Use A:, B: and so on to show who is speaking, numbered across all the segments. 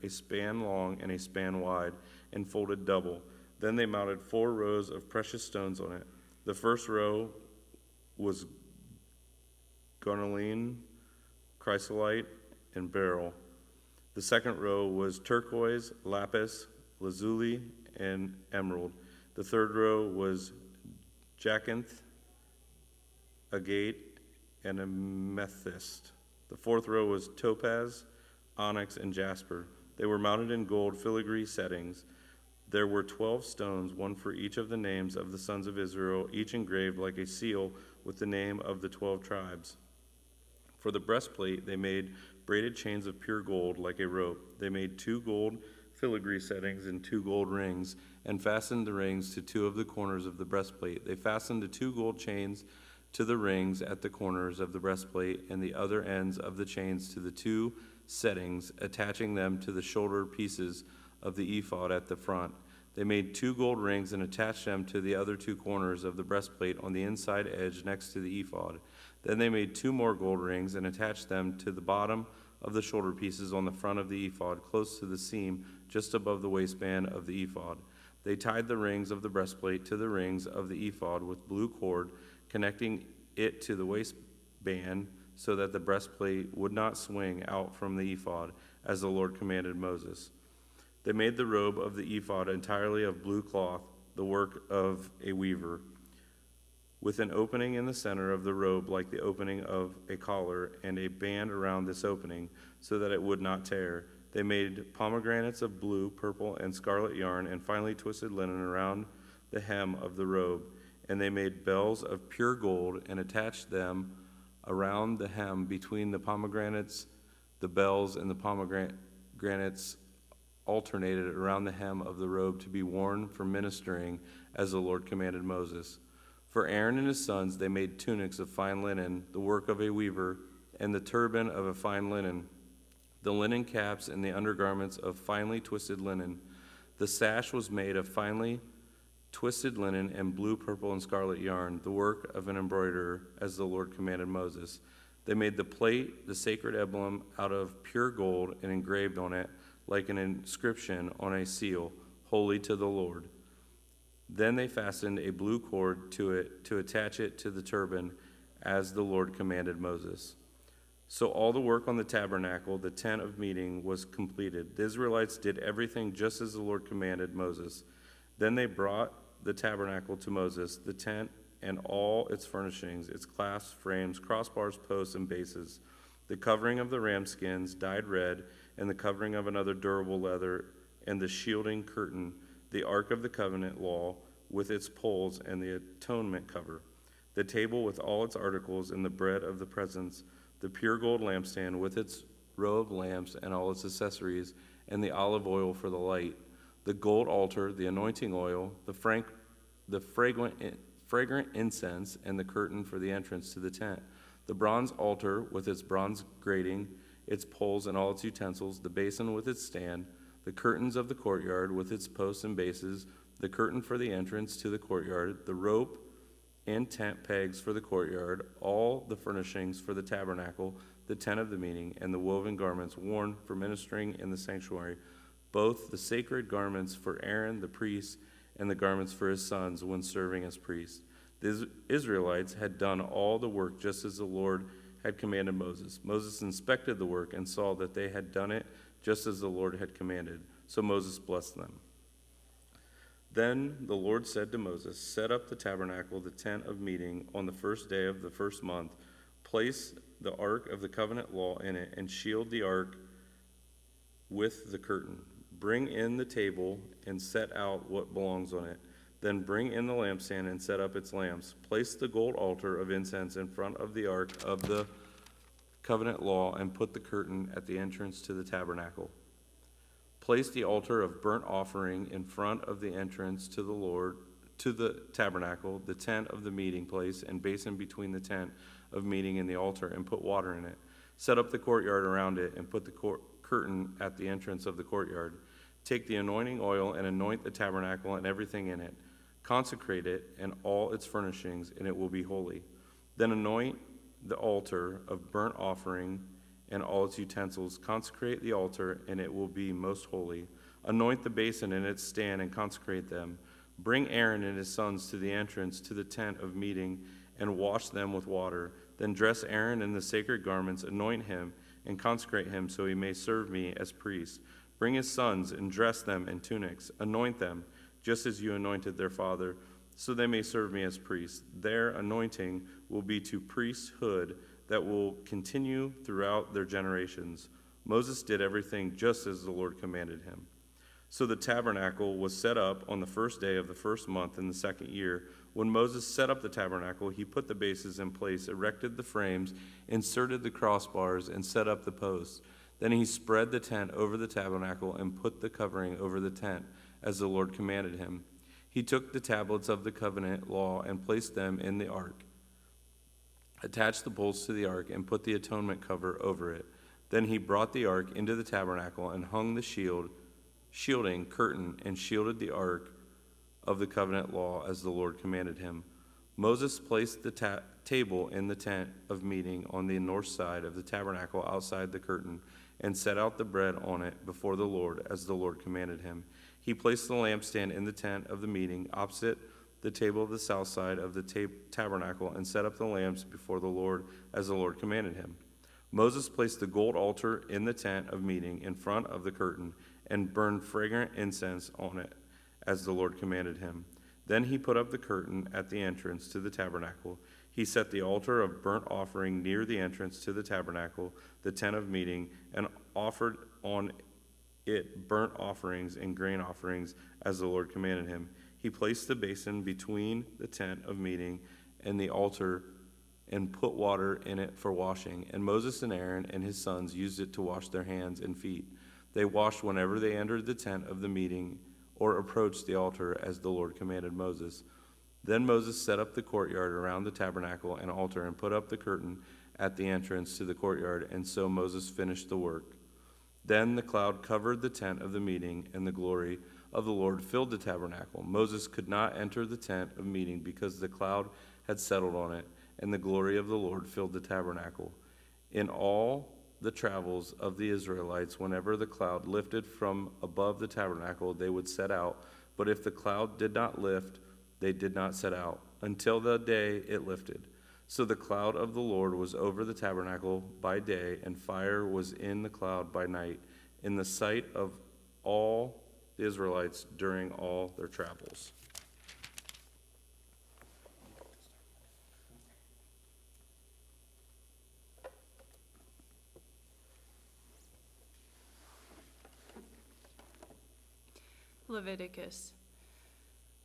A: a span long and a span wide, and folded double. Then they mounted 4 rows of precious stones on it. The first row was garnelline, chrysolite, and beryl. The second row was turquoise, lapis, lazuli, and emerald. The third row was jacinth, agate, and amethyst. The fourth row was topaz, onyx, and jasper. They were mounted in gold filigree settings. There were 12 stones, one for each of the names of the sons of Israel, each engraved like a seal with the name of the 12 tribes. For the breastplate, they made braided chains of pure gold like a rope. They made 2 gold filigree settings and 2 gold rings, and fastened the rings to 2 of the corners of the breastplate. They fastened the 2 gold chains to the rings at the corners of the breastplate, and the other ends of the chains to the 2 settings, attaching them to the shoulder pieces of the ephod at the front. They made 2 gold rings and attached them to the other 2 corners of the breastplate on the inside edge next to the ephod. Then they made 2 more gold rings and attached them to the bottom of the shoulder pieces on the front of the ephod, close to the seam just above the waistband of the ephod. They tied the rings of the breastplate to the rings of the ephod with blue cord, connecting it to the waistband so that the breastplate would not swing out from the ephod, as the Lord commanded Moses. They made the robe of the ephod entirely of blue cloth, the work of a weaver, with an opening in the center of the robe like the opening of a collar, and a band around this opening, so that it would not tear. They made pomegranates of blue, purple, and scarlet yarn, and finely twisted linen around the hem of the robe. And they made bells of pure gold, and attached them around the hem between the pomegranates. The bells and the pomegranates alternated around the hem of the robe to be worn for ministering, as the Lord commanded Moses. For Aaron and his sons they made tunics of fine linen, the work of a weaver, and the turban of a fine linen, the linen caps and the undergarments of finely twisted linen. The sash was made of finely twisted linen and blue, purple, and scarlet yarn, the work of an embroiderer, as the Lord commanded Moses. They made the plate, the sacred emblem, out of pure gold, and engraved on it, like an inscription on a seal, holy to the Lord. Then they fastened a blue cord to it to attach it to the turban, as the Lord commanded Moses. So all the work on the tabernacle, the tent of meeting, was completed. The Israelites did everything just as the Lord commanded Moses. Then they brought the tabernacle to Moses, the tent and all its furnishings, its clasps, frames, crossbars, posts, and bases, the covering of the ram skins dyed red, and the covering of another durable leather, and the shielding curtain, the ark of the covenant law with its poles, and the atonement cover, the table with all its articles, and the bread of the presence, the pure gold lampstand with its row of lamps and all its accessories, and the olive oil for the light, the gold altar, the anointing oil, the fragrant incense, and the curtain for the entrance to the tent, the bronze altar with its bronze grating, its poles and all its utensils, the basin with its stand, the curtains of the courtyard with its posts and bases, the curtain for the entrance to the courtyard, the rope and tent pegs for the courtyard, all the furnishings for the tabernacle, the tent of the meeting, and the woven garments worn for ministering in the sanctuary, both the sacred garments for Aaron the priest and the garments for his sons when serving as priests. The Israelites had done all the work just as the Lord had commanded Moses. Moses inspected the work and saw that they had done it just as the Lord had commanded. So Moses blessed them. Then the Lord said to Moses, "Set up the tabernacle, the tent of meeting, on the first day of the first month. Place the ark of the covenant law in it, and shield the ark with the curtain. Bring in the table and set out what belongs on it. Then bring in the lampstand and set up its lamps. Place the gold altar of incense in front of the ark of the covenant law, and put the curtain at the entrance to the tabernacle. Place the altar of burnt offering in front of the entrance to the tabernacle, the tent of the meeting place, and basin between the tent of meeting and the altar, and put water in it. Set up the courtyard around it, and put the curtain at the entrance of the courtyard. Take the anointing oil and anoint the tabernacle and everything in it. Consecrate it and all its furnishings, and it will be holy. Then anoint the altar of burnt offering and all its utensils. Consecrate the altar, and it will be most holy. Anoint the basin and its stand, and consecrate them. Bring Aaron and his sons to the entrance to the tent of meeting, and wash them with water. Then dress Aaron in the sacred garments, anoint him, and consecrate him, so he may serve me as priest. Bring his sons, and dress them in tunics. Anoint them, just as you anointed their father, so they may serve me as priests. Their anointing will be to priesthood that will continue throughout their generations. Moses did everything just as the Lord commanded him. So the tabernacle was set up on the first day of the first month in the second year. When Moses set up the tabernacle, he put the bases in place, erected the frames, inserted the crossbars, and set up the posts. Then he spread the tent over the tabernacle and put the covering over the tent, as the Lord commanded him. He took the tablets of the covenant law and placed them in the ark, attached the poles to the ark, and put the atonement cover over it. Then he brought the ark into the tabernacle and hung the shielding curtain and shielded the ark of the covenant law as the Lord commanded him. Moses placed the table in the tent of meeting on the north side of the tabernacle outside the curtain and set out the bread on it before the Lord as the Lord commanded him. He placed the lampstand in the tent of the meeting opposite the table of the south side of the tabernacle and set up the lamps before the Lord as the Lord commanded him. Moses placed the gold altar in the tent of meeting in front of the curtain and burned fragrant incense on it as the Lord commanded him. Then he put up the curtain at the entrance to the tabernacle. He set the altar of burnt offering near the entrance to the tabernacle, the tent of meeting, and offered on it burnt offerings and grain offerings as the Lord commanded him. He placed the basin between the tent of meeting and the altar and put water in it for washing. And Moses and Aaron and his sons used it to wash their hands and feet. They washed whenever they entered the tent of the meeting or approached the altar as the Lord commanded Moses. Then Moses set up the courtyard around the tabernacle and altar and put up the curtain at the entrance to the courtyard, and so Moses finished the work. Then the cloud covered the tent of the meeting, and the glory of the Lord filled the tabernacle. Moses could not enter the tent of meeting because the cloud had settled on it, and the glory of the Lord filled the tabernacle. In all the travels of the Israelites, whenever the cloud lifted from above the tabernacle, they would set out. But if the cloud did not lift, they did not set out until the day it lifted. So the cloud of the Lord was over the tabernacle by day, and fire was in the cloud by night, in the sight of all the Israelites during all their travels.
B: Leviticus.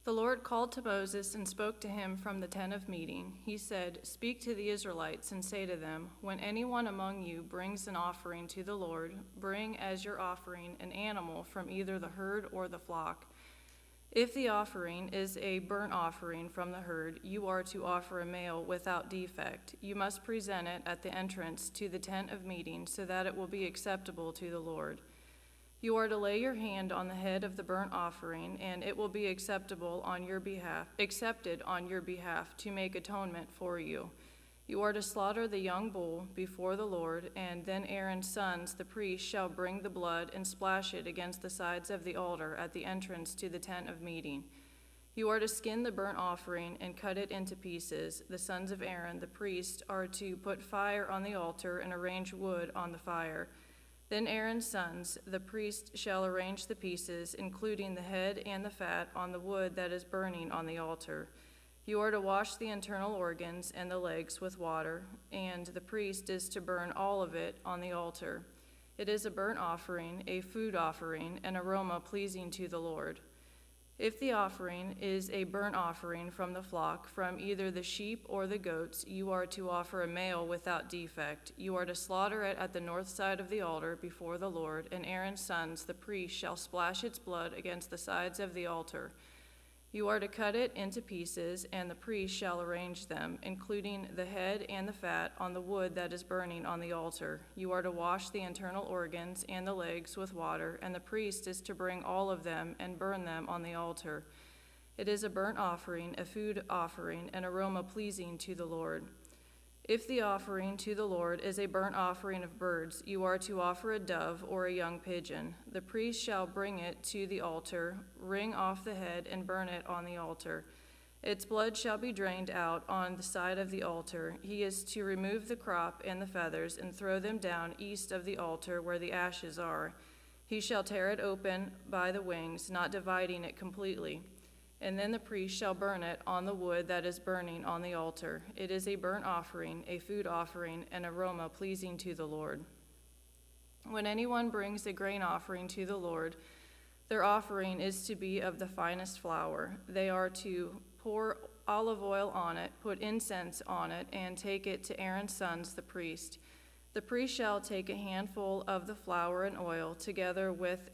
B: The Lord called to Moses and spoke to him from the tent of meeting. He said, "Speak to the Israelites and say to them, when anyone among you brings an offering to the Lord, bring as your offering an animal from either the herd or the flock. If the offering is a burnt offering from the herd, you are to offer a male without defect. You must present it at the entrance to the tent of meeting so that it will be acceptable to the Lord. You are to lay your hand on the head of the burnt offering, and it will be accepted on your behalf to make atonement for you. You are to slaughter the young bull before the Lord, and then Aaron's sons, the priests, shall bring the blood and splash it against the sides of the altar at the entrance to the tent of meeting. You are to skin the burnt offering and cut it into pieces. The sons of Aaron, the priest, are to put fire on the altar and arrange wood on the fire. Then Aaron's sons, the priest, shall arrange the pieces, including the head and the fat, on the wood that is burning on the altar. You are to wash the internal organs and the legs with water, and the priest is to burn all of it on the altar. It is a burnt offering, a food offering, an aroma pleasing to the Lord. If the offering is a burnt offering from the flock, from either the sheep or the goats, you are to offer a male without defect. You are to slaughter it at the north side of the altar before the Lord, and Aaron's sons, the priests, shall splash its blood against the sides of the altar. You are to cut it into pieces, and the priest shall arrange them, including the head and the fat, on the wood that is burning on the altar. You are to wash the internal organs and the legs with water, and the priest is to bring all of them and burn them on the altar. It is a burnt offering, a food offering, an aroma pleasing to the Lord. If the offering to the Lord is a burnt offering of birds, you are to offer a dove or a young pigeon. The priest shall bring it to the altar, wring off the head, and burn it on the altar. Its blood shall be drained out on the side of the altar. He is to remove the crop and the feathers and throw them down east of the altar where the ashes are. He shall tear it open by the wings, not dividing it completely. And then the priest shall burn it on the wood that is burning on the altar. It is a burnt offering, a food offering, an aroma pleasing to the Lord. When anyone brings a grain offering to the Lord, their offering is to be of the finest flour. They are to pour olive oil on it, put incense on it, and take it to Aaron's sons, the priest. The priest shall take a handful of the flour and oil together with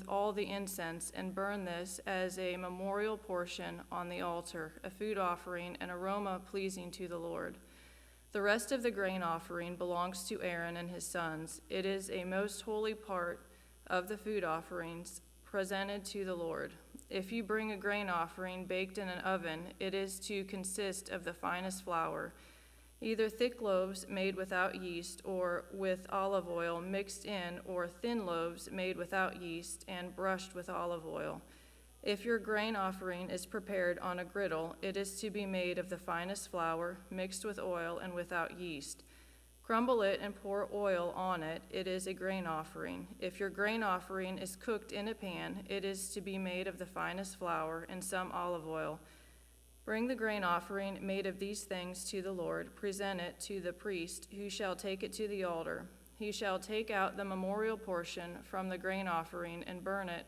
B: all the incense and burn this as a memorial portion on the altar, a food offering, an aroma pleasing to the Lord. The rest of the grain offering belongs to Aaron and his sons. It is a most holy part of the food offerings presented to the Lord. If you bring a grain offering baked in an oven, it is to consist of the finest flour, either thick loaves made without yeast or with olive oil mixed in, or thin loaves made without yeast and brushed with olive oil. If your grain offering is prepared on a griddle, it is to be made of the finest flour mixed with oil and without yeast. Crumble it and pour oil on it. It is a grain offering. If your grain offering is cooked in a pan, it is to be made of the finest flour and some olive oil. Bring the grain offering made of these things to the Lord. Present it to the priest, who shall take it to the altar. He shall take out the memorial portion from the grain offering and burn it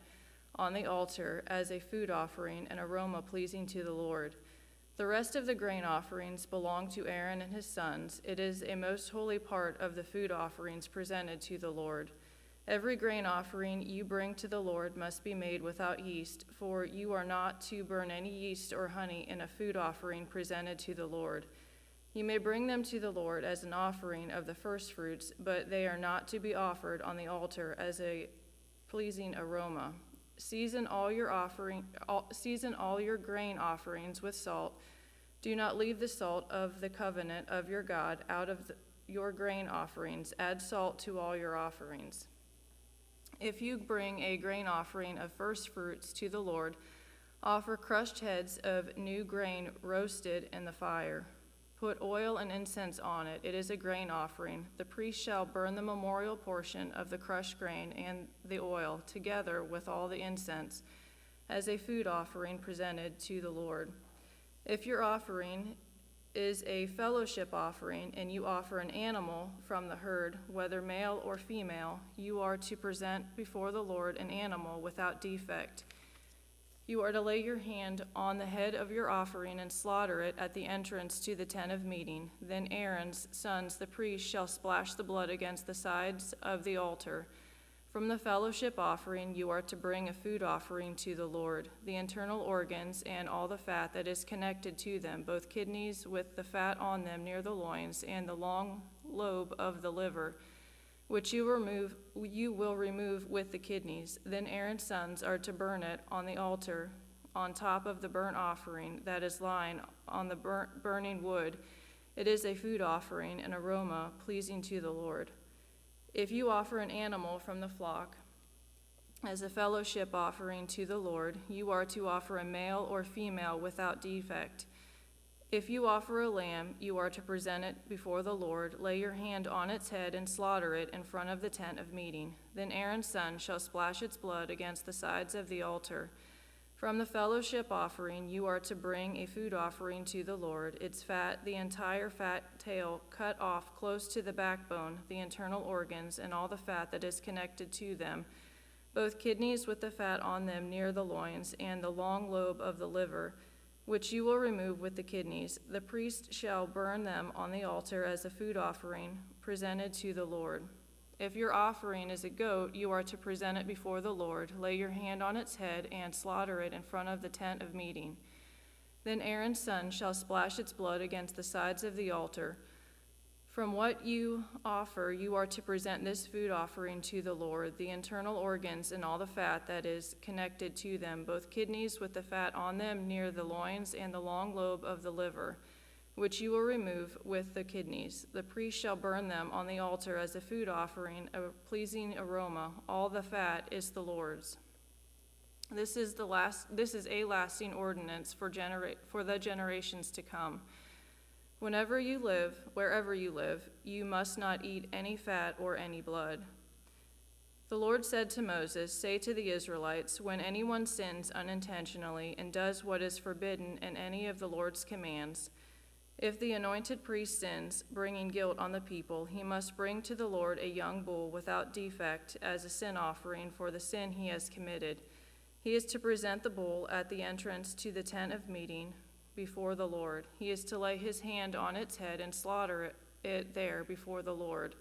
B: on the altar as a food offering, an aroma pleasing to the Lord. The rest of the grain offerings belong to Aaron and his sons. It is a most holy part of the food offerings presented to the Lord. Every grain offering you bring to the Lord must be made without yeast, for you are not to burn any yeast or honey in a food offering presented to the Lord. You may bring them to the Lord as an offering of the firstfruits, but they are not to be offered on the altar as a pleasing aroma. Season all your grain offerings with salt. Do not leave the salt of the covenant of your God out of your grain offerings. Add salt to all your offerings. If you bring a grain offering of first fruits to the Lord, offer crushed heads of new grain roasted in the fire. Put oil and incense on it. It is a grain offering. The priest shall burn the memorial portion of the crushed grain and the oil together with all the incense as a food offering presented to the Lord. If your offering is a fellowship offering, and you offer an animal from the herd, whether male or female, you are to present before the Lord an animal without defect. You are to lay your hand on the head of your offering and slaughter it at the entrance to the tent of meeting. Then Aaron's sons, the priest, shall splash the blood against the sides of the altar. From the fellowship offering, you are to bring a food offering to the Lord, the internal organs and all the fat that is connected to them, both kidneys with the fat on them near the loins, and the long lobe of the liver, which you will remove with the kidneys. Then Aaron's sons are to burn it on the altar on top of the burnt offering that is lying on the burning wood. It is a food offering, an aroma pleasing to the Lord. If you offer an animal from the flock as a fellowship offering to the Lord, you are to offer a male or female without defect. If you offer a lamb, you are to present it before the Lord. Lay your hand on its head and slaughter it in front of the tent of meeting. Then Aaron's son shall splash its blood against the sides of the altar. From the fellowship offering, you are to bring a food offering to the Lord. Its fat, the entire fat tail cut off close to the backbone, the internal organs, and all the fat that is connected to them, both kidneys with the fat on them near the loins, and the long lobe of the liver, which you will remove with the kidneys. The priest shall burn them on the altar as a food offering presented to the Lord. If your offering is a goat, you are to present it before the Lord. Lay your hand on its head and slaughter it in front of the tent of meeting. Then Aaron's son shall splash its blood against the sides of the altar. From what you offer, you are to present this food offering to the Lord, the internal organs and all the fat that is connected to them, both kidneys with the fat on them near the loins and the long lobe of the liver, which you will remove with the kidneys. The priest shall burn them on the altar as a food offering, a pleasing aroma. All the fat is the Lord's. This is a lasting ordinance for the generations to come. Wherever you live, you must not eat any fat or any blood. The Lord said to Moses, "Say to the Israelites, when anyone sins unintentionally and does what is forbidden in any of the Lord's commands, if the anointed priest sins, bringing guilt on the people, he must bring to the Lord a young bull without defect as a sin offering for the sin he has committed. He is to present the bull at the entrance to the tent of meeting before the Lord. He is to lay his hand on its head and slaughter it there before the Lord.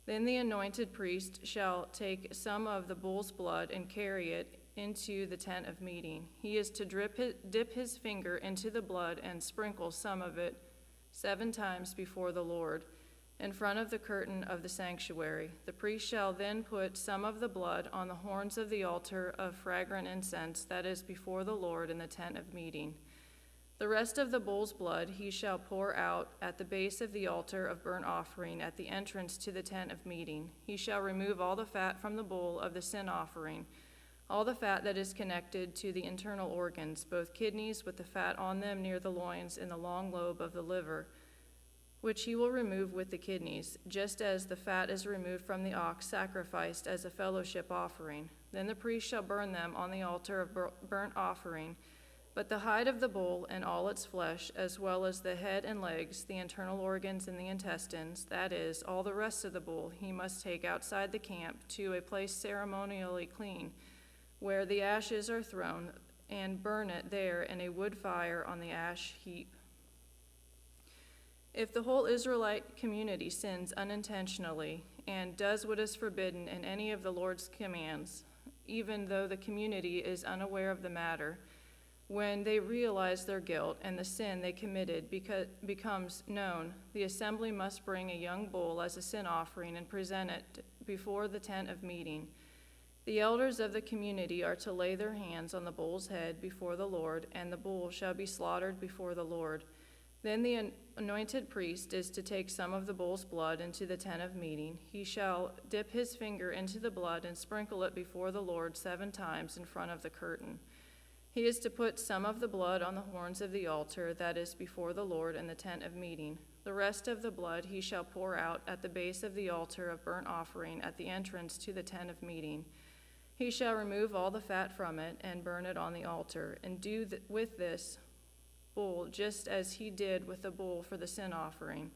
B: Then the anointed priest shall take some of the bull's blood and carry it into the tent of meeting. He is to dip his finger into the blood and sprinkle some of it 7 times before the Lord, in front of the curtain of the sanctuary. The priest shall then put some of the blood on the horns of the altar of fragrant incense that is before the Lord in the tent of meeting. The rest of the bull's blood he shall pour out at the base of the altar of burnt offering at the entrance to the tent of meeting. He shall remove all the fat from the bull of the sin offering, all the fat that is connected to the internal organs, both kidneys with the fat on them near the loins and the long lobe of the liver, which he will remove with the kidneys, just as the fat is removed from the ox sacrificed as a fellowship offering. Then the priest shall burn them on the altar of burnt offering. But the hide of the bull and all its flesh, as well as the head and legs, the internal organs and the intestines, that is, all the rest of the bull, he must take outside the camp to a place ceremonially clean, where the ashes are thrown, and burn it there in a wood fire on the ash heap. If the whole Israelite community sins unintentionally and does what is forbidden in any of the Lord's commands, even though the community is unaware of the matter, when they realize their guilt and the sin they committed becomes known, the assembly must bring a young bull as a sin offering and present it before the tent of meeting. The elders of the community are to lay their hands on the bull's head before the Lord, and the bull shall be slaughtered before the Lord. Then the anointed priest is to take some of the bull's blood into the tent of meeting. He shall dip his finger into the blood and sprinkle it before the Lord 7 times in front of the curtain. He is to put some of the blood on the horns of the altar that is before the Lord in the tent of meeting. The rest of the blood he shall pour out at the base of the altar of burnt offering at the entrance to the tent of meeting. He shall remove all the fat from it and burn it on the altar, and do with this bull just as he did with the bull for the sin offering.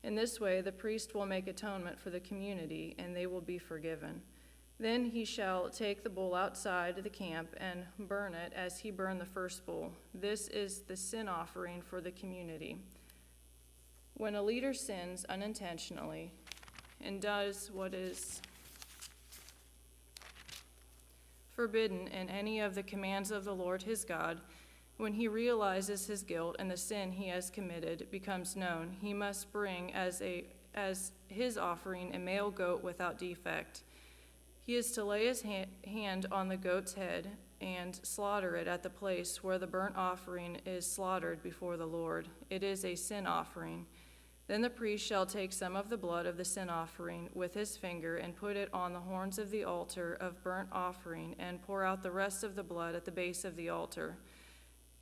B: In this way the priest will make atonement for the community, and they will be forgiven. Then he shall take the bull outside the camp and burn it as he burned the first bull. This is the sin offering for the community. When a leader sins unintentionally and does what is forbidden in any of the commands of the Lord his God, when he realizes his guilt and the sin he has committed becomes known, he must bring as his offering a male goat without defect. He is to lay his hand on the goat's head and slaughter it at the place where the burnt offering is slaughtered before the Lord. It is a sin offering. Then the priest shall take some of the blood of the sin offering with his finger and put it on the horns of the altar of burnt offering and pour out the rest of the blood at the base of the altar.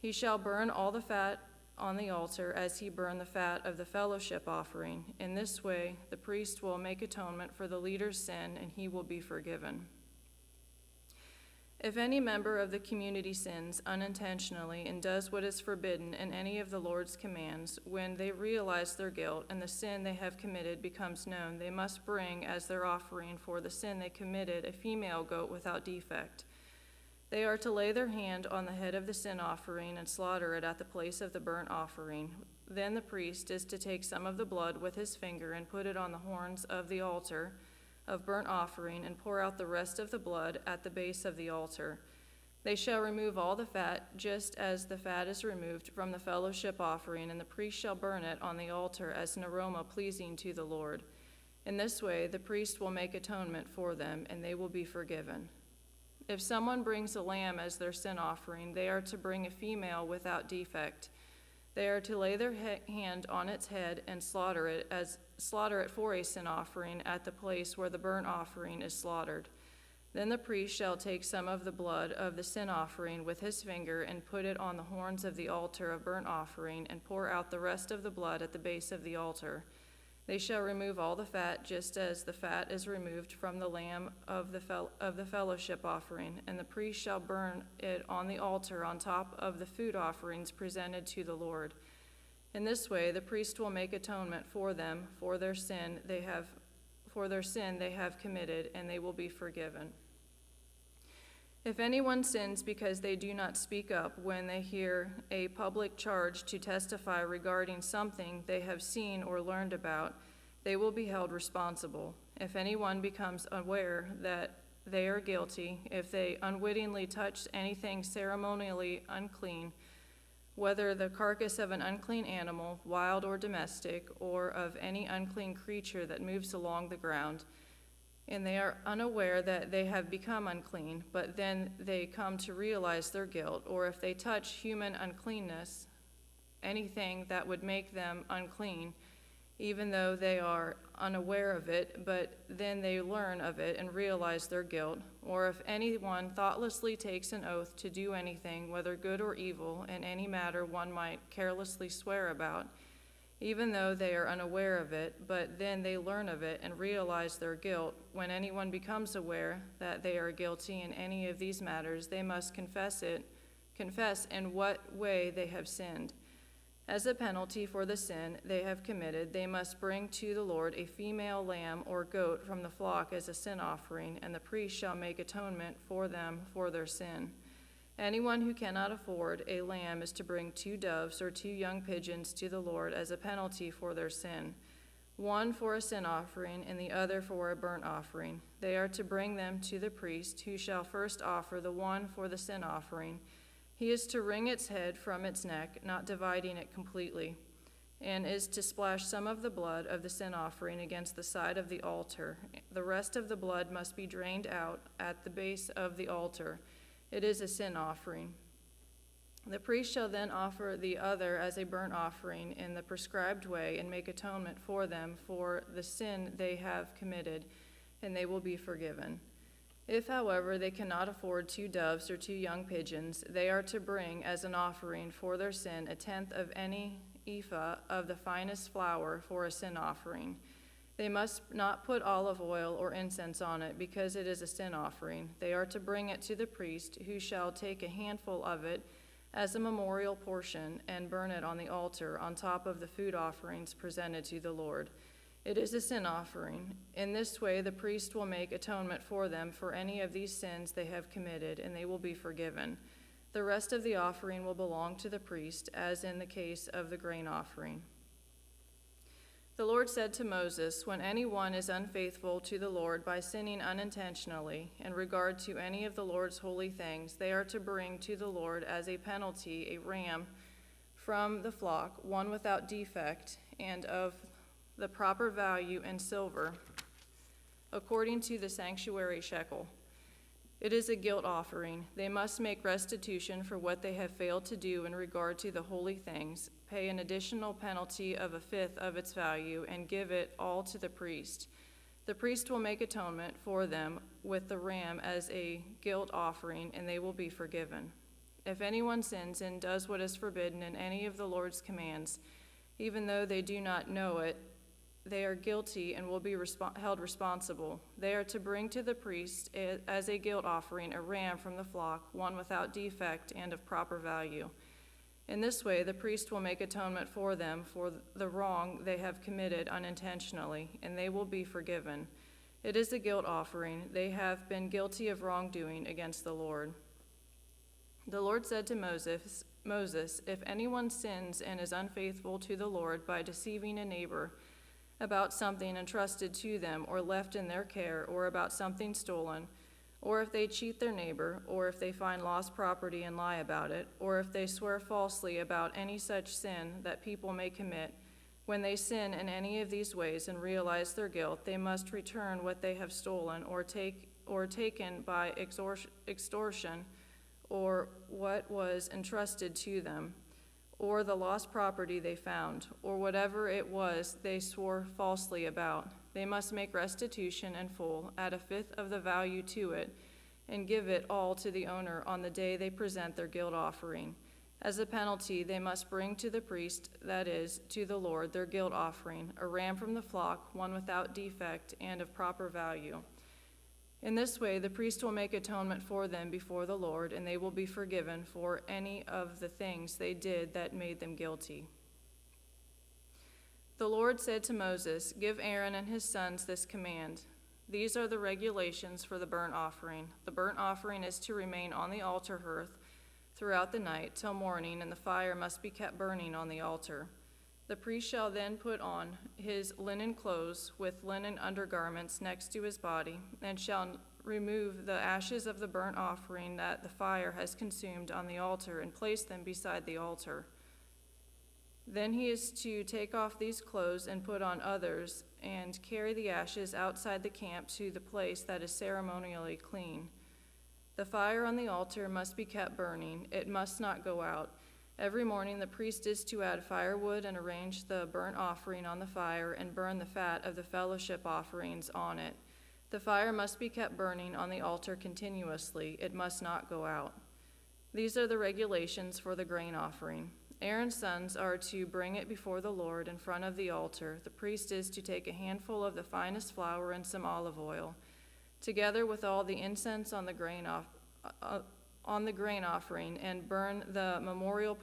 B: He shall burn all the fat on the altar as he burned the fat of the fellowship offering. In this way, the priest will make atonement for the leader's sin, and he will be forgiven. If any member of the community sins unintentionally and does what is forbidden in any of the Lord's commands, when they realize their guilt and the sin they have committed becomes known, they must bring as their offering for the sin they committed a female goat without defect. They are to lay their hand on the head of the sin offering and slaughter it at the place of the burnt offering. Then the priest is to take some of the blood with his finger and put it on the horns of the altar of burnt offering and pour out the rest of the blood at the base of the altar. They shall remove all the fat, just as the fat is removed from the fellowship offering, and the priest shall burn it on the altar as an aroma pleasing to the Lord. In this way, the priest will make atonement for them, and they will be forgiven. If someone brings a lamb as their sin offering, they are to bring a female without defect. They are to lay their hand on its head and slaughter it for a sin offering at the place where the burnt offering is slaughtered. Then the priest shall take some of the blood of the sin offering with his finger and put it on the horns of the altar of burnt offering and pour out the rest of the blood at the base of the altar. They shall remove all the fat, just as the fat is removed from the lamb of the fellowship offering, and the priest shall burn it on the altar on top of the food offerings presented to the Lord. In this way, the priest will make atonement for them for their sin they have committed, and they will be forgiven. If anyone sins because they do not speak up when they hear a public charge to testify regarding something they have seen or learned about, they will be held responsible. If anyone becomes aware that they are guilty, if they unwittingly touch anything ceremonially unclean, whether the carcass of an unclean animal, wild or domestic, or of any unclean creature that moves along the ground, and they are unaware that they have become unclean, but then they come to realize their guilt, or if they touch human uncleanness, anything that would make them unclean, even though they are unaware of it, but then they learn of it and realize their guilt, or if anyone thoughtlessly takes an oath to do anything, whether good or evil, in any matter one might carelessly swear about, even though they are unaware of it, but then they learn of it and realize their guilt, when anyone becomes aware that they are guilty in any of these matters, they must confess in what way they have sinned. As a penalty for the sin they have committed, they must bring to the Lord a female lamb or goat from the flock as a sin offering, and the priest shall make atonement for them for their sin. Anyone who cannot afford a lamb is to bring 2 doves or 2 young pigeons to the Lord as a penalty for their sin, one for a sin offering and the other for a burnt offering. They are to bring them to the priest, who shall first offer the one for the sin offering. He is to wring its head from its neck, not dividing it completely, and is to splash some of the blood of the sin offering against the side of the altar. The rest of the blood must be drained out at the base of the altar. It is a sin offering. The priest shall then offer the other as a burnt offering in the prescribed way and make atonement for them for the sin they have committed, and they will be forgiven. If, however, they cannot afford 2 doves or 2 young pigeons, they are to bring as an offering for their sin 1/10 of any ephah of the finest flour for a sin offering. They must not put olive oil or incense on it, because it is a sin offering. They are to bring it to the priest, who shall take a handful of it as a memorial portion and burn it on the altar on top of the food offerings presented to the Lord. It is a sin offering. In this way, the priest will make atonement for them for any of these sins they have committed, and they will be forgiven. The rest of the offering will belong to the priest, as in the case of the grain offering. The Lord said to Moses, when anyone is unfaithful to the Lord by sinning unintentionally in regard to any of the Lord's holy things, they are to bring to the Lord as a penalty a ram from the flock, one without defect, and of the proper value in silver, according to the sanctuary shekel. It is a guilt offering. They must make restitution for what they have failed to do in regard to the holy things, pay an additional penalty of 1/5 of its value, and give it all to the priest. The priest will make atonement for them with the ram as a guilt offering, and they will be forgiven. If anyone sins and does what is forbidden in any of the Lord's commands, even though they do not know it, they are guilty and will be held responsible. They are to bring to the priest as a guilt offering a ram from the flock, one without defect and of proper value. In this way, the priest will make atonement for them for the wrong they have committed unintentionally, and they will be forgiven. It is a guilt offering. They have been guilty of wrongdoing against the Lord. The Lord said to Moses, if anyone sins and is unfaithful to the Lord by deceiving a neighbor about something entrusted to them or left in their care, or about something stolen, or if they cheat their neighbor, or if they find lost property and lie about it, or if they swear falsely about any such sin that people may commit, when they sin in any of these ways and realize their guilt, they must return what they have stolen or taken by extortion, or what was entrusted to them, or the lost property they found, or whatever it was they swore falsely about. They must make restitution in full, add a fifth of the value to it, and give it all to the owner on the day they present their guilt offering. As a penalty, they must bring to the priest, that is, to the Lord, their guilt offering, a ram from the flock, one without defect and of proper value. In this way, the priest will make atonement for them before the Lord, and they will be forgiven for any of the things they did that made them guilty. The Lord said to Moses, "Give Aaron and his sons this command. These are the regulations for the burnt offering. The burnt offering is to remain on the altar hearth throughout the night till morning, and the fire must be kept burning on the altar. The priest shall then put on his linen clothes with linen undergarments next to his body, and shall remove the ashes of the burnt offering that the fire has consumed on the altar, and place them beside the altar. Then he is to take off these clothes and put on others, and carry the ashes outside the camp to the place that is ceremonially clean. The fire on the altar must be kept burning. It must not go out. Every morning the priest is to add firewood and arrange the burnt offering on the fire and burn the fat of the fellowship offerings on it. The fire must be kept burning on the altar continuously. It must not go out. These are the regulations for the grain offering. Aaron's sons are to bring it before the Lord in front of the altar. The priest is to take a handful of the finest flour and some olive oil, together with all the incense on the grain offering, and burn the memorial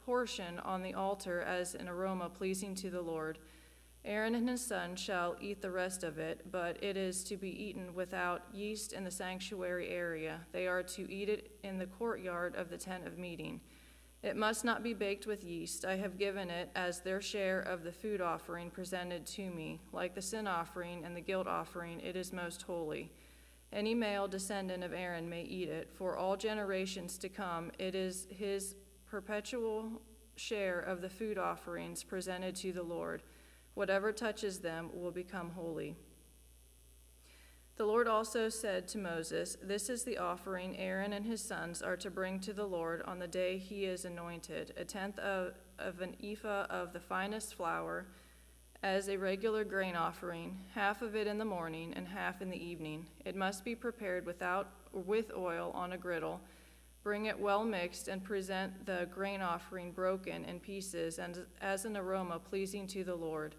B: portion on the altar as an aroma pleasing to the Lord. Aaron and his son shall eat the rest of it, but it is to be eaten without yeast in the sanctuary area. They are to eat it in the courtyard of the tent of meeting. It must not be baked with yeast. I have given it as their share of the food offering presented to me. Like the sin offering and the guilt offering, it is most holy. Any male descendant of Aaron may eat it. For all generations to come, it is his perpetual share of the food offerings presented to the Lord. Whatever touches them will become holy. The Lord also said to Moses, "This is the offering Aaron and his sons are to bring to the Lord on the day he is anointed, a tenth of an ephah of the finest flour as a regular grain offering, half of it in the morning and half in the evening. It must be prepared with oil on a griddle. Bring it well mixed and present the grain offering broken in pieces and as an aroma pleasing to the Lord.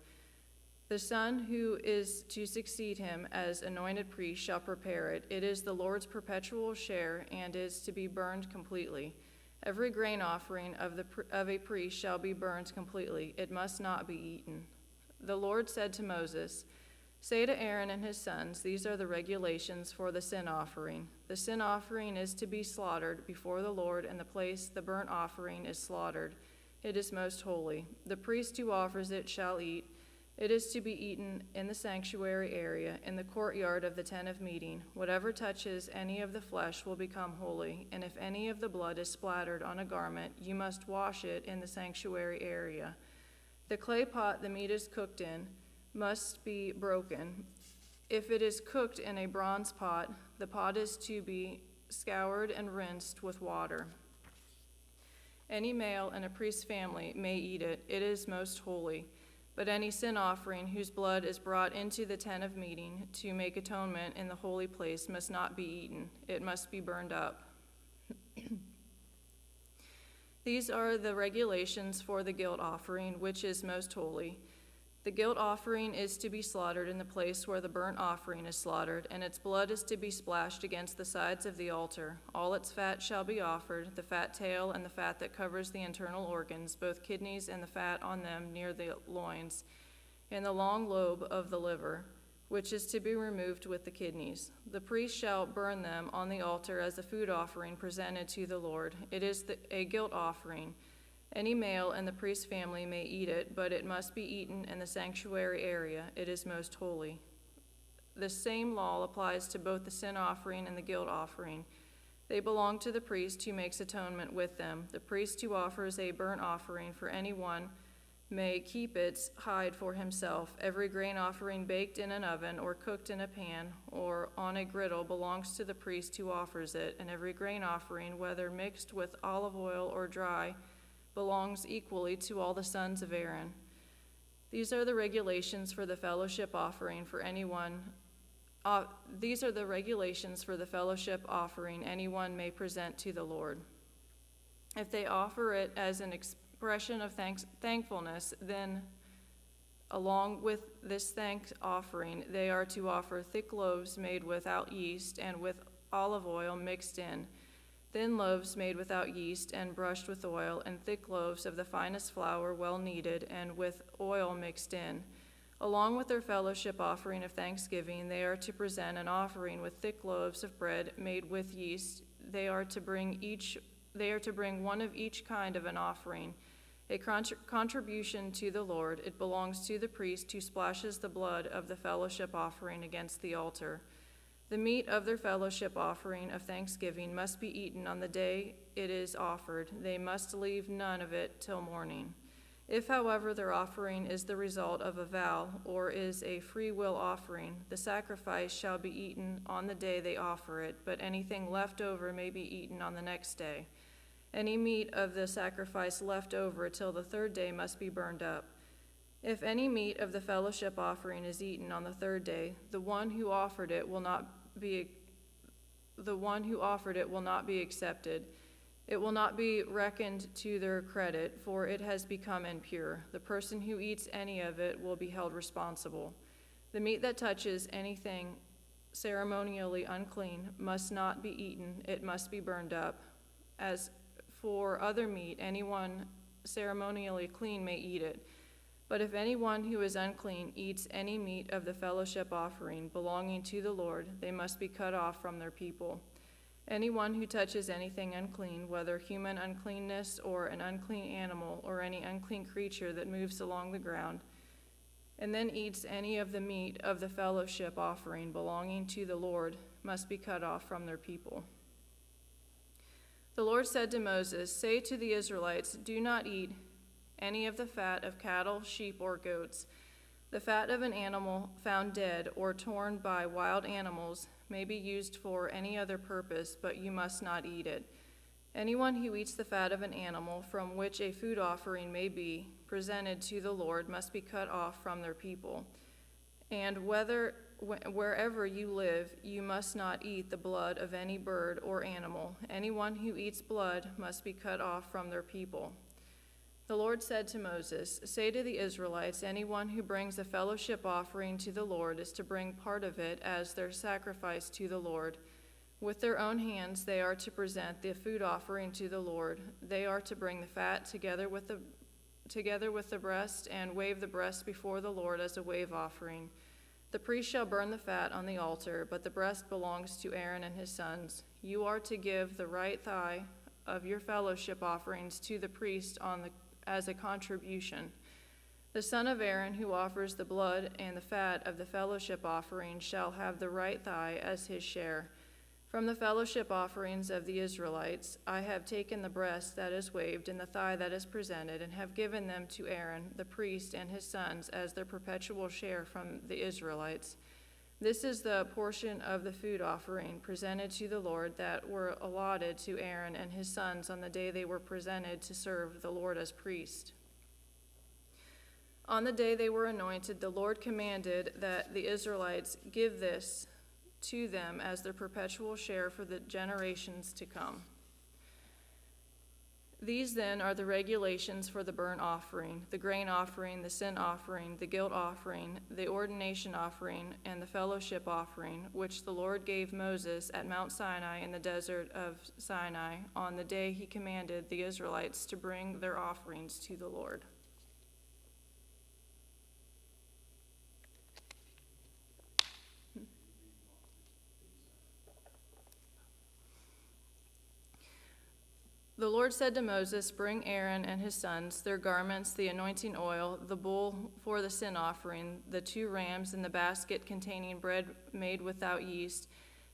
B: The son who is to succeed him as anointed priest shall prepare it. It is the Lord's perpetual share and is to be burned completely. Every grain offering of a priest shall be burned completely. It must not be eaten." The Lord said to Moses, "Say to Aaron and his sons, these are the regulations for the sin offering. The sin offering is to be slaughtered before the Lord in the place the burnt offering is slaughtered. It is most holy. The priest who offers it shall eat. It is to be eaten in the sanctuary area, in the courtyard of the tent of meeting. Whatever touches any of the flesh will become holy, and if any of the blood is splattered on a garment, you must wash it in the sanctuary area. The clay pot the meat is cooked in must be broken. If it is cooked in a bronze pot, the pot is to be scoured and rinsed with water. Any male in a priest's family may eat it. It is most holy. But any sin offering whose blood is brought into the tent of meeting to make atonement in the holy place must not be eaten. It must be burned up. These are the regulations for the guilt offering, which is most holy. The guilt offering is to be slaughtered in the place where the burnt offering is slaughtered, and its blood is to be splashed against the sides of the altar. All its fat shall be offered, the fat tail and the fat that covers the internal organs, both kidneys and the fat on them near the loins, and the long lobe of the liver, which is to be removed with the kidneys. The priest shall burn them on the altar as a food offering presented to the Lord. It is a guilt offering. Any male in the priest's family may eat it, but it must be eaten in the sanctuary area. It is most holy. The same law applies to both the sin offering and the guilt offering. They belong to the priest who makes atonement with them. The priest who offers a burnt offering for anyone may keep its hide for himself. Every grain offering baked in an oven or cooked in a pan or on a griddle belongs to the priest who offers it, and every grain offering, whether mixed with olive oil or dry, belongs equally to all the sons of Aaron. These are the regulations for the fellowship offering for anyone. These are the regulations for the fellowship offering anyone may present to the Lord. If they offer it as an expression of thankfulness, then along with this thank offering, they are to offer thick loaves made without yeast and with olive oil mixed in, thin loaves made without yeast and brushed with oil, and thick loaves of the finest flour well kneaded and with oil mixed in. Along with their fellowship offering of thanksgiving, they are to present an offering with thick loaves of bread made with yeast. They are to bring one of each kind of an offering, a contribution to the Lord. It belongs to the priest who splashes the blood of the fellowship offering against the altar. The meat of their fellowship offering of thanksgiving must be eaten on the day it is offered. They must leave none of it till morning. If, however, their offering is the result of a vow or is a free will offering, the sacrifice shall be eaten on the day they offer it, but anything left over may be eaten on the next day. Any meat of the sacrifice left over till the third day must be burned up. If any meat of the fellowship offering is eaten on the third day, the one who offered it will not be accepted. It will not be reckoned to their credit, for it has become impure. The person who eats any of it will be held responsible. The meat that touches anything ceremonially unclean must not be eaten. It must be burned up. As for other meat, anyone ceremonially clean may eat it. But if anyone who is unclean eats any meat of the fellowship offering belonging to the Lord, they must be cut off from their people. Anyone who touches anything unclean, whether human uncleanness or an unclean animal or any unclean creature that moves along the ground, and then eats any of the meat of the fellowship offering belonging to the Lord, must be cut off from their people. The Lord said to Moses, "Say to the Israelites, do not eat any of the fat of cattle, sheep, or goats. The fat of an animal found dead or torn by wild animals may be used for any other purpose, but you must not eat it. Anyone who eats the fat of an animal from which a food offering may be presented to the Lord must be cut off from their people. And wherever you live, you must not eat the blood of any bird or animal. Anyone who eats blood must be cut off from their people." The Lord said to Moses, "Say to the Israelites, anyone who brings a fellowship offering to the Lord is to bring part of it as their sacrifice to the Lord. With their own hands they are to present the food offering to the Lord. They are to bring the fat together with the breast and wave the breast before the Lord as a wave offering. The priest shall burn the fat on the altar, but the breast belongs to Aaron and his sons. You are to give the right thigh of your fellowship offerings to the priest as a contribution. The son of Aaron who offers the blood and the fat of the fellowship offering shall have the right thigh as his share. From the fellowship offerings of the Israelites, I have taken the breast that is waved and the thigh that is presented, and have given them to Aaron, the priest, and his sons as their perpetual share from the Israelites. This is the portion of the food offering presented to the Lord that were allotted to Aaron and his sons on the day they were presented to serve the Lord as priests. On the day they were anointed, the Lord commanded that the Israelites give this to them as their perpetual share for the generations to come. These then are the regulations for the burnt offering, the grain offering, the sin offering, the guilt offering, the ordination offering, and the fellowship offering, which the Lord gave Moses at Mount Sinai in the desert of Sinai on the day he commanded the Israelites to bring their offerings to the Lord. The Lord said to Moses, "Bring Aaron and his sons, their garments, the anointing oil, the bull for the sin offering, the 2 rams, and the basket containing bread made without yeast,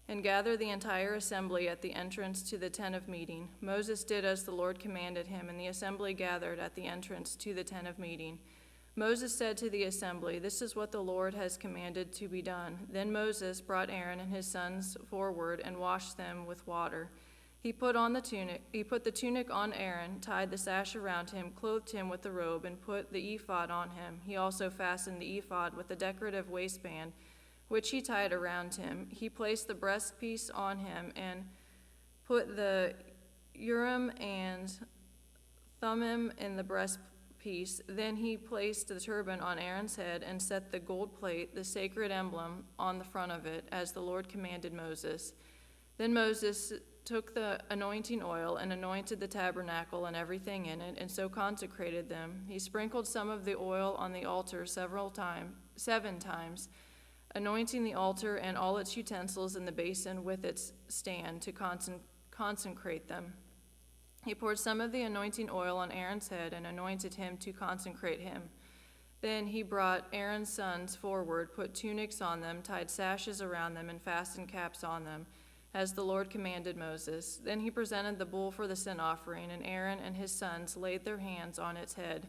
B: and gather the entire assembly at the entrance to the tent of meeting." Moses did as the Lord commanded him, and the assembly gathered at the entrance to the tent of meeting. Moses said to the assembly, "This is what the Lord has commanded to be done." Then Moses brought Aaron and his sons forward and washed them with water. He put the tunic on Aaron, tied the sash around him, clothed him with the robe, and put the ephod on him. He also fastened the ephod with a decorative waistband, which he tied around him. He placed the breastpiece on him and put the Urim and Thummim in the breastpiece. Then he placed the turban on Aaron's head and set the gold plate, the sacred emblem, on the front of it, as the Lord commanded Moses. Then Moses took the anointing oil and anointed the tabernacle and everything in it, and so consecrated them. He sprinkled some of the oil on the altar 7 times, anointing the altar and all its utensils in the basin with its stand to consecrate them. He poured some of the anointing oil on Aaron's head and anointed him to consecrate him. Then he brought Aaron's sons forward, put tunics on them, tied sashes around them, and fastened caps on them, as the Lord commanded Moses. Then he presented the bull for the sin offering, and Aaron and his sons laid their hands on its head.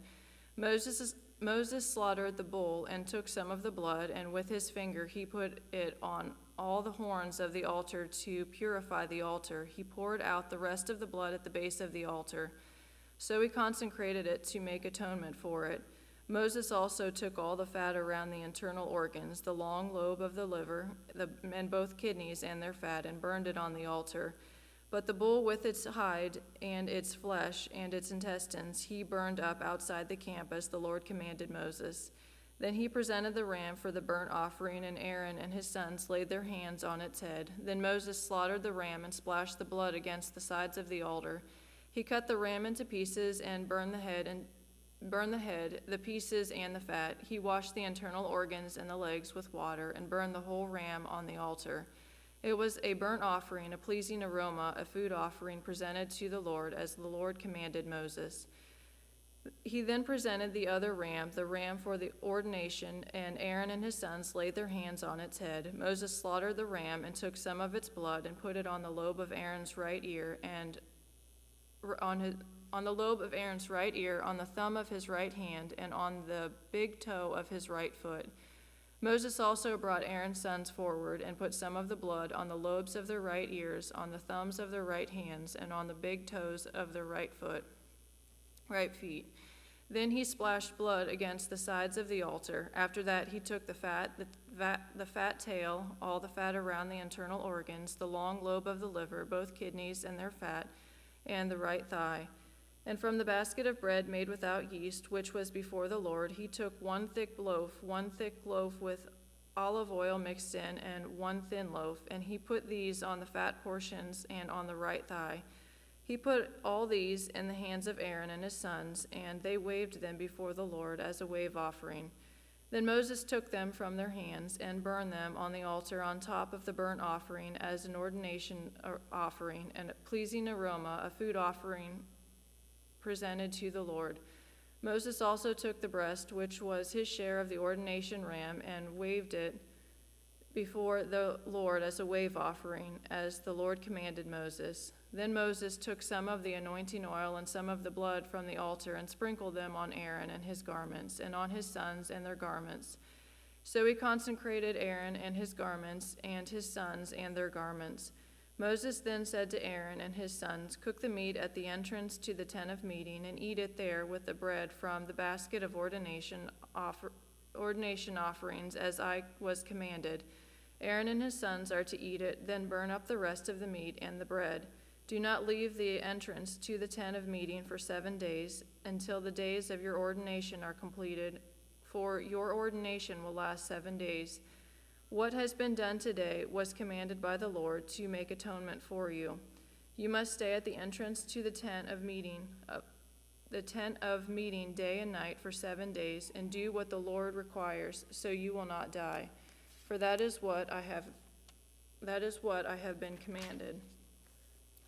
B: Moses slaughtered the bull and took some of the blood, and with his finger he put it on all the horns of the altar to purify the altar. He poured out the rest of the blood at the base of the altar. So he consecrated it to make atonement for it. Moses also took all the fat around the internal organs, the long lobe of the liver, and both kidneys and their fat, and burned it on the altar. But the bull with its hide and its flesh and its intestines he burned up outside the camp, as the Lord commanded Moses. Then he presented the ram for the burnt offering, and Aaron and his sons laid their hands on its head. Then Moses slaughtered the ram and splashed the blood against the sides of the altar. He cut the ram into pieces and burned the head, the pieces, and the fat. He washed the internal organs and the legs with water and burned the whole ram on the altar. It was a burnt offering, a pleasing aroma, a food offering presented to the Lord, as the Lord commanded Moses. He then presented the other ram, the ram for the ordination, and Aaron and his sons laid their hands on its head. Moses slaughtered the ram and took some of its blood and put it on the lobe of Aaron's right ear, and on the lobe of Aaron's right ear, on the thumb of his right hand, and on the big toe of his right foot. Moses also brought Aaron's sons forward and put some of the blood on the lobes of their right ears, on the thumbs of their right hands, and on the big toes of their right feet. Then he splashed blood against the sides of the altar. After that he took the fat tail, all the fat around the internal organs, the long lobe of the liver, both kidneys and their fat, and the right thigh. And from the basket of bread made without yeast, which was before the Lord, he took one thick loaf with olive oil mixed in, and one thin loaf, and he put these on the fat portions and on the right thigh. He put all these in the hands of Aaron and his sons, and they waved them before the Lord as a wave offering. Then Moses took them from their hands and burned them on the altar on top of the burnt offering as an ordination offering and a pleasing aroma, a food offering presented to the Lord. Moses also took the breast, which was his share of the ordination ram, and waved it before the Lord as a wave offering, as the Lord commanded Moses. Then Moses took some of the anointing oil and some of the blood from the altar and sprinkled them on Aaron and his garments, and on his sons and their garments. So he consecrated Aaron and his garments, and his sons and their garments. Moses then said to Aaron and his sons, "Cook the meat at the entrance to the tent of meeting, and eat it there with the bread from the basket of ordination offerings, as I was commanded. Aaron and his sons are to eat it, then burn up the rest of the meat and the bread. Do not leave the entrance to the tent of meeting for 7 days, until the days of your ordination are completed, for your ordination will last 7 days. What has been done today was commanded by the Lord to make atonement for you. You must stay at the entrance to the tent of meeting day and night for 7 days, and do what the Lord requires, so you will not die. For that is what I have been commanded."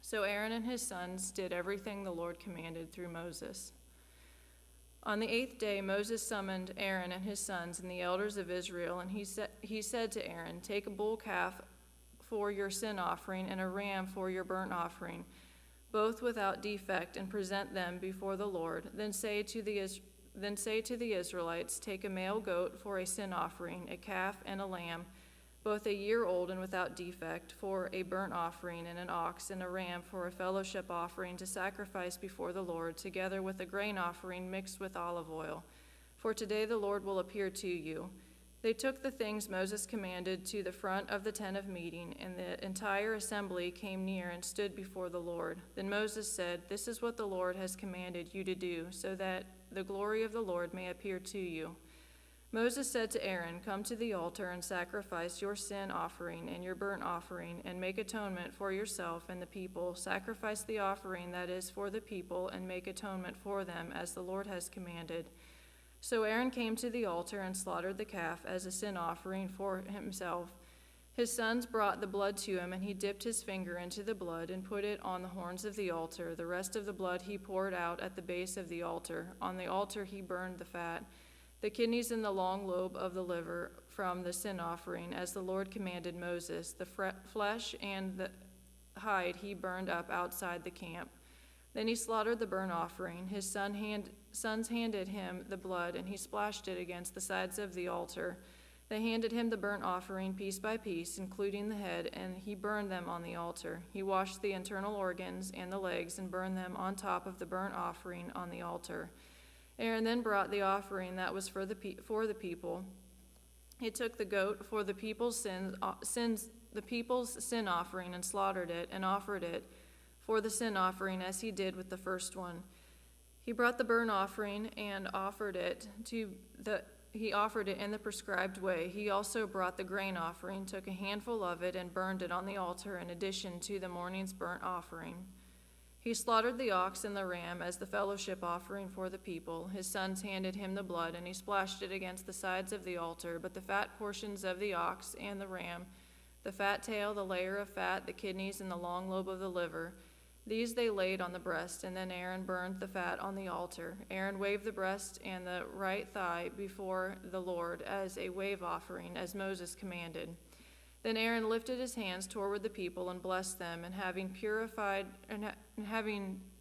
B: So Aaron and his sons did everything the Lord commanded through Moses. On the 8th day, Moses summoned Aaron and his sons and the elders of Israel, and he said to Aaron, "Take a bull calf for your sin offering and a ram for your burnt offering, both without defect, and present them before the Lord. Then say to the Israelites, take a male goat for a sin offering, a calf and a lamb, both a year old and without defect, for a burnt offering, and an ox and a ram for a fellowship offering to sacrifice before the Lord, together with a grain offering mixed with olive oil. For today the Lord will appear to you. They took the things Moses commanded to the front of the tent of meeting, and the entire assembly came near and stood before the Lord. Then Moses said, "This is what the Lord has commanded you to do, so that the glory of the Lord may appear to you." Moses said to Aaron, "Come to the altar and sacrifice your sin offering and your burnt offering, and make atonement for yourself and the people. Sacrifice the offering that is for the people, and make atonement for them, as the Lord has commanded." So Aaron came to the altar and slaughtered the calf as a sin offering for himself. His sons brought the blood to him, and he dipped his finger into the blood and put it on the horns of the altar. The rest of the blood he poured out at the base of the altar. On the altar he burned the fat, the kidneys and the long lobe of the liver from the sin offering, as the Lord commanded Moses. The flesh and the hide he burned up outside the camp. Then he slaughtered the burnt offering. His sons handed him the blood, and he splashed it against the sides of the altar. They handed him the burnt offering piece by piece, including the head, and he burned them on the altar. He washed the internal organs and the legs and burned them on top of the burnt offering on the altar. Aaron then brought the offering that was for the people. He took the goat for the people's sin offering and slaughtered it and offered it for the sin offering, as he did with the first one. He brought the burnt offering and offered it in the prescribed way. He also brought the grain offering, took a handful of it, and burned it on the altar in addition to the morning's burnt offering. He slaughtered the ox and the ram as the fellowship offering for the people. His sons handed him the blood, and he splashed it against the sides of the altar, but the fat portions of the ox and the ram, the fat tail, the layer of fat, the kidneys, and the long lobe of the liver, these they laid on the breast, and then Aaron burned the fat on the altar. Aaron waved the breast and the right thigh before the Lord as a wave offering, as Moses commanded. Then Aaron lifted his hands toward the people and blessed them, and having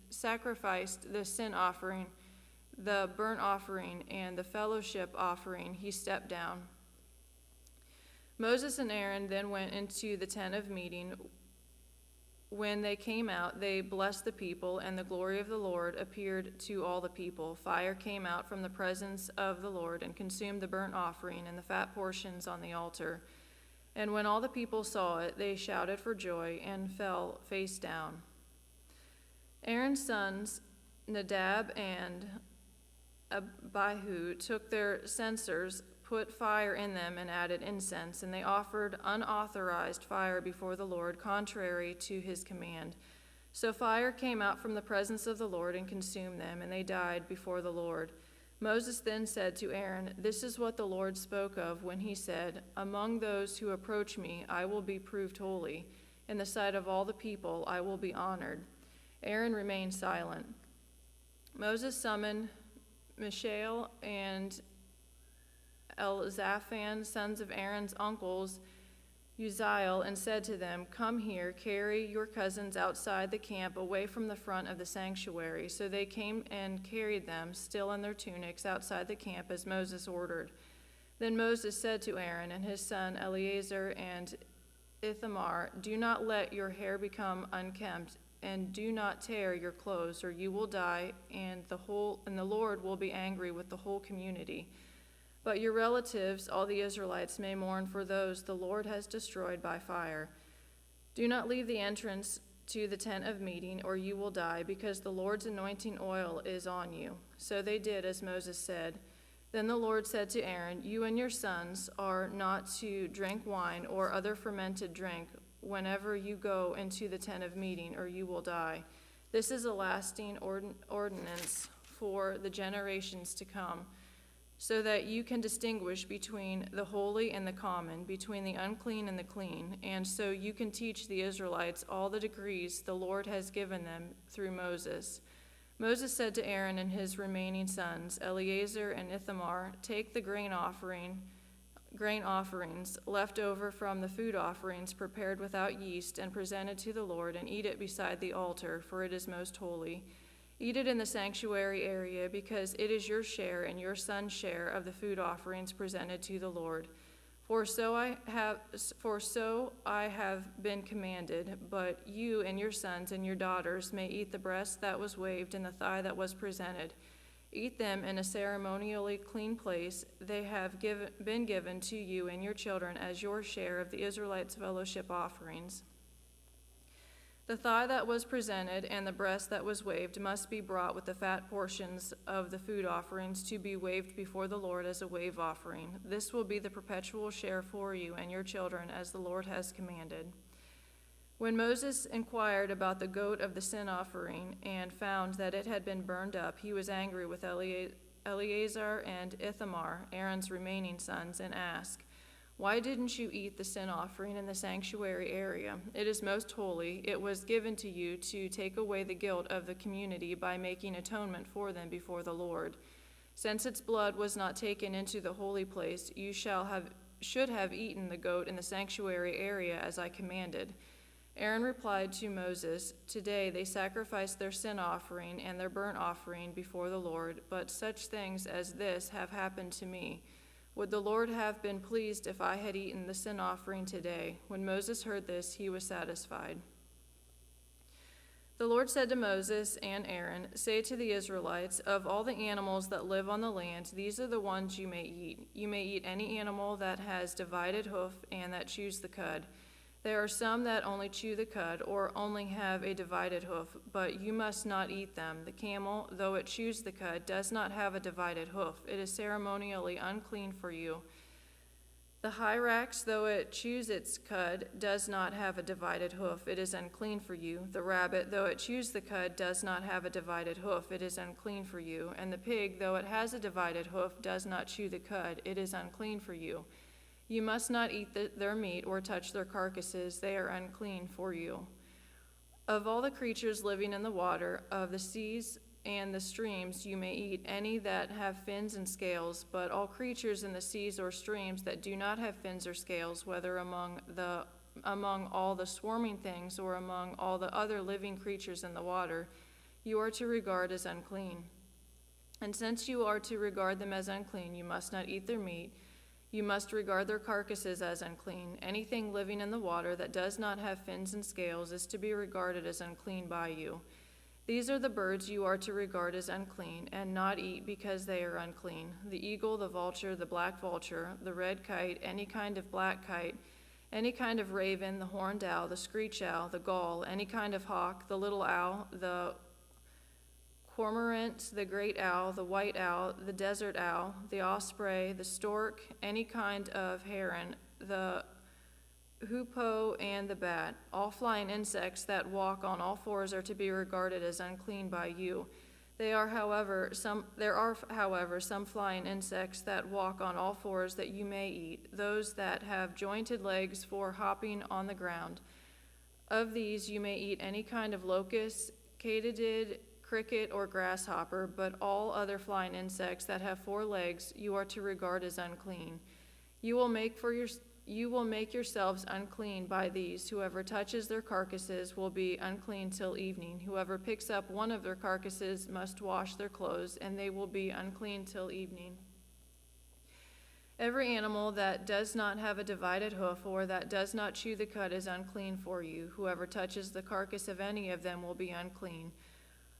B: sacrificed the sin offering, the burnt offering, and the fellowship offering, he stepped down. Moses and Aaron then went into the tent of meeting. When they came out, they blessed the people, and the glory of the Lord appeared to all the people. Fire came out from the presence of the Lord and consumed the burnt offering and the fat portions on the altar. And when all the people saw it, they shouted for joy and fell face down. Aaron's sons, Nadab and Abihu, took their censers, put fire in them, and added incense, and they offered unauthorized fire before the Lord, contrary to his command. So fire came out from the presence of the Lord and consumed them, and they died before the Lord. Moses then said to Aaron, "This is what the Lord spoke of when he said, 'Among those who approach me I will be proved holy. In the sight of all the people I will be honored.'" Aaron remained silent. Moses summoned Mishael and Elzaphan, sons of Aaron's uncles, Uzziel, and said to them, "Come here, carry your cousins outside the camp, away from the front of the sanctuary." So they came and carried them, still in their tunics, outside the camp, as Moses ordered. Then Moses said to Aaron and his son Eleazar and Ithamar, "Do not let your hair become unkempt, and do not tear your clothes, or you will die, and the Lord will be angry with the whole community. But your relatives, all the Israelites, may mourn for those the Lord has destroyed by fire. Do not leave the entrance to the tent of meeting, or you will die, because the Lord's anointing oil is on you." So they did as Moses said. Then the Lord said to Aaron, "You and your sons are not to drink wine or other fermented drink whenever you go into the tent of meeting, or you will die. This is a lasting ordinance for the generations to come, so that you can distinguish between the holy and the common, between the unclean and the clean, and so you can teach the Israelites all the decrees the Lord has given them through Moses." Moses said to Aaron and his remaining sons, Eleazar and Ithamar, "Take the grain offerings left over from the food offerings prepared without yeast and presented to the Lord, and eat it beside the altar, for it is most holy. Eat it in the sanctuary area, because it is your share and your son's share of the food offerings presented to the Lord. For so I have been commanded, but you and your sons and your daughters may eat the breast that was waved and the thigh that was presented. Eat them in a ceremonially clean place. They have been given to you and your children as your share of the Israelites' fellowship offerings. The thigh that was presented and the breast that was waved must be brought with the fat portions of the food offerings to be waved before the Lord as a wave offering. This will be the perpetual share for you and your children, as the Lord has commanded. When Moses inquired about the goat of the sin offering and found that it had been burned up, he was angry with Eleazar and Ithamar, Aaron's remaining sons, and asked, "Why didn't you eat the sin offering in the sanctuary area? It is most holy. It was given to you to take away the guilt of the community by making atonement for them before the Lord. Since its blood was not taken into the holy place, you should have eaten the goat in the sanctuary area as I commanded." Aaron replied to Moses, "Today they sacrifice their sin offering and their burnt offering before the Lord, but such things as this have happened to me. Would the Lord have been pleased if I had eaten the sin offering today?" When Moses heard this, he was satisfied. The Lord said to Moses and Aaron, "Say to the Israelites, of all the animals that live on the land, these are the ones you may eat. You may eat any animal that has divided hoof and that chews the cud. There are some that only chew the cud or only have a divided hoof, but you must not eat them. The camel, though it chews the cud, does not have a divided hoof. It is ceremonially unclean for you. The hyrax, though it chews its cud, does not have a divided hoof. It is unclean for you. The rabbit, though it chews the cud, does not have a divided hoof. It is unclean for you. And the pig, though it has a divided hoof, does not chew the cud. It is unclean for you. You must not eat their meat or touch their carcasses. They are unclean for you. Of all the creatures living in the water, of the seas and the streams, you may eat any that have fins and scales, but all creatures in the seas or streams that do not have fins or scales, whether among all the swarming things or among all the other living creatures in the water, you are to regard as unclean. And since you are to regard them as unclean, you must not eat their meat. You must regard their carcasses as unclean. Anything living in the water that does not have fins and scales is to be regarded as unclean by you. These are the birds you are to regard as unclean and not eat because they are unclean: the eagle, the vulture, the black vulture, the red kite, any kind of black kite, any kind of raven, the horned owl, the screech owl, the gull, any kind of hawk, the little owl, the cormorant, the great owl, the white owl, the desert owl, the osprey, the stork, any kind of heron, the hoopoe, and the bat. All flying insects that walk on all fours are to be regarded as unclean by you. There are, however, some flying insects that walk on all fours that you may eat, those that have jointed legs for hopping on the ground. Of these you may eat any kind of locust, katydid, cricket, or grasshopper, but all other flying insects that have 4 legs you are to regard as unclean. You will make yourselves unclean by these. Whoever touches their carcasses will be unclean till evening. Whoever picks up one of their carcasses must wash their clothes, and they will be unclean till evening. Every animal that does not have a divided hoof or that does not chew the cud is unclean for you. Whoever touches the carcass of any of them will be unclean.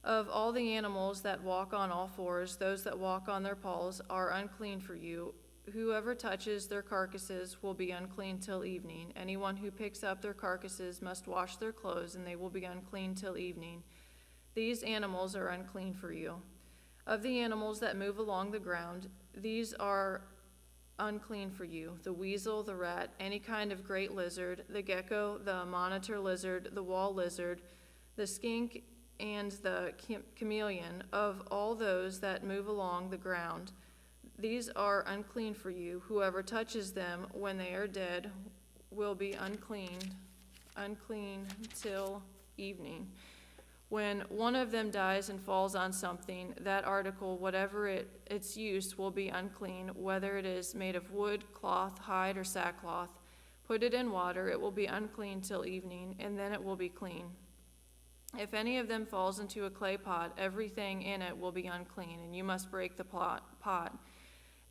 B: Of all the animals that walk on all fours, those that walk on their paws are unclean for you. Whoever touches their carcasses will be unclean till evening. Anyone who picks up their carcasses must wash their clothes, and they will be unclean till evening. These animals are unclean for you. Of the animals that move along the ground, these are unclean for you: the weasel, the rat, any kind of great lizard, the gecko, the monitor lizard, the wall lizard, the skink, and the chameleon. Of all those that move along the ground, these are unclean for you. Whoever touches them when they are dead will be unclean till evening. When one of them dies and falls on something, that article, whatever its use, will be unclean, whether it is made of wood, cloth, hide, or sackcloth. Put it in water, it will be unclean till evening, and then it will be clean. If any of them falls into a clay pot, everything in it will be unclean, and you must break the pot.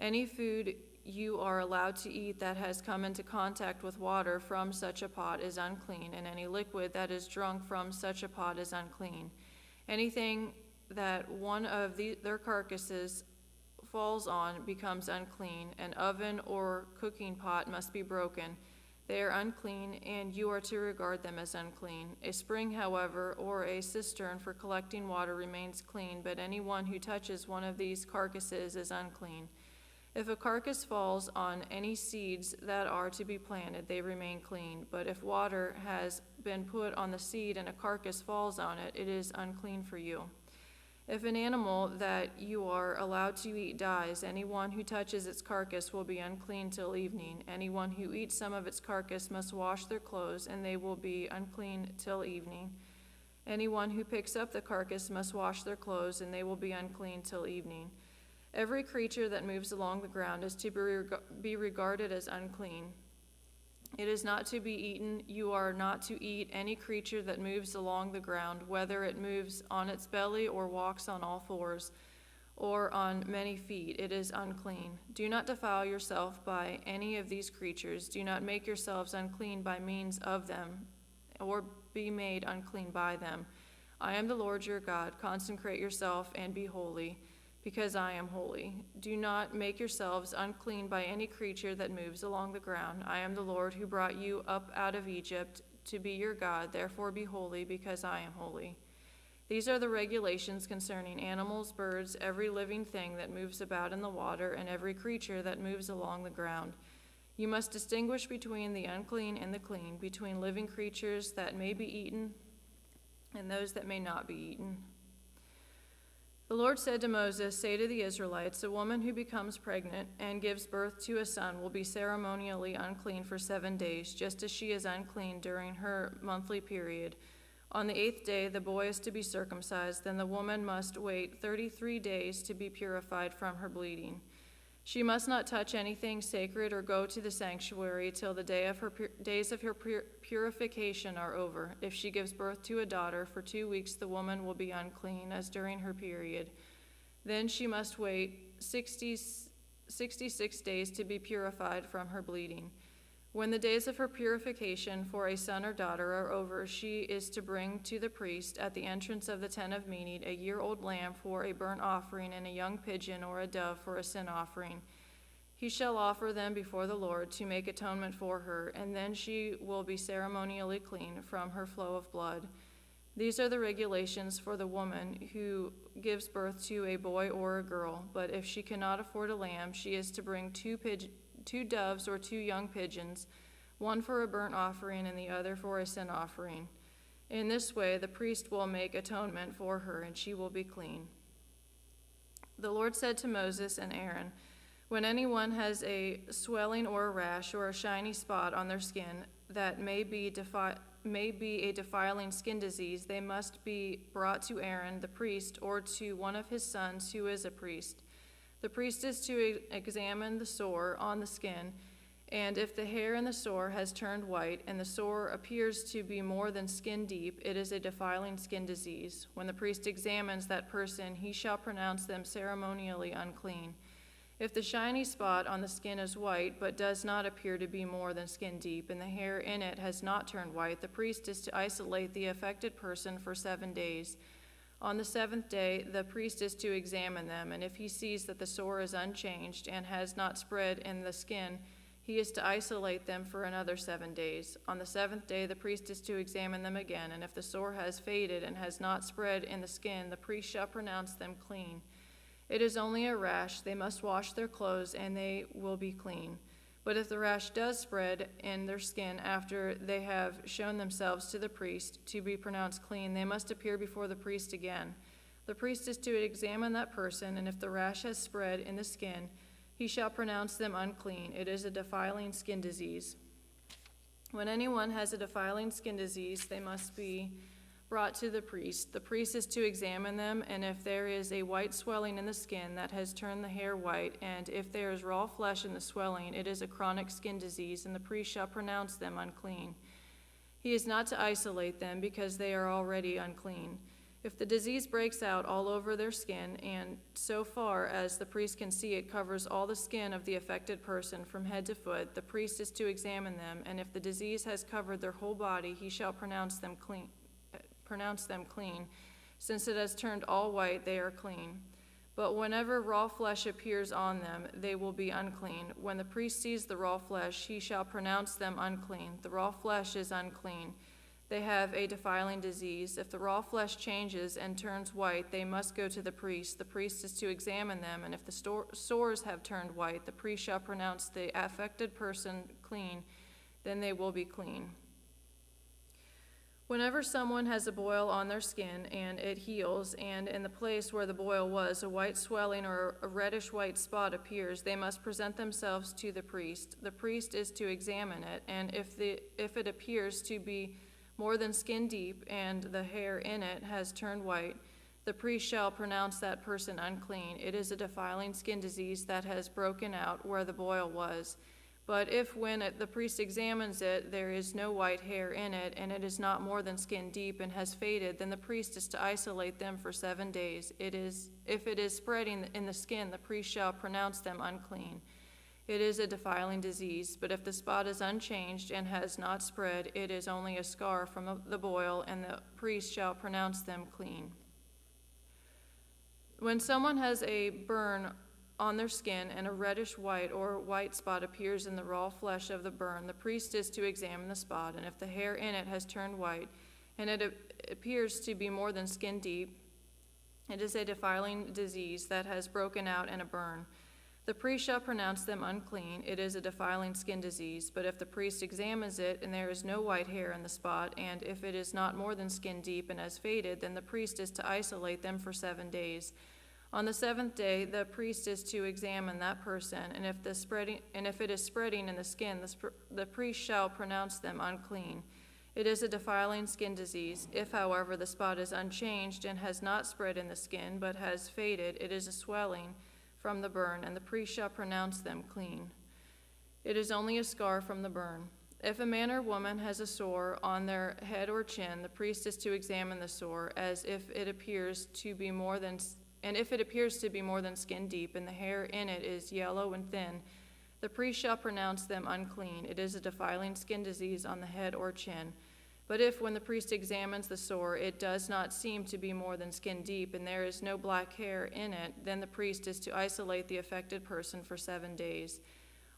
B: Any food you are allowed to eat that has come into contact with water from such a pot is unclean, and any liquid that is drunk from such a pot is unclean. Anything that one of their carcasses falls on becomes unclean. An oven or cooking pot must be broken. They are unclean, and you are to regard them as unclean. A spring, however, or a cistern for collecting water remains clean, but anyone who touches one of these carcasses is unclean. If a carcass falls on any seeds that are to be planted, they remain clean. But if water has been put on the seed and a carcass falls on it, it is unclean for you. If an animal that you are allowed to eat dies, anyone who touches its carcass will be unclean till evening. Anyone who eats some of its carcass must wash their clothes, and they will be unclean till evening. Anyone who picks up the carcass must wash their clothes, and they will be unclean till evening. Every creature that moves along the ground is to be regarded as unclean. It is not to be eaten. You are not to eat any creature that moves along the ground, whether it moves on its belly or walks on all fours, or on many feet. It is unclean. Do not defile yourself by any of these creatures. Do not make yourselves unclean by means of them, or be made unclean by them. I am the Lord your God. Consecrate yourself and be holy, because I am holy. Do not make yourselves unclean by any creature that moves along the ground. I am the Lord who brought you up out of Egypt to be your God. Therefore be holy, because I am holy. These are the regulations concerning animals, birds, every living thing that moves about in the water, and every creature that moves along the ground. You must distinguish between the unclean and the clean, between living creatures that may be eaten and those that may not be eaten. The Lord said to Moses, "Say to the Israelites, a woman who becomes pregnant and gives birth to a son will be ceremonially unclean for 7 days, just as she is unclean during her monthly period. On the 8th day, the boy is to be circumcised. Then the woman must wait 33 days to be purified from her bleeding. She must not touch anything sacred or go to the sanctuary till the days of her purification are over. If she gives birth to a daughter, for 2 weeks the woman will be unclean, as during her period. Then she must wait 66 days to be purified from her bleeding. When the days of her purification for a son or daughter are over, she is to bring to the priest at the entrance of the tent of meeting a year-old lamb for a burnt offering and a young pigeon or a dove for a sin offering. He shall offer them before the Lord to make atonement for her, and then she will be ceremonially clean from her flow of blood. These are the regulations for the woman who gives birth to a boy or a girl. But if she cannot afford a lamb, she is to bring two doves or 2 young pigeons, one for a burnt offering and the other for a sin offering. In this way, the priest will make atonement for her, and she will be clean." The Lord said to Moses and Aaron, "When anyone has a swelling or a rash or a shiny spot on their skin that may be a defiling skin disease, they must be brought to Aaron, the priest, or to one of his sons who is a priest. The priest is to examine the sore on the skin, and if the hair in the sore has turned white and the sore appears to be more than skin deep, it is a defiling skin disease. When the priest examines that person, he shall pronounce them ceremonially unclean. If the shiny spot on the skin is white but does not appear to be more than skin deep, and the hair in it has not turned white, the priest is to isolate the affected person for 7 days. On the 7th day, the priest is to examine them, and if he sees that the sore is unchanged and has not spread in the skin, he is to isolate them for another 7 days. On the 7th day, the priest is to examine them again, and if the sore has faded and has not spread in the skin, the priest shall pronounce them clean. It is only a rash. They must wash their clothes, and they will be clean. But if the rash does spread in their skin after they have shown themselves to the priest to be pronounced clean, they must appear before the priest again. The priest is to examine that person, and if the rash has spread in the skin, he shall pronounce them unclean. It is a defiling skin disease. When anyone has a defiling skin disease, they must be brought to the priest. The priest is to examine them, and if there is a white swelling in the skin that has turned the hair white, and if there is raw flesh in the swelling, it is a chronic skin disease, and the priest shall pronounce them unclean. He is not to isolate them, because they are already unclean. If the disease breaks out all over their skin, and so far as the priest can see it covers all the skin of the affected person from head to foot, the priest is to examine them, and if the disease has covered their whole body, he shall pronounce them clean. Since it has turned all white, they are clean. But whenever raw flesh appears on them, they will be unclean. When the priest sees the raw flesh, he shall pronounce them unclean. The raw flesh is unclean. They have a defiling disease. If the raw flesh changes and turns white, they must go to the priest. The priest is to examine them, and if the sores have turned white, the priest shall pronounce the affected person clean. Then they will be clean. Whenever someone has a boil on their skin and it heals, and in the place where the boil was, a white swelling or a reddish-white spot appears, they must present themselves to the priest. The priest is to examine it, and if it appears to be more than skin deep, and the hair in it has turned white, the priest shall pronounce that person unclean. It is a defiling skin disease that has broken out where the boil was. But if when the priest examines it, there is no white hair in it, and it is not more than skin deep and has faded, then the priest is to isolate them for 7 days. If it is spreading in the skin, the priest shall pronounce them unclean. It is a defiling disease, but if the spot is unchanged and has not spread, it is only a scar from the boil, and the priest shall pronounce them clean. When someone has a burn on their skin and a reddish white or white spot appears in the raw flesh of the burn, the priest is to examine the spot, and if the hair in it has turned white, and it appears to be more than skin deep, it is a defiling disease that has broken out in a burn. The priest shall pronounce them unclean. It is a defiling skin disease. But if the priest examines it, and there is no white hair in the spot, and if it is not more than skin deep and has faded, then the priest is to isolate them for 7 days. On the 7th day, the priest is to examine that person, and if it is spreading in the skin, the priest shall pronounce them unclean. It is a defiling skin disease. If, however, the spot is unchanged and has not spread in the skin, but has faded, it is a swelling from the burn, and the priest shall pronounce them clean. It is only a scar from the burn. If a man or woman has a sore on their head or chin, the priest is to examine the sore, as if it appears to be more than skin deep, and the hair in it is yellow and thin, the priest shall pronounce them unclean. It is a defiling skin disease on the head or chin. But if, when the priest examines the sore, it does not seem to be more than skin deep, and there is no black hair in it, then the priest is to isolate the affected person for 7 days.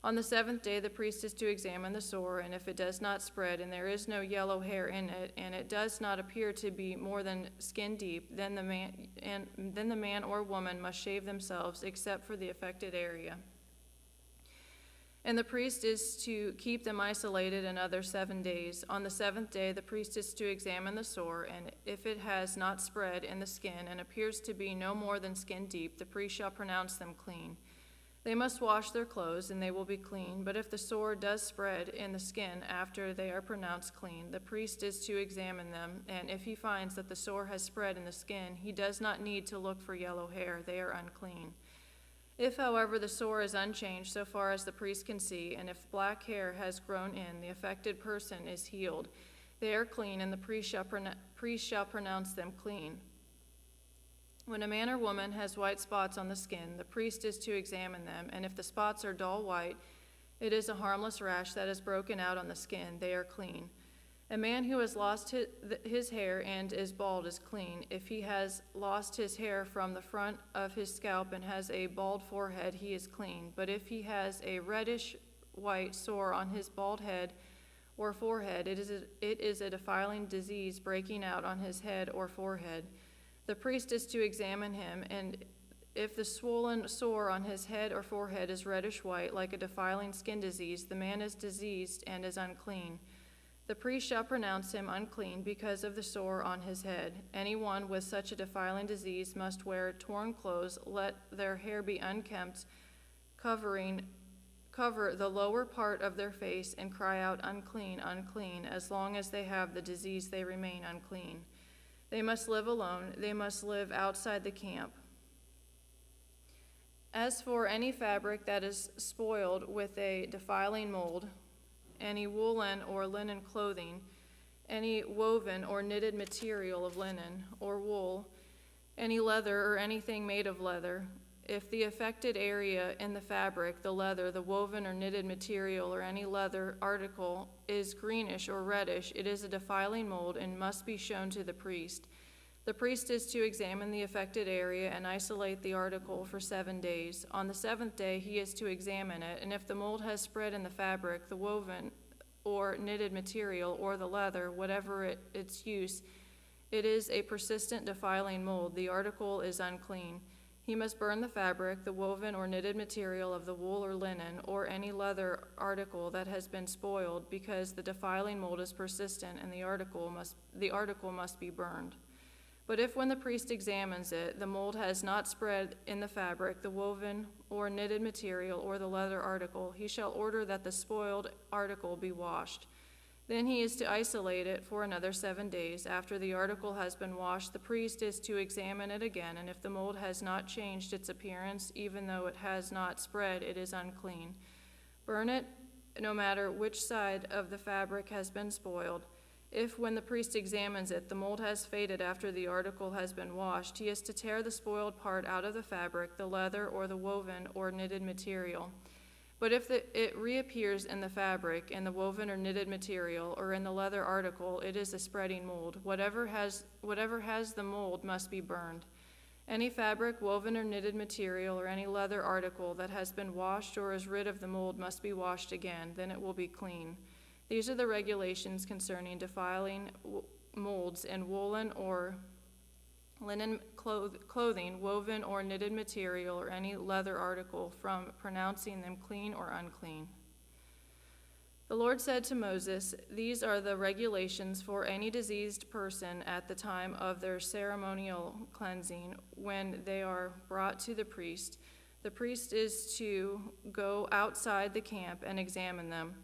B: On the 7th day, the priest is to examine the sore, and if it does not spread, and there is no yellow hair in it, and it does not appear to be more than skin deep, then the man or woman must shave themselves, except for the affected area. And the priest is to keep them isolated another 7 days. On the 7th day, the priest is to examine the sore, and if it has not spread in the skin and appears to be no more than skin deep, the priest shall pronounce them clean. They must wash their clothes, and they will be clean. But if the sore does spread in the skin after they are pronounced clean, the priest is to examine them, and if he finds that the sore has spread in the skin, he does not need to look for yellow hair. They are unclean. If, however, the sore is unchanged so far as the priest can see, and if black hair has grown in, the affected person is healed. They are clean, and the priest shall pronounce them clean. When a man or woman has white spots on the skin, the priest is to examine them, and if the spots are dull white, it is a harmless rash that has broken out on the skin. They are clean. A man who has lost his hair and is bald is clean. If he has lost his hair from the front of his scalp and has a bald forehead, he is clean. But if he has a reddish white sore on his bald head or forehead, it is a defiling disease breaking out on his head or forehead. The priest is to examine him, and if the swollen sore on his head or forehead is reddish white, like a defiling skin disease, the man is diseased and is unclean. The priest shall pronounce him unclean because of the sore on his head. Anyone with such a defiling disease must wear torn clothes, let their hair be unkempt, cover the lower part of their face, and cry out, "Unclean, unclean." As long as they have the disease, they remain unclean. They must live alone. They must live outside the camp. As for any fabric that is spoiled with a defiling mold, any woolen or linen clothing, any woven or knitted material of linen or wool, any leather or anything made of leather. If the affected area in the fabric, the leather, the woven or knitted material, or any leather article is greenish or reddish, it is a defiling mold and must be shown to the priest. The priest is to examine the affected area and isolate the article for 7 days. On the seventh day, he is to examine it, and if the mold has spread in the fabric, the woven or knitted material, or the leather, whatever its use, it is a persistent defiling mold. The article is unclean. He must burn the fabric, the woven or knitted material of the wool or linen, or any leather article that has been spoiled, because the defiling mold is persistent, and the article must be burned. But if when the priest examines it, the mold has not spread in the fabric, the woven or knitted material, or the leather article, he shall order that the spoiled article be washed. Then he is to isolate it for another 7 days. After the article has been washed, the priest is to examine it again, and if the mold has not changed its appearance, even though it has not spread, it is unclean. Burn it, no matter which side of the fabric has been spoiled. If, when the priest examines it, the mold has faded after the article has been washed, he is to tear the spoiled part out of the fabric, the leather, or the woven or knitted material. But if it reappears in the fabric, in the woven or knitted material, or in the leather article, it is a spreading mold. Whatever has the mold must be burned. Any fabric, woven or knitted material, or any leather article that has been washed or is rid of the mold must be washed again, then it will be clean. These are the regulations concerning defiling molds in woolen or linen clothing, woven or knitted material, or any leather article, from pronouncing them clean or unclean. The Lord said to Moses, "These are the regulations for any diseased person at the time of their ceremonial cleansing when they are brought to the priest. The priest is to go outside the camp and examine them.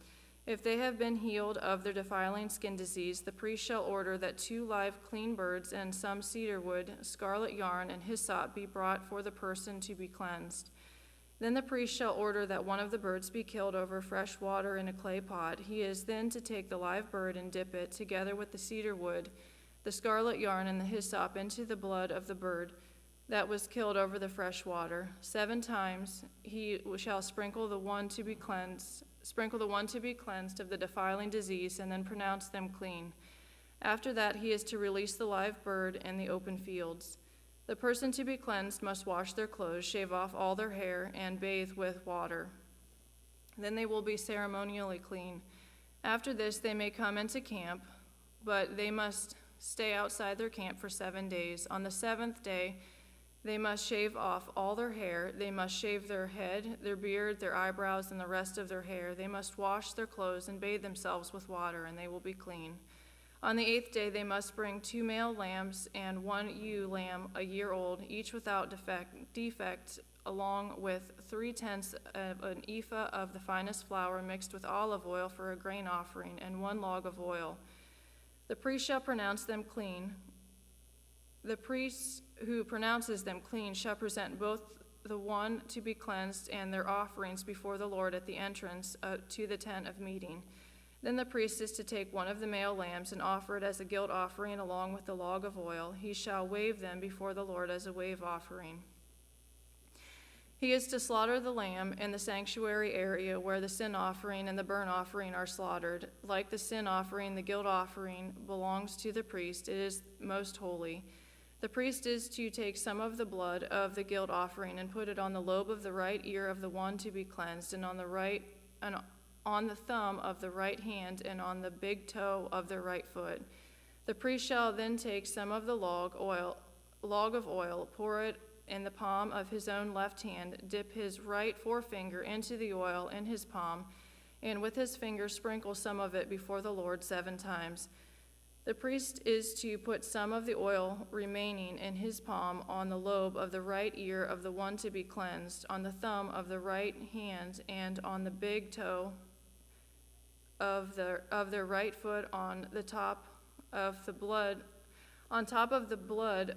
B: If they have been healed of their defiling skin disease, the priest shall order that 2 live clean birds and some cedar wood, scarlet yarn, and hyssop be brought for the person to be cleansed. Then the priest shall order that one of the birds be killed over fresh water in a clay pot. He is then to take the live bird and dip it, together with the cedar wood, the scarlet yarn, and the hyssop, into the blood of the bird that was killed over the fresh water. 7 times he shall sprinkle the one to be cleansed of the defiling disease, and then pronounce them clean. After that he is to release the live bird in the open fields. The person to be cleansed must wash their clothes, shave off all their hair, and bathe with water. Then they will be ceremonially clean. After this they may come into camp, but they must stay outside their camp for 7 days. On the 7th day they must shave off all their hair. They must shave their head, their beard, their eyebrows, and the rest of their hair. They must wash their clothes and bathe themselves with water, and they will be clean. On the 8th day they must bring 2 male lambs and 1 ewe lamb a year old, each without defect, along with 3/10 of an ephah of the finest flour mixed with olive oil for a grain offering, and 1 log of oil. The priest shall pronounce them clean. The priest who pronounces them clean shall present both the one to be cleansed and their offerings before the Lord at the entrance to the tent of meeting. Then the priest is to take one of the male lambs and offer it as a guilt offering along with the log of oil. He shall wave them before the Lord as a wave offering. He is to slaughter the lamb in the sanctuary area where the sin offering and the burnt offering are slaughtered. Like the sin offering, the guilt offering belongs to the priest. It is most holy. The priest is to take some of the blood of the guilt offering and put it on the lobe of the right ear of the one to be cleansed, and on the thumb of the right hand, and on the big toe of the right foot. The priest shall then take some of the log of oil, pour it in the palm of his own left hand, dip his right forefinger into the oil in his palm, and with his finger sprinkle some of it before the Lord 7 times. The priest is to put some of the oil remaining in his palm on the lobe of the right ear of the one to be cleansed, on the thumb of the right hand, and on the big toe of their right foot, on top of the blood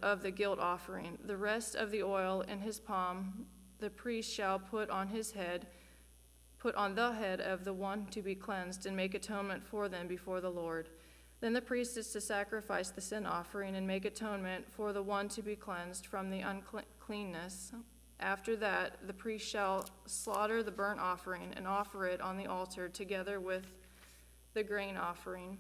B: of the guilt offering. The rest of the oil in his palm the priest shall put on the head of the one to be cleansed, and make atonement for them before the Lord. Then the priest is to sacrifice the sin offering and make atonement for the one to be cleansed from the uncleanness. After that, the priest shall slaughter the burnt offering and offer it on the altar together with the grain offering,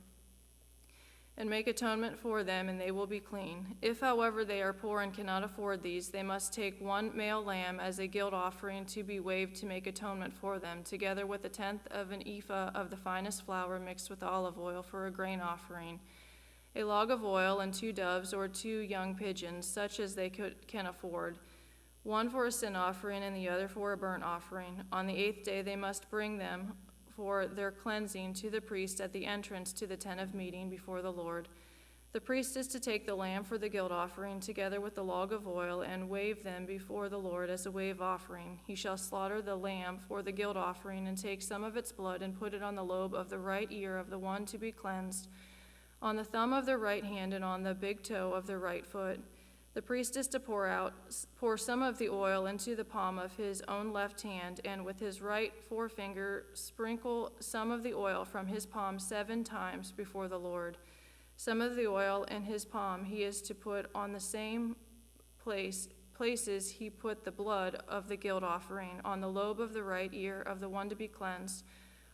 B: and make atonement for them, and they will be clean. If, however, they are poor and cannot afford these, they must take one male lamb as a guilt offering to be waved to make atonement for them, together with 1/10 of an ephah of the finest flour mixed with olive oil for a grain offering, a log of oil, and 2 doves or 2 young pigeons, such as they can afford, one for a sin offering and the other for a burnt offering. On the 8th day they must bring them for their cleansing to the priest at the entrance to the tent of meeting before the Lord. The priest is to take the lamb for the guilt offering, together with the log of oil, and wave them before the Lord as a wave offering. He shall slaughter the lamb for the guilt offering, and take some of its blood, and put it on the lobe of the right ear of the one to be cleansed, on the thumb of the right hand, and on the big toe of the right foot. The priest is to pour some of the oil into the palm of his own left hand, and with his right forefinger sprinkle some of the oil from his palm 7 times before the Lord. Some of the oil in his palm he is to put on the same places he put the blood of the guilt offering, on the lobe of the right ear of the one to be cleansed,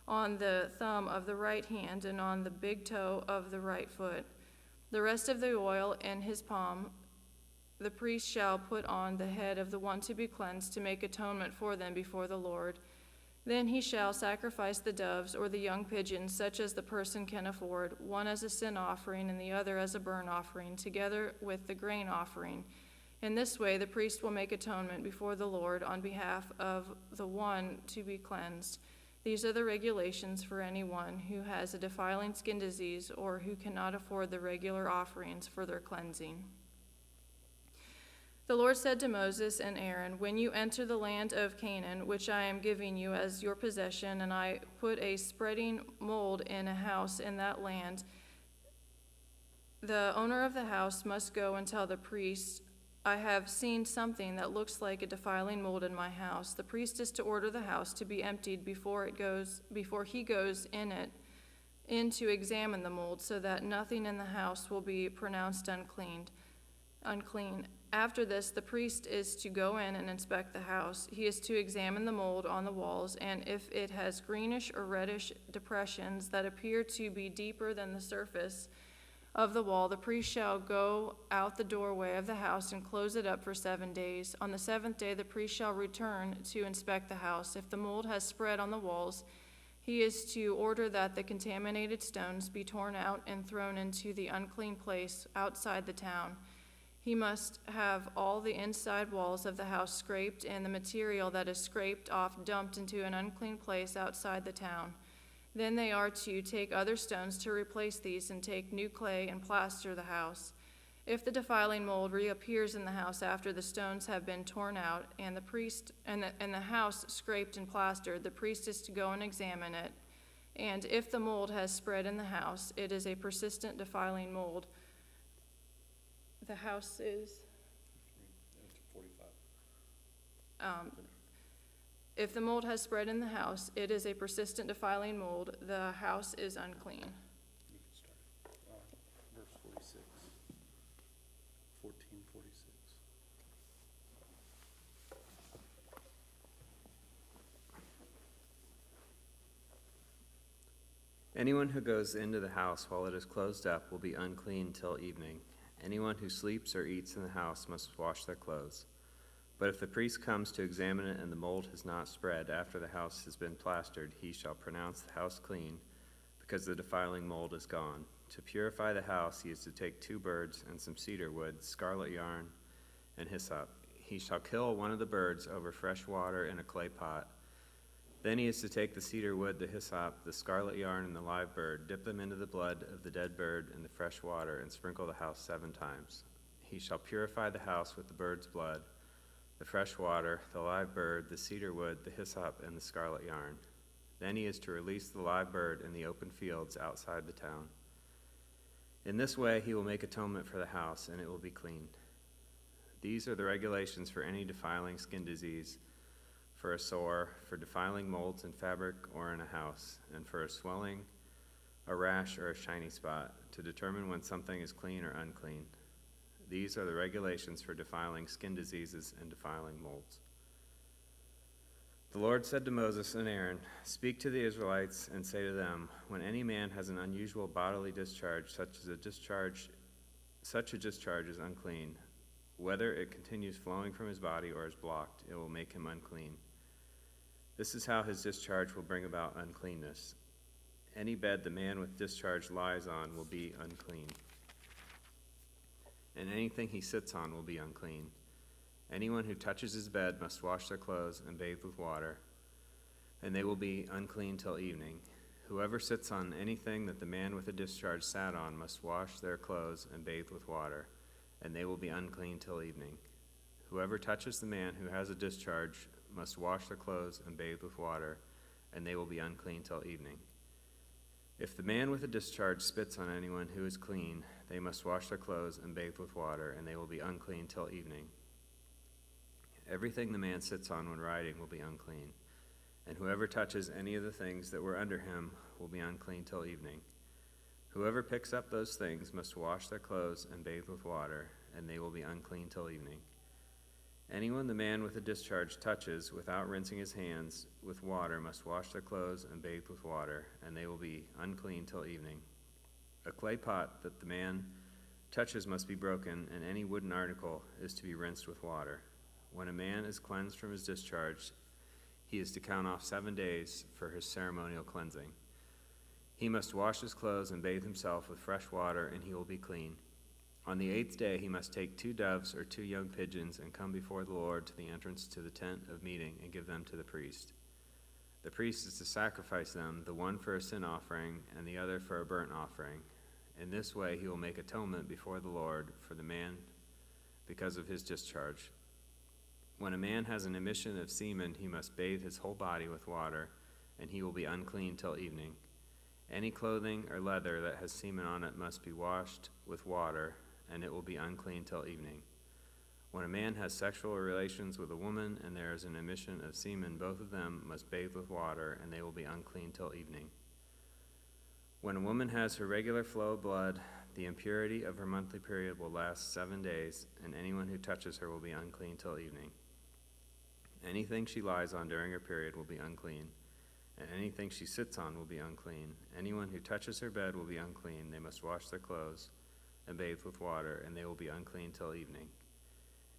B: on the thumb of the right hand, and on the big toe of the right foot. The rest of the oil in his palm the priest shall put on the head of the one to be cleansed, to make atonement for them before the Lord. Then he shall sacrifice the doves or the young pigeons, such as the person can afford, one as a sin offering and the other as a burnt offering, together with the grain offering. In this way the priest will make atonement before the Lord on behalf of the one to be cleansed. These are the regulations for anyone who has a defiling skin disease or who cannot afford the regular offerings for their cleansing. The Lord said to Moses and Aaron, when you enter the land of Canaan, which I am giving you as your possession, and I put a spreading mold in a house in that land, the owner of the house must go and tell the priest, I have seen something that looks like a defiling mold in my house. The priest is to order the house to be emptied before he goes in to examine the mold, so that nothing in the house will be pronounced unclean. After this, the priest is to go in and inspect the house. He is to examine the mold on the walls, and if it has greenish or reddish depressions that appear to be deeper than the surface of the wall, the priest shall go out the doorway of the house and close it up for 7 days. On the 7th day, the priest shall return to inspect the house. If the mold has spread on the walls, he is to order that the contaminated stones be torn out and thrown into the unclean place outside the town. He must have all the inside walls of the house scraped, and the material that is scraped off dumped into an unclean place outside the town. Then they are to take other stones to replace these, and take new clay and plaster the house. If the defiling mold reappears in the house after the stones have been torn out, and the house scraped and plastered, the priest is to go and examine it. And if the mold has spread in the house, it is a persistent defiling mold. The house is,
A: 45.
B: If the mold has spread in the house, it is a persistent defiling mold. The house is unclean.
A: You can start. Verse 46. 14:46.
C: Anyone who goes into the house while it is closed up will be unclean till evening. Anyone who sleeps or eats in the house must wash their clothes. But if the priest comes to examine it and the mold has not spread after the house has been plastered, he shall pronounce the house clean, because the defiling mold is gone. To purify the house, he is to take 2 birds and some cedar wood, scarlet yarn, and hyssop. He shall kill one of the birds over fresh water in a clay pot. Then he is to take the cedar wood, the hyssop, the scarlet yarn, and the live bird, dip them into the blood of the dead bird and the fresh water, and sprinkle the house 7 times. He shall purify the house with the bird's blood, the fresh water, the live bird, the cedar wood, the hyssop, and the scarlet yarn. Then he is to release the live bird in the open fields outside the town. In this way he will make atonement for the house, and it will be clean. These are the regulations for any defiling skin disease, for a sore, for defiling molds in fabric or in a house, and for a swelling a rash, or a shiny spot, to determine when something is clean or unclean. These are the regulations for defiling skin diseases and defiling molds. The Lord said to Moses and Aaron, "Speak to the Israelites and say to them, when any man has an unusual bodily discharge, such a discharge is unclean. Whether it continues flowing from his body or is blocked, it will make him unclean. This is how his discharge will bring about uncleanness. Any bed the man with discharge lies on will be unclean, and anything he sits on will be unclean. Anyone who touches his bed must wash their clothes and bathe with water, and they will be unclean till evening. Whoever sits on anything that the man with a discharge sat on must wash their clothes and bathe with water, and they will be unclean till evening. Whoever touches the man who has a discharge must wash their clothes and bathe with water, and they will be unclean till evening. If the man with a discharge spits on anyone who is clean, they must wash their clothes and bathe with water, and they will be unclean till evening. Everything the man sits on when riding will be unclean, and whoever touches any of the things that were under him will be unclean till evening. Whoever picks up those things must wash their clothes and bathe with water, and they will be unclean till evening. Anyone the man with a discharge touches without rinsing his hands with water must wash their clothes and bathe with water, and they will be unclean till evening. A clay pot that the man touches must be broken, and any wooden article is to be rinsed with water. When a man is cleansed from his discharge, he is to count off 7 days for his ceremonial cleansing. He must wash his clothes and bathe himself with fresh water, and he will be clean. On the 8th day he must take 2 doves or 2 young pigeons and come before the Lord to the entrance to the tent of meeting and give them to the priest. The priest is to sacrifice them, the one for a sin offering and the other for a burnt offering. In this way he will make atonement before the Lord for the man because of his discharge. When a man has an emission of semen, he must bathe his whole body with water, and he will be unclean till evening. Any clothing or leather that has semen on it must be washed with water, and it will be unclean till evening. When a man has sexual relations with a woman and there is an emission of semen, both of them must bathe with water, and they will be unclean till evening. When a woman has her regular flow of blood, the impurity of her monthly period will last 7 days, and anyone who touches her will be unclean till evening. Anything she lies on during her period will be unclean, and anything she sits on will be unclean. Anyone who touches her bed will be unclean. They must wash their clothes and bathe with water, and they will be unclean till evening.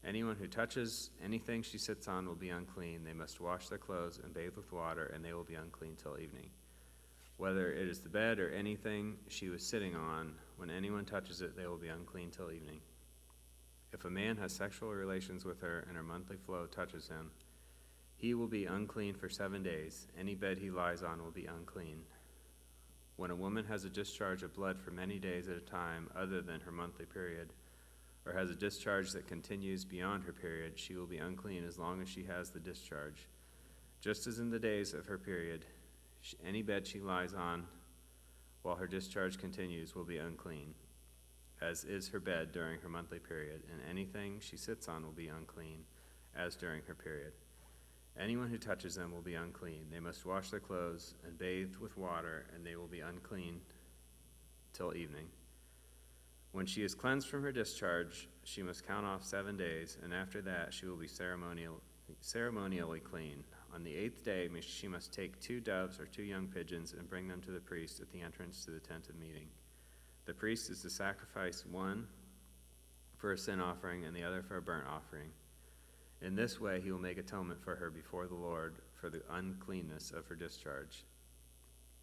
C: Anyone who touches anything she sits on will be unclean. They must wash their clothes and bathe with water, and they will be unclean till evening. Whether it is the bed or anything she was sitting on, when anyone touches it, they will be unclean till evening. If a man has sexual relations with her and her monthly flow touches him, he will be unclean for 7 days. Any bed he lies on will be unclean. When a woman has a discharge of blood for many days at a time other than her monthly period, or has a discharge that continues beyond her period, she will be unclean as long as she has the discharge. Just as in the days of her period, any bed she lies on while her discharge continues will be unclean, as is her bed during her monthly period, and anything she sits on will be unclean, as during her period. Anyone who touches them will be unclean. They must wash their clothes and bathe with water, and they will be unclean till evening. When she is cleansed from her discharge, she must count off 7 days, and after that she will be ceremonially clean. On the 8th day she must take 2 doves or 2 young pigeons and bring them to the priest at the entrance to the tent of meeting. The priest is to sacrifice one for a sin offering and the other for a burnt offering. In this way he will make atonement for her before the Lord for the uncleanness of her discharge.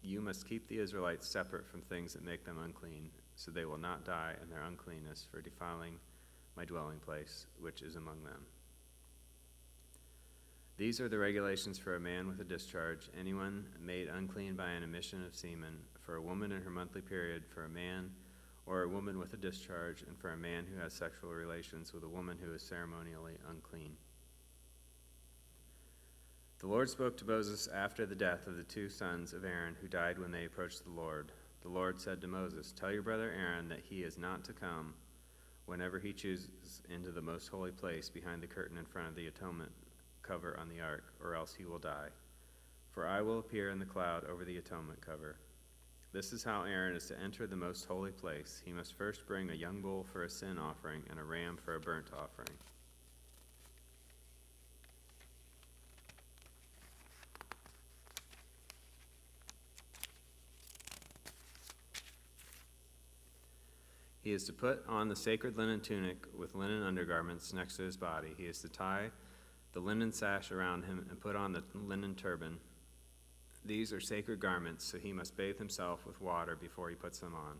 C: You must keep the Israelites separate from things that make them unclean, so they will not die in their uncleanness for defiling my dwelling place, which is among them. These are the regulations for a man with a discharge, anyone made unclean by an emission of semen, for a woman in her monthly period, for a man or a woman with a discharge, and for a man who has sexual relations with a woman who is ceremonially unclean. The Lord spoke to Moses after the death of the 2 sons of Aaron who died when they approached the Lord. The Lord said to Moses, "Tell your brother Aaron that he is not to come whenever he chooses into the most holy place behind the curtain in front of the atonement cover on the ark, or else he will die. For I will appear in the cloud over the atonement cover. This is how Aaron is to enter the most holy place. He must first bring a young bull for a sin offering and a ram for a burnt offering. He is to put on the sacred linen tunic with linen undergarments next to his body. He is to tie the linen sash around him and put on the linen turban. These are sacred garments, so he must bathe himself with water before he puts them on.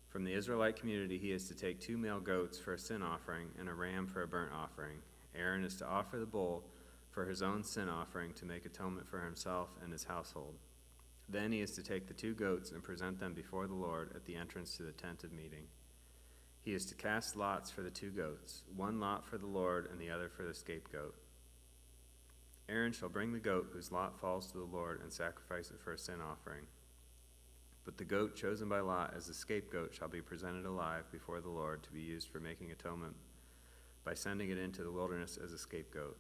C: From the Israelite community, he is to take 2 male goats for a sin offering and a ram for a burnt offering. Aaron is to offer the bull for his own sin offering to make atonement for himself and his household. Then he is to take the 2 goats and present them before the Lord at the entrance to the tent of meeting. He is to cast lots for the 2 goats, 1 lot for the Lord and the other for the scapegoat. Aaron shall bring the goat whose lot falls to the Lord and sacrifice it for a sin offering. But the goat chosen by lot as the scapegoat shall be presented alive before the Lord to be used for making atonement by sending it into the wilderness as a scapegoat.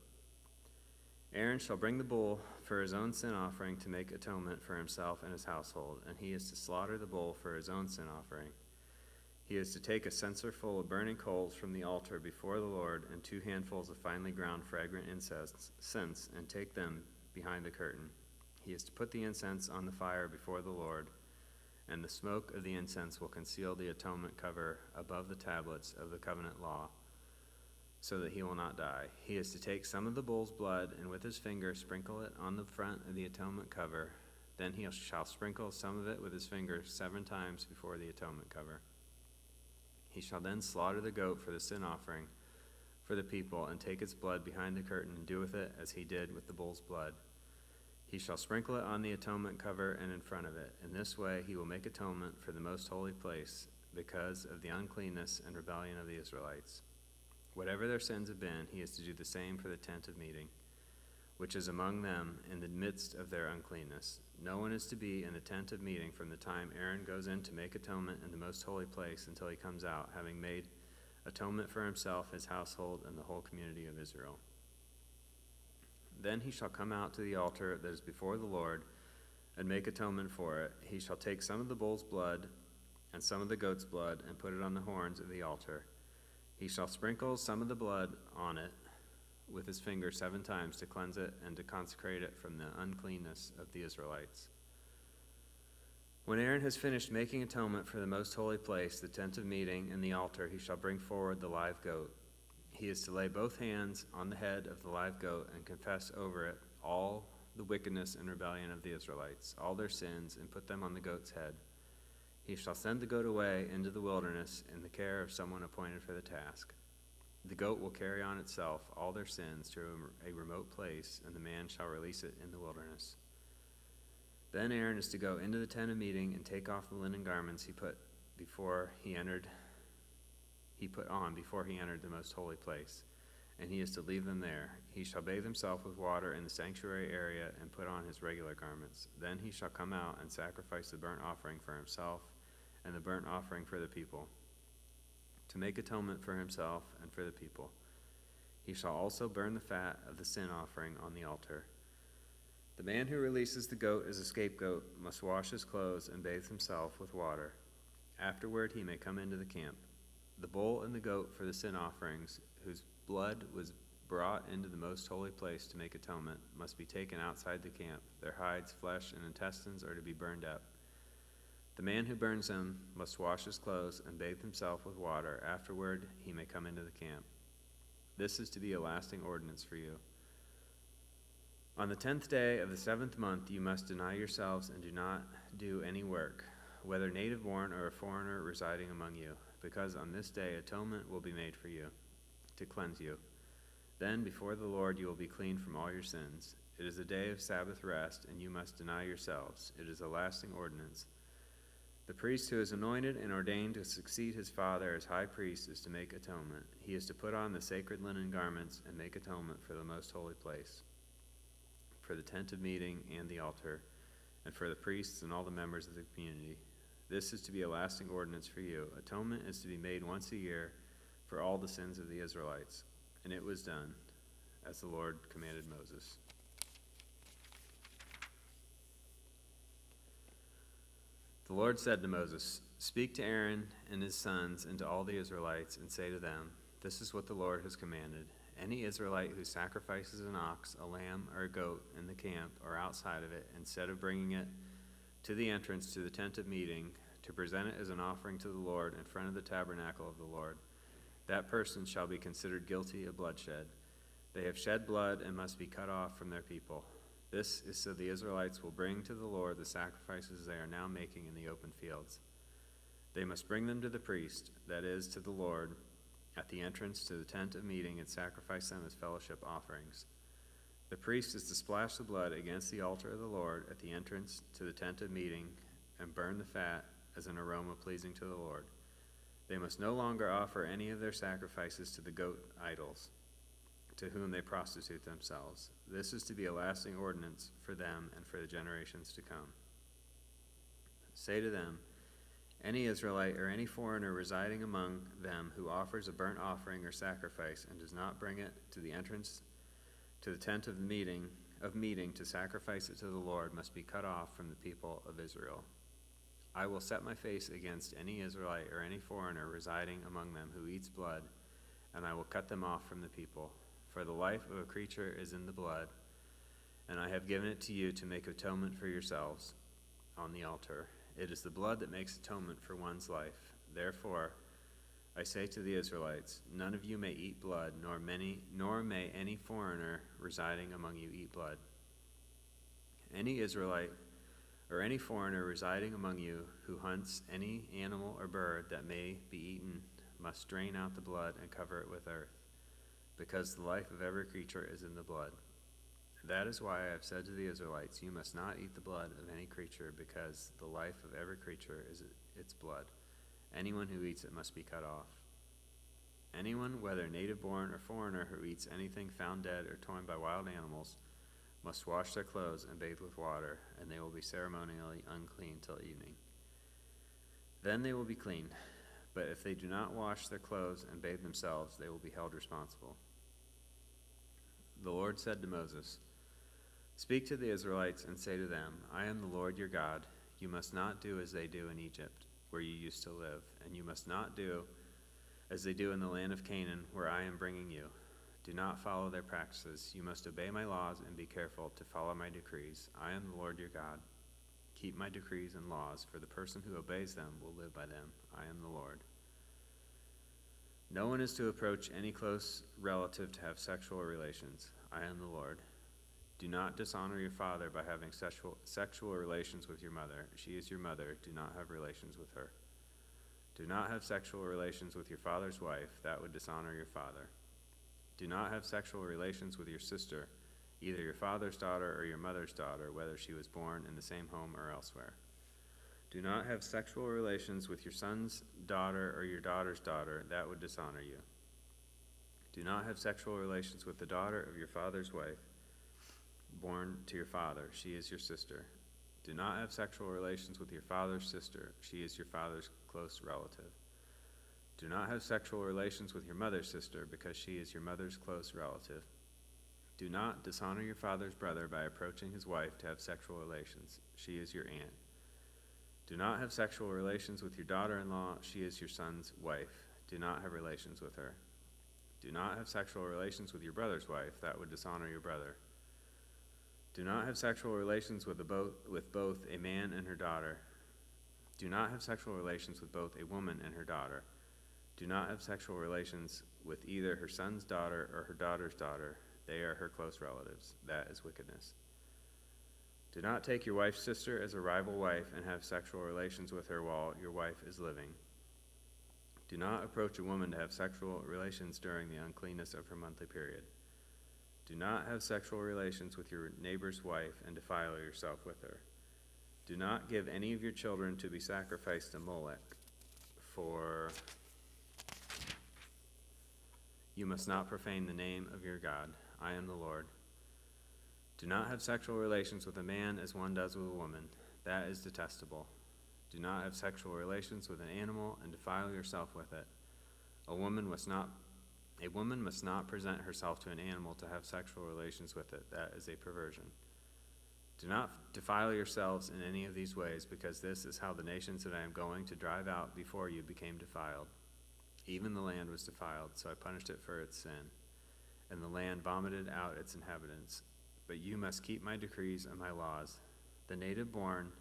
C: Aaron shall bring the bull for his own sin offering to make atonement for himself and his household, and he is to slaughter the bull for his own sin offering. He is to take a censer full of burning coals from the altar before the Lord and 2 handfuls of finely ground fragrant incense and take them behind the curtain. He is to put the incense on the fire before the Lord, and the smoke of the incense will conceal the atonement cover above the tablets of the covenant law, so that he will not die. He is to take some of the bull's blood and with his finger sprinkle it on the front of the atonement cover. Then he shall sprinkle some of it with his finger 7 times before the atonement cover. He shall then slaughter the goat for the sin offering for the people and take its blood behind the curtain and do with it as he did with the bull's blood. He shall sprinkle it on the atonement cover and in front of it. In this way he will make atonement for the most holy place because of the uncleanness and rebellion of the Israelites. Whatever their sins have been, he is to do the same for the tent of meeting, which is among them in the midst of their uncleanness. No one is to be in the tent of meeting from the time Aaron goes in to make atonement in the most holy place until he comes out, having made atonement for himself, his household, and the whole community of Israel. Then he shall come out to the altar that is before the Lord and make atonement for it. He shall take some of the bull's blood and some of the goat's blood and put it on the horns of the altar. He shall sprinkle some of the blood on it with his finger 7 times to cleanse it and to consecrate it from the uncleanness of the Israelites. When Aaron has finished making atonement for the most holy place, the tent of meeting, and the altar, he shall bring forward the live goat. He is to lay both hands on the head of the live goat and confess over it all the wickedness and rebellion of the Israelites, all their sins, and put them on the goat's head. He shall send the goat away into the wilderness in the care of someone appointed for the task. The goat will carry on itself all their sins to a remote place, and the man shall release it in the wilderness. Then Aaron is to go into the tent of meeting and take off the linen garments he put on before he entered the most holy place, and he is to leave them there. He shall bathe himself with water in the sanctuary area and put on his regular garments. Then he shall come out and sacrifice the burnt offering for himself and the burnt offering for the people, to make atonement for himself and for the people. He shall also burn the fat of the sin offering on the altar. The man who releases the goat as a scapegoat must wash his clothes and bathe himself with water. Afterward he may come into the camp. The bull and the goat for the sin offerings, whose blood was brought into the most holy place to make atonement, must be taken outside the camp. Their hides, flesh, and intestines are to be burned up. The man who burns them must wash his clothes and bathe himself with water. Afterward he may come into the camp. This is to be a lasting ordinance for you. On the 10th day of the 7th month you must deny yourselves and do not do any work, whether native born or a foreigner residing among you, because on this day atonement will be made for you, to cleanse you. Then before the Lord you will be clean from all your sins. It is a day of Sabbath rest, and you must deny yourselves. It is a lasting ordinance. The priest who is anointed and ordained to succeed his father as high priest is to make atonement. He is to put on the sacred linen garments and make atonement for the most holy place, for the tent of meeting and the altar, and for the priests and all the members of the community. This is to be a lasting ordinance for you. Atonement is to be made once a year for all the sins of the Israelites. And it was done, as the Lord commanded Moses. The Lord said to Moses, "Speak to Aaron and his sons and to all the Israelites, and say to them, this is what the Lord has commanded. Any Israelite who sacrifices an ox, a lamb, or a goat in the camp or outside of it, instead of bringing it to the entrance to the tent of meeting, to present it as an offering to the Lord in front of the tabernacle of the Lord, that person shall be considered guilty of bloodshed. They have shed blood and must be cut off from their people. This is so the Israelites will bring to the Lord the sacrifices they are now making in the open fields. They must bring them to the priest, that is, to the Lord, at the entrance to the tent of meeting, and sacrifice them as fellowship offerings. The priest is to splash the blood against the altar of the Lord at the entrance to the tent of meeting, and burn the fat as an aroma pleasing to the Lord. They must no longer offer any of their sacrifices to the goat idols, to whom they prostitute themselves. This is to be a lasting ordinance for them and for the generations to come. Say to them, any Israelite or any foreigner residing among them who offers a burnt offering or sacrifice and does not bring it to the entrance to the tent of meeting to sacrifice it to the Lord must be cut off from the people of Israel. I will set my face against any Israelite or any foreigner residing among them who eats blood, and I will cut them off from the people. For the life of a creature is in the blood, and I have given it to you to make atonement for yourselves on the altar. It is the blood that makes atonement for one's life. Therefore, I say to the Israelites, none of you may eat blood, nor may any foreigner residing among you eat blood. Any Israelite or any foreigner residing among you who hunts any animal or bird that may be eaten must drain out the blood and cover it with earth, because the life of every creature is in the blood. That is why I have said to the Israelites, you must not eat the blood of any creature, because the life of every creature is its blood. Anyone who eats it must be cut off. Anyone, whether native-born or foreigner, who eats anything found dead or torn by wild animals, must wash their clothes and bathe with water, and they will be ceremonially unclean till evening. Then they will be clean. But if they do not wash their clothes and bathe themselves, they will be held responsible. The Lord said to Moses, speak to the Israelites and say to them, I am the Lord your God. You must not do as they do in Egypt, where you used to live, and you must not do as they do in the land of Canaan, where I am bringing you. Do not follow their practices. You must obey my laws and be careful to follow my decrees. I am the Lord your God. Keep my decrees and laws, for the person who obeys them will live by them. I am the Lord. No one is to approach any close relative to have sexual relations. I am the Lord. Do not dishonor your father by having sexual relations with your mother. She is your mother. Do not have relations with her. Do not have sexual relations with your father's wife. That would dishonor your father. Do not have sexual relations with your sister, either your father's daughter or your mother's daughter, whether she was born in the same home or elsewhere. Do not have sexual relations with your son's daughter or your daughter's daughter. That would dishonor you. Do not have sexual relations with the daughter of your father's wife, born to your father. She is your sister. Do not have sexual relations with your father's sister. She is your father's close relative. Do not have sexual relations with your mother's sister, because she is your mother's close relative. Do not dishonor your father's brother by approaching his wife to have sexual relations. She is your aunt. Do not have sexual relations with your daughter-in-law. She is your son's wife. Do not have relations with her. Do not have sexual relations with your brother's wife. That would dishonor your brother. Do not have sexual relations with both a man and her daughter. Do not have sexual relations with both a woman and her daughter. Do not have sexual relations with either her son's daughter or her daughter's daughter. They are her close relatives. That is wickedness. Do not take your wife's sister as a rival wife and have sexual relations with her while your wife is living. Do not approach a woman to have sexual relations during the uncleanness of her monthly period. Do not have sexual relations with your neighbor's wife and defile yourself with her. Do not give any of your children to be sacrificed to Molech, for you must not profane the name of your God. I am the Lord. Do not have sexual relations with a man as one does with a woman. That is detestable. Do not have sexual relations with an animal and defile yourself with it. A woman must not present herself to an animal to have sexual relations with it. That is a perversion. Do not defile yourselves in any of these ways, because this is how the nations that I am going to drive out before you became defiled. Even the land was defiled, so I punished it for its sin, and the land vomited out its inhabitants. But you must keep my decrees and my laws. The native born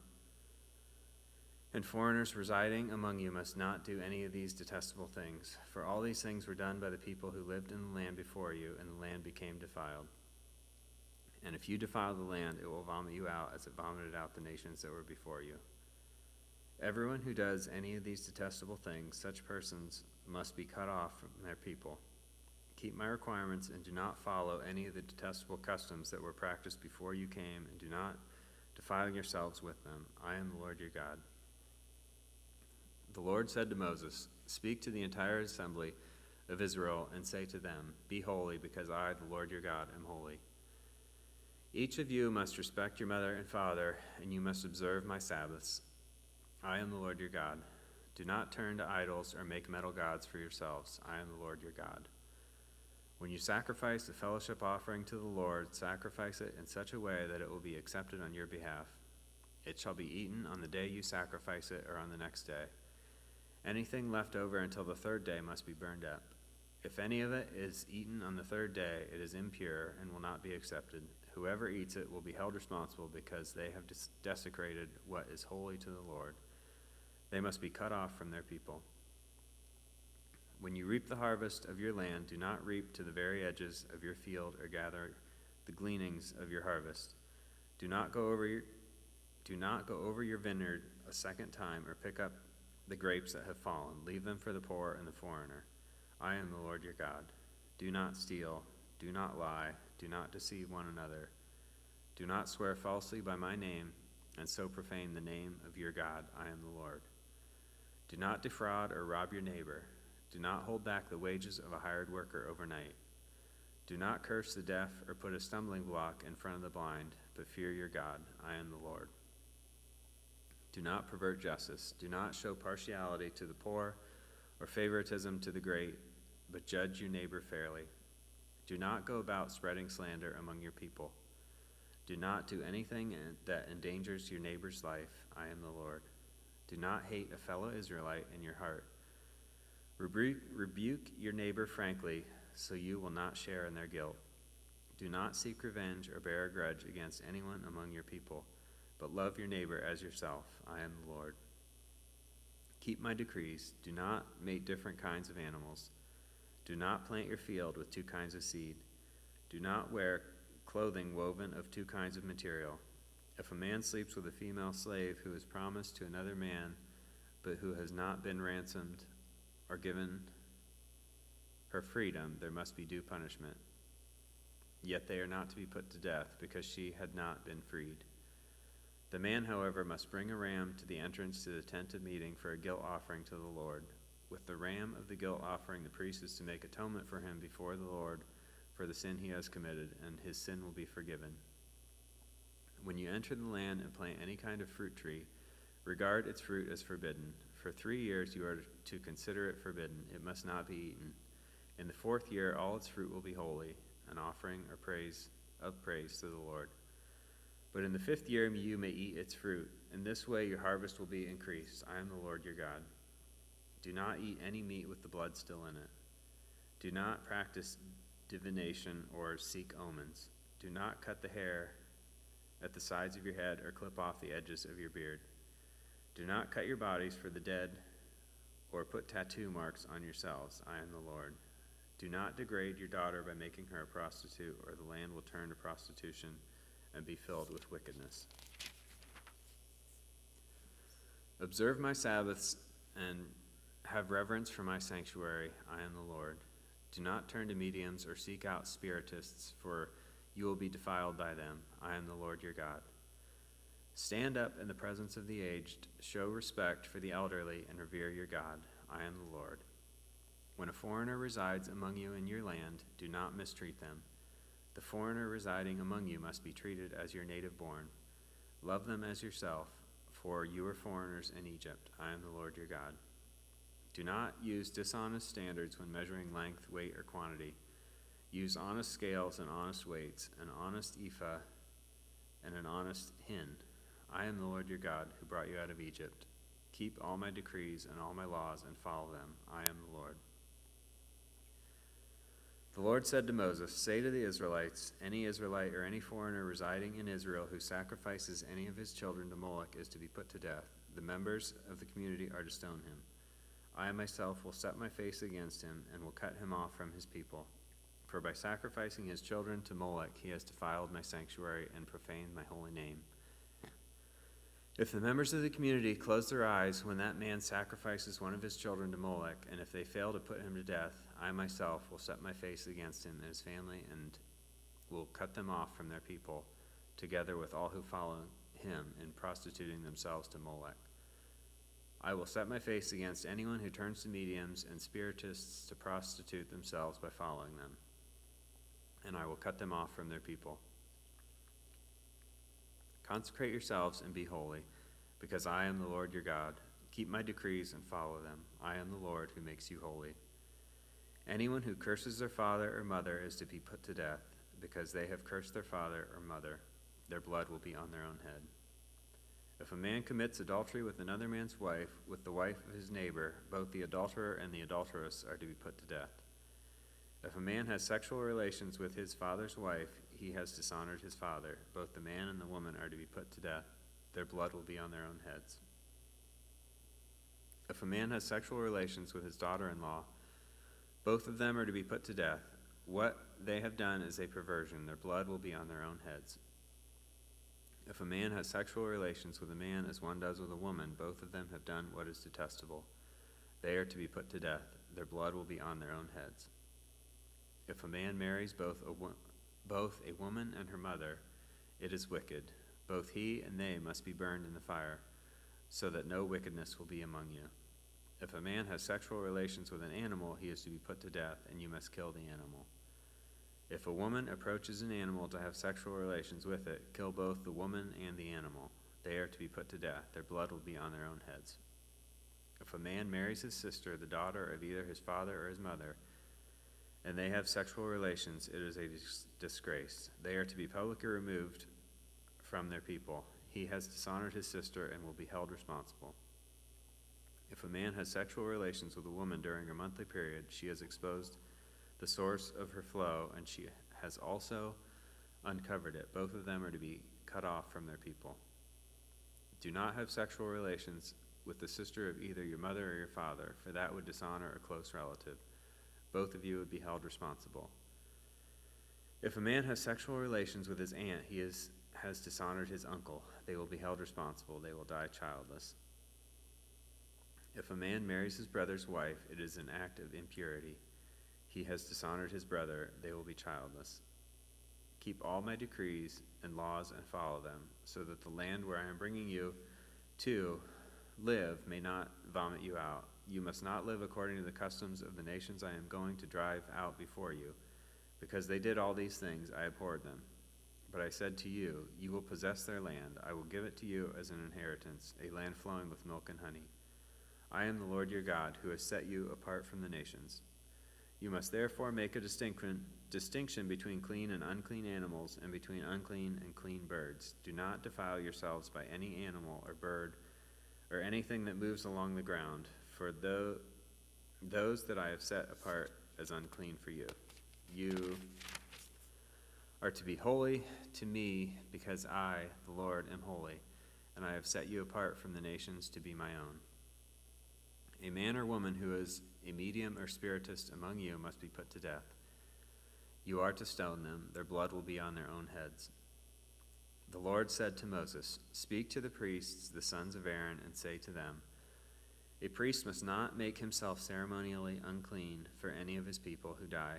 C: and foreigners residing among you must not do any of these detestable things, for all these things were done by the people who lived in the land before you, and the land became defiled. And if you defile the land, it will vomit you out as it vomited out the nations that were before you. Everyone who does any of these detestable things, such persons must be cut off from their people. Keep my requirements and do not follow any of the detestable customs that were practiced before you came, and do not defile yourselves with them. I am the Lord your God. The Lord said to Moses, "Speak to the entire assembly of Israel and say to them, 'Be holy, because I, the Lord your God, am holy. Each of you must respect your mother and father, and you must observe my Sabbaths. I am the Lord your God. Do not turn to idols or make metal gods for yourselves. I am the Lord your God. When you sacrifice a fellowship offering to the Lord, sacrifice it in such a way that it will be accepted on your behalf. It shall be eaten on the day you sacrifice it or on the next day. Anything left over until the third day must be burned up. If any of it is eaten on the third day, it is impure and will not be accepted. Whoever eats it will be held responsible because they have desecrated what is holy to the Lord. They must be cut off from their people. When you reap the harvest of your land, do not reap to the very edges of your field or gather the gleanings of your harvest. Do not go over your vineyard a second time or pick up the grapes that have fallen. Leave them for the poor and the foreigner. I am the Lord your God. Do not steal. Do not lie. Do not deceive one another. Do not swear falsely by my name and so profane the name of your God. I am the Lord. Do not defraud or rob your neighbor. Do not hold back the wages of a hired worker overnight. Do not curse the deaf or put a stumbling block in front of the blind, but fear your God. I am the Lord. Do not pervert justice. Do not show partiality to the poor or favoritism to the great, but judge your neighbor fairly. Do not go about spreading slander among your people. Do not do anything that endangers your neighbor's life. I am the Lord. Do not hate a fellow Israelite in your heart. Rebuke your neighbor frankly, so you will not share in their guilt. Do not seek revenge or bear a grudge against anyone among your people, but love your neighbor as yourself. I am the Lord. Keep my decrees. Do not mate different kinds of animals. Do not plant your field with two kinds of seed. Do not wear clothing woven of two kinds of material. If a man sleeps with a female slave who is promised to another man, but who has not been ransomed or given her freedom, there must be due punishment. Yet they are not to be put to death, because she had not been freed. The man, however, must bring a ram to the entrance to the tent of meeting for a guilt offering to the Lord. With the ram of the guilt offering, the priest is to make atonement for him before the Lord for the sin he has committed, and his sin will be forgiven. When you enter the land and plant any kind of fruit tree, regard its fruit as forbidden. For 3 years you are to consider it forbidden. It must not be eaten. In the 4th year all its fruit will be holy, an offering or praise to the Lord. But in the 5th year you may eat its fruit. In this way your harvest will be increased. I am the Lord your God. Do not eat any meat with the blood still in it. Do not practice divination or seek omens. Do not cut the hair at the sides of your head or clip off the edges of your beard. Do not cut your bodies for the dead or put tattoo marks on yourselves. I am the Lord. Do not degrade your daughter by making her a prostitute, or the land will turn to prostitution and be filled with wickedness. Observe my Sabbaths and have reverence for my sanctuary. I am the Lord. Do not turn to mediums or seek out spiritists, for you will be defiled by them. I am the Lord your God. Stand up in the presence of the aged, show respect for the elderly, and revere your God. I am the Lord. When a foreigner resides among you in your land, do not mistreat them. The foreigner residing among you must be treated as your native born. Love them as yourself, for you are foreigners in Egypt. I am the Lord your God. Do not use dishonest standards when measuring length, weight, or quantity. Use honest scales and honest weights, an honest ephah and an honest hin. I am the Lord your God, who brought you out of Egypt. Keep all my decrees and all my laws and follow them. I am the Lord. The Lord said to Moses, say to the Israelites, any Israelite or any foreigner residing in Israel who sacrifices any of his children to Moloch is to be put to death. The members of the community are to stone him. I myself will set my face against him and will cut him off from his people. For by sacrificing his children to Moloch, he has defiled my sanctuary and profaned my holy name. If the members of the community close their eyes when that man sacrifices one of his children to Moloch, and if they fail to put him to death, I myself will set my face against him and his family and will cut them off from their people, together with all who follow him in prostituting themselves to Moloch. I will set my face against anyone who turns to mediums and spiritists to prostitute themselves by following them, and I will cut them off from their people. Consecrate yourselves and be holy, because I am the Lord your God. Keep my decrees and follow them. I am the Lord who makes you holy. Anyone who curses their father or mother is to be put to death, because they have cursed their father or mother. Their blood will be on their own head. If a man commits adultery with another man's wife, with the wife of his neighbor, both the adulterer and the adulteress are to be put to death. If a man has sexual relations with his father's wife, he has dishonored his father. Both the man and the woman are to be put to death. Their blood will be on their own heads. If a man has sexual relations with his daughter-in-law, both of them are to be put to death. What they have done is a perversion. Their blood will be on their own heads. If a man has sexual relations with a man as one does with a woman, both of them have done what is detestable. They are to be put to death. Their blood will be on their own heads. If a man marries both a woman and her mother, it is wicked. Both he and they must be burned in the fire, so that no wickedness will be among you. If a man has sexual relations with an animal, he is to be put to death, and you must kill the animal. If a woman approaches an animal to have sexual relations with it, kill both the woman and the animal. They are to be put to death. Their blood will be on their own heads. If a man marries his sister, the daughter of either his father or his mother, and they have sexual relations, it is a disgrace. They are to be publicly removed from their people. He has dishonored his sister and will be held responsible. If a man has sexual relations with a woman during a monthly period, she has exposed the source of her flow, and she has also uncovered it. Both of them are to be cut off from their people. Do not have sexual relations with the sister of either your mother or your father, for that would dishonor a close relative. Both of you would be held responsible. If a man has sexual relations with his aunt, he has dishonored his uncle. They will be held responsible. They will die childless. If a man marries his brother's wife, it is an act of impurity. He has dishonored his brother. They will be childless. Keep all my decrees and laws and follow them, so that the land where I am bringing you to live may not vomit you out. You must not live according to the customs of the nations I am going to drive out before you. Because they did all these things, I abhorred them. But I said to you, you will possess their land. I will give it to you as an inheritance, a land flowing with milk and honey. I am the Lord your God, who has set you apart from the nations. You must therefore make a distinction between clean and unclean animals, and between unclean and clean birds. Do not defile yourselves by any animal or bird or anything that moves along the ground, for those that I have set apart as unclean for you. You are to be holy to me, because I, the Lord, am holy, and I have set you apart from the nations to be my own. A man or woman who is a medium or spiritist among you must be put to death. You are to stone them. Their blood will be on their own heads. The Lord said to Moses, speak to the priests, the sons of Aaron, and say to them, a priest must not make himself ceremonially unclean for any of his people who die,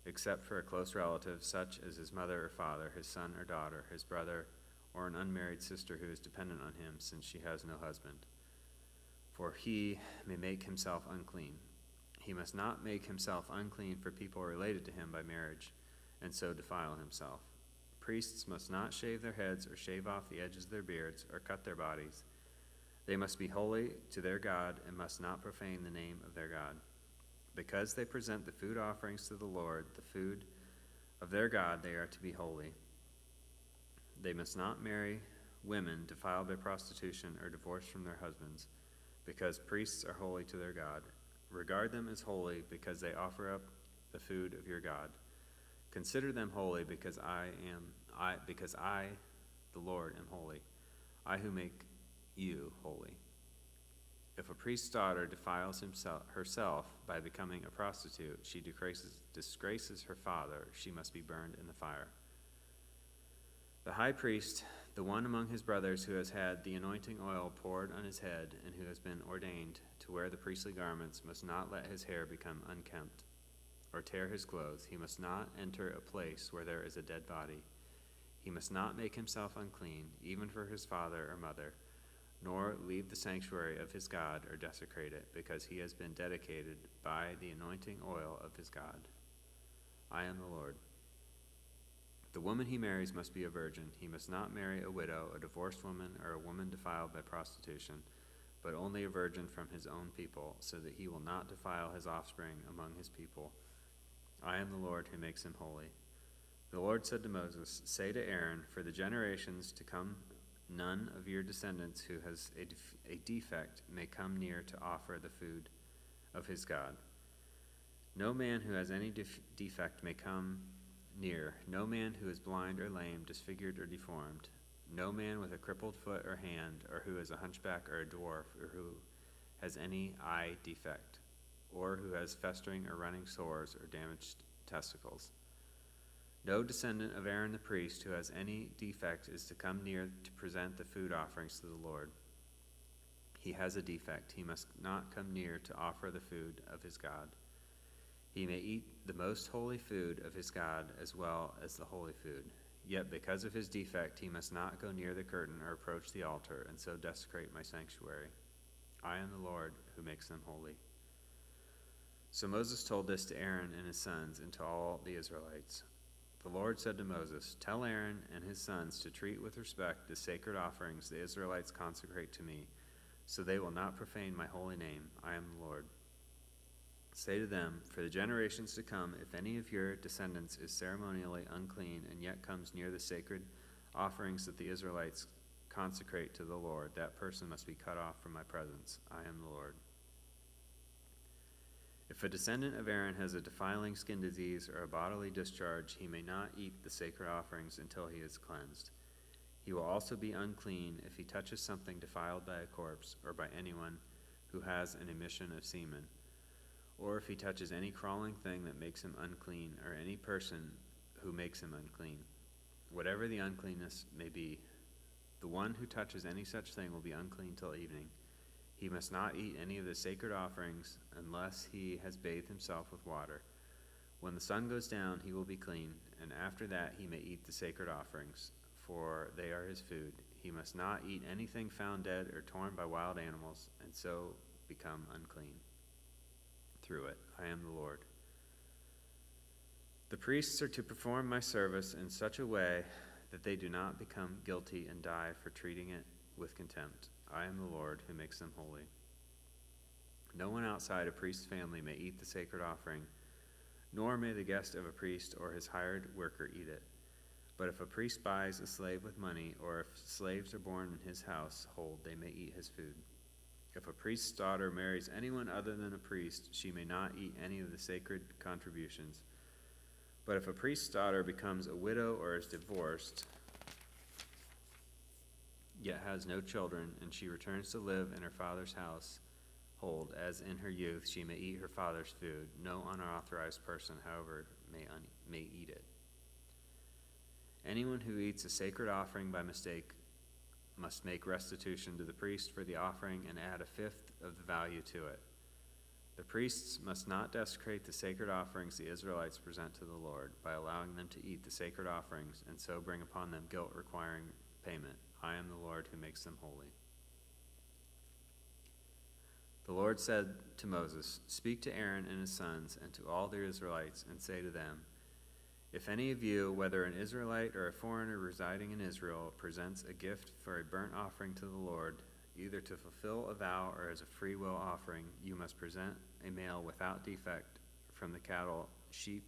C: except for a close relative, such as his mother or father, his son or daughter, his brother, or an unmarried sister who is dependent on him, since she has no husband. For he may make himself unclean. He must not make himself unclean for people related to him by marriage, and so defile himself. Priests must not shave their heads or shave off the edges of their beards or cut their bodies. They must be holy to their God and must not profane the name of their God. Because they present the food offerings to the Lord, the food of their God, they are to be holy. They must not marry women defiled by prostitution or divorced from their husbands, because priests are holy to their God. Regard them as holy because they offer up the food of your God. Consider them holy because I, the Lord, am holy, I who make you holy. If a priest's daughter defiles herself by becoming a prostitute, she disgraces her father. She must be burned in the fire. The high priest, the one among his brothers who has had the anointing oil poured on his head and who has been ordained to wear the priestly garments, must not let his hair become unkempt or tear his clothes. He must not enter a place where there is a dead body. He must not make himself unclean, even for his father or mother, nor leave the sanctuary of his God or desecrate it, because he has been dedicated by the anointing oil of his God. I am the Lord. The woman he marries must be a virgin. He must not marry a widow, a divorced woman, or a woman defiled by prostitution, but only a virgin from his own people, so that he will not defile his offspring among his people. I am the Lord who makes him holy. The Lord said to Moses, say to Aaron, for the generations to come, none of your descendants who has a defect may come near to offer the food of his God. No man who has any defect may come near, no man who is blind or lame, disfigured or deformed, no man with a crippled foot or hand, or who is a hunchback or a dwarf, or who has any eye defect, or who has festering or running sores or damaged testicles. No descendant of Aaron the priest who has any defect is to come near to present the food offerings to the Lord. He has a defect. He must not come near to offer the food of his God. He may eat the most holy food of his God as well as the holy food. Yet because of his defect, he must not go near the curtain or approach the altar, and so desecrate my sanctuary. I am the Lord who makes them holy. So Moses told this to Aaron and his sons and to all the Israelites. The Lord said to Moses, tell Aaron and his sons to treat with respect the sacred offerings the Israelites consecrate to me, so they will not profane my holy name. I am the Lord. Say to them, for the generations to come, if any of your descendants is ceremonially unclean and yet comes near the sacred offerings that the Israelites consecrate to the Lord, that person must be cut off from my presence. I am the Lord. If a descendant of Aaron has a defiling skin disease or a bodily discharge, he may not eat the sacred offerings until he is cleansed. He will also be unclean if he touches something defiled by a corpse or by anyone who has an emission of semen, or if he touches any crawling thing that makes him unclean, or any person who makes him unclean. Whatever the uncleanness may be, the one who touches any such thing will be unclean till evening. He must not eat any of the sacred offerings unless he has bathed himself with water. When the sun goes down, he will be clean, and after that he may eat the sacred offerings, for they are his food. He must not eat anything found dead or torn by wild animals, and so become unclean. Through it, I am the Lord. The priests are to perform my service in such a way that they do not become guilty and die for treating it with contempt. I am the Lord who makes them holy. No one outside a priest's family may eat the sacred offering, nor may the guest of a priest or his hired worker eat it. But if a priest buys a slave with money, or if slaves are born in his household, they may eat his food. If a priest's daughter marries anyone other than a priest, she may not eat any of the sacred contributions. But if a priest's daughter becomes a widow or is divorced, yet has no children, and she returns to live in her father's household, as in her youth, she may eat her father's food. No unauthorized person, however, may eat it. Anyone who eats a sacred offering by mistake must make restitution to the priest for the offering and add a fifth of the value to it. The priests must not desecrate the sacred offerings the Israelites present to the Lord by allowing them to eat the sacred offerings and so bring upon them guilt requiring payment. I am the Lord who makes them holy. The Lord said to Moses, speak to Aaron and his sons and to all the Israelites and say to them, if any of you, whether an Israelite or a foreigner residing in Israel, presents a gift for a burnt offering to the Lord, either to fulfill a vow or as a free will offering, you must present a male without defect from the cattle, sheep,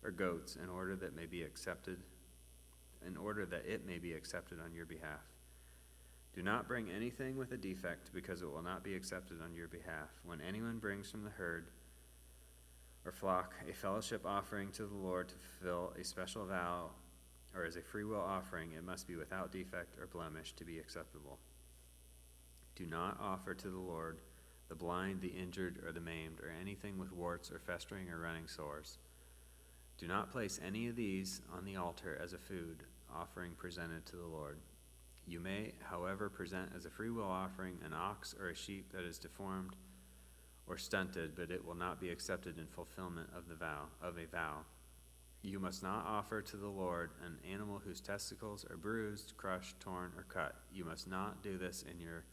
C: or goats in order that may be accepted in order that it may be accepted on your behalf. Do not bring anything with a defect, because it will not be accepted on your behalf. When anyone brings from the herd or flock a fellowship offering to the Lord to fulfill a special vow or as a freewill offering, it must be without defect or blemish to be acceptable. Do not offer to the Lord the blind, the injured, or the maimed, or anything with warts or festering or running sores. Do not place any of these on the altar as a food offering presented to the Lord. You may, however, present as a freewill offering an ox or a sheep that is deformed or stunted, but it will not be accepted in fulfillment of a vow. You must not offer to the Lord an animal whose testicles are bruised, crushed, torn, or cut. You must not do this in your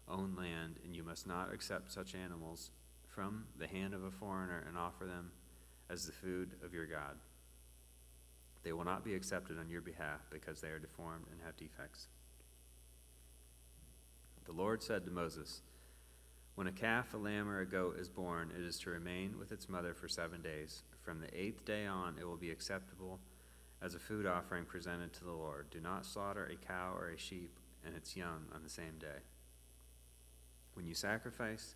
C: own land, and you must not accept such animals from the hand of a foreigner and offer them as the food of your God. They will not be accepted on your behalf, because they are deformed and have defects. The Lord said to Moses, when a calf, a lamb, or a goat is born, it is to remain with its mother for 7 days. From the 8th day on, it will be acceptable as a food offering presented to the Lord. Do not slaughter a cow or a sheep and its young on the same day. When you sacrifice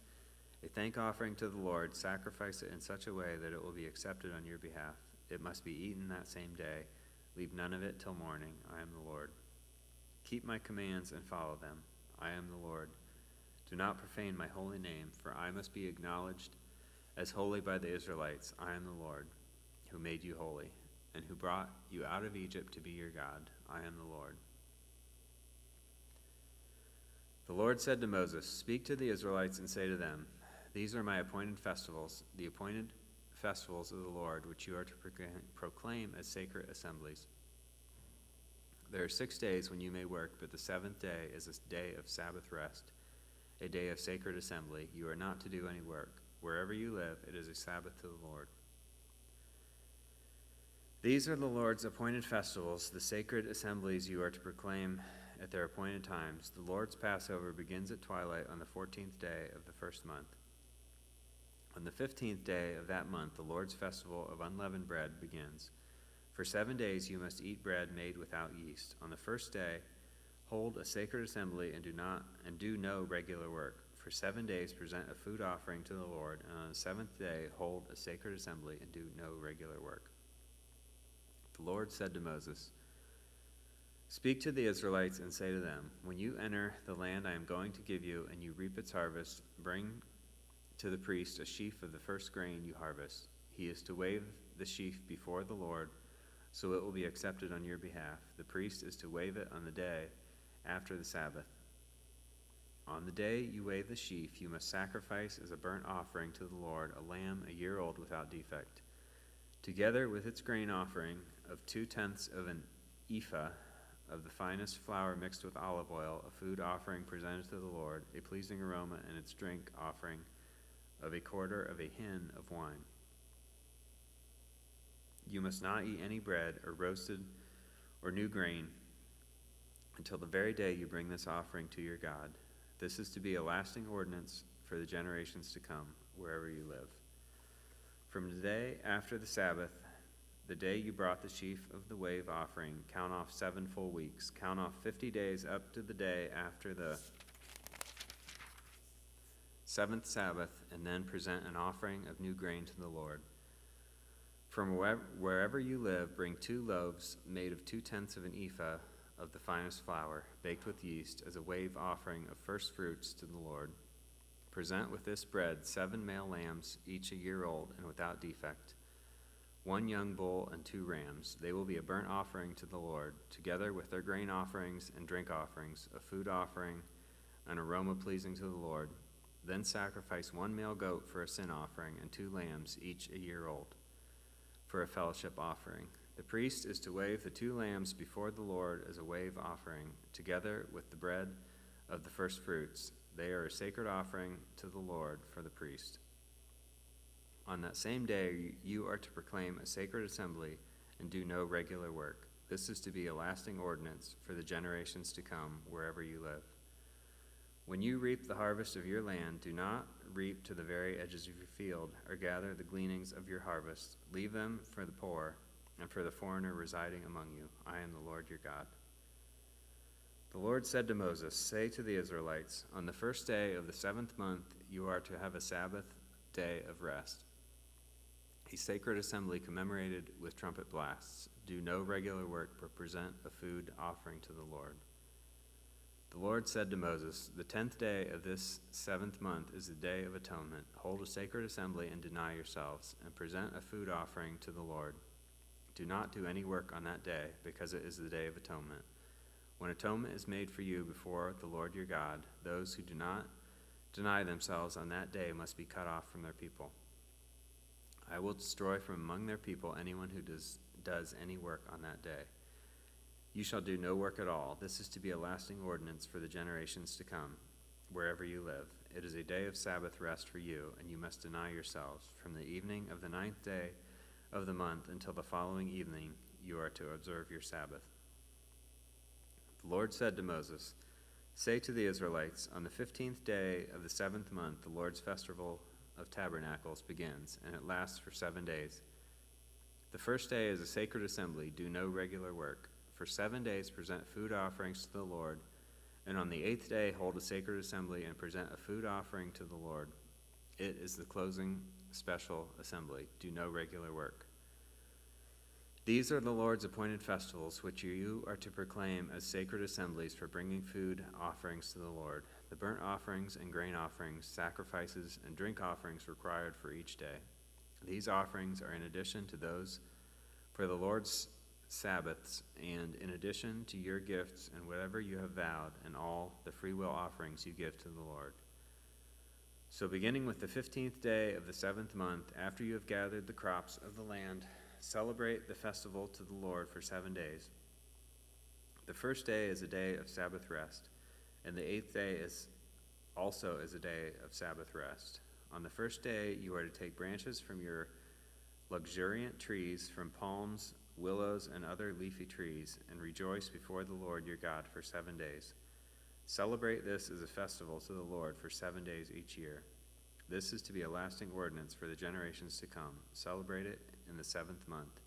C: a thank offering to the Lord, sacrifice it in such a way that it will be accepted on your behalf. It must be eaten that same day. Leave none of it till morning. I am the Lord. Keep my commands and follow them. I am the Lord. Do not profane my holy name, for I must be acknowledged as holy by the Israelites. I am the Lord, who made you holy, and who brought you out of Egypt to be your God. I am the Lord. The Lord said to Moses, speak to the Israelites and say to them, these are my appointed festivals, the appointed festivals of the Lord, which you are to proclaim as sacred assemblies. There are 6 days when you may work, but the 7th day is a day of Sabbath rest, a day of sacred assembly. You are not to do any work. Wherever you live, it is a Sabbath to the Lord. These are the Lord's appointed festivals, the sacred assemblies you are to proclaim at their appointed times. The Lord's Passover begins at twilight on the 14th day of the first month. On the 15th day of that month, the Lord's festival of unleavened bread begins. For 7 days you must eat bread made without yeast. On the first day, hold a sacred assembly and do no regular work. For 7 days present a food offering to the Lord, and on the 7th day hold a sacred assembly and do no regular work. The Lord said to Moses, speak to the Israelites and say to them, when you enter the land I am going to give you, and you reap its harvest, bring to the priest a sheaf of the first grain you harvest. He is to wave the sheaf before the Lord, so it will be accepted on your behalf. The priest is to wave it on the day after the Sabbath. On the day you wave the sheaf, you must sacrifice as a burnt offering to the Lord a lamb a year old without defect, together with its grain offering of 2/10 of an ephah of the finest flour mixed with olive oil, a food offering presented to the Lord, a pleasing aroma, and its drink offering of 1/4 of a hin of wine. You must not eat any bread or roasted or new grain until the very day you bring this offering to your God. This is to be a lasting ordinance for the generations to come, wherever you live. From the day after the Sabbath, the day you brought the sheaf of the wave offering, count off 7 full weeks. Count off 50 days up to the day after the 7th Sabbath, and then present an offering of new grain to the Lord. From wherever you live, bring 2 loaves made of 2/10 of an ephah of the finest flour, baked with yeast, as a wave offering of first fruits to the Lord. Present with this bread 7 male lambs, each a year old and without defect, 1 young bull and 2 rams. They will be a burnt offering to the Lord, together with their grain offerings and drink offerings, a food offering, an aroma pleasing to the Lord. Then sacrifice 1 male goat for a sin offering, and 2 lambs, each a year old, for a fellowship offering. The priest is to wave the 2 lambs before the Lord as a wave offering, together with the bread of the first fruits. They are a sacred offering to the Lord for the priest. On that same day you are to proclaim a sacred assembly and do no regular work. This is to be a lasting ordinance for the generations to come, wherever you live. When you reap the harvest of your land, do not reap to the very edges of your field, or gather the gleanings of your harvest. Leave them for the poor and for the foreigner residing among you. I am the Lord your God. The Lord said to Moses, say to the Israelites, on the first day of the 7th month you are to have a Sabbath day of rest, a sacred assembly commemorated with trumpet blasts. Do no regular work, but present a food offering to the Lord. The Lord said to Moses, the 10th day of this 7th month is the day of atonement. Hold a sacred assembly and deny yourselves, and present a food offering to the Lord. Do not do any work on that day, because it is the day of atonement. When atonement is made for you before the Lord your God, those who do not deny themselves on that day must be cut off from their people. I will destroy from among their people anyone who does any work on that day. You shall do no work at all. This is to be a lasting ordinance for the generations to come, wherever you live. It is a day of Sabbath rest for you, and you must deny yourselves. From the evening of the 9th day of the month until the following evening, you are to observe your Sabbath. The Lord said to Moses, say to the Israelites, on the 15th day of the 7th month, the Lord's festival of tabernacles begins, and it lasts for 7 days. The first day is a sacred assembly. Do no regular work. For 7 days present food offerings to the Lord, and on the 8th day hold a sacred assembly and present a food offering to the Lord. It is the closing special assembly. Do no regular work. These are the Lord's appointed festivals, which you are to proclaim as sacred assemblies for bringing food offerings to the Lord, the burnt offerings and grain offerings, sacrifices and drink offerings required for each day. These offerings are in addition to those for the Lord's Sabbaths, and in addition to your gifts and whatever you have vowed, and all the freewill offerings you give to the Lord. So beginning with the 15th day of the 7th month, after you have gathered the crops of the land, celebrate the festival to the Lord for 7 days. The first day is a day of Sabbath rest, and the 8th day is also a day of Sabbath rest. On the first day you are to take branches from your luxuriant trees, from palms, willows, and other leafy trees, and rejoice before the Lord your God for 7 days. Celebrate this as a festival to the Lord for 7 days each year. This is to be a lasting ordinance for the generations to come. Celebrate it in the 7th month.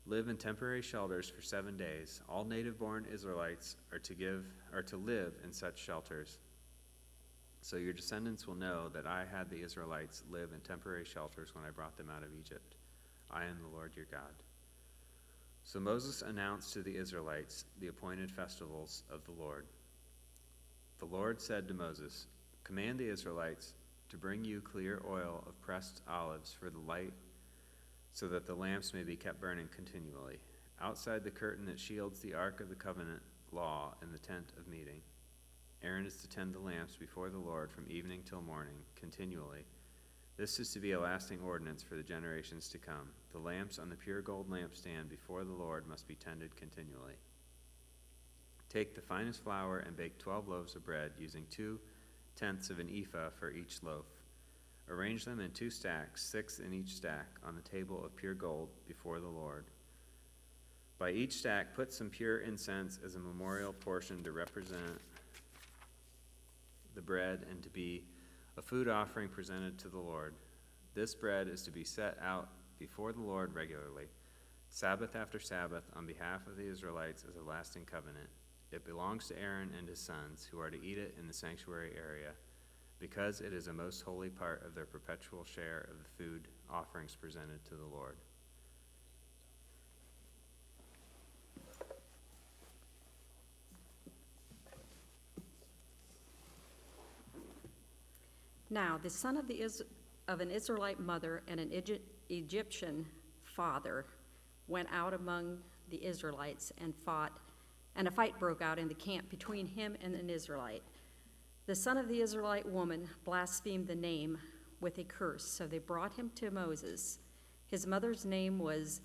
C: Live in temporary shelters for 7 days. All native-born Israelites are to live in such shelters. So your descendants will know that I had the Israelites live in temporary shelters when I brought them out of Egypt. I am the Lord your God. So Moses announced to the Israelites the appointed festivals of the Lord. The Lord said to Moses, command the Israelites to bring you clear oil of pressed olives for the light, so that the lamps may be kept burning continually, outside the curtain that shields the ark of the covenant law in the tent of meeting. Aaron is to tend the lamps before the Lord from evening till morning, continually. This is to be a lasting ordinance for the generations to come. The lamps on the pure gold lampstand before the Lord must be tended continually. Take the finest flour and bake 12 loaves of bread, using 2/10 of an ephah for each loaf. Arrange them in 2 stacks, 6 in each stack, on the table of pure gold before the Lord. By each stack, put some pure incense as a memorial portion to represent the bread and to be a food offering presented to the Lord. This bread is to be set out before the Lord regularly, Sabbath after Sabbath, on behalf of the Israelites as a lasting covenant. It belongs to Aaron and his sons, who are to eat it in the sanctuary area, because it is a most holy part of their perpetual share of the food offerings presented to the Lord.
D: Now the son of an Israelite mother and an Egyptian father went out among the Israelites and fought, and a fight broke out in the camp between him and an Israelite. The son of the Israelite woman blasphemed the name with a curse, so they brought him to Moses. His mother's name was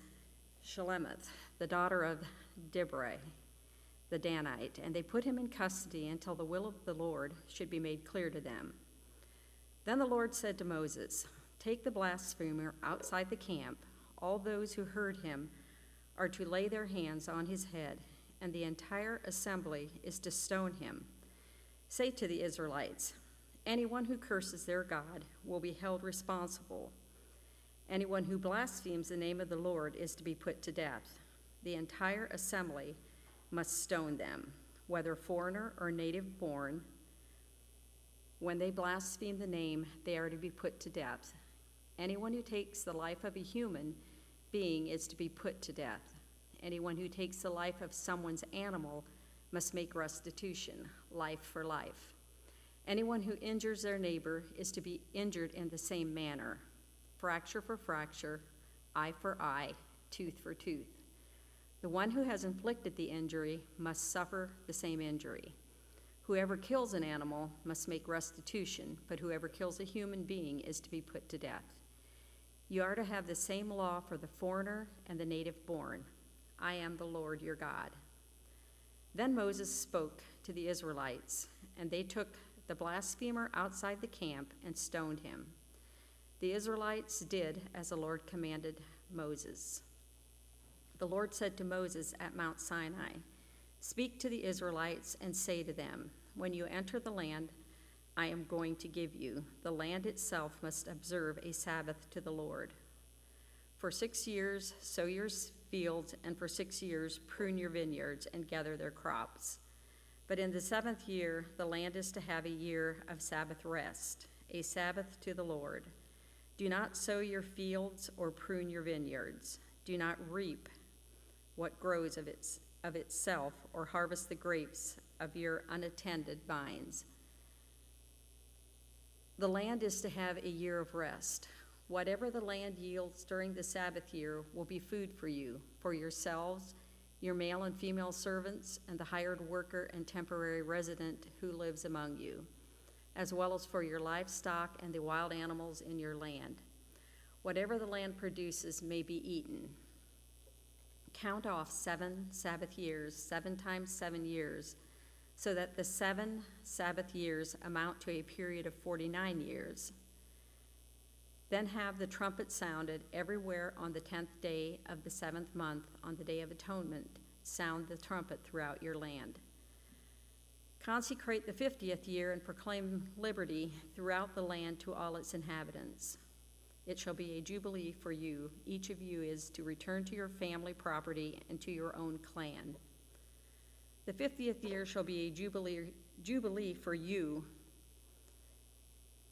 D: Shelemith, the daughter of Dibri, the Danite, and they put him in custody until the will of the Lord should be made clear to them. Then the Lord said to Moses, take the blasphemer outside the camp. All those who heard him are to lay their hands on his head, and the entire assembly is to stone him. Say to the Israelites, anyone who curses their God will be held responsible, Anyone who blasphemes the name of the Lord is to be put to death. The entire assembly must stone them, whether foreigner or native born. When they blaspheme the name, they are to be put to death. Anyone who takes the life of a human being is to be put to death. Anyone who takes the life of someone's animal must make restitution, life for life. Anyone who injures their neighbor is to be injured in the same manner. Fracture for fracture, eye for eye, tooth for tooth. The one who has inflicted the injury must suffer the same injury. Whoever kills an animal must make restitution, but whoever kills a human being is to be put to death. You are to have the same law for the foreigner and the native born. I am the Lord your God. Then Moses spoke to the Israelites, and they took the blasphemer outside the camp and stoned him. The Israelites did as the Lord commanded Moses. The Lord said to Moses at Mount Sinai, "Speak to the Israelites and say to them, when you enter the land I am going to give you, the land itself must observe a Sabbath to the Lord. For 6 years sow your fields, and for 6 years prune your vineyards and gather their crops. But in the 7th year the land is to have a year of Sabbath rest, a Sabbath to the Lord. Do not sow your fields or prune your vineyards. Do not reap what grows of itself, or harvest the grapes of your unattended vines. The land is to have a year of rest. Whatever the land yields during the Sabbath year will be food for you, for yourselves, your male and female servants, and the hired worker and temporary resident who lives among you, as well as for your livestock and the wild animals in your land. Whatever the land produces may be eaten. Count off 7 Sabbath years, 7 times 7 years, so that the 7 Sabbath years amount to a period of 49 years. Then have the trumpet sounded everywhere on the 10th day of the 7th month, on the Day of Atonement. Sound the trumpet throughout your land. Consecrate the 50th year and proclaim liberty throughout the land to all its inhabitants. It shall be a jubilee for you. Each of you is to return to your family property and to your own clan. The 50th year shall be a jubilee for you.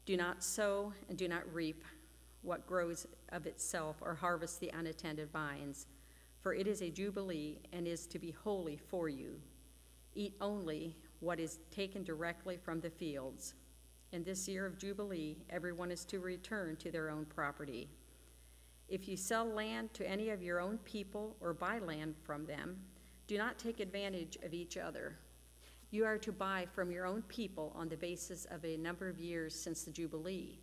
D: Do not sow and do not reap what grows of itself, or harvest the unattended vines, for it is a jubilee and is to be holy for you. Eat only what is taken directly from the fields. In this year of jubilee, everyone is to return to their own property. If you sell land to any of your own people or buy land from them, do not take advantage of each other. You are to buy from your own people on the basis of a number of years since the jubilee,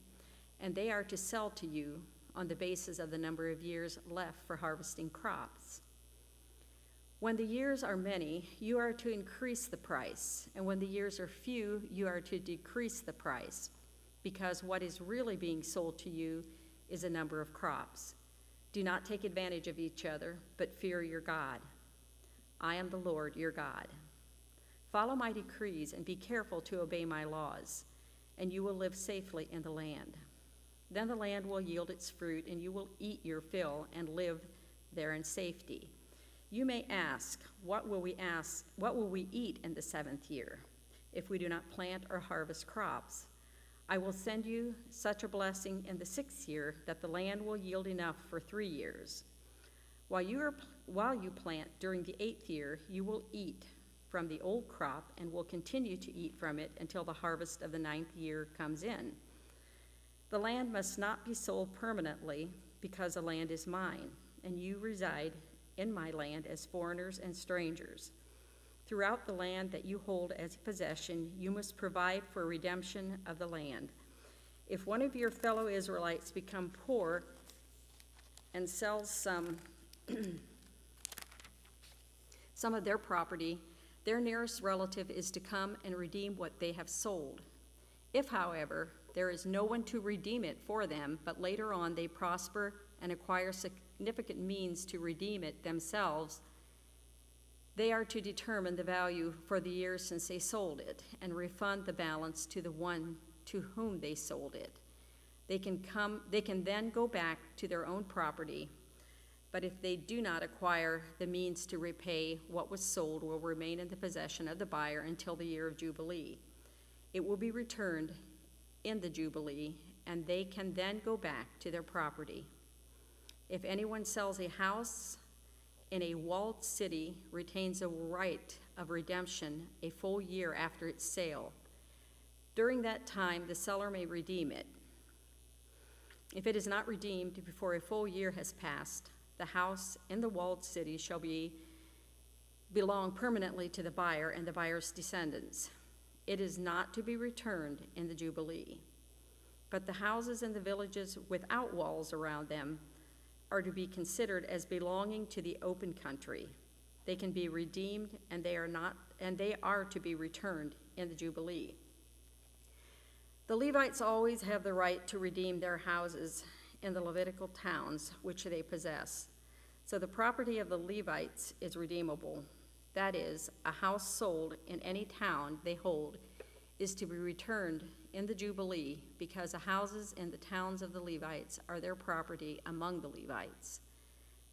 D: and they are to sell to you on the basis of the number of years left for harvesting crops. When the years are many, you are to increase the price, and when the years are few, you are to decrease the price, because what is really being sold to you is a number of crops. Do not take advantage of each other, but fear your God. I am the Lord your God. Follow my decrees and be careful to obey my laws, and you will live safely in the land. Then the land will yield its fruit, and you will eat your fill and live there in safety. You may ask, what will we eat in the 7th year if we do not plant or harvest crops? I will send you such a blessing in the 6th year that the land will yield enough for 3 years. While you plant during the 8th year, you will eat from the old crop and will continue to eat from it until the harvest of the 9th year comes in. The land must not be sold permanently, because the land is mine, and you reside in my land as foreigners and strangers. Throughout the land that you hold as a possession, you must provide for redemption of the land. If one of your fellow Israelites become poor and sells some of their property, their nearest relative is to come and redeem what they have sold. If, however, there is no one to redeem it for them, but later on they prosper and acquire significant means to redeem it themselves, they are to determine the value for the years since they sold it and refund the balance to the one to whom they sold it. They can then go back to their own property, but if they do not acquire the means to repay, what was sold will remain in the possession of the buyer until the year of Jubilee. It will be returned in the Jubilee, and they can then go back to their property. If anyone sells a house in a walled city, retains a right of redemption a full year after its sale. During that time, the seller may redeem it. If it is not redeemed before a full year has passed, the house in the walled city shall belong permanently to the buyer and the buyer's descendants. It is not to be returned in the Jubilee. But the houses in the villages without walls around them are to be considered as belonging to the open country. They can be redeemed, and they are to be returned in the Jubilee. The Levites always have the right to redeem their houses in the Levitical towns which they possess. So the property of the Levites is redeemable. That is, a house sold in any town they hold is to be returned in the Jubilee, because the houses in the towns of the Levites are their property among the Levites.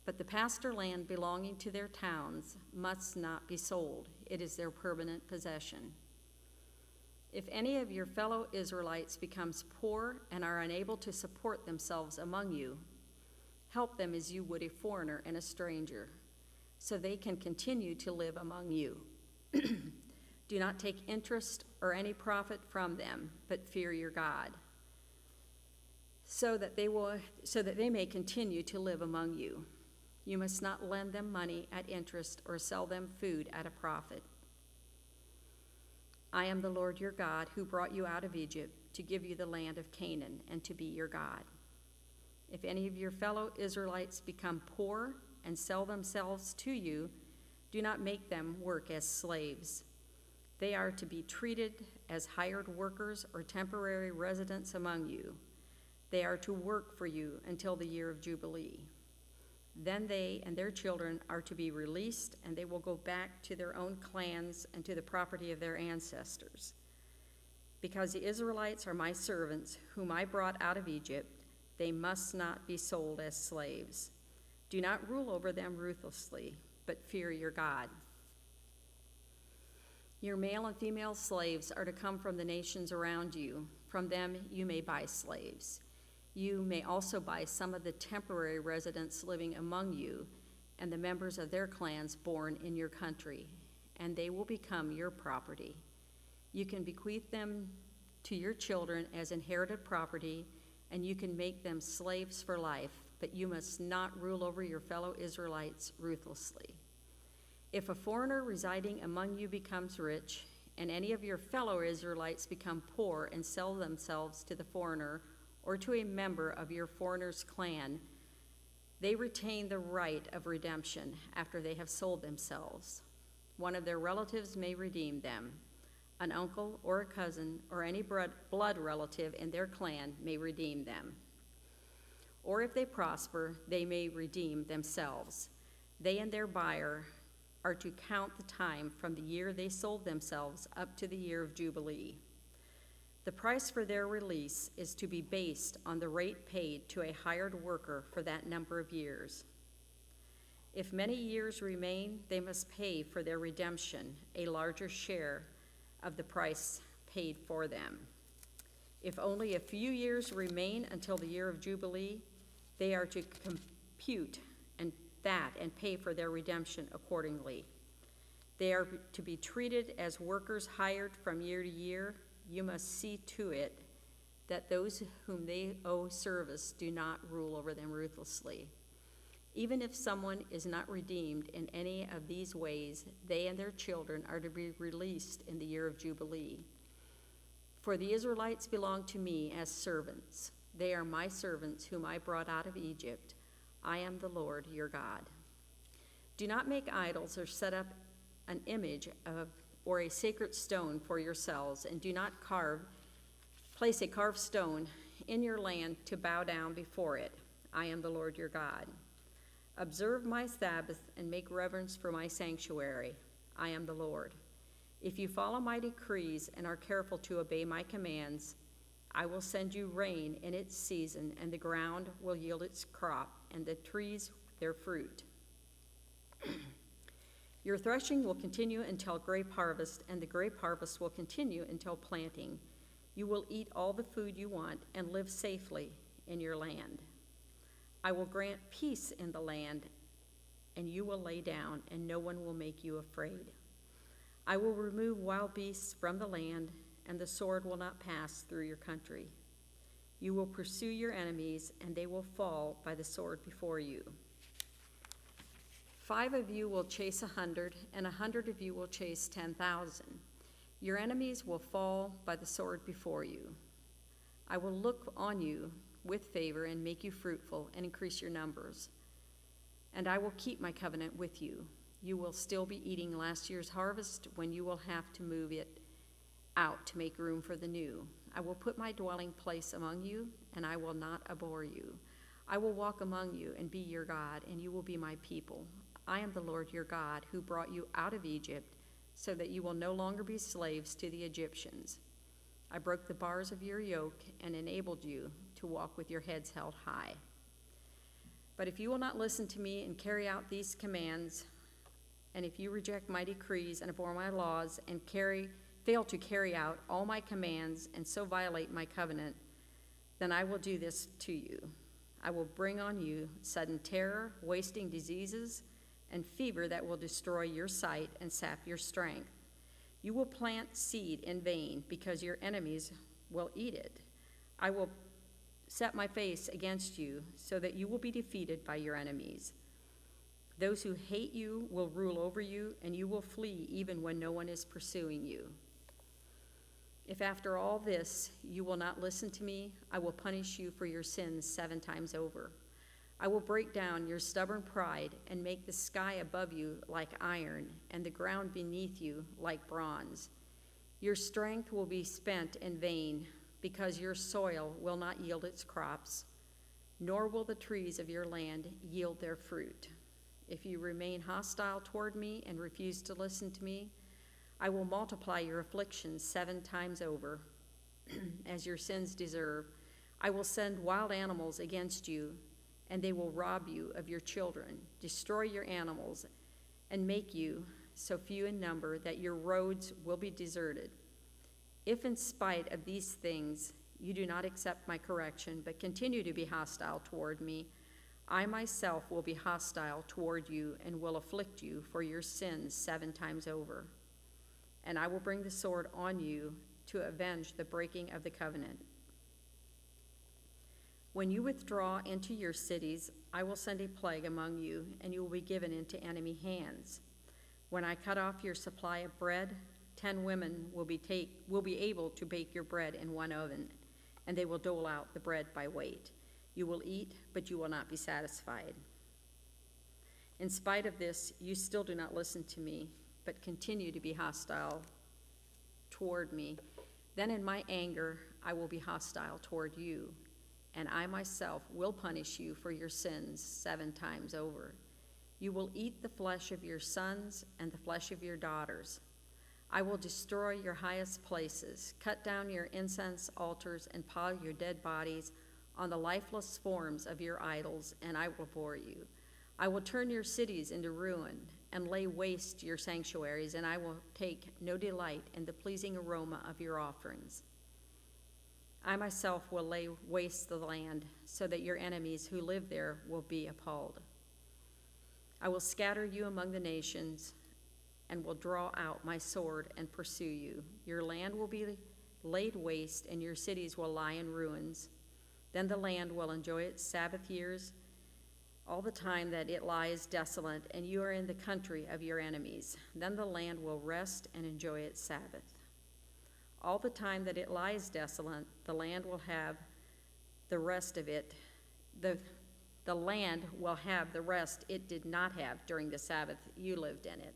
D: But the pasture land belonging to their towns must not be sold. It is their permanent possession. If any of your fellow Israelites becomes poor and are unable to support themselves among you, help them as you would a foreigner and a stranger, so they can continue to live among you. Do not take interest or any profit from them, but fear your God, so that they may continue to live among you. You must not lend them money at interest or sell them food at a profit. I am the Lord your God, who brought you out of Egypt to give you the land of Canaan and to be your God. If any of your fellow Israelites become poor and sell themselves to you, do not make them work as slaves. They are to be treated as hired workers or temporary residents among you. They are to work for you until the year of Jubilee. Then they and their children are to be released, and they will go back to their own clans and to the property of their ancestors. Because the Israelites are my servants, whom I brought out of Egypt, they must not be sold as slaves. Do not rule over them ruthlessly, but fear your God. Your male and female slaves are to come from the nations around you. From them you may buy slaves. You may also buy some of the temporary residents living among you and the members of their clans born in your country, and they will become your property. You can bequeath them to your children as inherited property, and you can make them slaves for life, but you must not rule over your fellow Israelites ruthlessly. If a foreigner residing among you becomes rich, and any of your fellow Israelites become poor and sell themselves to the foreigner or to a member of your foreigner's clan, they retain the right of redemption after they have sold themselves. One of their relatives may redeem them. An uncle or a cousin or any blood relative in their clan may redeem them. Or if they prosper, they may redeem themselves. They and their buyer are to count the time from the year they sold themselves up to the year of Jubilee. The price for their release is to be based on the rate paid to a hired worker for that number of years. If many years remain, they must pay for their redemption a larger share of the price paid for them. If only a few years remain until the year of Jubilee, they are to compute and pay for their redemption accordingly. They are to be treated as workers hired from year to year. You must see to it that those whom they owe service do not rule over them ruthlessly. Even if someone is not redeemed in any of these ways, they and their children are to be released in the year of Jubilee. For the Israelites belong to me as servants. They are my servants whom I brought out of Egypt. I am the Lord your God. Do not make idols or set up an image or a sacred stone for yourselves, and do not place a carved stone in your land to bow down before it. I am the Lord your God. Observe my Sabbath and make reverence for my sanctuary. I am the Lord. If you follow my decrees and are careful to obey my commands, I will send you rain in its season, and the ground will yield its crop, and the trees their fruit. Your threshing will continue until grape harvest, and the grape harvest will continue until planting. You will eat all the food you want and live safely in your land. I will grant peace in the land, and you will lay down, and no one will make you afraid. I will remove wild beasts from the land, and the sword will not pass through your country. You will pursue your enemies, and they will fall by the sword before you. 5 of you will chase 100, and 100 of you will chase 10,000. Your enemies will fall by the sword before you. I will look on you with favor and make you fruitful and increase your numbers. And I will keep my covenant with you. You will still be eating last year's harvest when you will have to move it out to make room for the new. I will put my dwelling place among you, and I will not abhor you. I will walk among you and be your God, and you will be my people. I am the Lord your God, who brought you out of Egypt, so that you will no longer be slaves to the Egyptians. I broke the bars of your yoke and enabled you to walk with your heads held high. But if you will not listen to me and carry out these commands, and if you reject my decrees and abhor my laws and fail to carry out all my commands and so violate my covenant, then I will do this to you. I will bring on you sudden terror, wasting diseases, and fever that will destroy your sight and sap your strength. You will plant seed in vain because your enemies will eat it. I will set my face against you so that you will be defeated by your enemies. Those who hate you will rule over you, and you will flee even when no one is pursuing you. If after all this you will not listen to me, I will punish you for your sins 7 times over. I will break down your stubborn pride and make the sky above you like iron and the ground beneath you like bronze. Your strength will be spent in vain because your soil will not yield its crops, nor will the trees of your land yield their fruit. If you remain hostile toward me and refuse to listen to me, I will multiply your afflictions 7 times over, as your sins deserve. I will send wild animals against you, and they will rob you of your children, destroy your animals, and make you so few in number that your roads will be deserted. If in spite of these things you do not accept my correction, but continue to be hostile toward me, I myself will be hostile toward you and will afflict you for your sins 7 times over. And I will bring the sword on you to avenge the breaking of the covenant. When you withdraw into your cities, I will send a plague among you, and you will be given into enemy hands. When I cut off your supply of bread, 10 women will be able to bake your bread in one oven, and they will dole out the bread by weight. You will eat, but you will not be satisfied. In spite of this, you still do not listen to me, but continue to be hostile toward me. Then in my anger, I will be hostile toward you, and I myself will punish you for your sins 7 times over. You will eat the flesh of your sons and the flesh of your daughters. I will destroy your highest places, cut down your incense altars, and pile your dead bodies on the lifeless forms of your idols, and I will bore you. I will turn your cities into ruin and lay waste your sanctuaries, and I will take no delight in the pleasing aroma of your offerings. I myself will lay waste the land so that your enemies who live there will be appalled. I will scatter you among the nations and will draw out my sword and pursue you. Your land will be laid waste and your cities will lie in ruins. Then the land will enjoy its Sabbath years all the time that it lies desolate and you are in the country of your enemies. Then the land will rest and enjoy its Sabbath. All the time that it lies desolate, the land will have the rest of it. The land will have the rest it did not have during the Sabbath you lived in it.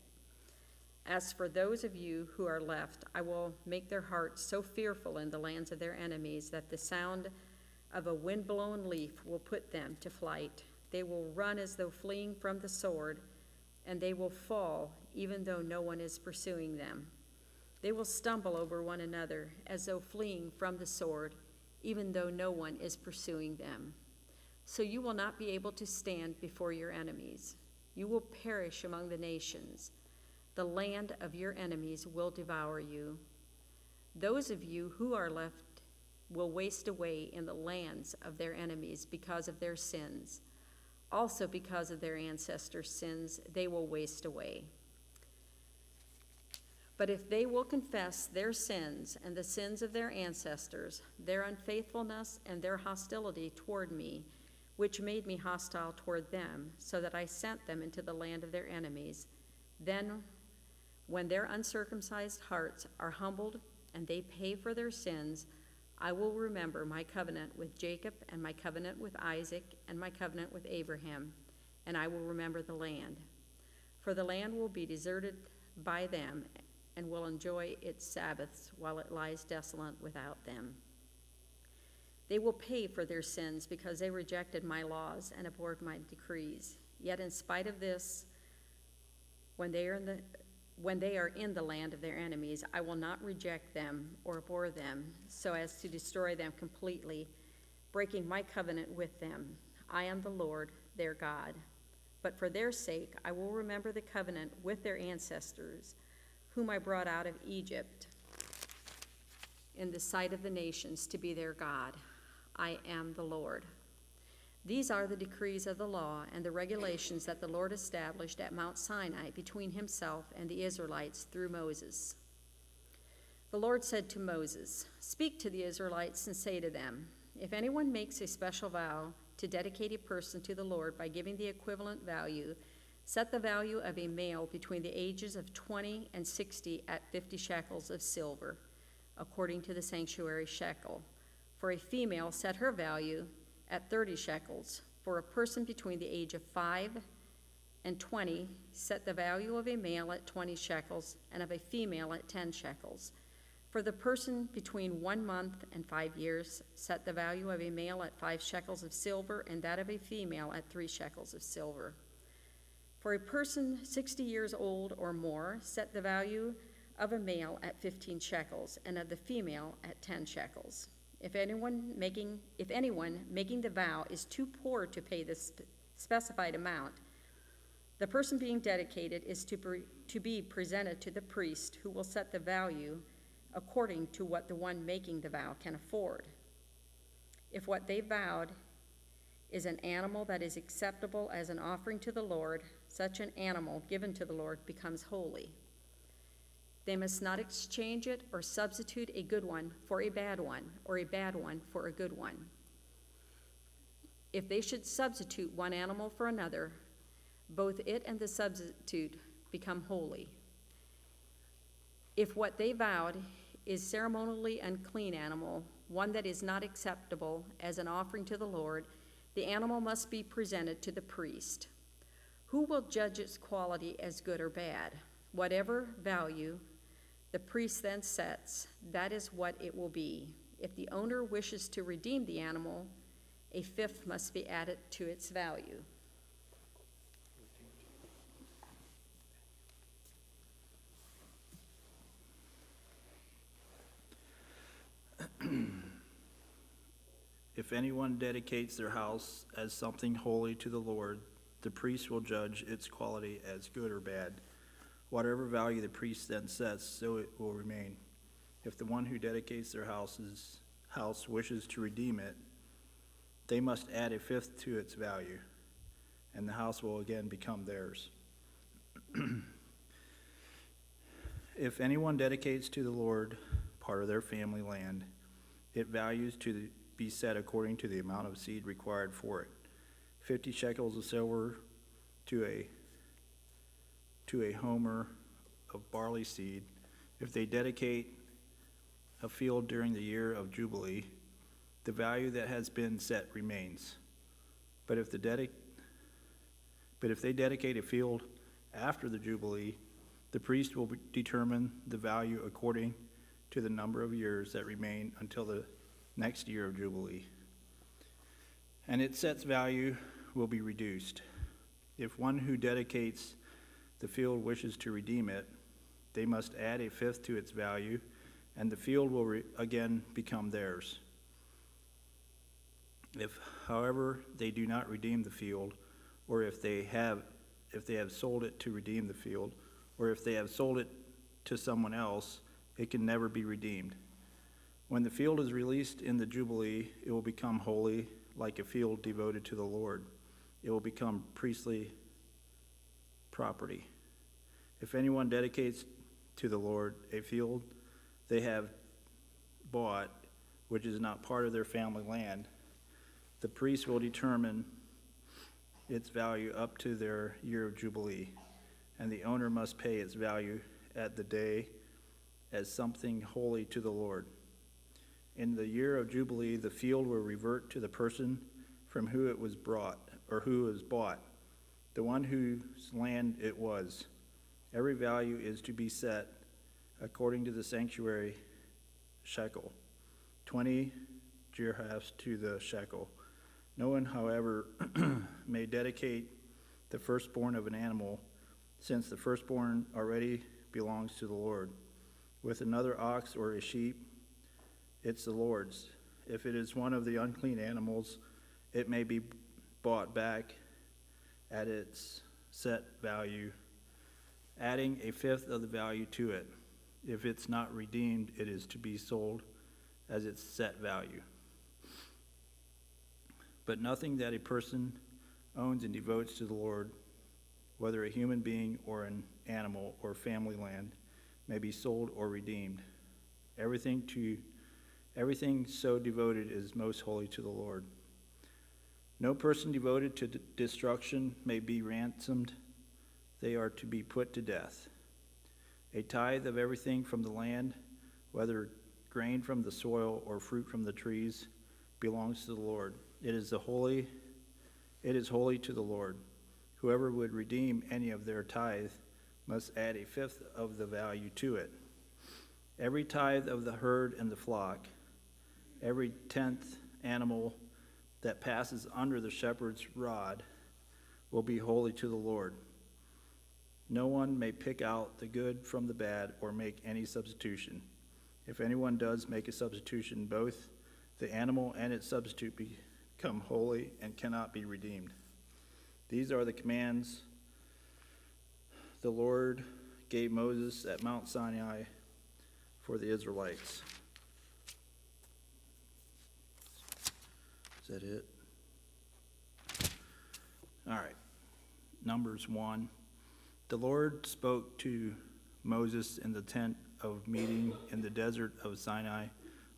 D: As for those of you who are left, I will make their hearts so fearful in the lands of their enemies that the sound of a wind-blown leaf will put them to flight. They will run as though fleeing from the sword, and they will fall even though no one is pursuing them. They will stumble over one another as though fleeing from the sword, even though no one is pursuing them. So you will not be able to stand before your enemies. You will perish among the nations. The land of your enemies will devour you. Those of you who are left will waste away in the lands of their enemies because of their sins. Also because of their ancestors' sins, they will waste away. But if they will confess their sins and the sins of their ancestors, their unfaithfulness and their hostility toward me, which made me hostile toward them, so that I sent them into the land of their enemies, then when their uncircumcised hearts are humbled and they pay for their sins, I will remember my covenant with Jacob and my covenant with Isaac and my covenant with Abraham, and I will remember the land. For the land will be deserted by them and will enjoy its Sabbaths while it lies desolate without them. They will pay for their sins because they rejected my laws and abhorred my decrees. Yet in spite of this, when they are in the land of their enemies, I will not reject them or abhor them so as to destroy them completely, breaking my covenant with them. I am the Lord, their God. But for their sake, I will remember the covenant with their ancestors, whom I brought out of Egypt in the sight of the nations to be their God. I am the Lord. These are the decrees of the law and the regulations that the Lord established at Mount Sinai between himself and the Israelites through Moses. The Lord said to Moses, "Speak to the Israelites and say to them, if anyone makes a special vow to dedicate a person to the Lord by giving the equivalent value, set the value of a male between the ages of 20 and 60 at 50 shekels of silver, according to the sanctuary shekel. For a female, set her value at 30 shekels. For a person between the age of 5 and 20, set the value of a male at 20 shekels and of a female at 10 shekels. For the person between 1 month and 5 years, set the value of a male at 5 shekels of silver and that of a female at 3 shekels of silver. For a person 60 years old or more, set the value of a male at 15 shekels and of the female at 10 shekels. If anyone making the vow is too poor to pay this specified amount, the person being dedicated is to be presented to the priest, who will set the value according to what the one making the vow can afford. If what they vowed is an animal that is acceptable as an offering to the Lord, such an animal given to the Lord becomes holy. They must not exchange it or substitute a good one for a bad one, or a bad one for a good one. If they should substitute one animal for another, both it and the substitute become holy. If what they vowed is ceremonially unclean animal, one that is not acceptable as an offering to the Lord, the animal must be presented to the priest, who will judge its quality as good or bad. Whatever value the priest then sets, that is what it will be. If the owner wishes to redeem the animal, a fifth must be added to its value.
E: If anyone dedicates their house as something holy to the Lord, the priest will judge its quality as good or bad. Whatever value the priest then sets, so it will remain. If the one who dedicates their house wishes to redeem it, they must add a fifth to its value, and the house will again become theirs. If anyone dedicates to the Lord part of their family land, it values to be set according to the amount of seed required for it. 50 shekels of silver to a homer of barley seed. If they dedicate a field during the year of Jubilee, the value that has been set remains. But if they dedicate a field after the Jubilee, the priest will determine the value according to the number of years that remain until the next year of Jubilee. And its set value will be reduced. If one who dedicates the field wishes to redeem it, they must add a fifth to its value, and the field will again become theirs. If, however, they do not redeem the field, or if they have sold it to redeem the field, or if they have sold it to someone else, it can never be redeemed. When the field is released in the Jubilee, it will become holy, like a field devoted to the Lord. It will become priestly property. If anyone dedicates to the Lord a field they have bought, which is not part of their family land, the priest will determine its value up to their year of Jubilee, and the owner must pay its value at the day as something holy to the Lord. In the year of Jubilee, the field will revert to the person from who it was brought, or who was bought, the one whose land it was. Every value is to be set according to the sanctuary shekel, 20 gerahs to the shekel. No one, however, may dedicate the firstborn of an animal, since the firstborn already belongs to the Lord. With another ox or a sheep, it's the Lord's. If it is one of the unclean animals, it may be bought back at its set value, adding a fifth of the value to it. If it's not redeemed, it is to be sold as its set value. But nothing that a person owns and devotes to the Lord, whether a human being or an animal or family land, may be sold or redeemed. Everything so devoted is most holy to the Lord. No person devoted to destruction may be ransomed. They are to be put to death. A tithe of everything from the land, whether grain from the soil or fruit from the trees, belongs to the Lord. It is holy to the Lord. Whoever would redeem any of their tithe must add a fifth of the value to it. Every tithe of the herd and the flock, every 10th animal that passes under the shepherd's rod, will be holy to the Lord. No one may pick out the good from the bad or make any substitution. If anyone does make a substitution, both the animal and its substitute become holy and cannot be redeemed. These are the commands the Lord gave Moses at Mount Sinai for the Israelites. Is that it? All right. Numbers 1. The Lord spoke to Moses in the tent of meeting in the desert of Sinai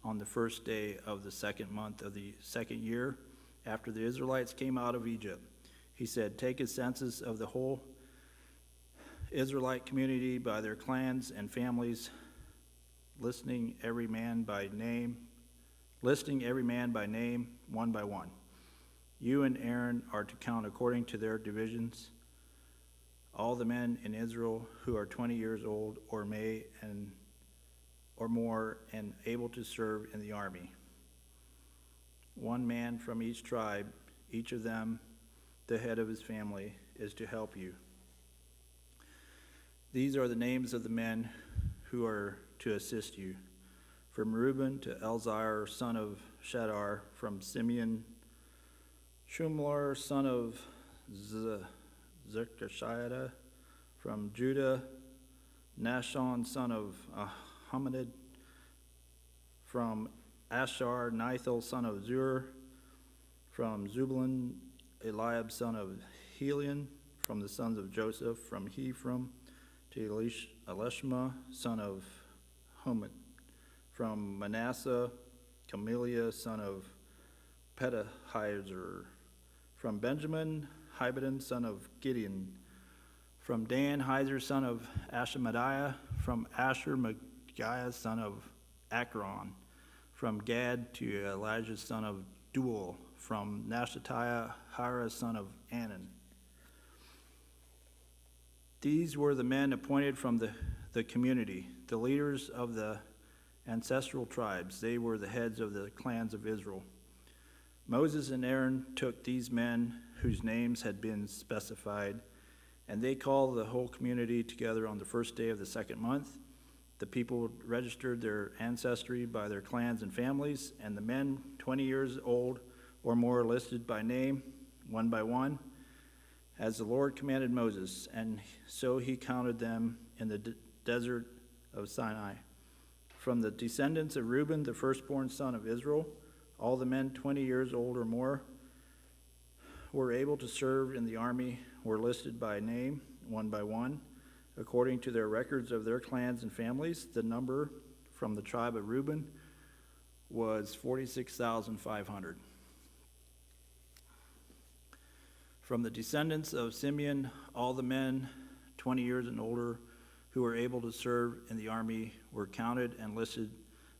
E: on the first day of the second month of the second year after the Israelites came out of Egypt. He said, "Take a census of the whole Israelite community by their clans and families, listing every man by name, one by one. You and Aaron are to count according to their divisions all the men in Israel who are 20 years old or more and able to serve in the army. One man from each tribe, each of them the head of his family, is to help you. These are the names of the men who are to assist you. From Reuben to Elzar, son of Shaddar. From Simeon, Shumlar, son of Zechariah. From Judah, Nashon, son of Ahmadid. From Asher, Nithal, son of Zur. From Zebulun, Eliab, son of Helion. From the sons of Joseph, from Ephraim, to Elishma, son of Homid. From Manasseh, Camelia, son of Pedahizur. From Benjamin, Hibadin, son of Gideon. From Dan, Hizer, son of Ashemadiah. From Asher, Magiah, son of Akron. From Gad, to Elijah, son of Duel. From Nashtatiah, Hira, son of Anan. These were the men appointed from the community, the leaders of the ancestral tribes. They were the heads of the clans of Israel. Moses and Aaron took these men whose names had been specified, and they called the whole community together on the first day of the second month. The people registered their ancestry by their clans and families, and the men 20 years old or more listed by name, one by one, as the Lord commanded Moses, and so he counted them in the desert of Sinai. From the descendants of Reuben, the firstborn son of Israel, all the men 20 years old or more were able to serve in the army were listed by name, one by one, according to their records of their clans and families. The number from the tribe of Reuben was 46,500. From the descendants of Simeon, all the men 20 years and older who were able to serve in the army were counted and listed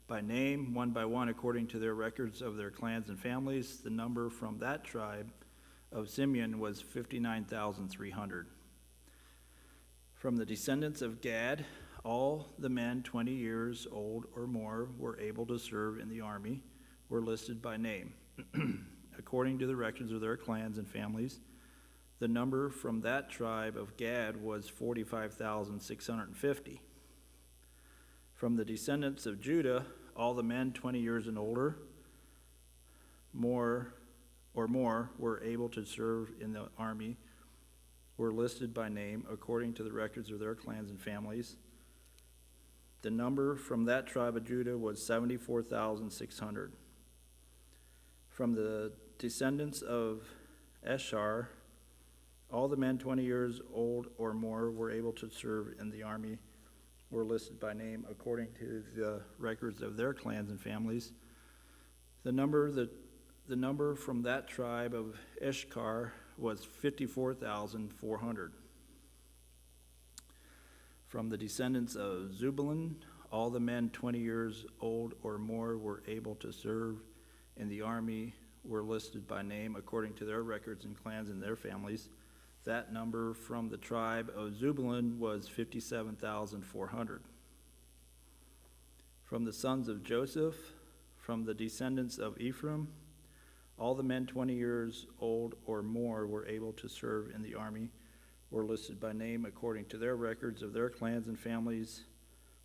E: by name, one by one, according to their records of their clans and families. The number from that tribe of Simeon was 59,300. From the descendants of Gad, all the men 20 years old or more were able to serve in the army were listed by name, according to the records of their clans and families. The number from that tribe of Gad was 45,650. From the descendants of Judah, all the men 20 years and older more were able to serve in the army were listed by name according to the records of their clans and families. The number from that tribe of Judah was 74,600. From the descendants of Eshar, all the men 20 years old or more were able to serve in the army were listed by name according to the records of their clans and families. The number from that tribe of Ishkar was 54,400. From the descendants of Zebulun, all the men 20 years old or more were able to serve in the army were listed by name according to their records and clans and their families. That number from the tribe of Zebulun was 57,400. From the sons of Joseph, from the descendants of Ephraim, all the men 20 years old or more were able to serve in the army were listed by name according to their records of their clans and families.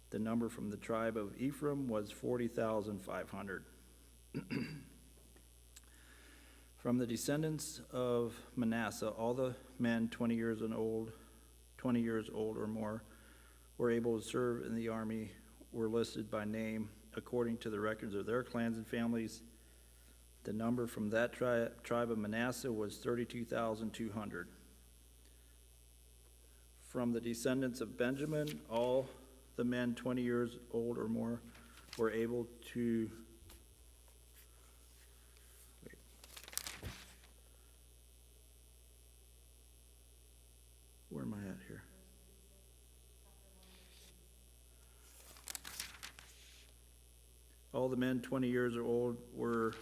E: The number from the tribe of Ephraim was 40,500. From the descendants of Manasseh, all the men 20 years old or more were able to serve in the army were listed by name according to the records of their clans and families. The number from that tribe of Manasseh was 32,200. From the descendants of Benjamin, all the men 20 years old or more were able to Where am I at here? All the men 20 years or old were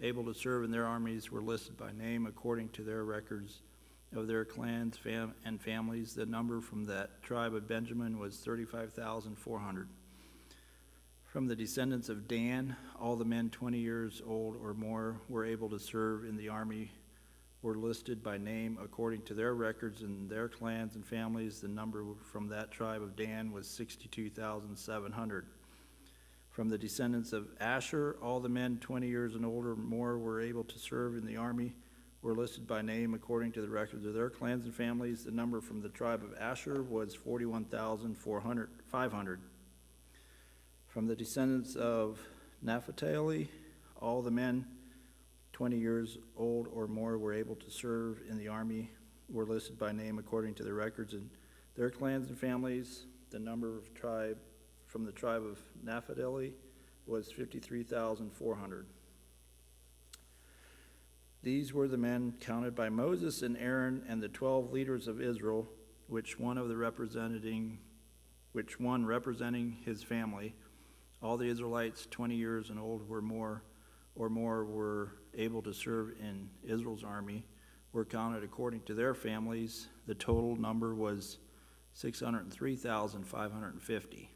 E: able to serve in their armies were listed by name according to their records of their clans and families. The number from that tribe of Benjamin was 35,400. From the descendants of Dan, all the men 20 years old or more were able to serve in the army were listed by name according to their records and their clans and families. The number from that tribe of Dan was 62,700. From the descendants of Asher, all the men 20 years and older or more were able to serve in the army were listed by name according to the records of their clans and families. The number from the tribe of Asher was 41,500. From the descendants of Naphtali, all the men 20 years old or more were able to serve in the army were listed by name according to the records and their clans and families. The number of from the tribe of Naphtali was 53,400. These were the men counted by Moses and Aaron and the 12 leaders of Israel, which one representing his family. All the Israelites 20 years and old or more were able to serve in Israel's army were counted according to their families. The total number was 603,550.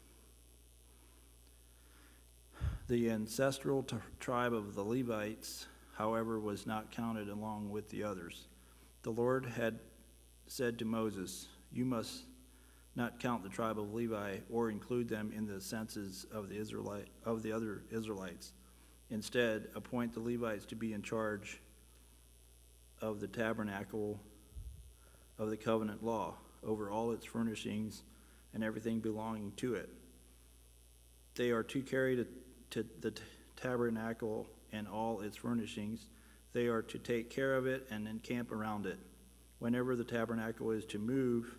E: The ancestral tribe of the Levites, however, was not counted along with the others. The Lord had said to Moses, "You must not count the tribe of Levi or include them in the census of the other Israelites. Instead, appoint the Levites to be in charge of the tabernacle of the covenant law, over all its furnishings and everything belonging to it. They are to carry to the tabernacle and all its furnishings. They are to take care of it and encamp around it. Whenever the tabernacle is to move,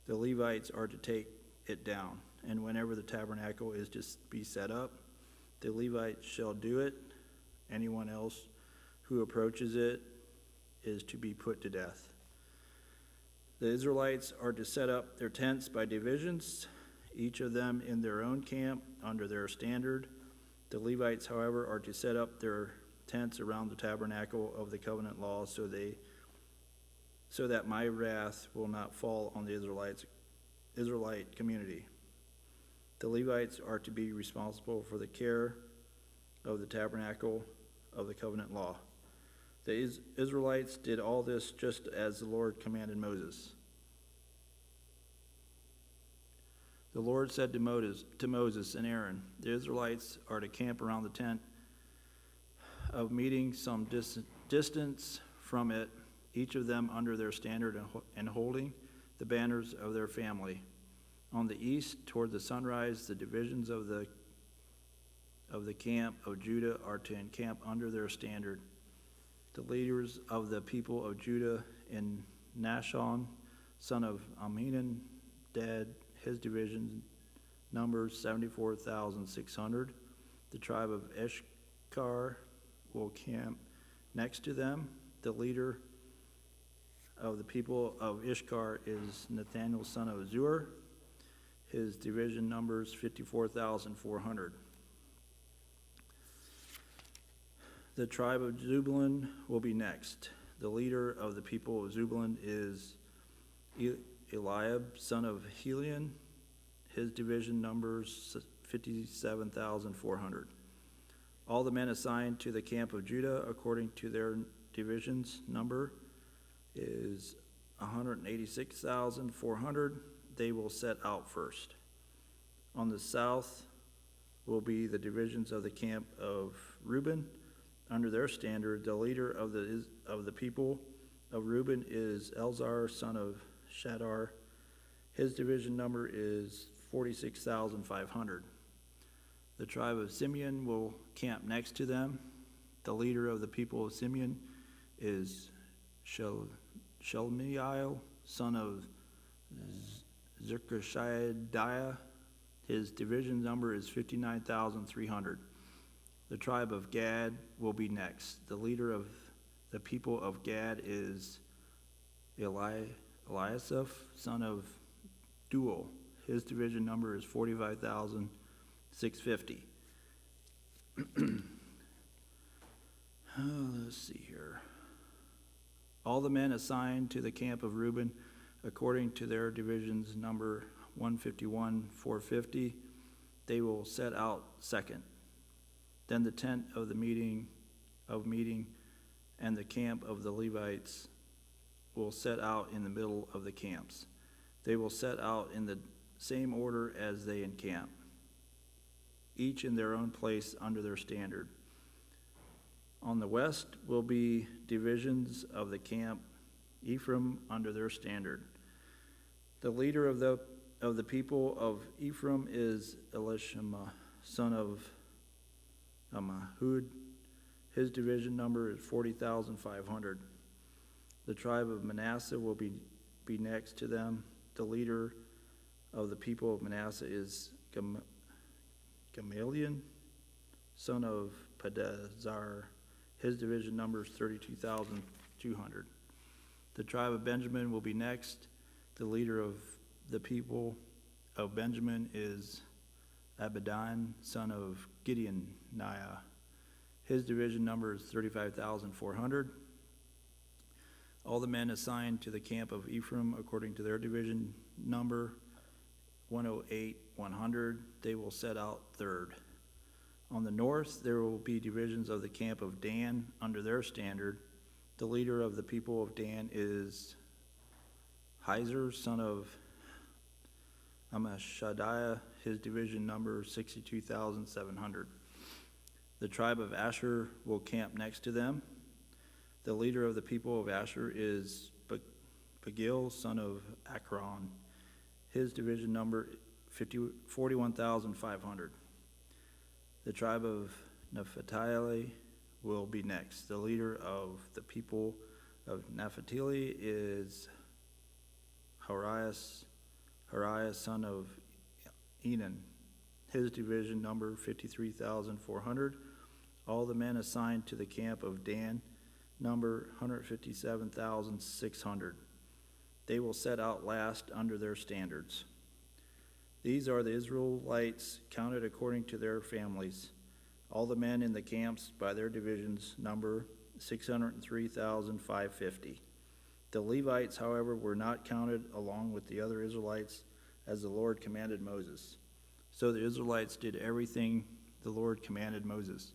E: the Levites are to take it down. And whenever the tabernacle is to be set up, the Levites shall do it. Anyone else who approaches it is to be put to death. The Israelites are to set up their tents by divisions, each of them in their own camp under their standard. The Levites, however, are to set up their tents around the tabernacle of the covenant law so that my wrath will not fall on the Israelite community. The Levites are to be responsible for the care of the tabernacle of the covenant law. The Israelites did all this just as the Lord commanded Moses. The Lord said to Moses and Aaron, the Israelites are to camp around the tent of meeting some distance from it, each of them under their standard and holding the banners of their family. On the east, toward the sunrise, the divisions of the camp of Judah are to encamp under their standard. The leaders of the people of Judah in Nashon, son of Amminadab, his division numbers 74,600. The tribe of Ishkar will camp next to them. The leader of the people of Ishkar is Nathaniel, son of Zur. His division numbers 54,400. The tribe of Zebulun will be next. The leader of the people of Zebulun is Eliab, son of Helion. His division numbers 57,400. All the men assigned to the camp of Judah, according to their divisions number, is 186,400. They will set out first. On the south will be the divisions of the camp of Reuben. Under their standard, the leader of the people of Reuben is Elzar, son of Shaddar. His division number is 46,500. The tribe of Simeon will camp next to them. The leader of the people of Simeon is Shelmiel, son of Zerkashadiah. His division number is 59,300. The tribe of Gad will be next. The leader of the people of Gad is Eliasaph, son of Duel. His division number is 45,650. Let's see here. All the men assigned to the camp of Reuben, according to their divisions number 151,450, they will set out second. Then the tent of the meeting and the camp of the Levites will set out in the middle of the camps. They will set out in the same order as they encamp, each in their own place under their standard. On the west will be divisions of the camp Ephraim under their standard. The leader of the people of Ephraim is Elishama, son of Ammihud. His division number is 40,500. The tribe of Manasseh will be next to them. The leader of the people of Manasseh is Gamaliel, son of Pedazar. His division number is 32,200. The tribe of Benjamin will be next. The leader of the people of Benjamin is Abidan, son of Gideoniah. His division number is 35,400. All the men assigned to the camp of Ephraim, according to their division number, 108,100, they will set out third. On the north, there will be divisions of the camp of Dan under their standard. The leader of the people of Dan is Heizer, son of Ammishaddai. His division number is 62,700. The tribe of Asher will camp next to them. The leader of the people of Asher is Pagil, son of Akron. His division number 41,500. The tribe of Naphtali will be next. The leader of the people of Naphtali is Harias, son of Enan. His division number 53,400. All the men assigned to the camp of Dan number 157,600. They will set out last under their standards. These are the Israelites counted according to their families. All the men in the camps by their divisions number 603,550. The Levites, however, were not counted along with the other Israelites as the Lord commanded Moses. So the Israelites did everything the Lord commanded Moses.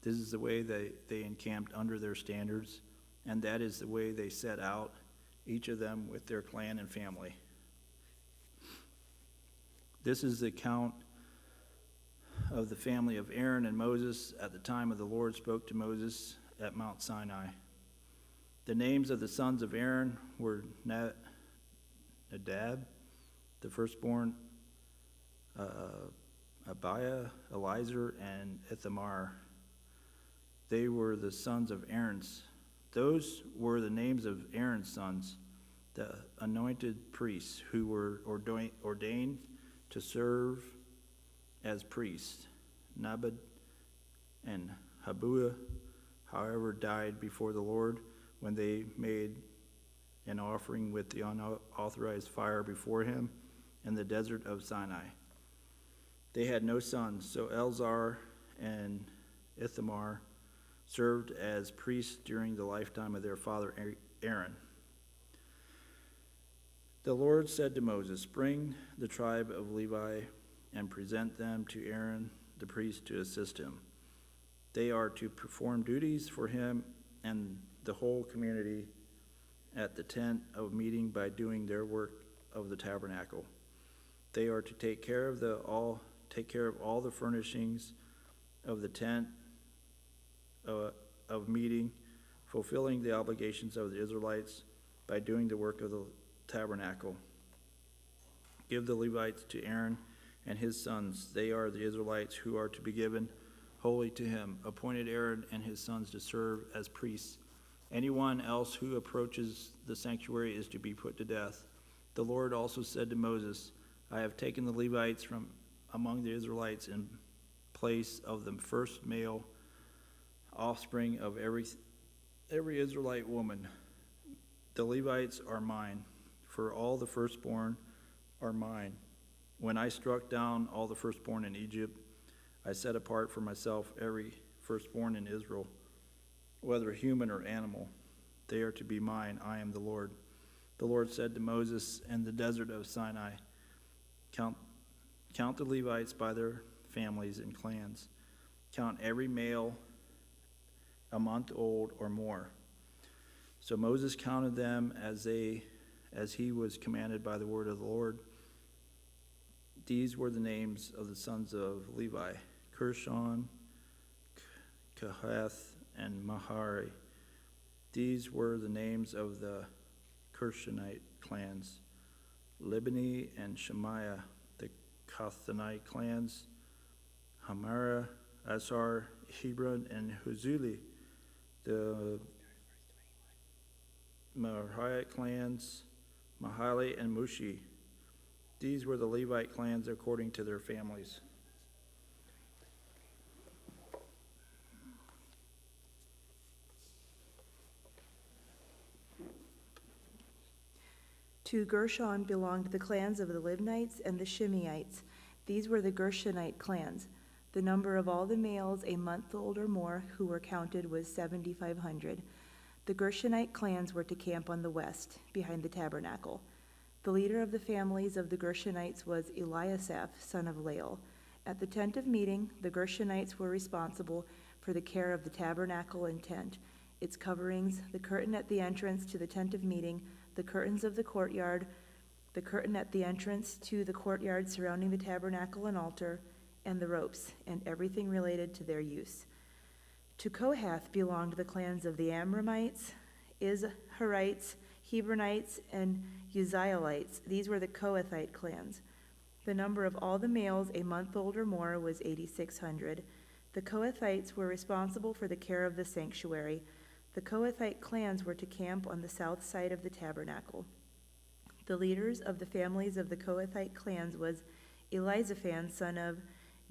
E: This is the way they encamped under their standards, and that is the way they set out, each of them with their clan and family. This is the count of the family of Aaron and Moses at the time of the Lord spoke to Moses at Mount Sinai. The names of the sons of Aaron were Nadab, the firstborn, Abiah, Eliezer, and Ithamar. They were the sons of Aaron's. Those were the names of Aaron's sons, the anointed priests who were ordained to serve as priests. Nabad and Habuah, however, died before the Lord when they made an offering with the unauthorized fire before him in the desert of Sinai. They had no sons, so Eleazar and Ithamar served as priests during the lifetime of their father Aaron. The Lord said to Moses, "Bring the tribe of Levi and present them to Aaron the priest to assist him. They are to perform duties for him and the whole community at the tent of meeting by doing their work of the tabernacle. They are to take care of all the furnishings of the tent of meeting, fulfilling the obligations of the Israelites by doing the work of the tabernacle. Give the Levites to Aaron and his sons. They are the Israelites who are to be given wholly to him. Appointed Aaron and his sons to serve as priests. Anyone else who approaches the sanctuary is to be put to death." The Lord also said to Moses, "I have taken the Levites from among the Israelites in place of the first male offspring of every Israelite woman. The Levites are mine, for all the firstborn are mine. When I struck down all the firstborn in Egypt, I set apart for myself every firstborn in Israel, whether human or animal. They are to be mine. I am the Lord." The Lord said to Moses in the desert of Sinai, Count the Levites by their families and clans. Count every male a month old or more." So Moses counted them as he was commanded by the word of the Lord. These were the names of the sons of Levi: Gershon, Kohath, and Merari. These were the names of the Gershonite clans: Libni and Shemaiah. The Kohathanite clans: Hamara, Asar, Hebron, and Huzuli. The Merari clans: Mahali and Mushi. These were the Levite clans according to their families.
F: To Gershon belonged the clans of the Libnites and the Shimeites. These were the Gershonite clans. The number of all the males a month old or more who were counted was 7,500. The Gershonite clans were to camp on the west, behind the tabernacle. The leader of the families of the Gershonites was Eliasaph, son of Lael. At the tent of meeting, the Gershonites were responsible for the care of the tabernacle and tent, its coverings, the curtain at the entrance to the tent of meeting, the curtains of the courtyard, the curtain at the entrance to the courtyard surrounding the tabernacle and altar, and the ropes, and everything related to their use. To Kohath belonged the clans of the Amramites, Izharites, Hebronites, and Uzzielites. These were the Kohathite clans. The number of all the males a month old or more was 8,600. The Kohathites were responsible for the care of the sanctuary. The Kohathite clans were to camp on the south side of the tabernacle. The leaders of the families of the Kohathite clans was Elizaphan, son of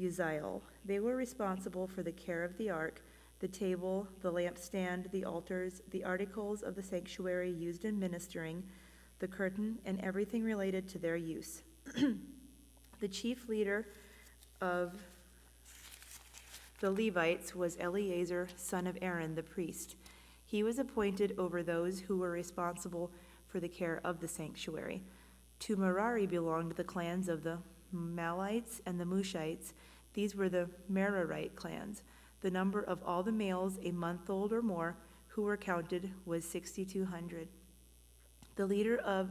F: Uzziel. They were responsible for the care of the ark, the table, the lampstand, the altars, the articles of the sanctuary used in ministering, the curtain, and everything related to their use. The chief leader of the Levites was Eleazar, son of Aaron, the priest. He was appointed over those who were responsible for the care of the sanctuary. To Merari belonged the clans of the Malites and the Mushites. These were the Merarite clans. The number of all the males a month old or more who were counted was 6,200. The leader of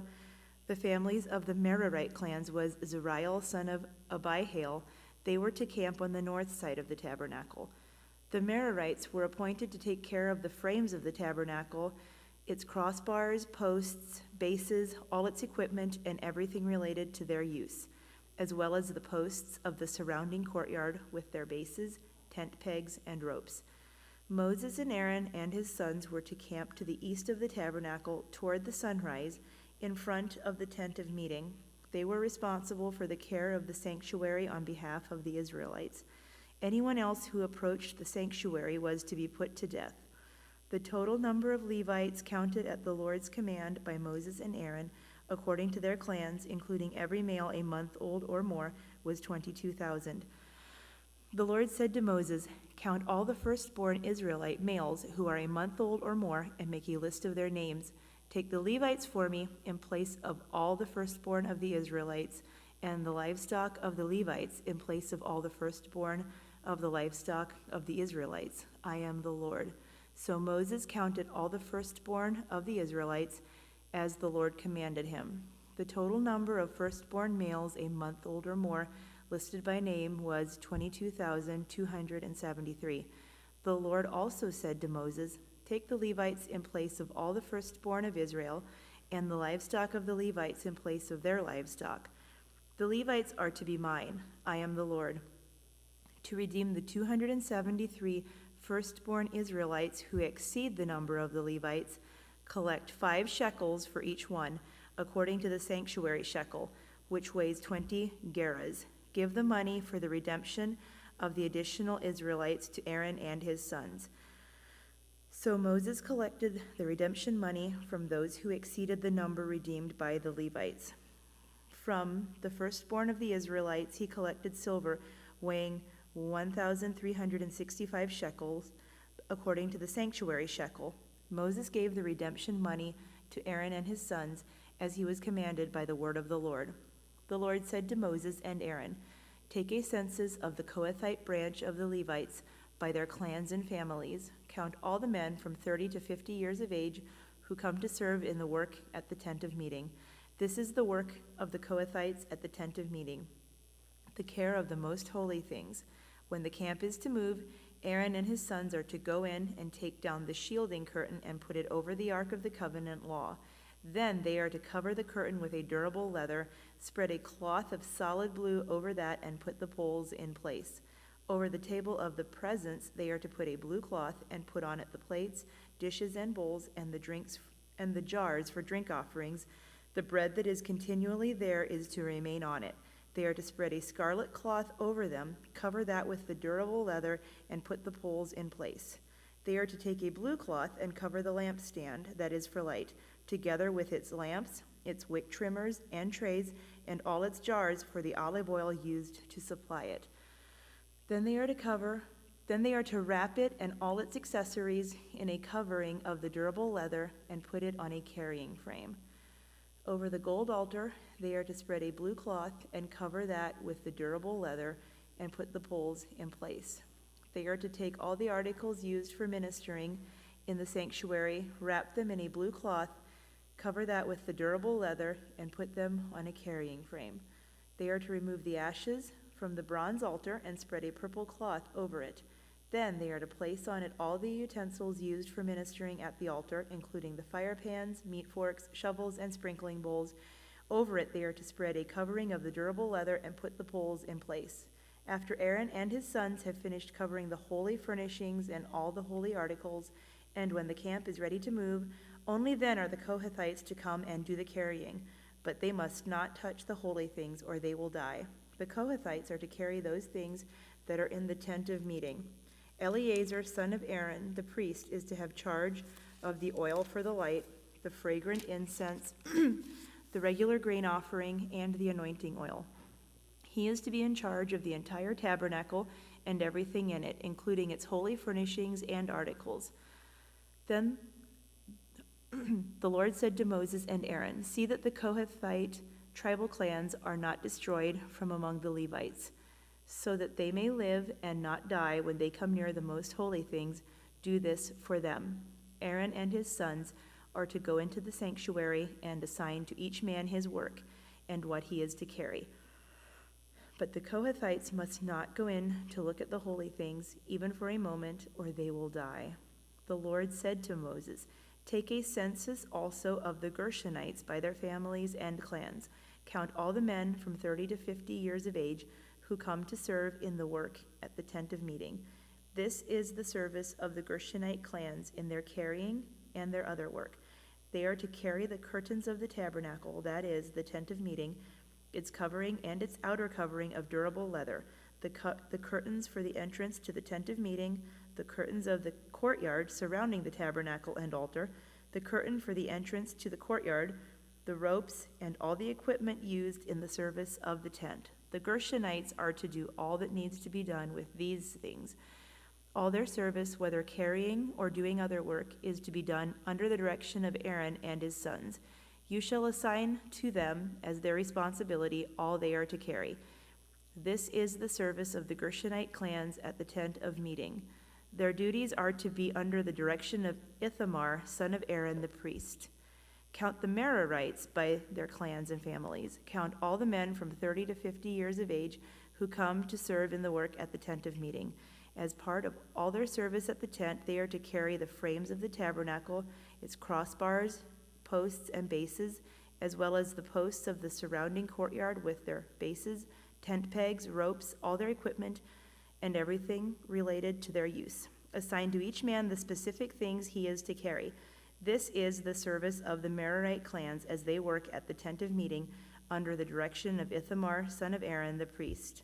F: the families of the Merarite clans was Zeriel, son of Abihail. They were to camp on the north side of the tabernacle. The Merarites were appointed to take care of the frames of the tabernacle, its crossbars, posts, bases, all its equipment, and everything related to their use, as well as the posts of the surrounding courtyard with their bases, tent pegs, and ropes. Moses and Aaron and his sons were to camp to the east of the tabernacle toward the sunrise, in front of the tent of meeting. They were responsible for the care of the sanctuary on behalf of the Israelites. Anyone else who approached the sanctuary was to be put to death. The total number of Levites counted at the Lord's command by Moses and Aaron, according to their clans, including every male a month old or more, was 22,000. The Lord said to Moses, "Count all the firstborn Israelite males who are a month old or more, and make a list of their names. Take the Levites for me in place of all the firstborn of the Israelites, and the livestock of the Levites in place of all the firstborn of the livestock of the Israelites. I am the Lord." So Moses counted all the firstborn of the Israelites as the Lord commanded him. The total number of firstborn males a month old or more, listed by name, was 22,273. The Lord also said to Moses, "Take the Levites in place of all the firstborn of Israel, and the livestock of the Levites in place of their livestock. The Levites are to be mine. I am the Lord. To redeem the 273 firstborn Israelites who exceed the number of the Levites, collect 5 shekels for each one, according to the sanctuary shekel, which weighs 20 gerahs. Give the money for the redemption of the additional Israelites to Aaron and his sons." So Moses collected the redemption money from those who exceeded the number redeemed by the Levites. From the firstborn of the Israelites he collected silver weighing 1,365 shekels, according to the sanctuary shekel. Moses gave the redemption money to Aaron and his sons, as he was commanded by the word of the Lord. The Lord said to Moses and Aaron, "Take a census of the Kohathite branch of the Levites by their clans and families. Count all the men from 30 to 50 years of age who come to serve in the work at the tent of meeting. This is the work of the Kohathites at the tent of meeting, the care of the most holy things. When the camp is to move, Aaron and his sons are to go in and take down the shielding curtain and put it over the ark of the covenant law. Then they are to cover the curtain with a durable leather, spread a cloth of solid blue over that, and put the poles in place. Over the table of the presence they are to put a blue cloth and put on it the plates, dishes, and bowls, and the drinks and the jars for drink offerings. The bread that is continually there is to remain on it. They are to spread a scarlet cloth over them, cover that with the durable leather, and put the poles in place. They are to take a blue cloth and cover the lampstand that is for light, together with its lamps, its wick trimmers and trays, and all its jars for the olive oil used to supply it. Then they are to wrap it and all its accessories in a covering of the durable leather and put it on a carrying frame. Over the gold altar, they are to spread a blue cloth and cover that with the durable leather and put the poles in place. They are to take all the articles used for ministering in the sanctuary, wrap them in a blue cloth, cover that with the durable leather, and put them on a carrying frame. They are to remove the ashes from the bronze altar and spread a purple cloth over it. Then they are to place on it all the utensils used for ministering at the altar, including the fire pans, meat forks, shovels, and sprinkling bowls. Over it they are to spread a covering of the durable leather and put the poles in place. After Aaron and his sons have finished covering the holy furnishings and all the holy articles, and when the camp is ready to move, only then are the Kohathites to come and do the carrying. But they must not touch the holy things, or they will die. The Kohathites are to carry those things that are in the tent of meeting. Eleazar, son of Aaron, the priest, is to have charge of the oil for the light, the fragrant incense, the regular grain offering, and the anointing oil. He is to be in charge of the entire tabernacle and everything in it, including its holy furnishings and articles. Then the Lord said to Moses and Aaron, "See that the Kohathite tribal clans are not destroyed from among the Levites, so that they may live and not die when they come near the most holy things. Do this for them. Aaron and his sons are to go into the sanctuary and assign to each man his work and what he is to carry. But the Kohathites must not go in to look at the holy things, even for a moment, or they will die." The Lord said to Moses, "Take a census also of the Gershonites by their families and clans. Count all the men from 30 to 50 years of age who come to serve in the work at the tent of meeting. This is the service of the Gershonite clans in their carrying and their other work. They are to carry the curtains of the tabernacle, that is, the tent of meeting, its covering and its outer covering of durable leather, the curtains for the entrance to the tent of meeting, the curtains of the courtyard surrounding the tabernacle and altar, the curtain for the entrance to the courtyard, the ropes, and all the equipment used in the service of the tent. The Gershonites are to do all that needs to be done with these things. All their service, whether carrying or doing other work, is to be done under the direction of Aaron and his sons. You shall assign to them as their responsibility all they are to carry. This is the service of the Gershonite clans at the tent of meeting. Their duties are to be under the direction of Ithamar, son of Aaron the priest. Count the Merarites by their clans and families. Count all the men from 30 to 50 years of age who come to serve in the work at the tent of meeting. As part of all their service at the tent, they are to carry the frames of the tabernacle, its crossbars, posts, and bases, as well as the posts of the surrounding courtyard with their bases, tent pegs, ropes, all their equipment, and everything related to their use. Assign to each man the specific things he is to carry. This is the service of the Merarite clans as they work at the tent of meeting under the direction of Ithamar, son of Aaron, the priest.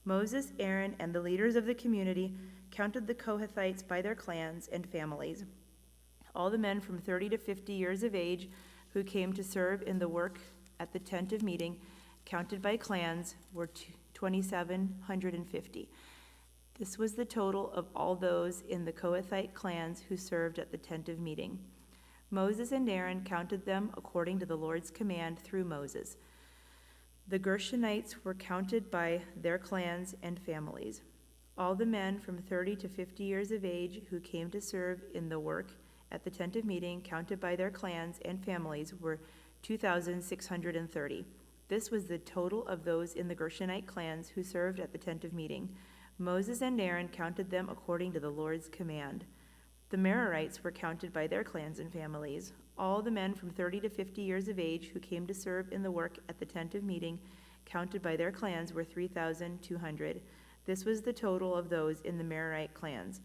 F: Moses, Aaron, and the leaders of the community counted the Kohathites by their clans and families. All the men from 30 to 50 years of age who came to serve in the work at the tent of meeting, counted by clans, were 2,750. This was the total of all those in the Kohathite clans who served at the tent of meeting. Moses and Aaron counted them according to the Lord's command through Moses. The Gershonites were counted by their clans and families. All the men from 30 to 50 years of age who came to serve in the work at the tent of meeting, counted by their clans and families, were 2,630. This was the total of those in the Gershonite clans who served at the tent of meeting. Moses and Aaron counted them according to the Lord's command. The Merarites were counted by their clans and families. All the men from 30 to 50 years of age who came to serve in the work at the tent of meeting, counted by their clans, were 3,200. This was the total of those in the Merarite clans.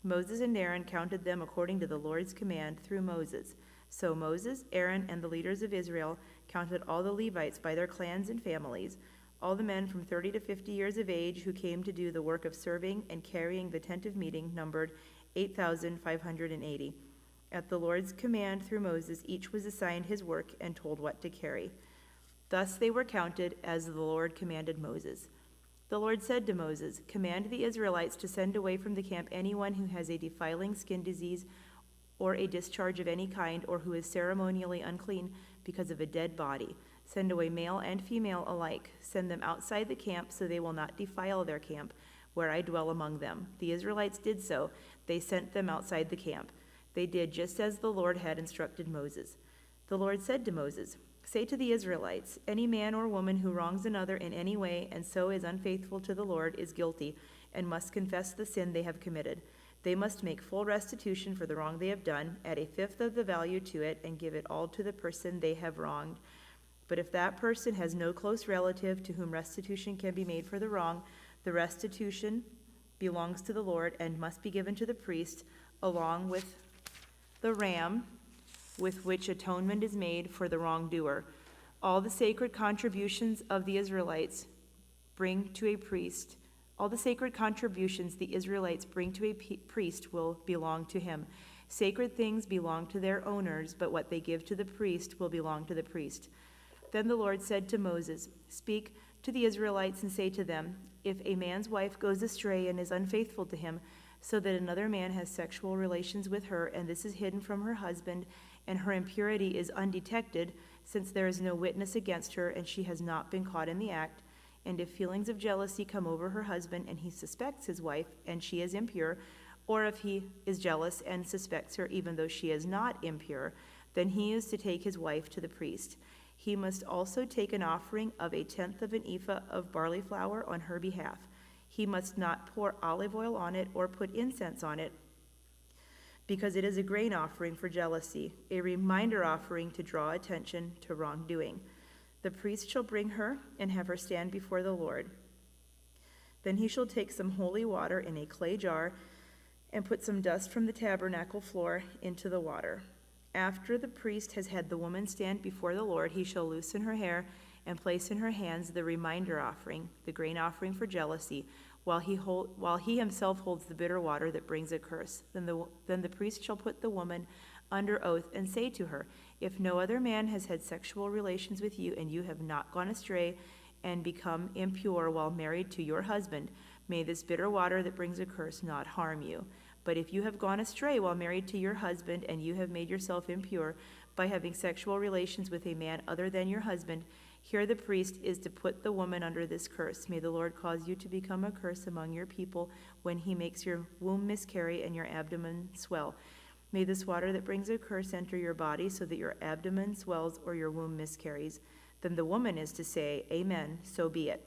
F: Moses and Aaron counted them according to the Lord's command through Moses. So Moses, Aaron, and the leaders of Israel counted all the Levites by their clans and families. All the men from 30 to 50 years of age who came to do the work of serving and carrying the tent of meeting numbered 8,580. At the Lord's command through Moses, each was assigned his work and told what to carry. Thus they were counted as the Lord commanded Moses. The Lord said to Moses, "Command the Israelites to send away from the camp anyone who has a defiling skin disease or a discharge of any kind, or who is ceremonially unclean because of a dead body. Send away male and female alike. Send them outside the camp so they will not defile their camp, where I dwell among them." The Israelites did so. They sent them outside the camp. They did just as the Lord had instructed Moses. The Lord said to Moses, Say to the Israelites, any man or woman who wrongs another in any way and so is unfaithful to the Lord is guilty and must confess the sin they have committed. They must make full restitution for the wrong they have done, add a fifth of the value to it, and give it all to the person they have wronged. But if that person has no close relative to whom restitution can be made for the wrong, the restitution belongs to the Lord and must be given to the priest, along with the ram with which atonement is made for the wrongdoer. All the sacred contributions of the Israelites bring to a priest, all the sacred contributions the Israelites bring to a priest will belong to him. Sacred things belong to their owners, but what they give to the priest will belong to the priest. Then the Lord said to Moses, speak to the Israelites and say to them, if a man's wife goes astray and is unfaithful to him, so that another man has sexual relations with her, and this is hidden from her husband, and her impurity is undetected, since there is no witness against her, and she has not been caught in the act, and if feelings of jealousy come over her husband, and he suspects his wife, and she is impure, or if he is jealous and suspects her even though she is not impure, then he is to take his wife to the priest. He must also take an offering of a tenth of an ephah of barley flour on her behalf. He must not pour olive oil on it or put incense on it, because it is a grain offering for jealousy, a reminder offering to draw attention to wrongdoing. The priest shall bring her and have her stand before the Lord. Then he shall take some holy water in a clay jar and put some dust from the tabernacle floor into the water. After the priest has had the woman stand before the Lord, he shall loosen her hair and place in her hands the reminder offering, the grain offering for jealousy, while he himself holds the bitter water that brings a curse. Then the priest shall put the woman under oath and say to her, if no other man has had sexual relations with you, and you have not gone astray and become impure while married to your husband, may this bitter water that brings a curse not harm you. But if you have gone astray while married to your husband, and you have made yourself impure by having sexual relations with a man other than your husband, here the priest is to put the woman under this curse. May the Lord cause you to become a curse among your people when he makes your womb miscarry and your abdomen swell. May this water that brings a curse enter your body so that your abdomen swells or your womb miscarries. Then the woman is to say, Amen, so be it.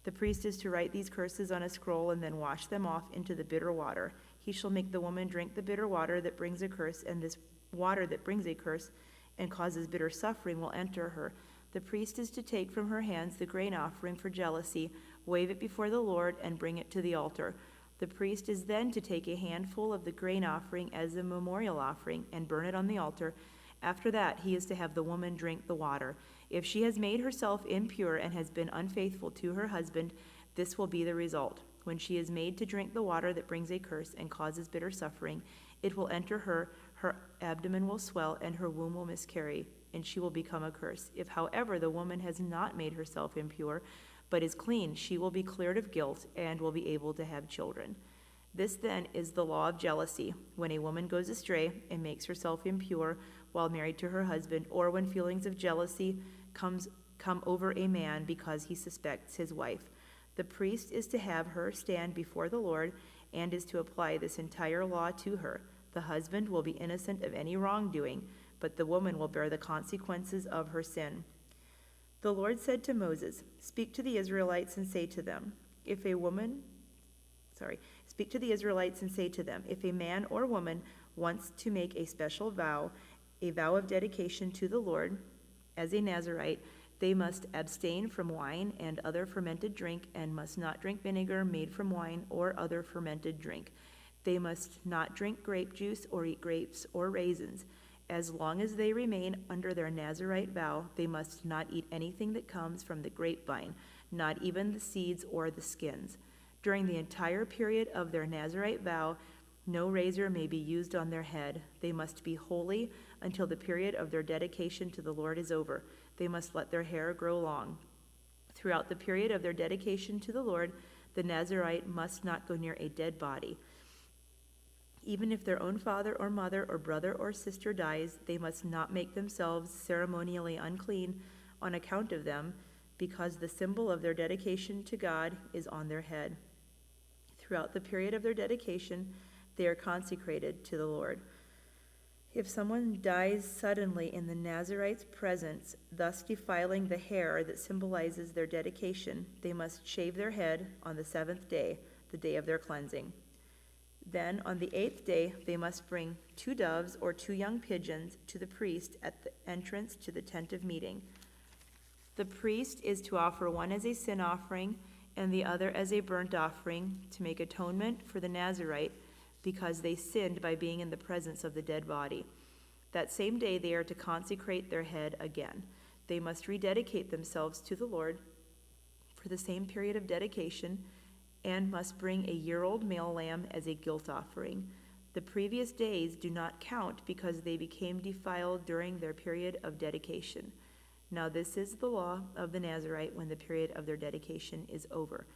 F: The priest is to write these curses on a scroll and then wash them off into the bitter water. He shall make the woman drink the bitter water that brings a curse, and this water that brings a curse and causes bitter suffering will enter her. The priest is to take from her hands the grain offering for jealousy, wave it before the Lord, and bring it to the altar. The priest is then to take a handful of the grain offering as a memorial offering and burn it on the altar. After that, he is to have the woman drink the water. If she has made herself impure and has been unfaithful to her husband, this will be the result. When she is made to drink the water that brings a curse and causes bitter suffering, it will enter her, her abdomen will swell, and her womb will miscarry, and she will become a curse. If, however, the woman has not made herself impure, but is clean, she will be cleared of guilt and will be able to have children. This then is the law of jealousy, when a woman goes astray and makes herself impure while married to her husband, or when feelings of jealousy come over a man because he suspects his wife. The priest is to have her stand before the Lord and is to apply this entire law to her. The husband will be innocent of any wrongdoing, but the woman will bear the consequences of her sin. The Lord said to Moses, speak to the Israelites and say to them, if a man or woman wants to make a special vow, a vow of dedication to the Lord as a Nazirite, they must abstain from wine and other fermented drink, and must not drink vinegar made from wine or other fermented drink. They must not drink grape juice or eat grapes or raisins. As long as they remain under their Nazirite vow, they must not eat anything that comes from the grapevine, not even the seeds or the skins. During the entire period of their Nazirite vow, no razor may be used on their head. They must be holy until the period of their dedication to the Lord is over. They must let their hair grow long. Throughout the period of their dedication to the Lord, the Nazirite must not go near a dead body. Even if their own father or mother or brother or sister dies, they must not make themselves ceremonially unclean on account of them, because the symbol of their dedication to God is on their head. Throughout the period of their dedication, they are consecrated to the Lord. If someone dies suddenly in the Nazarite's presence, thus defiling the hair that symbolizes their dedication, they must shave their head on the 7th day, the day of their cleansing. Then on the 8th day, they must bring 2 doves or 2 young pigeons to the priest at the entrance to the tent of meeting. The priest is to offer one as a sin offering and the other as a burnt offering to make atonement for the Nazarite, because they sinned by being in the presence of the dead body. That same day they are to consecrate their head again. They must rededicate themselves to the Lord for the same period of dedication and must bring a year-old male lamb as a guilt offering. The previous days do not count because they became defiled during their period of dedication. Now this is the law of the Nazarite when the period of their dedication is over.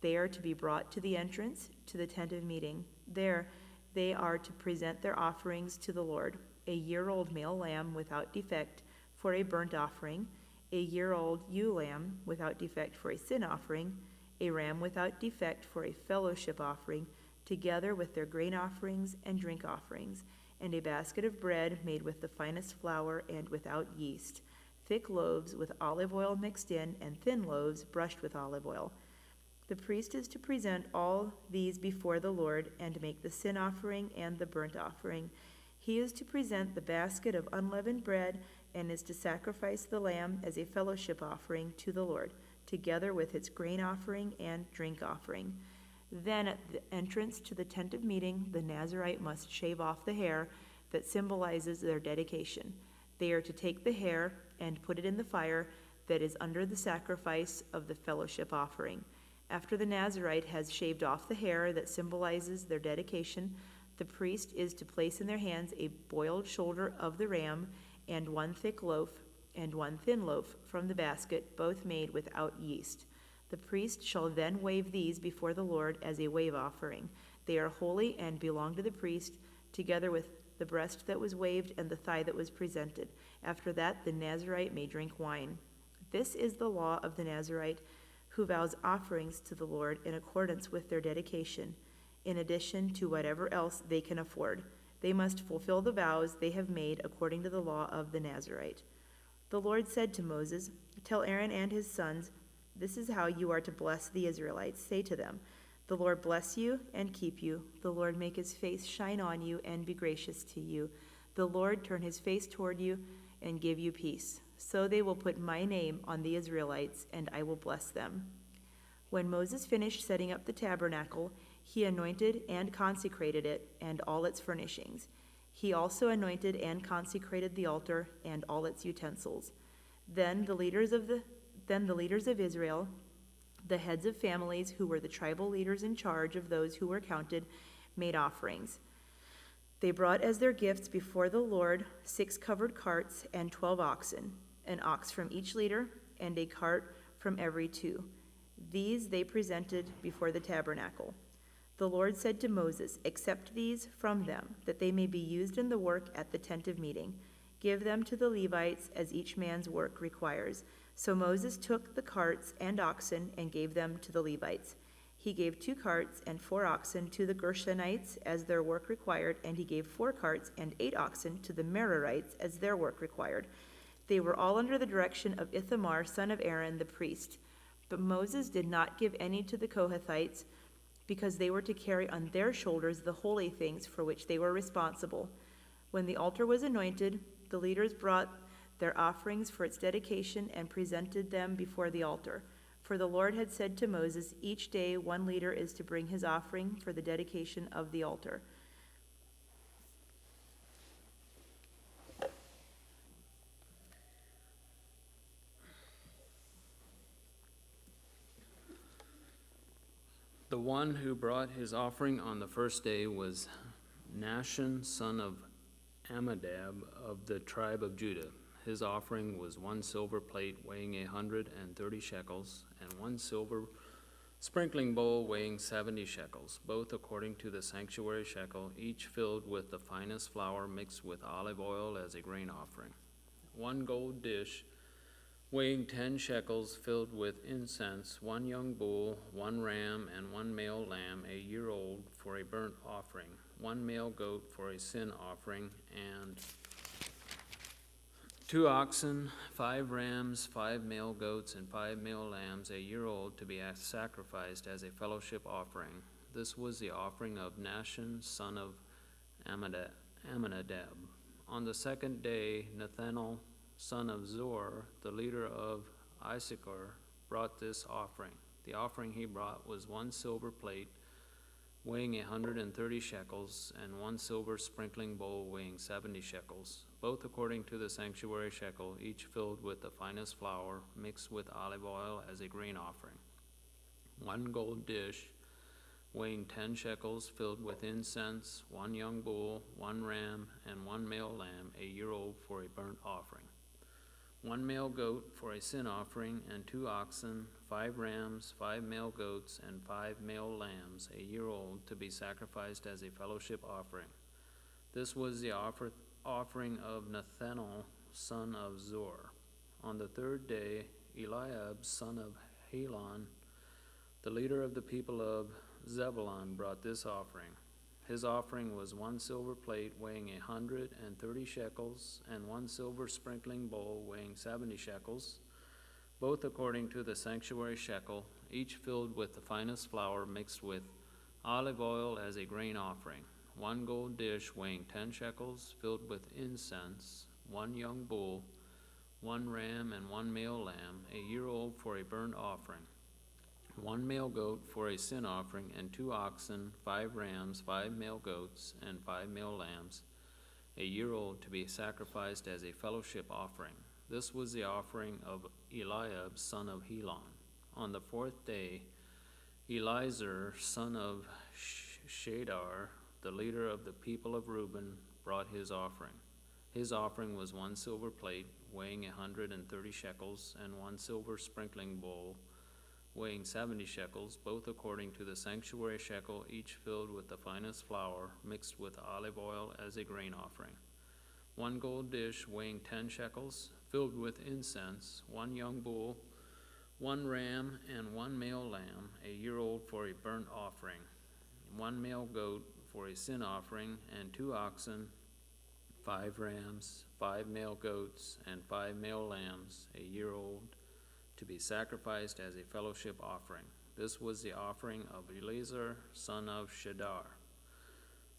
F: They are to be brought to the entrance to the tent of meeting. There they are to present their offerings to the Lord, a year-old male lamb without defect for a burnt offering, a year-old ewe lamb without defect for a sin offering, a ram without defect for a fellowship offering, together with their grain offerings and drink offerings, and a basket of bread made with the finest flour and without yeast, thick loaves with olive oil mixed in, and thin loaves brushed with olive oil. The priest is to present all these before the Lord and make the sin offering and the burnt offering. He is to present the basket of unleavened bread and is to sacrifice the lamb as a fellowship offering to the Lord, together with its grain offering and drink offering. Then at the entrance to the tent of meeting, the Nazarite must shave off the hair that symbolizes their dedication. They are to take the hair and put it in the fire that is under the sacrifice of the fellowship offering. After the Nazarite has shaved off the hair that symbolizes their dedication, the priest is to place in their hands a boiled shoulder of the ram and 1 thick loaf and 1 thin loaf from the basket, both made without yeast. The priest shall then wave these before the Lord as a wave offering. They are holy and belong to the priest, together with the breast that was waved and the thigh that was presented. After that, the Nazarite may drink wine. This is the law of the Nazarite, who vows offerings to the Lord in accordance with their dedication, in addition to whatever else they can afford. They must fulfill the vows they have made according to the law of the Nazarite. The Lord said to Moses, "Tell Aaron and his sons, this is how you are to bless the Israelites. Say to them, the Lord bless you and keep you. The Lord make his face shine on you and be gracious to you. The Lord turn his face toward you and give you peace. So they will put my name on the Israelites, and I will bless them." When Moses finished setting up the tabernacle, he anointed and consecrated it and all its furnishings. He also anointed and consecrated the altar and all its utensils. Then the leaders of Israel, the heads of families who were the tribal leaders in charge of those who were counted, made offerings. They brought as their gifts before the Lord 6 covered carts and 12 oxen, an ox from each leader and a cart from every 2. These they presented before the tabernacle. The Lord said to Moses, "Accept these from them, that they may be used in the work at the tent of meeting. Give them to the Levites as each man's work requires." So Moses took the carts and oxen and gave them to the Levites. He gave 2 carts and 4 oxen to the Gershonites as their work required, and he gave 4 carts and 8 oxen to the Merarites as their work required. They were all under the direction of Ithamar, son of Aaron, the priest. But Moses did not give any to the Kohathites, because they were to carry on their shoulders the holy things for which they were responsible. When the altar was anointed, the leaders brought their offerings for its dedication and presented them before the altar. For the Lord had said to Moses, "Each day 1 leader is to bring his offering for the dedication of the altar."
C: The one who brought his offering on the first day was Nahshon, son of Amminadab of the tribe of Judah. His offering was 1 silver plate weighing 130 shekels, and 1 silver sprinkling bowl weighing 70 shekels, both according to the sanctuary shekel, each filled with the finest flour mixed with olive oil as a grain offering. 1 gold dish weighing 10 shekels filled with incense, 1 young bull, 1 ram, and 1 male lamb, a year old, for a burnt offering,
G: one male goat for a sin offering, and 2 oxen, 5 rams, 5 male goats, and 5 male lambs, a year old, to be sacrificed as a fellowship offering. This was the offering of Nahshon, son of Amminadab. On the 2nd day, Nathanael, son of Zor, the leader of Issachar, brought this offering. The offering he brought was 1 silver plate weighing 130 shekels, and 1 silver sprinkling bowl weighing 70 shekels, both according to the sanctuary shekel, each filled with the finest flour mixed with olive oil as a grain offering. 1 gold dish weighing 10 shekels, filled with incense, 1 young bull, 1 ram, and 1 male lamb, a year old, for a burnt offering. 1 male goat for a sin offering, and 2 oxen, 5 rams, 5 male goats, and 5 male lambs, a year old, to be sacrificed as a fellowship offering. This was the offering of Nathanael, son of Zor. On the 3rd day, Eliab, son of Helon, the leader of the people of Zebulun, brought this offering. His offering was 1 silver plate weighing 130 shekels, and 1 silver sprinkling bowl weighing 70 shekels, both according to the sanctuary shekel, each filled with the finest flour mixed with olive oil as a grain offering. 1 gold dish weighing 10 shekels, filled with incense, 1 young bull, 1 ram, and 1 male lamb, a year old, for a burnt offering. 1 male goat for a sin offering, and 2 oxen, 5 rams, 5 male goats, and 5 male lambs, a year old, to be sacrificed as a fellowship offering. This was the offering of Eliab, son of Helon. On the 4th day, Eliezer, son of Shadar, the leader of the people of Reuben, brought his offering. His offering was 1 silver plate weighing 130 shekels, and 1 silver sprinkling bowl weighing 70 shekels, both according to the sanctuary shekel, each filled with the finest flour mixed with olive oil as a grain offering. 1 gold dish weighing 10 shekels, filled with incense, 1 young bull, 1 ram, and 1 male lamb, a year old, for a burnt offering. 1 male goat for a sin offering, and 2 oxen, 5 rams, 5 male goats, and 5 male lambs, a year old, to be sacrificed as a fellowship offering. This was the offering of Eliezer, son of Shadar.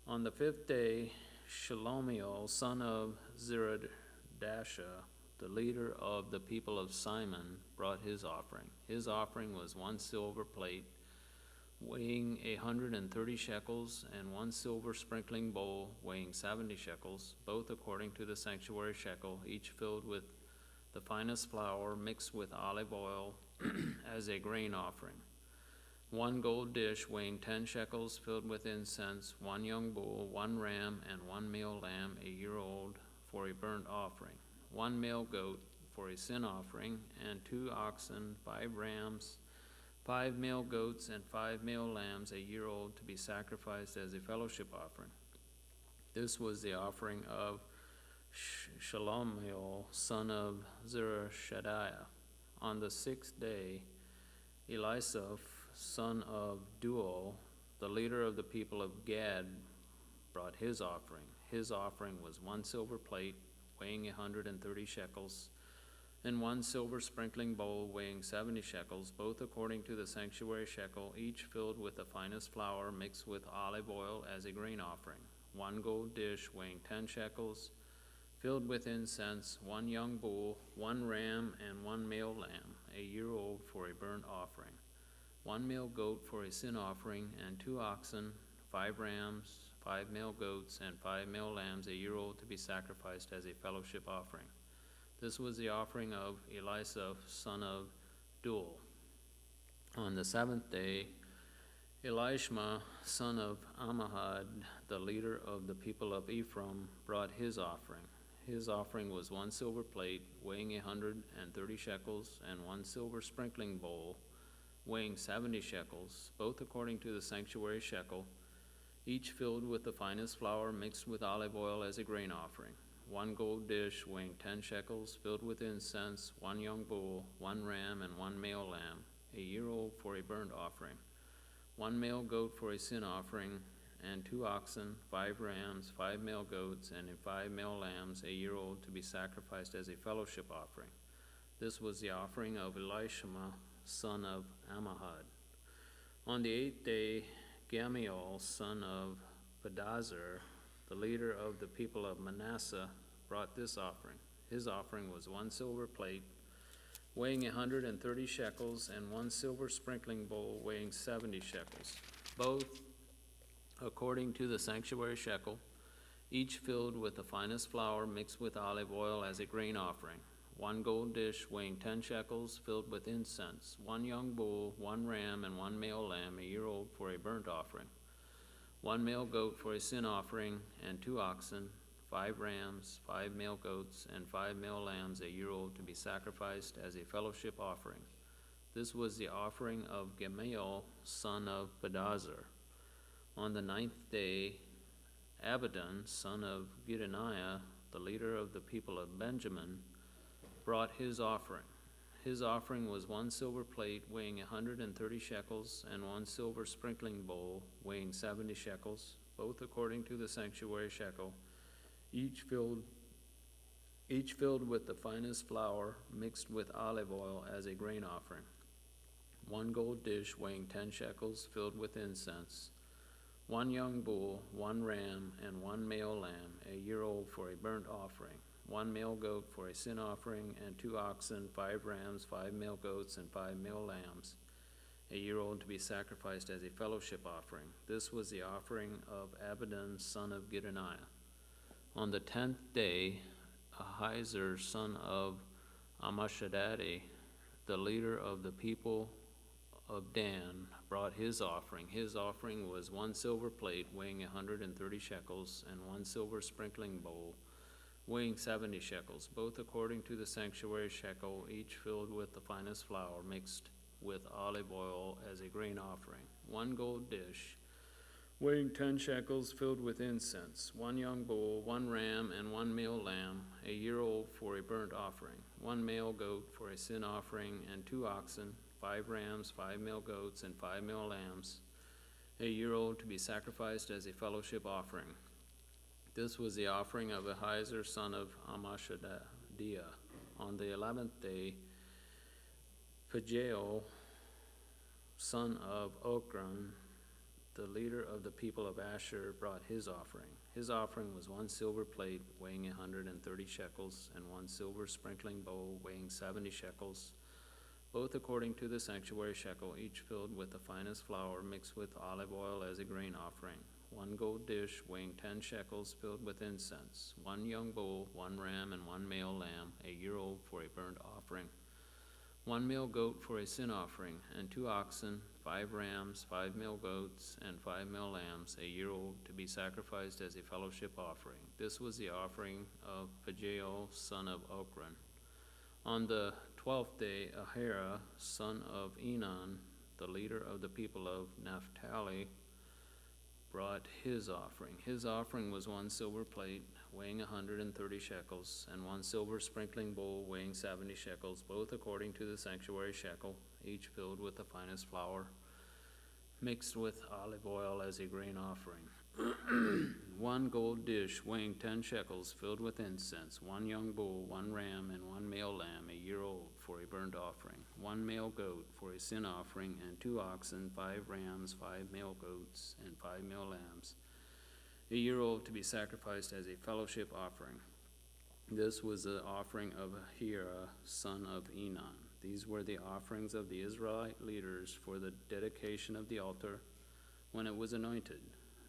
G: On the 5th day, Shelomiel, son of Zeradasha, the leader of the people of Simon, brought his offering. His offering was 1 silver plate weighing 130 shekels, and 1 silver sprinkling bowl weighing 70 shekels, both according to the sanctuary shekel, each filled with the finest flour mixed with olive oil as a grain offering. 1 gold dish weighing 10 shekels, filled with incense, 1 young bull, 1 ram, and 1 male lamb, a year old, for a burnt offering. 1 male goat for a sin offering, and 2 oxen, 5 rams, 5 male goats, and 5 male lambs, a year old, to be sacrificed as a fellowship offering. This was the offering of Shelomiel, son of Zerashadiah. On the 6th day, Elisaph, son of Duo, the leader of the people of Gad, brought his offering. His offering was 1 silver plate weighing 130 shekels, and 1 silver sprinkling bowl weighing 70 shekels, both according to the sanctuary shekel, each filled with the finest flour mixed with olive oil as a grain offering. 1 gold dish weighing 10 shekels, filled with incense, 1 young bull, 1 ram, and 1 male lamb, a year old, for a burnt offering. 1 male goat for a sin offering, and 2 oxen, 5 rams, 5 male goats, and 5 male lambs, a year old, to be sacrificed as a fellowship offering. This was the offering of Elisaph, son of Duel. On the 7th day, Elishma, son of Ammihud, the leader of the people of Ephraim, brought his offering. His offering was 1 silver plate weighing 130 shekels, and 1 silver sprinkling bowl weighing 70 shekels, both according to the sanctuary shekel, each filled with the finest flour mixed with olive oil as a grain offering. 1 gold dish weighing 10 shekels, filled with incense, 1 young bull, 1 ram, and 1 male lamb, a year old, for a burnt offering. 1 male goat for a sin offering, and 2 oxen, 5 rams, 5 male goats, and 5 male lambs, a year old, to be sacrificed as a fellowship offering. This was the offering of Elishama, son of Ammihud. On the 8th day, Gamaliel, son of Pedazur, the leader of the people of Manasseh, brought this offering. His offering was 1 silver plate, weighing 130 shekels, and 1 silver sprinkling bowl, weighing 70 shekels, both according to the sanctuary shekel, each filled with the finest flour mixed with olive oil as a grain offering. 1 gold dish weighing 10 shekels, filled with incense, 1 young bull, 1 ram, and 1 male lamb, a year old, for a burnt offering, 1 male goat for a sin offering, and 2 oxen, 5 rams, 5 male goats, and 5 male lambs, a year old, to be sacrificed as a fellowship offering. This was the offering of Gamaliel, son of Pedazur. On the 9th day, Abidan, son of Gideoniah, the leader of the people of Benjamin, brought his offering. His offering was 1 silver plate weighing 130 shekels, and 1 silver sprinkling bowl weighing 70 shekels, both according to the sanctuary shekel, each filled with the finest flour mixed with olive oil as a grain offering. 1 gold dish weighing 10 shekels, filled with incense, 1 young bull, 1 ram, and 1 male lamb, a year old, for a burnt offering, 1 male goat for a sin offering, and 2 oxen, 5 rams, 5 male goats, and 5 male lambs, a year old, to be sacrificed as a fellowship offering. This was the offering of Abidan, son of Gideoniah. On the 10th day, Ahiezer, son of Ammishaddai, the leader of the people of Dan, brought his offering. His offering was 1 silver plate weighing 130 shekels, and 1 silver sprinkling bowl weighing 70 shekels, both according to the sanctuary shekel, each filled with the finest flour mixed with olive oil as a grain offering. 1 gold dish weighing 10 shekels, filled with incense, 1 young bull, 1 ram, and 1 male lamb, a year old, for a burnt offering, 1 male goat for a sin offering, and 2 oxen, 5 rams, 5 male goats, and 5 male lambs, a year old, to be sacrificed as a fellowship offering. This was the offering of Ahiezer, son of Ammishaddai. On the 11th day, Pagiel, son of Ochran, the leader of the people of Asher, brought his offering. His offering was 1 silver plate weighing 130 shekels, and 1 silver sprinkling bowl weighing 70 shekels, both according to the sanctuary shekel, each filled with the finest flour mixed with olive oil as a grain offering. 1 gold dish weighing 10 shekels, filled with incense, 1 young bull, 1 ram, and 1 male lamb, a year old, for a burnt offering, 1 male goat for a sin offering, and 2 oxen, 5 rams, 5 male goats, and 5 male lambs, a year old, to be sacrificed as a fellowship offering. This was the offering of Pagiel, son of Ochran. On the 12th day, Ahira, son of Enan, the leader of the people of Naphtali, brought his offering. His offering was 1 silver plate weighing 130 shekels, and 1 silver sprinkling bowl weighing 70 shekels, both according to the sanctuary shekel, each filled with the finest flour mixed with olive oil as a grain offering. 1 gold dish weighing 10 shekels, filled with incense, 1 young bull, 1 ram, and 1 male lamb, a year old, for a burnt offering, 1 male goat for a sin offering, and 2 oxen, 5 rams, 5 male goats, and 5 male lambs, a year old, to be sacrificed as a fellowship offering. This was the offering of Ahira, son of Enan. These were the offerings of the Israelite leaders for the dedication of the altar when it was anointed.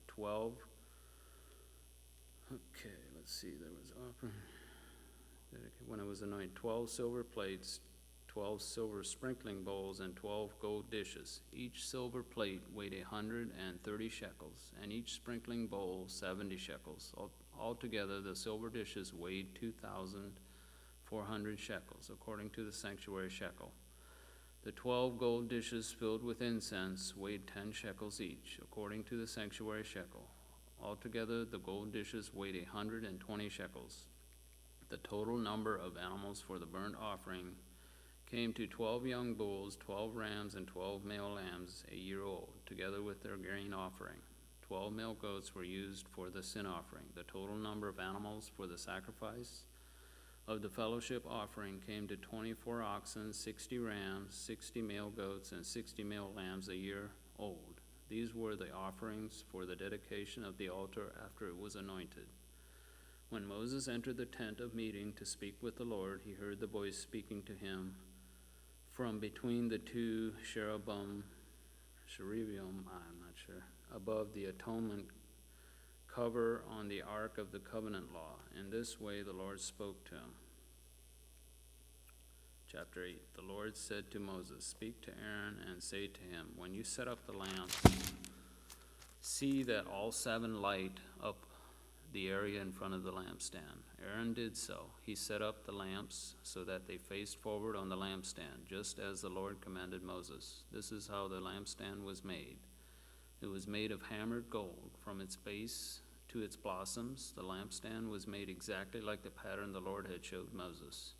G: 12. Okay, let's see, there was offering. When it was anointed, 12 silver plates, 12 silver sprinkling bowls, and 12 gold dishes. Each silver plate weighed 130 shekels, and each sprinkling bowl 70 shekels. Altogether, the silver dishes weighed 2,400 shekels, according to the sanctuary shekel. The 12 gold dishes filled with incense weighed 10 shekels each, according to the sanctuary shekel. Altogether, the gold dishes weighed 120 shekels. The total number of animals for the burnt offering came to 12 young bulls, 12 rams, and 12 male lambs, a year old, together with their grain offering. 12 male goats were used for the sin offering. The total number of animals for the sacrifice of the fellowship offering came to 24 oxen, 60 rams, 60 male goats, and 60 male lambs a year old. These were the offerings for the dedication of the altar after it was anointed. When Moses entered the tent of meeting to speak with the Lord, he heard the voice speaking to him from between the two cherubim, I'm not sure, above the atonement cover on the ark of the covenant law. In this way the Lord spoke to him. Chapter 8. The Lord said to Moses, "Speak to Aaron and say to him, when you set up the lamps, see that all 7 light up the area in front of the lampstand." Aaron did so. He set up the lamps so that they faced forward on the lampstand, just as the Lord commanded Moses. This is how the lampstand was made. It was made of hammered gold. From its base to its blossoms, the lampstand was made exactly like the pattern the Lord had showed Moses.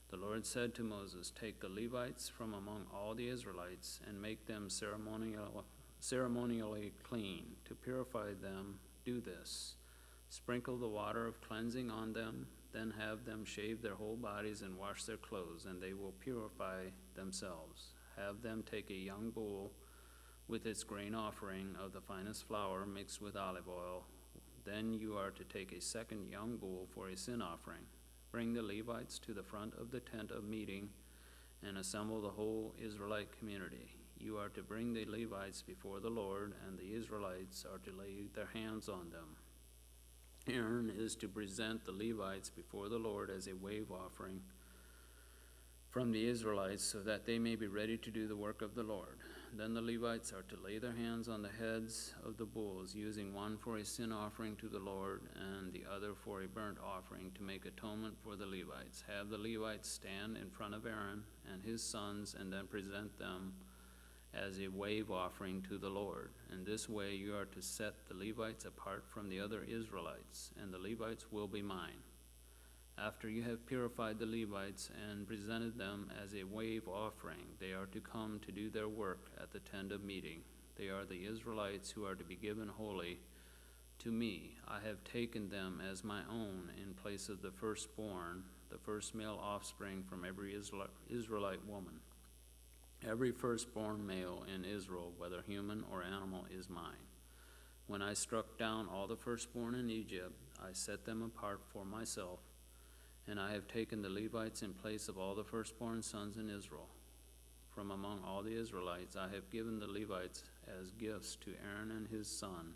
G: The Lord said to Moses, "Take the Levites from among all the Israelites and make them ceremonially clean. To purify them, do this. Sprinkle the water of cleansing on them, then have them shave their whole bodies and wash their clothes, and they will purify themselves. Have them take a young bull with its grain offering of the finest flour mixed with olive oil. Then you are to take a second young bull for a sin offering. Bring the Levites to the front of the tent of meeting and assemble the whole Israelite community. You are to bring the Levites before the Lord, and the Israelites are to lay their hands on them. Aaron is to present the Levites before the Lord as a wave offering from the Israelites, so that they may be ready to do the work of the Lord. Then the Levites are to lay their hands on the heads of the bulls, using one for a sin offering to the Lord and the other for a burnt offering to make atonement for the Levites. Have the Levites stand in front of Aaron and his sons, and then present them as a wave offering to the Lord. In this way you are to set the Levites apart from the other Israelites, and the Levites will be mine. After you have purified the Levites and presented them as a wave offering, they are to come to do their work at the tent of meeting. They are the Israelites who are to be given wholly to me. I have taken them as my own in place of the firstborn, the first male offspring from every Israelite woman. Every firstborn male in Israel, whether human or animal, is mine. When I struck down all the firstborn in Egypt, I set them apart for myself, and I have taken the Levites in place of all the firstborn sons in Israel. From among all the Israelites, I have given the Levites as gifts to Aaron and his son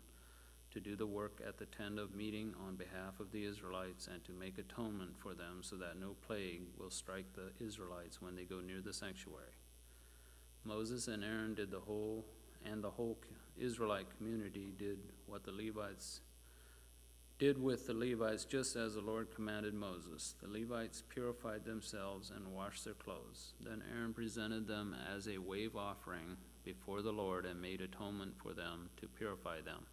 G: to do the work at the tent of meeting on behalf of the Israelites, and to make atonement for them, so that no plague will strike the Israelites when they go near the sanctuary. Moses and Aaron did the whole Israelite community did with the Levites, just as the Lord commanded Moses. The Levites purified themselves and washed their clothes. Then Aaron presented them as a wave offering before the Lord and made atonement for them to purify them.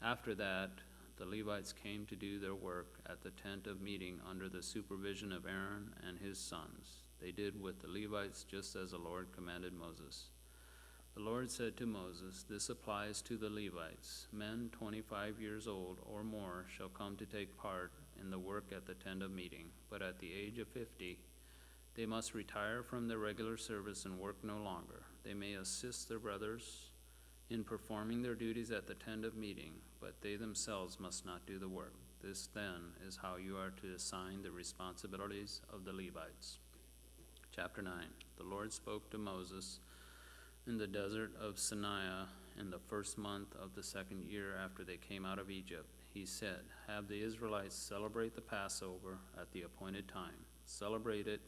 G: After that, the Levites came to do their work at the tent of meeting under the supervision of Aaron and his sons. They did with the Levites just as the Lord commanded Moses. The Lord said to Moses, "This applies to the Levites. Men 25 years old or more shall come to take part in the work at the tent of meeting, but at the age of 50, they must retire from their regular service and work no longer. They may assist their brothers in performing their duties at the tent of meeting, but they themselves must not do the work. This, then, is how you are to assign the responsibilities of the Levites." Chapter 9. The Lord spoke to Moses in the desert of Sinai in the first month of the second year after they came out of Egypt. He said, "Have the Israelites celebrate the Passover at the appointed time. Celebrate it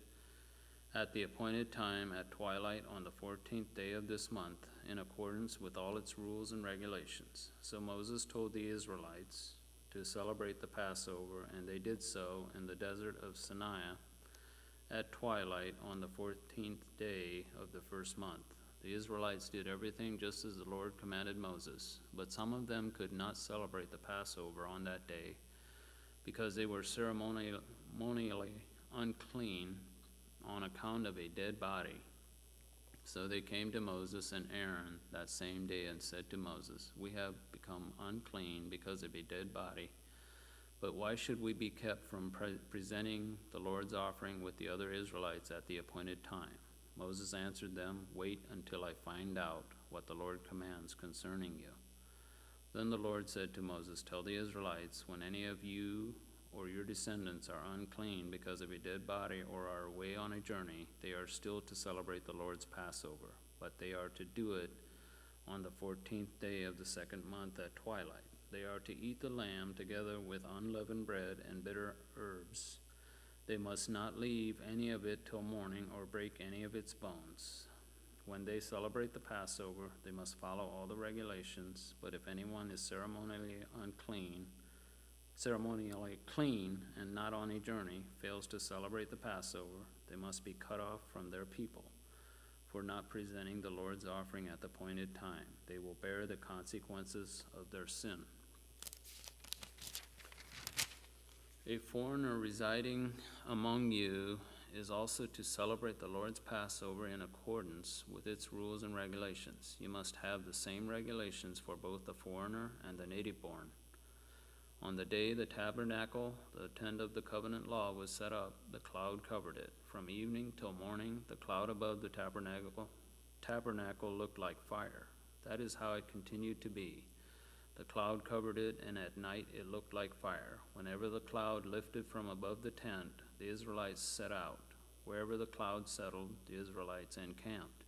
G: at the appointed time at twilight on the 14th day of this month, in accordance with all its rules and regulations." So Moses told the Israelites to celebrate the Passover, and they did so in the desert of Sinai at twilight on the 14th day of the first month. The Israelites did everything just as the Lord commanded Moses, but some of them could not celebrate the Passover on that day because they were ceremonially unclean on account of a dead body. So they came to Moses and Aaron that same day and said to Moses, "We have become unclean because of a dead body. But why should we be kept from presenting the Lord's offering with the other Israelites at the appointed time?" Moses answered them, "Wait until I find out what the Lord commands concerning you." Then the Lord said to Moses, "Tell the Israelites, when any of you or your descendants are unclean because of a dead body or are away on a journey, they are still to celebrate the Lord's Passover, but they are to do it on the 14th day of the second month at twilight. They are to eat the lamb together with unleavened bread and bitter herbs. They must not leave any of it till morning or break any of its bones. When they celebrate the Passover, they must follow all the regulations, but if anyone is ceremonially clean and not on a journey, fails to celebrate the Passover, they must be cut off from their people for not presenting the Lord's offering at the appointed time. They will bear the consequences of their sin. A foreigner residing among you is also to celebrate the Lord's Passover in accordance with its rules and regulations. You must have the same regulations for both the foreigner and the native-born. On the day the tabernacle, the tent of the covenant law, was set up, the cloud covered it. From evening till morning, the cloud above the tabernacle looked like fire. That is how it continued to be. The cloud covered it, and at night it looked like fire. Whenever the cloud lifted from above the tent, the Israelites set out. Wherever the cloud settled, the Israelites encamped.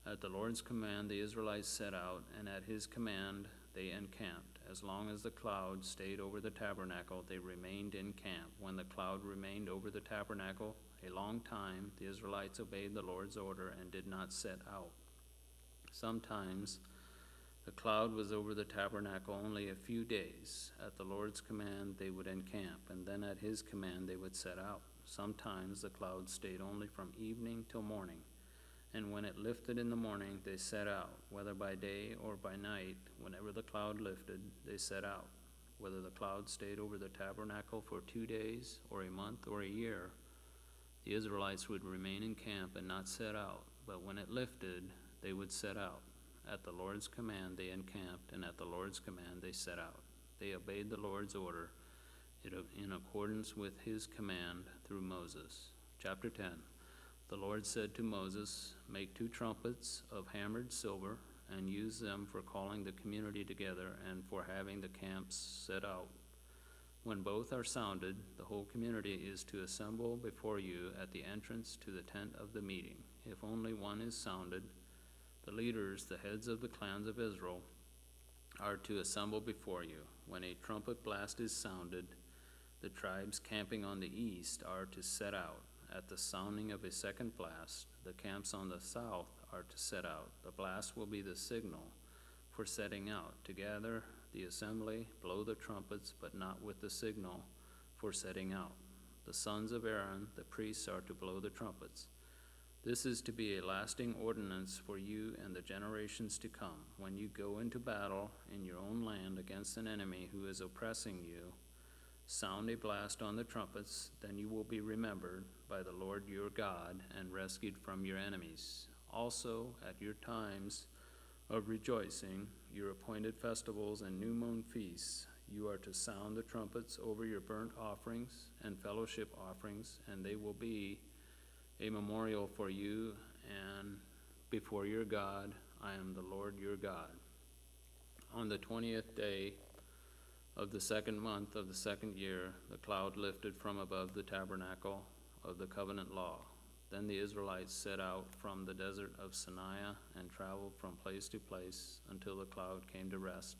G: At the Lord's command, the Israelites set out, and at his command they encamped. As long as the cloud stayed over the tabernacle, they remained in camp. When the cloud remained over the tabernacle a long time, the Israelites obeyed the Lord's order and did not set out. Sometimes the cloud was over the tabernacle only a few days. At the Lord's command, they would encamp, and then at his command, they would set out. Sometimes the cloud stayed only from evening till morning, and when it lifted in the morning, they set out. Whether by day or by night, whenever the cloud lifted, they set out. Whether the cloud stayed over the tabernacle for 2 days, or a month, or a year, the Israelites would remain in camp and not set out. But when it lifted, they would set out. At the Lord's command they encamped, and at the Lord's command they set out. They obeyed the Lord's order in accordance with his command through Moses. Chapter 10. The Lord said to Moses, "Make 2 trumpets of hammered silver, and use them for calling the community together and for having the camps set out. When both are sounded, the whole community is to assemble before you at the entrance to the tent of the meeting. If only one is sounded, the leaders, the heads of the clans of Israel, are to assemble before you. When a trumpet blast is sounded, the tribes camping on the east are to set out. At the sounding of a second blast, the camps on the south are to set out. The blast will be the signal for setting out. Together, the assembly blow the trumpets, but not with the signal for setting out. The sons of Aaron, the priests, are to blow the trumpets. This is to be a lasting ordinance for you and the generations to come. When you go into battle in your own land against an enemy who is oppressing you, sound a blast on the trumpets, then you will be remembered by the Lord your God and rescued from your enemies. Also, at your times of rejoicing, your appointed festivals and new moon feasts, you are to sound the trumpets over your burnt offerings and fellowship offerings, and they will be a memorial for you and before your God. I am the Lord your God. On the 20th day of the second month of the second year, the cloud lifted from above the tabernacle of the covenant law. Then the Israelites set out from the desert of Sinai and traveled from place to place until the cloud came to rest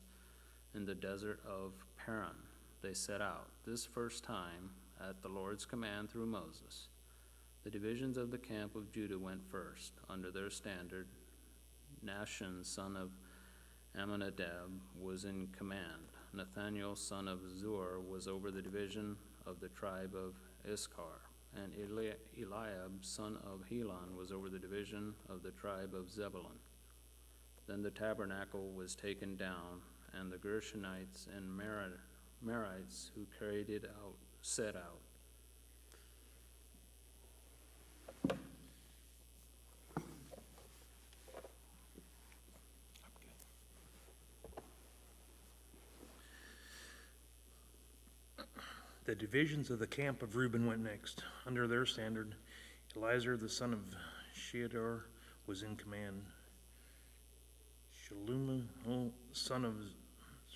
G: in the desert of Paran. They set out this first time at the Lord's command through Moses. The divisions of the camp of Judah went first. Under their standard, Nahshon, son of Amminadab, was in command. Nathaniel, son of Zur, was over the division of the tribe of Issachar, and Eliab, son of Helon, was over the division of the tribe of Zebulun. Then the tabernacle was taken down, and the Gershonites and Merites who carried it out set out.
H: The divisions of the camp of Reuben went next. Under their standard, Elizur the son of Sheator was in command. Shalom, son of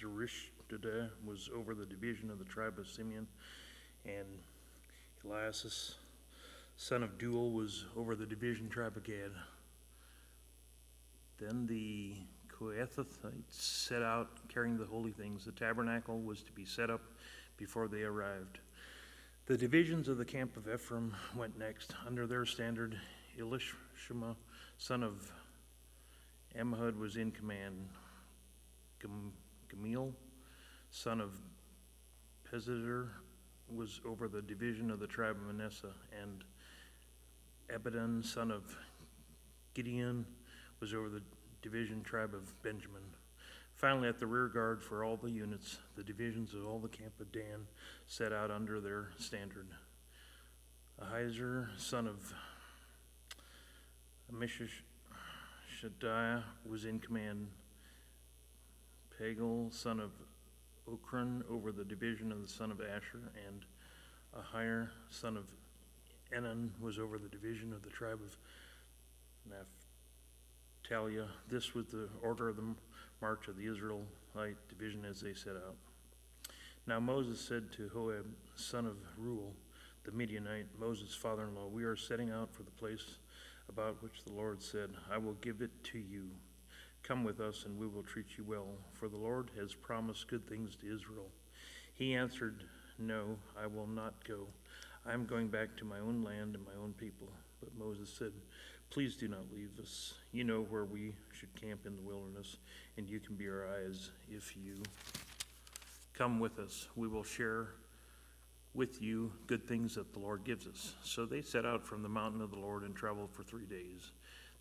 H: Zerishdadah, was over the division of the tribe of Simeon, and Elias, son of Duel, was over the division tribe of Gad. Then the Kohathites set out carrying the holy things. The tabernacle was to be set up before they arrived. The divisions of the camp of Ephraim went next. Under their standard, Elishama, son of Ammihud, was in command. Gamil, son of Pezider, was over the division of the tribe of Manasseh, and Abidan, son of Gideon, was over the division tribe of Benjamin. Finally, at the rear guard for all the units, the divisions of all the camp of Dan set out under their standard. Ahiezer, son of Amishadiah, was in command. Pagel, son of Okran, over the division of the son of Asher, and Ahir, son of Enan, was over the division of the tribe of Naphtali. This was the order of the march of the Israelite division as they set out. Now Moses said to Hoab, son of Ruel, the Midianite, Moses' father-in-law, we are setting out for the place about which the Lord said, I will give it to you. Come with us, and we will treat you well, for the Lord has promised good things to Israel. He answered, no, I will not go. I am going back to my own land and my own people. But Moses said, please do not leave us. You know where we should camp in the wilderness, and you can be our eyes if you come with us. We will share with you good things that the Lord gives us. So they set out from the mountain of the Lord and traveled for 3 days.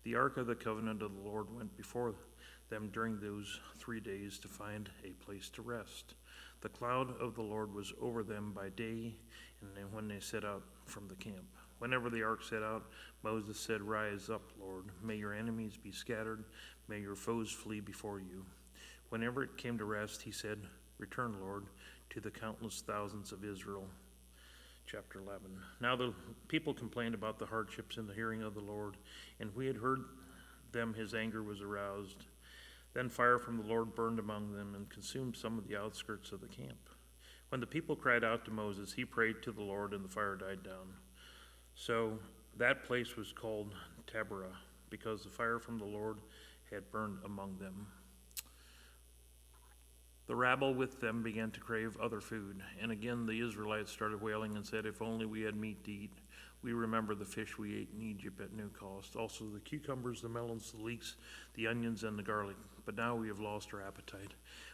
H: The ark of the covenant of the Lord went before them during those 3 days to find a place to rest. The cloud of the Lord was over them by day, and then when they set out from the camp. Whenever the ark set out, Moses said, rise up, Lord. May your enemies be scattered. May your foes flee before you. Whenever it came to rest, he said, return, Lord, to the countless thousands of Israel. Chapter 11. Now the people complained about the hardships in the hearing of the Lord, and we had heard them, his anger was aroused. Then fire from the Lord burned among them and consumed some of the outskirts of the camp. When the people cried out to Moses, he prayed to the Lord, and the fire died down. So that place was called Taberah, because the fire from the Lord had burned among them. The rabble with them began to crave other food, and again the Israelites started wailing and said, if only we had meat to eat. We remember the fish we ate in Egypt at no cost, also the cucumbers, the melons, the leeks, the onions, and the garlic. But now we have lost our appetite.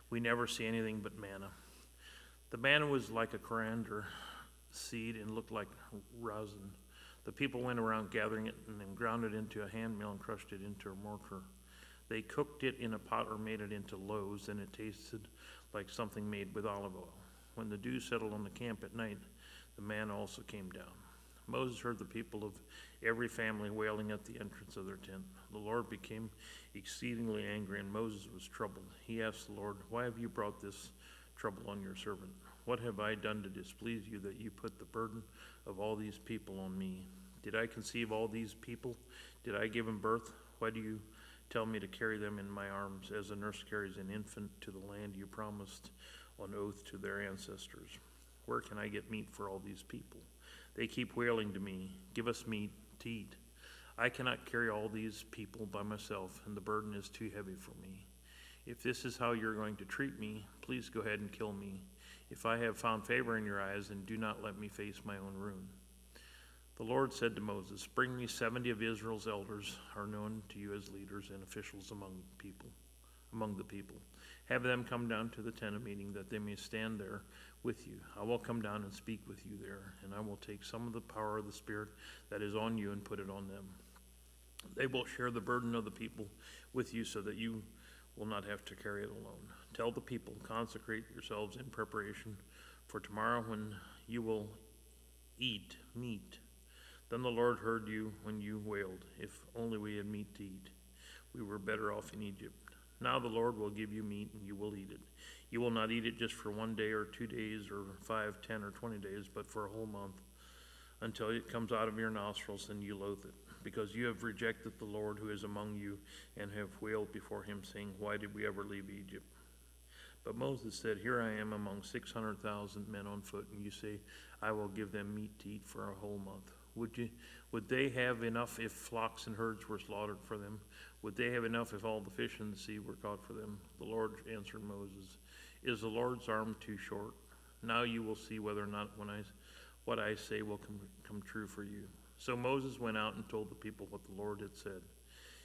H: We never see anything but manna. The manna was like a coriander seed and looked like rosin. The people went around gathering it and then ground it into a hand mill and crushed it into a mortar. They cooked it in a pot or made it into loaves, and it tasted like something made with olive oil. When the dew settled on the camp at night, the manna also came down. Moses heard the people of every family wailing at the entrance of their tent. The Lord became exceedingly angry, and Moses was troubled. He asked the Lord, why have you brought this trouble on your servant? What have I done to displease you that you put the burden of all these people on me? Did I conceive all these people? Did I give them birth? Why do you tell me to carry them in my arms as a nurse carries an infant to the land you promised on oath to their ancestors? Where can I get meat for all these people? They keep wailing to me, give us meat to eat. I cannot carry all these people by myself, and the burden is too heavy for me. If this is how you're going to treat me, please go ahead and kill me. If I have found favor in your eyes, then do not let me face my own ruin. The Lord said to Moses, bring me 70 of Israel's elders, are known to you as leaders and officials among the people. Have them come down to the tent of meeting, that they may stand there with you. I will come down and speak with you there, and I will take some of the power of the Spirit that is on you and put it on them. They will share the burden of the people with you, so that you will not have to carry it alone. Tell the people, consecrate yourselves in preparation for tomorrow, when you will eat meat. Then the Lord heard you when you wailed, if only we had meat to eat. We were better off in Egypt. Now the Lord will give you meat, and you will eat it. You will not eat it just for 1 day or 2 days or 5, 10, or 20 days, but for a whole month, until it comes out of your nostrils, and you loathe it. Because you have rejected the Lord who is among you, and have wailed before him, saying, why did we ever leave Egypt? But Moses said, here I am among 600,000 men on foot, and you say, I will give them meat to eat for a whole month. Would they have enough if flocks and herds were slaughtered for them? Would they have enough if all the fish in the sea were caught for them? The Lord answered Moses, is the Lord's arm too short? Now you will see whether or not what I say will come true for you. So Moses went out and told the people what the Lord had said.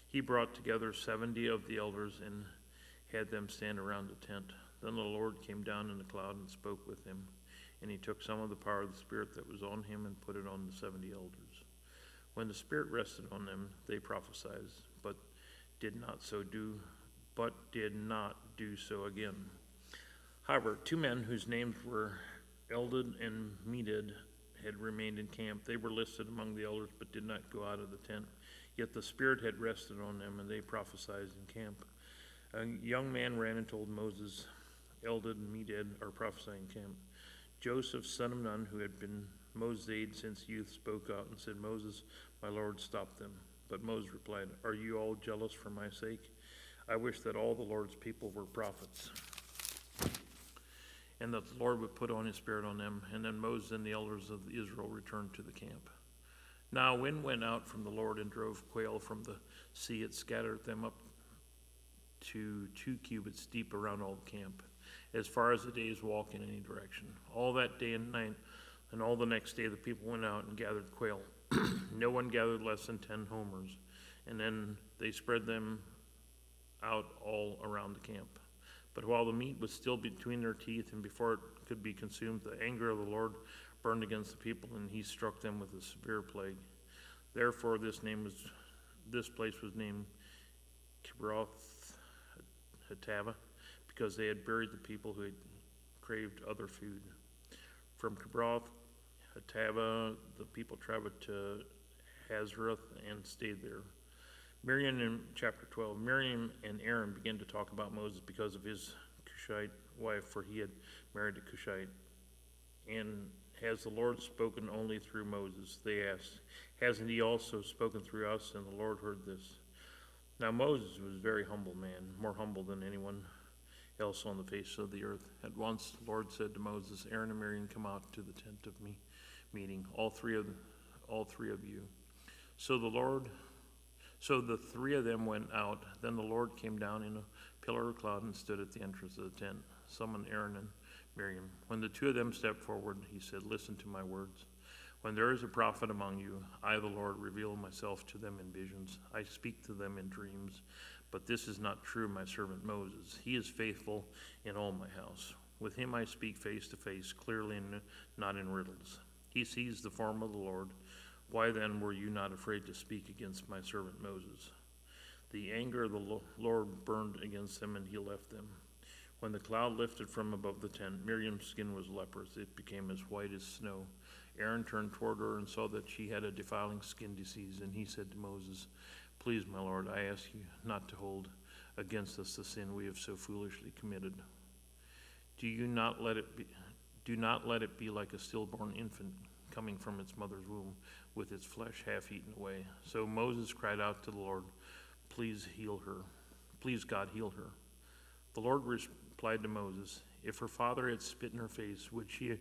H: He brought together 70 of the elders and had them stand around the tent. Then the Lord came down in a cloud and spoke with him. And he took some of the power of the Spirit that was on him and put it on the 70 elders. When the Spirit rested on them, they prophesied, but did not do so again. However, 2 men whose names were Eldad and Medad had remained in camp. They were listed among the elders, but did not go out of the tent. Yet the Spirit had rested on them, and they prophesied in camp. A young man ran and told Moses, Eldad and Medad are prophesying in camp. Joseph, son of Nun, who had been Moses' aide since youth, spoke out and said, Moses, my Lord, stop them. But Moses replied, are you all jealous for my sake? I wish that all the Lord's people were prophets, and that the Lord would put on his Spirit on them. And then Moses and the elders of Israel returned to the camp. Now wind went out from the Lord and drove quail from the sea. It scattered them up to 2 cubits deep around all the camp, as far as a day's walk in any direction. All that day and night, and all the next day the people went out and gathered quail. No one gathered less than 10 homers, and then they spread them out all around the camp. But while the meat was still between their teeth, and before it could be consumed, the anger of the Lord burned against the people, and he struck them with a severe plague. Therefore this place was named Kibroth Hattava, because they had buried the people who had craved other food. From Kibroth Hattava, the people traveled to Hazarath and stayed there. Miriam in chapter 12, Miriam and Aaron began to talk about Moses because of his Cushite wife, for he had married a Cushite. And has the Lord spoken only through Moses? They asked. Hasn't he also spoken through us? And the Lord heard this. Now Moses was a very humble man, more humble than anyone else on the face of the earth. At once the Lord said to Moses, Aaron and Miriam, come out to the tent of meeting, all three of you. So the 3 of them went out. Then the Lord came down in a pillar of cloud and stood at the entrance of the tent, summoned Aaron and Miriam. When the 2 of them stepped forward, he said, listen to my words. When there is a prophet among you, I, the Lord, reveal myself to them in visions. I speak to them in dreams. But this is not true, my servant Moses. He is faithful in all my house. With him I speak face to face, clearly and not in riddles. He sees the form of the Lord. Why then were you not afraid to speak against my servant Moses? The anger of the Lord burned against them, and he left them. When the cloud lifted from above the tent, Miriam's skin was leprous. It became as white as snow. Aaron turned toward her and saw that she had a defiling skin disease, and he said to Moses, please, my Lord, I ask you not to hold against us the sin we have so foolishly committed. Do not let it be like a stillborn infant coming from its mother's womb, with its flesh half eaten away. So Moses cried out to the Lord, please heal her. Please, God, heal her. The Lord replied to Moses, if her father had spit in her face, would she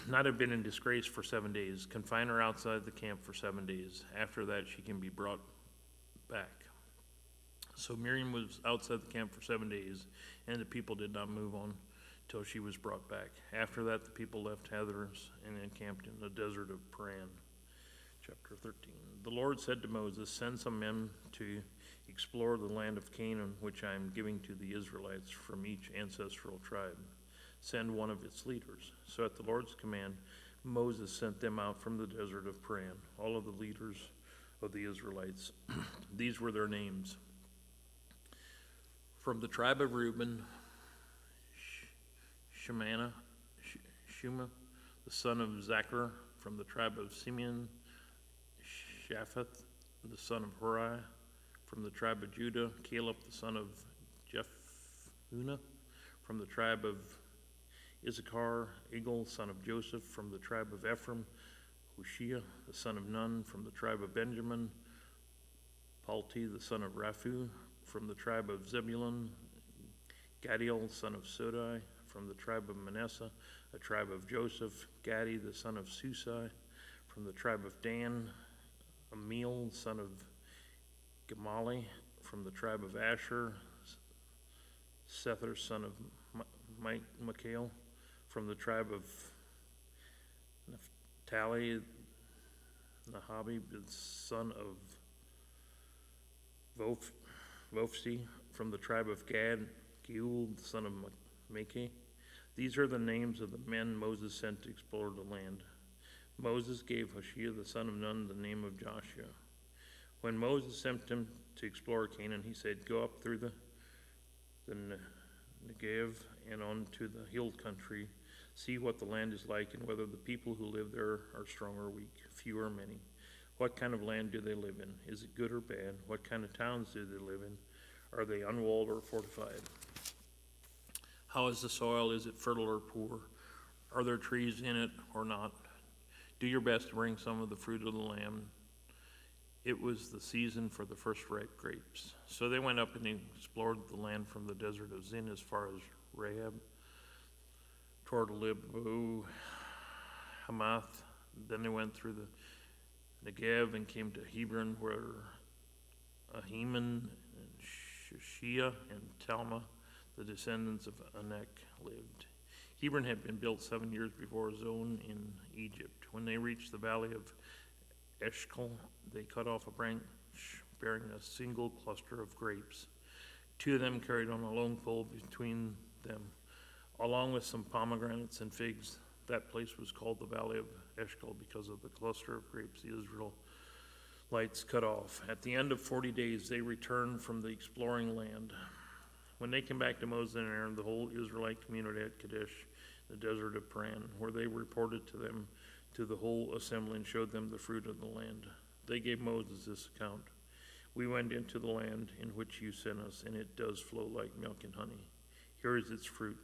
H: not have been in disgrace for 7 days? Confine her outside the camp for 7 days. After that, she can be brought back. So Miriam was outside the camp for 7 days, and the people did not move on till she was brought back. After that, the people left Hathors and encamped in the desert of Paran. Chapter 13. The Lord said to Moses, send some men to explore the land of Canaan, which I am giving to the Israelites from each ancestral tribe. Send one of its leaders. So at the Lord's command, Moses sent them out from the desert of Paran, all of the leaders of the Israelites. These were their names. From the tribe of Reuben, Shema, the son of Zachar. From the tribe of Simeon, Shaphat, the son of Hori. From the tribe of Judah, Caleb the son of Jephunneh. From the tribe of Issachar, Egal son of Joseph. From the tribe of Ephraim, Hoshea the son of Nun. From the tribe of Benjamin, Palti the son of Raphu. From the tribe of Zebulun, Gadiel son of Sodai. From the tribe of Manasseh, a tribe of Joseph, Gadi the son of Susai. From the tribe of Dan, Amiel son of Gamali. From the tribe of Asher, Sether son of Michael. From the tribe of Naphtali, Nahabi the son of Vophsi. From the tribe of Gad, Geuel the son of Maki. These are the names of the men Moses sent to explore the land. Moses gave Hoshea the son of Nun the name of Joshua. When Moses sent him to explore Canaan, he said, "Go up through the Negev and on to the hill country. See what the land is like and whether the people who live there are strong or weak, few or many. What kind of land do they live in? Is it good or bad? What kind of towns do they live in? Are they unwalled or fortified? How is the soil? Is it fertile or poor? Are there trees in it or not? Do your best to bring some of the fruit of the land." It was the season for the first ripe grapes. So they went up and explored the land from the desert of Zin as far as Rahab, toward Lebo Hamath. Then they went through the Negev and came to Hebron, where Ahiman and Shishia and Talma, the descendants of Anak, lived. Hebron had been built 7 years before Zon in Egypt. When they reached the valley of Eshcol, they cut off a branch bearing a single cluster of grapes. 2 of them carried on a long pole between them, along with some pomegranates and figs. That place was called the Valley of Eshcol because of the cluster of grapes the Israelites cut off. At the end of 40 days, they returned from the exploring land. When they came back to Moses and Aaron, the whole Israelite community at Kadesh, the desert of Paran, where they reported to them, to the whole assembly, and showed them the fruit of the land. They gave Moses this account: "We went into the land in which you sent us, and it does flow like milk and honey. Here is its fruit.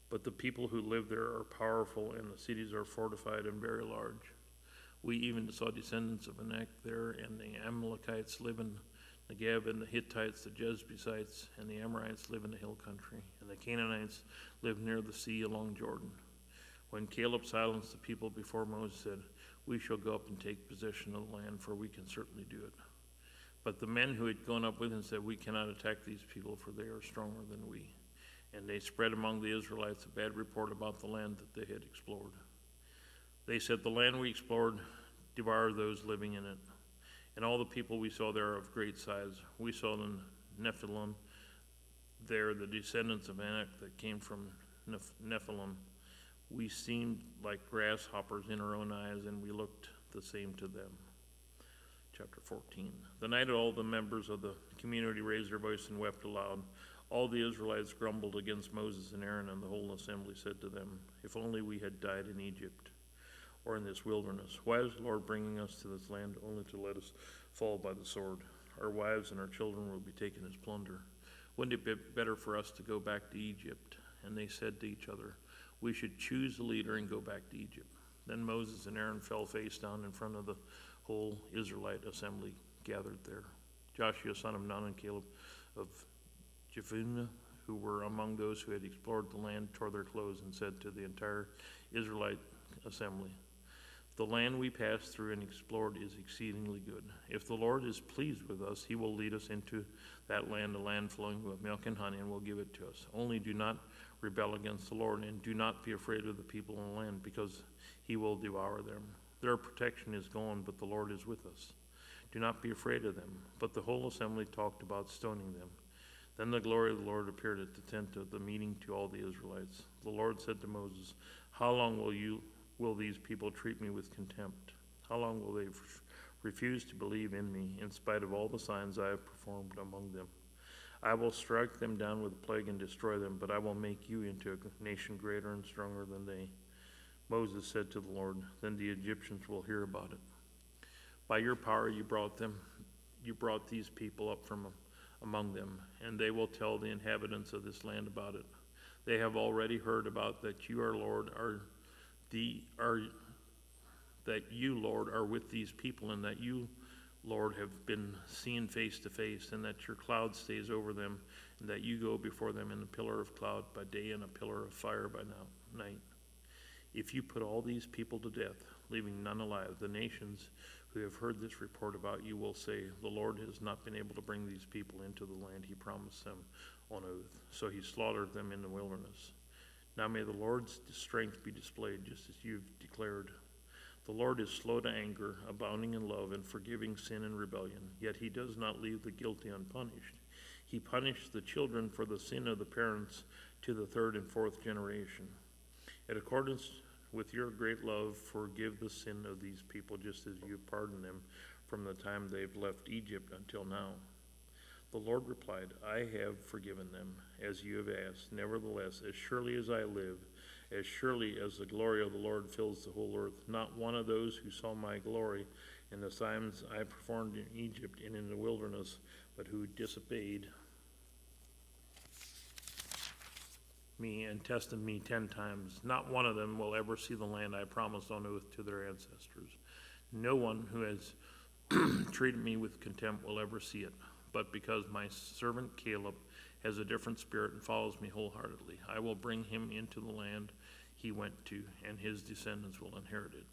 H: But the people who live there are powerful, and the cities are fortified and very large. We even saw descendants of Anak there, and the Amalekites live in Negev, and the Hittites, the Jebusites, and the Amorites live in the hill country, and the Canaanites live near the sea along Jordan." When Caleb silenced the people before Moses, said, "We shall go up and take possession of the land, for we can certainly do it." But the men who had gone up with him said, "We cannot attack these people, for they are stronger than we." And they spread among the Israelites a bad report about the land that they had explored. They said, "The land we explored devoured those living in it, and all the people we saw there are of great size. We saw the Nephilim there, the descendants of Anak that came from Nephilim. We seemed like grasshoppers in our own eyes, and we looked the same to them." Chapter 14. The night all the members of the community raised their voice and wept aloud. All the Israelites grumbled against Moses and Aaron, and the whole assembly said to them, "If only we had died in Egypt or in this wilderness. Why is the Lord bringing us to this land only to let us fall by the sword? Our wives and our children will be taken as plunder. Wouldn't it be better for us to go back to Egypt?" And they said to each other, "We should choose a leader and go back to Egypt." Then Moses and Aaron fell face down in front of the whole Israelite assembly gathered there. Joshua, son of Nun, and Caleb of Jephunneh, who were among those who had explored the land, tore their clothes and said to the entire Israelite assembly, "The land we passed through and explored is exceedingly good. If the Lord is pleased with us, he will lead us into that land, a land flowing with milk and honey, and will give it to us. Only do not rebel against the Lord, and do not be afraid of the people in the land, because he will devour them. Their protection is gone, but the Lord is with us. Do not be afraid of them." But the whole assembly talked about stoning them. Then the glory of the Lord appeared at the tent of the meeting to all the Israelites. The Lord said to Moses, "How long will these people treat me with contempt? How long will they refuse to believe in me, in spite of all the signs I have performed among them? I will strike them down with a plague and destroy them, but I will make you into a nation greater and stronger than they." Moses said to the Lord, "Then the Egyptians will hear about it. By your power you brought them you brought these people up from among them, and they will tell the inhabitants of this land about it. They have already heard about that you, our Lord, that you, Lord, are with these people, and that you, Lord, have been seen face to face, and that your cloud stays over them, and that you go before them in a pillar of cloud by day and a pillar of fire by night. If you put all these people to death, leaving none alive, the nations who have heard this report about you will say, the Lord has not been able to bring these people into the land he promised them on oath, so he slaughtered them in the wilderness. Now may the Lord's strength be displayed just as you've declared. The Lord is slow to anger, abounding in love, and forgiving sin and rebellion, yet he does not leave the guilty unpunished. He punished the children for the sin of the parents to the third and fourth generation. In accordance with your great love, forgive the sin of these people, just as you pardoned them from the time they've left Egypt until now. The Lord replied, I have forgiven them, as you have asked. Nevertheless, as surely as I live, as surely as the glory of the Lord fills the whole earth, not one of those who saw my glory and the signs I performed in Egypt and in the wilderness, but who disobeyed me and tested me 10 times, not one of them will ever see the land I promised on oath to their ancestors. No one who has treated me with contempt will ever see it. But because my servant Caleb has a different spirit and follows me wholeheartedly, I will bring him into the land he went to, and his descendants will inherit it.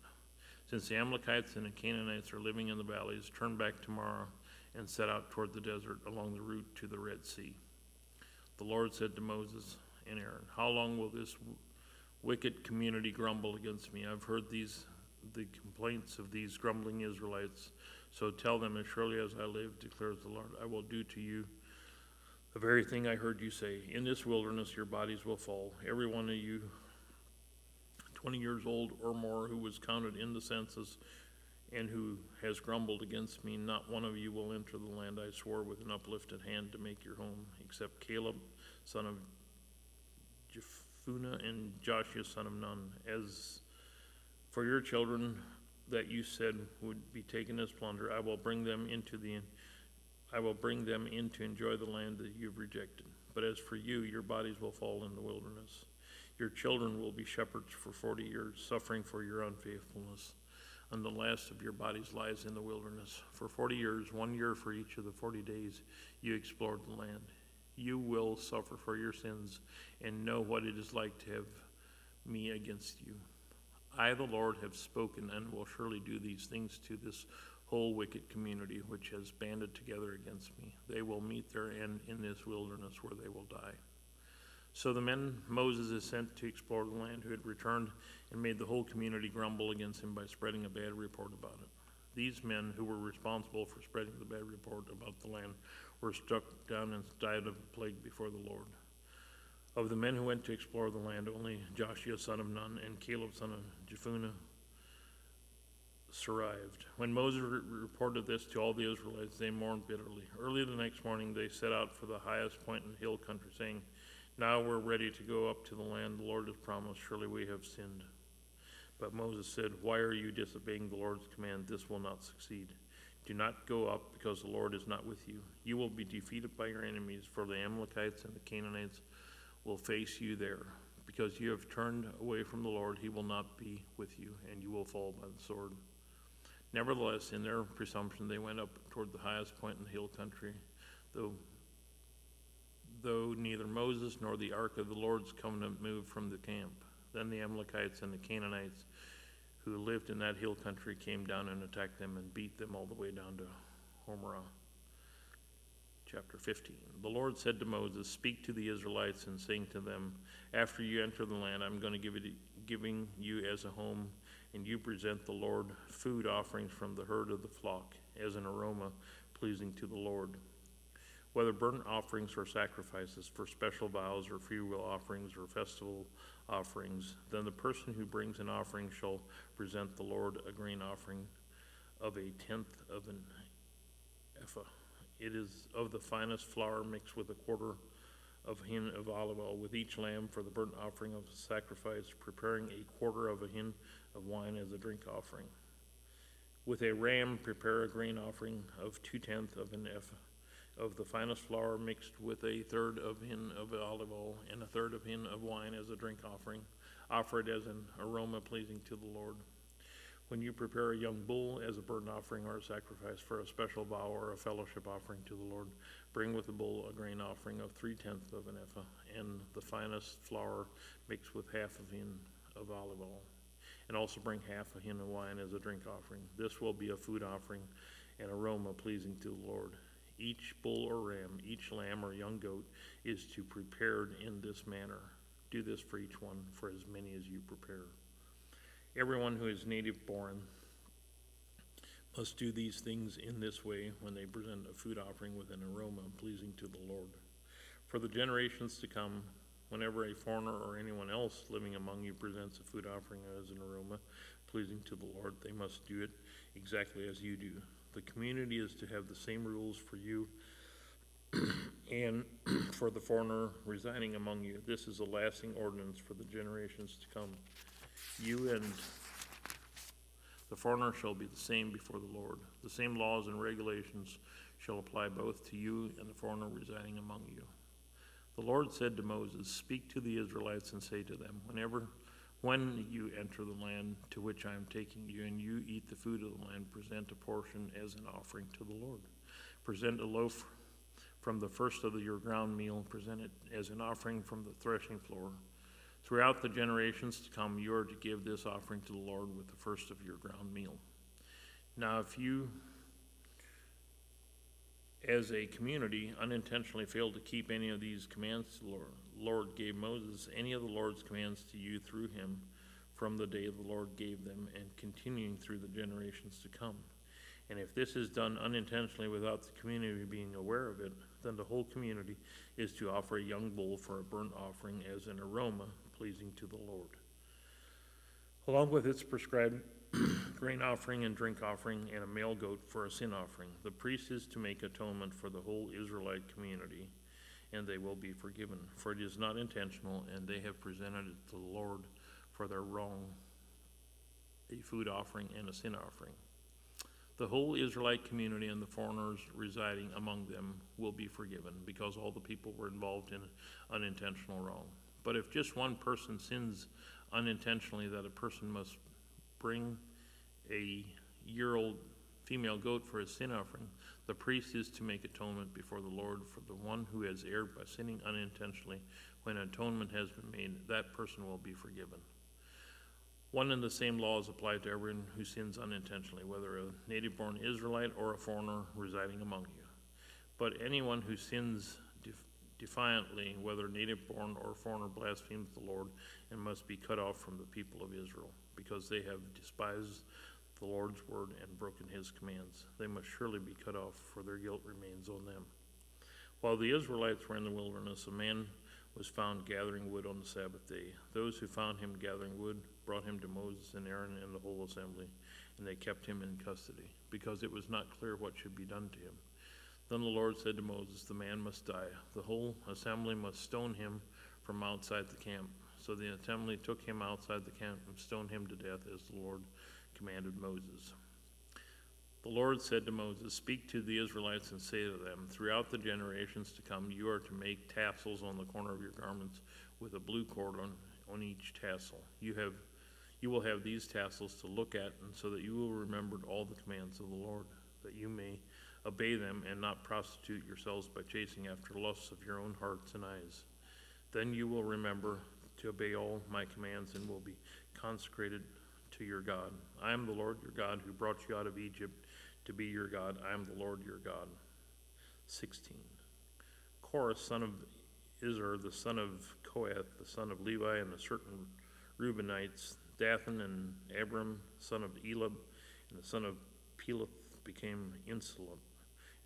H: Since the Amalekites and the Canaanites are living in the valleys, turn back tomorrow and set out toward the desert along the route to the Red Sea. The Lord said to Moses and Aaron, how long will this wicked community grumble against me? I've heard the complaints of these grumbling Israelites. So tell them, as surely as I live, declares the Lord, I will do to you the very thing I heard you say. In this wilderness your bodies will fall, every one of you 20 years old or more who was counted in the census and who has grumbled against me. Not one of you will enter the land I swore with an uplifted hand to make your home, except Caleb, son of Jephunneh, and Joshua, son of Nun. As for your children that you said would be taken as plunder, I will bring them in to enjoy the land that you've rejected. But as for you, your bodies will fall in the wilderness. Your children will be shepherds for 40 years, suffering for your unfaithfulness. And the last of your bodies lies in the wilderness. For 40 years, 1 year for each of the 40 days you explored the land. You will suffer for your sins and know what it is like to have me against you. I, the Lord, have spoken and will surely do these things to this whole wicked community which has banded together against me. They will meet their end in this wilderness where they will die. So the men Moses has sent to explore the land who had returned and made the whole community grumble against him by spreading a bad report about it. These men who were responsible for spreading the bad report about the land were struck down and died of a plague before the Lord. Of the men who went to explore the land, only Joshua son of Nun and Caleb son of Jephunneh survived. When Moses reported this to all the Israelites, they mourned bitterly. Early the next morning they set out for the highest point in the hill country, saying, now we're ready to go up to the land the Lord has promised. Surely we have sinned. But Moses said, why are you disobeying the Lord's command? This will not succeed. Do not go up, because the Lord is not with you. You will be defeated by your enemies, for the Amalekites and the Canaanites will face you there. Because you have turned away from the Lord, he will not be with you, and you will fall by the sword. Nevertheless, in their presumption, they went up toward the highest point in the hill country, though neither Moses nor the ark of the Lord's covenant moved from the camp. Then the Amalekites and the Canaanites who lived in that hill country came down and attacked them and beat them all the way down to Hormah. Chapter 15. The Lord said to Moses, speak to the Israelites and saying to them, after you enter the land, I'm going to giving you as a home, and you present the Lord food offerings from the herd of the flock as an aroma pleasing to the Lord. Whether burnt offerings or sacrifices for special vows or freewill offerings or festival offerings, then the person who brings an offering shall present the Lord a grain offering of 1/10 of an ephah. It is of the finest flour mixed with 1/4 of a hin of olive oil, with each lamb for the burnt offering of the sacrifice, preparing 1/4 of a hin of wine as a drink offering. With a ram, prepare a grain offering of 2/10 of an ephah of the finest flour mixed with a third of hin of olive oil and a third of hin of wine as a drink offering. Offer it as an aroma pleasing to the Lord. When you prepare a young bull as a burnt offering or a sacrifice for a special vow or a fellowship offering to the Lord, bring with the bull a grain offering of 3/10 of an ephah and the finest flour mixed with half of hin of olive oil. And also bring half a hin of wine as a drink offering. This will be a food offering, an aroma pleasing to the Lord. Each bull or ram, each lamb or young goat is to be prepared in this manner. Do this for each one, for as many as you prepare. Everyone who is native born must do these things in this way when they present a food offering with an aroma pleasing to the Lord. For the generations to come, whenever a foreigner or anyone else living among you presents a food offering as an aroma pleasing to the Lord, they must do it exactly as you do. The community is to have the same rules for you and for the foreigner residing among you. This is a lasting ordinance for the generations to come. You and the foreigner shall be the same before the Lord. The same laws and regulations shall apply both to you and the foreigner residing among you. The Lord said to Moses, "Speak to the Israelites and say to them, when you enter the land to which I am taking you, and you eat the food of the land, present a portion as an offering to the Lord. Present a loaf from the first of your ground meal, present it as an offering from the threshing floor. Throughout the generations to come, you are to give this offering to the Lord with the first of your ground meal. Now, if you, as a community, unintentionally fail to keep any of these commands the Lord gave Moses, any of the Lord's commands to you through him from the day the Lord gave them and continuing through the generations to come. And if this is done unintentionally without the community being aware of it, then the whole community is to offer a young bull for a burnt offering as an aroma pleasing to the Lord, along with its prescribed grain offering and drink offering and a male goat for a sin offering. The priest is to make atonement for the whole Israelite community, and they will be forgiven, for it is not intentional, and they have presented it to the Lord for their wrong, a food offering and a sin offering. The whole Israelite community and the foreigners residing among them will be forgiven, because all the people were involved in unintentional wrong. But if just one person sins unintentionally, that a person must bring a year-old female goat for a sin offering, the priest is to make atonement before the Lord for the one who has erred by sinning unintentionally. When atonement has been made, that person will be forgiven. One and the same law is applied to everyone who sins unintentionally, whether a native-born Israelite or a foreigner residing among you. But anyone who sins defiantly, whether native-born or foreigner, blasphemes the Lord and must be cut off from the people of Israel, because they have despised the Lord's word and broken his commands. They must surely be cut off, for their guilt remains on them. While the Israelites were in the wilderness, a man was found gathering wood on the Sabbath day. Those who found him gathering wood brought him to Moses and Aaron and the whole assembly, and they kept him in custody, because it was not clear what should be done to him. Then the Lord said to Moses, "The man must die. The whole assembly must stone him from outside the camp." So the assembly took him outside the camp and stoned him to death, as the Lord commanded Moses. The Lord said to Moses, "Speak to the Israelites and say to them, throughout the generations to come, you are to make tassels on the corner of your garments with a blue cord on each tassel. You will have these tassels to look at, and so that you will remember all the commands of the Lord, that you may obey them and not prostitute yourselves by chasing after lusts of your own hearts and eyes. Then you will remember to obey all my commands and will be consecrated to your God. I am the Lord your God who brought you out of Egypt to be your God. I am the Lord your God." 16. Korah, son of Izhar, the son of Kohath, the son of Levi, and the certain Reubenites, Dathan and Abram, son of Elab, and the son of Peleth, became insolent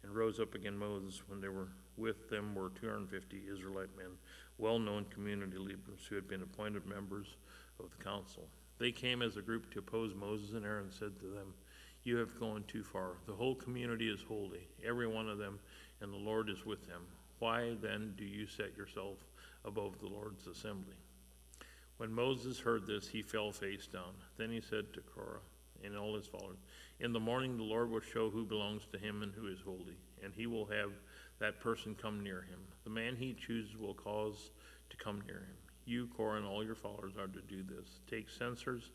H: and rose up against Moses. When they were with them were 250 Israelite men, well-known community leaders who had been appointed members of the council. They came as a group to oppose Moses, and Aaron said to them, "You have gone too far. The whole community is holy, every one of them, and the Lord is with them. Why then do you set yourself above the Lord's assembly?" When Moses heard this, he fell face down. Then he said to Korah and all his followers. In the morning the Lord will show who belongs to him and who is holy, and he will have that person come near him. The man he chooses will cause to come near him. You, Korah, and all your followers are to do this. Take censers,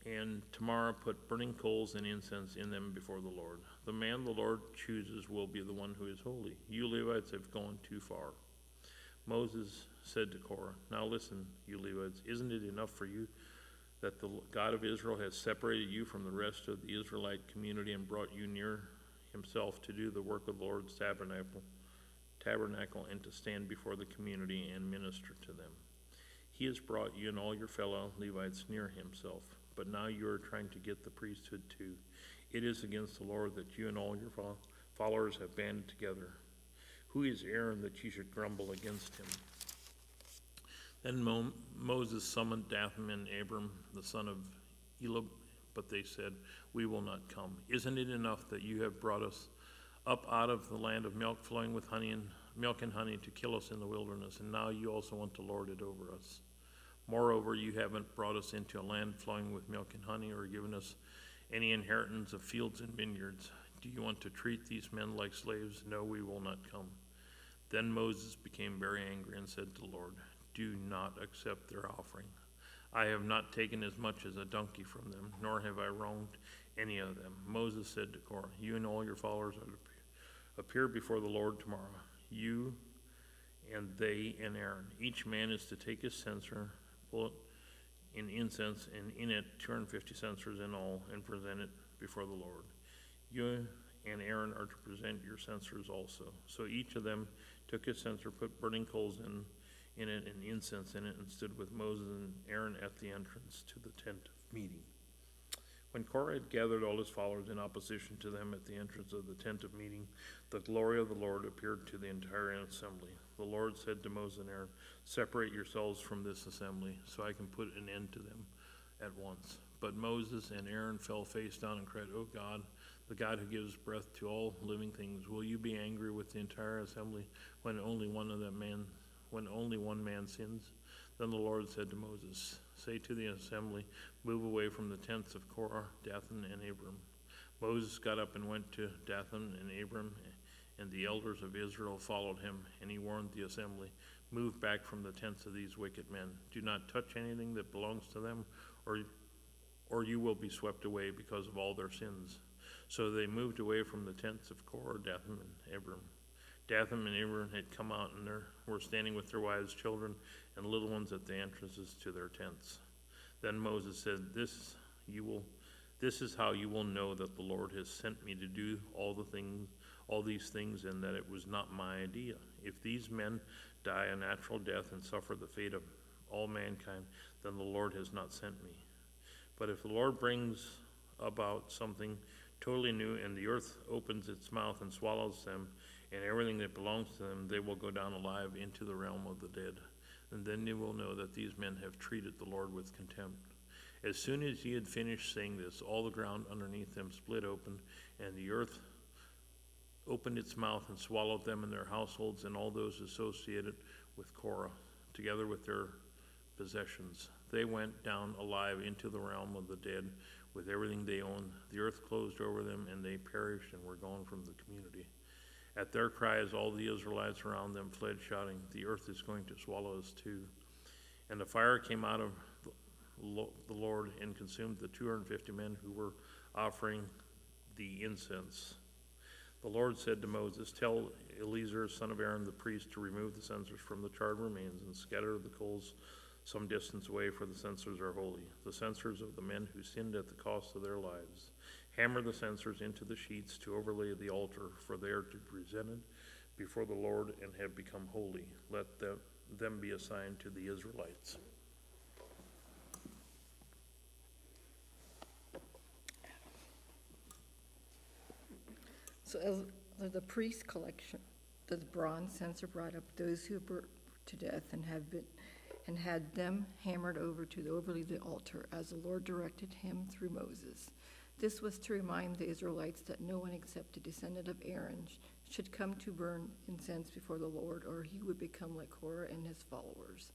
H: and tomorrow put burning coals and incense in them before the Lord. The man the Lord chooses will be the one who is holy. You Levites have gone too far. Moses said to Korah, now listen, you Levites, isn't it enough for you that the God of Israel has separated you from the rest of the Israelite community and brought you near himself to do the work of the Lord's tabernacle and to stand before the community and minister to them? He has brought you and all your fellow Levites near himself, but now you are trying to get the priesthood too. It is against the Lord that you and all your followers have banded together. Who is Aaron that you should grumble against him? Then Moses summoned Dathan and Abram, the son of Elab, but they said, we will not come. Isn't it enough that you have brought us up out of the land of milk flowing with milk and honey to kill us in the wilderness, and now you also want to lord it over us? Moreover, you haven't brought us into a land flowing with milk and honey or given us any inheritance of fields and vineyards. Do you want to treat these men like slaves? No, we will not come. Then Moses became very angry and said to the Lord, do not accept their offering. I have not taken as much as a donkey from them, nor have I wronged any of them. Moses said to Korah, you and all your followers are to appear before the Lord tomorrow, you and they and Aaron. Each man is to take his censer, pull it in incense, and in it 250 censers in all, and present it before the Lord. You and Aaron are to present your censers also. So each of them took his censer, put burning coals in it and incense in it, and stood with Moses and Aaron at the entrance to the tent of meeting. When Korah had gathered all his followers in opposition to them at the entrance of the tent of meeting, the glory of the Lord appeared to the entire assembly. The Lord said to Moses and Aaron, separate yourselves from this assembly, so I can put an end to them at once. But Moses and Aaron fell face down and cried, O God, the God who gives breath to all living things, will you be angry with the entire assembly when only one man sins? Then the Lord said to Moses, say to the assembly, move away from the tents of Korah, Dathan, and Abram. Moses got up and went to Dathan and Abram, and the elders of Israel followed him, and he warned the assembly, move back from the tents of these wicked men. Do not touch anything that belongs to them, or you will be swept away because of all their sins. So they moved away from the tents of Korah, Dathan, and Abram. Dathan and Abram had come out and were standing with their wives, children, and little ones at the entrances to their tents. Then Moses said, This is how you will know that the Lord has sent me to do all these things, and that it was not my idea. If these men die a natural death and suffer the fate of all mankind, then the Lord has not sent me. But if the Lord brings about something totally new, and the earth opens its mouth and swallows them, and everything that belongs to them, they will go down alive into the realm of the dead. And then you will know that these men have treated the Lord with contempt. As soon as he had finished saying this, all the ground underneath them split open, and the earth opened its mouth and swallowed them and their households and all those associated with Korah, together with their possessions. They went down alive into the realm of the dead with everything they owned. The earth closed over them, and they perished and were gone from the community. At their cries, all the Israelites around them fled, shouting, the earth is going to swallow us too. And the fire came out of the Lord and consumed the 250 men who were offering the incense. The Lord said to Moses, tell Eleazar, son of Aaron the priest, to remove the censers from the charred remains and scatter the coals some distance away, for the censers are holy, the censers of the men who sinned at the cost of their lives. Hammer the censers into the sheets to overlay the altar, for they are to be presented before the Lord and have become holy. Let them be a sign to the Israelites.
I: So as the priest collection, the bronze censer brought up those who were to death and had them hammered over to overlay the altar, as the Lord directed him through Moses. This was to remind the Israelites that no one except a descendant of Aaron should come to burn incense before the Lord, or he would become like Korah and his followers.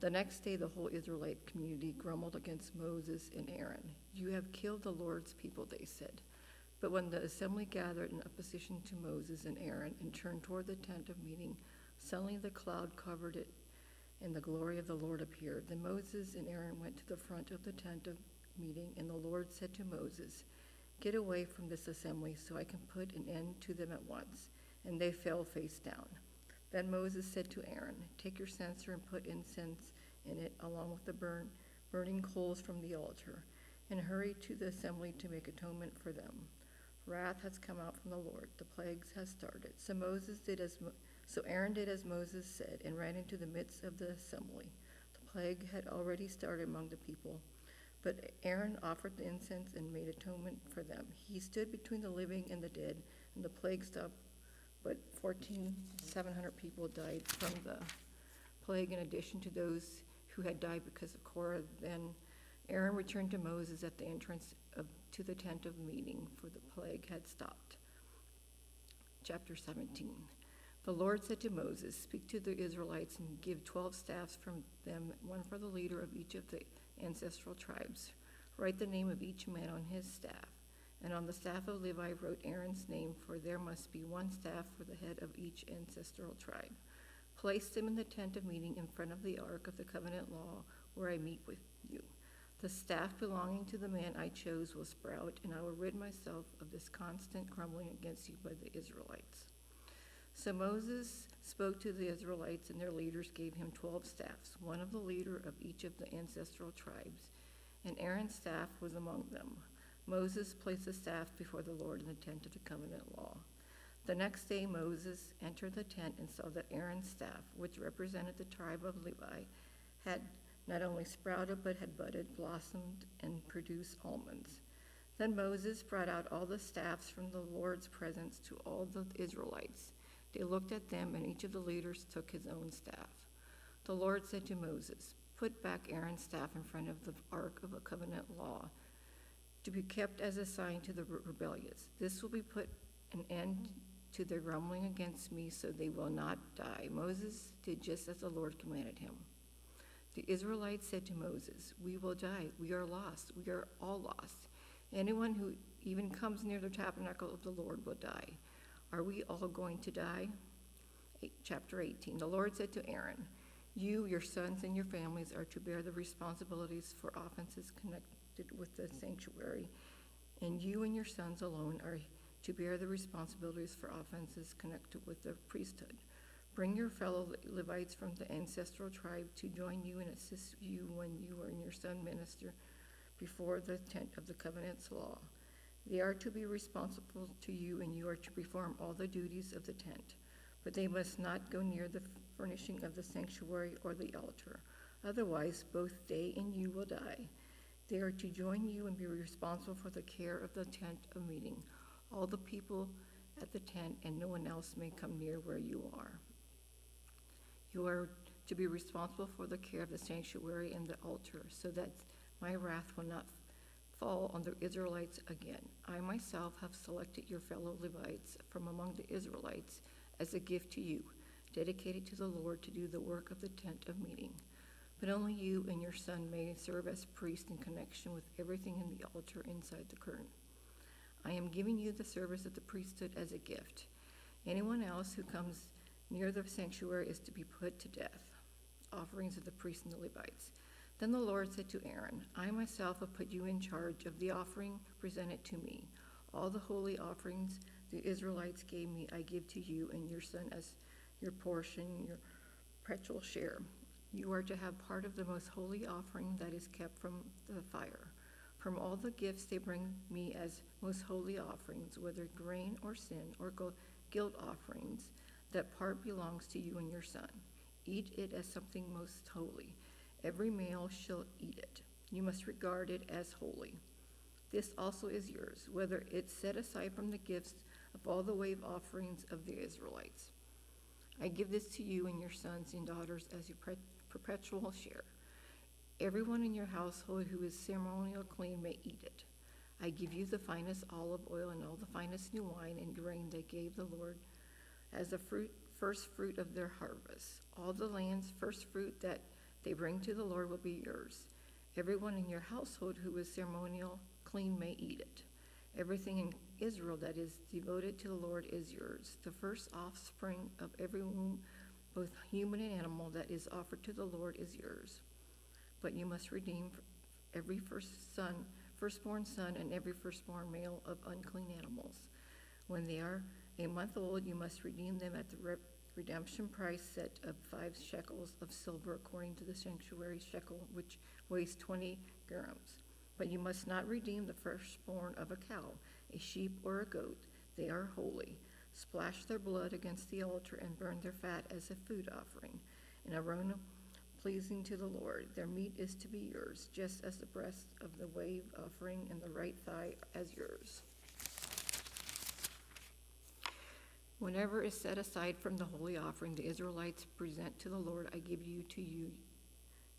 I: The next day, the whole Israelite community grumbled against Moses and Aaron. "You have killed the Lord's people," they said. But when the assembly gathered in opposition to Moses and Aaron and turned toward the tent of meeting, suddenly the cloud covered it, and the glory of the Lord appeared. Then Moses and Aaron went to the front of the tent of meeting, and the Lord said to Moses, "Get away from this assembly so I can put an end to them at once." And they fell face down. Then Moses said to Aaron, "Take your censer and put incense in it along with the burning coals from the altar, and hurry to the assembly to make atonement for them. Wrath has come out from the Lord. The plagues has started." So Aaron did as Moses said and ran into the midst of the assembly. The plague had already started among the people, but Aaron offered the incense and made atonement for them. He stood between the living and the dead, and the plague stopped, but 14,700 people died from the plague in addition to those who had died because of Korah. Then Aaron returned to Moses at the entrance to the tent of meeting, for the plague had stopped. Chapter 17. The Lord said to Moses, "Speak to the Israelites and give 12 staffs from them, one for the leader of each of the ancestral tribes. Write the name of each man on his staff. And on the staff of Levi wrote Aaron's name, for there must be one staff for the head of each ancestral tribe. Place them in the tent of meeting in front of the ark of the covenant law, where I meet with you. The staff belonging to the man I chose will sprout, and I will rid myself of this constant grumbling against you by the Israelites." So Moses spoke to the Israelites, and their leaders gave him 12 staffs, one of the leader of each of the ancestral tribes, and Aaron's staff was among them. Moses placed the staff before the Lord in the tent of the covenant law. The next day Moses entered the tent and saw that Aaron's staff, which represented the tribe of Levi, had not only sprouted but had budded, blossomed, and produced almonds. Then Moses brought out all the staffs from the Lord's presence to all the Israelites. They looked at them, and each of the leaders took his own staff. The Lord said to Moses, "Put back Aaron's staff in front of the ark of the covenant law, to be kept as a sign to the rebellious. This will be put an end to their grumbling against me, so they will not die." Moses did just as the Lord commanded him. The Israelites said to Moses, "We will die. We are lost. We are all lost. Anyone who even comes near the tabernacle of the Lord will die. Are we all going to die?" Chapter 18. The Lord said to Aaron, "You, your sons, and your families are to bear the responsibilities for offenses connected with the sanctuary, and you and your sons alone are to bear the responsibilities for offenses connected with the priesthood. Bring your fellow Levites from the ancestral tribe to join you and assist you when you and your son minister before the tent of the covenant's law. They are to be responsible to you, and you are to perform all the duties of the tent. But they must not go near the furnishing of the sanctuary or the altar. Otherwise, both they and you will die. They are to join you and be responsible for the care of the tent of meeting, all the people at the tent, and no one else may come near where you are. You are to be responsible for the care of the sanctuary and the altar, so that my wrath will not fall on the Israelites again. I myself have selected your fellow Levites from among the Israelites as a gift to you, dedicated to the Lord to do the work of the tent of meeting. But only you and your son may serve as priests in connection with everything in the altar inside the curtain. I am giving you the service of the priesthood as a gift. Anyone else who comes near the sanctuary is to be put to death." Offerings of the priests and the Levites. Then the Lord said to Aaron, "I myself have put you in charge of the offering presented to me. All the holy offerings the Israelites gave me I give to you and your son as your portion, your perpetual share. You are to have part of the most holy offering that is kept from the fire. From all the gifts they bring me as most holy offerings, whether grain or sin or guilt offerings, that part belongs to you and your son. Eat it as something most holy. Every male shall eat it. You must regard it as holy. This also is yours, whether it's set aside from the gifts of all the wave offerings of the Israelites. I give this to you and your sons and daughters as your perpetual share. Everyone in your household who is ceremonial clean may eat it. I give you the finest olive oil and all the finest new wine and grain they gave the Lord as the first fruit of their harvest. All the land's first fruit that they bring to the Lord will be yours. Everyone in your household who is ceremonial clean may eat it. Everything in Israel that is devoted to the Lord is yours. The first offspring of every womb, both human and animal, that is offered to the Lord is yours. But you must redeem every firstborn son and every firstborn male of unclean animals. When they are a month old, you must redeem them at the redemption price set of 5 shekels of silver according to the sanctuary shekel, which weighs 20 grams. But you must not redeem the firstborn of a cow, a sheep, or a goat. They are holy. Splash their blood against the altar and burn their fat as a food offering, an aroma pleasing to the Lord. Their meat is to be yours, just as the breast of the wave offering and the right thigh as yours. Whenever is set aside from the holy offering the Israelites present to the Lord, I give you to you,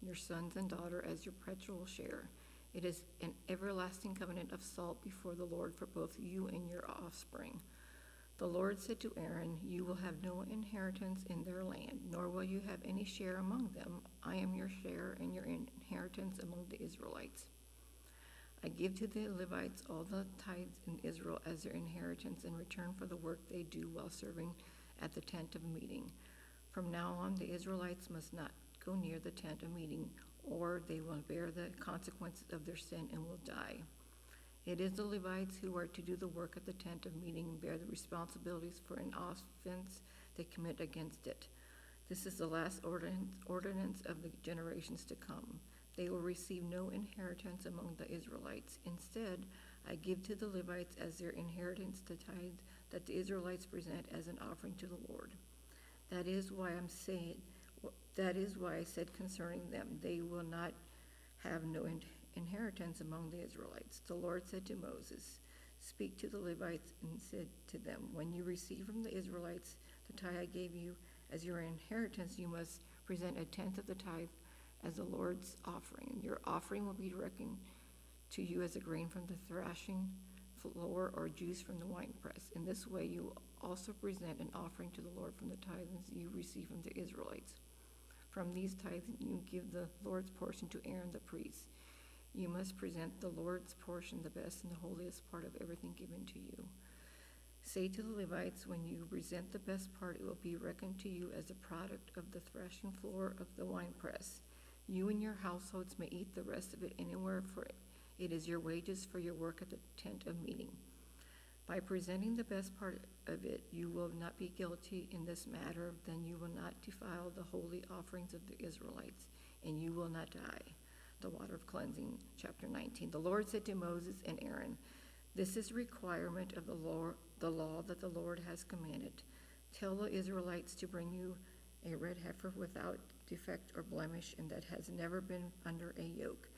I: your sons and daughter, as your perpetual share. It is an everlasting covenant of salt before the Lord for both you and your offspring. The Lord said to Aaron, you will have no inheritance in their land, nor will you have any share among them. I am your share and your inheritance among the Israelites. I give to the Levites all the tithes in Israel as their inheritance in return for the work they do while serving at the tent of meeting. From now on, the Israelites must not go near the tent of meeting, or they will bear the consequences of their sin and will die. It is the Levites who are to do the work at the tent of meeting and bear the responsibilities for an offense they commit against it. This is the last ordinance of the generations to come. They will receive no inheritance among the Israelites. Instead, I give to the Levites as their inheritance the tithe that the Israelites present as an offering to the Lord. That is why I said concerning them, they will not have no inheritance among the Israelites. The Lord said to Moses, speak to the Levites and said to them, when you receive from the Israelites the tithe I gave you as your inheritance, you must present 1/10 of the tithe as the Lord's offering. Your offering will be reckoned to you as a grain from the thrashing floor or juice from the winepress. In this way you also present an offering to the Lord from the tithes you receive from the Israelites. From these tithes you give the Lord's portion to Aaron the priest. You must present the Lord's portion, the best and the holiest part of everything given to you. Say to the Levites, when you present the best part, it will be reckoned to you as a product of the threshing floor of the winepress. You and your households may eat the rest of it anywhere, for it is your wages for your work at the tent of meeting. By presenting the best part of it, you will not be guilty in this matter, then you will not defile the holy offerings of the Israelites, and you will not die. The water of cleansing, chapter 19. The Lord said to Moses and Aaron, this is a requirement of the law that the Lord has commanded. Tell the Israelites to bring you a red heifer without defect or blemish, and that has never been under a yoke.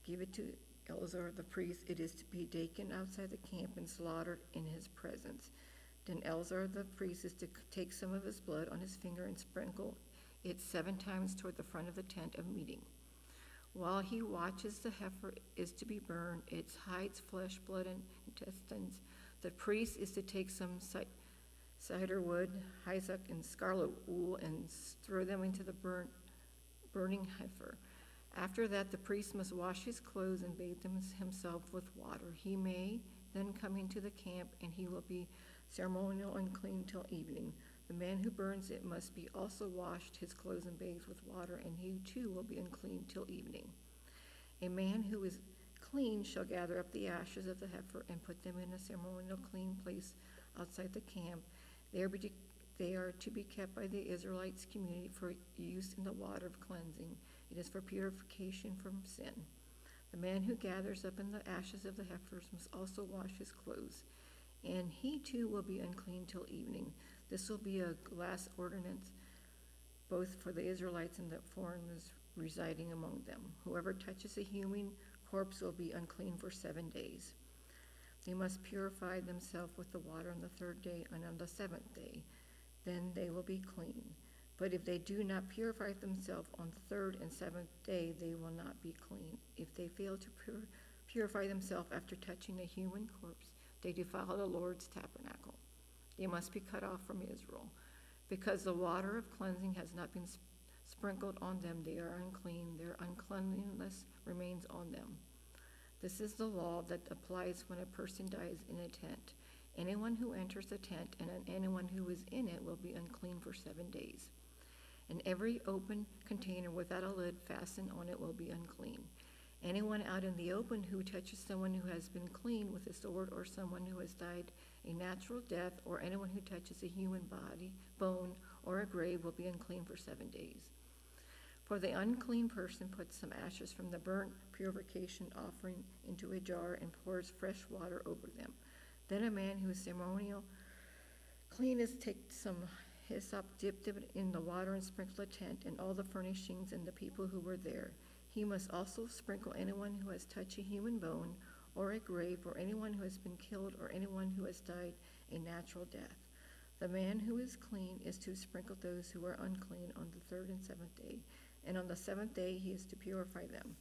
I: Give it to Eleazar the priest. It is to be taken outside the camp and slaughtered in his presence. Then Eleazar the priest is to take some of his blood on his finger and sprinkle it 7 times toward the front of the tent of meeting. While he watches, the heifer is to be burned, its hides, flesh, blood, and intestines. The priest is to take some cider wood, hyssop, and scarlet wool and throw them into the burning heifer. After that, the priest must wash his clothes and bathe himself with water. He may then come into the camp, and he will be ceremonial unclean till evening. The man who burns it must be also washed his clothes and bathed with water, and he too will be unclean till evening. A man who is clean shall gather up the ashes of the heifer and put them in a ceremonial clean place outside the camp. They are to be kept by the Israelites' community for use in the water of cleansing. It is for purification from sin. The man who gathers up in the ashes of the heifers must also wash his clothes, and he too will be unclean till evening. This will be a last ordinance both for the Israelites and the foreigners residing among them. Whoever touches a human corpse will be unclean for 7 days. They must purify themselves with the water on the 3rd day and on the 7th day. Then they will be clean. But if they do not purify themselves on the 3rd and 7th day, they will not be clean. If they fail to purify themselves after touching a human corpse, they defile the Lord's tabernacle. They must be cut off from Israel. Because the water of cleansing has not been sprinkled on them, they are unclean. Their uncleanliness remains on them. This is the law that applies when a person dies in a tent. Anyone who enters the tent and anyone who is in it will be unclean for 7 days. And every open container without a lid fastened on it will be unclean. Anyone out in the open who touches someone who has been clean with a sword, or someone who has died a natural death, or anyone who touches a human body, bone, or a grave will be unclean for 7 days. For the unclean person puts some ashes from the burnt purification offering into a jar and pours fresh water over them. Then a man who is ceremonial clean is take some hyssop, dip it in the water, and sprinkle the tent and all the furnishings and the people who were there. He must also sprinkle anyone who has touched a human bone or a grave, or anyone who has been killed, or anyone who has died a natural death. The man who is clean is to sprinkle those who are unclean on the 3rd and 7th day, and on the 7th day he is to purify them.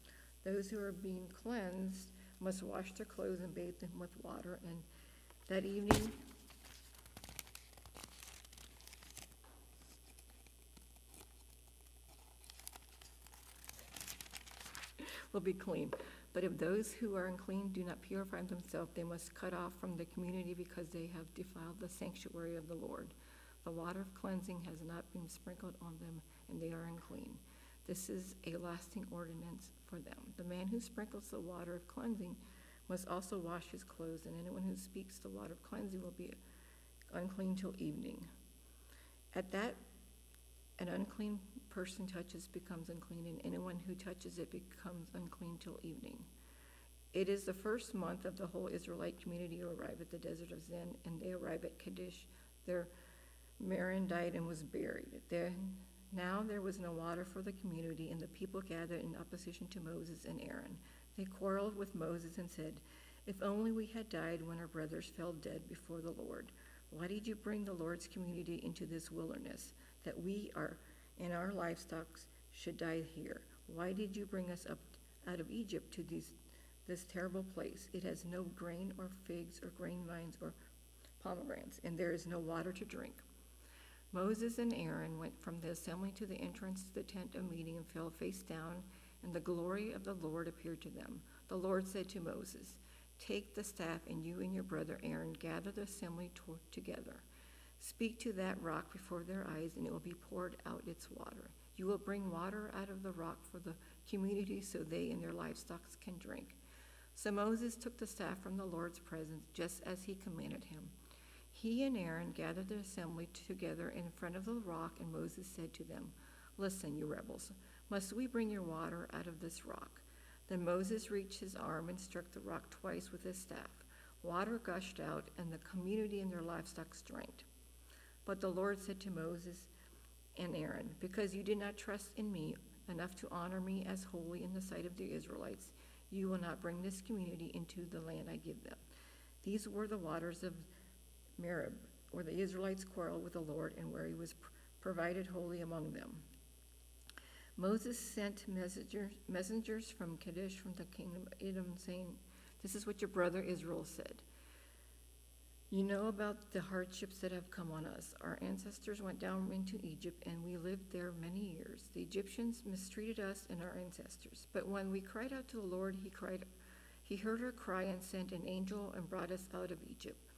I: Those who are being cleansed must wash their clothes and bathe them with water, and that evening will be clean. But if those who are unclean do not purify themselves, they must cut off from the community, because they have defiled the sanctuary of the Lord. The water of cleansing has not been sprinkled on them, and they are unclean. This is a lasting ordinance for them. The man who sprinkles the water of cleansing must also wash his clothes, and anyone who speaks the water of cleansing will be unclean till evening. At that, an unclean person touches becomes unclean, and anyone who touches it becomes unclean till evening. It is the first month of the whole Israelite community who arrive at the desert of Zin, and they arrive at Kadesh. There Miriam died and was buried. Now there was no water for the community, and the people gathered in opposition to Moses and Aaron. They quarreled with Moses and said, "If only we had died when our brothers fell dead before the Lord. Why did you bring the Lord's community into this wilderness, that we and our livestock should die here? Why did you bring us up out of Egypt to this terrible place? It has no grain or figs or grain vines or pomegranates, and there is no water to drink." Moses and Aaron went from the assembly to the entrance to the tent of meeting and fell face down, and the glory of the Lord appeared to them. The Lord said to Moses, "Take the staff, and you and your brother Aaron gather the assembly together. Speak to that rock before their eyes, and it will be poured out its water. You will bring water out of the rock for the community, so they and their livestock can drink." So Moses took the staff from the Lord's presence, just as he commanded him. He and Aaron gathered the assembly together in front of the rock, and Moses said to them, "Listen, you rebels, must we bring your water out of this rock?" Then Moses reached his arm and struck the rock twice with his staff. Water gushed out, and the community and their livestock drank. But the Lord said to Moses and Aaron, "Because you did not trust in me enough to honor me as holy in the sight of the Israelites, you will not bring this community into the land I give them." These were the waters of Merib, where the Israelites quarreled with the Lord, and where he was provided holy among them. Moses sent messengers from Kadesh, from the kingdom of Edom, saying, "This is what your brother Israel said. You know about the hardships that have come on us. Our ancestors went down into Egypt, and we lived there many years. The Egyptians mistreated us and our ancestors. But when we cried out to the Lord, he heard our cry and sent an angel and brought us out of Egypt.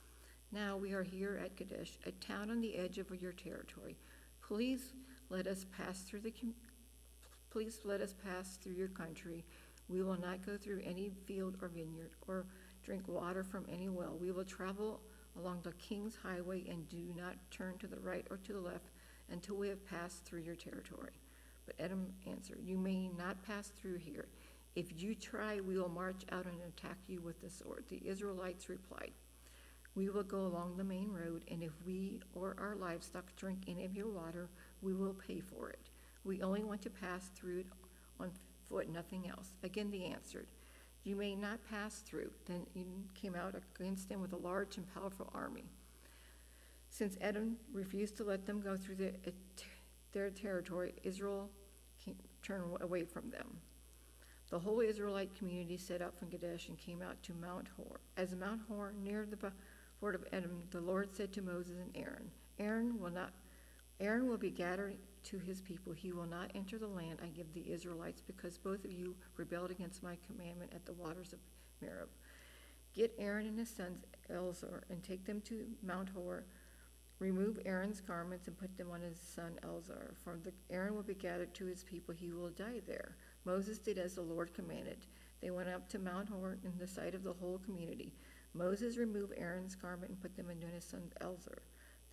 I: Now we are here at Kadesh, a town on the edge of your territory. Please let us pass through your country. We will not go through any field or vineyard or drink water from any well. We will travel along the king's highway and do not turn to the right or to the left until we have passed through your territory." But Edom answered, "You may not pass through here. If you try, we will march out and attack you with the sword." The Israelites replied, "We will go along the main road, and if we or our livestock drink any of your water, we will pay for it. We only want to pass through it on foot, nothing else." Again they answered, "You may not pass through." Then Edom came out against them with a large and powerful army. Since Edom refused to let them go through their territory, Israel turned away from them. The whole Israelite community set out from Kadesh and came out to Mount Hor. As Mount Hor near the ford of Edom, the Lord said to Moses and Aaron, Aaron will be gathered to his people, he will not enter the land I give the Israelites, because both of you rebelled against my commandment at the waters of Merib. Get Aaron and his sons Eleazar and take them to Mount Hor. Remove Aaron's garments and put them on his son Eleazar. For Aaron will be gathered to his people, he will die there. Moses did as the Lord commanded. They went up to Mount Hor in the sight of the whole community. Moses removed Aaron's garment and put them on his son Eleazar.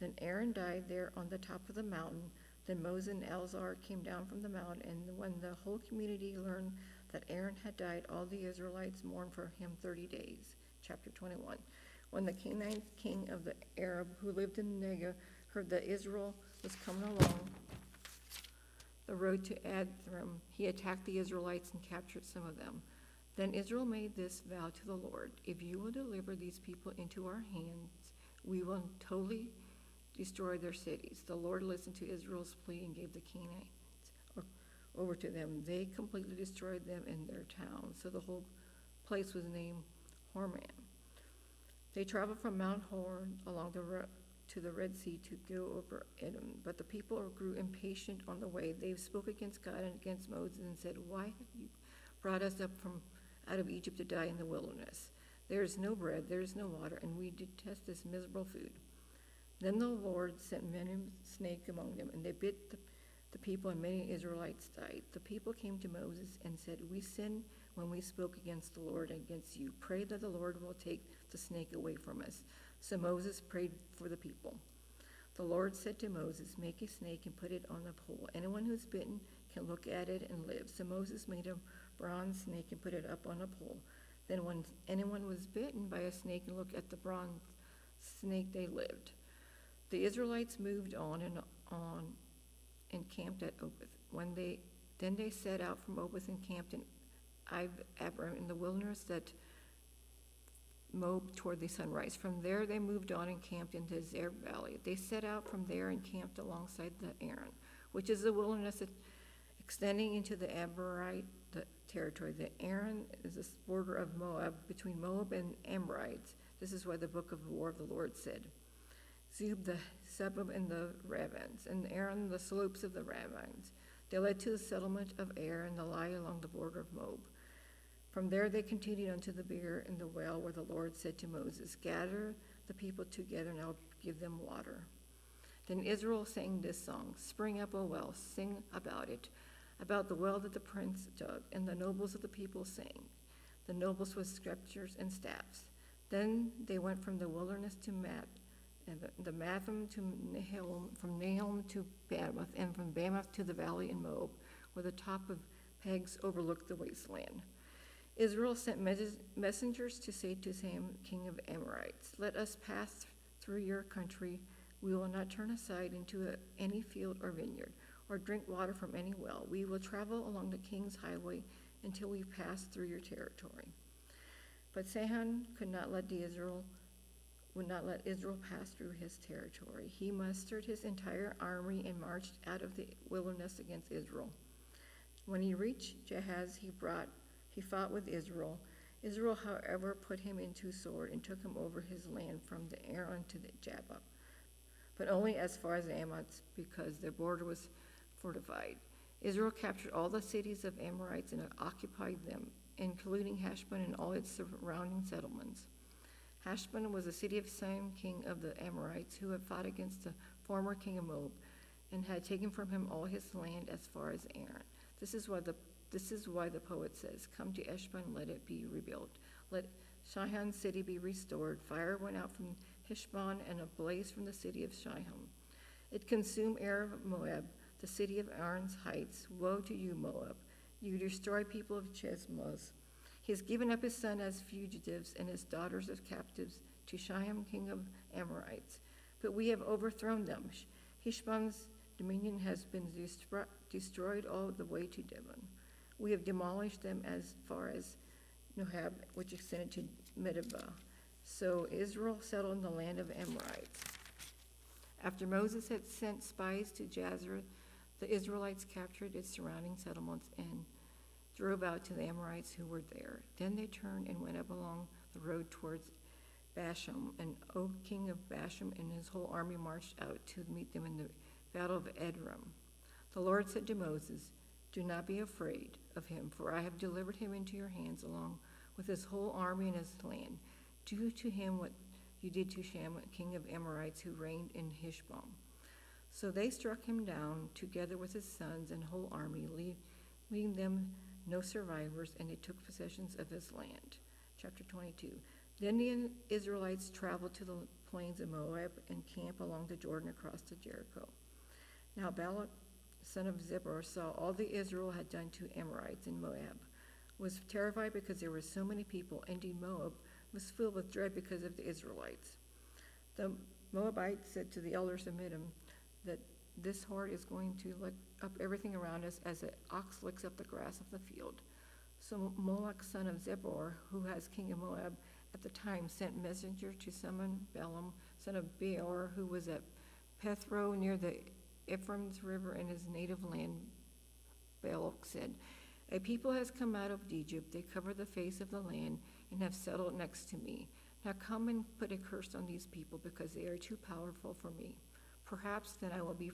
I: Then Aaron died there on the top of the mountain. Then Moses and Eleazar came down from the mountain, and when the whole community learned that Aaron had died, all the Israelites mourned for him 30 days. Chapter 21. When the Canaanite king of the Arab who lived in Negev heard that Israel was coming along the road to Adultery, he attacked the Israelites and captured some of them. Then Israel made this vow to the Lord: if you will deliver these people into our hands, we will totally destroy their cities. The Lord listened to Israel's plea and gave the Canaanites over to them. They completely destroyed them in their towns. So the whole place was named Hormah. They traveled from Mount Hor along the road to the Red Sea to go over Edom. But the people grew impatient on the way. They spoke against God and against Moses and said, why have you brought us up from out of Egypt to die in the wilderness? There is no bread, there is no water, and we detest this miserable food. Then the Lord sent many snakes among them, and they bit the people, and many Israelites died. The people came to Moses and said, we sinned when we spoke against the Lord and against you. Pray that the Lord will take the snake away from us. So Moses prayed for the people. The Lord said to Moses, make a snake and put it on a pole. Anyone who's bitten can look at it and live. So Moses made a bronze snake and put it up on a pole. Then when anyone was bitten by a snake and looked at the bronze snake, they lived. The Israelites moved on and camped at Oboth. Then they set out from Oboth and camped in Abram in the wilderness that Moab toward the sunrise. From there they moved on and camped in the Zer Valley. They set out from there and camped alongside the Aaron, which is the wilderness extending into the Amorite territory. The Aaron is the border of Moab, between Moab and Amorites. This is why the book of the war of the Lord said, Zub the suburb and the ravines, and Aaron the slopes of the ravines. They led to the settlement of Ar and the lie along the border of Moab. From there they continued unto the beer and the well, where the Lord said to Moses, gather the people together, and I'll give them water. Then Israel sang this song, spring up, O well, sing about it, about the well that the prince dug, and the nobles of the people sang. The nobles with scepters and staffs. Then they went from the wilderness to and the Matham to Nahum, from Nahum to Bamoth, and from Bamoth to the valley in Moab, where the top of pegs overlooked the wasteland. Israel sent messengers to say to Sam, king of Amorites, let us pass through your country. We will not turn aside into any field or vineyard, or drink water from any well. We will travel along the king's highway until we pass through your territory. But Sihon would not let Israel pass through his territory. He mustered his entire army and marched out of the wilderness against Israel. When he reached Jahaz, he fought with Israel. Israel, however, put him into sword and took him over his land from the Aaron to the Jabbok, but only as far as the Ammonites, because their border was fortified. Israel captured all the cities of Amorites and occupied them, including Heshbon and all its surrounding settlements. Heshbon was the city of Sihon, king of the Amorites, who had fought against the former king of Moab, and had taken from him all his land as far as Aaron. This is why the poet says, come to Heshbon, let it be rebuilt. Let Sihon's city be restored. Fire went out from Heshbon and a blaze from the city of Sihon. It consumed Ar of Moab, the city of Aaron's heights. Woe to you, Moab! You destroy people of Chesmos. He has given up his son as fugitives and his daughters as captives to Sihon, king of Amorites. But we have overthrown them. Heshbon's dominion has been destroyed all the way to Devon. We have demolished them as far as Nohab, which extended to Medeba. So Israel settled in the land of Amorites. After Moses had sent spies to Jazer, the Israelites captured its surrounding settlements and drove out to the Amorites who were there. Then they turned and went up along the road towards Bashan, and Og, king of Bashan, and his whole army marched out to meet them in the battle of Edrom. The Lord said to Moses, "Do not be afraid of him, for I have delivered him into your hands along with his whole army and his land. Do to him what you did to Shammah, king of Amorites, who reigned in Heshbon." So they struck him down together with his sons and whole army, leaving them no survivors, and they took possessions of his land. Chapter 22. Then the Israelites traveled to the plains of Moab and camped along the Jordan across to Jericho. Now Balak, son of Zippor, saw all that Israel had done to Amorites in Moab, was terrified because there were so many people. Indeed, Moab was filled with dread because of the Israelites. The Moabites said to the elders of Midian that this horde is going to lick up everything around us as an ox licks up the grass of the field. So Moloch, son of Zippor, who was king of Moab at the time, sent messenger to summon Balaam, son of Beor, who was at Pethro near the Ephraim's river in his native land. Balak said, "A people has come out of Egypt. They cover the face of the land and have settled next to me. Now come and put a curse on these people because they are too powerful for me. Perhaps then I will be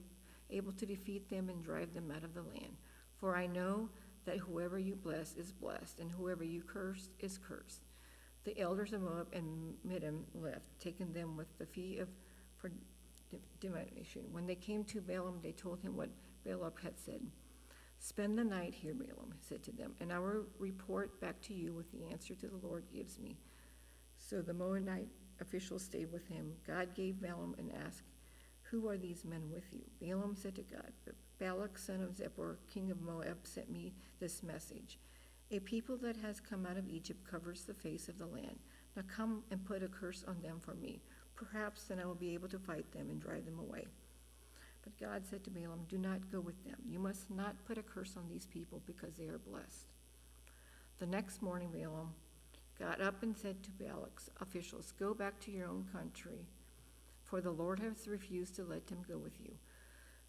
I: able to defeat them and drive them out of the land. For I know that whoever you bless is blessed, and whoever you curse is cursed." The elders of Moab and Midian left, taking them with the fee for divination. When they came to Balaam, they told him what Balak had said. "Spend the night here," Balaam said to them, "and I will report back to you with the answer to the Lord gives me." So the Moabite officials stayed with him. God gave Balaam and asked, "Who are these men with you?" Balaam said to God, "Balak, son of Zippor, king of Moab, sent me this message. A people that has come out of Egypt covers the face of the land. Now come and put a curse on them for me. Perhaps then I will be able to fight them and drive them away." But God said to Balaam, "Do not go with them. You must not put a curse on these people because they are blessed." The next morning Balaam got up and said to Balak's officials, "Go back to your own country, for the Lord has refused to let them go with you."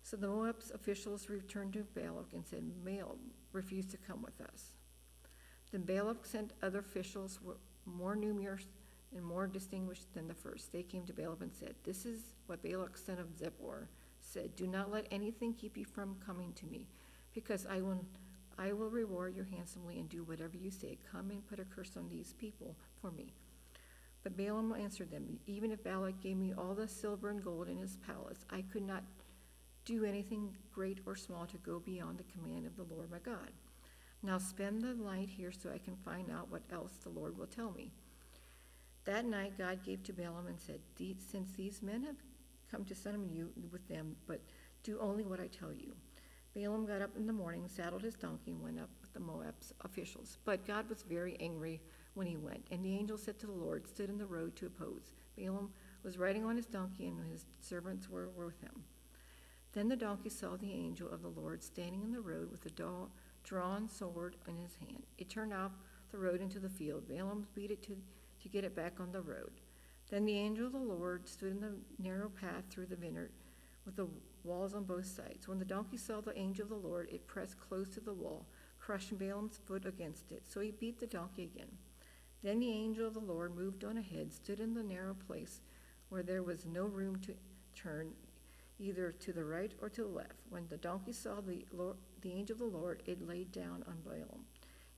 I: So the Moab's officials returned to Balak and said, "Balaam refused to come with us." Then Balak sent other officials more numerous and more distinguished than the first. They came to Balaam and said, "This is what Balak, son of Zippor, said. Do not let anything keep you from coming to me, because I will reward you handsomely and do whatever you say. Come and put a curse on these people for me." But Balaam answered them, "Even if Balak gave me all the silver and gold in his palace, I could not do anything great or small to go beyond the command of the Lord my God. Now spend the night here so I can find out what else the Lord will tell me." That night God gave to Balaam and said, "Since these men have come to summon you with them, but do only what I tell you." Balaam got up in the morning, saddled his donkey, and went up with the Moab's officials. But God was very angry when he went, and the angel said to the Lord, stood in the road to oppose. Balaam was riding on his donkey, and his servants were with him. Then the donkey saw the angel of the Lord standing in the road with a drawn sword in his hand. It turned off the road into the field. Balaam beat it to get it back on the road. Then the angel of the Lord stood in the narrow path through the vineyard with the walls on both sides. When the donkey saw the angel of the Lord, it pressed close to the wall, crushing Balaam's foot against it. So he beat the donkey again. Then the angel of the Lord moved on ahead, stood in the narrow place where there was no room to turn either to the right or to the left. When the donkey saw the angel of the Lord, it laid down on Balaam.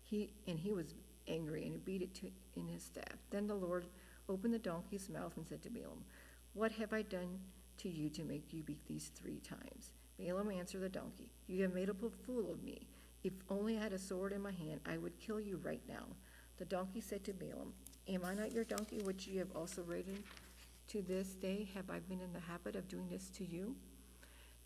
I: He was angry, and he beat it in his staff. Then the Lord opened the donkey's mouth and said to Balaam, "What have I done to you to make you beat these 3 times?" Balaam answered the donkey, "You have made a fool of me. If only I had a sword in my hand, I would kill you right now." The donkey said to Balaam, "Am I not your donkey, which you have also ridden? To this day have I been in the habit of doing this to you?"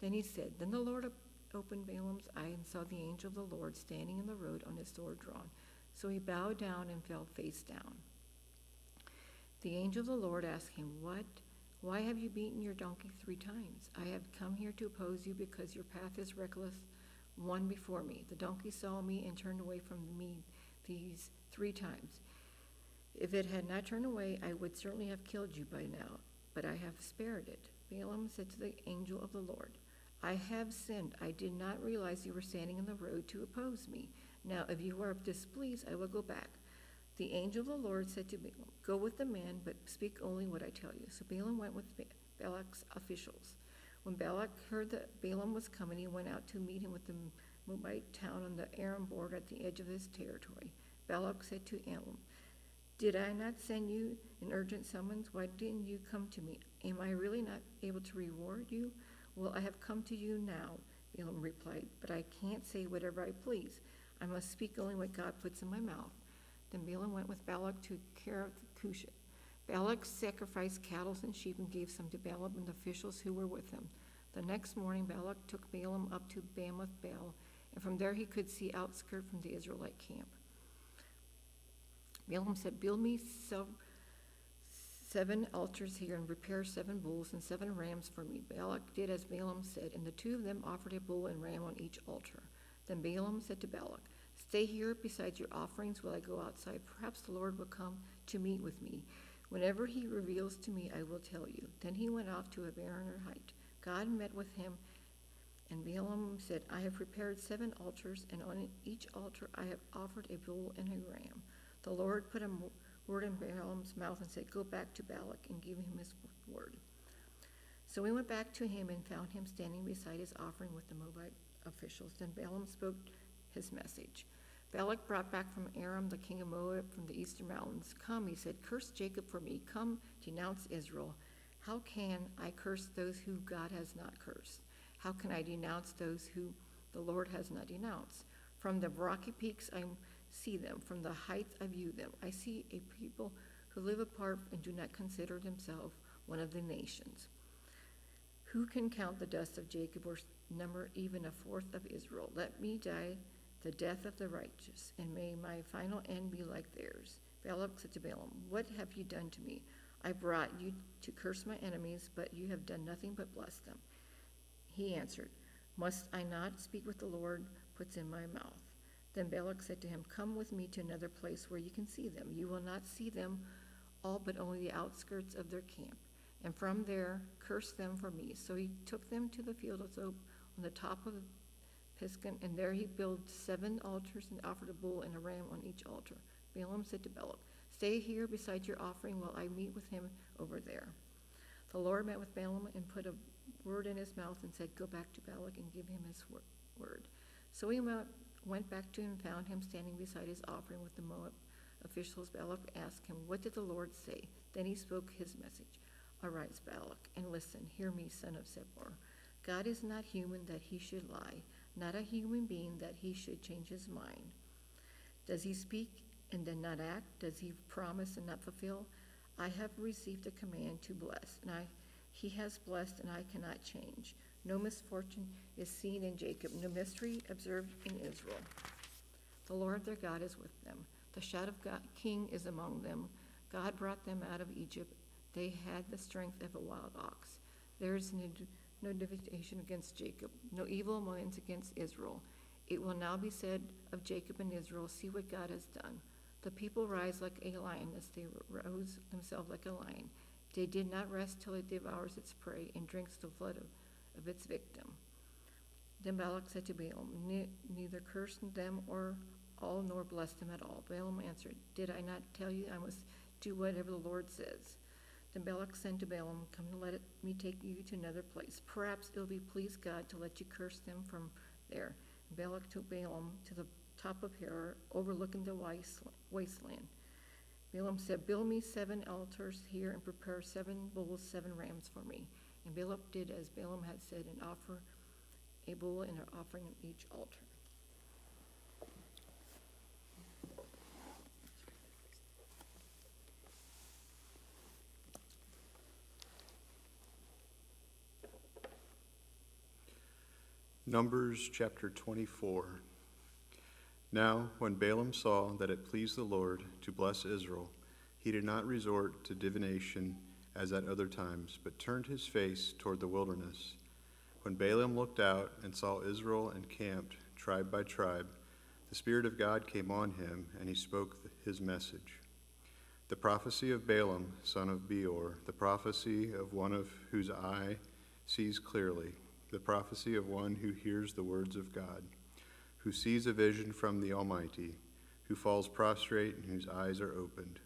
I: Then he said, Then the Lord opened Balaam's eye and saw the angel of the Lord standing in the road on his sword drawn. So he bowed down and fell face down. The angel of the Lord asked him, Why have you beaten your donkey 3 times? I have come here to oppose you because your path is reckless one before me. The donkey saw me and turned away from me these 3 times. If it had not turned away, I would certainly have killed you by now, but I have spared it. Balaam said to the angel of the Lord, I have sinned. I did not realize you were standing in the road to oppose me. Now, if you are displeased, I will go back. The angel of the Lord said to Balaam, Go with the man, but speak only what I tell you. So Balaam went with Balak's officials. When Balak heard that Balaam was coming, he went out to meet him with the Moabite town on the Aram border at the edge of his territory. Balak said to Balaam, "Did I not send you an urgent summons? Why didn't you come to me? Am I really not able to reward you? Well, I have come to you now," Balaam replied, "but I can't say whatever I please. I must speak only what God puts in my mouth." Then Balaam went with Balak to Kerith Cushit. Balak sacrificed cattle and sheep and gave some to Balaam and the officials who were with him. The next morning Balak took Balaam up to Bamoth Baal, and from there he could see outskirt from the Israelite camp. Balaam said, "Build me 7 altars here and prepare 7 bulls and 7 rams for me." Balak did as Balaam said, and the 2 of them offered a bull and ram on each altar. Then Balaam said to Balak, "Stay here beside your offerings while I go outside. Perhaps the Lord will come to meet with me. Whenever he reveals to me, I will tell you." Then he went off to a barren height. God met with him, and Balaam said, "I have prepared 7 altars, and on each altar I have offered a bull and a ram." The Lord put a word in Balaam's mouth and said, "Go back to Balak and give him his word." So he went back to him and found him standing beside his offering with the Moabite officials. Then Balaam spoke his message. Balak brought back from Aram the king of Moab from the eastern mountains. "Come," he said, "curse Jacob for me. Come, denounce Israel. How can I curse those who God has not cursed? How can I denounce those who the Lord has not denounced? From the rocky peaks I see them, from the heights I view them. I see a people who live apart and do not consider themselves one of the nations. Who can count the dust of Jacob or number even a fourth of Israel? Let me die the death of the righteous, and may my final end be like theirs." Balak said to Balaam, "What have you done to me? I brought you to curse my enemies, but you have done nothing but bless them." He answered, "Must I not speak what the Lord puts in my mouth?" Then Balak said to him, "Come with me to another place where you can see them. You will not see them all, but only the outskirts of their camp. And from there, curse them for me." So he took them to the field of Zob on the top of Pisgah, and there he built 7 altars and offered a bull and a ram on each altar. Balaam said to Balak, "Stay here beside your offering while I meet with him over there." The Lord met with Balaam and put a word in his mouth and said, "Go back to Balak and give him his word." So he went back to him and found him standing beside his offering with the Moab officials. Balak asked him, "What did the Lord say?" Then he spoke his message. "Arise, Balak, and listen. Hear me, son of Zippor. God is not human that he should lie, not a human being that he should change his mind. Does he speak and then not act? Does he promise and not fulfill? I have received a command to bless, and he has blessed, and I cannot change. No misfortune is seen in Jacob, no mystery observed in Israel. The Lord their God is with them. The shout of God, King is among them. God brought them out of Egypt. They had the strength of a wild ox. There is no divination against Jacob, no evil minds against Israel. It will now be said of Jacob and Israel, see what God has done. The people rise like a lioness, they rose themselves like a lion. They did not rest till it devours its prey and drinks the blood of its victim. Then Balak said to Balaam, neither curse them or all, nor bless them at all. Balaam answered, did I not tell you I must do whatever the Lord says? Then Balak said to Balaam, come and let me take you to another place. Perhaps it will be pleased God to let you curse them from there. And Balak took Balaam to the top of Herer, overlooking the wasteland. Balaam said, build me 7 altars here and prepare 7 bulls, 7 rams for me. And Balak did as Balaam had said and offered a bull and an offering on each altar.
J: Numbers chapter 24. Now, when Balaam saw that it pleased the Lord to bless Israel, he did not resort to divination as at other times, but turned his face toward the wilderness. When Balaam looked out and saw Israel encamped, tribe by tribe, the Spirit of God came on him, and he spoke his message. The prophecy of Balaam, son of Beor, the prophecy of one of whose eye sees clearly, the prophecy of one who hears the words of God, who sees a vision from the Almighty, who falls prostrate and whose eyes are opened.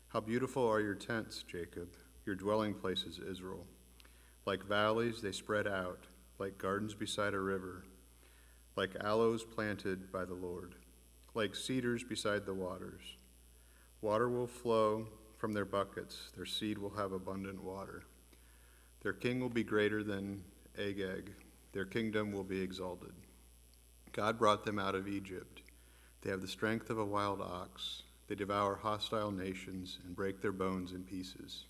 J: How beautiful are your tents, Jacob, your dwelling places, Israel. Like valleys they spread out, like gardens beside a river, like aloes planted by the Lord, like cedars beside the waters. Water will flow from their buckets, their seed will have abundant water. Their king will be greater than Agag, their kingdom will be exalted. God brought them out of Egypt. They have the strength of a wild ox. They devour hostile nations and break their bones in pieces.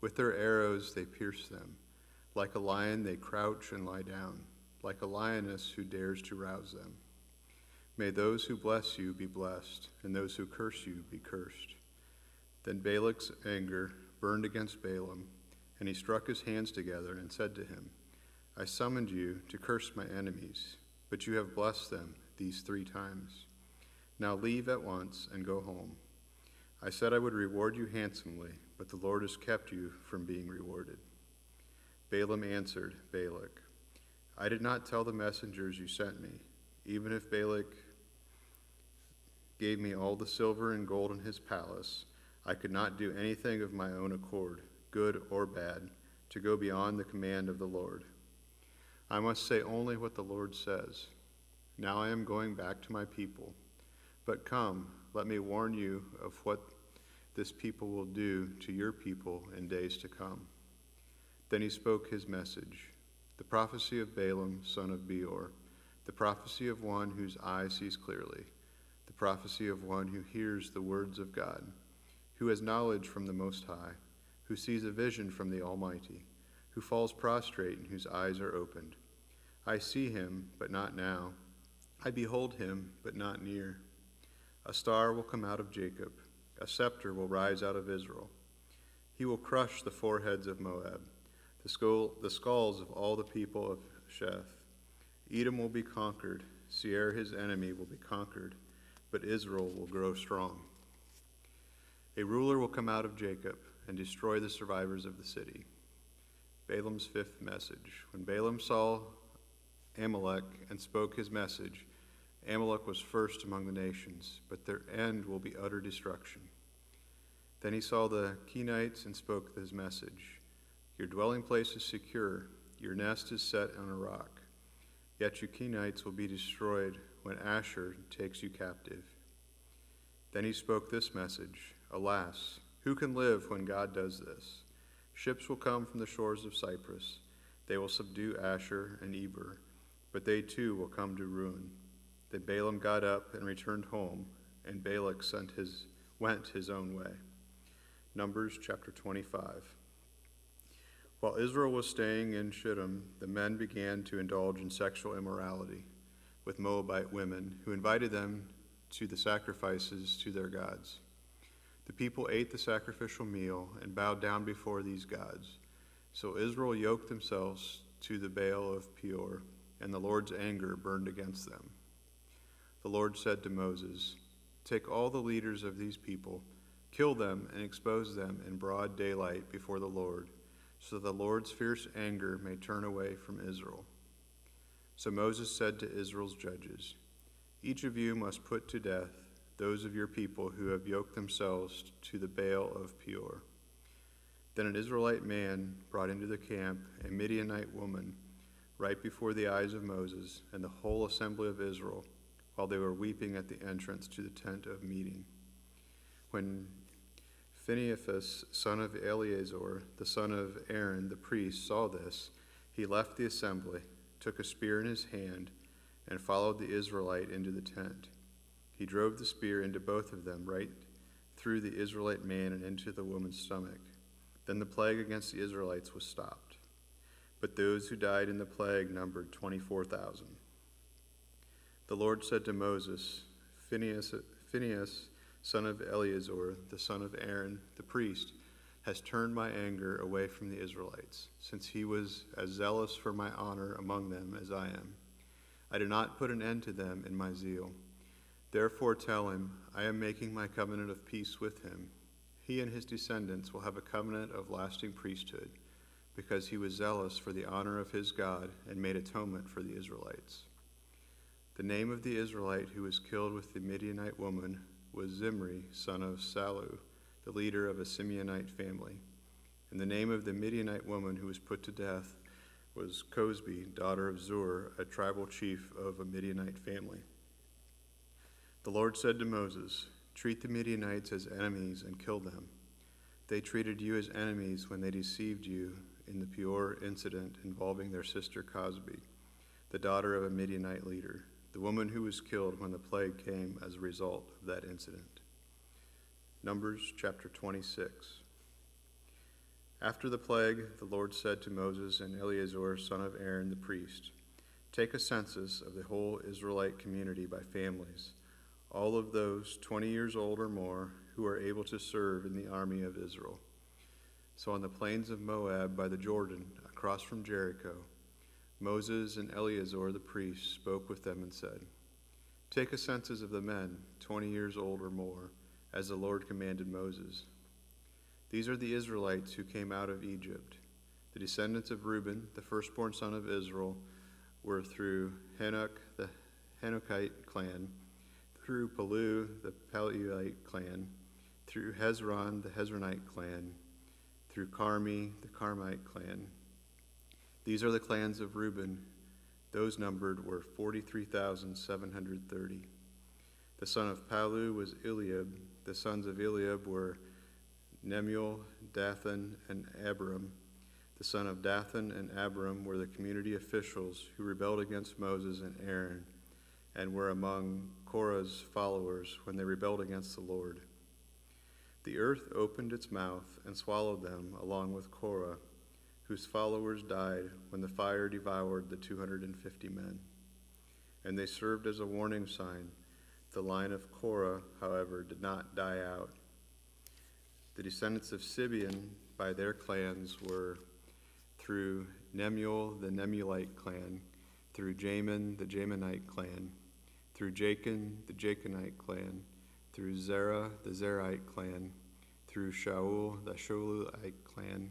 J: With their arrows they pierce them. Like a lion they crouch and lie down, like a lioness who dares to rouse them. May those who bless you be blessed, and those who curse you be cursed. Then Balak's anger burned against Balaam, and he struck his hands together and said to him, I summoned you to curse my enemies, but you have blessed them these 3 times. Now leave at once and go home. I said I would reward you handsomely, but the Lord has kept you from being rewarded. Balaam answered Balak, I did not tell the messengers you sent me, even if Balak gave me all the silver and gold in his palace, I could not do anything of my own accord, good or bad, to go beyond the command of the Lord. I must say only what the Lord says. Now I am going back to my people. But come, let me warn you of what this people will do to your people in days to come. Then he spoke his message, the prophecy of Balaam, son of Beor, the prophecy of one whose eye sees clearly, the prophecy of one who hears the words of God, who has knowledge from the Most High, who sees a vision from the Almighty, who falls prostrate and whose eyes are opened. I see him, but not now. I behold him, but not near. A star will come out of Jacob. A scepter will rise out of Israel. He will crush the foreheads of Moab, the skulls of all the people of Sheth. Edom will be conquered. Seir, his enemy, will be conquered, but Israel will grow strong. A ruler will come out of Jacob and destroy the survivors of the city. Balaam's 5th message. When Balaam saw Amalek and spoke his message, Amalek was first among the nations, but their end will be utter destruction. Then he saw the Kenites and spoke his message. Your dwelling place is secure, your nest is set on a rock. Yet you Kenites will be destroyed when Asher takes you captive. Then he spoke this message, Alas, who can live when God does this? Ships will come from the shores of Cyprus. They will subdue Asher and Eber, but they too will come to ruin. Then Balaam got up and returned home, and Balak went his own way. Numbers chapter 25. While Israel was staying in Shittim, the men began to indulge in sexual immorality with Moabite women, who invited them to the sacrifices to their gods. The people ate the sacrificial meal and bowed down before these gods. So Israel yoked themselves to the Baal of Peor, and the Lord's anger burned against them. The Lord said to Moses, Take all the leaders of these people, kill them, and expose them in broad daylight before the Lord, so the Lord's fierce anger may turn away from Israel. So Moses said to Israel's judges, Each of you must put to death those of your people who have yoked themselves to the Baal of Peor. Then an Israelite man brought into the camp a Midianite woman right before the eyes of Moses and the whole assembly of Israel, while they were weeping at the entrance to the tent of meeting. When Phinehas, son of Eleazar, the son of Aaron, the priest, saw this, he left the assembly, took a spear in his hand, and followed the Israelite into the tent. He drove the spear into both of them, right through the Israelite man and into the woman's stomach. Then the plague against the Israelites was stopped. But those who died in the plague numbered 24,000. The Lord said to Moses, Phinehas, son of Eleazar, the son of Aaron, the priest, has turned my anger away from the Israelites, since he was as zealous for my honor among them as I am. I did not put an end to them in my zeal. Therefore tell him, I am making my covenant of peace with him. He and his descendants will have a covenant of lasting priesthood, because he was zealous for the honor of his God and made atonement for the Israelites. The name of the Israelite who was killed with the Midianite woman was Zimri, son of Salu, the leader of a Simeonite family. And the name of the Midianite woman who was put to death was Cosbi, daughter of Zur, a tribal chief of a Midianite family. The Lord said to Moses, "Treat the Midianites as enemies and kill them. They treated you as enemies when they deceived you in the Peor incident involving their sister Cosbi, the daughter of a Midianite leader, the woman who was killed when the plague came as a result of that incident." Numbers chapter 26. After the plague, the Lord said to Moses and Eleazar, son of Aaron the priest, "Take a census of the whole Israelite community by families, all of those 20 years old or more who are able to serve in the army of Israel." So on the plains of Moab by the Jordan, across from Jericho, Moses and Eleazar the priest spoke with them and said, "Take a census of the men 20 years old or more, as the Lord commanded Moses. These are the Israelites who came out of Egypt. The descendants of Reuben, the firstborn son of Israel, were through Hanok, the Hanokite clan, through Palu, the Paluite clan, through Hezron, the Hezronite clan, through Carmi, the Carmite clan. These are the clans of Reuben. Those numbered were 43,730. The son of Palu was Eliab. The sons of Eliab were Nemuel, Dathan, and Abiram. The son of Dathan and Abiram were the community officials who rebelled against Moses and Aaron and were among Korah's followers when they rebelled against the Lord. The earth opened its mouth and swallowed them along with Korah, whose followers died when the fire devoured the 250 men. And they served as a warning sign. The line of Korah, however, did not die out. The descendants of Simeon by their clans were through Nemuel, the Nemulite clan, through Jamin, the Jaminite clan, through Jachin, the Jachinite clan, through Zerah, the Zerahite clan, through Shaul, the Shaulite clan.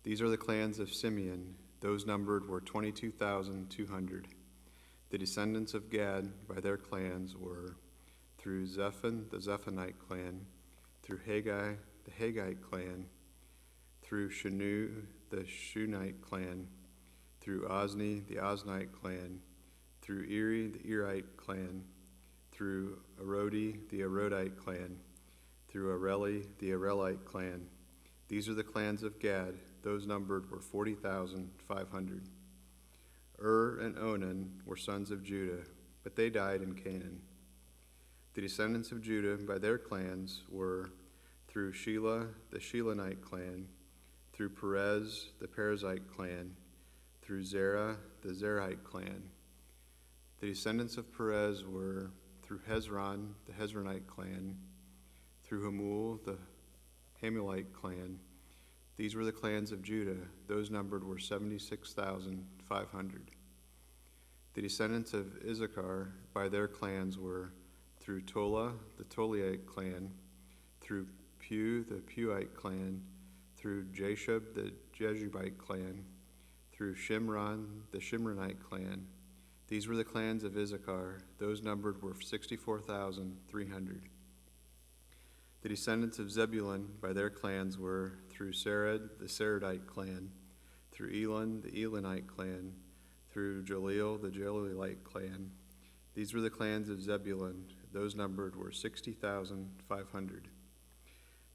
J: These are the clans of Simeon. Those numbered were 22,200. The descendants of Gad by their clans were through Zephon, the Zephonite clan, through Haggai, the Haggite clan, through Shanu, the Shunite clan, through Ozni, the Oznite clan, through Eri, the Erite clan, through Arodi, the Arodite clan, through Areli, the Arelite clan. These are the clans of Gad. Those numbered were 40,500. And Onan were sons of Judah, but they died in Canaan. The descendants of Judah by their clans were through Shelah, the Shelonite clan, through Perez, the Perizzite clan, through Zerah, the Zerahite clan. The descendants of Perez were through Hezron, the Hezronite clan, through Hamul, the Hamulite clan. These were the clans of Judah. Those numbered were 76,500. The descendants of Issachar by their clans were through Tola, the Toliite clan, through Pu, the Puite clan, through Jashub, the Jeshubite clan, through Shimron, the Shimronite clan. These were the clans of Issachar. Those numbered were 64,300. The descendants of Zebulun by their clans were through Sered, the Seredite clan, through Elon, the Elonite clan, through Jaleel, the Jaleelite clan. These were the clans of Zebulun. Those numbered were 60,500.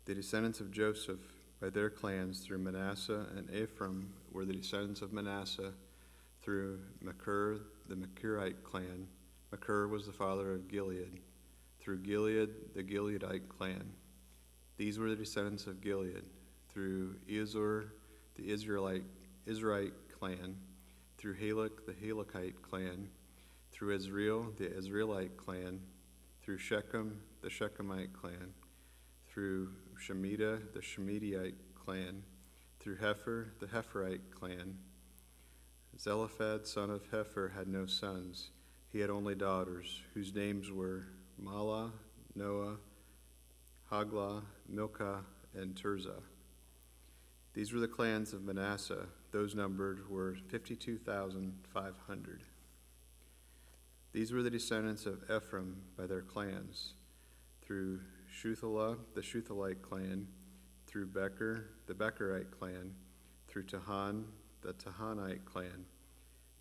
J: The descendants of Joseph by their clans through Manasseh and Ephraim were the descendants of Manasseh, through Machir, the Machirite clan. Machir was the father of Gilead. Through Gilead, the Gileadite clan. These were the descendants of Gilead. Through Ezer, the Israelite clan. Through Halak, the Halakite clan. Through Ezreel, the Ezreelite clan. Through Shechem, the Shechemite clan. Through Shemida, the Shemidite clan. Through Hepher, the Hepherite clan. Zelophehad, son of Hepher, had no sons. He had only daughters, whose names were Mahlah, Noah, Haglah, Milcah, and Tirzah. These were the clans of Manasseh. Those numbered were 52,500. These were the descendants of Ephraim by their clans, through Shuthelah, the Shuthelite clan, through Becher, the Becherite clan, through Tahan, the Tahanite clan.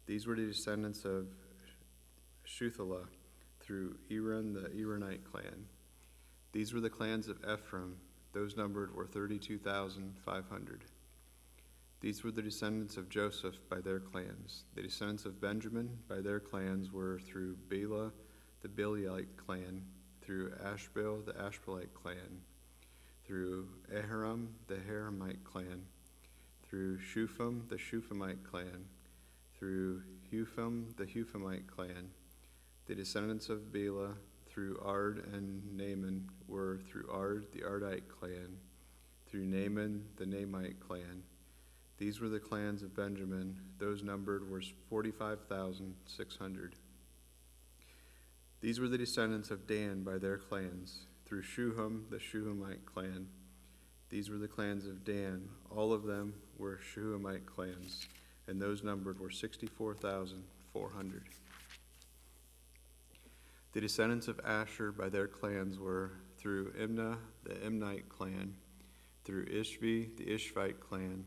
J: These were the descendants of Shuthelah, through Eran, the Eranite clan. These were the clans of Ephraim. Those numbered were 32,500. These were the descendants of Joseph by their clans. The descendants of Benjamin by their clans were through Bela, the Beliite clan, through Ashbel, the Ashbelite clan, through Ahiram, the Haramite clan, through Shupham, the Shuphamite clan, through Hupham, the Huphamite clan. The descendants of Bela through Ard and Naaman were through Ard, the Ardite clan, through Naaman, the Naamite clan. These were the clans of Benjamin. Those numbered were 45,600. These were the descendants of Dan by their clans, through Shuham, the Shuhamite clan. These were the clans of Dan. All of them were Shuhamite clans, and those numbered were 64,400. The descendants of Asher by their clans were through Imnah, the Imnite clan, through Ishvi, the Ishvite clan,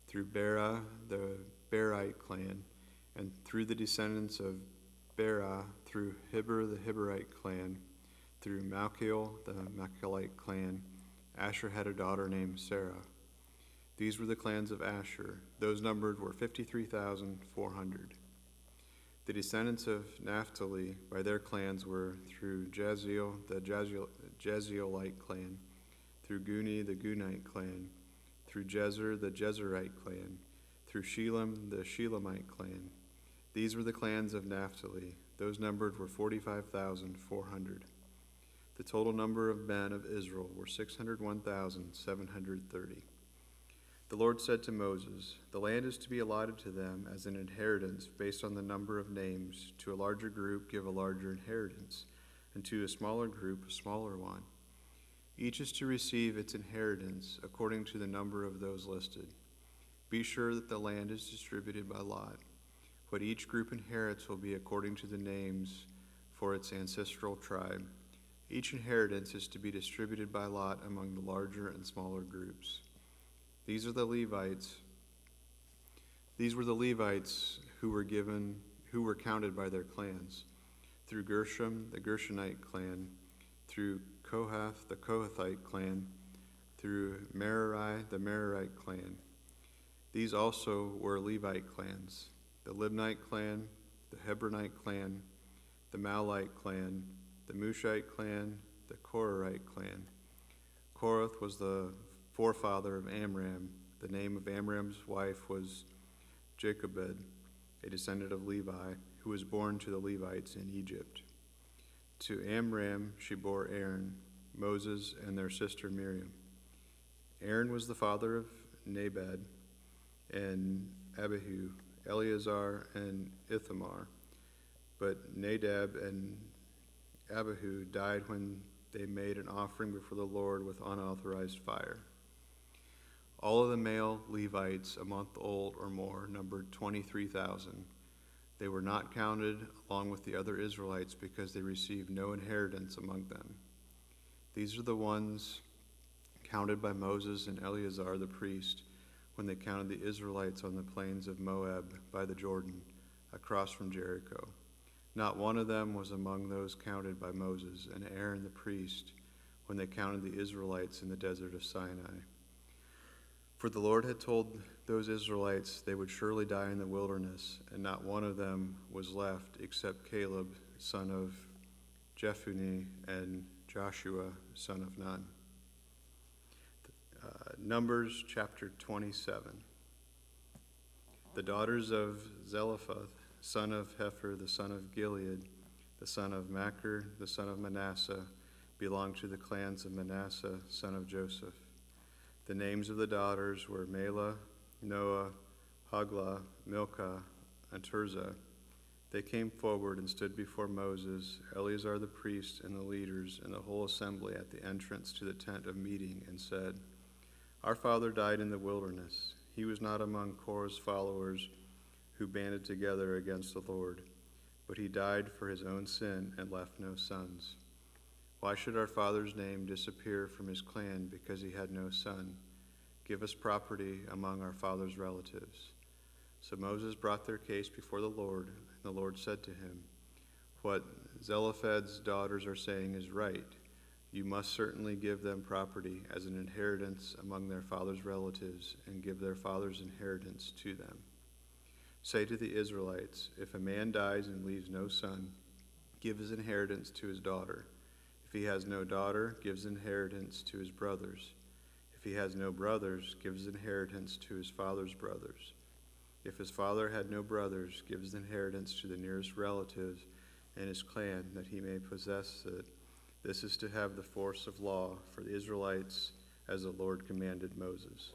J: through Bera, the Berite clan, and through the descendants of Bera, through Heber, the Heberite clan, through Malchiel, the Malchielite clan. Asher had a daughter named Sarah. These were the clans of Asher. Those numbered were 53,400. The descendants of Naphtali by their clans were through Jaziel, the Jazielite clan, through Guni, the Gunite clan, through Jezer, the Jezerite clan, through Shelam, the Shelamite clan. These were the clans of Naphtali. Those numbered were 45,400. The total number of men of Israel were 601,730. The Lord said to Moses, "The land is to be allotted to them as an inheritance based on the number of names. To a larger group give a larger inheritance, and to a smaller group a smaller one. Each is to receive its inheritance according to the number of those listed. Be sure that the land is distributed by lot. What each group inherits will be according to the names for its ancestral tribe. Each inheritance is to be distributed by lot among the larger and smaller groups. These were the Levites who were counted by their clans. Through Gershom, the Gershonite clan, through Kohath, the Kohathite clan, through Merari, the Merarite clan. These also were Levite clans: the Libnite clan, the Hebronite clan, the Malite clan, the Mushite clan, the Korahite clan. Korath was the forefather of Amram. The name of Amram's wife was Jochebed, a descendant of Levi, who was born to the Levites in Egypt. To Amram she bore Aaron, Moses, and their sister Miriam. Aaron was the father of Nadab and Abihu, Eleazar and Ithamar. But Nadab and Abihu died when they made an offering before the Lord with unauthorized fire. All of the male Levites, a month old or more, numbered 23,000. They were not counted along with the other Israelites because they received no inheritance among them. These are the ones counted by Moses and Eleazar the priest when they counted the Israelites on the plains of Moab by the Jordan, across from Jericho. Not one of them was among those counted by Moses and Aaron the priest when they counted the Israelites in the desert of Sinai. For the Lord had told those Israelites they would surely die in the wilderness, and not one of them was left except Caleb, son of Jephunneh, and Joshua, son of Nun. Numbers chapter 27. The daughters of Zelophehad, son of Hepher, the son of Gilead, the son of Machir, the son of Manasseh, belonged to the clans of Manasseh, son of Joseph. The names of the daughters were Mela, Noah, Haglah, Milcah, and Tirzah. They came forward and stood before Moses, Eleazar the priest, and the leaders, and the whole assembly at the entrance to the tent of meeting, and said, "Our father died in the wilderness. He was not among Korah's followers who banded together against the Lord, but he died for his own sin and left no sons. Why should our father's name disappear from his clan because he had no son? Give us property among our father's relatives." So Moses brought their case before the Lord, and the Lord said to him, "What Zelophehad's daughters are saying is right. You must certainly give them property as an inheritance among their father's relatives, and give their father's inheritance to them. Say to the Israelites, if a man dies and leaves no son, give his inheritance to his daughter. If he has no daughter, give his inheritance to his brothers. If he has no brothers, give his inheritance to his father's brothers. If his father had no brothers, give his inheritance to the nearest relatives and his clan, that he may possess it. This is to have the force of law for the Israelites, as the Lord commanded Moses."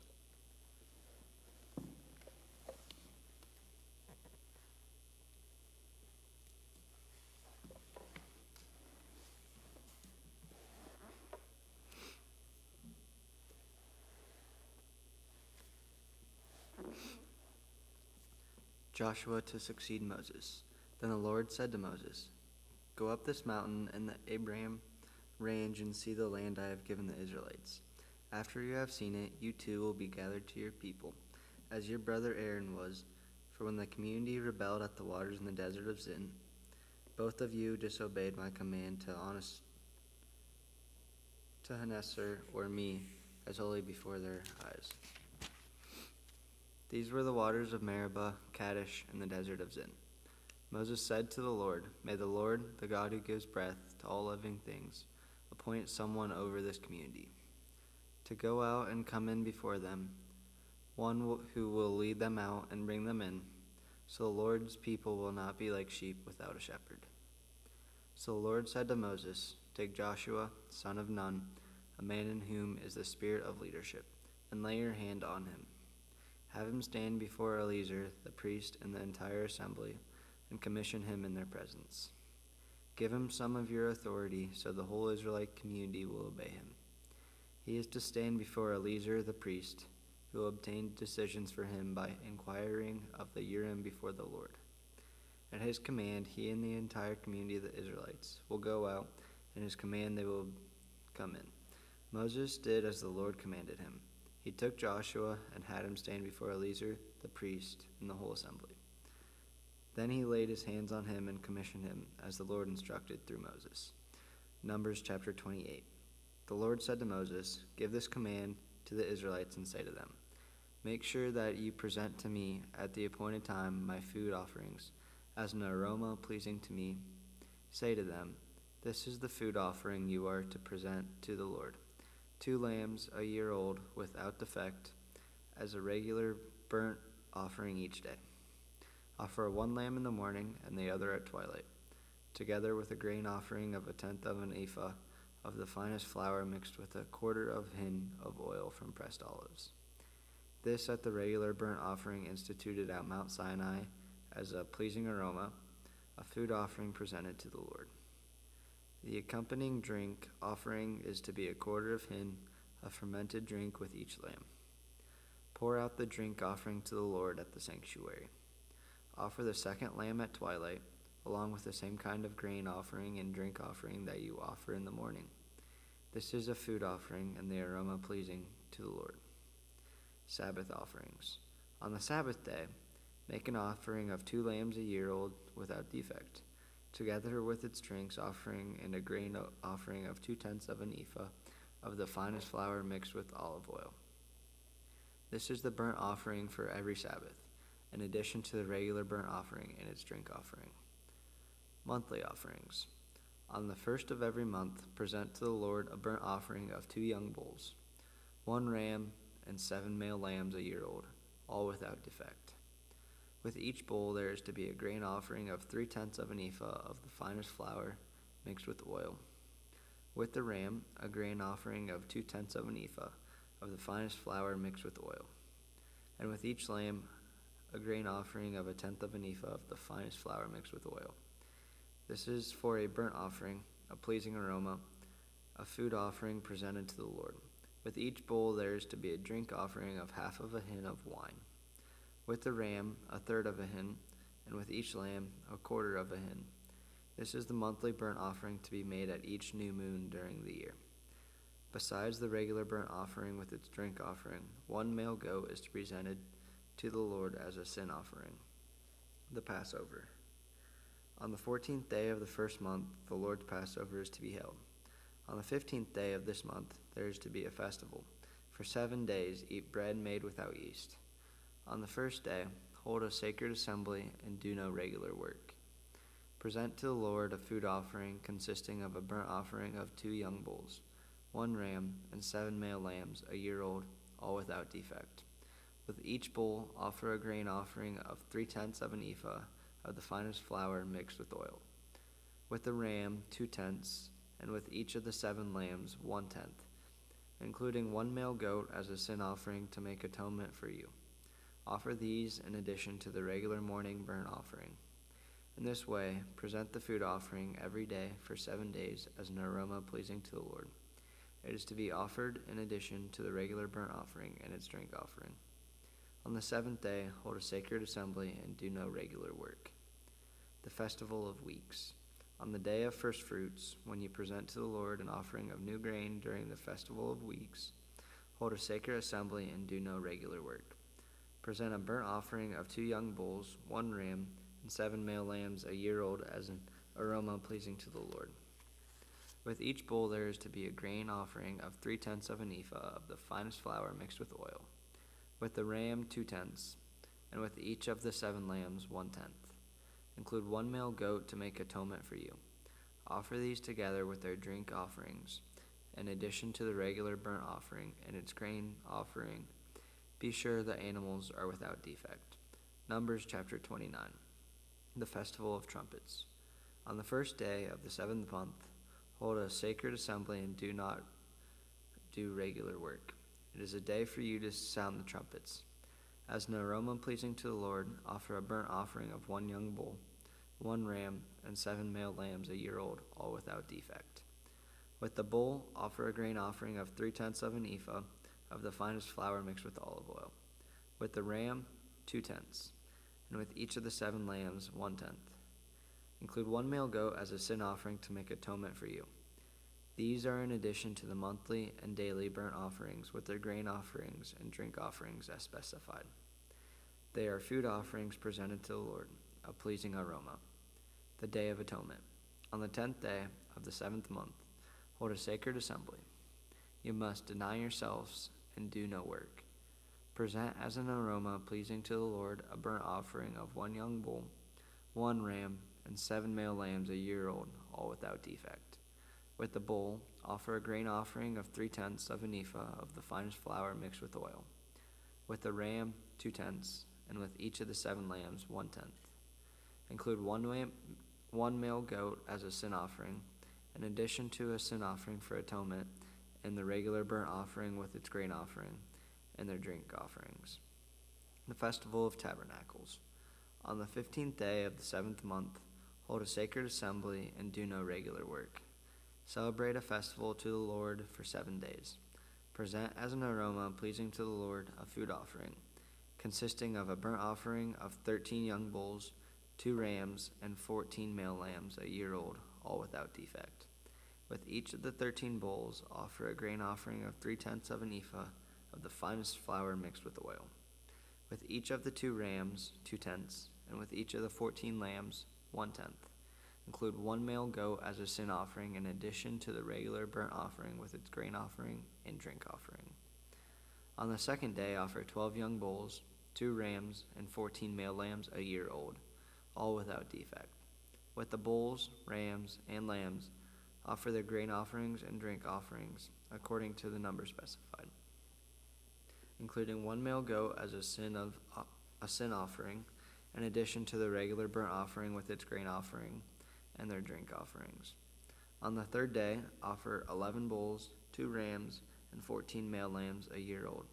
K: Joshua to succeed Moses. Then the Lord said to Moses, "Go up this mountain in the Abraham range and see the land I have given the Israelites. After you have seen it, you too will be gathered to your people, as your brother Aaron was. For when the community rebelled at the waters in the desert of Zin, both of you disobeyed my command to Hanesser or me as holy before their eyes. These were the waters of Meribah, Kadesh, and the desert of Zin. Moses said to the Lord, May the Lord, the God who gives breath to all living things, appoint someone over this community, to go out and come in before them, one who will lead them out and bring them in, so the Lord's people will not be like sheep without a shepherd. So the Lord said to Moses, Take Joshua, son of Nun, a man in whom is the spirit of leadership, and lay your hand on him. Have him stand before Eleazar, the priest, and the entire assembly, and commission him in their presence. Give him some of your authority, so the whole Israelite community will obey him. He is to stand before Eleazar the priest, who will obtain decisions for him by inquiring of the Urim before the Lord. At his command, he and the entire community of the Israelites will go out, and his command they will come in. Moses did as the Lord commanded him. He took Joshua and had him stand before Eleazar the priest and the whole assembly. Then he laid his hands on him and commissioned him, as the Lord instructed through Moses. Numbers chapter 28. The Lord said to Moses, Give this command to the Israelites and say to them, Make sure that you present to me at the appointed time my food offerings, as an aroma pleasing to me. Say to them, This is the food offering you are to present to the Lord. 2 lambs a year old without defect, as a regular burnt offering each day. Offer 1 lamb in the morning and the other at twilight, together with a grain offering of 1/10 of an ephah of the finest flour mixed with 1/4 of a hin of oil from pressed olives. This at the regular burnt offering instituted at Mount Sinai as a pleasing aroma, a food offering presented to the Lord. The accompanying drink offering is to be 1/4 of hin, a fermented drink with each lamb. Pour out the drink offering to the Lord at the sanctuary. Offer the 2nd lamb at twilight, along with the same kind of grain offering and drink offering that you offer in the morning. This is a food offering and the aroma pleasing to the Lord. Sabbath offerings. On the Sabbath day, make an offering of 2 lambs a year old without defect, together with its drinks offering and a grain offering of 2/10 of an ephah of the finest flour mixed with olive oil. This is the burnt offering for every Sabbath, in addition to the regular burnt offering and its drink offering. Monthly offerings. On the 1st of every month, present to the Lord a burnt offering of 2 young bulls, 1 ram, and 7 male lambs a year old, all without defect. With each bull there is to be a grain offering of 3/10 of an ephah of the finest flour mixed with oil. With the ram, a grain offering of 2/10 of an ephah of the finest flour mixed with oil. And with each lamb, a grain offering of 1/10 of an ephah of the finest flour mixed with oil. This is for a burnt offering, a pleasing aroma, a food offering presented to the Lord. With each bull there is to be a drink offering of 1/2 of a hin of wine. With the ram, 1/3 of a hin, and with each lamb, 1/4 of a hin. This is the monthly burnt offering to be made at each new moon during the year. Besides the regular burnt offering with its drink offering, one male goat is to be presented to the Lord as a sin offering. The Passover. On the 14th day of the first month, the Lord's Passover is to be held. On the 15th day of this month, there is to be a festival. For 7 days, eat bread made without yeast. On the first day, hold a sacred assembly and do no regular work. Present to the Lord a food offering consisting of a burnt offering of 2 young bulls, 1 ram, and 7 male lambs, a year old, all without defect. With each bull, offer a grain offering of 3/10 of an ephah of the finest flour mixed with oil. With the ram, 2/10, and with each of the 7 lambs, 1/10, including 1 male goat as a sin offering to make atonement for you. Offer these in addition to the regular morning burnt offering. In this way, present the food offering every day for 7 days as an aroma pleasing to the Lord. It is to be offered in addition to the regular burnt offering and its drink offering. On the 7th day, hold a sacred assembly and do no regular work. The Festival of Weeks. On the day of first fruits, when you present to the Lord an offering of new grain during the Festival of Weeks, hold a sacred assembly and do no regular work. Present a burnt offering of 2 young bulls, 1 ram, and 7 male lambs a year old as an aroma pleasing to the Lord. With each bull there is to be a grain offering of 3/10 of an ephah of the finest flour mixed with oil. With the ram, 2/10, and with each of the 7 lambs, 1/10. Include 1 male goat to make atonement for you. Offer these together with their drink offerings, in addition to the regular burnt offering and its grain offering. Be sure the animals are without defect. Numbers chapter 29. The Festival of Trumpets. On the first day of the 7th month, hold a sacred assembly and do not do regular work. It is a day for you to sound the trumpets. As an aroma pleasing to the Lord, offer a burnt offering of 1 young bull, 1 ram, and 7 male lambs a year old, all without defect. With the bull, offer a grain offering of 3/10 of an ephah of the finest flour mixed with olive oil. With the ram, 2/10, and with each of the 7 lambs, 1/10. Include 1 male goat as a sin offering to make atonement for you. These are in addition to the monthly and daily burnt offerings with their grain offerings and drink offerings as specified. They are food offerings presented to the Lord, a pleasing aroma. The Day of Atonement. On the 10th day of the 7th month, hold a sacred assembly. You must deny yourselves and do no work. Present as an aroma pleasing to the Lord a burnt offering of 1 young bull, 1 ram, and 7 male lambs a year old, all without defect. With the bull, offer a grain offering of 3/10 of an ephah of the finest flour mixed with oil. With the ram, 2/10, and with each of the 7 lambs, 1/10. Include 1 male goat as a sin offering, in addition to a sin offering for atonement, and the regular burnt offering with its grain offering, and their drink offerings. The Festival of Tabernacles. On the 15th day of the 7th month, hold a sacred assembly and do no regular work. Celebrate a festival to the Lord for 7 days. Present as an aroma pleasing to the Lord a food offering, consisting of a burnt offering of 13 young bulls, 2 rams, and 14 male lambs a year old, all without defect. With each of the 13 bulls, offer a grain offering of 3/10 of an ephah of the finest flour mixed with oil. With each of the 2 rams, 2/10, and with each of the 14 lambs, 1/10. Include 1 male goat as a sin offering in addition to the regular burnt offering with its grain offering and drink offering. On the 2nd day, offer 12 young bulls, 2 rams, and 14 male lambs a year old, all without defect. With the bulls, rams, and lambs, offer their grain offerings and drink offerings according to the number specified, including 1 male goat as a sin offering, in addition to the regular burnt offering with its grain offering and their drink offerings. On the 3rd day, offer 11 bulls, 2 rams, and 14 male lambs a year old,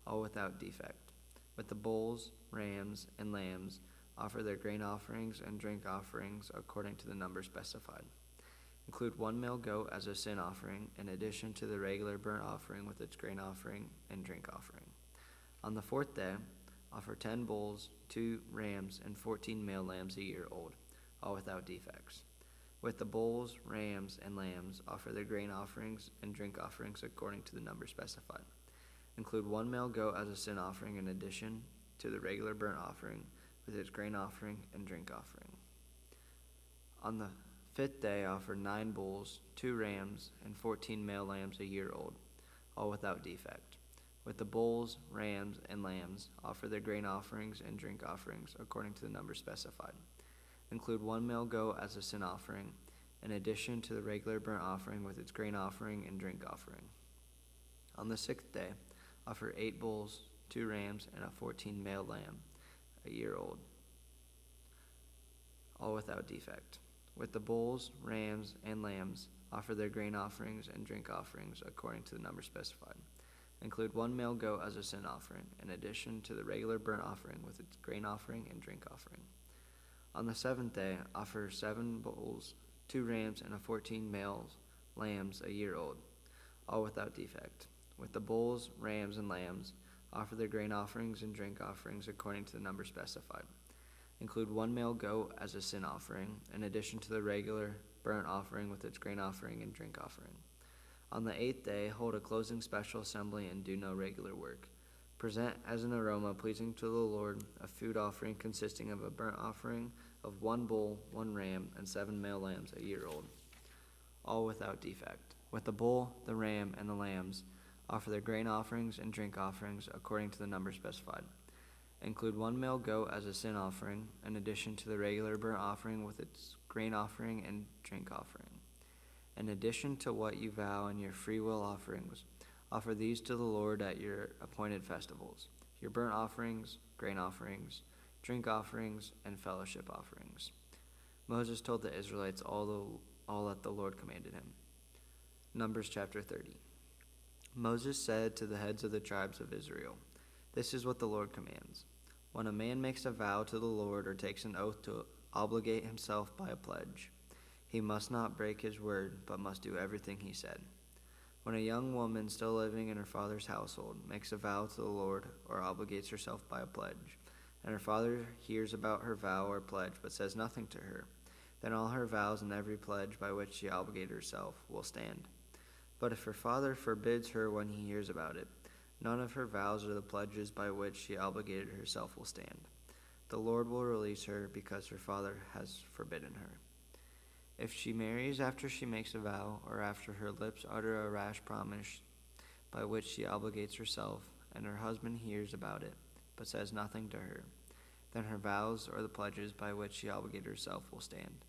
K: all without defect. With the bulls, rams, and lambs, offer their grain offerings and drink offerings according to the number specified. Include 1 male goat as a sin offering, in addition to the regular burnt offering with its grain offering and drink offering. On the 4th day, offer 10 bulls, 2 rams, and 14 male lambs a year old, all without defects. With the bulls, rams, and lambs, offer their grain offerings and drink offerings according to the number specified. Include one male goat as a sin offering in addition to the regular burnt offering with its grain offering and drink offering. On the 5th day, offer 9 bulls, 2 rams, and 14 male lambs a year old, all without defect. With the bulls, rams, and lambs, offer their grain offerings and drink offerings according to the number specified. Include one male goat as a sin offering, in addition to the regular burnt offering with its grain offering and drink offering. On the 6th day, offer 8 bulls, 2 rams, and a 14 male lamb, a year old, all without defect. With the bulls, rams, and lambs, offer their grain offerings and drink offerings according to the number specified. Include one male goat as a sin offering, in addition to the regular burnt offering with its grain offering and drink offering. On the 7th day, offer 7 bulls, 2 rams, and a 14 male lambs a year old, all without defect. With the bulls, rams, and lambs, offer their grain offerings and drink offerings according to the number specified. Include one male goat as a sin offering, in addition to the regular burnt offering with its grain offering and drink offering. On the 8th day, hold a closing special assembly and do no regular work. Present as an aroma pleasing to the Lord a food offering consisting of a burnt offering of 1 bull, 1 ram, and 7 male lambs a year old, all without defect. With the bull, the ram, and the lambs, offer their grain offerings and drink offerings according to the number specified. Include one male goat as a sin offering, in addition to the regular burnt offering with its grain offering and drink offering. In addition to what you vow in your free will offerings, offer these to the Lord at your appointed festivals: your burnt offerings, grain offerings, drink offerings, and fellowship offerings. Moses told the Israelites all that the Lord commanded him. Numbers chapter 30. Moses said to the heads of the tribes of Israel, "This is what the Lord commands. When a man makes a vow to the Lord or takes an oath to obligate himself by a pledge, he must not break his word, but must do everything he said. When a young woman still living in her father's household makes a vow to the Lord or obligates herself by a pledge, and her father hears about her vow or pledge but says nothing to her, then all her vows and every pledge by which she obligated herself will stand. But if her father forbids her when he hears about it, none of her vows or the pledges by which she obligated herself will stand. The Lord will release her because her father has forbidden her. If she marries after she makes a vow, or after her lips utter a rash promise by which she obligates herself, and her husband hears about it, but says nothing to her, then her vows or the pledges by which she obligated herself will stand.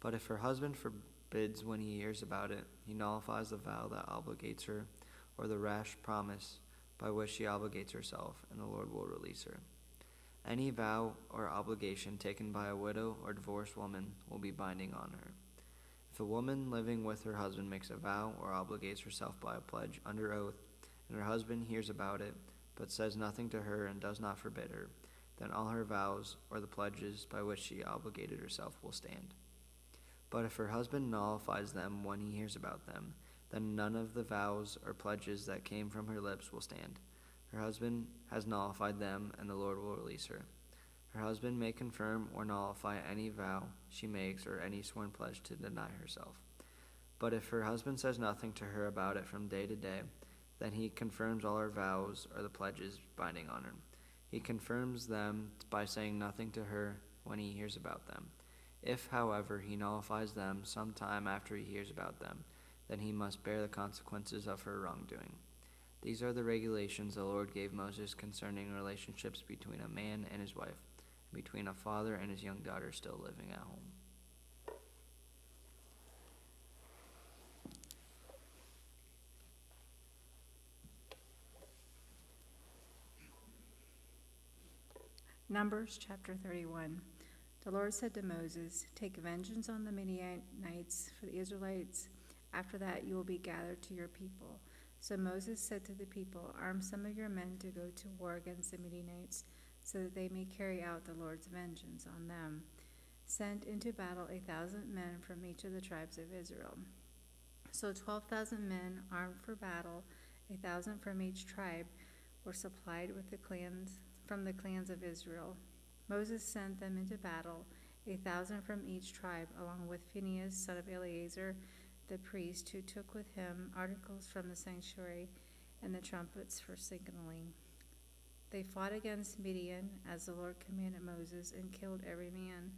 K: But if her husband forbids when he hears about it, he nullifies the vow that obligates her, or the rash promise by which she obligates herself, and the Lord will release her. Any vow or obligation taken by a widow or divorced woman will be binding on her. If a woman living with her husband makes a vow or obligates herself by a pledge under oath, and her husband hears about it, but says nothing to her and does not forbid her, then all her vows or the pledges by which she obligated herself will stand. But if her husband nullifies them when he hears about them, then none of the vows or pledges that came from her lips will stand. Her husband has nullified them, and the Lord will release her. Her husband may confirm or nullify any vow she makes or any sworn pledge to deny herself. But if her husband says nothing to her about it from day to day, then he confirms all her vows or the pledges binding on her. He confirms them by saying nothing to her when he hears about them. If, however, he nullifies them some time after he hears about them, then he must bear the consequences of her wrongdoing. These are the regulations the Lord gave Moses concerning relationships between a man and his wife, and between a father and his young daughter still living at home.
L: Numbers chapter 31. The Lord said to Moses, "Take vengeance on the Midianites for the Israelites. After that you will be gathered to your people." So Moses said to the people, "Arm some of your men to go to war against the Midianites, so that they may carry out the Lord's vengeance on them. Send into battle 1,000 men from each of the tribes of Israel." So 12,000 men armed for battle, 1,000 from each tribe, were supplied with from the clans of Israel. Moses sent them into battle, 1,000 from each tribe, along with Phinehas, son of Eleazar, the priest, who took with him articles from the sanctuary and the trumpets for signaling. They fought against Midian, as the Lord commanded Moses, and killed every man.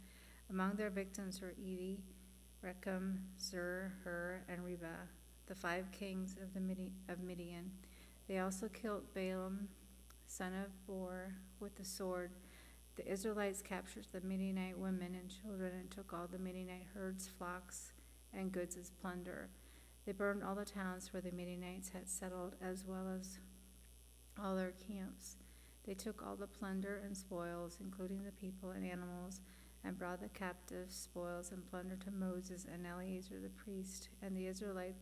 L: Among their victims were Edi, Rechem, Zur, Hur, and Reba, the 5 kings of Midian. They also killed Balaam, son of Beor, with the sword. The Israelites captured the Midianite women and children and took all the Midianite herds, flocks, and goods as plunder. They burned all the towns where the Midianites had settled, as well as all their camps. They took all the plunder and spoils, including the people and animals, and brought the captive spoils and plunder to Moses and Eleazar the priest and the Israelite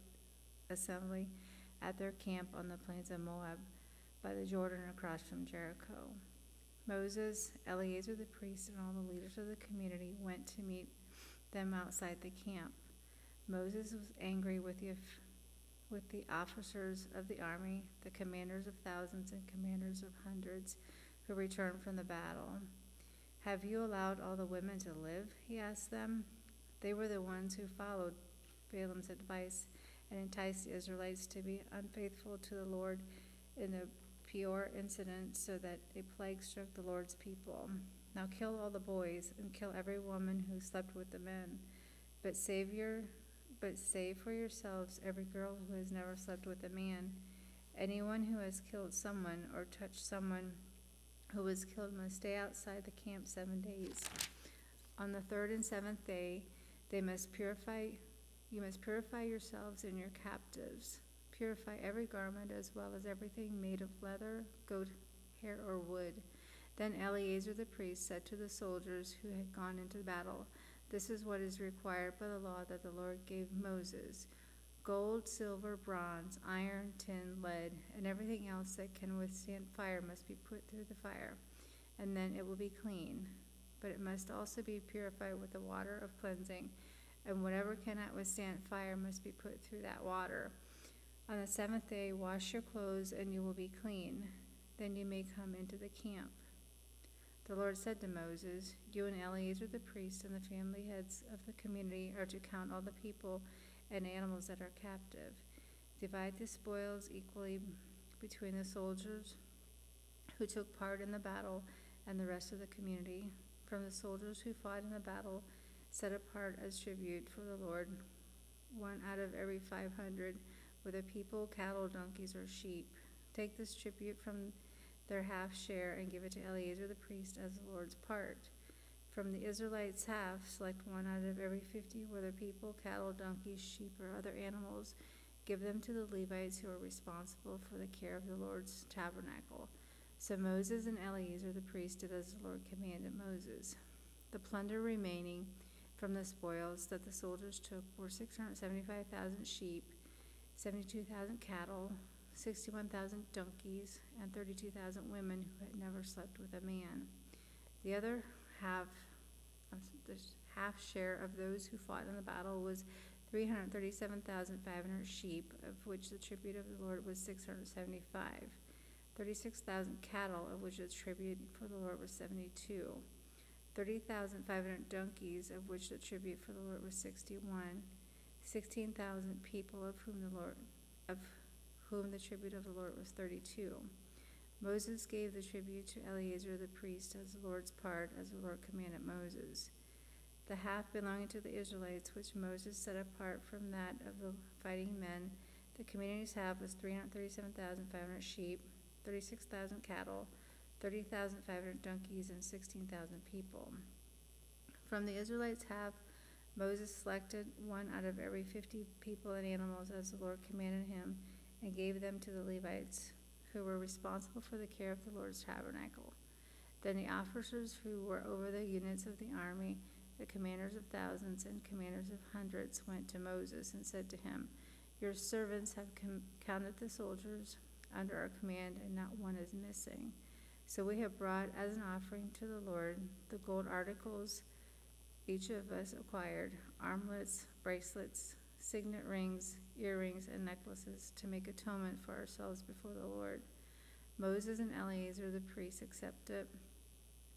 L: assembly at their camp on the plains of Moab by the Jordan across from Jericho. Moses, Eleazar the priest, and all the leaders of the community went to meet them outside the camp. Moses was angry with the officers of the army, the commanders of thousands and commanders of hundreds who returned from the battle. "Have you allowed all the women to live?" he asked them. They were the ones who followed Balaam's advice and enticed the Israelites to be unfaithful to the Lord in the Peor incident, so that a plague struck the Lord's people. "Now kill all the boys and kill every woman who slept with the men, but save for yourselves every girl who has never slept with a man. Anyone who has killed someone or touched someone who was killed must stay outside the camp 7 days. On the 3rd and 7th day, you must purify yourselves and your captives. Purify every garment as well as everything made of leather, goat hair, or wood." Then Eleazar the priest said to the soldiers who had gone into battle, "This is what is required by the law that the Lord gave Moses. Gold, silver, bronze, iron, tin, lead, and everything else that can withstand fire must be put through the fire, and then it will be clean. But it must also be purified with the water of cleansing, and whatever cannot withstand fire must be put through that water. On the 7th day, wash your clothes, and you will be clean. Then you may come into the camp." The Lord said to Moses, "You and Eleazar the priest and the family heads of the community are to count all the people and animals that are captive. Divide the spoils equally between the soldiers who took part in the battle and the rest of the community. From the soldiers who fought in the battle, set apart as tribute for the Lord 1 out of every 500, whether people, cattle, donkeys, or sheep. Take this tribute from their half share and give it to Eleazar the priest as the Lord's part. From the Israelites' half, select 1 out of every 50, whether people, cattle, donkeys, sheep, or other animals. Give them to the Levites who are responsible for the care of the Lord's tabernacle." So Moses and Eleazar the priest did as the Lord commanded Moses. The plunder remaining from the spoils that the soldiers took were 675,000 sheep, 72,000 cattle, 61,000 donkeys, and 32,000 women who had never slept with a man. The other half share of those who fought in the battle was 337,500 sheep, of which the tribute of the Lord was 675, 36,000 cattle, of which the tribute for the Lord was 72, 30,500 donkeys, of which the tribute for the Lord was 61, 16,000 people, of whom the tribute of the Lord was 32. Moses gave the tribute to Eleazar the priest as the Lord's part, as the Lord commanded Moses. The half belonging to the Israelites, which Moses set apart from that of the fighting men, the community's half was 337,500 sheep, 36,000 cattle, 30,500 donkeys, and 16,000 people. From the Israelites' half, Moses selected 1 out of every 50 people and animals as the Lord commanded him, and gave them to the Levites, who were responsible for the care of the Lord's tabernacle. Then the officers who were over the units of the army, the commanders of thousands and commanders of hundreds, went to Moses and said to him, "Your servants have counted the soldiers under our command, and not one is missing. So we have brought as an offering to the Lord the gold articles each of us acquired, armlets, bracelets, signet rings, earrings, and necklaces, to make atonement for ourselves before the Lord." Moses and Eleazar the priest accepted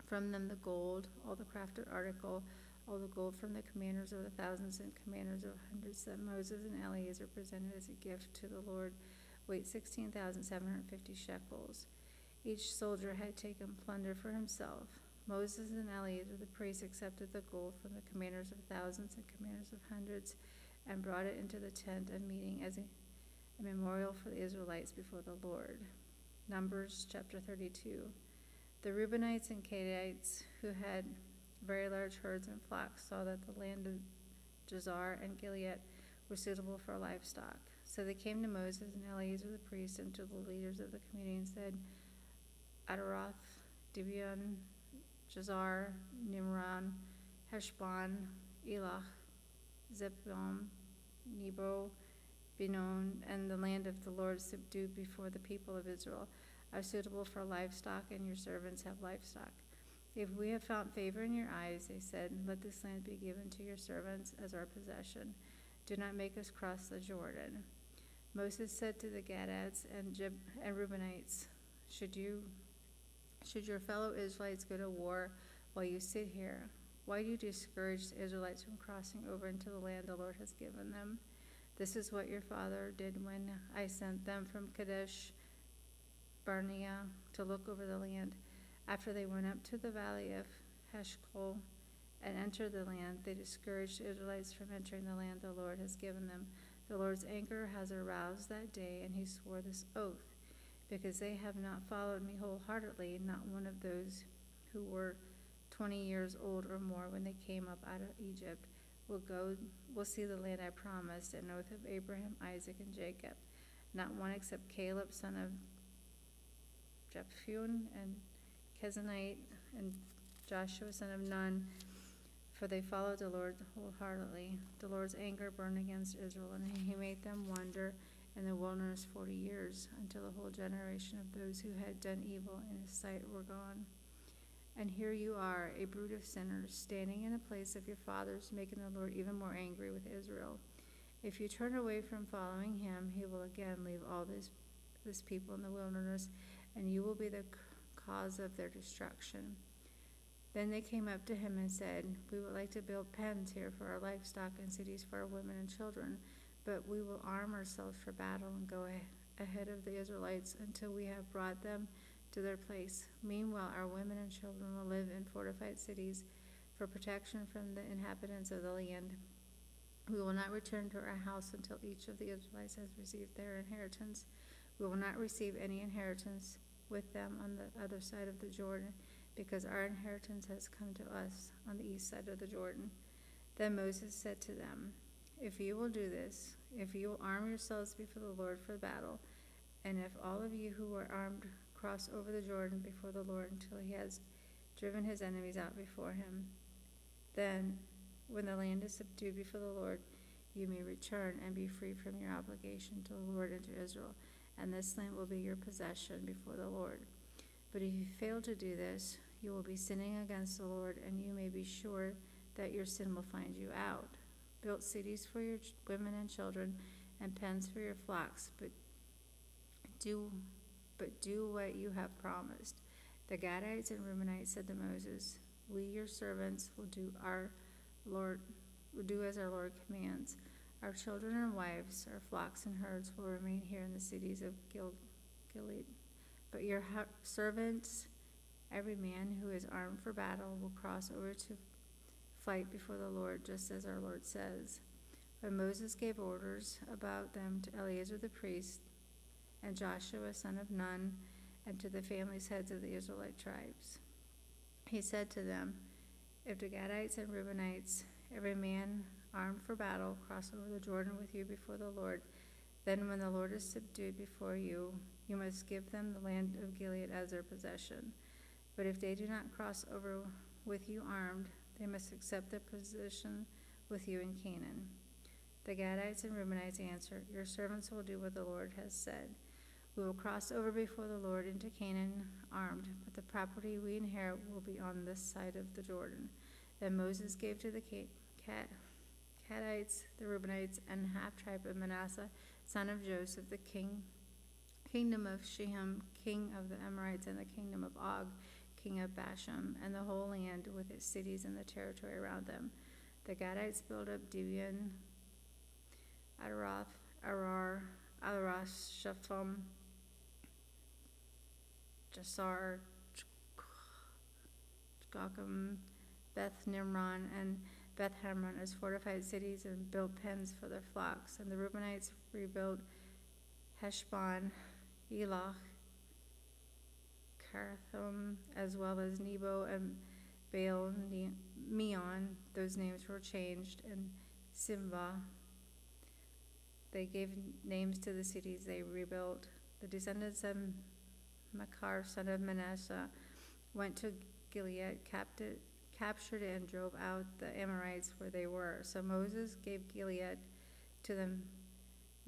L: from them the gold, all the crafted article, all the gold from the commanders of the thousands and commanders of hundreds that Moses and Eleazar presented as a gift to the Lord weighed 16,750 shekels. Each soldier had taken plunder for himself. Moses and Eleazar the priests accepted the gold from the commanders of thousands and commanders of hundreds and brought it into the tent of meeting as a memorial for the Israelites before the Lord. Numbers chapter 32. The Reubenites and Gadites, who had very large herds and flocks, saw that the land of Jazar and Gilead were suitable for livestock. So they came to Moses and Eleazar the priest and to the leaders of the community and said, Adaroth, Dibion, Jazar, Nimron, Heshbon, Elach, Zebulun, Nebo, Binon, and the land of the Lord subdued before the people of Israel are suitable for livestock, and your servants have livestock. If we have found favor in your eyes, they said, let this land be given to your servants as our possession. Do not make us cross the Jordan. Moses said to the Gadites and Reubenites, should your fellow Israelites go to war while you sit here? Why do you discourage the Israelites from crossing over into the land the Lord has given them? This is what your father did when I sent them from Kadesh Barnea to look over the land. After they went up to the valley of Heshkol and entered the land, they discouraged the Israelites from entering the land the Lord has given them. The Lord's anger has aroused that day, and he swore this oath, because they have not followed me wholeheartedly, not one of those who were 20 years old or more when they came up out of Egypt will see the land I promised, an oath of Abraham, Isaac, and Jacob. Not one except Caleb, son of Jephunneh, and Kezanite, and Joshua, son of Nun, for they followed the Lord wholeheartedly. The Lord's anger burned against Israel, and he made them wander in the wilderness 40 years, until the whole generation of those who had done evil in his sight were gone. And here you are, a brood of sinners, standing in the place of your fathers, making the Lord even more angry with Israel. If you turn away from following him, he will again leave all this people in the wilderness, and you will be the cause of their destruction. Then they came up to him and said, we would like to build pens here for our livestock and cities for our women and children, but we will arm ourselves for battle and go ahead of the Israelites until we have brought them to their place. Meanwhile, our women and children will live in fortified cities for protection from the inhabitants of the land. We will not return to our house until each of the Israelites has received their inheritance. We will not receive any inheritance with them on the other side of the Jordan, because our inheritance has come to us on the east side of the Jordan. Then Moses said to them, if you will do this, if you will arm yourselves before the Lord for battle, and if all of you who are armed cross over the Jordan before the Lord until he has driven his enemies out before him, then when the land is subdued before the Lord, you may return and be free from your obligation to the Lord and to Israel, and this land will be your possession before the Lord. But if you fail to do this, you will be sinning against the Lord, and you may be sure that your sin will find you out. Build cities for your women and children, and pens for your flocks, but do what you have promised. The Gadites and Reubenites said to Moses, we, your servants, will do as our Lord commands. Our children and wives, our flocks and herds will remain here in the cities of Gilead. But your servants, every man who is armed for battle, will cross over to fight before the Lord, just as our Lord says. When Moses gave orders about them to Eleazar the priest and Joshua son of Nun, and to the families heads of the Israelite tribes, he said to them, if the Gadites and Reubenites, every man armed for battle, cross over the Jordan with you before the Lord, then when the Lord is subdued before you, you must give them the land of Gilead as their possession. But if they do not cross over with you armed, they must accept their position with you in Canaan. The Gadites and Reubenites answered, your servants will do what the Lord has said. We will cross over before the Lord into Canaan armed, but the property we inherit will be on this side of the Jordan. Then Moses gave to the Gadites, the Reubenites, and half-tribe of Manasseh, son of Joseph, the kingdom of Shem, king of the Amorites, and the kingdom of Og, king of Bashan, and the whole land with its cities and the territory around them. The Gadites built up Gibeon, Adaroth, Arar, Alaroth, Shepham, Jasar, Joachim, Beth Nimron, and Beth Hamron as fortified cities, and built pens for their flocks. And the Reubenites rebuilt Heshbon, Eloch, Karathum, as well as Nebo and Baal Meon. Those names were changed. And Simva, they gave names to the cities they rebuilt. The descendants of Machar, son of Manasseh, went to Gilead, captured it, and drove out the Amorites where they were. So Moses gave Gilead to the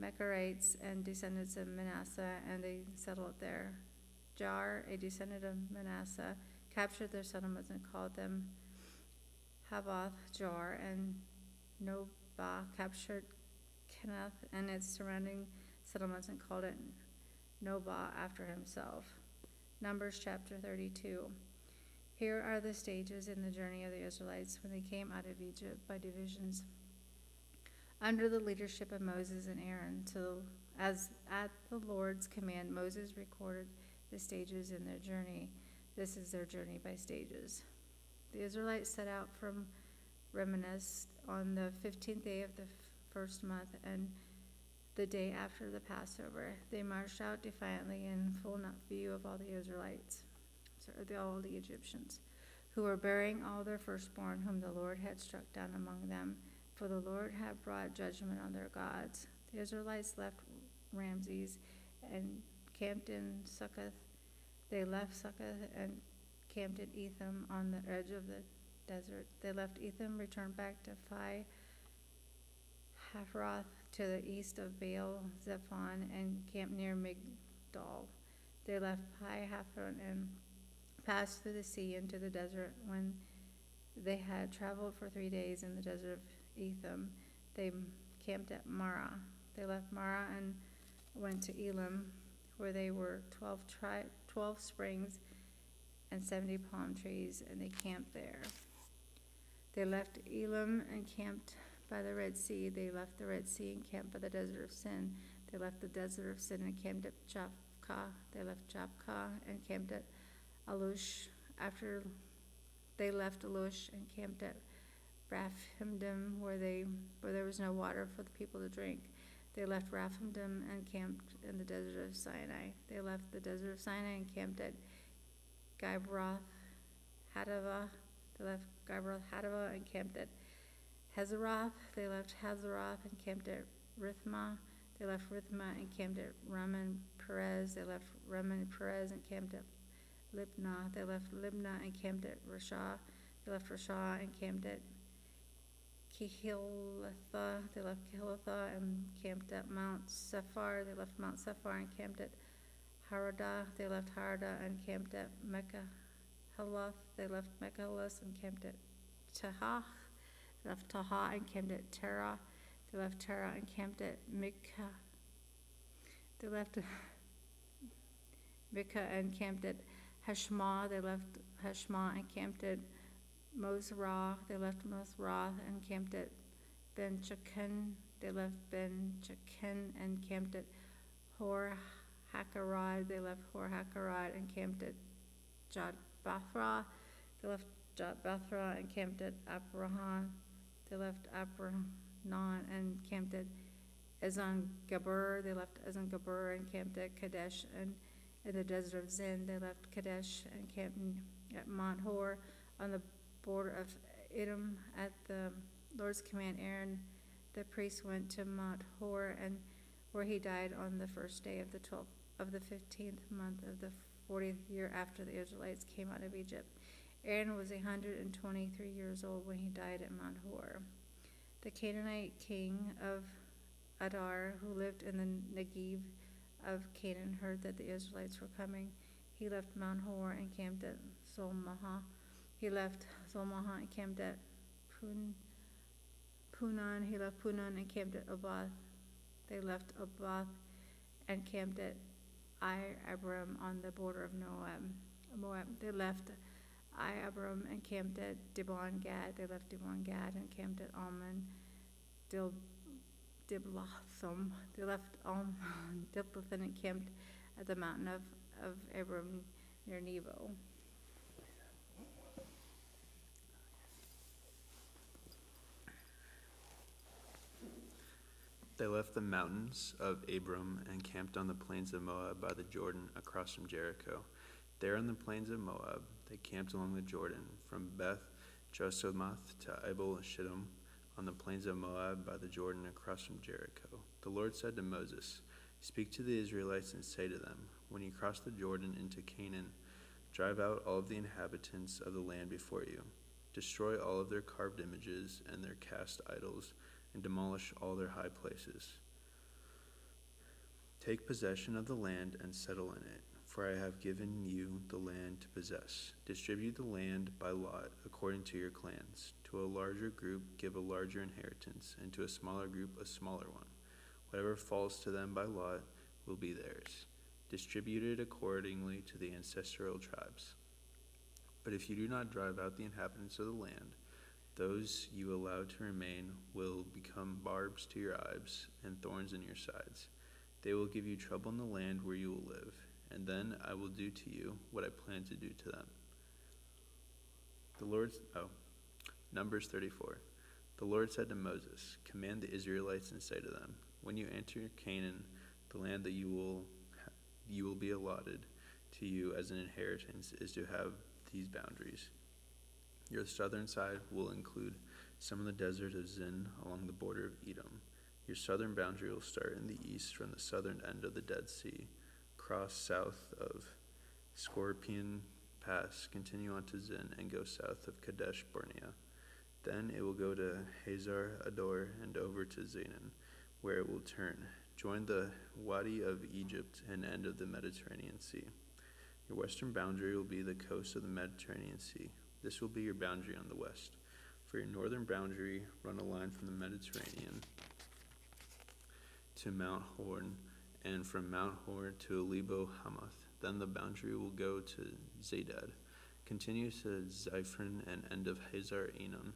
L: Mecharites and descendants of Manasseh, and they settled there. Jar, a descendant of Manasseh, captured their settlements and called them Havoth Jar, and Nobah captured Kenath and its surrounding settlements and called it Nobah after himself. Numbers chapter 32. Here are the stages in the journey of the Israelites when they came out of Egypt by divisions, under the leadership of Moses and Aaron. As at the Lord's command, Moses recorded the stages in their journey. This is their journey by stages. The Israelites set out from Reminis on the 15th day of the first month, and the day after the Passover. They marched out defiantly in full view of all the Israelites, all the Egyptians, who were burying all their firstborn whom the Lord had struck down among them, for the Lord had brought judgment on their gods. The Israelites left Ramses and camped in Succoth. They left Succoth and camped in Etham on the edge of the desert. They left Etham, returned back to Phi Haphroth to the east of Baal Zephon, and camped near Migdol. They left Pi Haphron and passed through the sea into the desert. When they had traveled for 3 days in the desert of Etham, they camped at Marah. They left Marah and went to Elim, where they were 12 springs and 70 palm trees, and they camped there. They left Elim and camped by the Red Sea. They left the Red Sea and camped by the desert of Sin. They left the desert of Sin and camped at Japhkah. They left Japhkah and camped at Alush. After they left Alush and camped at Raphimdim, where there was no water for the people to drink. They left Raphimdim and camped in the desert of Sinai. They left the desert of Sinai and camped at Gibroth Hadavah. They left Gibroth Hadavah and camped at Hazeroth. They left Hazeroth and camped at Rithmah. They left Rithmah and camped at Raman Perez. They left Raman Perez and camped at Libnah. They left Libnah and camped at Rashah. They left Rashah and camped at Kehillatha. They left Kehillatha and camped at Mount Sephar. They left Mount Sephar and camped at Haradah. They left Haradah and camped at Mekahaloth. They left Mekahaloth and camped at Tahah. They left Tahah and camped at Terah. They left Terah and camped at Mikah. They left Mikah and camped at Heshmah. They left Heshmah and camped at Mosrah. They left Mosrah and camped at Ben Cheken. They left Ben Cheken and camped at Hor Hakarad. They left Hor Hakarad and camped at Jotbathra. They left Jotbathra and camped at Abraham. They left Abraham and camped at Ezon Gabur. They left Ezon Gabur and camped at Kadesh and in the desert of Zin. They left Kadesh and camped at Mount Hor on the border of Edom. At the Lord's command, Aaron the priest went to Mount Hor, and where he died on the first day of the 15th month of the 40th year after the Israelites came out of Egypt. Aaron was 123 years old when he died at Mount Hor. The Canaanite king of Adar, who lived in the Negev of Canaan, heard that the Israelites were coming. He left Mount Hor and camped at Zolmahah. He left Zolmahah and camped at Punan. He left Punan and camped at Oboth. They left Oboth and camped at Abram on the border of Moab. They left Abram encamped at Dibon Gad. They left Dibon Gad and camped at Almon Diblatham. They left Diblatham and camped at the mountain of Abram near Nebo.
C: They left the mountains of Abram and camped on the plains of Moab by the Jordan across from Jericho. There on the plains of Moab, they camped along the Jordan from Beth Josomath to Abel Shittim on the plains of Moab by the Jordan across from Jericho. The Lord said to Moses, "Speak to the Israelites and say to them, when you cross the Jordan into Canaan, drive out all of the inhabitants of the land before you. Destroy all of their carved images and their cast idols, and demolish all their high places. Take possession of the land and settle in it, for I have given you the land to possess. Distribute the land by lot according to your clans. To a larger group give a larger inheritance, and to a smaller group a smaller one. Whatever falls to them by lot will be theirs, distributed accordingly to the ancestral tribes. But if you do not drive out the inhabitants of the land, those you allow to remain will become barbs to your eyes and thorns in your sides. They will give you trouble in the land where you will live, and then I will do to you what I plan to do to them." Numbers 34. The Lord said to Moses, "Command the Israelites and say to them, when you enter Canaan, the land that you will be allotted to you as an inheritance is to have these boundaries. Your southern side will include some of the desert of Zin along the border of Edom. Your southern boundary will start in the east from the southern end of the Dead Sea, cross south of Scorpion Pass, continue on to Zin, and go south of Kadesh Barnea. Then it will go to Hazar Ador and over to Zaanan, where it will turn, join the Wadi of Egypt and end of the Mediterranean Sea. Your western boundary will be the coast of the Mediterranean Sea. This will be your boundary on the west. For your northern boundary, run a line from the Mediterranean to Mount Horn, and from Mount Horn to Lebo Hamath. Then the boundary will go to Zedad, continue to Ziphren and end of Hazar Enon.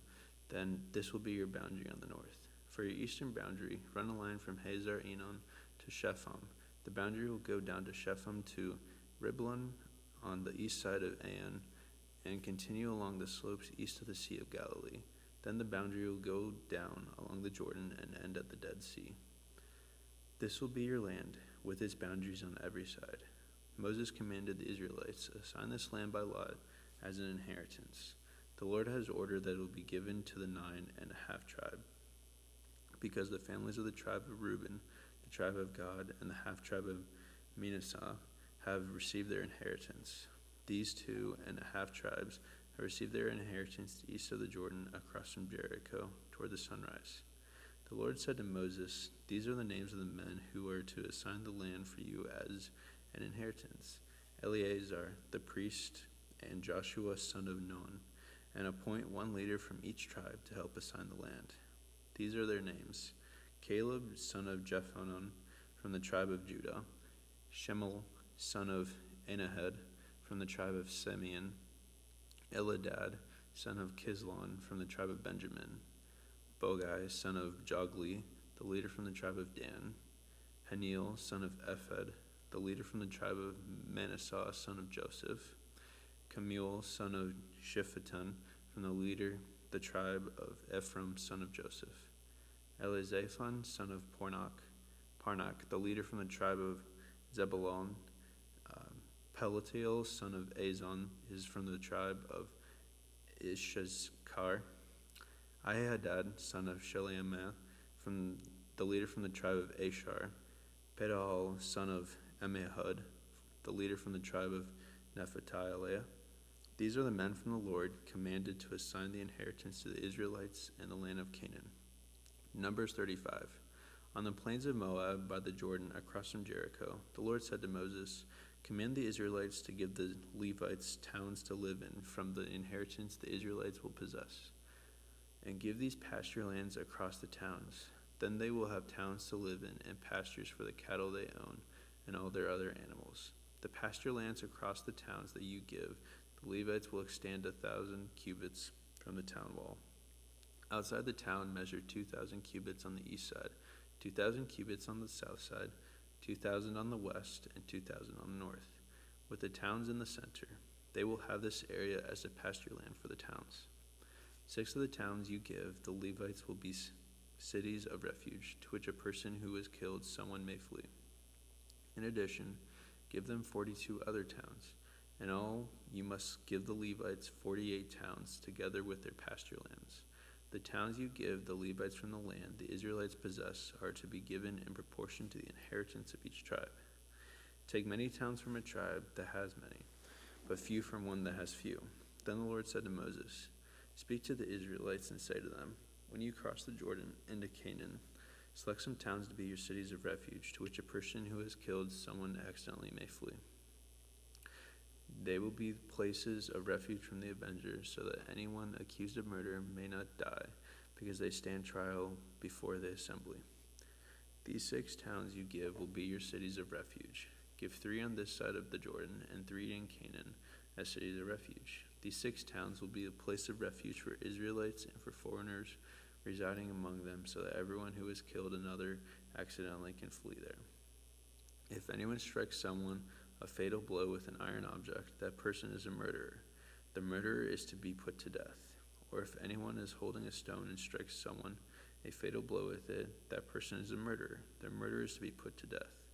C: Then this will be your boundary on the north. For your eastern boundary, run a line from Hazar Enon to Shepham. The boundary will go down to Shepham to Riblon on the east side of Ain, and continue along the slopes east of the Sea of Galilee. Then the boundary will go down along the Jordan and end at the Dead Sea. This will be your land, with its boundaries on every side." Moses commanded the Israelites to assign this land by lot as an inheritance. The Lord has ordered that it will be given to the 9.5 tribe, because the families of the tribe of Reuben, the tribe of Gad, and the half-tribe of Manasseh have received their inheritance. These 2.5 tribes have received their inheritance east of the Jordan across from Jericho toward the sunrise. The Lord said to Moses, "These are the names of the men who are to assign the land for you as an inheritance: Eleazar the priest and Joshua son of Nun, and appoint one leader from each tribe to help assign the land. These are their names: Caleb son of Jephunneh from the tribe of Judah, Shemuel son of Anahed from the tribe of Simeon, Eladad son of Kislon from the tribe of Benjamin, Bogai son of Jogli, the leader from the tribe of Dan, Haniel son of Ephod, the leader from the tribe of Manasseh son of Joseph, Kemuel son of Shiphatun from the tribe of Ephraim son of Joseph, Elizaphon son of Parnak, the leader from the tribe of Zebulun, Pelatiel son of Azon is from the tribe of Issachar, Ahihadad son of Sheleamiah, from the leader from the tribe of Asher, Pedahal son of Ammihud, the leader from the tribe of Nephtali. These are the men from the Lord commanded to assign the inheritance to the Israelites in the land of Canaan. Numbers 35. On the plains of Moab by the Jordan across from Jericho, the Lord said to Moses, "Command the Israelites to give the Levites towns to live in from the inheritance the Israelites will possess, and give these pasture lands across the towns. Then they will have towns to live in and pastures for the cattle they own and all their other animals. The pasture lands across the towns that you give The Levites will extend 1,000 cubits from the town wall. Outside the town, measure 2,000 cubits on the east side, 2,000 cubits on the south side, 2,000 on the west, and 2,000 on the north, with the towns in the center. They will have this area as a pasture land for the towns. 6 of the towns you give, the Levites, will be cities of refuge, to which a person who is killed someone may flee. In addition, give them 42 other towns. In all, you must give the Levites 48 towns, together with their pasture lands. The towns you give the Levites from the land the Israelites possess are to be given in proportion to the inheritance of each tribe. Take many towns from a tribe that has many, but few from one that has few. Then the Lord said to Moses, "Speak to the Israelites and say to them, when you cross the Jordan into Canaan, select some towns to be your cities of refuge, to which a person who has killed someone accidentally may flee. They will be places of refuge from the avenger, so that anyone accused of murder may not die, because they stand trial before the assembly. These 6 towns you give will be your cities of refuge. Give 3 on this side of the Jordan, and 3 in Canaan as cities of refuge. These 6 towns will be a place of refuge for Israelites and for foreigners residing among them, so that everyone who has killed another accidentally can flee there. If anyone strikes someone a fatal blow with an iron object, that person is a murderer. The murderer is to be put to death. Or if anyone is holding a stone and strikes someone a fatal blow with it, that person is a murderer. The murderer is to be put to death.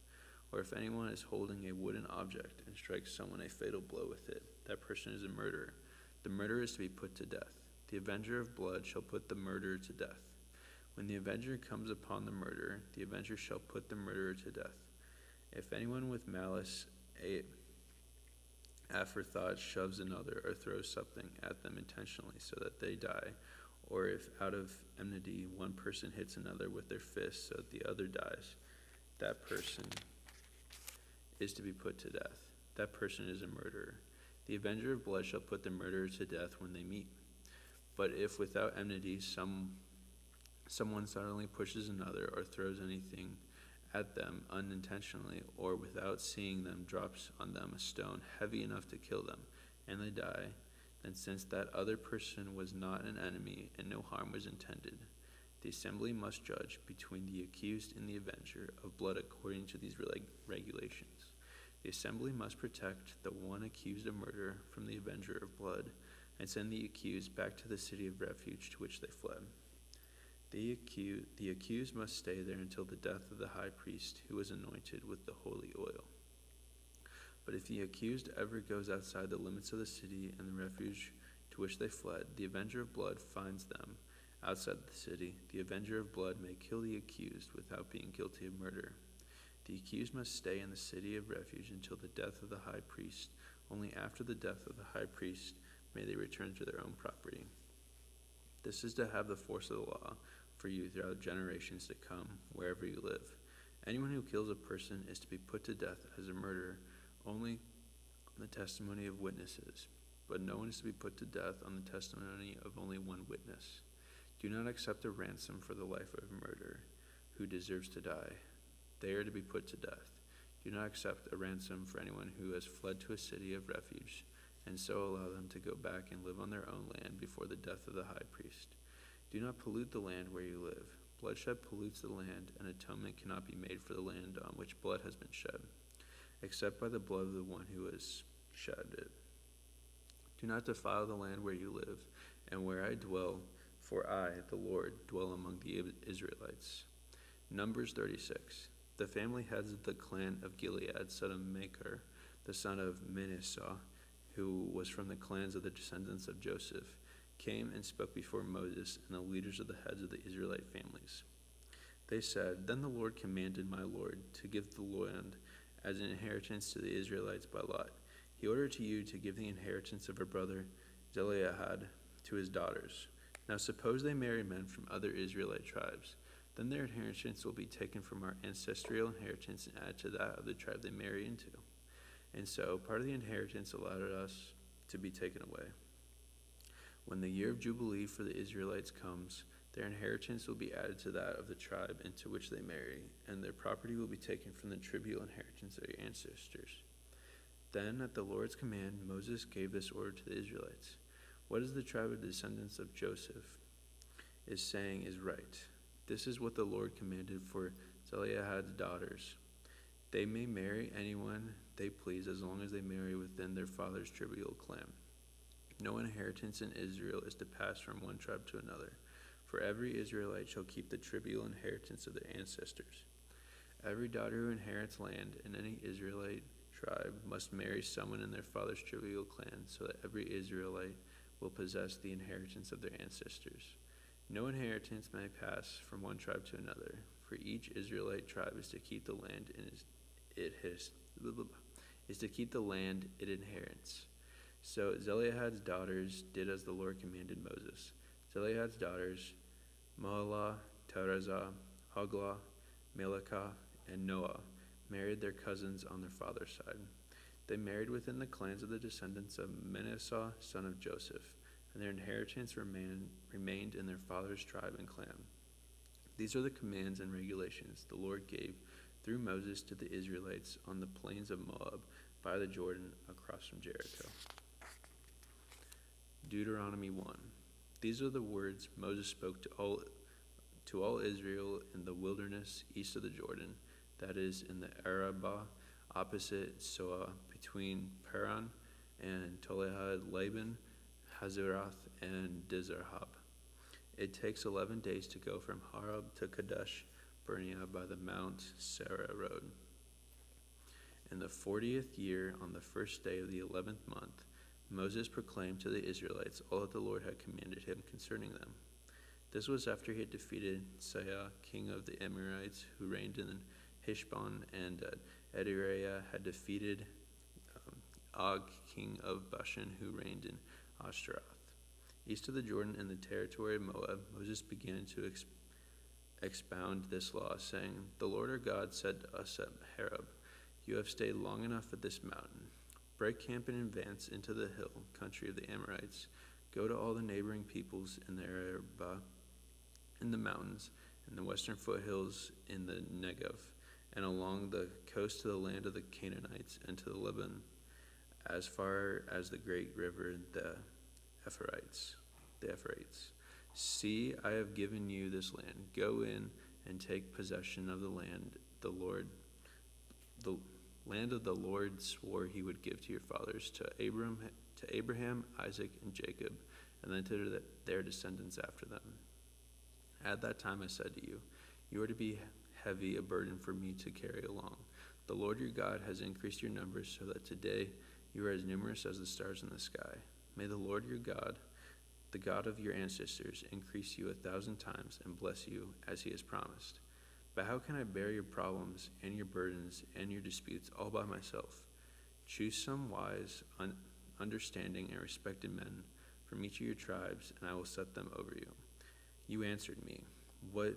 C: Or if anyone is holding a wooden object and strikes someone a fatal blow with it, that person is a murderer. The murderer is to be put to death. The avenger of blood shall put the murderer to death. When the avenger comes upon the murderer, the avenger shall put the murderer to death. If anyone with malice aforethought shoves another or throws something at them intentionally so that they die, or if out of enmity one person hits another with their fist so that the other dies, that person is to be put to death. That person is a murderer. The avenger of blood shall put the murderer to death when they meet. But if without enmity someone suddenly pushes another or throws anything at them unintentionally, or without seeing them drops on them a stone heavy enough to kill them, and they die, then since that other person was not an enemy and no harm was intended, the assembly must judge between the accused and the avenger of blood according to these regulations. The assembly must protect the one accused of murder from the avenger of blood, and send the accused back to the city of refuge to which they fled. The accused must stay there until the death of the high priest who was anointed with the holy oil. But if the accused ever goes outside the limits of the city and the refuge to which they fled, the avenger of blood finds them outside the city. The avenger of blood may kill the accused without being guilty of murder. The accused must stay in the city of refuge until the death of the high priest. Only after the death of the high priest may they return to their own property. This is to have the force of the law for you throughout generations to come, wherever you live. Anyone who kills a person is to be put to death as a murderer, only on the testimony of witnesses. But no one is to be put to death on the testimony of only one witness. Do not accept a ransom for the life of a murderer who deserves to die. They are to be put to death. Do not accept a ransom for anyone who has fled to a city of refuge, and so allow them to go back and live on their own land before the death of the high priest. Do not pollute the land where you live. Bloodshed pollutes the land, and atonement cannot be made for the land on which blood has been shed, except by the blood of the one who has shed it. Do not defile the land where you live, and where I dwell, for I, the Lord, dwell among the Israelites. Numbers 36. The family heads of the clan of Gilead, son of Machir, the son of Manasseh, who was from the clans of the descendants of Joseph, came and spoke before Moses and the leaders of the heads of the Israelite families. They said, Then the Lord commanded my Lord to give the land as an inheritance to the Israelites by lot. He ordered to you to give the inheritance of her brother Zelophehad to his daughters. Now suppose they marry men from other Israelite tribes. Then their inheritance will be taken from our ancestral inheritance and added to that of the tribe they marry into. And so part of the inheritance allowed us to be taken away. When the year of Jubilee for the Israelites comes, their inheritance will be added to that of the tribe into which they marry, and their property will be taken from the tribute inheritance of your ancestors. Then, at the Lord's command, Moses gave this order to the Israelites. What is the tribe of descendants of Joseph is saying is right. This is what the Lord commanded for Zelophehad's daughters. They may marry anyone they please as long as they marry within their father's tribal clan. No inheritance in Israel is to pass from one tribe to another, for every Israelite shall keep the tribal inheritance of their ancestors. Every daughter who inherits land in any Israelite tribe must marry someone in their father's tribal clan, so that every Israelite will possess the inheritance of their ancestors. No inheritance may pass from one tribe to another, for each Israelite tribe is to keep the land it inherits. So Zelophehad's daughters did as the Lord commanded Moses. Zelophehad's daughters, Mahlah, Tirzah, Hoglah, Milcah, and Noah, married their cousins on their father's side. They married within the clans of the descendants of Manasseh, son of Joseph, and their inheritance remained in their father's tribe and clan. These are the commands and regulations the Lord gave through Moses to the Israelites on the plains of Moab by the Jordan across from Jericho. Deuteronomy 1. These are the words Moses spoke to all Israel in the wilderness east of the Jordan, that is, in the Arabah, opposite Soah, between Paran and Tolehad, Laban, Hazeroth, and Dizarhab. It takes 11 days to go from Horeb to Kadesh Barnea by the Mount Sarah road. In the 40th year, on the first day of the 11th month, Moses proclaimed to the Israelites all that the Lord had commanded him concerning them. This was after he had defeated Sihon, king of the Amorites, who reigned in Heshbon, and Ederiah had defeated Og, king of Bashan, who reigned in Ashtaroth. East of the Jordan in the territory of Moab, Moses began to expound this law, saying, The Lord our God said to us at Horeb, You have stayed long enough at this mountain. Break camp and advance into the hill country of the Amorites. Go to all the neighboring peoples in the Arabah, in the mountains, in the western foothills, in the Negev, and along the coast to the land of the Canaanites, and to the Lebanon, as far as the great river, the Euphrates. See, I have given you this land. Go in and take possession of the land the land of the Lord swore he would give to your fathers, to Abraham, Isaac, and Jacob, and then to their descendants after them. At that time I said to you, You are to be heavy a burden for me to carry along. The Lord your God has increased your numbers so that today you are as numerous as the stars in the sky. May the Lord your God, the God of your ancestors, increase you 1,000 times and bless you as he has promised. But how can I bear your problems and your burdens and your disputes all by myself? Choose some wise, understanding, and respected men from each of your tribes, and I will set them over you. You answered me, What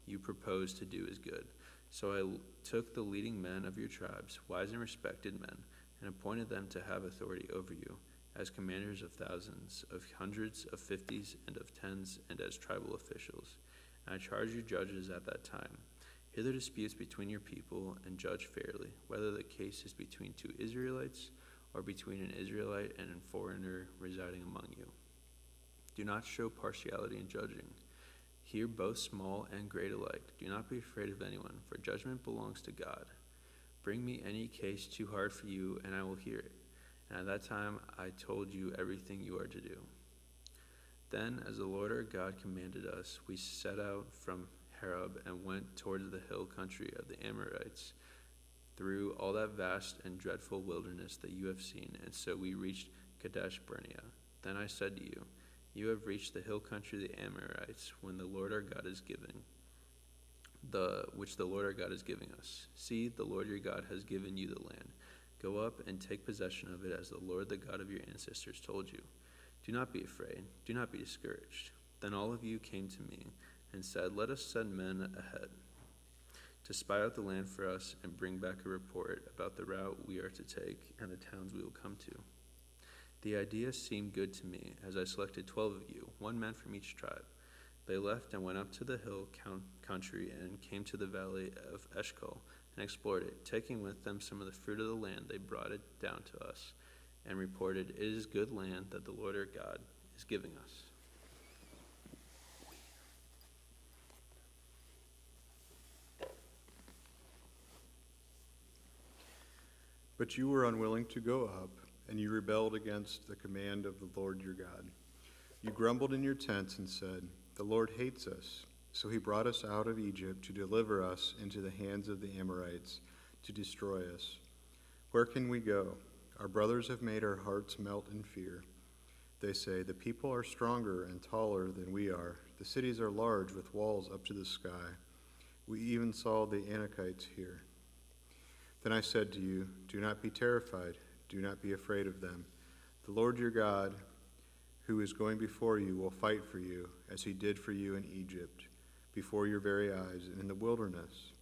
C: you propose to do is good. So I took the leading men of your tribes, wise and respected men, and appointed them to have authority over you, as commanders of thousands, of hundreds, of fifties, and of tens, and as tribal officials. And I charged your judges at that time, Hear the disputes between your people, and judge fairly, whether the case is between two Israelites, or between an Israelite and a foreigner residing among you. Do not show partiality in judging. Hear both small and great alike. Do not be afraid of anyone, for judgment belongs to God. Bring me any case too hard for you, and I will hear it. And at that time I told you everything you are to do. Then, as the Lord our God commanded us, we set out from Horeb and went towards the hill country of the Amorites, through all that vast and dreadful wilderness that you have seen, and so we reached Kadesh Barnea. Then I said to you, You have reached the hill country of the Amorites, which the Lord our God is giving us. See, the Lord your God has given you the land. Go up and take possession of it, as the Lord, the God of your ancestors, told you. Do not be afraid. Do not be discouraged. Then all of you came to me and said, Let us send men ahead to spy out the land for us and bring back a report about the route we are to take and the towns we will come to. The idea seemed good to me, as I selected 12 of you, one man from each tribe. They left and went up to the hill country and came to the valley of Eshcol,
M: and explored it. Taking with them some of the fruit of the land, they brought it down to us and reported, "It is good land that the Lord our God is giving us."
J: But you were unwilling to go up, and you rebelled against the command of the Lord your God. You grumbled in your tents and said, "The Lord hates us, so he brought us out of Egypt to deliver us into the hands of the Amorites, to destroy us. Where can we go? Our brothers have made our hearts melt in fear. They say, 'The people are stronger and taller than we are. The cities are large with walls up to the sky. We even saw the Anakites here.' Then I said to you, 'Do not be terrified. Do not be afraid of them. The Lord your God, who is going before you, will fight for you, as he did for you in Egypt, before your very eyes and in the wilderness,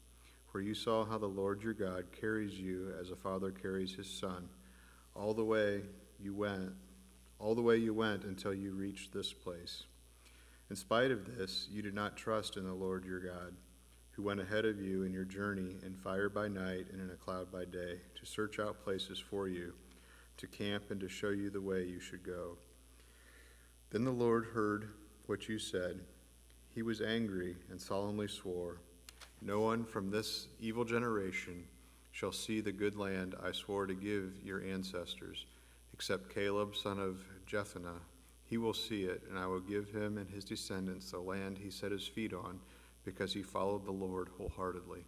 J: where you saw how the Lord your God carries you as a father carries his son, all the way you went until you reached this place. In spite of this, you did not trust in the Lord your God, who went ahead of you in your journey in fire by night and in a cloud by day, to search out places for you, to camp and to show you the way you should go. Then the Lord heard what you said. He was angry and solemnly swore, 'No one from this evil generation shall see the good land I swore to give your ancestors, except Caleb, son of Jephunneh. He will see it, and I will give him and his descendants the land he set his feet on, because he followed the Lord wholeheartedly.'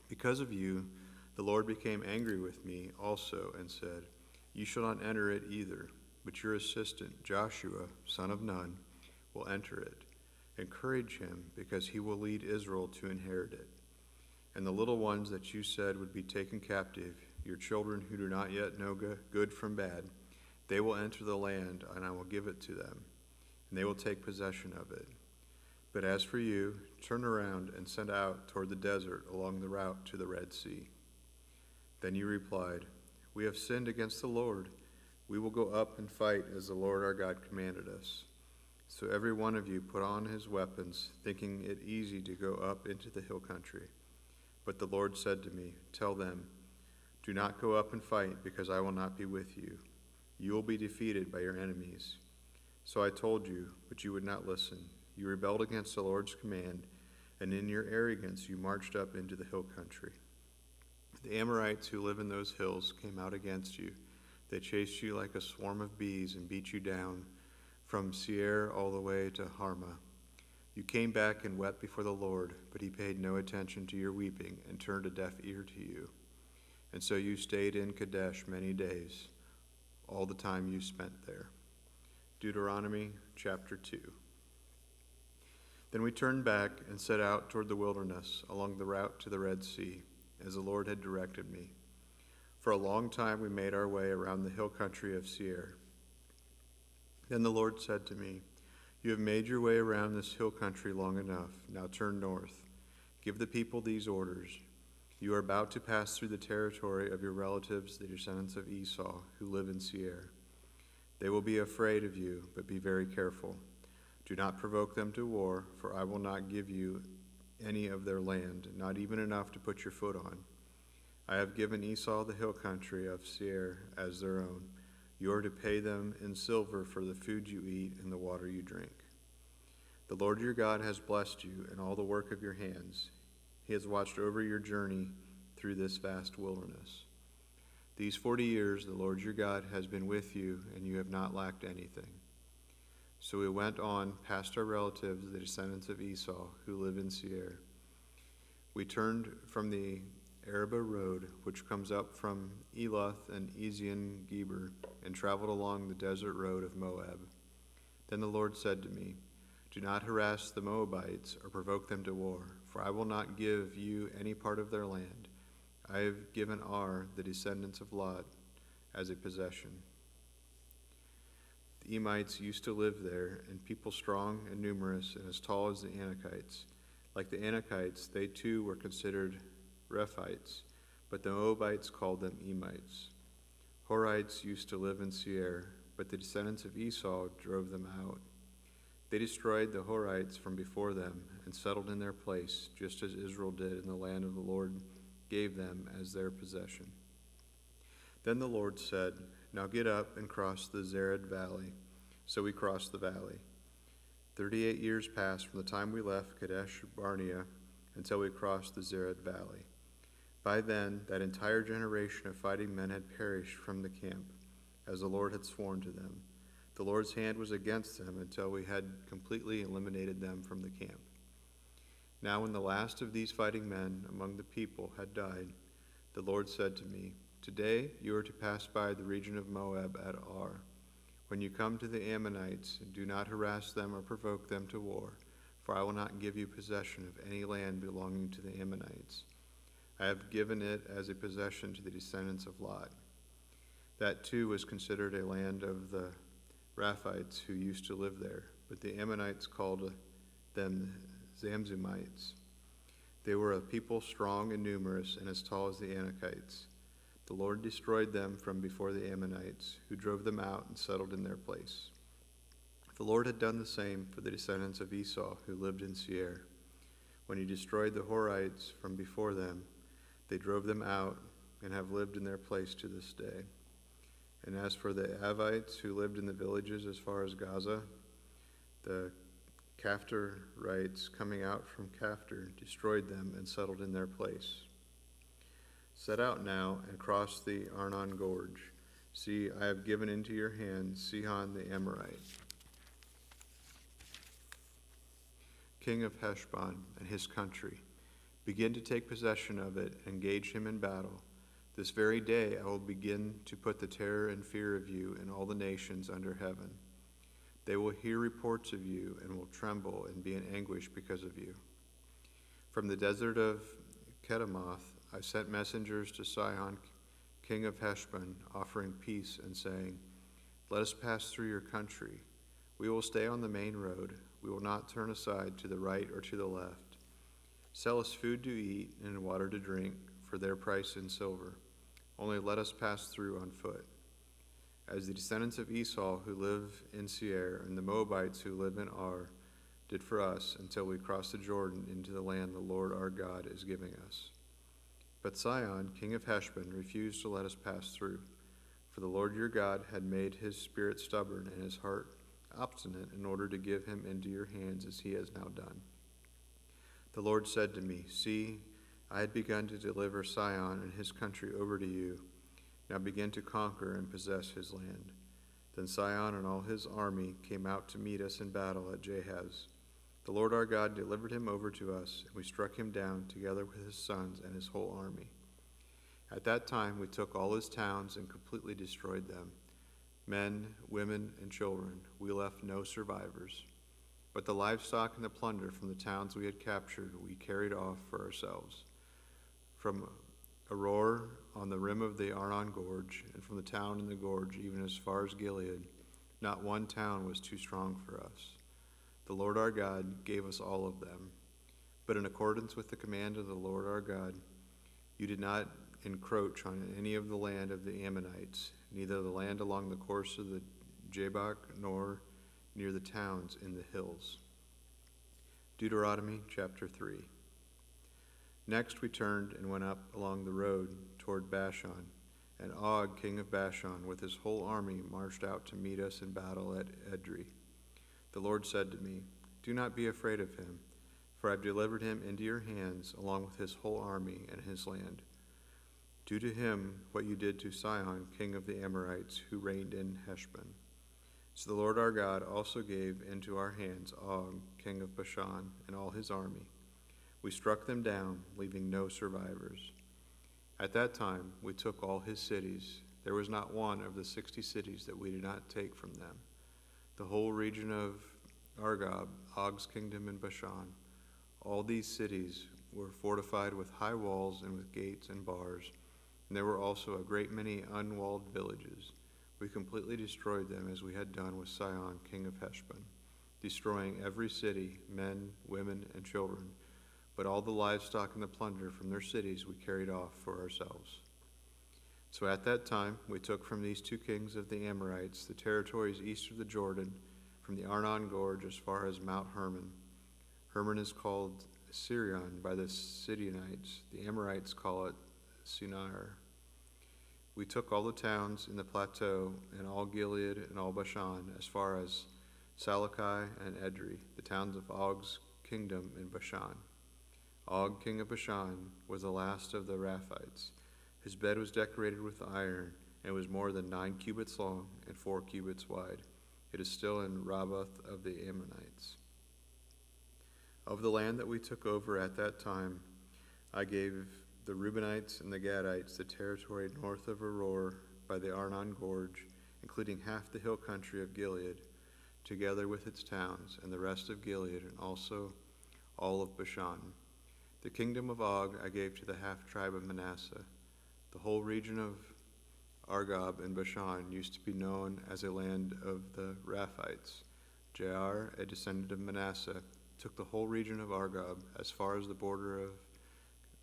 J: Because of you, the Lord became angry with me also and said, 'You shall not enter it either, but your assistant Joshua, son of Nun, will enter it. Encourage him, because he will lead Israel to inherit it. And the little ones that you said would be taken captive, your children who do not yet know good from bad, they will enter the land, and I will give it to them, and they will take possession of it. But as for you, turn around and send out toward the desert along the route to the Red Sea.' Then you replied, 'We have sinned against the Lord. We will go up and fight as the Lord our God commanded us.' So every one of you put on his weapons, thinking it easy to go up into the hill country. But the Lord said to me, 'Tell them, do not go up and fight, because I will not be with you. You will be defeated by your enemies.' So I told you, but you would not listen. You rebelled against the Lord's command, and in your arrogance you marched up into the hill country. The Amorites who live in those hills came out against you. They chased you like a swarm of bees and beat you down from Seir all the way to Harmah. You came back and wept before the Lord, but he paid no attention to your weeping and turned a deaf ear to you. And so you stayed in Kadesh many days, all the time you spent there." Deuteronomy chapter 2. Then we turned back and set out toward the wilderness along the route to the Red Sea, as the Lord had directed me. For a long time we made our way around the hill country of Seir. Then the Lord said to me, "You have made your way around this hill country long enough. Now turn north. Give the people these orders. You are about to pass through the territory of your relatives, the descendants of Esau, who live in Seir. They will be afraid of you, but be very careful. Do not provoke them to war, for I will not give you any of their land, not even enough to put your foot on. I have given Esau the hill country of Seir as their own. You are to pay them in silver for the food you eat and the water you drink. The Lord your God has blessed you in all the work of your hands. He has watched over your journey through this vast wilderness. These 40 years the Lord your God has been with you, and you have not lacked anything." So we went on past our relatives, the descendants of Esau, who live in Seir. We turned from the Arabah road, which comes up from Elath and Ezion-Geber, and traveled along the desert road of Moab. Then the Lord said to me, "Do not harass the Moabites or provoke them to war, for I will not give you any part of their land. I have given Ar, the descendants of Lot, as a possession." The Emites used to live there, and people strong and numerous and as tall as the Anakites. Like the Anakites, they too were considered Rephites, but the Moabites called them Emites. Horites used to live in Seir, but the descendants of Esau drove them out. They destroyed the Horites from before them and settled in their place, just as Israel did in the land of the Lord gave them as their possession. Then the Lord said, "Now get up and cross the Zered valley." So we crossed the valley. 38 years passed from the time we left Kadesh Barnea until we crossed the Zered valley. By then, that entire generation of fighting men had perished from the camp, as the Lord had sworn to them. The Lord's hand was against them until we had completely eliminated them from the camp. Now when the last of these fighting men among the people had died, the Lord said to me, "Today you are to pass by the region of Moab at Ar. When you come to the Ammonites, do not harass them or provoke them to war, for I will not give you possession of any land belonging to the Ammonites. I have given it as a possession to the descendants of Lot." That too was considered a land of the Raphites who used to live there, but the Ammonites called them Zamzumites. They were a people strong and numerous and as tall as the Anakites. The Lord destroyed them from before the Ammonites, who drove them out and settled in their place. The Lord had done the same for the descendants of Esau who lived in Seir. When he destroyed the Horites from before them, they drove them out and have lived in their place to this day. And as for the Avites who lived in the villages as far as Gaza, the Caphtorites coming out from Caphtor destroyed them and settled in their place. Set out now and cross the Arnon Gorge. See, I have given into your hands Sihon the Amorite, king of Heshbon and his country. Begin to take possession of it, engage him in battle. This very day I will begin to put the terror and fear of you in all the nations under heaven. They will hear reports of you and will tremble and be in anguish because of you. From the desert of Kedemoth I sent messengers to Sihon, king of Heshbon, offering peace and saying, "Let us pass through your country. We will stay on the main road. We will not turn aside to the right or to the left. Sell us food to eat and water to drink for their price in silver. Only let us pass through on foot." As the descendants of Esau who live in Seir and the Moabites who live in Ar did for us until we crossed the Jordan into the land the Lord our God is giving us. But Sihon, king of Heshbon, refused to let us pass through, for the Lord your God had made his spirit stubborn and his heart obstinate in order to give him into your hands as he has now done. The Lord said to me, "See, I had begun to deliver Sihon and his country over to you. Now begin to conquer and possess his land." Then Sihon and all his army came out to meet us in battle at Jahaz. The Lord our God delivered him over to us, and we struck him down together with his sons and his whole army. At that time we took all his towns and completely destroyed them. Men, women, and children, we left no survivors. But the livestock and the plunder from the towns we had captured we carried off for ourselves. From Aroer on the rim of the Arnon Gorge, and from the town in the gorge even as far as Gilead, not one town was too strong for us. The Lord our God gave us all of them. But in accordance with the command of the Lord our God, you did not encroach on any of the land of the Ammonites, neither the land along the course of the Jabbok nor near the towns in the hills. Deuteronomy chapter 3. Next we turned and went up along the road toward Bashan, and Og, king of Bashan, with his whole army marched out to meet us in battle at Edrei. The Lord said to me, "Do not be afraid of him, for I have delivered him into your hands along with his whole army and his land. Do to him what you did to Sihon, king of the Amorites, who reigned in Heshbon." So the Lord our God also gave into our hands Og, king of Bashan, and all his army. We struck them down, leaving no survivors. At that time we took all his cities. There was not one of the 60 cities that we did not take from them. The whole region of Argob, Og's kingdom in Bashan. All these cities were fortified with high walls and with gates and bars, and there were also a great many unwalled villages. We completely destroyed them as we had done with Sihon, king of Heshbon, destroying every city, men, women, and children, but all the livestock and the plunder from their cities we carried off for ourselves. So at that time we took from these two kings of the Amorites the territories east of the Jordan, from the Arnon Gorge as far as Mount Hermon. Hermon is called Sirion by the Sidonites. The Amorites call it Sinir. We took all the towns in the plateau, and all Gilead and all Bashan, as far as Salakai and Edrei, the towns of Og's kingdom in Bashan. Og, king of Bashan, was the last of the Raphites. His bed was decorated with iron, and was more than 9 cubits long and 4 cubits wide. It is still in Rabbath of the Ammonites. Of the land that we took over at that time, I gave the Reubenites and the Gadites the territory north of Aroer by the Arnon Gorge, including half the hill country of Gilead, together with its towns, and the rest of Gilead, and also all of Bashan. The kingdom of Og I gave to the half-tribe of Manasseh. The whole region of Argob and Bashan used to be known as a land of the Raphites. Jair, a descendant of Manasseh, took the whole region of Argob as far as the border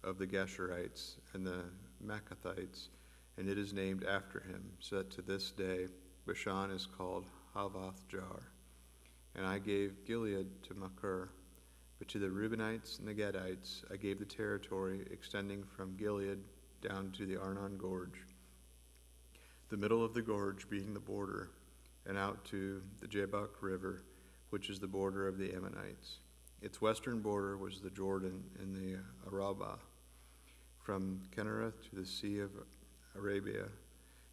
J: of the Geshurites and the Maccathites, and it is named after him, so that to this day Bashan is called Havoth Jair. And I gave Gilead to Machir, but to the Reubenites and the Gadites I gave the territory extending from Gilead down to the Arnon Gorge, the middle of the gorge being the border, and out to the Jabbok River, which is the border of the Ammonites. Its western border was the Jordan and the Arabah, from Kinnereth to the Sea of Arabia,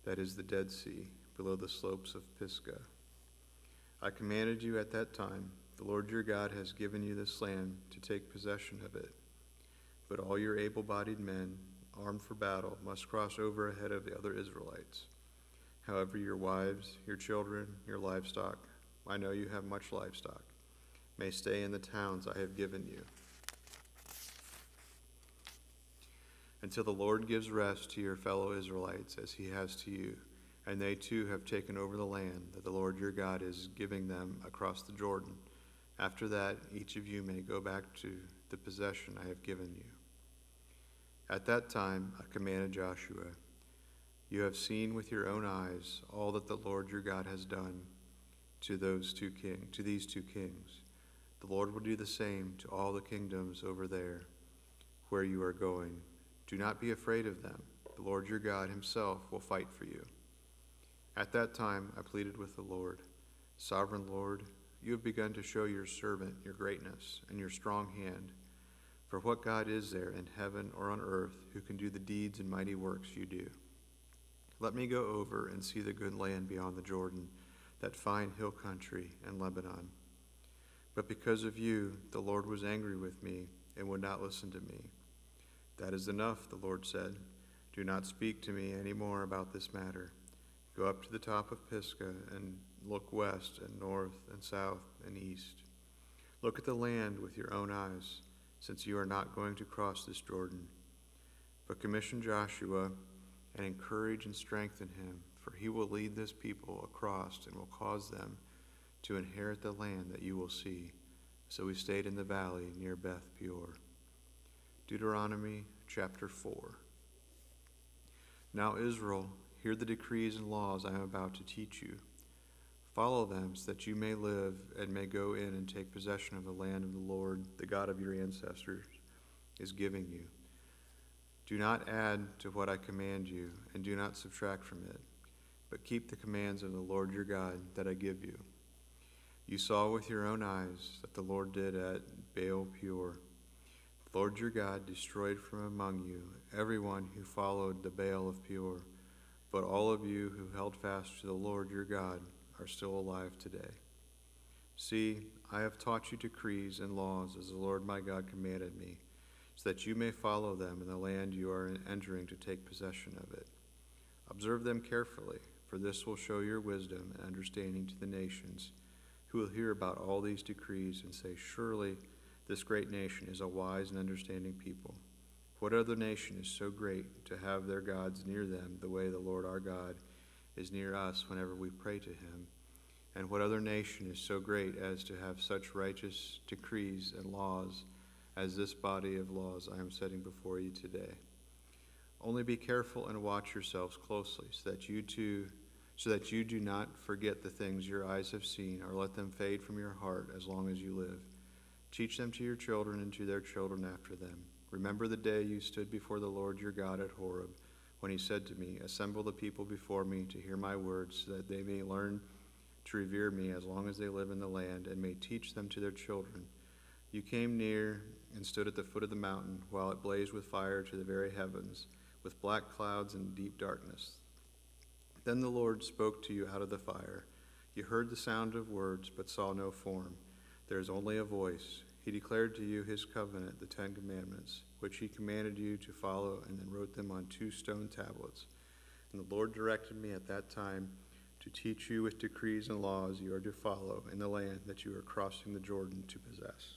J: that is the Dead Sea, below the slopes of Pisgah. I commanded you at that time, the Lord your God has given you this land to take possession of it. But all your able-bodied men, armed for battle, must cross over ahead of the other Israelites. However, your wives, your children, your livestock, I know you have much livestock, may stay in the towns I have given you, until the Lord gives rest to your fellow Israelites as he has to you, and they too have taken over the land that the Lord your God is giving them across the Jordan. After that, each of you may go back to the possession I have given you. At that time, I commanded Joshua, you have seen with your own eyes all that the Lord your God has done to these two kings. The Lord will do the same to all the kingdoms over there where you are going. Do not be afraid of them. The Lord your God himself will fight for you. At that time, I pleaded with the Lord, Sovereign Lord, you have begun to show your servant your greatness and your strong hand. For what God is there in heaven or on earth who can do the deeds and mighty works you do? Let me go over and see the good land beyond the Jordan, that fine hill country and Lebanon. But because of you, the Lord was angry with me and would not listen to me. That is enough, the Lord said. Do not speak to me any more about this matter. Go up to the top of Pisgah and look west and north and south and east. Look at the land with your own eyes, since you are not going to cross this Jordan. But commission Joshua and encourage and strengthen him, for he will lead this people across and will cause them to inherit the land that you will see. So we stayed in the valley near Beth Peor. Deuteronomy chapter 4. Now Israel, hear the decrees and laws I am about to teach you. Follow them so that you may live and may go in and take possession of the land of the Lord, the God of your ancestors, is giving you. Do not add to what I command you, and do not subtract from it, but keep the commands of the Lord your God that I give you. You saw with your own eyes that the Lord did at Baal Peor. The Lord your God destroyed from among you everyone who followed the Baal of Peor, but all of you who held fast to the Lord your God are still alive today. See, I have taught you decrees and laws as the Lord my God commanded me, so that you may follow them in the land you are entering to take possession of it. Observe them carefully, for this will show your wisdom and understanding to the nations, who will hear about all these decrees and say, surely this great nation is a wise and understanding people. What other nation is so great to have their gods near them the way the Lord our God is near us whenever we pray to him? And what other nation is so great as to have such righteous decrees and laws as this body of laws I am setting before you today? Only be careful and watch yourselves closely, so that you do not forget the things your eyes have seen, or let them fade from your heart as long as you live. Teach them to your children and to their children after them. Remember the day you stood before the Lord your God at Horeb, when he said to me, Assemble the people before me to hear my words, so that they may learn to revere me as long as they live in the land, and may teach them to their children. You came near and stood at the foot of the mountain, while it blazed with fire to the very heavens, with black clouds and deep darkness. Then the Lord spoke to you out of the fire. You heard the sound of words, but saw no form. There is only a voice. He declared to you his covenant, the 10 Commandments, which he commanded you to follow, and then wrote them on 2 stone tablets. And the Lord directed me at that time to teach you with decrees and laws you are to follow in the land that you are crossing the Jordan to possess.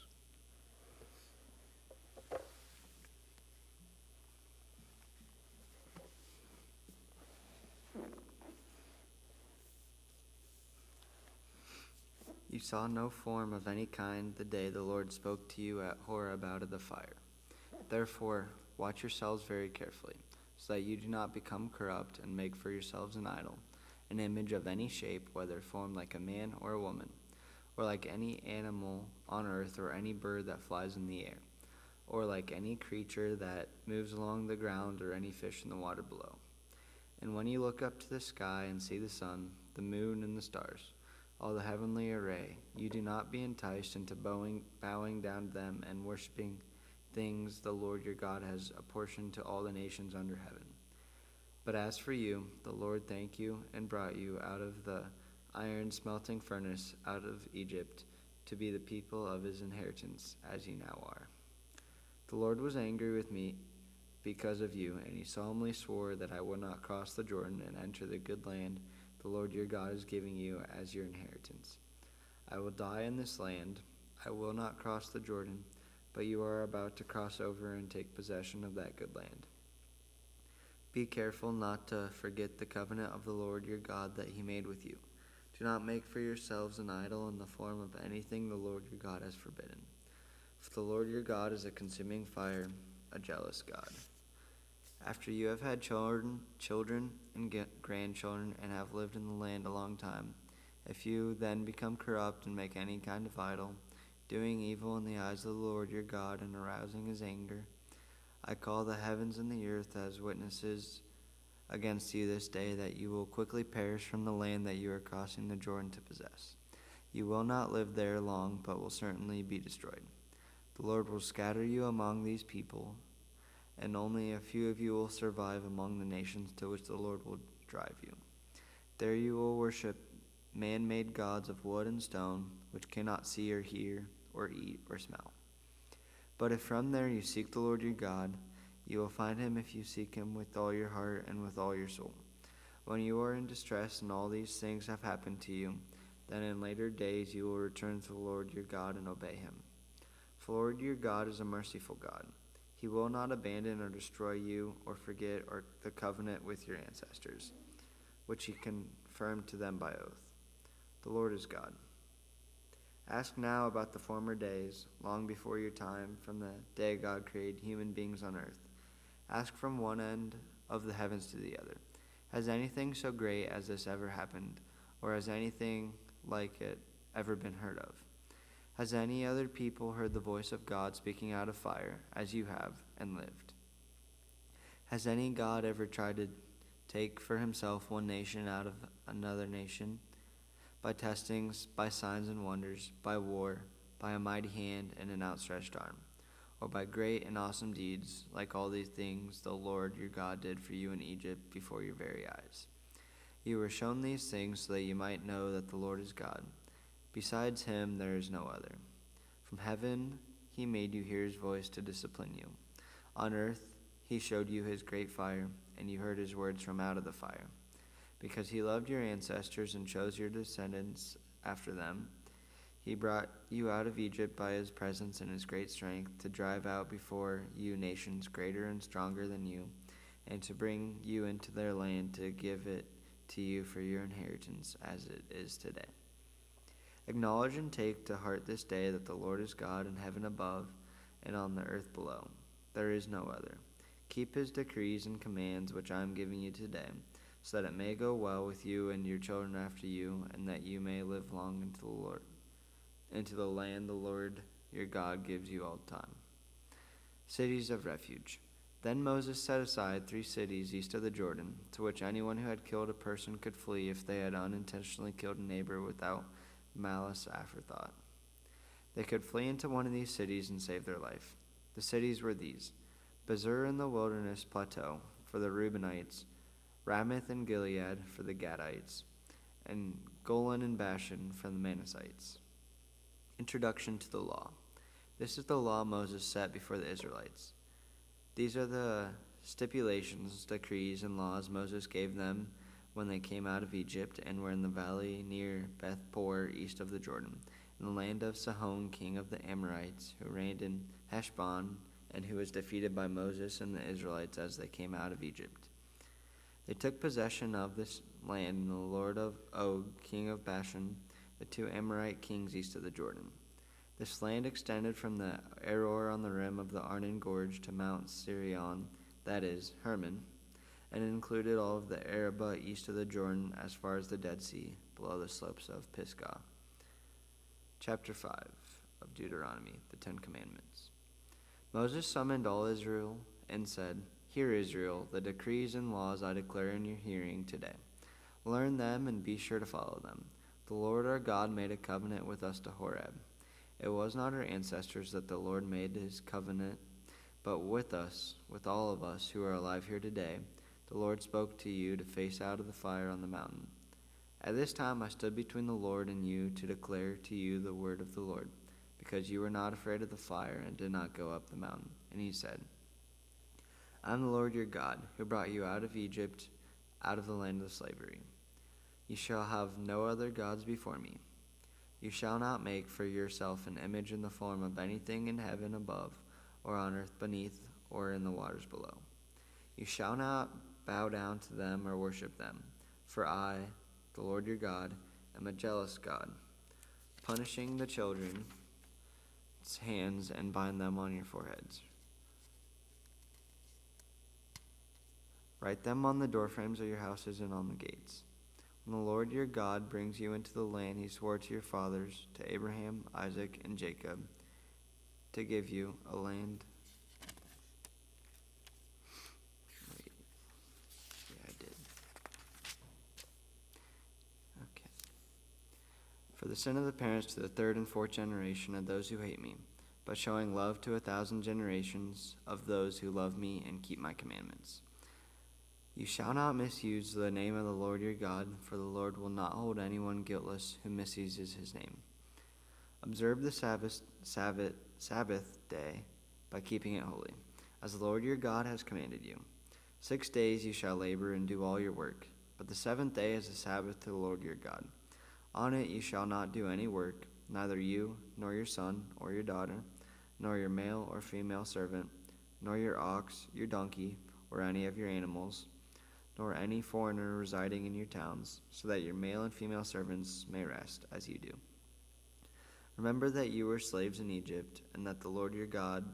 K: You saw no form of any kind the day the Lord spoke to you at Horeb out of the fire. Therefore, watch yourselves very carefully, so that you do not become corrupt and make for yourselves an idol, an image of any shape, whether formed like a man or a woman, or like any animal on earth, or any bird that flies in the air, or like any creature that moves along the ground, or any fish in the water below. And when you look up to the sky and see the sun, the moon, and the stars, all the heavenly array, you do not be enticed into bowing down to them and worshiping things the Lord your God has apportioned to all the nations under heaven. But as for you, the Lord thanked you and brought you out of the iron smelting furnace, out of Egypt, to be the people of his inheritance, as you now are. The Lord was angry with me because of you, and he solemnly swore that I would not cross the Jordan and enter the good land the Lord your God is giving you as your inheritance. I will die in this land. I will not cross the Jordan, but you are about to cross over and take possession of that good land. Be careful not to forget the covenant of the Lord your God that he made with you. Do not make for yourselves an idol in the form of anything the Lord your God has forbidden. For the Lord your God is a consuming fire, a jealous God. After you have had children and grandchildren, and have lived in the land a long time, if you then become corrupt and make any kind of idol, doing evil in the eyes of the Lord your God and arousing his anger, I call the heavens and the earth as witnesses against you this day, that you will quickly perish from the land that you are crossing the Jordan to possess. You will not live there long, but will certainly be destroyed. The Lord will scatter you among these people, and only a few of you will survive among the nations to which the Lord will drive you. There you will worship man-made gods of wood and stone, which cannot see or hear or eat or smell. But if from there you seek the Lord your God, you will find him if you seek him with all your heart and with all your soul. When you are in distress and all these things have happened to you, then in later days you will return to the Lord your God and obey him. For the Lord your God is a merciful God. He will not abandon or destroy you or forget the covenant with your ancestors, which he confirmed to them by oath. The Lord is God. Ask now about the former days, long before your time, from the day God created human beings on earth. Ask from one end of the heavens to the other. Has anything so great as this ever happened, or has anything like it ever been heard of? Has any other people heard the voice of God speaking out of fire, as you have, and lived? Has any God ever tried to take for himself one nation out of another nation? By testings, by signs and wonders, by war, by a mighty hand and an outstretched arm, or by great and awesome deeds, like all these things the Lord your God did for you in Egypt before your very eyes. You were shown these things so that you might know that the Lord is God. Besides him there is no other. From heaven he made you hear his voice to discipline you. On earth he showed you his great fire, and you heard his words from out of the fire. Because he loved your ancestors and chose your descendants after them, he brought you out of Egypt by his presence and his great strength, to drive out before you nations greater and stronger than you, and to bring you into their land, to give it to you for your inheritance as it is today. Acknowledge and take to heart this day that the Lord is God in heaven above and on the earth below. There is no other. Keep his decrees and commands which I am giving you today, so that it may go well with you and your children after you, and that you may live long into the land the Lord your God gives you all the time. Cities of refuge. Then Moses set aside 3 cities east of the Jordan, to which anyone who had killed a person could flee if they had unintentionally killed a neighbor without malice aforethought. They could flee into one of these cities and save their life. The cities were these: Bezur in the wilderness plateau for the Reubenites, Ramoth in Gilead for the Gadites, and Golan and Bashan for the Manassites. Introduction to the law. This is the law Moses set before the Israelites. These are the stipulations, decrees, and laws Moses gave them when they came out of Egypt and were in the valley near Beth-peor east of the Jordan, in the land of Sihon, king of the Amorites, who reigned in Heshbon, and who was defeated by Moses and the Israelites as they came out of Egypt. They took possession of this land, and the lord of Og, king of Bashan, the 2 Amorite kings east of the Jordan. This land extended from the Aror on the rim of the Arnon Gorge to Mount Sirion, that is, Hermon, and it included all of the Arabah east of the Jordan as far as the Dead Sea, below the slopes of Pisgah. Chapter 5 of Deuteronomy, the 10 Commandments. Moses summoned all Israel and said, "Hear, Israel, the decrees and laws I declare in your hearing today. Learn them and be sure to follow them. The Lord our God made a covenant with us to Horeb. It was not our ancestors that the Lord made his covenant, but with us, with all of us who are alive here today. The Lord spoke to you to face out of the fire on the mountain. At this time I stood between the Lord and you to declare to you the word of the Lord, because you were not afraid of the fire and did not go up the mountain." And he said, "I am the Lord your God, who brought you out of Egypt, out of the land of slavery. You shall have no other gods before me. You shall not make for yourself an image in the form of anything in heaven above, or on earth beneath, or in the waters below. You shall not bow down to them or worship them, for I, the Lord your God, am a jealous God, punishing the children's hands and bind them on your foreheads. Write them on the doorframes of your houses and on the gates. When the Lord your God brings you into the land he swore to your fathers, to Abraham, Isaac, and Jacob, to give you a land." Okay. "For the sin of the parents to the 3rd and 4th generation of those who hate me, but showing love to 1,000 generations of those who love me and keep my commandments. You shall not misuse the name of the Lord your God, for the Lord will not hold anyone guiltless who misuses his name. Observe the Sabbath day by keeping it holy, as the Lord your God has commanded you. 6 days you shall labor and do all your work, but the 7th day is a Sabbath to the Lord your God. On it you shall not do any work, neither you, nor your son or your daughter, nor your male or female servant, nor your ox, your donkey, or any of your animals, nor any foreigner residing in your towns, so that your male and female servants may rest, as you do. Remember that you were slaves in Egypt, and that the Lord your God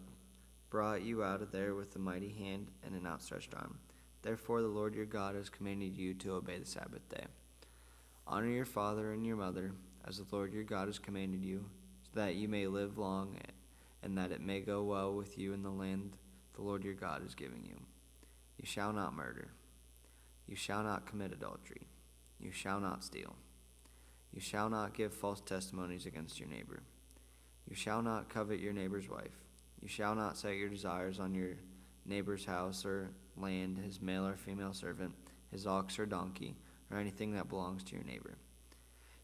K: brought you out of there with a mighty hand and an outstretched arm. Therefore the Lord your God has commanded you to obey the Sabbath day. Honor your father and your mother, as the Lord your God has commanded you, so that you may live long, and that it may go well with you in the land the Lord your God is giving you. You shall not murder. You shall not commit adultery. You shall not steal. You shall not give false testimonies against your neighbor. You shall not covet your neighbor's wife. You shall not set your desires on your neighbor's house or land, his male or female servant, his ox or donkey, or anything that belongs to your neighbor.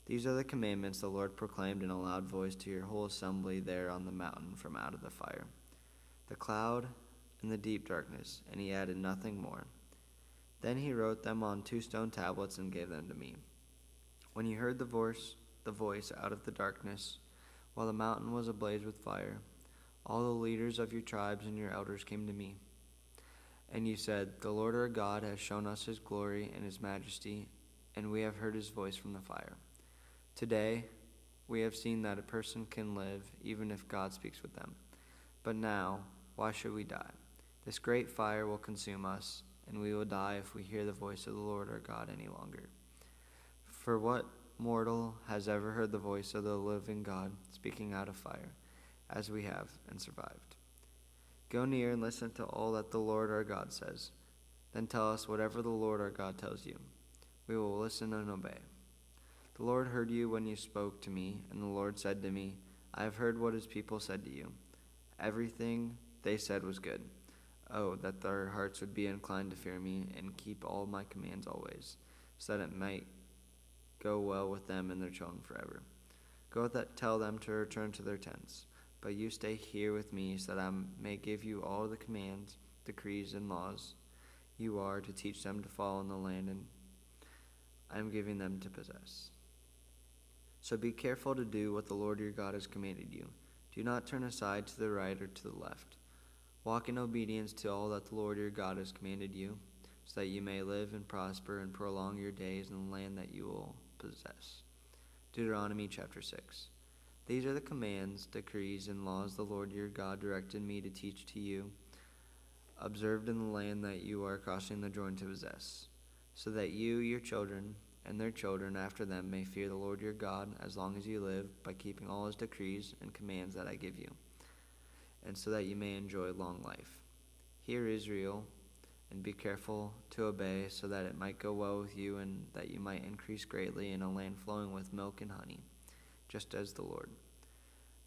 K: These are the commandments the Lord proclaimed in a loud voice to your whole assembly there on the mountain from out of the fire, the cloud, and the deep darkness, and he added nothing more. Then he wrote them on 2 stone tablets and gave them to me. When you heard the voice out of the darkness, while the mountain was ablaze with fire, all the leaders of your tribes and your elders came to me. And you said, the Lord our God has shown us his glory and his majesty, and we have heard his voice from the fire. Today we have seen that a person can live even if God speaks with them. But now, why should we die? This great fire will consume us, and we will die if we hear the voice of the Lord our God any longer. For what mortal has ever heard the voice of the living God speaking out of fire? as we have, and survived. Go near and listen to all that the Lord our God says. Then tell us whatever the Lord our God tells you. We will listen and obey. The Lord heard you when you spoke to me, and the Lord said to me, I have heard what his people said to you. Everything they said was good. Oh, that their hearts would be inclined to fear me and keep all my commands always, so that it might go well with them and their children forever. Go tell them to return to their tents. But you stay here with me, so that I may give you all the commands, decrees, and laws you are to teach them to follow in the land and I am giving them to possess. So be careful to do what the Lord your God has commanded you. Do not turn aside to the right or to the left. Walk in obedience to all that the Lord your God has commanded you, so that you may live and prosper and prolong your days in the land that you will possess. Deuteronomy chapter 6. These are the commands, decrees, and laws the Lord your God directed me to teach to you, observed in the land that you are crossing the Jordan to possess, so that you, your children, and their children after them may fear the Lord your God as long as you live, by keeping all his decrees and commands that I give you, and so that you may enjoy long life. Hear, Israel, and be careful to obey, so that it might go well with you, and that you might increase greatly in a land flowing with milk and honey, just as the Lord,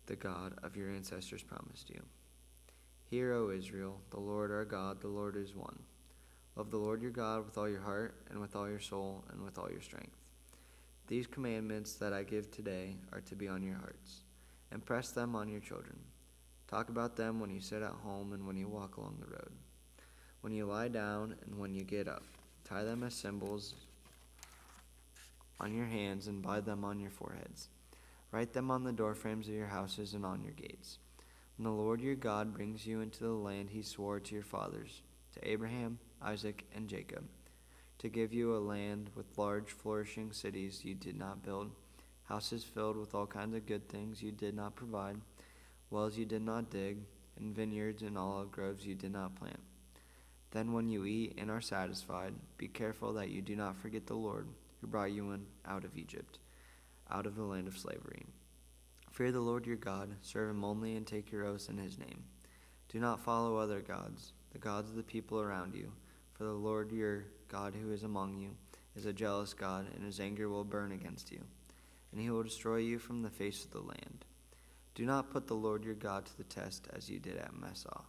K: the God of your ancestors, promised you. Hear, O Israel, the Lord our God, the Lord is one. Love the Lord your God with all your heart, and with all your soul, and with all your strength. These commandments that I give today are to be on your hearts. Impress them on your children. Talk about them when you sit at home and when you walk along the road, when you lie down and when you get up. Tie them as symbols on your hands and bind them on your foreheads. Write them on the doorframes of your houses and on your gates. When the Lord your God brings you into the land he swore to your fathers, to Abraham, Isaac, and Jacob, to give you a land with large flourishing cities you did not build, houses filled with all kinds of good things you did not provide, wells you did not dig, and vineyards and olive groves you did not plant. Then when you eat and are satisfied, be careful that you do not forget the Lord who brought you in out of Egypt, out of the land of slavery. Fear the Lord your God, serve him only, and take your oaths in his name. Do not follow other gods, the gods of the people around you, for the Lord your God who is among you is a jealous God, and his anger will burn against you, and he will destroy you from the face of the land. Do not put the Lord your God to the test as you did at Massah.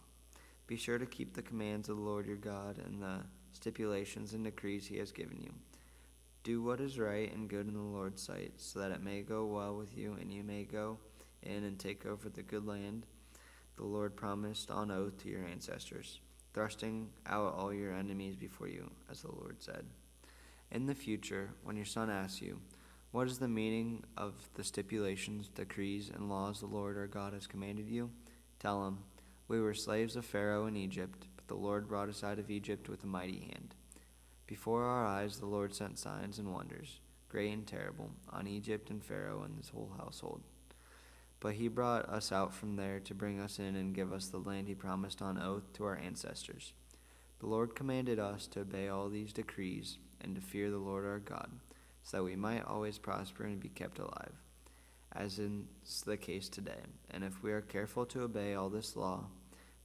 K: Be sure to keep the commands of the Lord your God and the stipulations and decrees he has given you. Do what is right and good in the Lord's sight, so that it may go well with you, and you may go in and take over the good land the Lord promised on oath to your ancestors, thrusting out all your enemies before you, as the Lord said. In the future, when your son asks you, what is the meaning of the stipulations, decrees, and laws the Lord our God has commanded you? Tell him, we were slaves of Pharaoh in Egypt, but the Lord brought us out of Egypt with a mighty hand. Before our eyes the Lord sent signs and wonders, great and terrible, on Egypt and Pharaoh and his whole household. But he brought us out from there to bring us in and give us the land he promised on oath to our ancestors. The Lord commanded us to obey all these decrees and to fear the Lord our God, so that we might always prosper and be kept alive, as is the case today. And if we are careful to obey all this law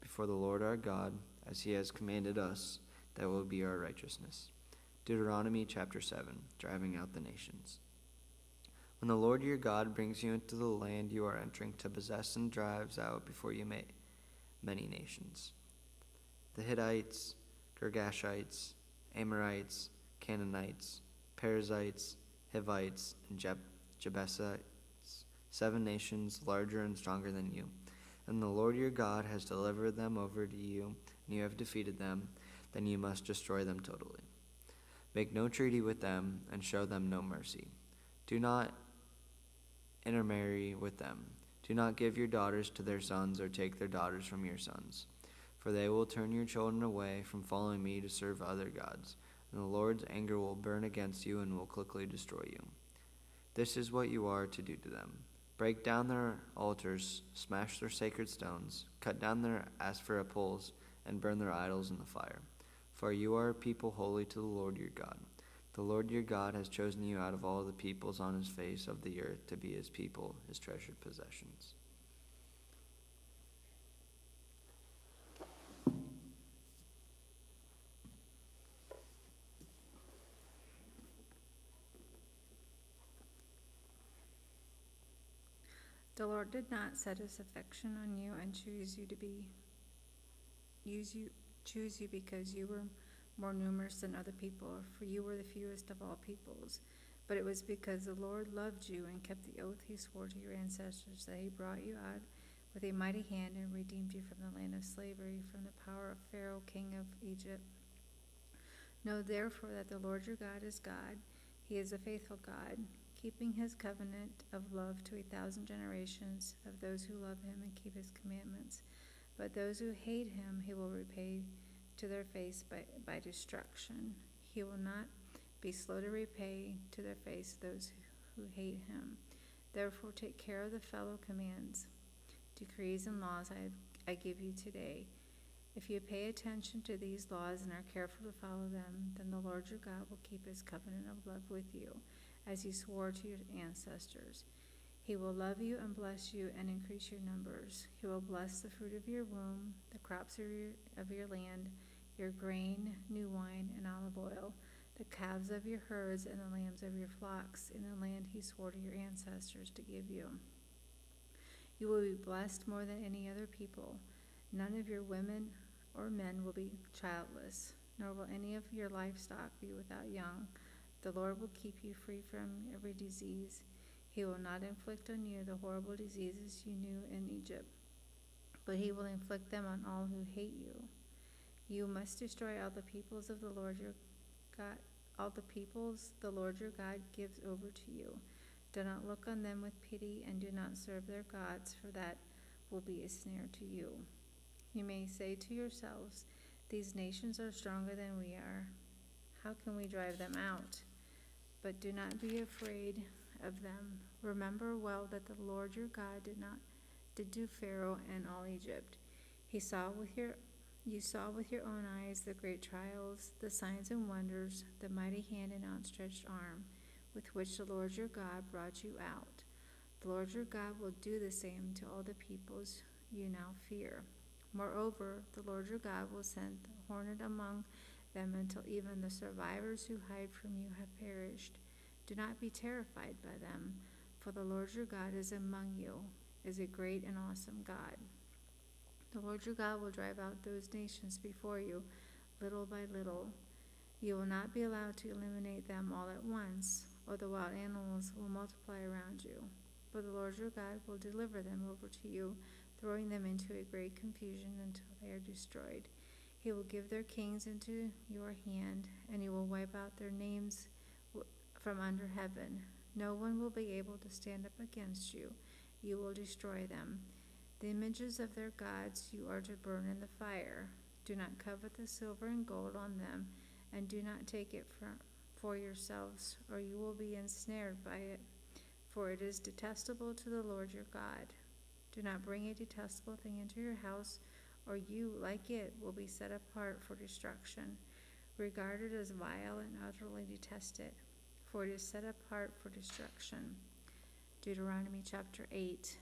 K: before the Lord our God, as he has commanded us, that will be our righteousness. Deuteronomy chapter 7, driving out the nations. When the Lord your God brings you into the land you are entering to possess and drives out before you many nations, the Hittites, Girgashites, Amorites, Canaanites, Perizzites, Hivites, and Jebusites, 7 nations larger and stronger than you. And the Lord your God has delivered them over to you, and you have defeated them, then you must destroy them totally. Make no treaty with them, and show them no mercy. Do not intermarry with them. Do not give your daughters to their sons, or take their daughters from your sons, for they will turn your children away from following me to serve other gods, and the Lord's anger will burn against you and will quickly destroy you. This is what you are to do to them. Break down their altars, smash their sacred stones, cut down their Asherah poles, and burn their idols in the fire. For you are a people holy to the Lord your God. The Lord your God has chosen you out of all the peoples on his face of the earth to be his people, his treasured possessions.
L: The Lord did not set his affection on you and choose you because you were more numerous than other people, for you were the fewest of all peoples. But it was because the Lord loved you and kept the oath he swore to your ancestors, that he brought you out with a mighty hand and redeemed you from the land of slavery, from the power of Pharaoh, king of Egypt. Know therefore that the Lord your God is God. He is a faithful God, keeping his covenant of love to 1,000 generations of those who love him and keep his commandments. But those who hate him he will repay to their face by destruction. He will not be slow to repay to their face those who hate him. Therefore take care of the fellow commands, decrees, and laws I give you today. If you pay attention to these laws and are careful to follow them, then the Lord your God will keep his covenant of love with you, as he swore to your ancestors. He will love you and bless you and increase your numbers. He will bless the fruit of your womb, the crops of your land, your grain, new wine, and olive oil, the calves of your herds and the lambs of your flocks, in the land he swore to your ancestors to give you. You will be blessed more than any other people. None of your women or men will be childless, nor will any of your livestock be without young. The Lord will keep you free from every disease. He will not inflict on you the horrible diseases you knew in Egypt, but he will inflict them on all who hate you. You must destroy all the peoples of the Lord your God, all the peoples the Lord your God gives over to you. Do not look on them with pity, and do not serve their gods, for that will be a snare to you. You may say to yourselves, these nations are stronger than we are. How can we drive them out? But do not be afraid of them. Remember well that the Lord your God did do Pharaoh and all Egypt. You saw with your own eyes the great trials, the signs and wonders, the mighty hand and outstretched arm, with which the Lord your God brought you out. The Lord your God will do the same to all the peoples you now fear. Moreover, the Lord your God will send the hornet among them until even the survivors who hide from you have perished. Do not be terrified by them, for the Lord your God is among you, is a great and awesome God. The Lord your God will drive out those nations before you, little by little. You will not be allowed to eliminate them all at once, or the wild animals will multiply around you. But the Lord your God will deliver them over to you, throwing them into a great confusion until they are destroyed. He will give their kings into your hand, and you will wipe out their names from under heaven. No one will be able to stand up against you. You will destroy them. The images of their gods you are to burn in the fire. Do not covet the silver and gold on them, and do not take it for yourselves, or you will be ensnared by it, for it is detestable to the Lord your God. Do not bring a detestable thing into your house, or you, like it, will be set apart for destruction. Regard it as vile and utterly detest it, for it is set apart for destruction. Deuteronomy chapter 8.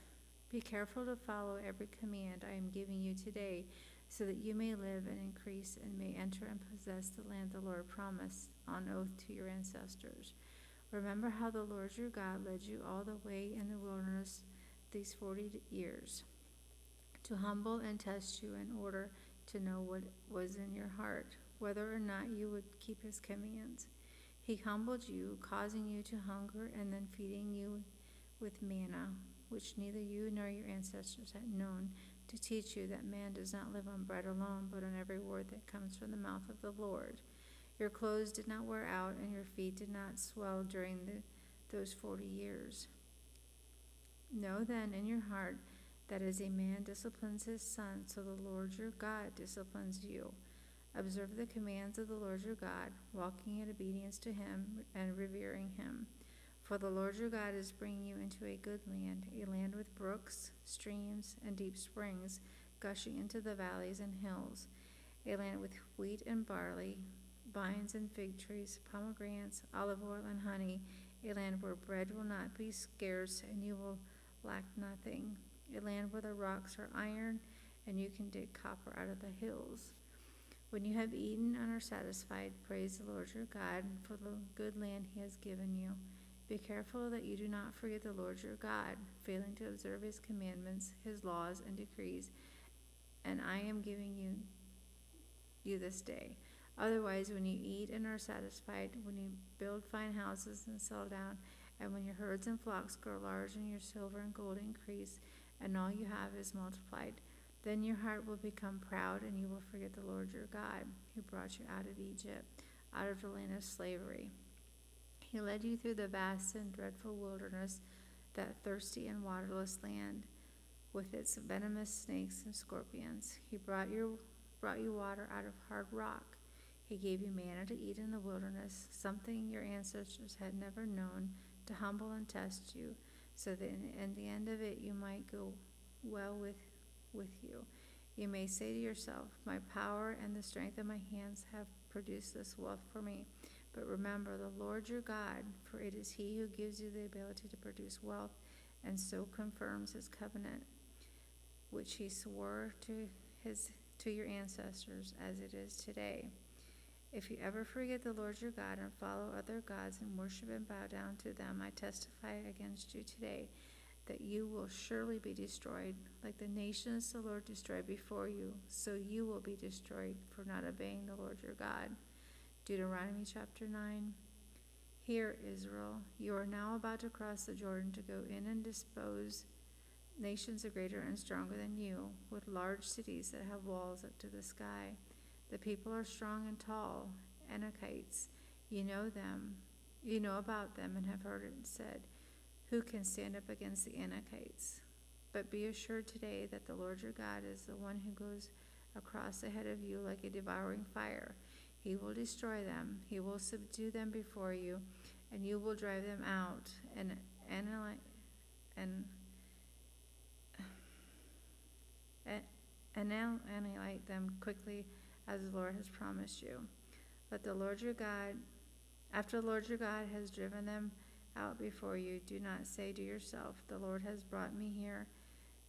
L: Be careful to follow every command I am giving you today, so that you may live and increase and may enter and possess the land the Lord promised on oath to your ancestors. Remember how the Lord your God led you all the way in the wilderness these 40 years, to humble and test you in order to know what was in your heart, whether or not you would keep his commands. He humbled you, causing you to hunger, and then feeding you with manna, which neither you nor your ancestors had known, to teach you that man does not live on bread alone, but on every word that comes from the mouth of the Lord. Your clothes did not wear out, and your feet did not swell during those 40 years. Know then in your heart that as a man disciplines his son, so the Lord your God disciplines you. Observe the commands of the Lord your God, walking in obedience to him and revering him. For the Lord your God is bringing you into a good land, a land with brooks, streams, and deep springs, gushing into the valleys and hills, a land with wheat and barley, vines and fig trees, pomegranates, olive oil, and honey, a land where bread will not be scarce and you will lack nothing, a land where the rocks are iron and you can dig copper out of the hills. When you have eaten and are satisfied, praise the Lord your God for the good land he has given you. Be careful that you do not forget the Lord your God, failing to observe his commandments, his laws, and decrees, and I am giving you this day. Otherwise, when you eat and are satisfied, when you build fine houses and settle down, and when your herds and flocks grow large and your silver and gold increase, and all you have is multiplied, then your heart will become proud, and you will forget the Lord your God, who brought you out of Egypt, out of the land of slavery. He led you through the vast and dreadful wilderness, that thirsty and waterless land, with its venomous snakes and scorpions. He brought you water out of hard rock. He gave you manna to eat in the wilderness, something your ancestors had never known, to humble and test you, so that in the end of it you might go well with you. You may say to yourself, my power and the strength of my hands have produced this wealth for me. But remember the Lord your God, for it is he who gives you the ability to produce wealth, and so confirms his covenant, which he swore to your ancestors, as it is today. If you ever forget the Lord your God and follow other gods and worship and bow down to them, I testify against you today that you will surely be destroyed. Like the nations the Lord destroyed before you, so you will be destroyed for not obeying the Lord your God. Deuteronomy chapter 9. Hear, Israel, you are now about to cross the Jordan to go in and dispose nations greater and stronger than you, with large cities that have walls up to the sky. The people are strong and tall, Anakites. You know about them and have heard it said, who can stand up against the Anakites? But be assured today that the Lord your God is the one who goes across ahead of you like a devouring fire. He will destroy them. He will subdue them before you, and you will drive them out and annihilate them quickly, as the Lord has promised you. But after the Lord your God has driven them out before you, do not say to yourself, the Lord has brought me here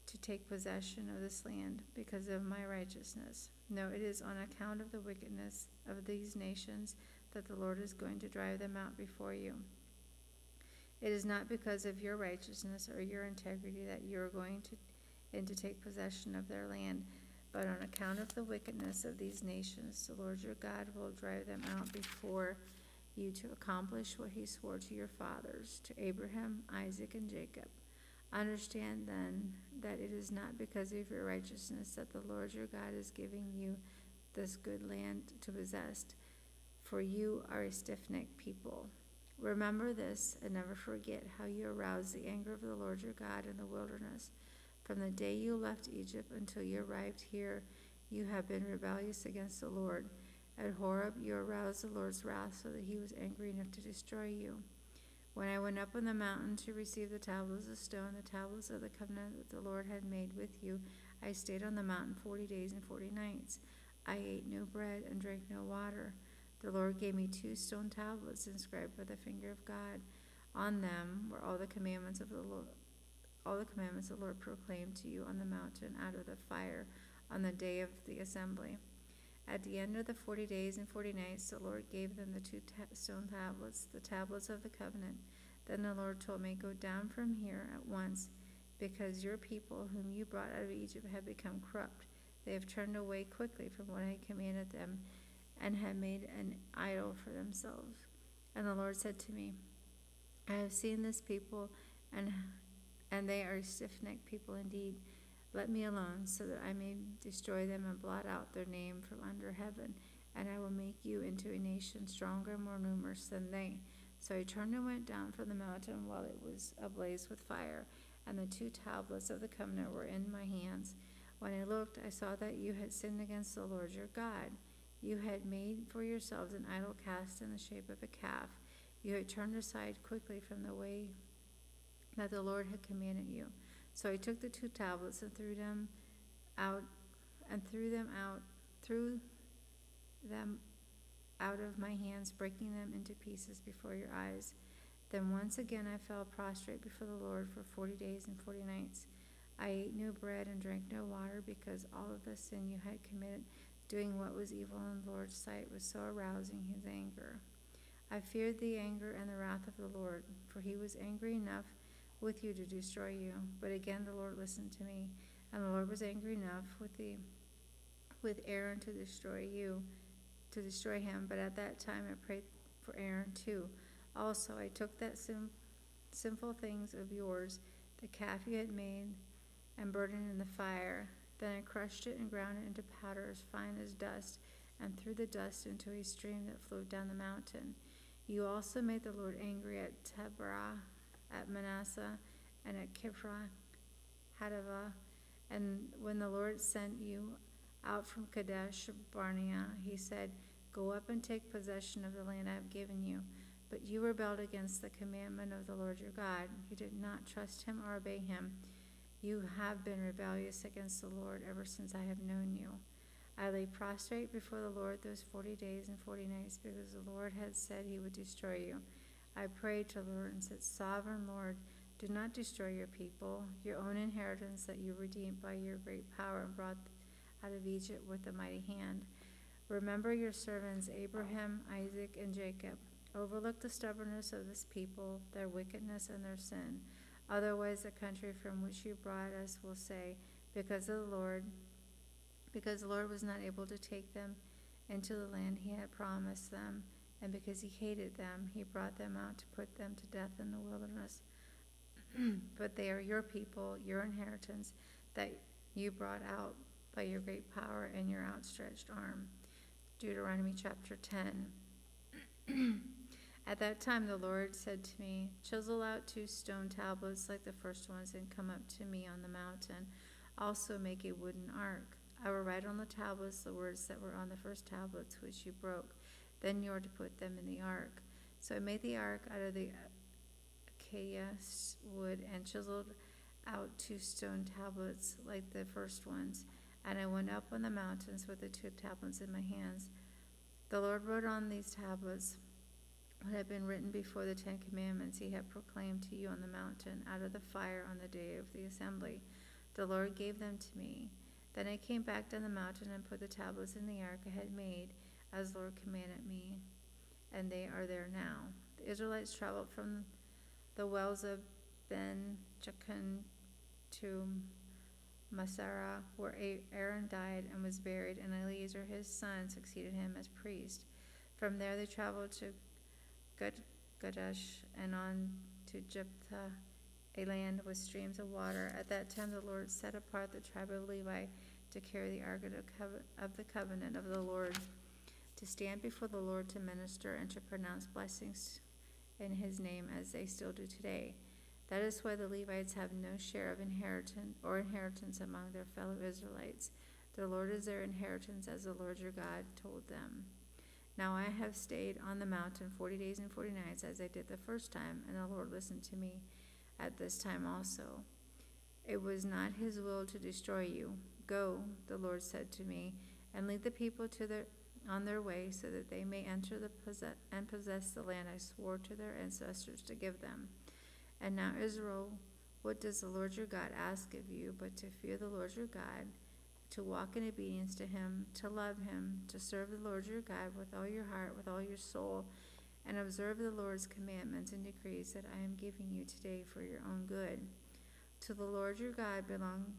L: to take possession of this land because of my righteousness. No, it is on account of the wickedness of these nations that the Lord is going to drive them out before you. It is not because of your righteousness or your integrity that you are going to take possession of their land, but on account of the wickedness of these nations, the Lord your God will drive them out before you to accomplish what he swore to your fathers, to Abraham, Isaac, and Jacob. Understand then that it is not because of your righteousness that the Lord your God is giving you this good land to possess, for you are a stiff-necked people. Remember this and never forget how you aroused the anger of the Lord your God in the wilderness. From the day you left Egypt until you arrived here, you have been rebellious against the Lord. At Horeb you aroused the Lord's wrath so that he was angry enough to destroy you. When I went up on the mountain to receive the tablets of stone, the tablets of the covenant that the Lord had made with you, I stayed on the mountain 40 days and 40 nights. I ate no bread and drank no water. The Lord gave me 2 stone tablets inscribed by the finger of God. On them were all the commandments of the Lord. All the commandments the Lord proclaimed to you on the mountain out of the fire on the day of the assembly. At the end of the 40 days and 40 nights, the Lord gave them the 2 stone tablets, the tablets of the covenant. Then the Lord told me, go down from here at once, because your people whom you brought out of Egypt have become corrupt. They have turned away quickly from what I commanded them, and have made an idol for themselves. And the Lord said to me, I have seen this people, and they are stiff-necked people indeed. Let me alone, so that I may destroy them and blot out their name from under heaven, and I will make you into a nation stronger and more numerous than they. So I turned and went down from the mountain while it was ablaze with fire, and the 2 tablets of the covenant were in my hands. When I looked, I saw that you had sinned against the Lord your God. You had made for yourselves an idol cast in the shape of a calf. You had turned aside quickly from the way that the Lord had commanded you. So I took the 2 tablets and threw them out of my hands, breaking them into pieces before your eyes. Then once again I fell prostrate before the Lord for 40 days and 40 nights. I ate no bread and drank no water, because all of the sin you had committed, doing what was evil in the Lord's sight, was so arousing his anger. I feared the anger and the wrath of the Lord, for he was angry enough with you to destroy you. But again the Lord listened to me, and the Lord was angry enough with Aaron to destroy him. But at that time I prayed for Aaron too. Also I took that sinful things of yours, the calf you had made, and burned it in the fire. Then I crushed it and ground it into powder as fine as dust, and threw the dust into a stream that flowed down the mountain. You also made the Lord angry at Taberah, at Manasseh, and at Kibroth Hattaavah. And when the Lord sent you out from Kadesh Barnea, he said, "Go up and take possession of the land I have given you." But you rebelled against the commandment of the Lord your God. You did not trust him or obey him. You have been rebellious against the Lord ever since I have known you. I lay prostrate before the Lord those 40 days and 40 nights, because the Lord had said he would destroy you. I prayed to the Lord and said, "Sovereign Lord, do not destroy your people, your own inheritance that you redeemed by your great power and brought out of Egypt with a mighty hand. Remember your servants Abraham, Isaac, and Jacob. Overlook the stubbornness of this people, their wickedness and their sin. Otherwise the country from which you brought us will say, because the Lord was not able to take them into the land he had promised them, and because he hated them, he brought them out to put them to death in the wilderness. But they are your people, your inheritance, that you brought out by your great power and your outstretched arm." Deuteronomy chapter 10. At that time the Lord said to me, "Chisel out 2 stone tablets like the first ones and come up to me on the mountain. Also make a wooden ark. I will write on the tablets the words that were on the first tablets which you broke. Then you are to put them in the ark." So I made the ark out of the acacia wood and chiseled out 2 stone tablets like the first ones. And I went up on the mountains with the 2 tablets in my hands. The Lord wrote on these tablets what had been written before the 10 commandments he had proclaimed to you on the mountain out of the fire on the day of the assembly. The Lord gave them to me. Then I came back down the mountain and put the tablets in the ark I had made, as the Lord commanded me, and they are there now. The Israelites traveled from the wells of Ben-Jachin to Masara, where Aaron died and was buried, and Eleazar his son succeeded him as priest. From there they traveled to Kadesh and on to Jephthah, a land with streams of water. At that time the Lord set apart the tribe of Levi to carry the ark of the covenant of the Lord, to stand before the Lord to minister and to pronounce blessings in his name, as they still do today. That is why the Levites have no share of inheritance among their fellow Israelites. The Lord is their inheritance, as the Lord your God told them. Now I have stayed on the mountain 40 days and 40 nights, as I did the first time, and the Lord listened to me at this time also. It was not his will to destroy you. Go, the Lord said to me, and lead the people on their way, so that they may enter and possess the land I swore to their ancestors to give them. And now, Israel, what does the Lord your God ask of you but to fear the Lord your God, to walk in obedience to him, to love him, to serve the Lord your God with all your heart, with all your soul, and observe the Lord's commandments and decrees that I am giving you today for your own good? To the Lord your God belong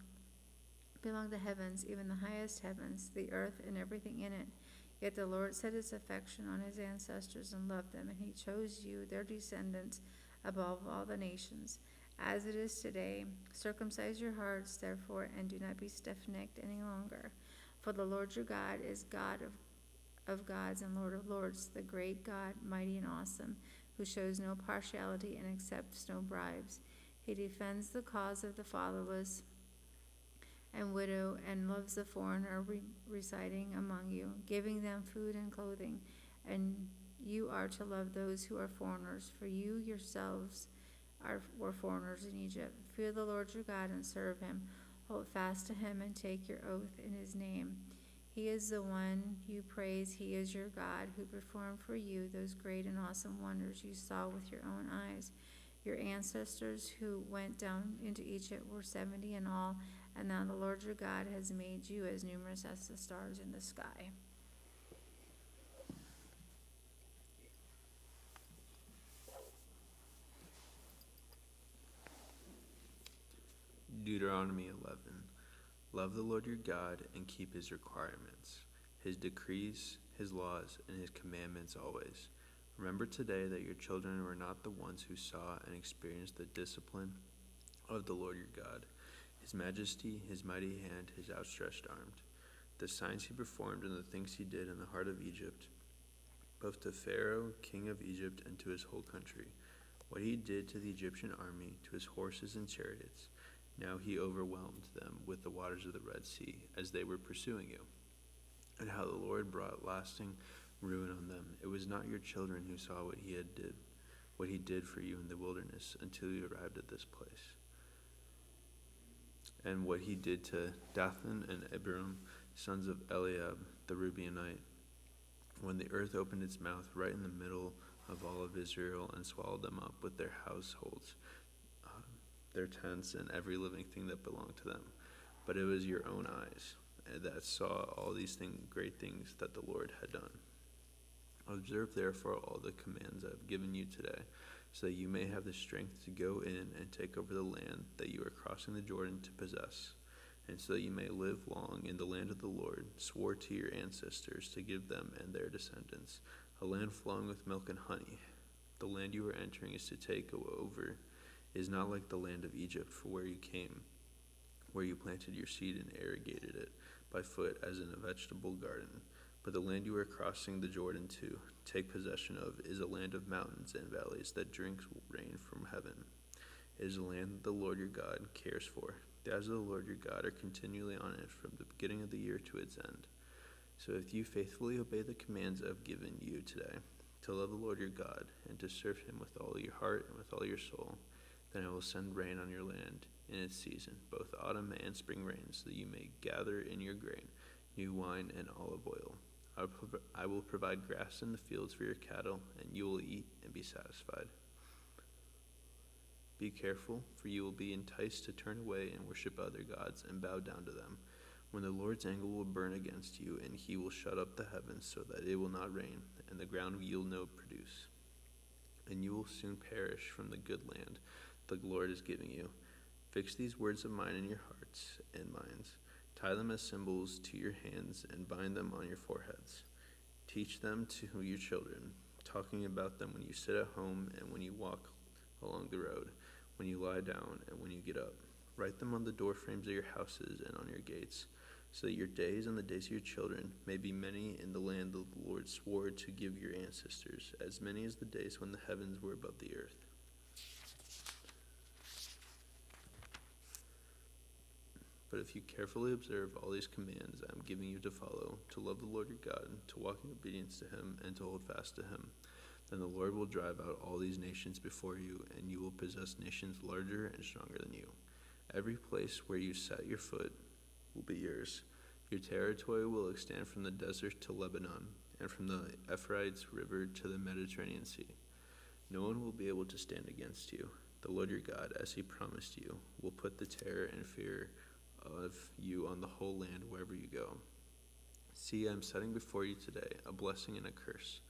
L: the heavens, even the highest heavens, the earth and everything in it. Yet the Lord set his affection on his ancestors and loved them, and he chose you, their descendants, above all the nations. As it is today, circumcise your hearts, therefore, and do not be stiff-necked any longer. For the Lord your God is God of gods and Lord of lords, the great God, mighty and awesome, who shows no partiality and accepts no bribes. He defends the cause of the fatherless and widow, and loves the foreigner residing among you, giving them food and clothing. And you are to love those who are foreigners, for you yourselves were foreigners in Egypt. Fear the Lord your God and serve him. Hold fast to him and take your oath in his name. He is the one you praise. He is your God, who performed for you those great and awesome wonders you saw with your own eyes. Your ancestors who went down into Egypt were 70 in all, and now the Lord your God has made you as numerous as the stars in the sky.
M: Deuteronomy 11. Love the Lord your God and keep his requirements, his decrees, his laws, and his commandments always. Remember today that your children were not the ones who saw and experienced the discipline of the Lord your God, his majesty, his mighty hand, his outstretched arm, the signs he performed and the things he did in the heart of Egypt, both to Pharaoh, king of Egypt, and to his whole country, what he did to the Egyptian army, to his horses and chariots. Now he overwhelmed them with the waters of the Red Sea as they were pursuing you, and how the Lord brought lasting ruin on them. It was not your children who saw what he did for you in the wilderness until you arrived at this place, and what he did to Dathan and Abiram, sons of Eliab the Reubenite, when the earth opened its mouth right in the middle of all of Israel and swallowed them up with their households, their tents, and every living thing that belonged to them. But it was your own eyes that saw all these great things that the Lord had done. Observe therefore all the commands I have given you today, so that you may have the strength to go in and take over the land that you are crossing the Jordan to possess, and so that you may live long in the land of the Lord swore to your ancestors to give them and their descendants, a land flowing with milk and honey. The land you are entering is to take over is not like the land of Egypt, for where you came, where you planted your seed and irrigated it by foot as in a vegetable garden. But the land you are crossing the Jordan to take possession of is a land of mountains and valleys that drinks rain from heaven. It is a land that the Lord your God cares for. The eyes of the Lord your God are continually on it from the beginning of the year to its end. So if you faithfully obey the commands I have given you today, to love the Lord your God, and to serve him with all your heart and with all your soul, then I will send rain on your land in its season, both autumn and spring rains, so that you may gather in your grain, new wine, and olive oil. I will provide grass in the fields for your cattle, and you will eat and be satisfied. Be careful, for you will be enticed to turn away and worship other gods and bow down to them, when the Lord's anger will burn against you, and he will shut up the heavens so that it will not rain, and the ground will yield no produce. And you will soon perish from the good land the Lord is giving you. Fix these words of mine in your hearts and minds. Tie them as symbols to your hands and bind them on your foreheads. Teach them to your children, talking about them when you sit at home and when you walk along the road, when you lie down and when you get up. Write them on the doorframes of your houses and on your gates, so that your days and the days of your children may be many in the land the Lord swore to give your ancestors, as many as the days when the heavens were above the earth. But if you carefully observe all these commands I am giving you to follow, to love the Lord your God, to walk in obedience to him, and to hold fast to him, then the Lord will drive out all these nations before you, and you will possess nations larger and stronger than you. Every place where you set your foot will be yours. Your territory will extend from the desert to Lebanon, and from the Euphrates River to the Mediterranean Sea. No one will be able to stand against you. The Lord your God, as he promised you, will put the terror and fear of you on the whole land wherever you go. See, I am setting before you today a blessing and a curse.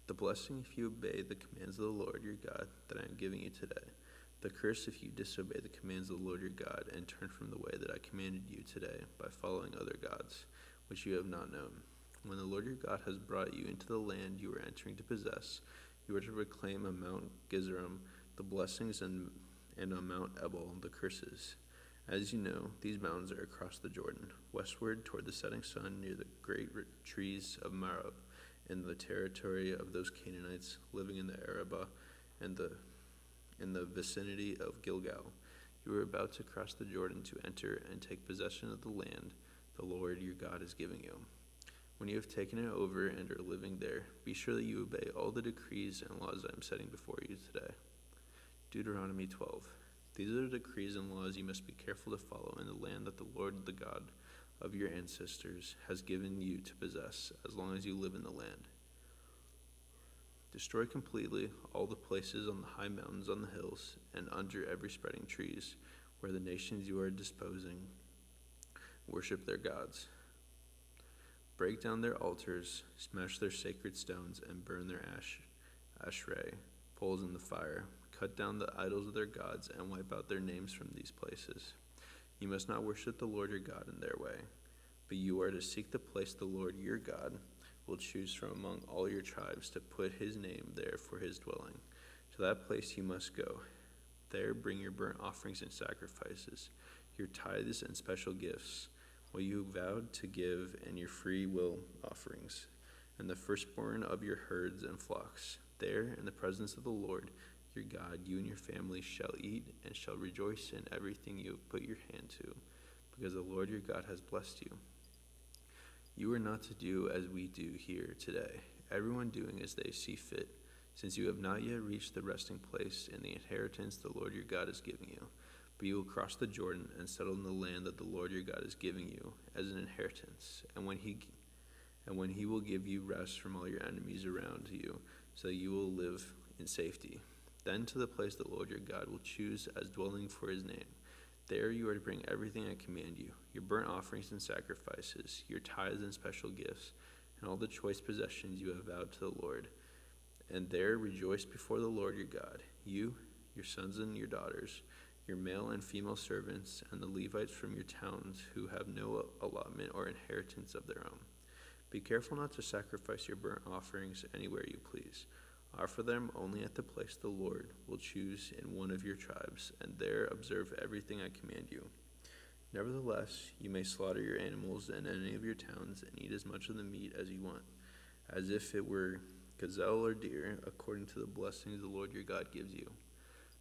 M: The blessing if you obey the commands of the Lord your God that I am giving you today. The curse if you disobey the commands of the Lord your God and turn from the way that I commanded you today by following other gods, which you have not known. When the Lord your God has brought you into the land you are entering to possess, you are to proclaim on Mount Gerizim the blessings and on Mount Ebal the curses. As you know, these mountains are across the Jordan, westward toward the setting sun near the great trees of Marab, in the territory of those Canaanites living in the Arabah and in the vicinity of Gilgal. You are about to cross the Jordan to enter and take possession of the land the Lord your God is giving you. When you have taken it over and are living there, be sure that you obey all the decrees and laws I am setting before you today. Deuteronomy 12. These are the decrees and laws you must be careful to follow in the land that the Lord, the God of your ancestors, has given you to possess, as long as you live in the land. Destroy completely all the places on the high mountains, on the hills, and under every spreading trees, where the nations you are disposing worship their gods. Break down their altars, smash their sacred stones, and burn their ashrei poles in the fire. Cut down the idols of their gods and wipe out their names from these places. You must not worship the Lord your God in their way, but you are to seek the place the Lord your God will choose from among all your tribes to put his name there for his dwelling. To that place you must go. There bring your burnt offerings and sacrifices, your tithes and special gifts, what you vowed to give, and your free will offerings, and the firstborn of your herds and flocks. There, in the presence of the Lord your God, you and your family shall eat and shall rejoice in everything you have put your hand to, because the Lord your God has blessed you. You are not to do as we do here today, everyone doing as they see fit, since you have not yet reached the resting place in the inheritance the Lord your God is giving you. But you will cross the Jordan and settle in the land that the Lord your God is giving you as an inheritance, and when he will give you rest from all your enemies around you, so that you will live in safety. Then to the place the Lord your God will choose as dwelling for his name. There you are to bring everything I command you, your burnt offerings and sacrifices, your tithes and special gifts, and all the choice possessions you have vowed to the Lord. And there rejoice before the Lord your God, you, your sons and your daughters, your male and female servants, and the Levites from your towns who have no allotment or inheritance of their own. Be careful not to sacrifice your burnt offerings anywhere you please. Offer them only at the place the Lord will choose in one of your tribes, and there observe everything I command you. Nevertheless, you may slaughter your animals in any of your towns and eat as much of the meat as you want, as if it were gazelle or deer, according to the blessings the Lord your God gives you.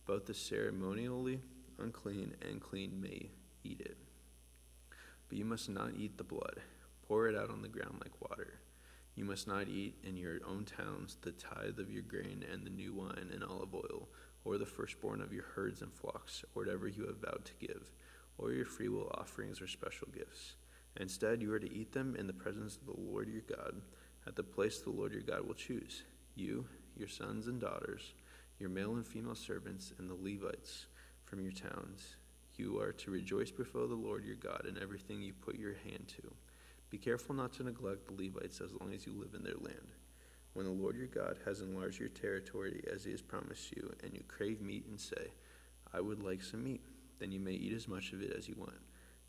M: Both the ceremonially unclean and clean may eat it. But you must not eat the blood. Pour it out on the ground like water. You must not eat in your own towns the tithe of your grain and the new wine and olive oil, or the firstborn of your herds and flocks, or whatever you have vowed to give, or your freewill offerings or special gifts. Instead, you are to eat them in the presence of the Lord your God, at the place the Lord your God will choose. You, your sons and daughters, your male and female servants, and the Levites from your towns. You are to rejoice before the Lord your God in everything you put your hand to. Be careful not to neglect the Levites as long as you live in their land. When the Lord your God has enlarged your territory as he has promised you, and you crave meat and say, I would like some meat, then you may eat as much of it as you want.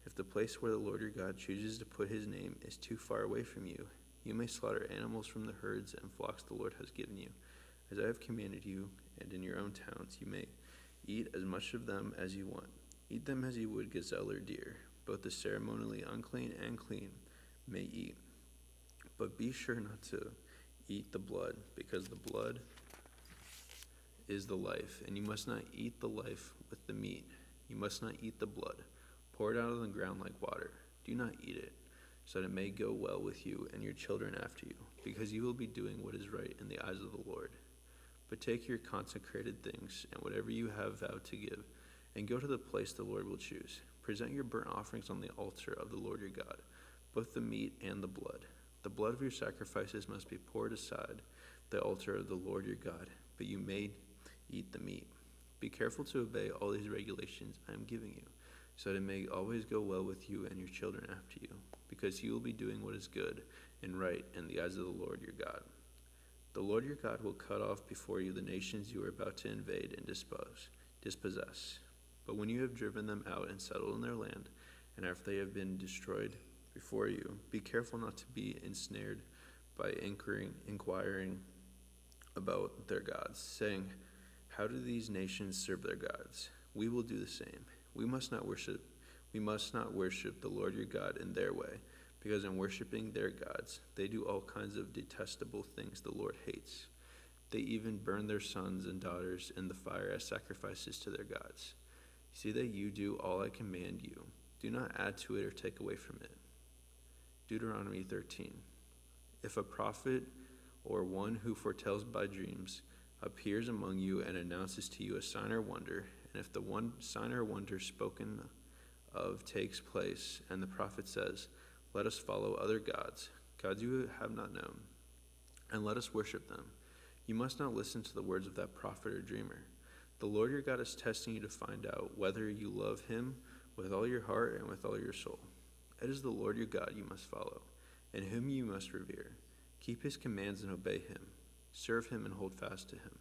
M: If the place where the Lord your God chooses to put his name is too far away from you, you may slaughter animals from the herds and flocks the Lord has given you. As I have commanded you, and in your own towns, you may eat as much of them as you want. Eat them as you would gazelle or deer. Both the ceremonially unclean and clean may eat. But be sure not to eat the blood, because the blood is the life, and you must not eat the life with the meat. You must not eat the blood. Pour it out on the ground like water. Do not eat it, so that it may go well with you and your children after you, because you will be doing what is right in the eyes of the Lord. But take your consecrated things, and whatever you have vowed to give, and go to the place the Lord will choose. Present your burnt offerings on the altar of the Lord your God, both the meat and the blood. The blood of your sacrifices must be poured aside the altar of the Lord your God, but you may eat the meat. Be careful to obey all these regulations I am giving you, so that it may always go well with you and your children after you, because you will be doing what is good and right in the eyes of the Lord your God. The Lord your God will cut off before you the nations you are about to invade and dispossess. But when you have driven them out and settled in their land, and after they have been destroyed before you, be careful not to be ensnared by inquiring about their gods, saying, how do these nations serve their gods? We will do the same. We must not worship the Lord your God in their way, because in worshiping their gods, they do all kinds of detestable things the Lord hates. They even burn their sons and daughters in the fire as sacrifices to their gods. See that you do all I command you. Do not add to it or take away from it. Deuteronomy 13. If a prophet or one who foretells by dreams appears among you and announces to you a sign or wonder, and if the one sign or wonder spoken of takes place, and the prophet says, let us follow other gods you have not known, and let us worship them, you must not listen to the words of that prophet or dreamer. The Lord your God is testing you to find out whether you love him with all your heart and with all your soul. It is the Lord your God you must follow, and whom you must revere. Keep his commands and obey him. Serve him and hold fast to him.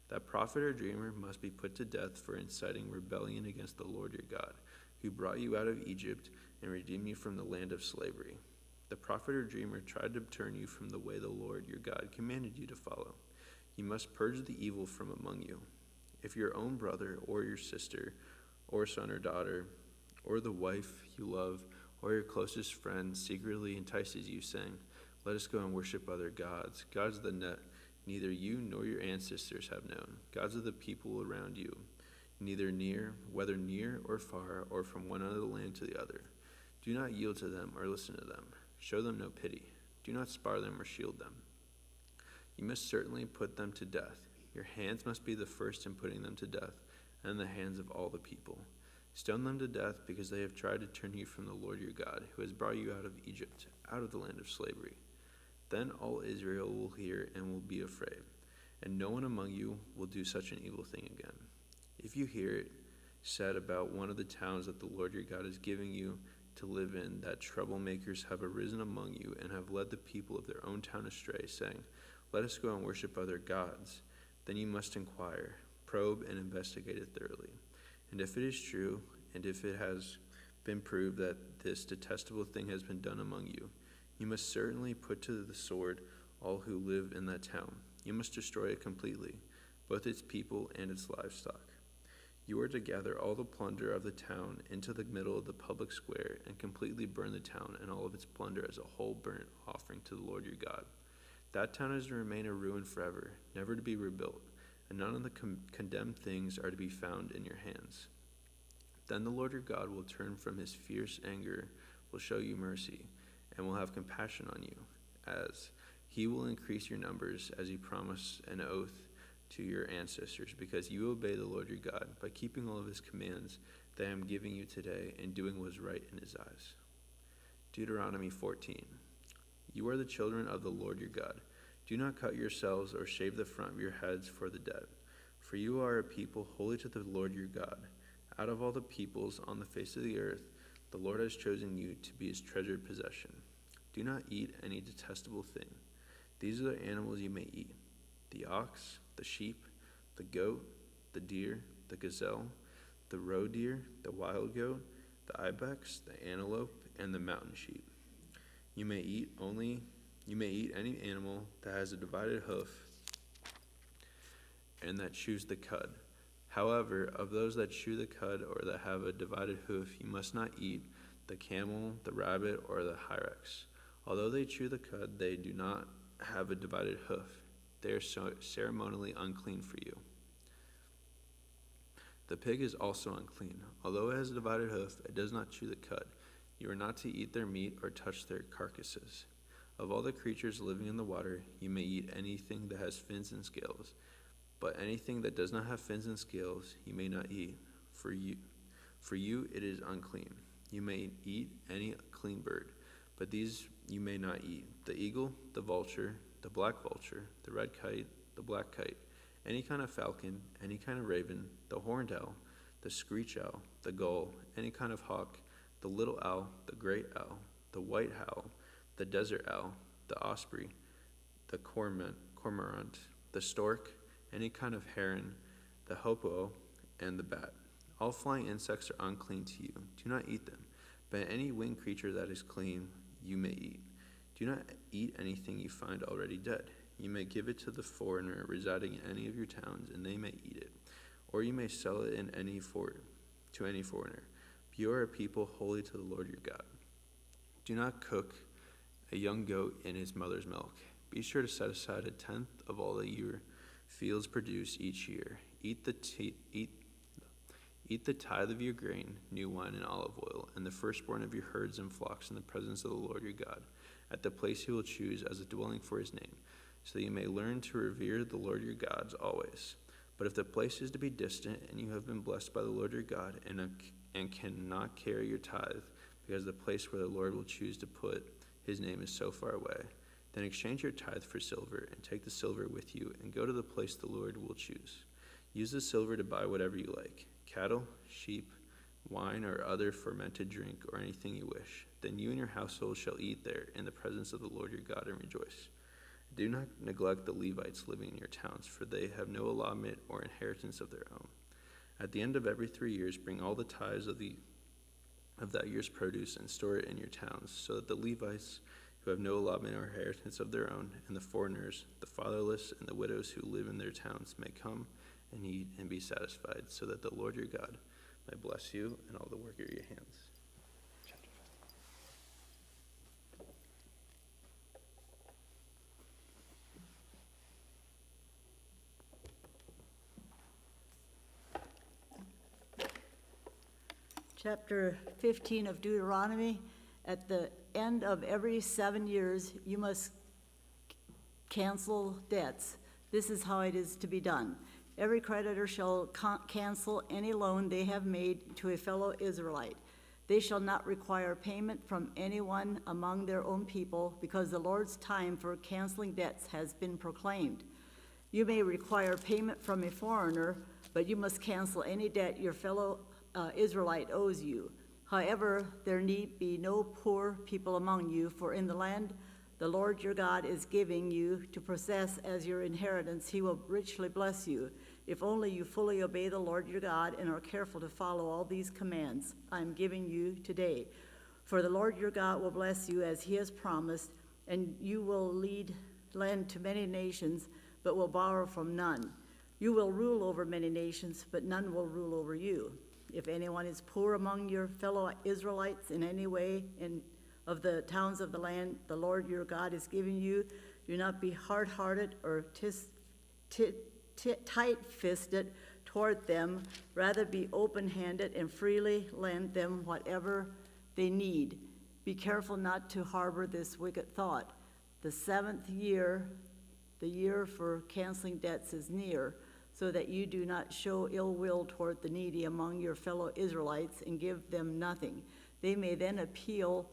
M: That prophet or dreamer must be put to death for inciting rebellion against the Lord your God, who brought you out of Egypt and redeemed you from the land of slavery. The prophet or dreamer tried to turn you from the way the Lord your God commanded you to follow. You must purge the evil from among you. If your own brother or your sister or son or daughter or the wife you love or your closest friend secretly entices you, saying, "Let us go and worship other gods," gods that neither you nor your ancestors have known, gods of the people around you, whether near or far, or from one end of the land to the other. Do not yield to them or listen to them. Show them no pity. Do not spare them or shield them. You must certainly put them to death. Your hands must be the first in putting them to death, and the hands of all the people. Stone them to death because they have tried to turn you from the Lord your God, who has brought you out of Egypt, out of the land of slavery. Then all Israel will hear and will be afraid, and no one among you will do such an evil thing again. If you hear it said about one of the towns that the Lord your God is giving you to live in, that troublemakers have arisen among you and have led the people of their own town astray, saying, "Let us go and worship other gods," then you must inquire, probe, and investigate it thoroughly. And if it is true, and if it has been proved that this detestable thing has been done among you, you must certainly put to the sword all who live in that town. You must destroy it completely, both its people and its livestock. You are to gather all the plunder of the town into the middle of the public square and completely burn the town and all of its plunder as a whole burnt offering to the Lord your God. That town is to remain a ruin forever, never to be rebuilt, and none of the condemned things are to be found in your hands. Then the Lord your God will turn from his fierce anger, will show you mercy, and will have compassion on you, as he will increase your numbers as he promised an oath to your ancestors, because you obey the Lord your God by keeping all of his commands that I am giving you today and doing what is right in his eyes. Deuteronomy 14. You are the children of the Lord your God. Do not cut yourselves or shave the front of your heads for the dead, for you are a people holy to the Lord your God. Out of all the peoples on the face of the earth, the Lord has chosen you to be his treasured possession. Do not eat any detestable thing. These are the animals you may eat: the ox, the sheep, the goat, the deer, the gazelle, the roe deer, the wild goat, the ibex, the antelope, and the mountain sheep. You may eat any animal that has a divided hoof and that chews the cud. However, of those that chew the cud or that have a divided hoof, you must not eat the camel, the rabbit, or the hyrax. Although they chew the cud, they do not have a divided hoof. They are ceremonially unclean for you. The pig is also unclean. Although it has a divided hoof, it does not chew the cud. You are not to eat their meat or touch their carcasses. Of all the creatures living in the water, you may eat anything that has fins and scales. But anything that does not have fins and scales, you may not eat. For you it is unclean. You may eat any clean bird, but these you may not eat: the eagle, the vulture, the black vulture, the red kite, the black kite, any kind of falcon, any kind of raven, the horned owl, the screech owl, the gull, any kind of hawk, the little owl, the great owl, the white owl, the desert owl, the osprey, the cormorant, the stork, any kind of heron, the hoopoe, and the bat. All flying insects are unclean to you. Do not eat them. But any winged creature that is clean you may eat. Do not eat anything you find already dead. You may give it to the foreigner residing in any of your towns, and they may eat it. Or you may sell it to any foreigner. But you are a people holy to the Lord your God. Do not cook a young goat in its mother's milk. Be sure to set aside 1/10 of all that your fields produce each year. Eat the tithe of your grain, new wine, and olive oil, and the firstborn of your herds and flocks in the presence of the Lord your God, at the place he will choose as a dwelling for his name, so that you may learn to revere the Lord your God always. But if the place is to be distant, and you have been blessed by the Lord your God, and cannot carry your tithe, because the place where the Lord will choose to put his name is so far away, then exchange your tithe for silver, and take the silver with you, and go to the place the Lord will choose. Use the silver to buy whatever you like: cattle, sheep, wine, or other fermented drink, or anything you wish. Then you and your household shall eat there in the presence of the Lord your God and rejoice. Do not neglect the Levites living in your towns, for they have no allotment or inheritance of their own. At the end of every 3 years, bring all the tithes of the of that year's produce and store it in your towns, so that the Levites who have no allotment or inheritance of their own, and the foreigners, the fatherless, and the widows who live in their towns may come and eat and be satisfied, so that the Lord your God may bless you and all the work of your hands.
N: Chapter 15 of Deuteronomy. At the end of every 7 years, you must cancel debts. This is how it is to be done. Every creditor shall cancel any loan they have made to a fellow Israelite. They shall not require payment from anyone among their own people, because the Lord's time for canceling debts has been proclaimed. You may require payment from a foreigner, but you must cancel any debt your fellow Israelite owes you. However, there need be no poor people among you, for in the land the Lord your God is giving you to possess as your inheritance, he will richly bless you, if only you fully obey the Lord your God and are careful to follow all these commands I am giving you today. For the Lord your God will bless you as he has promised, and you will lend to many nations, but will borrow from none. You will rule over many nations, but none will rule over you. If anyone is poor among your fellow Israelites in any way of the towns of the land the Lord your God is giving you, do not be hard-hearted or tight-fisted toward them. Rather be open-handed and freely lend them whatever they need. Be careful not to harbor this wicked thought. The 7th year, the year for canceling debts, is near, so that you do not show ill will toward the needy among your fellow Israelites and give them nothing. They may then appeal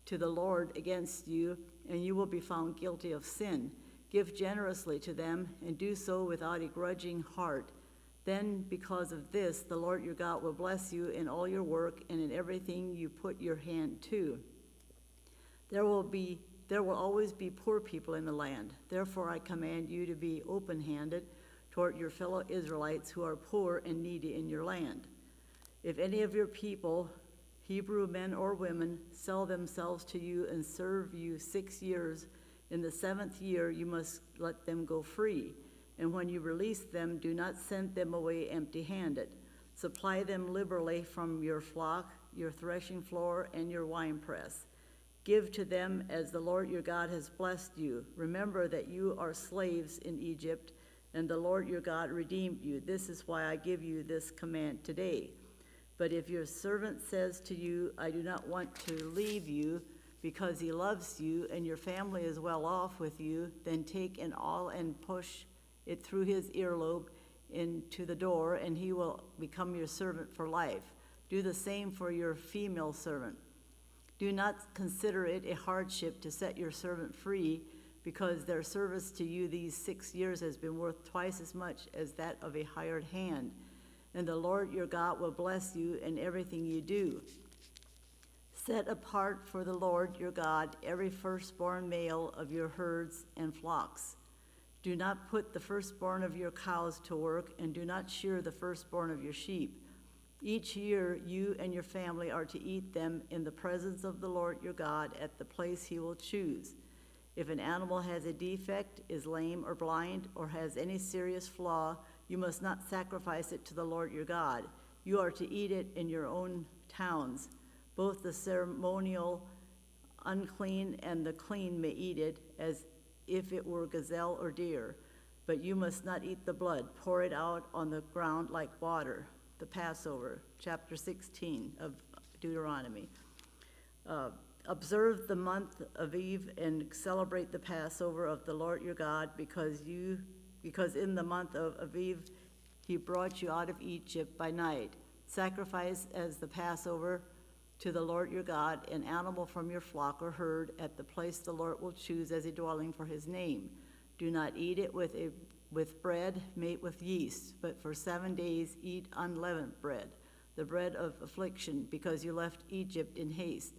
N: to the Lord against you, and you will be found guilty of sin. Give generously to them, and do so without a grudging heart. Then, because of this, the Lord your God will bless you in all your work and in everything you put your hand to. There will always be poor people in the land. Therefore, I command you to be open-handed toward your fellow Israelites who are poor and needy in your land. If any of your people, Hebrew men or women, sell themselves to you and serve you 6 years, in the 7th year you must let them go free. And when you release them, do not send them away empty-handed. Supply them liberally from your flock, your threshing floor, and your winepress. Give to them as the Lord your God has blessed you. Remember that you are slaves in Egypt, and the Lord your God redeemed you. This is why I give you this command today. But if your servant says to you, I do not want to leave you, because he loves you and your family is well off with you, then take an awl and push it through his earlobe into the door, and he will become your servant for life. Do the same for your female servant. Do not consider it a hardship to set your servant free, because their service to you these 6 years has been worth twice as much as that of a hired hand. And the Lord your God will bless you in everything you do. Set apart for the Lord your God every firstborn male of your herds and flocks. Do not put the firstborn of your cows to work, and do not shear the firstborn of your sheep. Each year you and your family are to eat them in the presence of the Lord your God at the place he will choose. If an animal has a defect, is lame or blind, or has any serious flaw, you must not sacrifice it to the Lord your God. You are to eat it in your own towns. Both the ceremonial unclean and the clean may eat it, as if it were gazelle or deer. But you must not eat the blood. Pour it out on the ground like water. The Passover, chapter 16 of Deuteronomy. Observe the month of Eve and celebrate the Passover of the Lord your God, because in the month of Aviv he brought you out of Egypt by night. Sacrifice as the Passover to the Lord your God an animal from your flock or herd at the place the Lord will choose as a dwelling for his name. Do not eat it with bread made with yeast, but for 7 days eat unleavened bread, the bread of affliction, because you left Egypt in haste,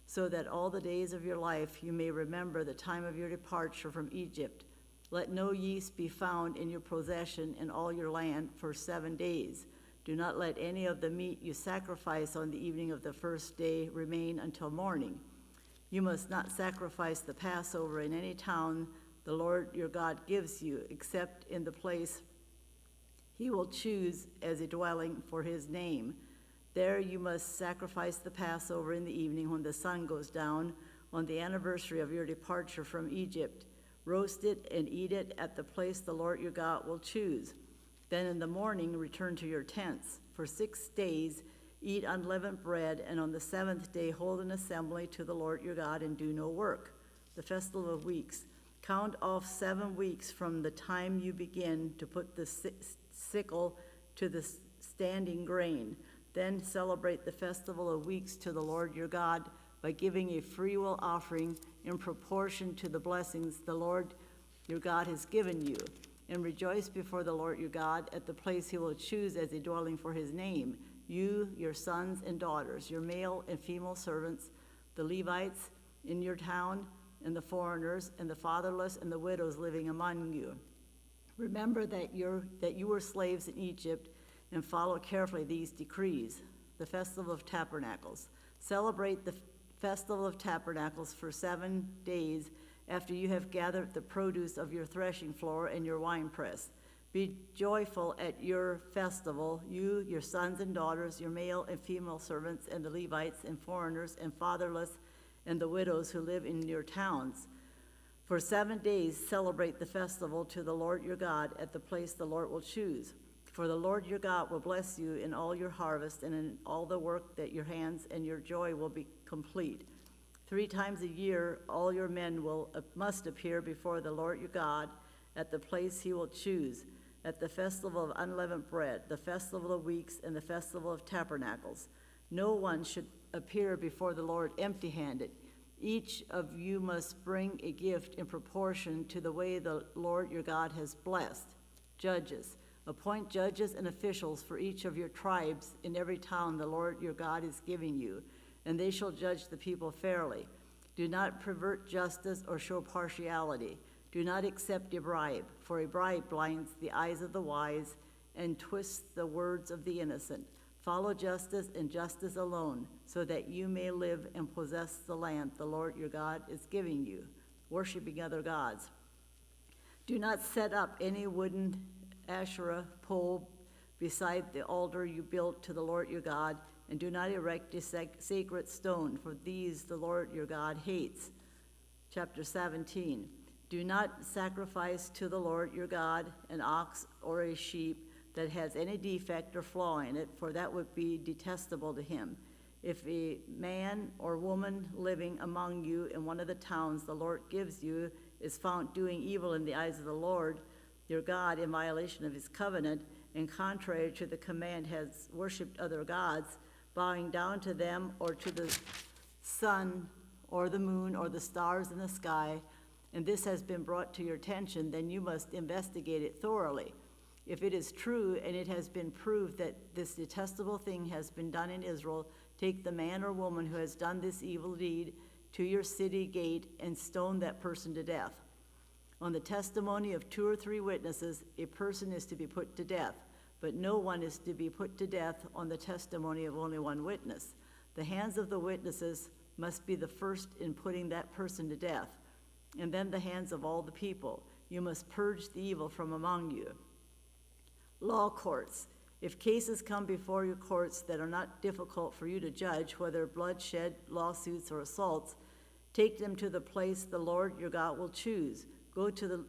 N: so that all the days of your life you may remember the time of your departure from Egypt. Let no yeast be found in your possession in all your land for 7 days. Do not let any of the meat you sacrifice on the evening of the first day remain until morning. You must not sacrifice the Passover in any town the Lord your God gives you, except in the place he will choose as a dwelling for his name. There you must sacrifice the Passover in the evening when the sun goes down on the anniversary of your departure from Egypt. Roast it and eat it at the place the Lord your God will choose. Then in the morning return to your tents. For 6 days eat unleavened bread, and on the 7th day hold an assembly to the Lord your God and do no work. The Festival of Weeks. Count off 7 weeks from the time you begin to put the sickle to the standing grain. Then celebrate the Festival of Weeks to the Lord your God by giving a freewill offering in proportion to the blessings the Lord your God has given you. And rejoice before the Lord your God at the place he will choose as a dwelling for his name. You, your sons and daughters, your male and female servants, the Levites in your town, and the foreigners, and the fatherless, and the widows living among you. Remember that you were slaves in Egypt, and follow carefully these decrees. The Festival of Tabernacles. Celebrate the Festival of Tabernacles for 7 days after you have gathered the produce of your threshing floor and your winepress. Be joyful at your festival, you, your sons and daughters, your male and female servants, and the Levites and foreigners and fatherless, and the widows who live in your towns. For 7 days celebrate the festival to the Lord your God at the place the Lord will choose. For the Lord your God will bless you in all your harvest and in all the work that your hands, and your joy will be complete. 3 times a year all your men must appear before the Lord your God at the place he will choose, at the Festival of Unleavened Bread, the Festival of Weeks, and the Festival of Tabernacles. No one should appear before the Lord empty-handed. Each of you must bring a gift in proportion to the way the Lord your God has blessed. Judges. Appoint judges and officials for each of your tribes in every town the Lord your God is giving you, and they shall judge the people fairly. Do not pervert justice or show partiality. Do not accept a bribe, for a bribe blinds the eyes of the wise and twists the words of the innocent. Follow justice and justice alone, so that you may live and possess the land the Lord your God is giving you. Worshipping other gods. Do not set up any wooden Asherah pole beside the altar you built to the Lord your God, and do not erect a sacred stone, for these the Lord your God hates. Chapter 17. Do not sacrifice to the Lord your God an ox or a sheep that has any defect or flaw in it, for that would be detestable to him. If a man or woman living among you in one of the towns the Lord gives you is found doing evil in the eyes of the Lord your God in violation of his covenant, and contrary to the command has worshipped other gods, bowing down to them or to the sun or the moon or the stars in the sky, and this has been brought to your attention, then you must investigate it thoroughly. If it is true and it has been proved that this detestable thing has been done in Israel, take the man or woman who has done this evil deed to your city gate and stone that person to death. On the testimony of 2 or 3 witnesses, a person is to be put to death, but no one is to be put to death on the testimony of only 1 witness. The hands of the witnesses must be the first in putting that person to death, and then the hands of all the people. You must purge the evil from among you. Law courts. If cases come before your courts that are not difficult for you to judge, whether bloodshed, lawsuits, or assaults, take them to the place the Lord your God will choose. Go to the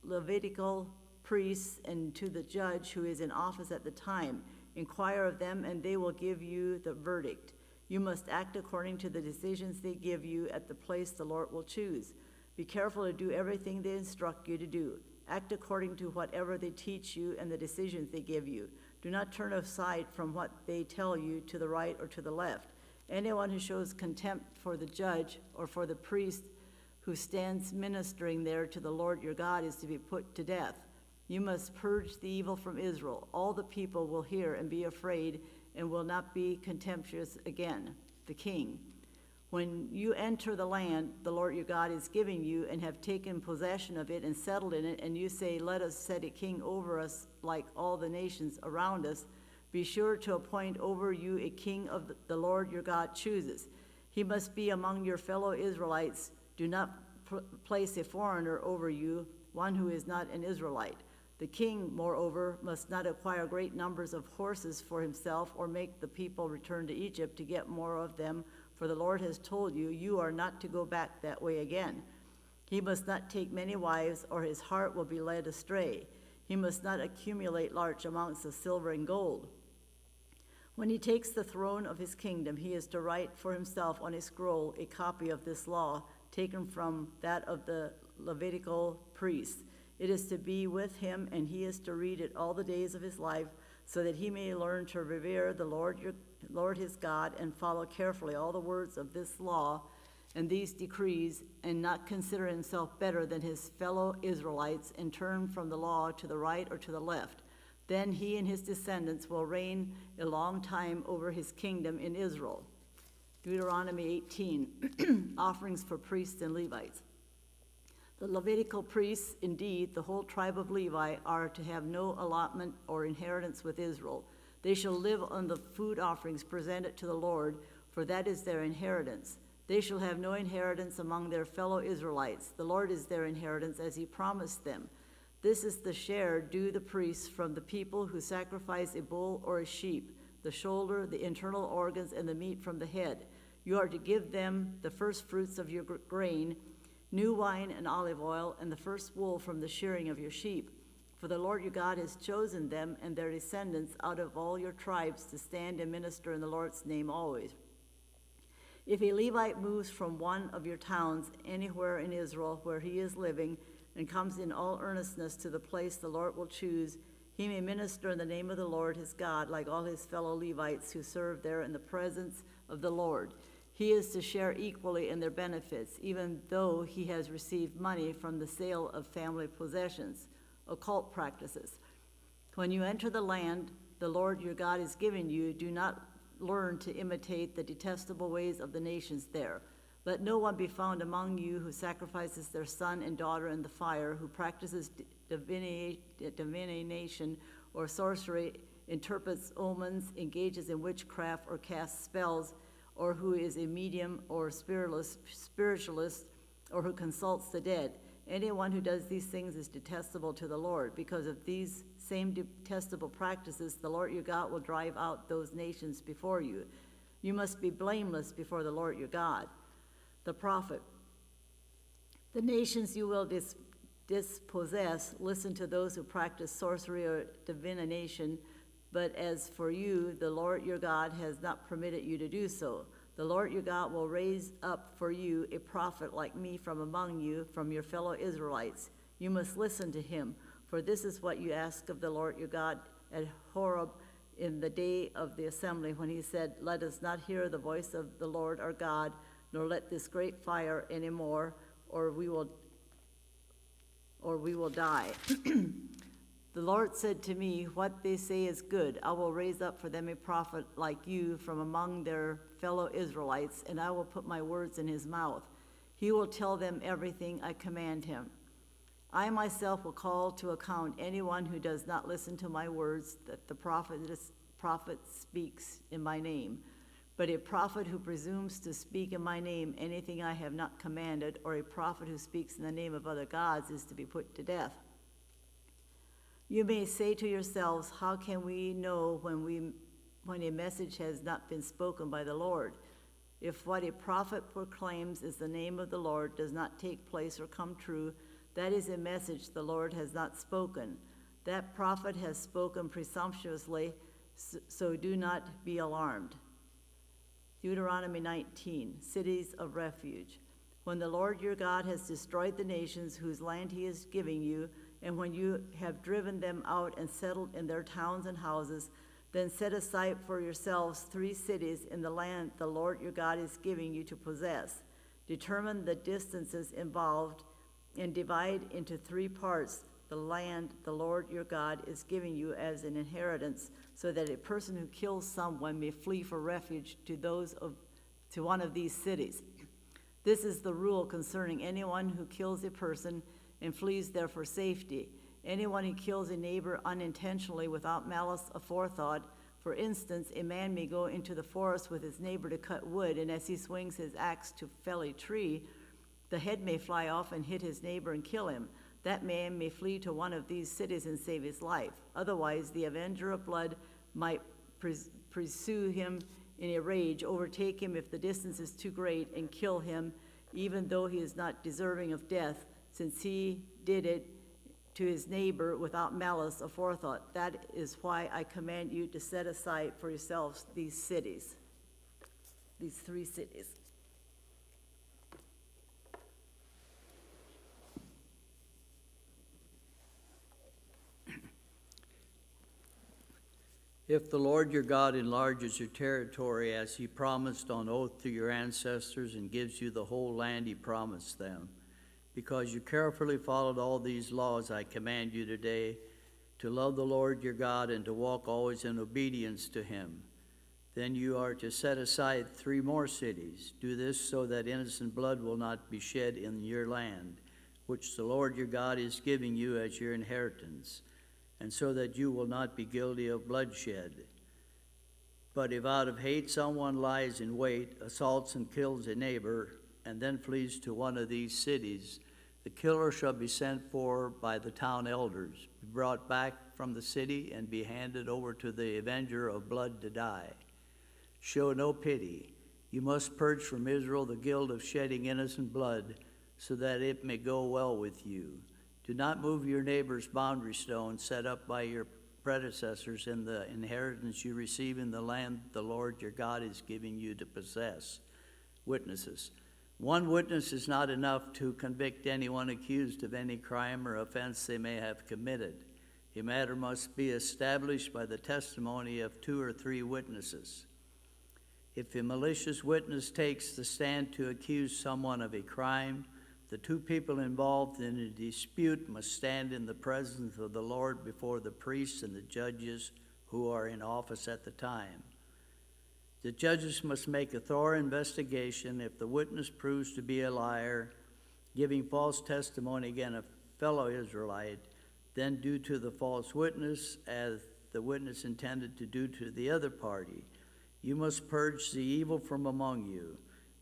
N: Levitical priests and to the judge who is in office at the time. Inquire of them, and they will give you the verdict. You must act according to the decisions they give you at the place the Lord will choose. Be careful to do everything they instruct you to do. Act according to whatever they teach you and the decisions they give you. Do not turn aside from what they tell you to the right or to the left. Anyone who shows contempt for the judge or for the priest who stands ministering there to the Lord your God is to be put to death. You must purge the evil from Israel. All the people will hear and be afraid and will not be contemptuous again. The king. When you enter the land the Lord your God is giving you and have taken possession of it and settled in it, and you say, let us set a king over us like all the nations around us, Be sure to appoint over you a king of the Lord your God chooses. He must be among your fellow Israelites. Do not place a foreigner over you, one who is not an Israelite. The king, moreover, must not acquire great numbers of horses for himself or make the people return to Egypt to get more of them, for the Lord has told you, you are not to go back that way again. He must not take many wives, or his heart will be led astray. He must not accumulate large amounts of silver and gold. When he takes the throne of his kingdom, he is to write for himself on a scroll a copy of this law, taken from that of the Levitical priests. It is to be with him, and he is to read it all the days of his life, so that he may learn to revere the Lord his God, and follow carefully all the words of this law and these decrees, and not consider himself better than his fellow Israelites, and turn from the law to the right or to the left. Then he and his descendants will reign a long time over his kingdom in Israel. Deuteronomy 18, offerings for priests and Levites. The Levitical priests, indeed, the whole tribe of Levi, are to have no allotment or inheritance with Israel. They shall live on the food offerings presented to the Lord, for that is their inheritance. They shall have no inheritance among their fellow Israelites. The Lord is their inheritance, as he promised them. This is the share due the priests from the people who sacrifice a bull or a sheep, the shoulder, the internal organs, and the meat from the head. You are to give them the first fruits of your grain, new wine and olive oil, and the first wool from the shearing of your sheep. For the Lord your God has chosen them and their descendants out of all your tribes to stand and minister in the Lord's name always. If a Levite moves from one of your towns anywhere in Israel where he is living, and comes in all earnestness to the place the Lord will choose, he may minister in the name of the Lord his God, like all his fellow Levites who serve there in the presence of the Lord. He is to share equally in their benefits, even though he has received money from the sale of family possessions. Occult practices. When you enter the land the Lord your God is giving you, do not learn to imitate the detestable ways of the nations there. Let no one be found among you who sacrifices their son and daughter in the fire, who practices divination or sorcery, interprets omens, engages in witchcraft, or casts spells, or who is a medium or spiritualist, or who consults the dead. Anyone who does these things is detestable to the Lord. Because of these same detestable practices, the Lord your God will drive out those nations before you. You must be blameless before the Lord your God. The prophet. The nations you will dispossess, listen to those who practice sorcery or divination, but as for you, the Lord your God has not permitted you to do so. The Lord your God will raise up for you a prophet like me from among you, from your fellow Israelites. You must listen to him, for this is what you ask of the Lord your God at Horeb in the day of the assembly, when he said, let us not hear the voice of the Lord our God, nor let this great fire any more, or we will die. The Lord said to me, what they say is good. I will raise up for them a prophet like you from among their fellow Israelites, and I will put my words in his mouth. He will tell them everything I command him. I myself will call to account anyone who does not listen to my words, that the prophet speaks in my name. But a prophet who presumes to speak in my name anything I have not commanded, or a prophet who speaks in the name of other gods, is to be put to death. You may say to yourselves, how can we know when a message has not been spoken by the Lord? If what a prophet proclaims is the name of the Lord does not take place or come true, that is a message the Lord has not spoken. That prophet has spoken presumptuously, so do not be alarmed. Deuteronomy 19, cities of refuge. When the Lord your God has destroyed the nations whose land he is giving you, and when you have driven them out and settled in their towns and houses, then set aside for yourselves 3 cities in the land the Lord your God is giving you to possess. Determine the distances involved and divide into 3 parts the land the Lord your God is giving you as an inheritance, so that a person who kills someone may flee for refuge to one of these cities. This is the rule concerning anyone who kills a person and flees there for safety. Anyone who kills a neighbor unintentionally without malice aforethought For instance, a man may go into the forest with his neighbor to cut wood, and as he swings his axe to fell a tree, the head may fly off and hit his neighbor and kill him. That man may flee to one of these cities and save his life. Otherwise, the avenger of blood might pursue him in a rage, overtake him if the distance is too great, and kill him, even though he is not deserving of death, since he did it to his neighbor without malice aforethought. That is why I command you to set aside for yourselves these cities, these 3 cities.
O: If the Lord your God enlarges your territory as he promised on oath to your ancestors and gives you the whole land he promised them, because you carefully followed all these laws I command you today, to love the Lord your God and to walk always in obedience to him, then you are to set aside 3 more cities. Do this so that innocent blood will not be shed in your land, which the Lord your God is giving you as your inheritance, and so that you will not be guilty of bloodshed. But if out of hate someone lies in wait, assaults and kills a neighbor, and then flees to one of these cities, the killer shall be sent for by the town elders, be brought back from the city, and be handed over to the avenger of blood to die. Show no pity. You must purge from Israel the guilt of shedding innocent blood, so that it may go well with you. Do not move your neighbor's boundary stone set up by your predecessors in the inheritance you receive in the land the Lord your God is giving you to possess. Witnesses. 1 witness is not enough to convict anyone accused of any crime or offense they may have committed. A matter must be established by the testimony of 2 or 3 witnesses. If a malicious witness takes the stand to accuse someone of a crime, the 2 people involved in a dispute must stand in the presence of the Lord before the priests and the judges who are in office at the time. The judges must make a thorough investigation. If the witness proves to be a liar, giving false testimony against a fellow Israelite, then do to the false witness as the witness intended to do to the other party. You must purge the evil from among you.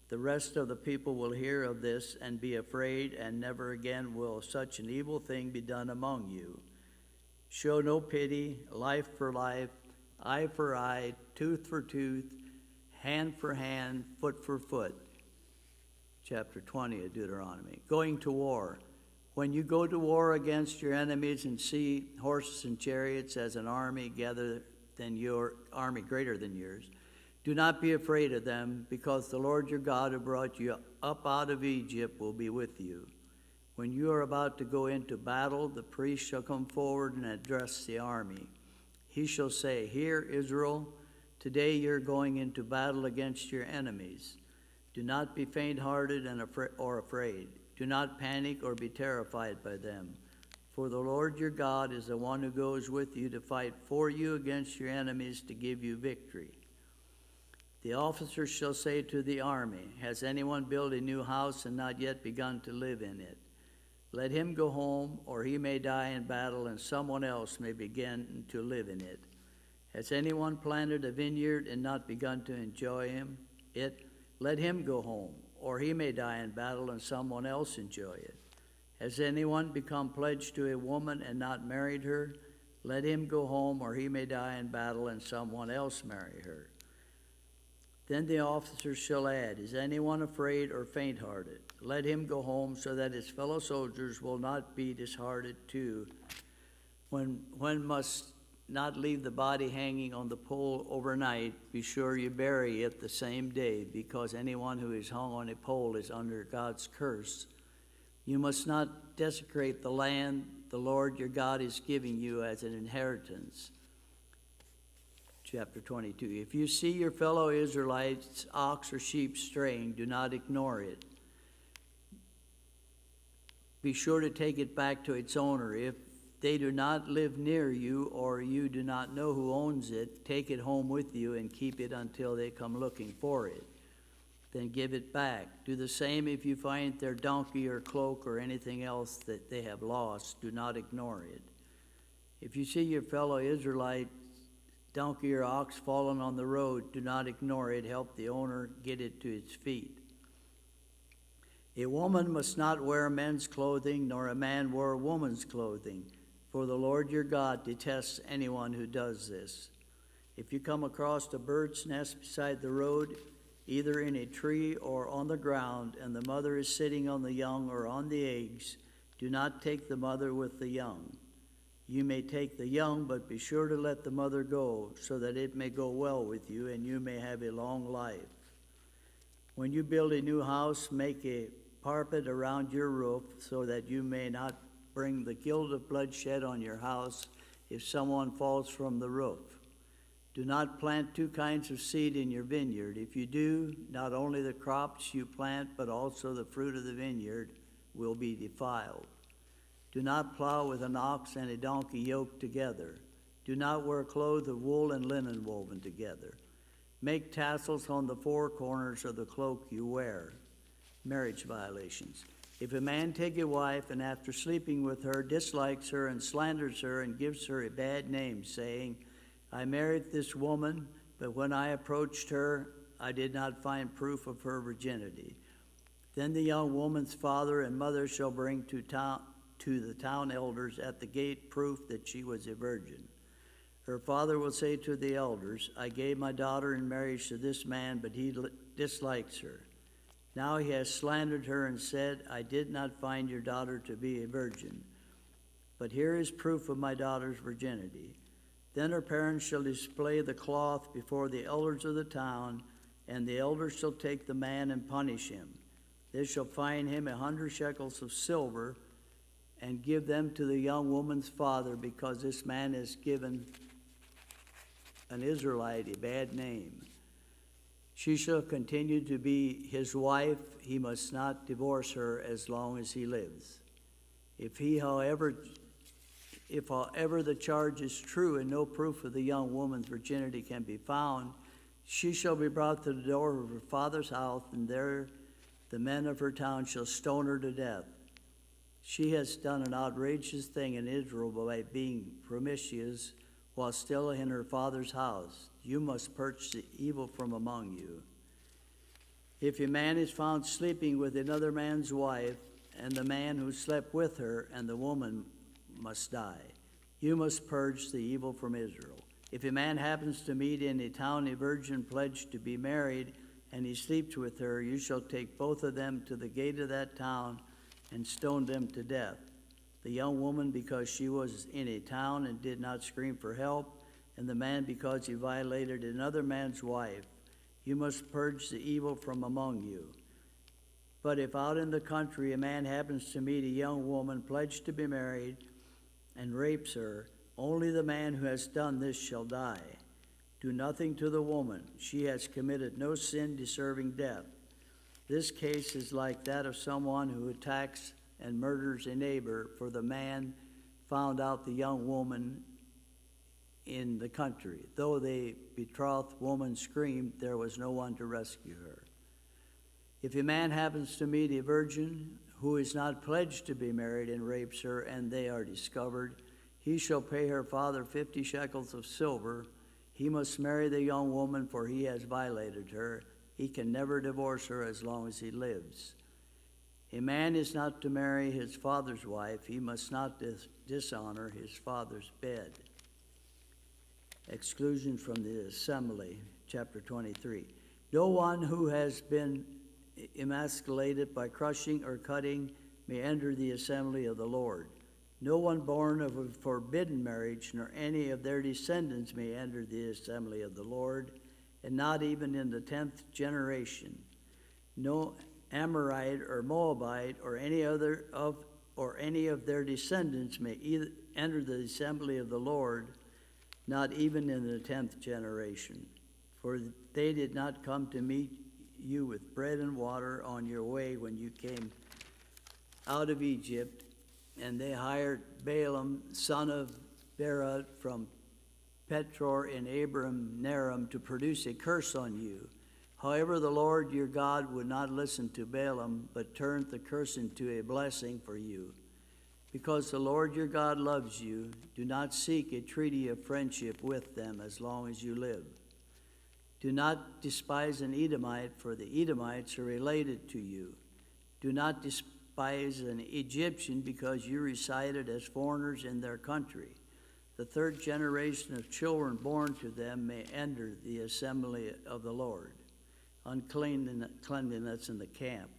O: The rest of the people will hear of this and be afraid, and never again will such an evil thing be done among you. Show no pity, life for life, eye for eye, tooth for tooth, hand for hand, foot for foot. Chapter 20 of Deuteronomy. Going to war. When you go to war against your enemies and see horses and chariots as an army greater than yours, do not be afraid of them, because the Lord your God who brought you up out of Egypt will be with you. When you are about to go into battle, the priest shall come forward and address the army. He shall say, "Hear, Israel, today you're going into battle against your enemies. Do not be faint-hearted or afraid. Do not panic or be terrified by them. For the Lord your God is the one who goes with you to fight for you against your enemies to give you victory." The officer shall say to the army, "Has anyone built a new house and not yet begun to live in it? Let him go home, or he may die in battle, and someone else may begin to live in it. Has anyone planted a vineyard and not begun to enjoy it? Let him go home, or he may die in battle, and someone else enjoy it. Has anyone become pledged to a woman and not married her? Let him go home, or he may die in battle, and someone else marry her." Then the officers shall add, "Is anyone afraid or faint-hearted? Let him go home, so that his fellow soldiers will not be disheartened too. One must not leave the body hanging on the pole overnight. Be sure you bury it the same day, because anyone who is hung on a pole is under God's curse. You must not desecrate the land the Lord your God is giving you as an inheritance." Chapter 22. If you see your fellow Israelites' ox or sheep straying, do not ignore it. Be sure to take it back to its owner. If they do not live near you, or you do not know who owns it, take it home with you and keep it until they come looking for it. Then give it back. Do the same if you find their donkey or cloak or anything else that they have lost. Do not ignore it. If you see your fellow Israelite donkey or ox fallen on the road, do not ignore it. Help the owner get it to its feet. A woman must not wear men's clothing, nor a man wear woman's clothing, for the Lord your God detests anyone who does this. If you come across a bird's nest beside the road, either in a tree or on the ground, and the mother is sitting on the young or on the eggs, do not take the mother with the young. You may take the young, but be sure to let the mother go, so that it may go well with you, and you may have a long life. When you build a new house, make a parapet around your roof, so that you may not bring the guilt of bloodshed on your house if someone falls from the roof. Do not plant two kinds of seed in your vineyard. If you do, not only the crops you plant, but also the fruit of the vineyard will be defiled. Do not plow with an ox and a donkey yoked together. Do not wear clothes of wool and linen woven together. Make tassels on the four corners of the cloak you wear. Marriage violations. If a man take a wife and after sleeping with her dislikes her and slanders her and gives her a bad name, saying, I married this woman, but when I approached her, I did not find proof of her virginity. Then the young woman's father and mother shall bring to the town elders at the gate proof that she was a virgin. Her father will say to the elders, I gave my daughter in marriage to this man, but he dislikes her. Now he has slandered her and said, I did not find your daughter to be a virgin. But here is proof of my daughter's virginity. Then her parents shall display the cloth before the elders of the town, and the elders shall take the man and punish him. They shall fine him 100 shekels of silver, and give them to the young woman's father, because this man has given an Israelite a bad name. She shall continue to be his wife. He must not divorce her as long as he lives. If however, the charge is true and no proof of the young woman's virginity can be found, she shall be brought to the door of her father's house, and there the men of her town shall stone her to death. She has done an outrageous thing in Israel by being promiscuous while still in her father's house. You must purge the evil from among you. If a man is found sleeping with another man's wife, and the man who slept with her and the woman must die, you must purge the evil from Israel. If a man happens to meet in a town a virgin pledged to be married, and he sleeps with her, you shall take both of them to the gate of that town and stone them to death. The young woman because she was in a town and did not scream for help, and the man because he violated another man's wife. You must purge the evil from among you. But if out in the country a man happens to meet a young woman pledged to be married and rapes her, only the man who has done this shall die. Do nothing to the woman. She has committed no sin deserving death. This case is like that of someone who attacks and murders a neighbor, for the man found out the young woman in the country. Though the betrothed woman screamed, there was no one to rescue her. If a man happens to meet a virgin who is not pledged to be married and rapes her, and they are discovered, he shall pay her father 50 shekels of silver. He must marry the young woman, for he has violated her. He can never divorce her as long as he lives. A man is not to marry his father's wife. He must not dishonor his father's bed. Exclusion from the assembly, chapter 23. No one who has been emasculated by crushing or cutting may enter the assembly of the Lord. No one born of a forbidden marriage, nor any of their descendants may enter the assembly of the Lord, and not even in the 10th generation. No Amorite or Moabite or any of their descendants may enter the assembly of the Lord, not even in the 10th generation. For they did not come to meet you with bread and water on your way when you came out of Egypt, and they hired Balaam, son of Beor, from Petor in Aram-naharaim to produce a curse on you. However, the Lord your God would not listen to Balaam, but turned the curse into a blessing for you. Because the Lord your God loves you, do not seek a treaty of friendship with them as long as you live. Do not despise an Edomite, for the Edomites are related to you. Do not despise an Egyptian, because you resided as foreigners in their country. The third generation of children born to them may enter the assembly of the Lord. Uncleanliness in the camp.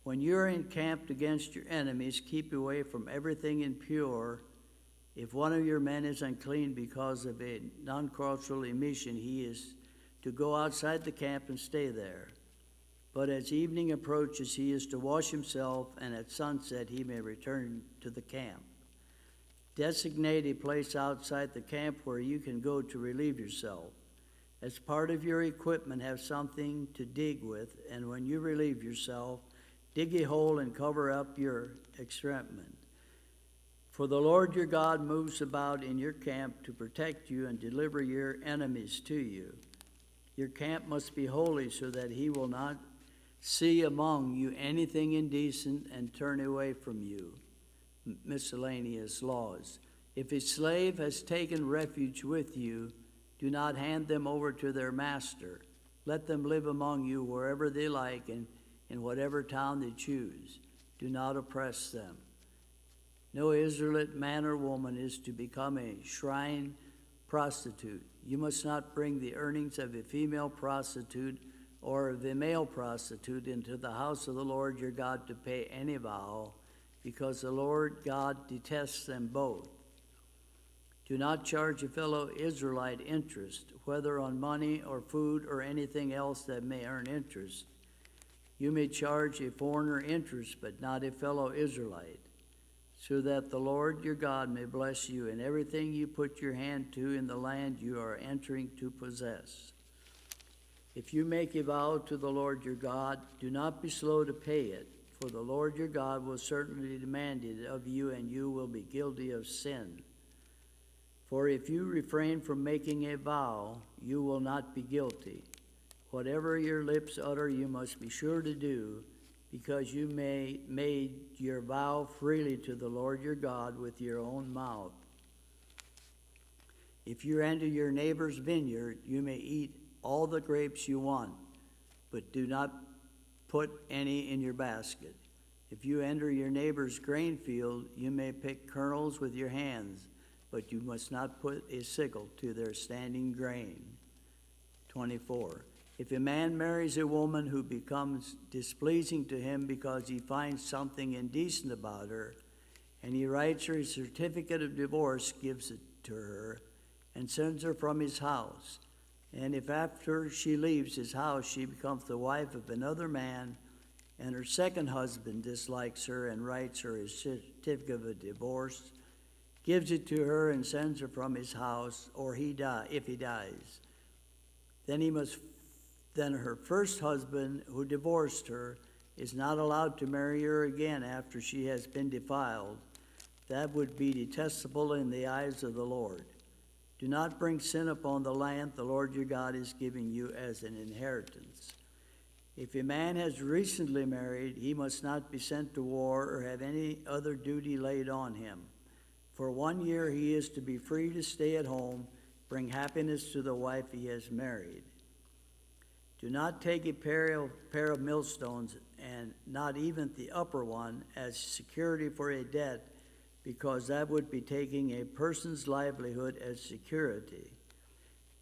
O: When you are encamped against your enemies, keep away from everything impure. If one of your men is unclean because of a non-cultural emission, he is to go outside the camp and stay there. But as evening approaches, he is to wash himself, and at sunset he may return to the camp. Designate a place outside the camp where you can go to relieve yourself. As part of your equipment, have something to dig with, and when you relieve yourself, dig a hole and cover up your excrement. For the Lord your God moves about in your camp to protect you and deliver your enemies to you. Your camp must be holy so that he will not see among you anything indecent and turn away from you. Miscellaneous laws. If a slave has taken refuge with you, do not hand them over to their master. Let them live among you wherever they like and in whatever town they choose. Do not oppress them. No Israelite man or woman is to become a shrine prostitute. You must not bring the earnings of a female prostitute or of a male prostitute into the house of the Lord your God to pay any vow, because the Lord God detests them both. Do not charge a fellow Israelite interest, whether on money or food or anything else that may earn interest. You may charge a foreigner interest, but not a fellow Israelite, so that the Lord your God may bless you in everything you put your hand to in the land you are entering to possess. If you make a vow to the Lord your God, do not be slow to pay it, for the Lord your God will certainly demand it of you, and you will be guilty of sin. For if you refrain from making a vow, you will not be guilty. Whatever your lips utter, you must be sure to do, because you made your vow freely to the Lord your God with your own mouth. If you enter your neighbor's vineyard, you may eat all the grapes you want, but do not put any in your basket. If you enter your neighbor's grain field, you may pick kernels with your hands, but you must not put a sickle to their standing grain. 24. If a man marries a woman who becomes displeasing to him because he finds something indecent about her, and he writes her a certificate of divorce, gives it to her, and sends her from his house, and if after she leaves his house she becomes the wife of another man, and her second husband dislikes her and writes her a certificate of divorce, gives it to her and sends her from his house, or if he dies, then her first husband who divorced her is not allowed to marry her again after she has been defiled. That would be detestable in the eyes of the Lord. Do not bring sin upon the land the Lord your God is giving you as an inheritance. If a man has recently married, he must not be sent to war or have any other duty laid on him. For 1 year he is to be free to stay at home, bring happiness to the wife he has married. Do not take a pair of millstones, and not even the upper one, as security for a debt, because that would be taking a person's livelihood as security.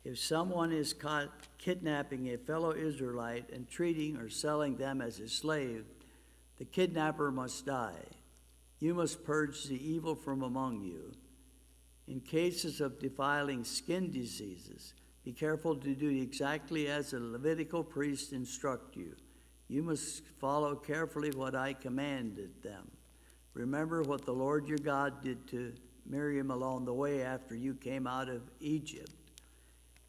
O: If someone is caught kidnapping a fellow Israelite and treating or selling them as a slave, the kidnapper must die. You must purge the evil from among you. In cases of defiling skin diseases, be careful to do exactly as the Levitical priests instruct you. You must follow carefully what I commanded them. Remember what the Lord your God did to Miriam along the way after you came out of Egypt.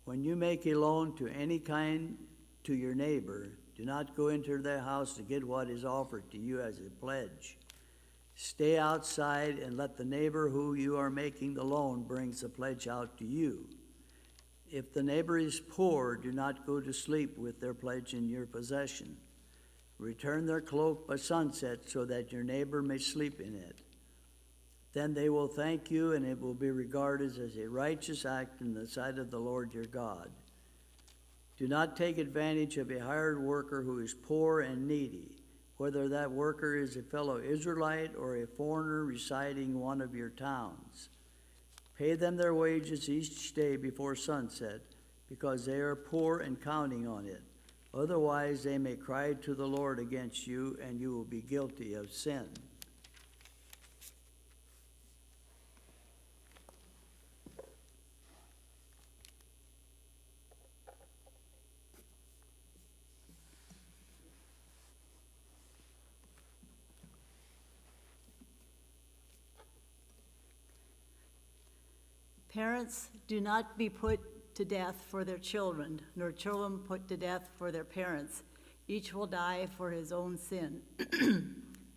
O: When you make a loan to any kind to your neighbor, do not go into their house to get what is offered to you as a pledge. Stay outside and let the neighbor who you are making the loan brings the pledge out to you. If the neighbor is poor, do not go to sleep with their pledge in your possession. Return their cloak by sunset so that your neighbor may sleep in it. Then they will thank you, and it will be regarded as a righteous act in the sight of the Lord your God. Do not take advantage of a hired worker who is poor and needy, whether that worker is a fellow Israelite or a foreigner residing in one of your towns. Pay them their wages each day before sunset, because they are poor and counting on it. Otherwise they may cry to the Lord against you, and you will be guilty of sin.
N: Parents, do not be put to death for their children, nor children put to death for their parents. Each will die for his own sin.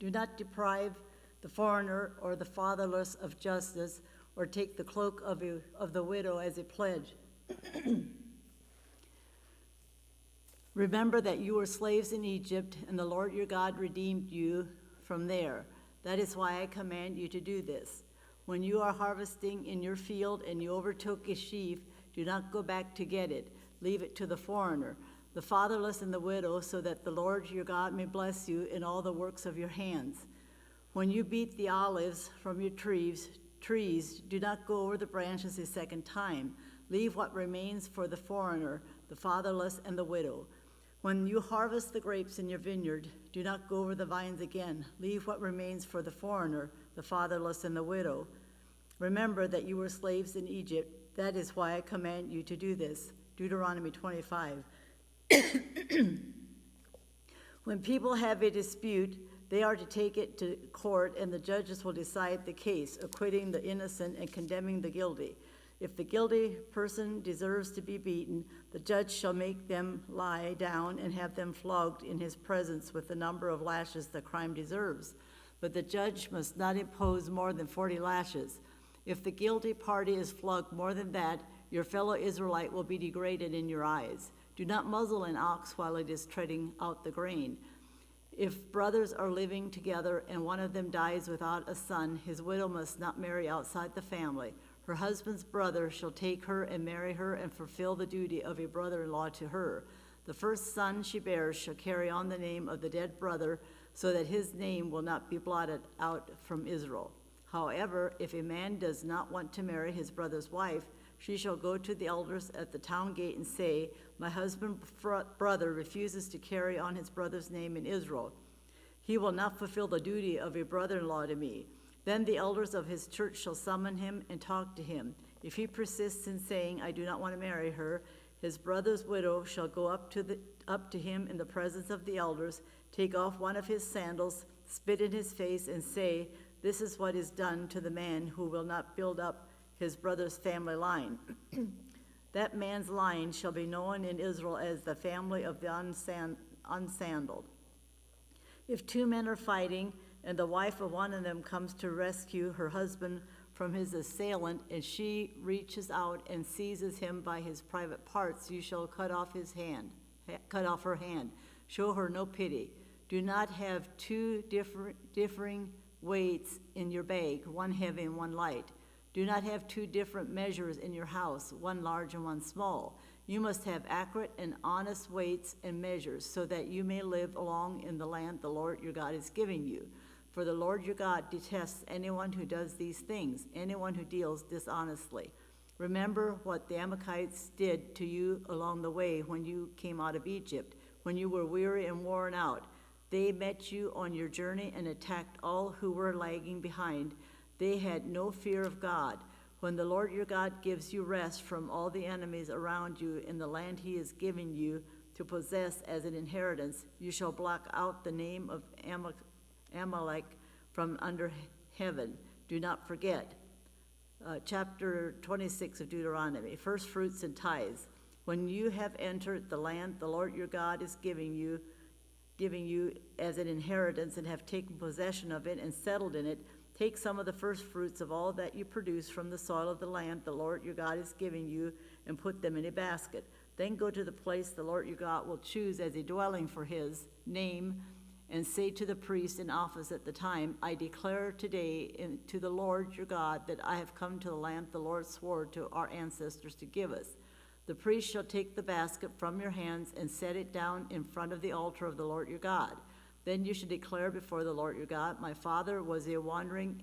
N: Do not deprive the foreigner or the fatherless of justice, or take the cloak of the widow as a pledge. Remember that you were slaves in Egypt, and the Lord your God redeemed you from there. That is why I command you to do this. When you are harvesting in your field and you overtook a sheaf, do not go back to get it. Leave it to the foreigner, the fatherless and the widow, so that the Lord your God may bless you in all the works of your hands. When you beat the olives from your trees, do not go over the branches a second time. Leave what remains for the foreigner, the fatherless, and the widow. When you harvest the grapes in your vineyard, do not go over the vines again. Leave what remains for the foreigner, the fatherless, and the widow. Remember that you were slaves in Egypt. That is why I command you to do this. Deuteronomy 25. When people have a dispute, they are to take it to court, and the judges will decide the case, acquitting the innocent and condemning the guilty. If the guilty person deserves to be beaten, the judge shall make them lie down and have them flogged in his presence with the number of lashes the crime deserves. But the judge must not impose more than 40 lashes. If the guilty party is flogged more than that, your fellow Israelite will be degraded in your eyes. Do not muzzle an ox while it is treading out the grain. If brothers are living together and one of them dies without a son, his widow must not marry outside the family. Her husband's brother shall take her and marry her and fulfill the duty of a brother-in-law to her. The first son she bears shall carry on the name of the dead brother, so that his name will not be blotted out from Israel. However, if a man does not want to marry his brother's wife, she shall go to the elders at the town gate and say, my husband's brother refuses to carry on his brother's name in Israel. He will not fulfill the duty of a brother-in-law to me. Then the elders of his church shall summon him and talk to him. If he persists in saying, I do not want to marry her, his brother's widow shall go up to him in the presence of the elders, take off one of his sandals, spit in his face, and say, this is what is done to the man who will not build up his brother's family line. That man's line shall be known in Israel as the family of the unsandaled. If two men are fighting, and the wife of one of them comes to rescue her husband from his assailant, and she reaches out and seizes him by his private parts, you shall cut off her hand. Show her no pity. Do not have two differing weights in your bag, one heavy and one light. Do not have two different measures in your house, one large and one small. You must have accurate and honest weights and measures, so that you may live long in the land the Lord your God is giving you. For the Lord your God detests anyone who does these things, anyone who deals dishonestly. Remember what the Amalekites did to you along the way when you came out of Egypt, when you were weary and worn out. They met you on your journey and attacked all who were lagging behind. They had no fear of God. When the Lord your God gives you rest from all the enemies around you in the land he is giving you to possess as an inheritance, you shall block out the name of Amalek from under heaven. Do not forget. Chapter 26 of Deuteronomy, first fruits and tithes. When you have entered the land the Lord your God is giving you as an inheritance, and have taken possession of it and settled in it, take some of the first fruits of all that you produce from the soil of the land the Lord your God is giving you, and put them in a basket. Then go to the place the Lord your God will choose as a dwelling for his name, and say to the priest in office at the time, I declare today to the Lord your God that I have come to the land the Lord swore to our ancestors to give us. The priest shall take the basket from your hands and set it down in front of the altar of the Lord your God. Then you should declare before the Lord your God, my father was a wandering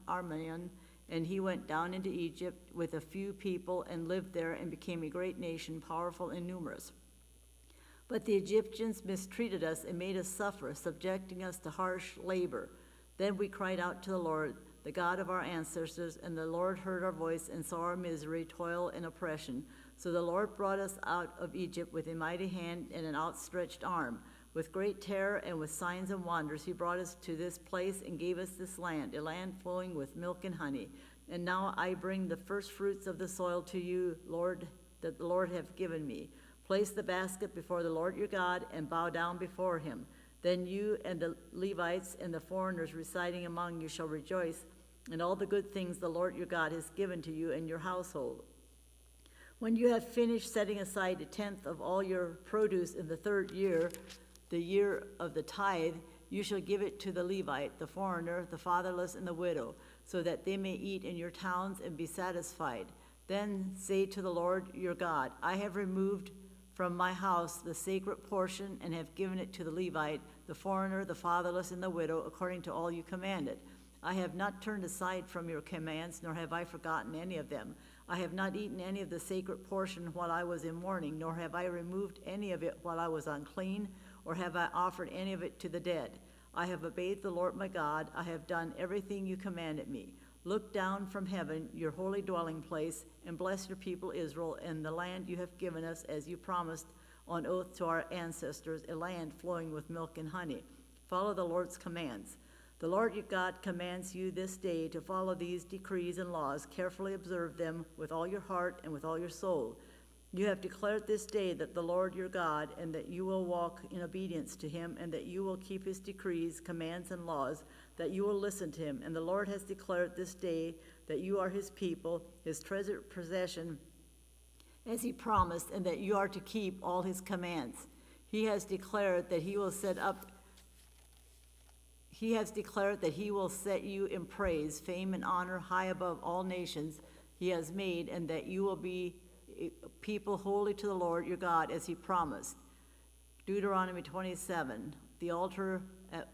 N: Armenian, and he went down into Egypt with a few people and lived there and became a great nation, powerful and numerous. But the Egyptians mistreated us and made us suffer, subjecting us to harsh labor. Then we cried out to the Lord, the God of our ancestors, and the Lord heard our voice and saw our misery, toil, and oppression. So the Lord brought us out of Egypt with a mighty hand and an outstretched arm. With great terror and with signs and wonders, he brought us to this place and gave us this land, a land flowing with milk and honey. And now I bring the first fruits of the soil to you, Lord, that the Lord hath given me. Place the basket before the Lord your God and bow down before him. Then you and the Levites and the foreigners residing among you shall rejoice in all the good things the Lord your God has given to you and your household. When you have finished setting aside a tenth of all your produce in the third year, the year of the tithe, you shall give it to the Levite, the foreigner, the fatherless, and the widow, so that they may eat in your towns and be satisfied. Then say to the Lord your God, I have removed from my house the sacred portion and have given it to the Levite, the foreigner, the fatherless, and the widow, according to all you commanded. I have not turned aside from your commands, nor have I forgotten any of them. I have not eaten any of the sacred portion while I was in mourning, nor have I removed any of it while I was unclean, or have I offered any of it to the dead. I have obeyed the Lord my God. I have done everything you commanded me. Look down from heaven, your holy dwelling place, and bless your people Israel and the land you have given us as you promised on oath to our ancestors, a land flowing with milk and honey. Follow the Lord's commands. The Lord your God commands you this day to follow these decrees and laws, carefully observe them with all your heart and with all your soul. You have declared this day that the Lord your God, and that you will walk in obedience to him, and that you will keep his decrees, commands, and laws, that you will listen to him. And the Lord has declared this day that you are his people, his treasured possession, as he promised, and that you are to keep all his commands. He has declared that he will set you in praise, fame, and honor high above all nations he has made, and that you will be a people holy to the Lord your God, as he promised. Deuteronomy 27, the altar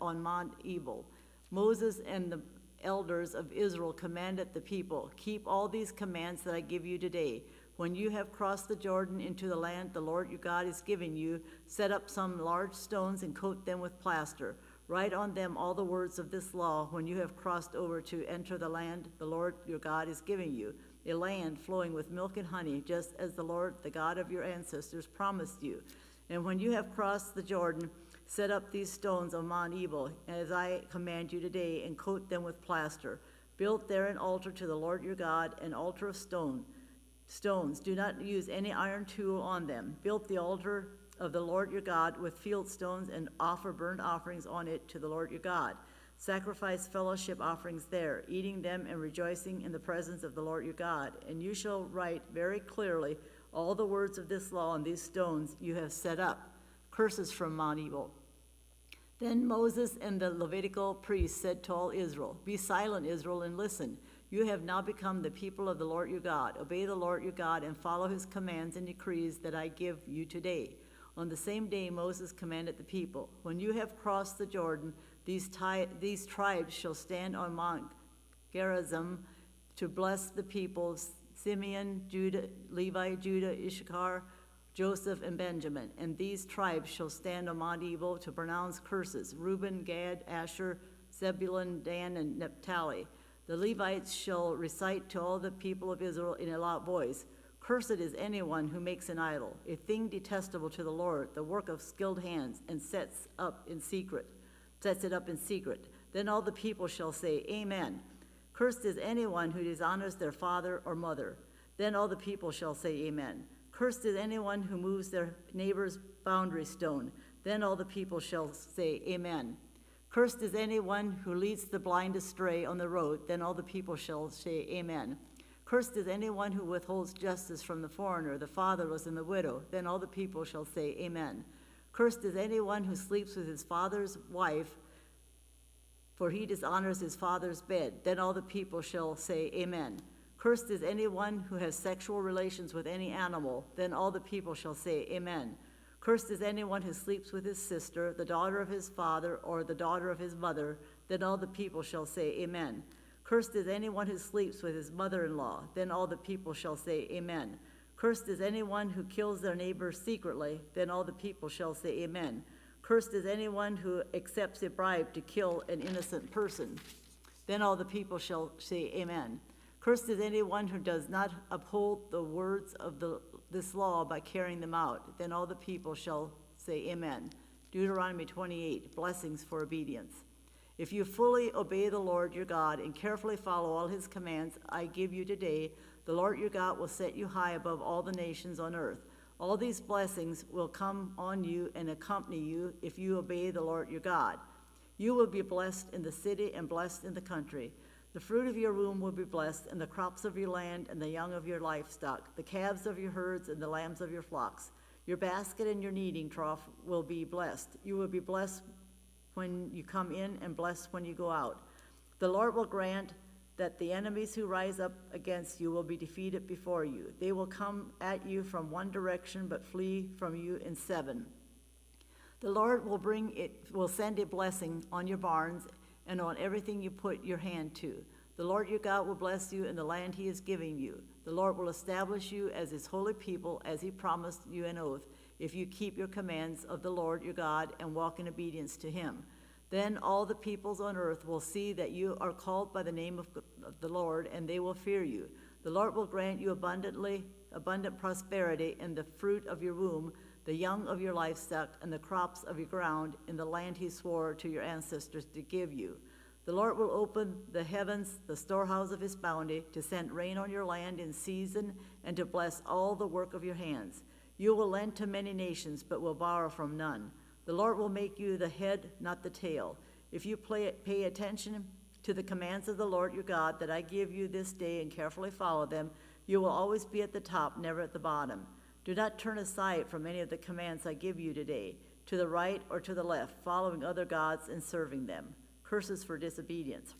N: on Mount Ebal. Moses and the elders of Israel commanded the people, keep all these commands that I give you today. When you have crossed the Jordan into the land the Lord your God is giving you, set up some large stones and coat them with plaster. Write on them all the words of this law when you have crossed over to enter the land the Lord your God is giving you, a land flowing with milk and honey, just as the Lord, the God of your ancestors, promised you. And when you have crossed the Jordan, set up these stones on Mount Ebal, as I command you today, and coat them with plaster. Build there an altar to the Lord your God, an altar of stones. Do not use any iron tool on them. Build the altar of the Lord your God with field stones, and offer burnt offerings on it to the Lord your God. Sacrifice fellowship offerings there, eating them and rejoicing in the presence of the Lord your God. And you shall write very clearly all the words of this law on these stones you have set up. Curses from Mount Ebal. Then Moses and the Levitical priests said to all Israel, be silent, Israel, and listen. You have now become the people of the Lord your God. Obey the Lord your God and follow his commands and decrees that I give you today. On the same day Moses commanded the people, when you have crossed the Jordan, these tribes shall stand on Mount Gerizim to bless the people, Simeon, Judah, Levi, Judah, Issachar, Joseph, and Benjamin. And these tribes shall stand on Mount Ebal to pronounce curses, Reuben, Gad, Asher, Zebulun, Dan, and Naphtali. The Levites shall recite to all the people of Israel in a loud voice, cursed is anyone who makes an idol, a thing detestable to the Lord, the work of skilled hands, and sets it up in secret. Then all the people shall say, Amen. Cursed is anyone who dishonors their father or mother. Then all the people shall say, Amen. Cursed is anyone who moves their neighbor's boundary stone. Then all the people shall say, Amen. Cursed is anyone who leads the blind astray on the road. Then all the people shall say, Amen. Cursed is anyone who withholds justice from the foreigner, the fatherless, and the widow. Then all the people shall say, Amen. Cursed is anyone who sleeps with his father's wife, for he dishonors his father's bed. Then all the people shall say, Amen. Cursed is anyone who has sexual relations with any animal. Then all the people shall say, Amen. Cursed is anyone who sleeps with his sister, the daughter of his father, or the daughter of his mother. Then all the people shall say, Amen. Cursed is anyone who sleeps with his mother-in-law. Then all the people shall say, Amen. Cursed is anyone who kills their neighbor secretly. Then all the people shall say, Amen. Cursed is anyone who accepts a bribe to kill an innocent person. Then all the people shall say, Amen. Cursed is anyone who does not uphold the words of this law by carrying them out. Then all the people shall say, Amen. Deuteronomy 28, blessings for obedience. If you fully obey the Lord your God and carefully follow all his commands I give you today, the Lord your God will set you high above all the nations on earth. All these blessings will come on you and accompany you if you obey the Lord your God. You will be blessed in the city and blessed in the country. The fruit of your womb will be blessed, and the crops of your land and the young of your livestock, the calves of your herds and the lambs of your flocks. Your basket and your kneading trough will be blessed. You will be blessed when you come in and blessed when you go out. The Lord will grant that the enemies who rise up against you will be defeated before you. They will come at you from one direction, but flee from you in seven. The Lord will send a blessing on your barns and on everything you put your hand to. The Lord your God will bless you in the land he is giving you. The Lord will establish you as his holy people, as he promised you an oath, if you keep your commands of the Lord your God and walk in obedience to him. Then all the peoples on earth will see that you are called by the name of the Lord, and they will fear you. The Lord will grant you abundant prosperity in the fruit of your womb, the young of your livestock, and the crops of your ground in the land he swore to your ancestors to give you. The Lord will open the heavens, the storehouse of his bounty, to send rain on your land in season and to bless all the work of your hands. You will lend to many nations, but will borrow from none. The Lord will make you the head, not the tail. If you pay attention to the commands of the Lord your God that I give you this day and carefully follow them, you will always be at the top, never at the bottom. Do not turn aside from any of the commands I give you today, to the right or to the left, following other gods and serving them. Curses for disobedience.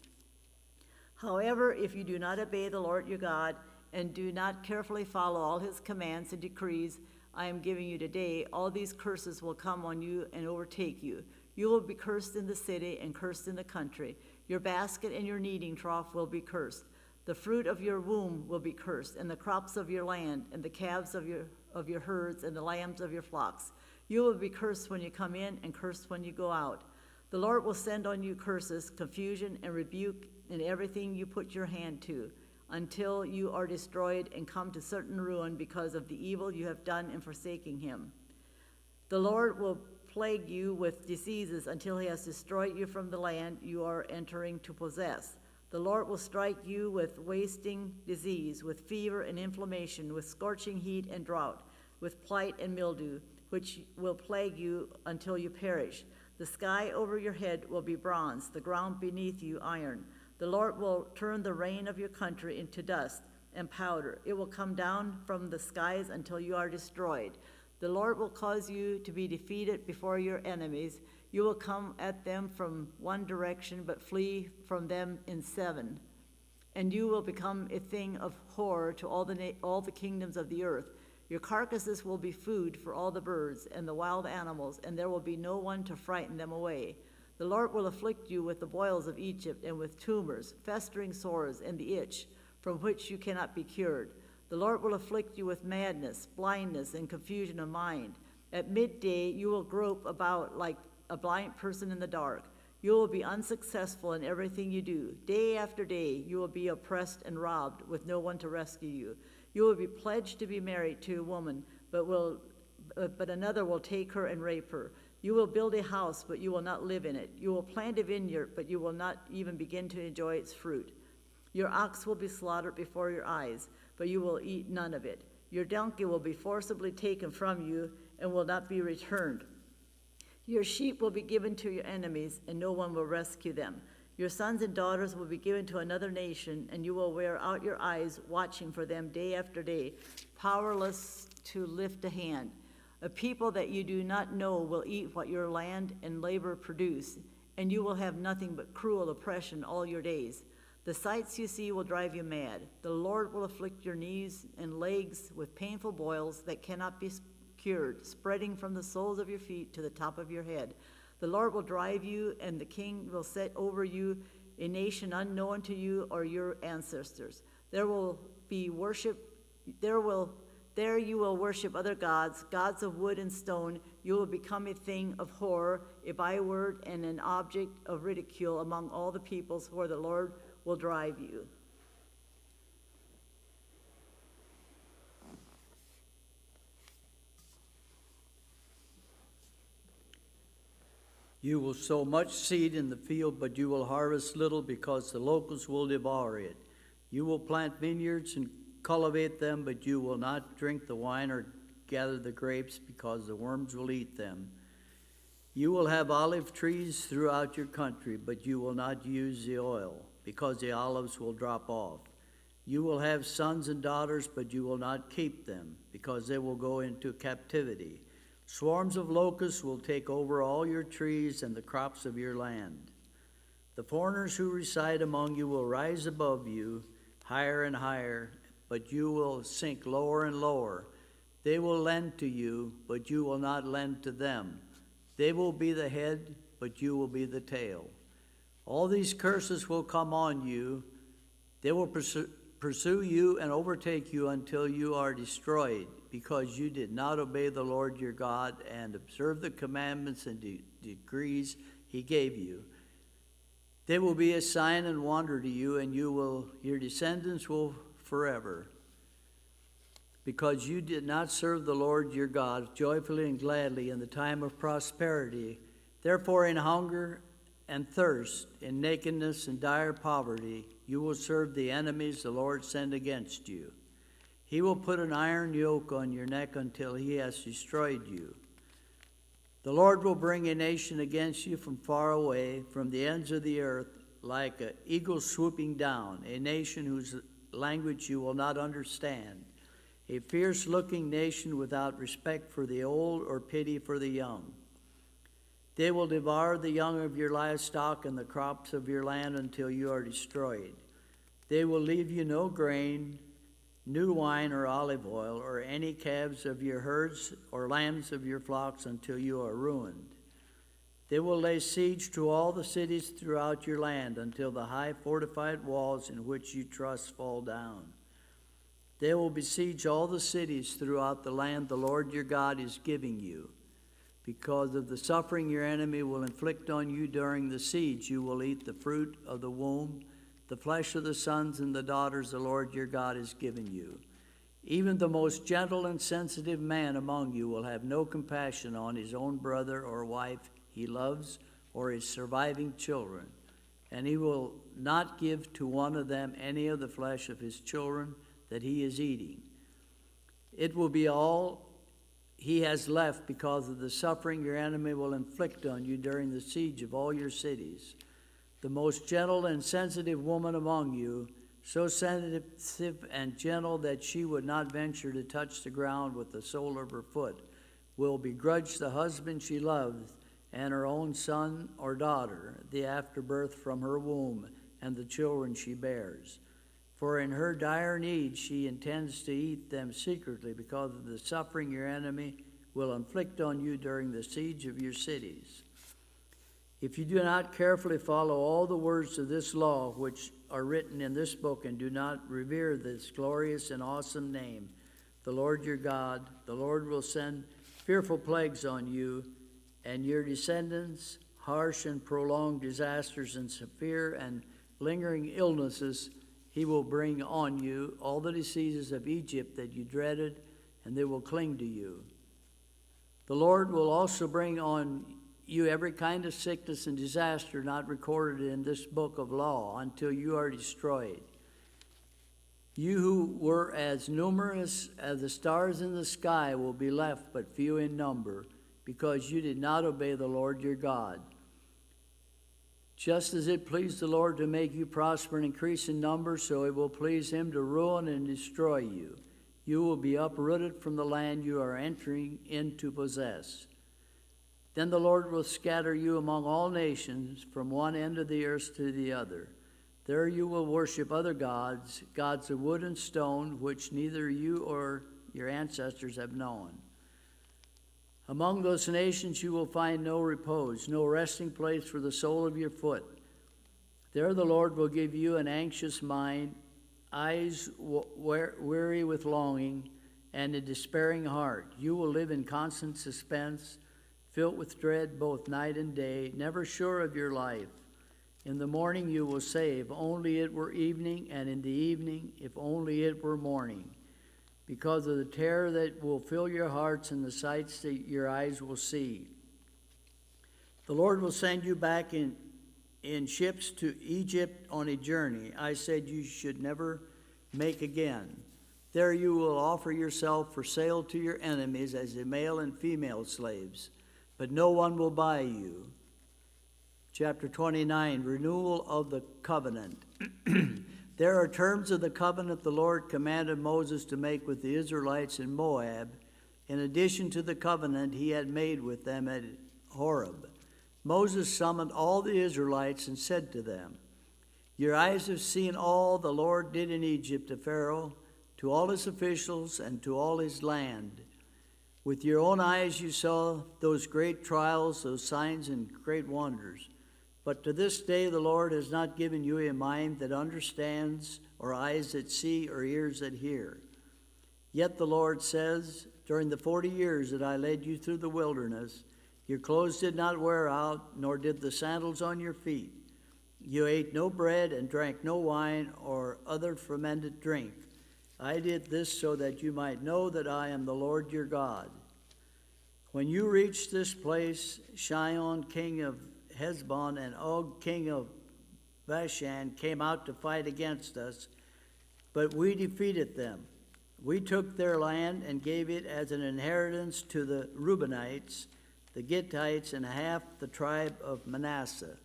N: However, if you do not obey the Lord your God and do not carefully follow all his commands and decrees I am giving you today, all these curses will come on you and overtake you. You will be cursed in the city and cursed in the country. Your basket and your kneading trough will be cursed. The fruit of your womb will be cursed, and the crops of your land, and the calves of your herds, and the lambs of your flocks. You will be cursed when you come in, and cursed when you go out. The Lord will send on you curses, confusion, and rebuke in everything you put your hand to, until you are destroyed and come to certain ruin because of the evil you have done in forsaking him. The Lord will plague you with diseases until he has destroyed you from the land you are entering to possess. The Lord will strike you with wasting disease, with fever and inflammation, with scorching heat and drought, with blight and mildew, which will plague you until you perish. The sky over your head will be bronze, the ground beneath you iron. The Lord will turn the rain of your country into dust and powder. It will come down from the skies until you are destroyed. The Lord will cause you to be defeated before your enemies. You will come at them from one direction, but flee from them in seven. And you will become a thing of horror to all the kingdoms of the earth. Your carcasses will be food for all the birds and the wild animals, and there will be no one to frighten them away. The Lord will afflict you with the boils of Egypt and with tumors, festering sores, and the itch, from which you cannot be cured. The Lord will afflict you with madness, blindness, and confusion of mind. At midday you will grope about like a blind person in the dark. You will be unsuccessful in everything you do. Day after day you will be oppressed and robbed, with no one to rescue you. You will be pledged to be married to a woman, but another will take her and rape her. You will build a house, but you will not live in it. You will plant a vineyard, but you will not even begin to enjoy its fruit. Your ox will be slaughtered before your eyes, but you will eat none of it. Your donkey will be forcibly taken from you and will not be returned. Your sheep will be given to your enemies, and no one will rescue them. Your sons and daughters will be given to another nation, and you will wear out your eyes watching for them day after day, powerless to lift a hand. A people that you do not know will eat what your land and labor produce, and you will have nothing but cruel oppression all your days. The sights you see will drive you mad. The Lord will afflict your knees and legs with painful boils that cannot be cured, spreading from the soles of your feet to the top of your head. The Lord will drive you, and the king will set over you a nation unknown to you or your ancestors. There you will worship other gods, gods of wood and stone. You will become a thing of horror, a byword, and an object of ridicule among all the peoples where the Lord will drive you.
O: You will sow much seed in the field, but you will harvest little because the locusts will devour it. You will plant vineyards and cultivate them, but you will not drink the wine or gather the grapes because the worms will eat them. You will have olive trees throughout your country, but you will not use the oil because the olives will drop off. You will have sons and daughters, but you will not keep them because they will go into captivity. Swarms of locusts will take over all your trees and the crops of your land. The foreigners who reside among you will rise above you, higher and higher, but you will sink lower and lower. They will lend to you, but you will not lend to them. They will be the head, but you will be the tail. All these curses will come on you. They will pursue you and overtake you until you are destroyed, because you did not obey the Lord your God and observe the commandments and decrees he gave you. They will be a sign and wonder to you, and your descendants will forever. Because you did not serve the Lord your God joyfully and gladly in the time of prosperity, therefore in hunger and thirst, in nakedness and dire poverty, you will serve the enemies the Lord sent against you. He will put an iron yoke on your neck until he has destroyed you. The Lord will bring a nation against you from far away, from the ends of the earth, like an eagle swooping down, a nation whose language you will not understand, a fierce-looking nation without respect for the old or pity for the young. They will devour the young of your livestock and the crops of your land until you are destroyed. They will leave you no grain, new wine or olive oil, or any calves of your herds or lambs of your flocks until you are ruined. They will lay siege to all the cities throughout your land until the high fortified walls in which you trust fall down. They will besiege all the cities throughout the land the Lord your God is giving you. Because of the suffering your enemy will inflict on you during the siege, you will eat the fruit of the womb, the flesh of the sons and the daughters the Lord your God has given you. Even the most gentle and sensitive man among you will have no compassion on his own brother or wife he loves or his surviving children, and he will not give to one of them any of the flesh of his children that he is eating. It will be all he has left because of the suffering your enemy will inflict on you during the siege of all your cities. The most gentle and sensitive woman among you, so sensitive and gentle that she would not venture to touch the ground with the sole of her foot, will begrudge the husband she loves and her own son or daughter, the afterbirth from her womb, and the children she bears. For in her dire need she intends to eat them secretly because of the suffering your enemy will inflict on you during the siege of your cities. If you do not carefully follow all the words of this law which are written in this book and do not revere this glorious and awesome name, the Lord your God, the Lord will send fearful plagues on you and your descendants, harsh and prolonged disasters and severe and lingering illnesses. He will bring on you all the diseases of Egypt that you dreaded, and they will cling to you. The Lord will also bring on you every kind of sickness and disaster not recorded in this book of law until you are destroyed. You who were as numerous as the stars in the sky will be left but few in number, because you did not obey the Lord your God. Just as it pleased the Lord to make you prosper and increase in number, so it will please him to ruin and destroy you. You will be uprooted from the land you are entering in to possess. Then the Lord will scatter you among all nations, from one end of the earth to the other. There you will worship other gods, gods of wood and stone, which neither you or your ancestors have known. Among those nations you will find no repose, no resting place for the sole of your foot. There the Lord will give you an anxious mind, eyes weary with longing, and a despairing heart. You will live in constant suspense, filled with dread both night and day, never sure of your life. In the morning you will say, if only it were evening, and in the evening, if only it were morning, because of the terror that will fill your hearts and the sights that your eyes will see. The Lord will send you back in ships to Egypt on a journey I said you should never make again. There you will offer yourself for sale to your enemies as a male and female slaves, but no one will buy you. Chapter 29, Renewal of the Covenant. There are terms of the covenant the Lord commanded Moses to make with the Israelites in Moab, in addition to the covenant he had made with them at Horeb. Moses summoned all the Israelites and said to them, your eyes have seen all the Lord did in Egypt to Pharaoh, to all his officials, and to all his land. With your own eyes you saw those great trials, those signs and great wonders. But to this day the Lord has not given you a mind that understands, or eyes that see, or ears that hear. Yet the Lord says, during the 40 years that I led you through the wilderness, your clothes did not wear out, nor did the sandals on your feet. You ate no bread and drank no wine or other fermented drink. I did this so that you might know that I am the Lord your God. When you reached this place, Sihon, king of Heshbon, and Og, king of Bashan, came out to fight against us, but we defeated them. We took their land and gave it as an inheritance to the Reubenites, the Gittites, and half the tribe of Manasseh.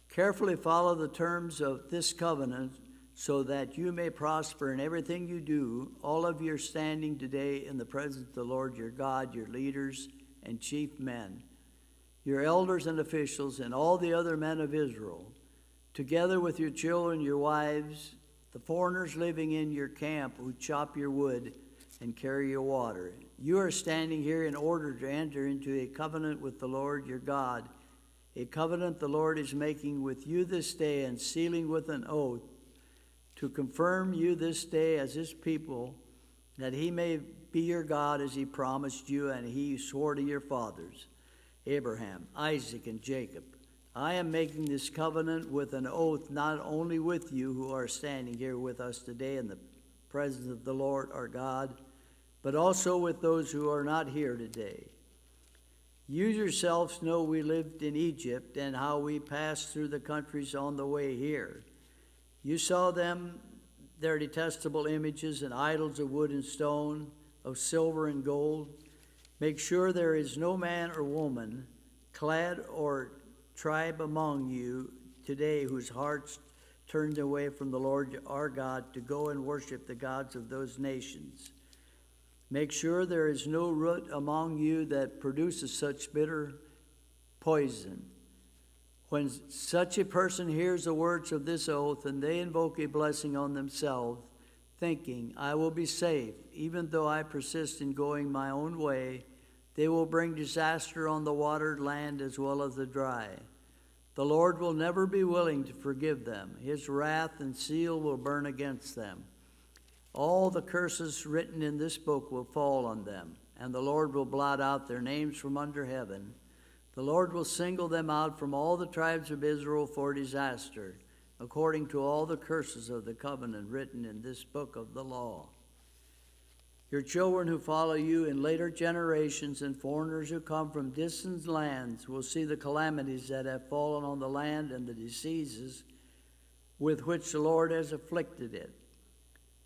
O: Carefully follow the terms of this covenant so that you may prosper in everything you do, all of your standing today in the presence of the Lord your God, your leaders and chief men, your elders and officials, and all the other men of Israel, together with your children, your wives, the foreigners living in your camp who chop your wood and carry your water. You are standing here in order to enter into a covenant with the Lord your God, a covenant the Lord is making with you this day and sealing with an oath to confirm you this day as his people, that he may be your God as he promised you and he swore to your fathers, Abraham, Isaac, and Jacob. I am making this covenant with an oath not only with you who are standing here with us today in the presence of the Lord our God, but also with those who are not here today. You yourselves know we lived in Egypt and how we passed through the countries on the way here. You saw them, their detestable images and idols of wood and stone, of silver and gold. Make sure there is no man or woman, clad or tribe among you today whose hearts turned away from the Lord our God to go and worship the gods of those nations. Make sure there is no root among you that produces such bitter poison. When such a person hears the words of this oath and they invoke a blessing on themselves, thinking, I will be safe, even though I persist in going my own way, they will bring disaster on the watered land as well as the dry. The Lord will never be willing to forgive them. His wrath and seal will burn against them. All the curses written in this book will fall on them, and the Lord will blot out their names from under heaven. The Lord will single them out from all the tribes of Israel for disaster, according to all the curses of the covenant written in this book of the law. Your children who follow you in later generations and foreigners who come from distant lands will see the calamities that have fallen on the land and the diseases with which the Lord has afflicted it.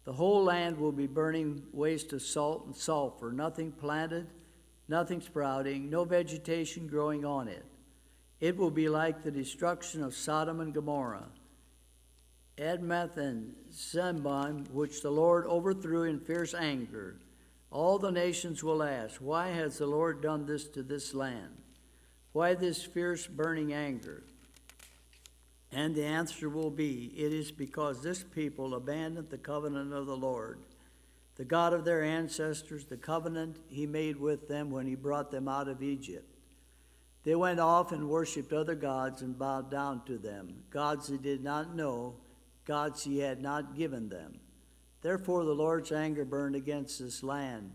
O: The whole land will be burning waste of salt and sulfur, nothing planted, nothing sprouting, no vegetation growing on it. It will be like the destruction of Sodom and Gomorrah. Admeth and Zebon, which the Lord overthrew in fierce anger. All the nations will ask, why has the Lord done this to this land? Why this fierce burning anger? And the answer will be, it is because this people abandoned the covenant of the Lord, the God of their ancestors, the covenant he made with them when he brought them out of Egypt. They went off and worshipped other gods and bowed down to them, gods they did not know, gods he had not given them. Therefore the Lord's anger burned against this land,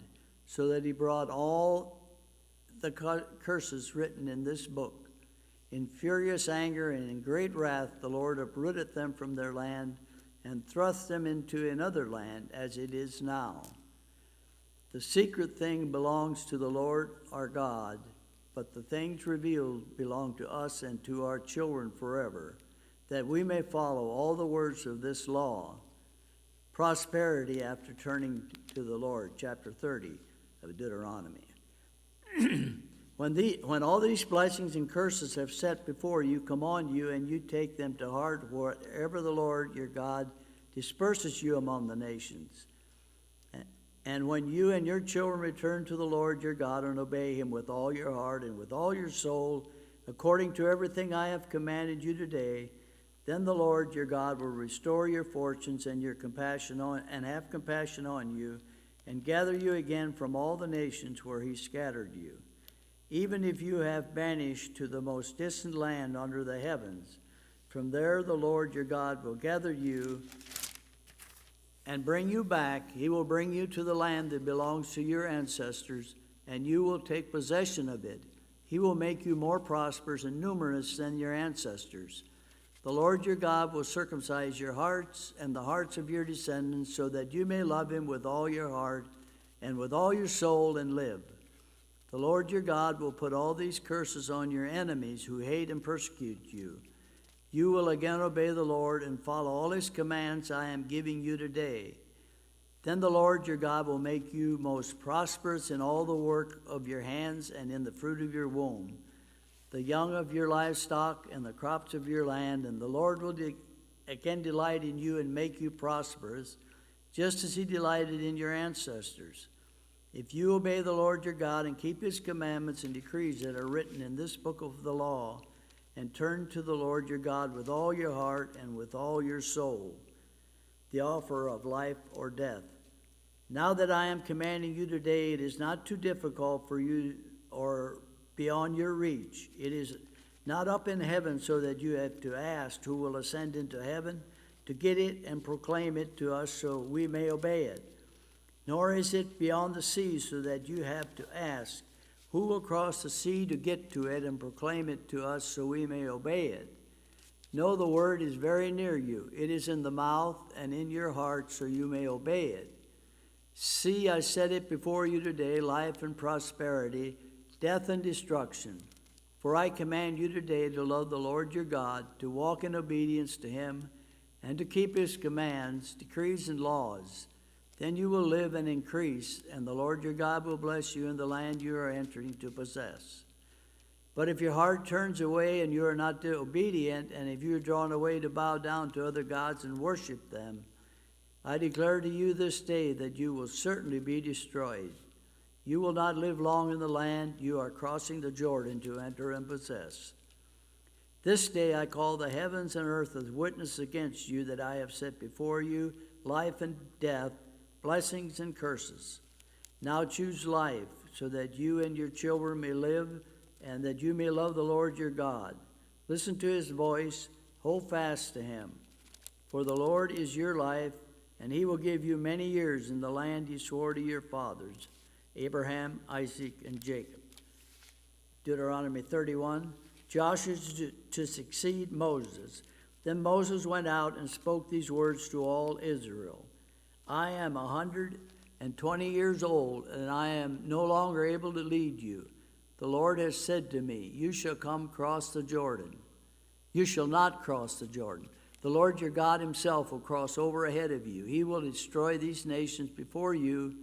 O: so that he brought all the curses written in this book. In furious anger and in great wrath the Lord uprooted them from their land and thrust them into another land, as it is now. The secret thing belongs to the Lord our God, but the things revealed belong to us and to our children forever, that we may follow all the words of this law. Prosperity after turning to the Lord, chapter 30 of Deuteronomy. When all these blessings and curses have set before you come on you, and you take them to heart wherever the Lord your God disperses you among the nations, and when you and your children return to the Lord your God and obey him with all your heart and with all your soul, according to everything I have commanded you today, then the Lord your God will restore your fortunes and have compassion on you, and gather you again from all the nations where he scattered you. Even if you have banished to the most distant land under the heavens, from there the Lord your God will gather you and bring you back. He will bring you to the land that belongs to your ancestors, and you will take possession of it. He will make you more prosperous and numerous than your ancestors. The Lord your God will circumcise your hearts and the hearts of your descendants, so that you may love him with all your heart and with all your soul and live. The Lord your God will put all these curses on your enemies who hate and persecute you. You will again obey the Lord and follow all his commands I am giving you today. Then the Lord your God will make you most prosperous in all the work of your hands and in the fruit of your womb, the young of your livestock and the crops of your land, and the Lord will again delight in you and make you prosperous, just as he delighted in your ancestors. If you obey the Lord your God and keep his commandments and decrees that are written in this book of the law, and turn to the Lord your God with all your heart and with all your soul, the offer of life or death. Now that I am commanding you today, it is not too difficult for you or beyond your reach. It is not up in heaven so that you have to ask who will ascend into heaven to get it and proclaim it to us so we may obey it. Nor is it beyond the sea so that you have to ask, who will cross the sea to get to it and proclaim it to us so we may obey it? No, the word is very near you. It is in the mouth and in your heart so you may obey it. See, I set it before you today, life and prosperity, death and destruction. For I command you today to love the Lord your God, to walk in obedience to him, and to keep his commands, decrees, and laws. Then you will live and increase, and the Lord your God will bless you in the land you are entering to possess. But if your heart turns away and you are not obedient, and if you are drawn away to bow down to other gods and worship them, I declare to you this day that you will certainly be destroyed. You will not live long in the land you are crossing the Jordan to enter and possess. This day I call the heavens and earth as witness against you that I have set before you life and death, blessings and curses. Now choose life, so that you and your children may live, and that you may love the Lord your God. Listen to his voice, hold fast to him. For the Lord is your life, and he will give you many years in the land he swore to your fathers, Abraham, Isaac, and Jacob. Deuteronomy 31, Joshua to succeed Moses. Then Moses went out and spoke these words to all Israel. I am 120 years old, and I am no longer able to lead you. The Lord has said to me, you shall come cross the Jordan. You shall not cross the Jordan. The Lord your God himself will cross over ahead of you. He will destroy these nations before you,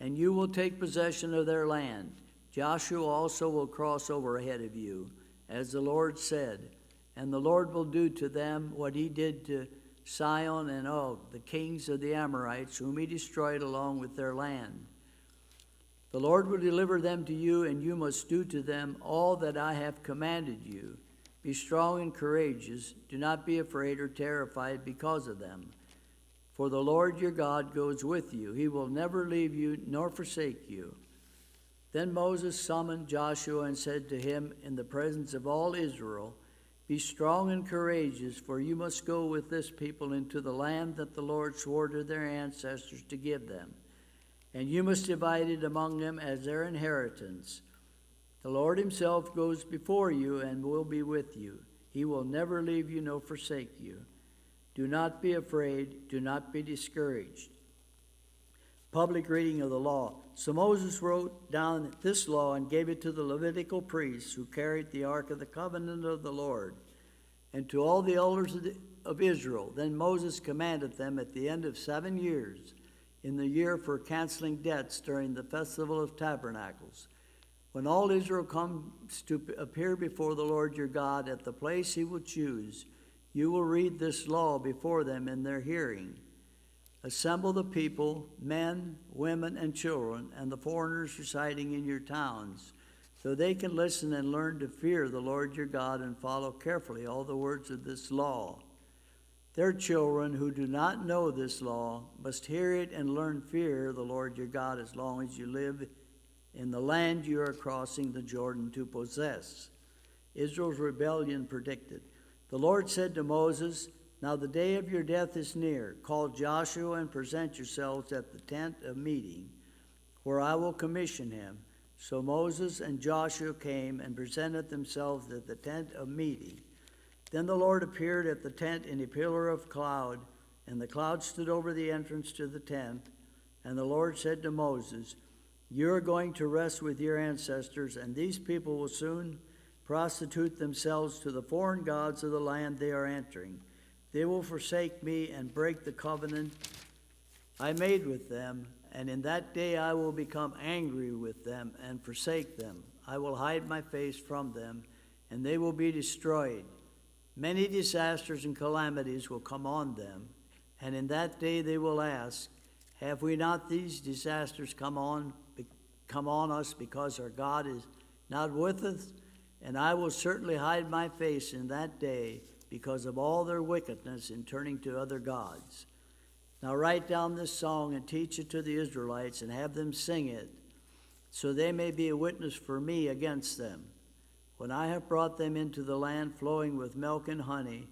O: and you will take possession of their land. Joshua also will cross over ahead of you, as the Lord said, and the Lord will do to them what he did to Sihon, and Og, the kings of the Amorites, whom he destroyed along with their land. The Lord will deliver them to you, and you must do to them all that I have commanded you. Be strong and courageous. Do not be afraid or terrified because of them. For the Lord your God goes with you. He will never leave you nor forsake you. Then Moses summoned Joshua and said to him in the presence of all Israel, Be strong and courageous, for you must go with this people into the land that the Lord swore to their ancestors to give them. And you must divide it among them as their inheritance. The Lord himself goes before you and will be with you. He will never leave you nor forsake you. Do not be afraid. Do not be discouraged. Public reading of the law. So Moses wrote down this law and gave it to the Levitical priests who carried the ark of the covenant of the Lord, and to all the elders of Israel. Then Moses commanded them at the end of 7 years, in the year for canceling debts during the festival of tabernacles, when all Israel comes to appear before the Lord your God at the place he will choose, you will read this law before them in their hearing. Assemble the people, men, women, and children, and the foreigners residing in your towns, so they can listen and learn to fear the Lord your God and follow carefully all the words of this law. Their children who do not know this law must hear it and learn fear the Lord your God as long as you live in the land you are crossing the Jordan to possess. Israel's rebellion predicted. The Lord said to Moses, Now the day of your death is near. Call Joshua and present yourselves at the tent of meeting, where I will commission him. So Moses and Joshua came and presented themselves at the tent of meeting. Then the Lord appeared at the tent in a pillar of cloud, and the cloud stood over the entrance to the tent. And the Lord said to Moses, You are going to rest with your ancestors, and these people will soon prostitute themselves to the foreign gods of the land they are entering. They will forsake me and break the covenant I made with them, and in that day I will become angry with them and forsake them. I will hide my face from them, and they will be destroyed. Many disasters and calamities will come on them, and in that day they will ask, Have we not these disasters come on us because our God is not with us? And I will certainly hide my face in that day because of all their wickedness in turning to other gods. Now write down this song and teach it to the Israelites and have them sing it, so they may be a witness for me against them. When I have brought them into the land flowing with milk and honey,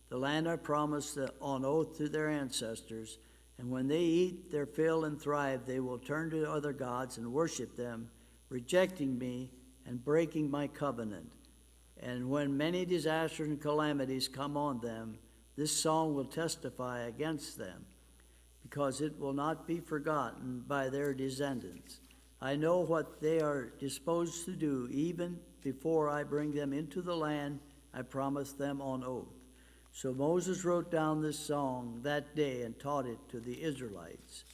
O: the land I promised on oath to their ancestors, and when they eat their fill and thrive, they will turn to other gods and worship them, rejecting me and breaking my covenant. And when many disasters and calamities come on them, this song will testify against them, because it will not be forgotten by their descendants. I know what they are disposed to do, even before I bring them into the land I promised them on oath. So Moses wrote down this song that day and taught it to the Israelites.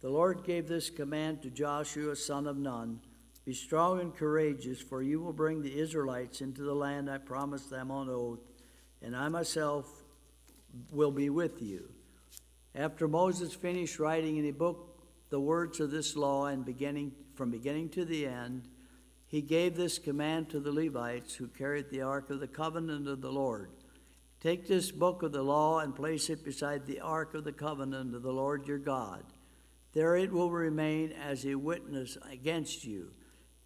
O: The Lord gave this command to Joshua, son of Nun, Be strong and courageous, for you will bring the Israelites into the land I promised them on oath, and I myself will be with you. After Moses finished writing in a book the words of this law and from beginning to the end, he gave this command to the Levites who carried the ark of the covenant of the Lord. Take this book of the law and place it beside the ark of the covenant of the Lord your God. There it will remain as a witness against you,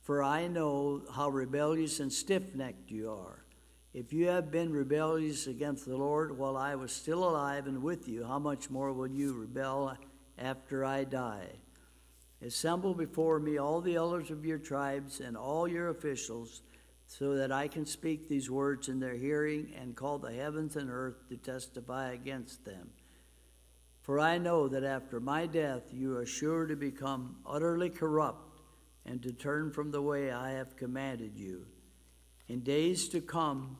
O: for I know how rebellious and stiff-necked you are. If you have been rebellious against the Lord while I was still alive and with you, how much more will you rebel after I die? Assemble before me all the elders of your tribes and all your officials, so that I can speak these words in their hearing and call the heavens and earth to testify against them. For I know that after my death you are sure to become utterly corrupt and to turn from the way I have commanded you. In days to come,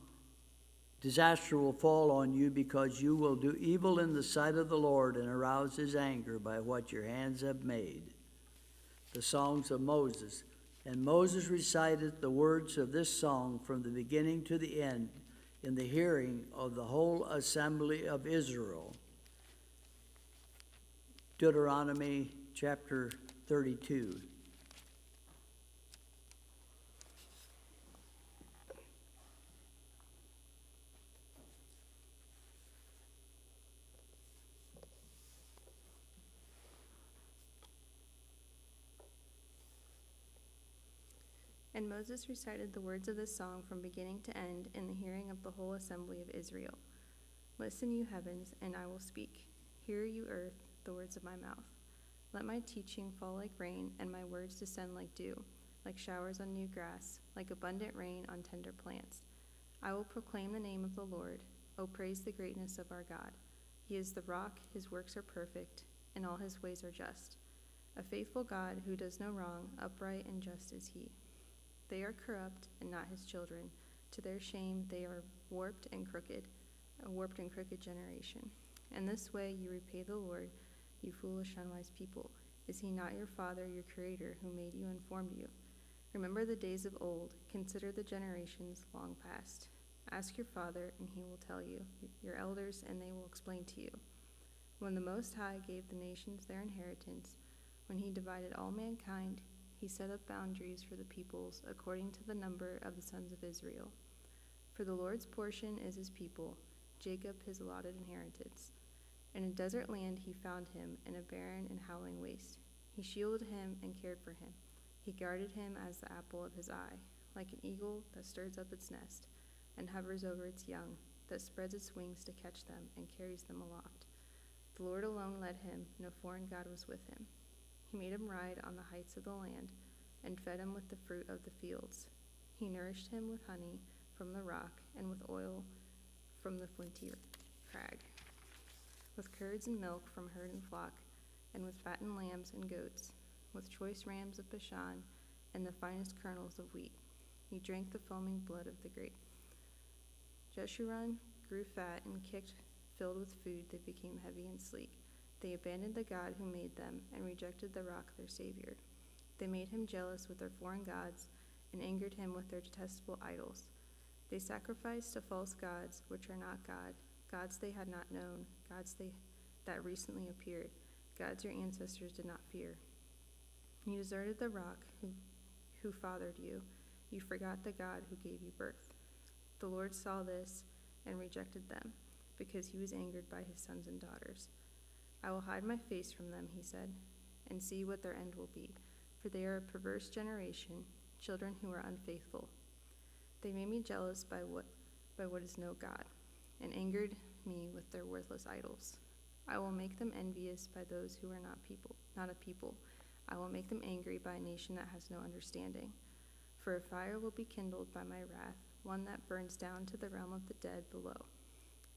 O: disaster will fall on you because you will do evil in the sight of the Lord and arouse his anger by what your hands have made. The songs of Moses. And Moses recited the words of this song from the beginning to the end, in the hearing of the whole assembly of Israel. Deuteronomy chapter 32.
P: And Moses recited the words of this song from beginning to end in the hearing of the whole assembly of Israel. Listen, you heavens, and I will speak. Hear, you earth, the words of my mouth. Let my teaching fall like rain, and my words descend like dew, like showers on new grass, like abundant rain on tender plants. I will proclaim the name of the Lord. O praise the greatness of our God. He is the rock, his works are perfect, and all his ways are just. A faithful God who does no wrong, upright and just is he. They are corrupt and not his children. To their shame they are warped and crooked, a warped and crooked generation. And this way you repay the Lord, you foolish, unwise people. Is he not your father, your creator, who made you and formed you? Remember the days of old, consider the generations long past. Ask your father, and he will tell you, your elders, and they will explain to you. When the Most High gave the nations their inheritance, when he divided all mankind, he set up boundaries for the peoples according to the number of the sons of Israel. For the Lord's portion is his people, Jacob his allotted inheritance. In a desert land he found him, in a barren and howling waste. He shielded him and cared for him. He guarded him as the apple of his eye, like an eagle that stirs up its nest and hovers over its young, that spreads its wings to catch them and carries them aloft. The Lord alone led him, no foreign god was with him. He made him ride on the heights of the land and fed him with the fruit of the fields. He nourished him with honey from the rock and with oil from the flinty crag, with curds and milk from herd and flock, and with fattened lambs and goats, with choice rams of Bashan and the finest kernels of wheat. He drank the foaming blood of the grape. Jeshurun grew fat and kicked, filled with food, they became heavy and sleek. They abandoned the God who made them and rejected the rock, their Savior. They made him jealous with their foreign gods and angered him with their detestable idols. They sacrificed to false gods, which are not God, gods they had not known, gods that recently appeared, gods your ancestors did not fear. You deserted the rock who fathered you. You forgot the God who gave you birth. The Lord saw this and rejected them, because he was angered by his sons and daughters. I will hide my face from them, he said, and see what their end will be, for they are a perverse generation, children who are unfaithful. They made me jealous by what is no God, and angered me with their worthless idols. I will make them envious by those who are not a people. I will make them angry by a nation that has no understanding. For a fire will be kindled by my wrath, one that burns down to the realm of the dead below.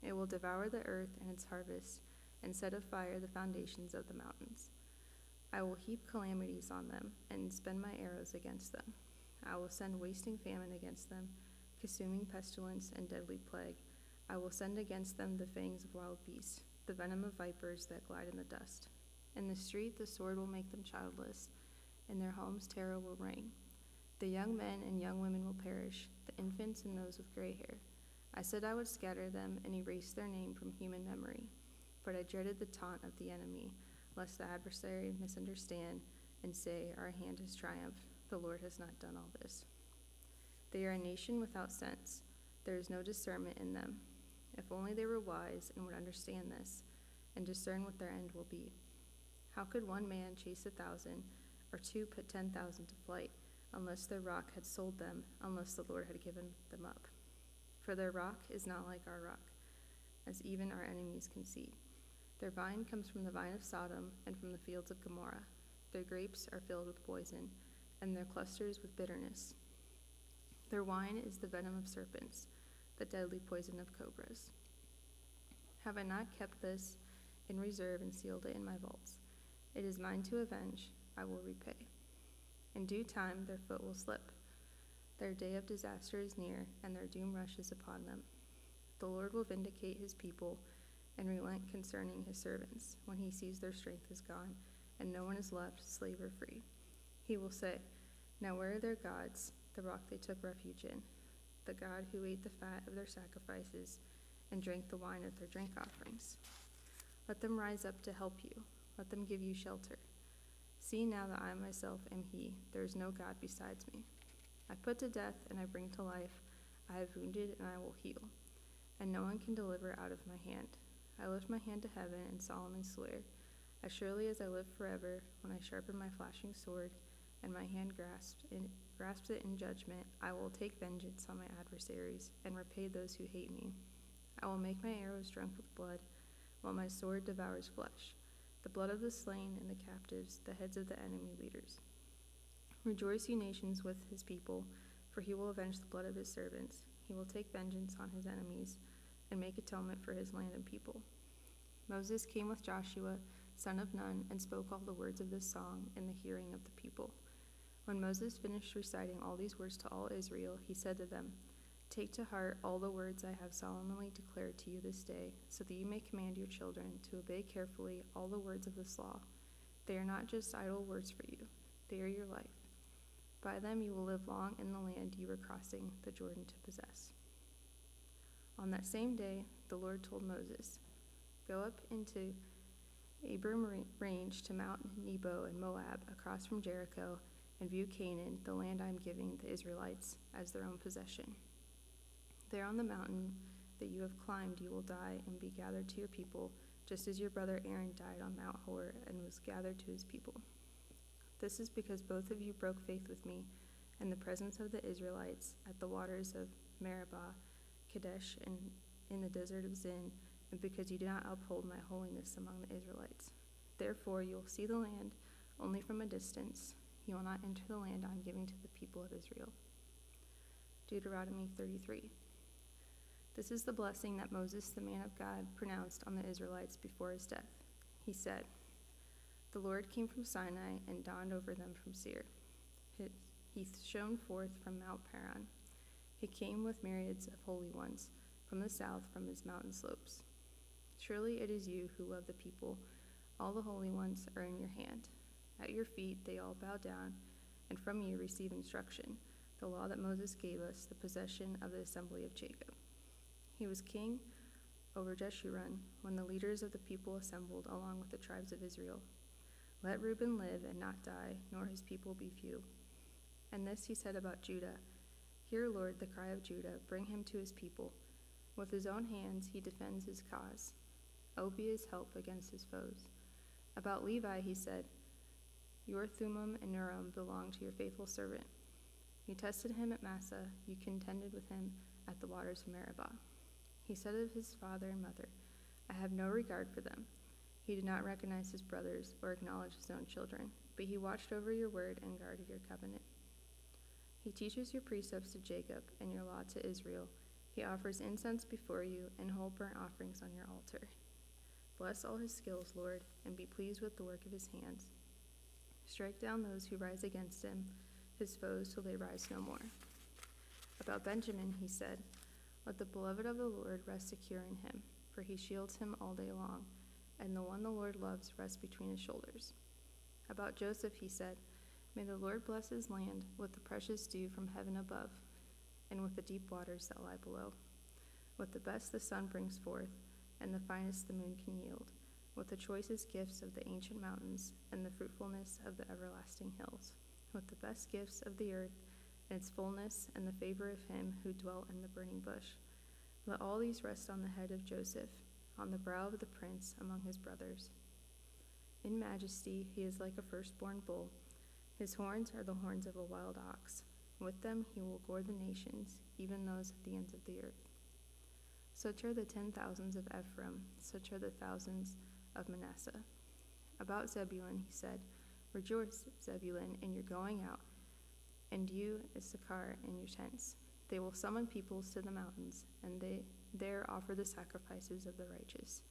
P: It will devour the earth and its harvest, and set afire the foundations of the mountains. I will heap calamities on them, and spend my arrows against them. I will send wasting famine against them, consuming pestilence and deadly plague. I will send against them the fangs of wild beasts, the venom of vipers that glide in the dust. In the street the sword will make them childless, in their homes terror will reign. The young men and young women will perish, the infants and those with gray hair. I said I would scatter them and erase their name from human memory, but I dreaded the taunt of the enemy, lest the adversary misunderstand and say, our hand has triumphed, the Lord has not done all this. They are a nation without sense. There is no discernment in them. If only they were wise and would understand this, and discern what their end will be. How could one man chase 1,000, or two put 10,000 to flight, unless their rock had sold them, unless the Lord had given them up? For their rock is not like our rock, as even our enemies concede. Their vine comes from the vine of Sodom and from the fields of Gomorrah. Their grapes are filled with poison, and their clusters with bitterness. Their wine is the venom of serpents, the deadly poison of cobras. Have I not kept this in reserve and sealed it in my vaults? It is mine to avenge, I will repay. In due time their foot will slip. Their day of disaster is near, and their doom rushes upon them. The Lord will vindicate his people and relent concerning his servants, when he sees their strength is gone, and no one is left, slave or free. He will say, now where are their gods, the rock they took refuge in, the God who ate the fat of their sacrifices and drank the wine of their drink offerings. Let them rise up to help you. Let them give you shelter. See now that I myself am he. There is no God besides me. I put to death and I bring to life. I have wounded and I will heal. And no one can deliver out of my hand. I lift my hand to heaven and solemnly swear, as surely as I live forever, when I sharpen my flashing sword and my hand grasps it in judgment, I will take vengeance on my adversaries and repay those who hate me. I will make my arrows drunk with blood, while my sword devours flesh, the blood of the slain and the captives, the heads of the enemy leaders. Rejoice, you nations, with his people, for he will avenge the blood of his servants. He will take vengeance on his enemies and make atonement for his land and people. Moses came with Joshua, son of Nun, and spoke all the words of this song in the hearing of the people. When Moses finished reciting all these words to all Israel, he said to them, Take to heart all the words I have solemnly declared to you this day, so that you may command your children to obey carefully all the words of this law. They are not just idle words for you, they are your life. By them you will live long in the land you are crossing the Jordan to possess. On that same day, the Lord told Moses, Go up into Abram range to Mount Nebo in Moab, across from Jericho, and view Canaan, the land I am giving the Israelites as their own possession. There on the mountain that you have climbed you will die and be gathered to your people, just as your brother Aaron died on Mount Hor and was gathered to his people. This is because both of you broke faith with me in the presence of the Israelites at the waters of Meribah, Kadesh, and in the desert of Zin, and because you did not uphold my holiness among the Israelites. Therefore you will see the land only from a distance. You will not enter the land I am giving to the people of Israel. Deuteronomy 33. This is the blessing that Moses, the man of God, pronounced on the Israelites before his death. He said, The Lord came from Sinai and dawned over them from Seir. He shone forth from Mount Paran. He came with myriads of holy ones from the south, from his mountain slopes. Surely it is you who love the people. All the holy ones are in your hand. At your feet they all bow down, and from you receive instruction, the law that Moses gave us, the possession of the assembly of Jacob. He was king over Jeshurun when the leaders of the people assembled along with the tribes of Israel. Let Reuben live and not die, nor his people be few. And this he said about Judah, Hear, Lord, the cry of Judah, bring him to his people. With his own hands he defends his cause. O be his help against his foes. About Levi he said, Your Thummim and Urim belong to your faithful servant. You tested him at Massah, you contended with him at the waters of Meribah. He said of his father and mother, I have no regard for them. He did not recognize his brothers or acknowledge his own children, but he watched over your word and guarded your covenant. He teaches your precepts to Jacob and your law to Israel. He offers incense before you and whole burnt offerings on your altar. Bless all his skills, Lord, and be pleased with the work of his hands. Strike down those who rise against him, his foes, till they rise no more. About Benjamin he said, Let the beloved of the Lord rest secure in him, for he shields him all day long, and the one the Lord loves rests between his shoulders. About Joseph he said, May the Lord bless his land with the precious dew from heaven above, and with the deep waters that lie below, with the best the sun brings forth, and the finest the moon can yield, with the choicest gifts of the ancient mountains, and the fruitfulness of the everlasting hills, with the best gifts of the earth, and its fullness, and the favor of him who dwelt in the burning bush. Let all these rest on the head of Joseph, on the brow of the prince among his brothers. In majesty he is like a firstborn bull. His horns are the horns of a wild ox. With them he will gore the nations, even those at the ends of the earth. Such are the 10,000s of Ephraim, such are the thousands of Manasseh. About Zebulun he said, Rejoice, Zebulun, in your going out, and you, Issachar, in your tents. They will summon peoples to the mountains, and they there offer the sacrifices of the righteous.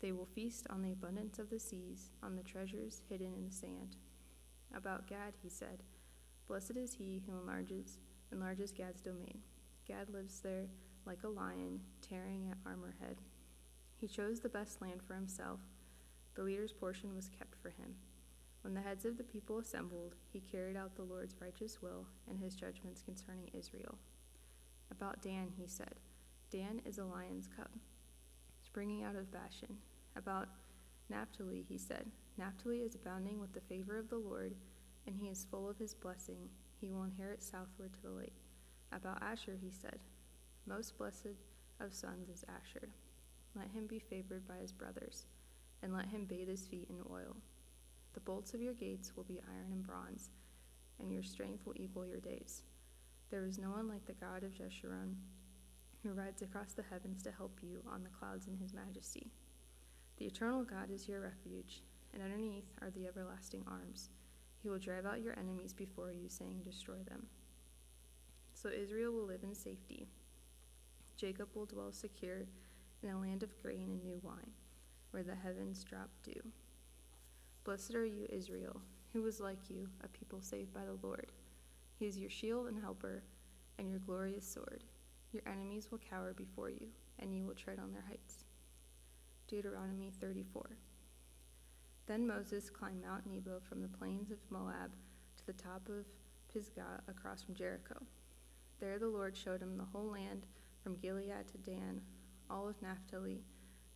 P: They will feast on the abundance of the seas, on the treasures hidden in the sand. About Gad he said, Blessed is he who enlarges Gad's domain. Gad lives there like a lion, tearing at Armorhead. He chose the best land for himself. The leader's portion was kept for him. When the heads of the people assembled, he carried out the Lord's righteous will and his judgments concerning Israel. About Dan, he said, Dan is a lion's cub, springing out of Bashan. About Naphtali, he said, Naphtali is abounding with the favor of the Lord, and he is full of his blessing. He will inherit southward to the lake. About Asher, he said, most blessed of sons is Asher. Let him be favored by his brothers, and let him bathe his feet in oil. The bolts of your gates will be iron and bronze, and your strength will equal your days. There is no one like the God of Jeshurun, who rides across the heavens to help you on the clouds in his majesty. The eternal God is your refuge, and underneath are the everlasting arms. He will drive out your enemies before you, saying, destroy them. So Israel will live in safety. Jacob will dwell secure in a land of grain and new wine, where the heavens drop dew. Blessed are you, Israel, who is like you, a people saved by the Lord. He is your shield and helper, and your glorious sword. Your enemies will cower before you, and you will tread on their heights. Deuteronomy 34. Then Moses climbed Mount Nebo from the plains of Moab to the top of Pisgah across from Jericho. There the Lord showed him the whole land from Gilead to Dan, all of Naphtali,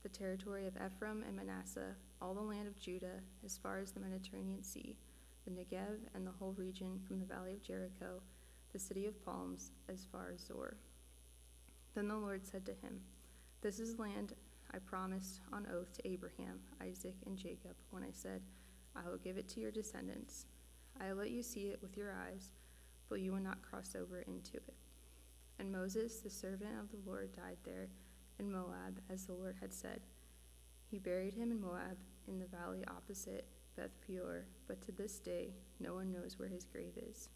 P: the territory of Ephraim and Manasseh, all the land of Judah, as far as the Mediterranean Sea, the Negev and the whole region from the valley of Jericho, the city of palms, as far as Zor. Then the Lord said to him, this is land I promised on oath to Abraham, Isaac, and Jacob, when I said, I will give it to your descendants. I will let you see it with your eyes, but you will not cross over into it. And Moses, the servant of the Lord, died there in Moab, as the Lord had said. He buried him in Moab, in the valley opposite Beth Peor, but to this day no one knows where his grave is.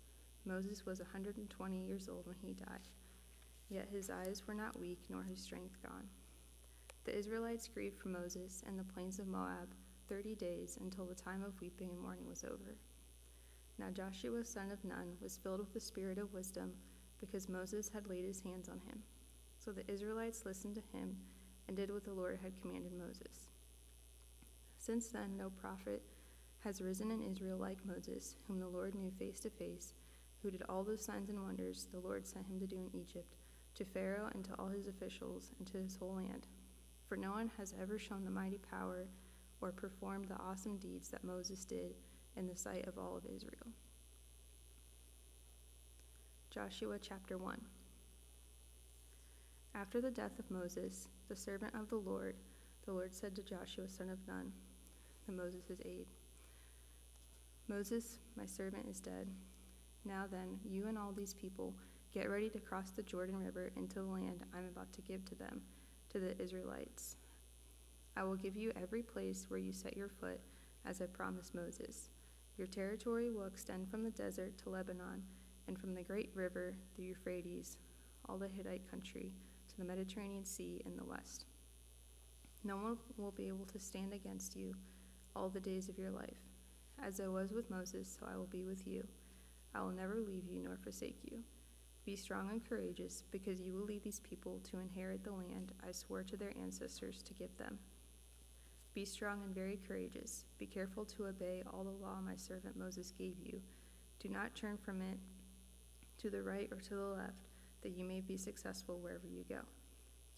P: Moses was 120 years old when he died, yet his eyes were not weak, nor his strength gone. The Israelites grieved for Moses and the plains of Moab 30 days, until the time of weeping and mourning was over. Now Joshua, son of Nun, was filled with the spirit of wisdom, because Moses had laid his hands on him. So the Israelites listened to him and did what the Lord had commanded Moses. Since then, no prophet has risen in Israel like Moses, whom the Lord knew face to face, who did all those signs and wonders the Lord sent him to do in Egypt, to Pharaoh and to all his officials and to his whole land. For no one has ever shown the mighty power or performed the awesome deeds that Moses did in the sight of all of Israel. Joshua chapter 1. After the death of Moses, the servant of the Lord said to Joshua, son of Nun, the Moses' aide, Moses, my servant, is dead. Now then, you and all these people get ready to cross the Jordan River into the land I'm about to give to them, to the Israelites. I will give you every place where you set your foot, as I promised Moses. Your territory will extend from the desert to Lebanon, and from the great river, the Euphrates, all the Hittite country, to the Mediterranean Sea in the west. No one will be able to stand against you all the days of your life. As I was with Moses, so I will be with you. I will never leave you nor forsake you. Be strong and courageous, because you will lead these people to inherit the land I swore to their ancestors to give them. Be strong and very courageous. Be careful to obey all the law my servant Moses gave you. Do not turn from it to the right or to the left, that you may be successful wherever you go.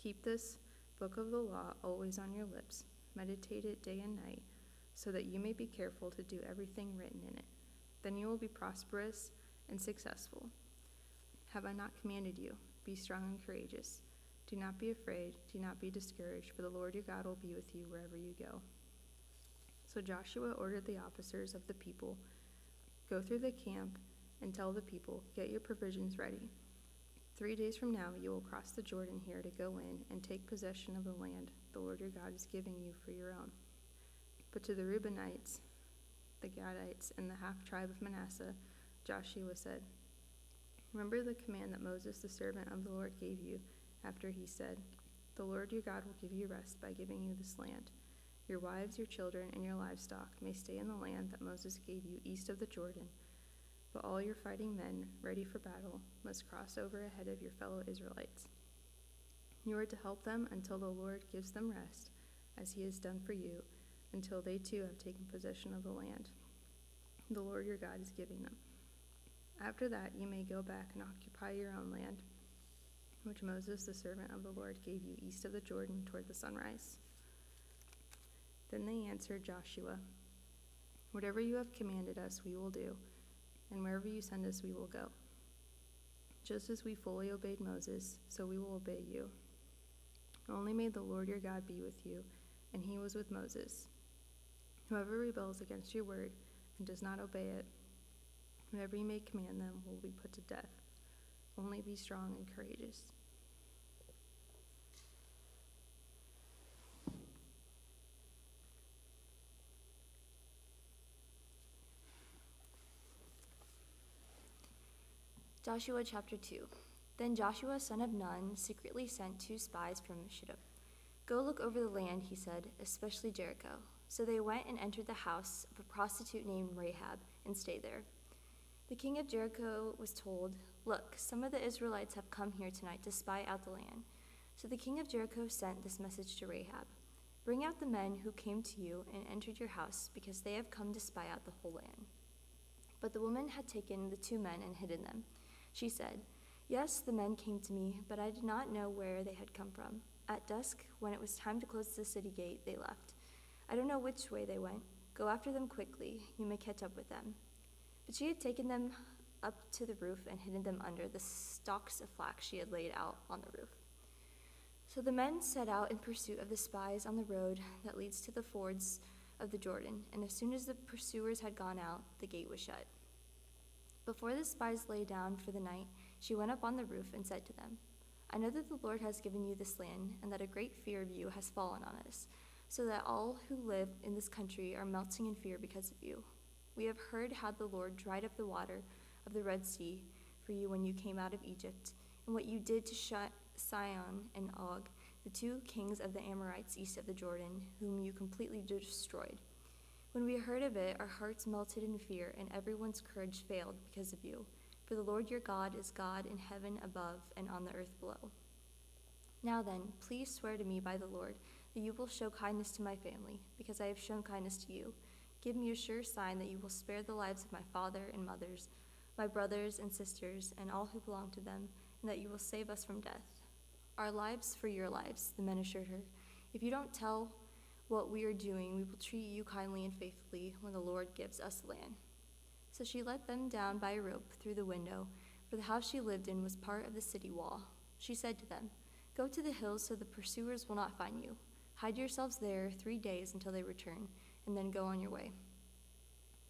P: Keep this book of the law always on your lips. Meditate it day and night, so that you may be careful to do everything written in it. Then you will be prosperous and successful. Have I not commanded you? Be strong and courageous. Do not be afraid, do not be discouraged, for the Lord your God will be with you wherever you go. So Joshua ordered the officers of the people, go through the camp and tell the people, get your provisions ready. 3 days from now you will cross the Jordan here to go in and take possession of the land the Lord your God is giving you for your own. But to the Reubenites, the Gadites, and the half-tribe of Manasseh, Joshua said, remember the command that Moses, the servant of the Lord, gave you after he said, the Lord your God will give you rest by giving you this land. Your wives, your children, and your livestock may stay in the land that Moses gave you east of the Jordan, but all your fighting men, ready for battle, must cross over ahead of your fellow Israelites. You are to help them until the Lord gives them rest, as he has done for you, until they too have taken possession of the land the Lord your God is giving them. After that, you may go back and occupy your own land. which Moses, the servant of the Lord, gave you east of the Jordan toward the sunrise. Then they answered Joshua, "Whatever you have commanded us, we will do, and wherever you send us, we will go. Just as we fully obeyed Moses, so we will obey you. Only may the Lord your God be with you," and he was with Moses. "Whoever rebels against your word and does not obey it, whatever you may command them will be put to death. Only be strong and courageous." Joshua chapter 2. Then Joshua son of Nun secretly sent 2 spies from Shittim. "Go look over the land," he said, "especially Jericho." So they went and entered the house of a prostitute named Rahab and stayed there. The king of Jericho was told, "Look, some of the Israelites have come here tonight to spy out the land." So the king of Jericho sent this message to Rahab, "Bring out the men who came to you and entered your house, because they have come to spy out the whole land." But the woman had taken the 2 men and hidden them. She said, "Yes, the men came to me, but I did not know where they had come from. At dusk, when it was time to close the city gate, they left. I don't know which way they went. Go after them quickly. You may catch up with them." But she had taken them up to the roof and hidden them under the stalks of flax she had laid out on the roof. So the men set out in pursuit of the spies on the road that leads to the fords of the Jordan, and as soon as the pursuers had gone out, the gate was shut. Before the spies lay down for the night, she went up on the roof and said to them, "I know that the Lord has given you this land, and that a great fear of you has fallen on us, so that all who live in this country are melting in fear because of you. We have heard how the Lord dried up the water of the Red Sea for you when you came out of Egypt, and what you did to Sihon and Og, the 2 kings of the Amorites east of the Jordan, whom you completely destroyed. When we heard of it, our hearts melted in fear, and everyone's courage failed because of you. For the Lord your God is God in heaven above and on the earth below. Now then, please swear to me by the Lord that you will show kindness to my family, because I have shown kindness to you. Give me a sure sign that you will spare the lives of my father and mothers, my brothers and sisters, and all who belong to them, and that you will save us from death." "Our lives for your lives," the men assured her. "If you don't tell what we are doing, we will treat you kindly and faithfully when the Lord gives us the land." So she let them down by a rope through the window, for the house she lived in was part of the city wall. She said to them, "Go to the hills so the pursuers will not find you. Hide yourselves there 3 days until they return, and then go on your way."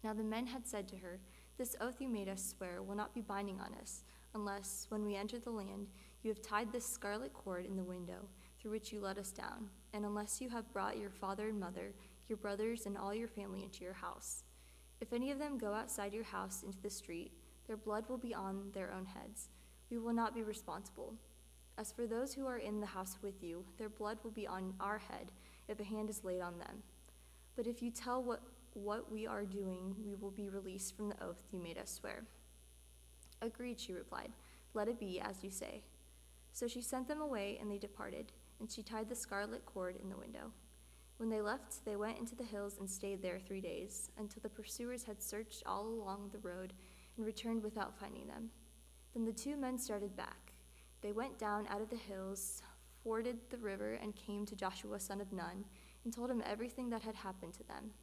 P: Now the men had said to her, "This oath you made us swear will not be binding on us, unless, when we enter the land, you have tied this scarlet cord in the window through which you let us down, and unless you have brought your father and mother, your brothers, and all your family into your house. If any of them go outside your house into the street, their blood will be on their own heads. We will not be responsible. As for those who are in the house with you, their blood will be on our head if a hand is laid on them. But if you tell what we are doing, we will be released from the oath you made us swear." "Agreed," she replied. "Let it be as you say." So she sent them away, and they departed, and she tied the scarlet cord in the window. When they left, they went into the hills and stayed there 3 days, until the pursuers had searched all along the road and returned without finding them. Then the 2 men started back. They went down out of the hills, forded the river, and came to Joshua son of Nun, and told him everything that had happened to them.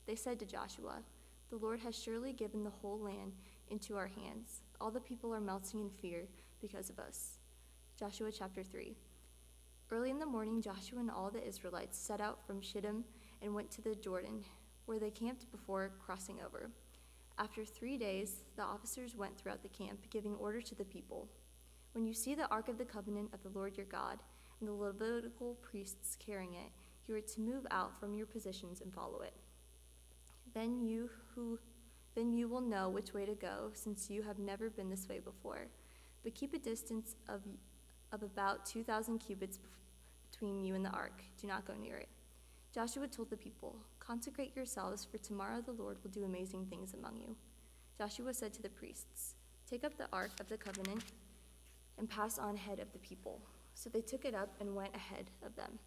P: They said to Joshua, "The Lord has surely given the whole land into our hands. All the people are melting in fear because of us." Joshua chapter 3. Early in the morning, Joshua and all the Israelites set out from Shittim and went to the Jordan, where they camped before crossing over. After 3 days, the officers went throughout the camp, giving order to the people, "When you see the ark of the covenant of the Lord your God and the Levitical priests carrying it, you are to move out from your positions and follow it. Then you will know which way to go, since you have never been this way before. But keep a distance of about 2,000 cubits between you and the ark. Do not go near it." Joshua told the people, "Consecrate yourselves, for tomorrow the Lord will do amazing things among you." Joshua said to the priests, "Take up the ark of the covenant and pass on ahead of the people." So they took it up and went ahead of them.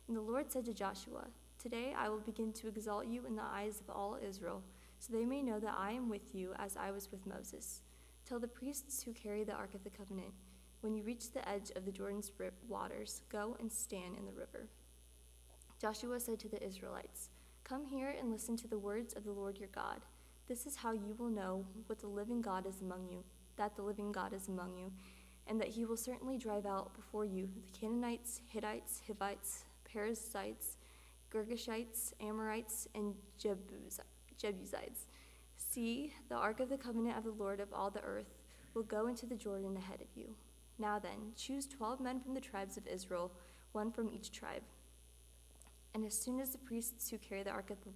P: And the Lord said to Joshua, "Today I will begin to exalt you in the eyes of all Israel, so they may know that I am with you as I was with Moses. Tell the priests who carry the ark of the covenant, When you reach the edge of the Jordan's waters, go and stand in the river." Joshua said to the Israelites, "Come here and listen to the words of the Lord your God. This is how you will know what the living God is among you, that the living God is among you, and that he will certainly drive out before you the Canaanites, Hittites, Hivites, Perizzites, Girgashites, Amorites, and Jebusites. See, the ark of the covenant of the Lord of all the earth will go into the Jordan ahead of you. Now then, choose 12 men from the tribes of Israel, one from each tribe. And as soon as the priests who carry the ark of the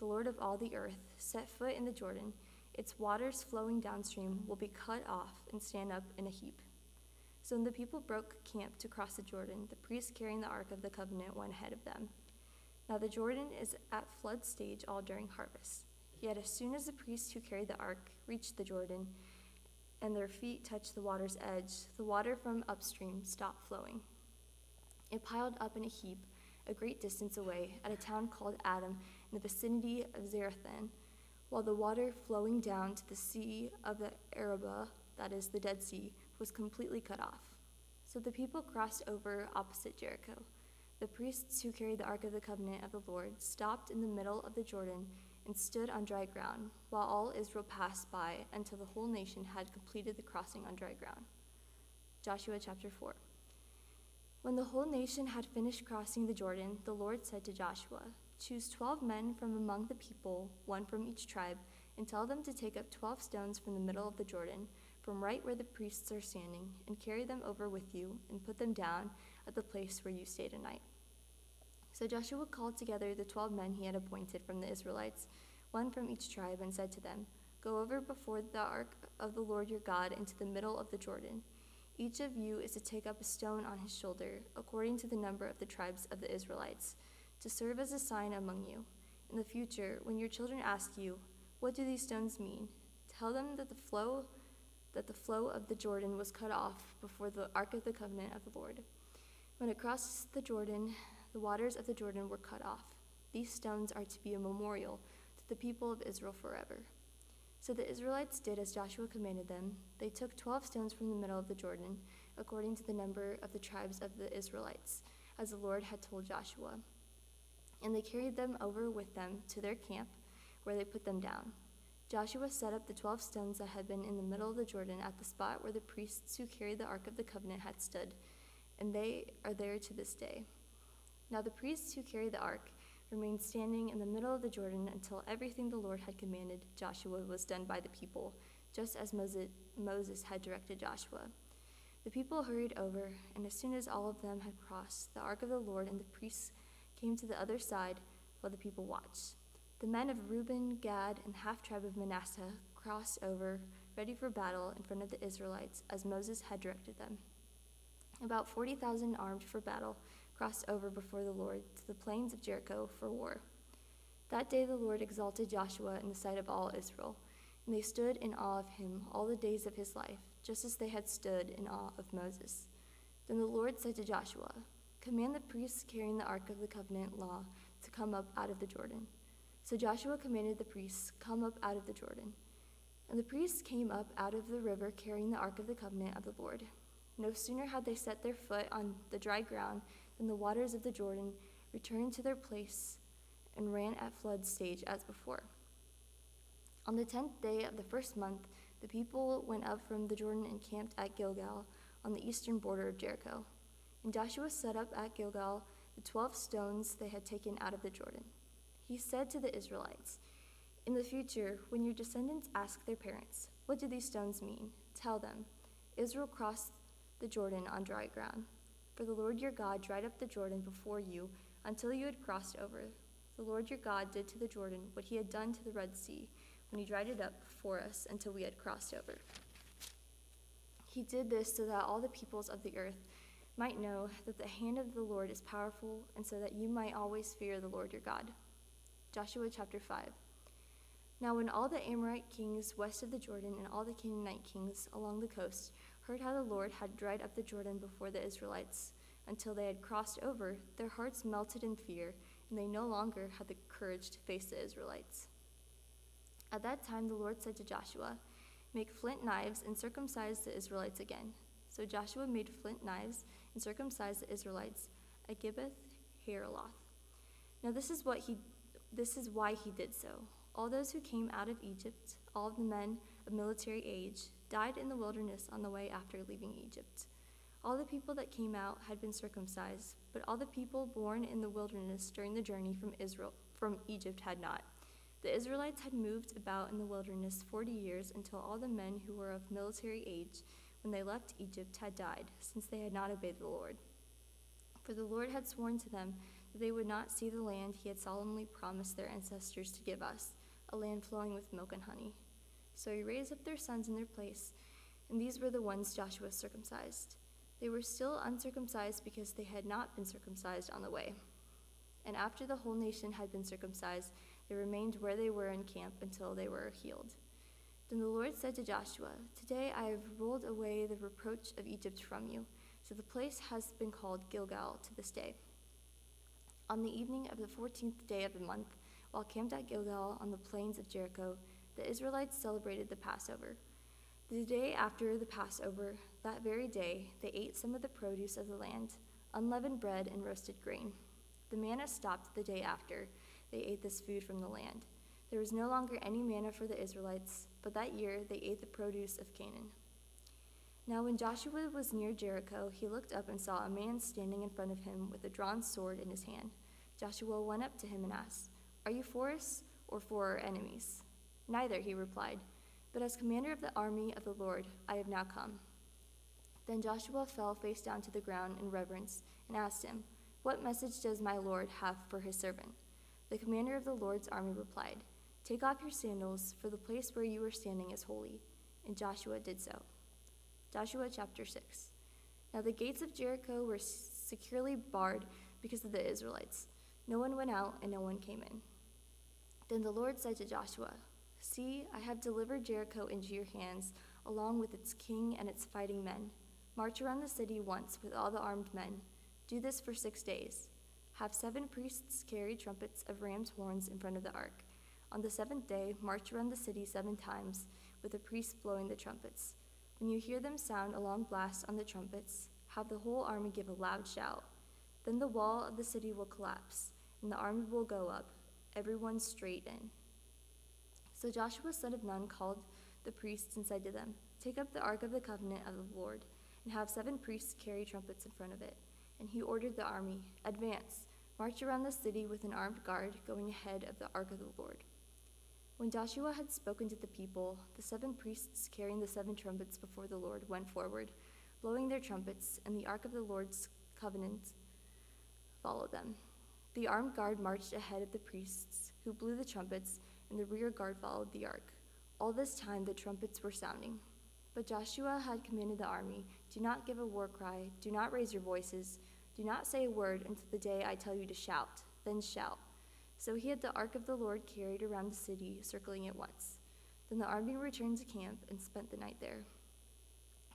P: Lord of all the earth, set foot in the Jordan, its waters flowing downstream will be cut off and stand up in a heap." So when the people broke camp to cross the Jordan, the priests carrying the ark of the covenant went ahead of them. Now the Jordan is at flood stage all during harvest. Yet as soon as the priests who carried the ark reached the Jordan, and their feet touched the water's edge, the water from upstream stopped flowing. It piled up in a heap a great distance away at a town called Adam in the vicinity of Zarethan, while the water flowing down to the Sea of the Arabah, that is the Dead Sea, was completely cut off. So the people crossed over opposite Jericho. The priests who carried the Ark of the Covenant of the Lord stopped in the middle of the Jordan and stood on dry ground, while all Israel passed by until the whole nation had completed the crossing on dry ground. Joshua chapter 4. When the whole nation had finished crossing the Jordan, the Lord said to Joshua, "Choose 12 men from among the people, one from each tribe, and tell them to take up 12 stones from the middle of the Jordan, from right where the priests are standing, and carry them over with you, and put them down at the place where you stay tonight." So Joshua called together the 12 men he had appointed from the Israelites, one from each tribe, and said to them, "Go over before the ark of the Lord your God into the middle of the Jordan. Each of you is to take up a stone on his shoulder, according to the number of the tribes of the Israelites, to serve as a sign among you. In the future, when your children ask you, 'What do these stones mean?' tell them that the flow of the Jordan was cut off before the ark of the covenant of the Lord. When it crossed the Jordan, the waters of the Jordan were cut off. These stones are to be a memorial to the people of Israel forever." So the Israelites did as Joshua commanded them. They took 12 stones from the middle of the Jordan, according to the number of the tribes of the Israelites, as the Lord had told Joshua. And they carried them over with them to their camp, where they put them down. Joshua set up the 12 stones that had been in the middle of the Jordan at the spot where the priests who carried the Ark of the Covenant had stood, and they are there to this day. Now the priests who carried the ark remained standing in the middle of the Jordan until everything the Lord had commanded Joshua was done by the people, just as Moses had directed Joshua. The people hurried over, and as soon as all of them had crossed, the ark of the Lord and the priests came to the other side while the people watched. The men of Reuben, Gad, and the half-tribe of Manasseh crossed over, ready for battle in front of the Israelites, as Moses had directed them. About 40,000 armed for battle crossed over before the Lord to the plains of Jericho for war. That day the Lord exalted Joshua in the sight of all Israel, and they stood in awe of him all the days of his life, just as they had stood in awe of Moses. Then the Lord said to Joshua, "Command the priests carrying the Ark of the Covenant law to come up out of the Jordan." So Joshua commanded the priests, "Come up out of the Jordan." And the priests came up out of the river carrying the Ark of the Covenant of the Lord. No sooner had they set their foot on the dry ground than the waters of the Jordan returned to their place and ran at flood stage as before. On the 10th day of the first month, the people went up from the Jordan and camped at Gilgal on the eastern border of Jericho. And Joshua set up at Gilgal the 12 stones they had taken out of the Jordan. He said to the Israelites, "In the future, when your descendants ask their parents, 'What do these stones mean?' tell them, 'Israel crossed the Jordan on dry ground. For the Lord your God dried up the Jordan before you until you had crossed over. The Lord your God did to the Jordan what he had done to the Red Sea, when he dried it up before us until we had crossed over.' He did this so that all the peoples of the earth might know that the hand of the Lord is powerful, and so that you might always fear the Lord your God." Joshua chapter 5. Now when all the Amorite kings west of the Jordan and all the Canaanite kings along the coast heard how the Lord had dried up the Jordan before the Israelites until they had crossed over, their hearts melted in fear, and they no longer had the courage to face the Israelites. At that time the Lord said to Joshua, "Make flint knives and circumcise the Israelites again." So Joshua made flint knives and circumcised the Israelites at Gibeath Haaraloth. Now this is why he did so. All those who came out of Egypt, all of the men of military age, died in the wilderness on the way after leaving Egypt. All the people that came out had been circumcised, but all the people born in the wilderness during the journey from Egypt had not. The Israelites had moved about in the wilderness 40 years until all the men who were of military age when they left Egypt had died, since they had not obeyed the Lord. For the Lord had sworn to them that they would not see the land he had solemnly promised their ancestors to give us, a land flowing with milk and honey. So he raised up their sons in their place, and these were the ones Joshua circumcised. They were still uncircumcised because they had not been circumcised on the way. And after the whole nation had been circumcised, they remained where they were in camp until they were healed. Then the Lord said to Joshua, "Today I have rolled away the reproach of Egypt from you." So the place has been called Gilgal to this day. On the evening of the 14th day of the month, while camped at Gilgal on the plains of Jericho, the Israelites celebrated the Passover. The day after the Passover, that very day, they ate some of the produce of the land, unleavened bread and roasted grain. The manna stopped the day after they ate this food from the land. There was no longer any manna for the Israelites, but that year they ate the produce of Canaan. Now when Joshua was near Jericho, he looked up and saw a man standing in front of him with a drawn sword in his hand. Joshua went up to him and asked, "Are you for us or for our enemies?" "Neither," he replied, "but as commander of the army of the Lord, I have now come." Then Joshua fell face down to the ground in reverence and asked him, "What message does my Lord have for his servant?" The commander of the Lord's army replied, "Take off your sandals, for the place where you are standing is holy." And Joshua did so. Joshua chapter 6. Now the gates of Jericho were securely barred because of the Israelites. No one went out and no one came in. Then the Lord said to Joshua, "See, I have delivered Jericho into your hands, along with its king and its fighting men. March around the city once with all the armed men. Do this for 6 days. Have 7 priests carry trumpets of ram's horns in front of the ark. On the 7th day, march around the city 7 times, with the priests blowing the trumpets. When you hear them sound a long blast on the trumpets, have the whole army give a loud shout. Then the wall of the city will collapse, and the army will go up, everyone straight in." So Joshua son of Nun called the priests and said to them, "Take up the ark of the covenant of the Lord, and have 7 priests carry trumpets in front of it." And he ordered the army, "Advance, march around the city with an armed guard going ahead of the ark of the Lord." When Joshua had spoken to the people, the 7 priests carrying the 7 trumpets before the Lord went forward, blowing their trumpets, and the ark of the Lord's covenant followed them. The armed guard marched ahead of the priests, who blew the trumpets, and the rear guard followed the ark. All this time the trumpets were sounding. But Joshua had commanded the army, "Do not give a war cry, do not raise your voices, do not say a word until the day I tell you to shout, then shout." So he had the ark of the Lord carried around the city, circling it once. Then the army returned to camp and spent the night there.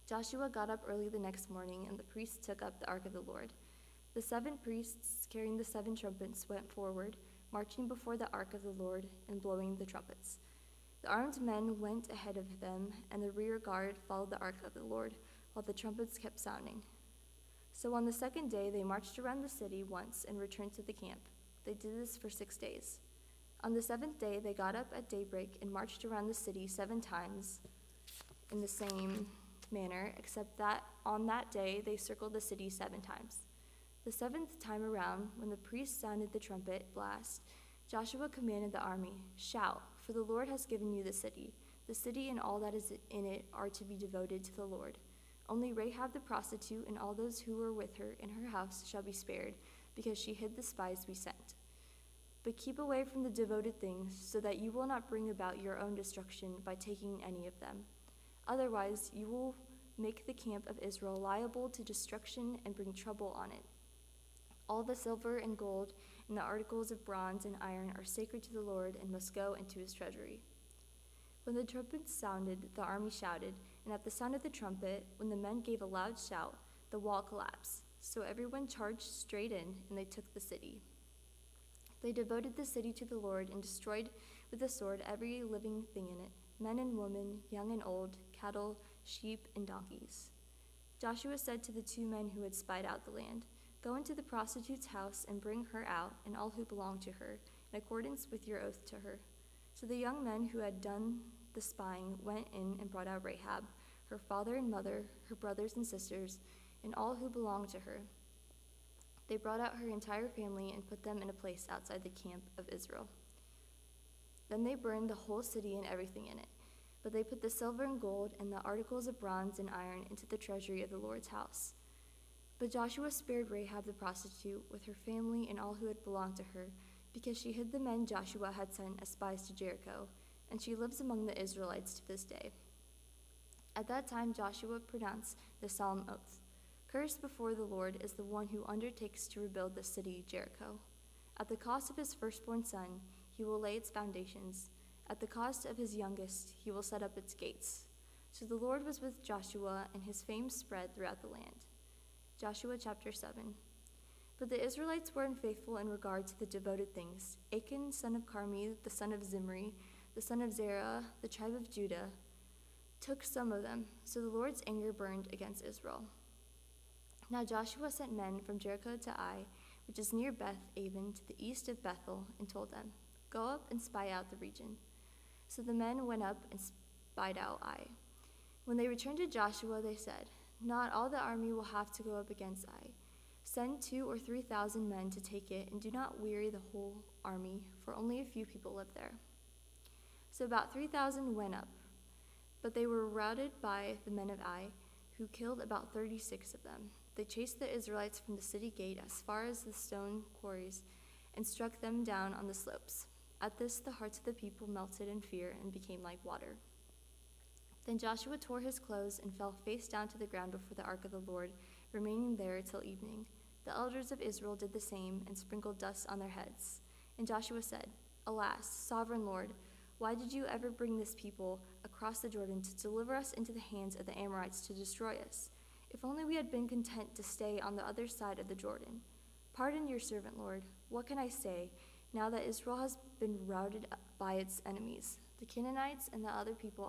P: Joshua got up early the next morning, and the priests took up the ark of the Lord. The 7 priests carrying the 7 trumpets went forward, marching before the ark of the Lord and blowing the trumpets. The armed men went ahead of them, and the rear guard followed the ark of the Lord, while the trumpets kept sounding. So on the 2nd day they marched around the city once and returned to the camp. They did this for 6 days. On the 7th day they got up at daybreak and marched around the city 7 times in the same manner, except that on that day they circled the city 7 times. The 7th time around, when the priest sounded the trumpet blast, Joshua commanded the army, "Shout, for the Lord has given you the city. The city and all that is in it are to be devoted to the Lord. Only Rahab the prostitute and all those who were with her in her house shall be spared, because she hid the spies we sent. But keep away from the devoted things, so that you will not bring about your own destruction by taking any of them. Otherwise, you will make the camp of Israel liable to destruction and bring trouble on it. All the silver and gold and the articles of bronze and iron are sacred to the Lord and must go into his treasury." When the trumpets sounded, the army shouted, and at the sound of the trumpet, when the men gave a loud shout, the wall collapsed. So everyone charged straight in, and they took the city. They devoted the city to the Lord and destroyed with the sword every living thing in it, men and women, young and old, cattle, sheep, and donkeys. Joshua said to the 2 men who had spied out the land, "Go into the prostitute's house and bring her out and all who belong to her, in accordance with your oath to her." So the young men who had done the spying went in and brought out Rahab, her father and mother, her brothers and sisters, and all who belonged to her. They brought out her entire family and put them in a place outside the camp of Israel. Then they burned the whole city and everything in it. But they put the silver and gold and the articles of bronze and iron into the treasury of the Lord's house. But Joshua spared Rahab the prostitute with her family and all who had belonged to her, because she hid the men Joshua had sent as spies to Jericho, and she lives among the Israelites to this day. At that time Joshua pronounced the solemn oath, "Cursed before the Lord is the one who undertakes to rebuild the city Jericho. At the cost of his firstborn son, he will lay its foundations. At the cost of his youngest, he will set up its gates." So the Lord was with Joshua, and his fame spread throughout the land. Joshua chapter 7. But the Israelites were unfaithful in regard to the devoted things. Achan, son of Carmi, the son of Zimri, the son of Zerah, the tribe of Judah, took some of them. So the Lord's anger burned against Israel. Now Joshua sent men from Jericho to Ai, which is near Beth Aven, to the east of Bethel, and told them, "Go up and spy out the region." So the men went up and spied out Ai. When they returned to Joshua, they said, "Not all the army will have to go up against Ai. Send 2,000 or 3,000 men to take it, and do not weary the whole army, for only a few people live there." So about 3,000 went up, but they were routed by the men of Ai, who killed about 36 of them. They chased the Israelites from the city gate as far as the stone quarries and struck them down on the slopes. At this, the hearts of the people melted in fear and became like water. Then Joshua tore his clothes and fell face down to the ground before the ark of the Lord, remaining there till evening. The elders of Israel did the same and sprinkled dust on their heads. And Joshua said, "Alas, sovereign Lord, why did you ever bring this people across the Jordan to deliver us into the hands of the Amorites to destroy us? If only we had been content to stay on the other side of the Jordan. Pardon your servant, Lord. What can I say, now that Israel has been routed by its enemies? The Canaanites and the other people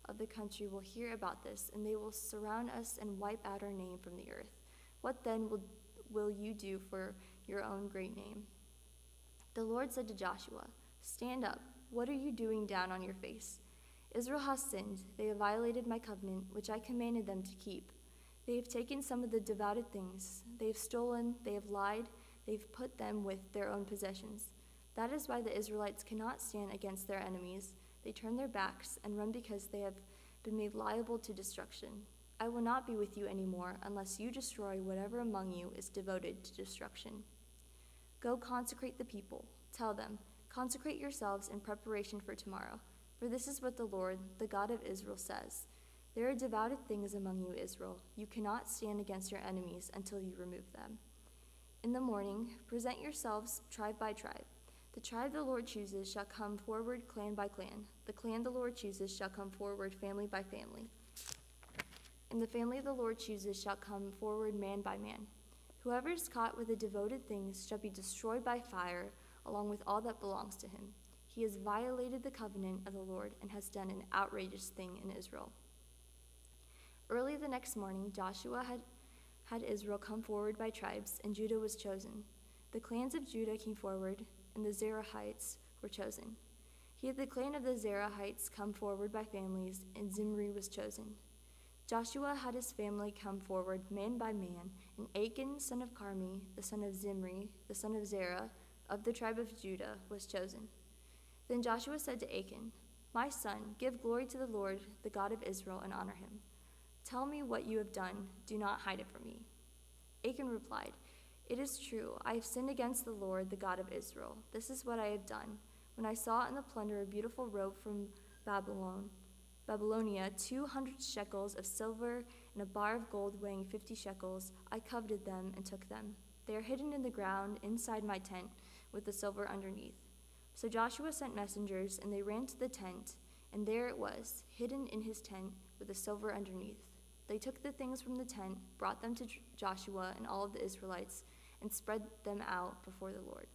P: of the country will hear about this, and they will surround us and wipe out our name from the earth. What then will you do for your own great name?" The Lord said to Joshua, "Stand up. What are you doing down on your face? Israel has sinned. They have violated my covenant, which I commanded them to keep. They have taken some of the devoted things. They have stolen, they have lied, they have put them with their own possessions. That is why the Israelites cannot stand against their enemies. They turn their backs and run because they have been made liable to destruction. I will not be with you anymore unless you destroy whatever among you is devoted to destruction. Go consecrate the people. Tell them, 'Consecrate yourselves in preparation for tomorrow.' For this is what the Lord, the God of Israel, says. There are devoted things among you, Israel. You cannot stand against your enemies until you remove them. In the morning, present yourselves tribe by tribe. The tribe the Lord chooses shall come forward clan by clan. The clan the Lord chooses shall come forward family by family. And the family the Lord chooses shall come forward man by man. Whoever is caught with the devoted things shall be destroyed by fire, along with all that belongs to him. He has violated the covenant of the Lord and has done an outrageous thing in Israel." Early the next morning, Joshua had Israel come forward by tribes, and Judah was chosen. The clans of Judah came forward, and the Zerahites were chosen. He had the clan of the Zerahites come forward by families, and Zimri was chosen. Joshua had his family come forward man by man, and Achan, son of Carmi, the son of Zimri, the son of Zerah, of the tribe of Judah, was chosen. Then Joshua said to Achan, "My son, give glory to the Lord, the God of Israel, and honor him. Tell me what you have done. Do not hide it from me." Achan replied, "It is true. I have sinned against the Lord, the God of Israel. This is what I have done. When I saw in the plunder a beautiful robe from Babylonia, 200 shekels of silver and a bar of gold weighing 50 shekels, I coveted them and took them. They are hidden in the ground inside my tent with the silver underneath." So Joshua sent messengers, and they ran to the tent, and there it was, hidden in his tent with the silver underneath. They took the things from the tent, brought them to Joshua and all of the Israelites, and spread them out before the Lord.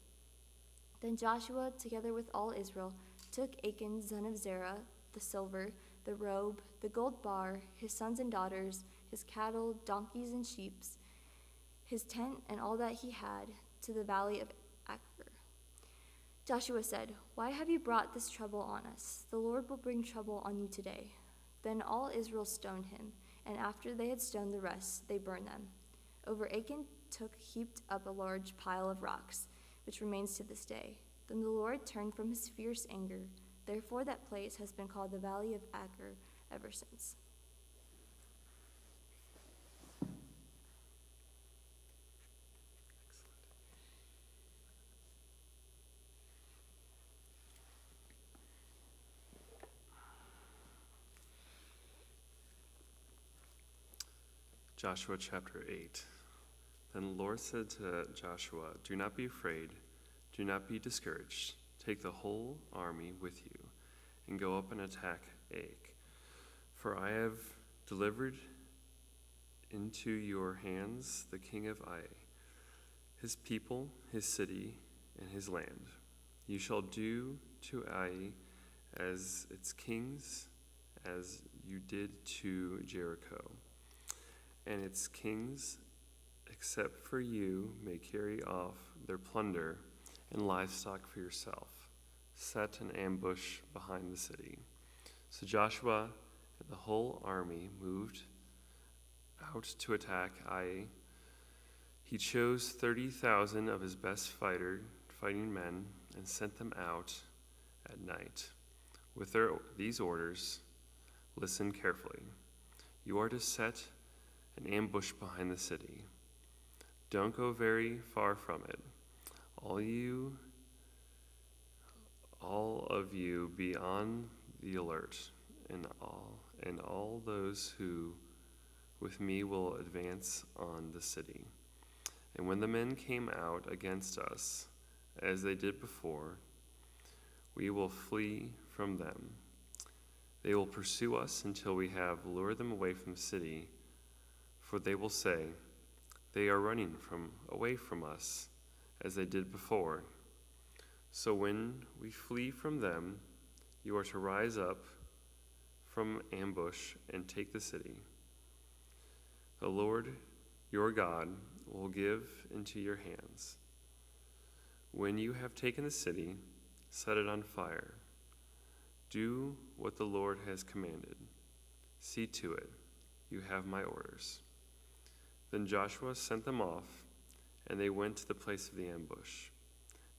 P: Then Joshua, together with all Israel, took Achan, son of Zerah, the silver, the robe, the gold bar, his sons and daughters, his cattle, donkeys, and sheep, his tent, and all that he had, to the valley of Achor. Joshua said, "Why have you brought this trouble on us? The Lord will bring trouble on you today." Then all Israel stoned him, and after they had stoned the rest, they burned them. Over Achan heaped up a large pile of rocks, which remains to this day. Then the Lord turned from his fierce anger. Therefore that place has been called the Valley of Achor ever since.
Q: Joshua chapter 8. Then the Lord said to Joshua, "Do not be afraid, do not be discouraged. Take the whole army with you, and go up and attack Ai. For I have delivered into your hands the king of Ai, his people, his city, and his land. You shall do to Ai as its kings as you did to Jericho. And its kings, except for you, may carry off their plunder and livestock for yourself. Set an ambush behind the city." So Joshua and the whole army moved out to attack Ai. He chose 30,000 of his best fighting men and sent them out at night. With these orders, listen carefully. You are to set an ambush behind the city. Don't go very far from it. All of you be on the alert, and all those who with me will advance on the city. And when the men came out against us, as they did before, we will flee from them. They will pursue us until we have lured them away from the city, for they will say, "They are running away from us, as they did before." So when we flee from them, you are to rise up from ambush and take the city. The Lord your God will give into your hands. When you have taken the city, set it on fire. Do what the Lord has commanded. See to it. You have my orders. Then Joshua sent them off, and they went to the place of the ambush.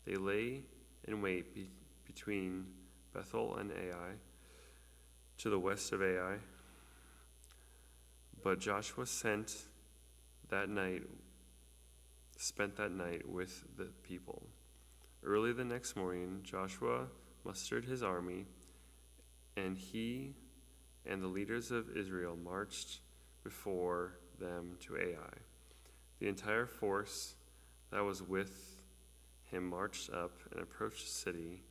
Q: They lay in wait between Bethel and Ai, to the west of Ai. But Joshua spent that night with the people. Early the next morning, Joshua mustered his army, and he and the leaders of Israel marched before them to Ai. The entire force that was with him marched up and approached the city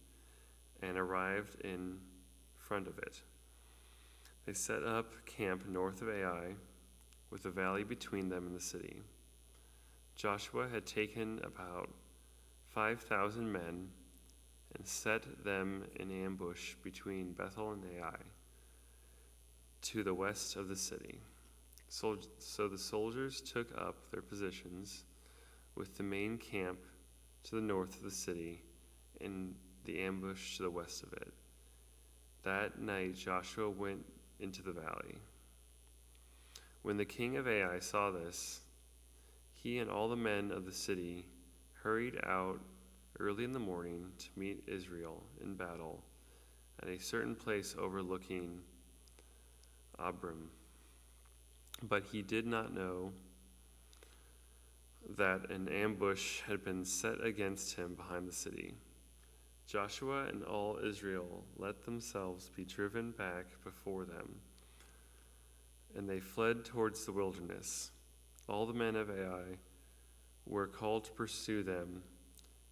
Q: and arrived in front of it. They set up camp north of Ai, with a valley between them and the city. Joshua had taken about 5,000 men and set them in ambush between Bethel and Ai, to the west of the city. So the soldiers took up their positions with the main camp to the north of the city and the ambush to the west of it. That night Joshua went into the valley. When the king of Ai saw this, he and all the men of the city hurried out early in the morning to meet Israel in battle at a certain place overlooking Abram. But he did not know that an ambush had been set against him behind the city. Joshua and all Israel let themselves be driven back before them, and they fled towards the wilderness. All the men of Ai were called to pursue them,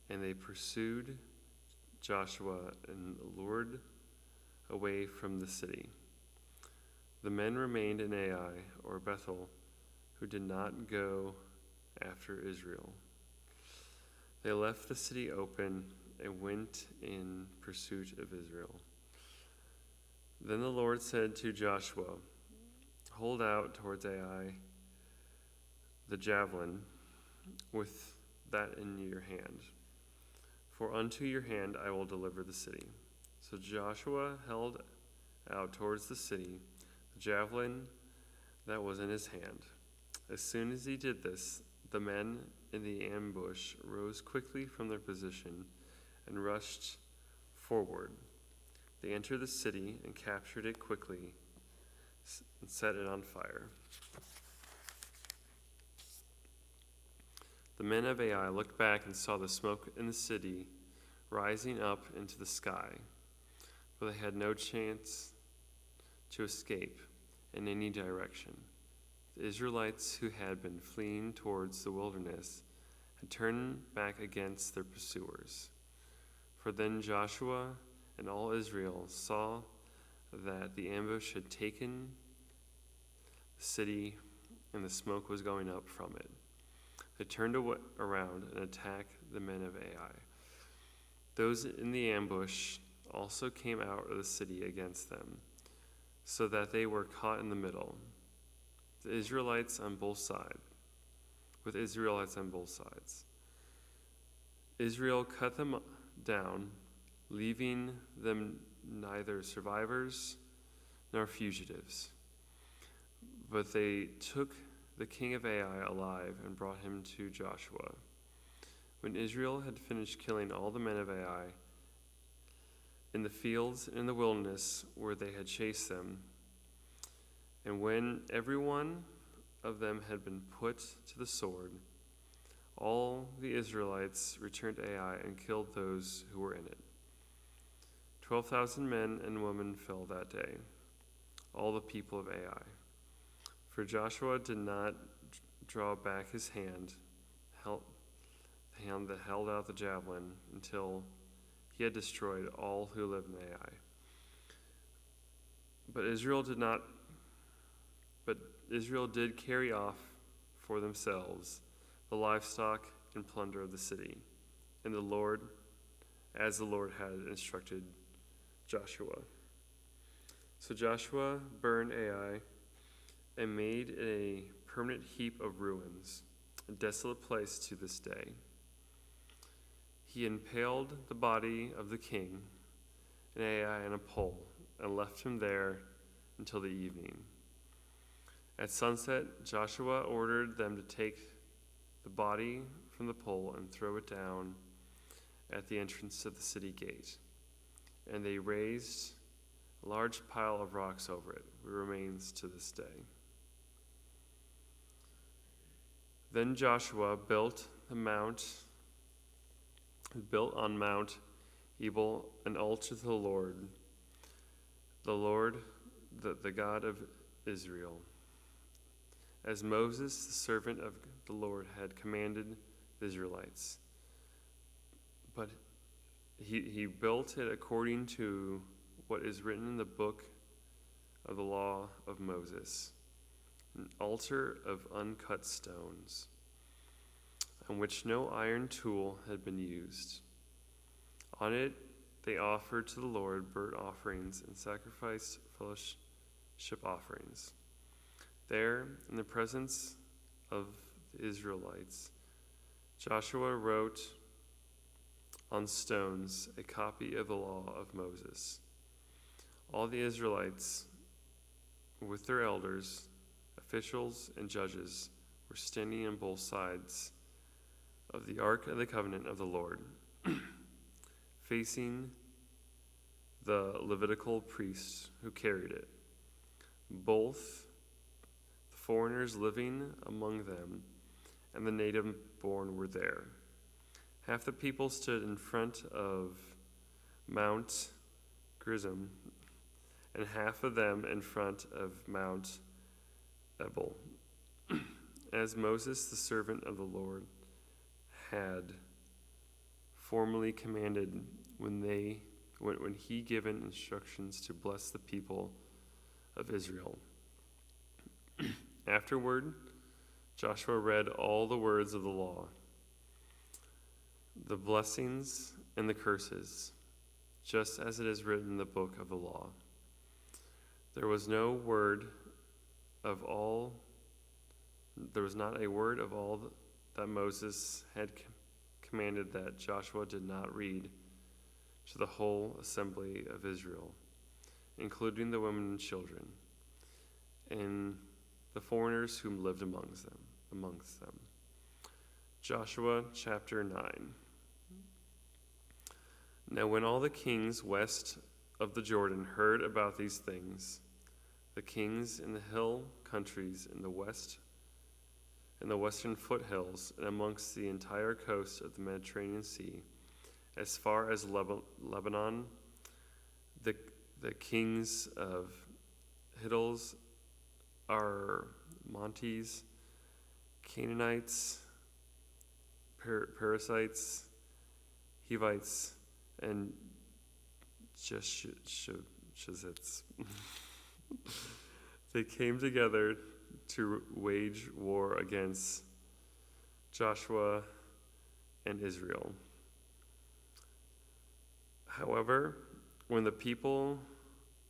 Q: and they pursued Joshua and lured away from the city. The men remained in Ai or Bethel, who did not go after Israel. They left the city open and went in pursuit of Israel. Then the Lord said to Joshua, hold out towards Ai the javelin with that in your hand. For unto your hand I will deliver the city. So Joshua held out towards the city the javelin that was in his hand. As soon as he did this, the men in the ambush rose quickly from their position and rushed forward. They entered the city and captured it quickly and set it on fire. The men of Ai looked back and saw the smoke in the city rising up into the sky, but they had no chance to escape in any direction. The Israelites who had been fleeing towards the wilderness had turned back against their pursuers. For then Joshua and all Israel saw that the ambush had taken the city and the smoke was going up from it. They turned around and attacked the men of Ai. Those in the ambush also came out of the city against them, so that they were caught in the middle, with Israelites on both sides. Israel cut them down, leaving them neither survivors nor fugitives. But they took the king of Ai alive and brought him to Joshua. When Israel had finished killing all the men of Ai in the fields and in the wilderness where they had chased them, and when every one of them had been put to the sword, all the Israelites returned to Ai and killed those who were in it. 12,000 men and women fell that day, all the people of Ai. For Joshua did not draw back his hand, the hand that held out the javelin, until he had destroyed all who lived in Ai. But Israel did carry off for themselves the livestock and plunder of the city, and as the Lord had instructed Joshua. So Joshua burned Ai and made it a permanent heap of ruins, a desolate place to this day. He impaled the body of the king in Ai on a pole and left him there until the evening. At sunset, Joshua ordered them to take the body from the pole and throw it down at the entrance to the city gate. And they raised a large pile of rocks over it, which remains to this day. Then Joshua built on Mount Ebal an altar to the Lord, the God of Israel, as Moses, the servant of the Lord, had commanded the Israelites. But he built it according to what is written in the book of the law of Moses, an altar of uncut stones, on which no iron tool had been used. On it they offered to the Lord burnt offerings and sacrificed fellowship offerings. There, in the presence of the Israelites, Joshua wrote on stones a copy of the law of Moses. All the Israelites, with their elders, officials, and judges, were standing on both sides of the Ark of the Covenant of the Lord, facing the Levitical priests who carried it. Both the foreigners living among them and the native-born were there. Half the people stood in front of Mount Gerizim, and half of them in front of Mount Ebal, as Moses, the servant of the Lord, had formally commanded when he given instructions to bless the people of Israel. Afterward, Joshua read all the words of the law, the blessings and the curses, just as it is written in the book of the law. There was no word of all, there was not a word of all that Moses had commanded that Joshua did not read to the whole assembly of Israel, including the women and children, and the foreigners whom lived amongst them. Joshua chapter 9. Now when all the kings west of the Jordan heard about these things, the kings in the hill countries in the west, in the western foothills, and amongst the entire coast of the Mediterranean Sea, as far as Lebanon, the kings of Hittils, Armontes, Canaanites, Perizzites, Hivites, and Jeshizits. They came together to wage war against Joshua and Israel. However, when the people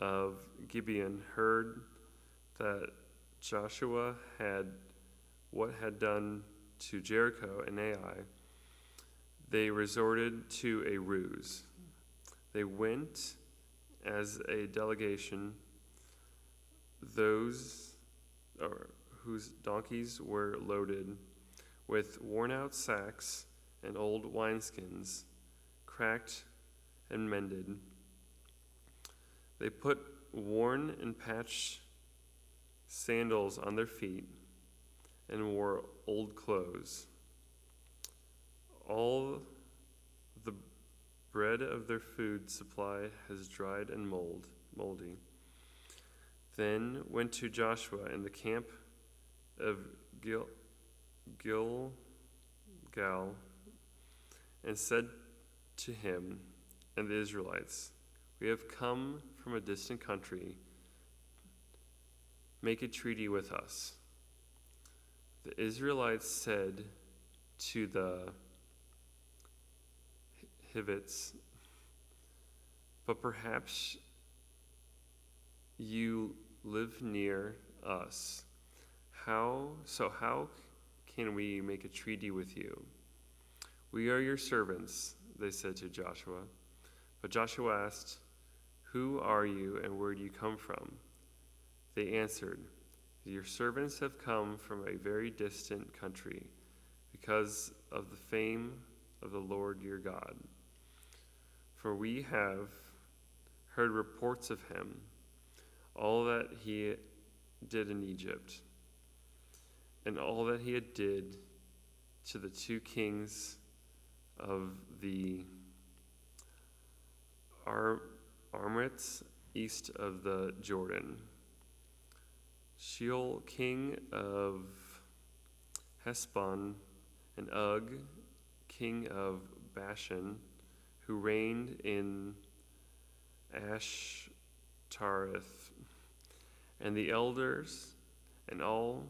Q: of Gibeon heard that Joshua had done to Jericho and Ai, they resorted to a ruse. They went as a delegation, whose donkeys were loaded with worn-out sacks and old wineskins, cracked and mended. They put worn and patched sandals on their feet and wore old clothes. All the bread of their food supply has dried and moldy. Then went to Joshua in the camp of Gilgal and said to him and the Israelites, "We have come from a distant country. Make a treaty with us." The Israelites said to the Hivites, "But perhaps you live near us. How can we make a treaty with you?" "We are your servants," they said to Joshua. But Joshua asked, "Who are you and where do you come from?" They answered, "Your servants have come from a very distant country because of the fame of the Lord your God. For we have heard reports of him, all that he did in Egypt, and all that he did to the two kings of the Amorites east of the Jordan, Sheol, king of Heshbon, and Og, king of Bashan, who reigned in Ashtareth. And the elders and all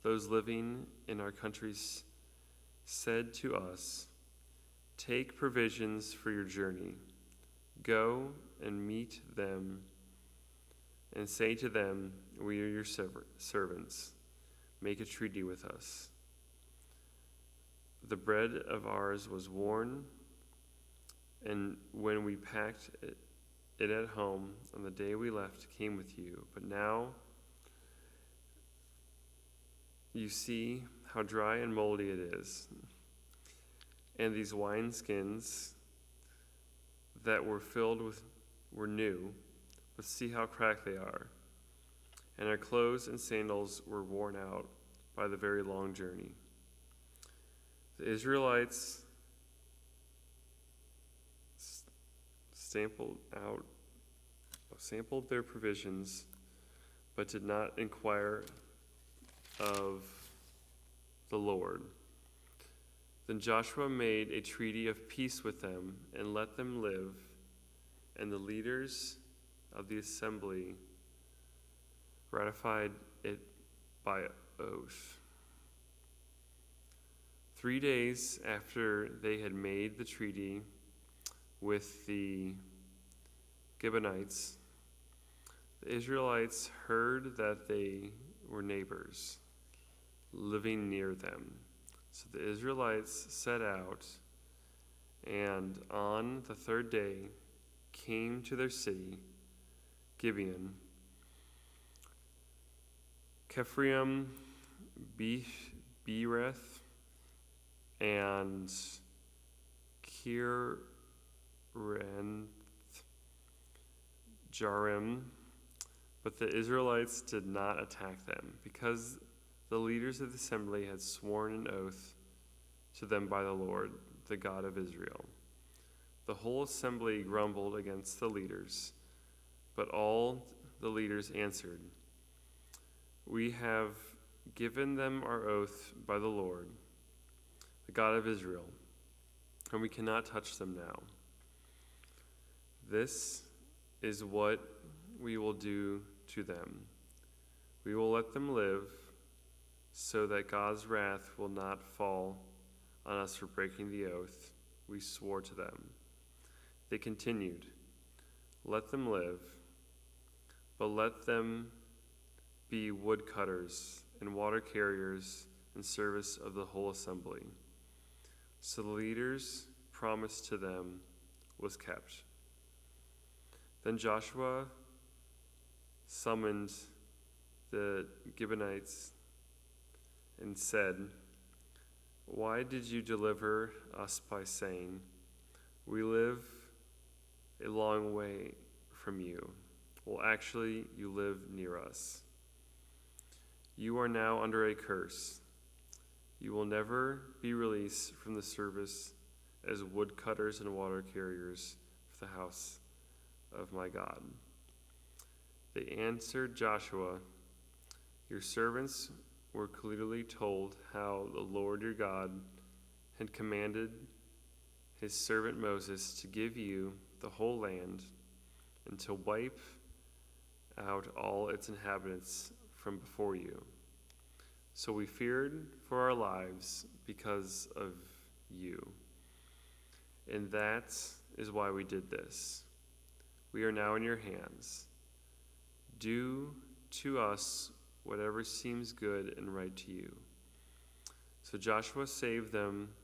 Q: those living in our countries said to us, 'Take provisions for your journey. Go and meet them and say to them, we are your servants. Make a treaty with us.' The bread of ours was worn, and when we packed it at home on the day we left, came with you. But now you see how dry and moldy it is. And these wineskins that were filled with were new, but see how cracked they are. And our clothes and sandals were worn out by the very long journey." The Israelites sampled their provisions, but did not inquire of the Lord. Then Joshua made a treaty of peace with them and let them live, and the leaders of the assembly ratified it by oath. 3 days after they had made the treaty with the Gibeonites, the Israelites heard that they were neighbors, living near them. So the Israelites set out, and on the third day came to their city, Gibeon, Kephraim, Bereth, and Kiriath Jearim, but the Israelites did not attack them, because the leaders of the assembly had sworn an oath to them by the Lord, the God of Israel. The whole assembly grumbled against the leaders, but all the leaders answered, "We have given them our oath by the Lord, the God of Israel, and we cannot touch them now. This is what we will do to them. We will let them live, so that God's wrath will not fall on us for breaking the oath we swore to them." They continued, "Let them live, but let them be woodcutters and water carriers in service of the whole assembly." So the leaders' promise to them was kept. Then Joshua summoned the Gibeonites and said, "Why did you deliver us by saying, 'We live a long way from you'? Well, actually, you live near us. You are now under a curse. You will never be released from the service as woodcutters and water carriers for the house of my God." They answered Joshua, "Your servants were clearly told how the Lord your God had commanded his servant Moses to give you the whole land and to wipe out all its inhabitants from before you. So we feared for our lives because of you. And that is why we did this. We are now in your hands. Do to us whatever seems good and right to you." So Joshua saved them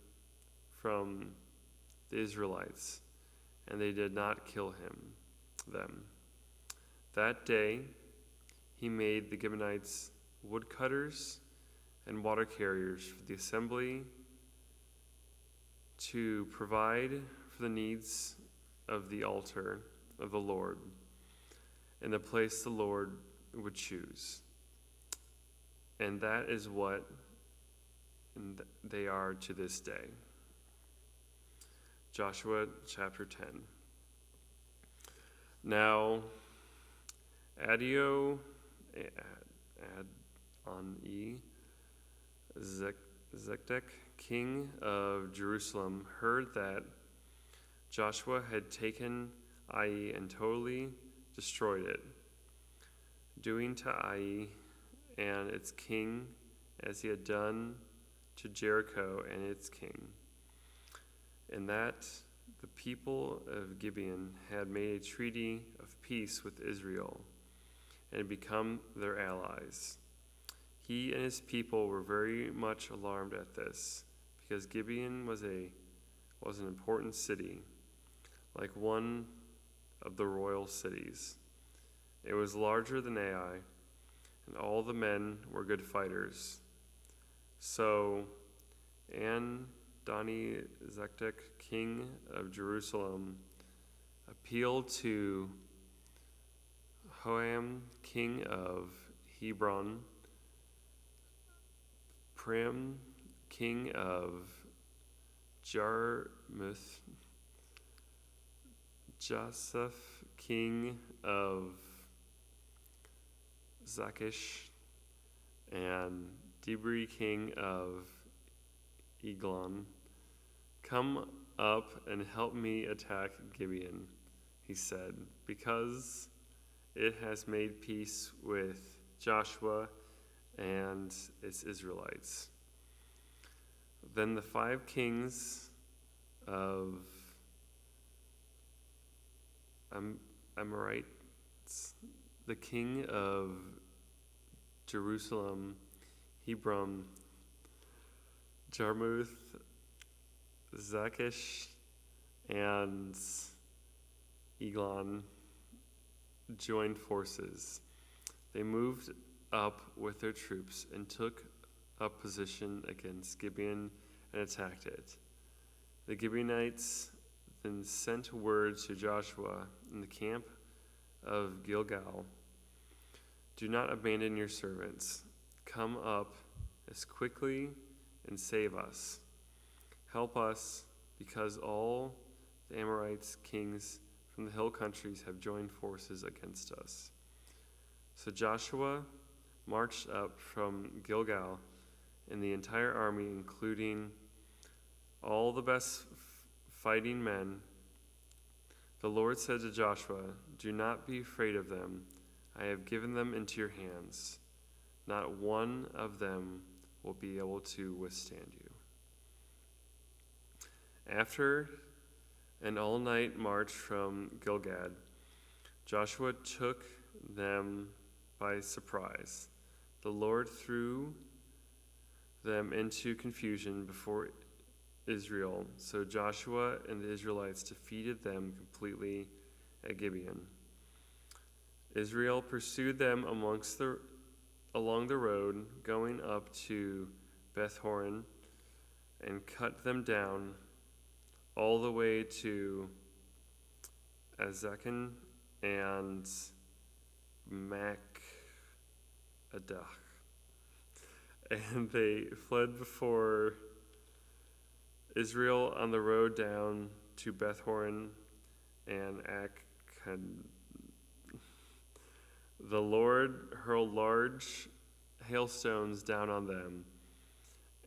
Q: from the Israelites, and they did not kill them. That day he made the Gibeonites woodcutters and water carriers for the assembly to provide for the needs of the altar of the Lord in the place the Lord would choose. And that is what they are to this day. Joshua chapter 10. Now, Adoni Zedek, king of Jerusalem, heard that Joshua had taken Ai and totally destroyed it, doing to Ai and its king as he had done to Jericho and its king, and that the people of Gibeon had made a treaty of peace with Israel and had become their allies. He and his people were very much alarmed at this, because Gibeon was an important city, like one of the royal cities. It was larger than Ai, and all the men were good fighters. So Adoni Zedek, king of Jerusalem, appealed to Hoam, king of Hebron, Prim, king of Jarmuth, Joseph, king of Zakish, and Dibri, king of Eglon. "Come up and help me attack Gibeon," he said, "because it has made peace with Joshua and its Israelites." Then the 5 kings of Amorites, the king of Jerusalem, Hebron, Jarmuth, Zakish, and Eglon joined forces. They moved up with their troops and took up position against Gibeon and attacked it. The Gibeonites then sent word to Joshua in the camp of Gilgal, "Do not abandon your servants. Come up as quickly and save us. Help us, because all the Amorites' kings from the hill countries have joined forces against us." So Joshua marched up from Gilgal, and the entire army, including all the best fighting men. The Lord said to Joshua, "Do not be afraid of them. I have given them into your hands. Not one of them will be able to withstand you." After an all-night march from Gilgad, Joshua took them by surprise. The Lord threw them into confusion before Israel, so Joshua and the Israelites defeated them completely at Gibeon. Israel pursued them along the road going up to Beth-horon and cut them down all the way to Azekah and Makkedah. And they fled before Israel on the road down to Beth-horon and Akkad. The Lord hurled large hailstones down on them,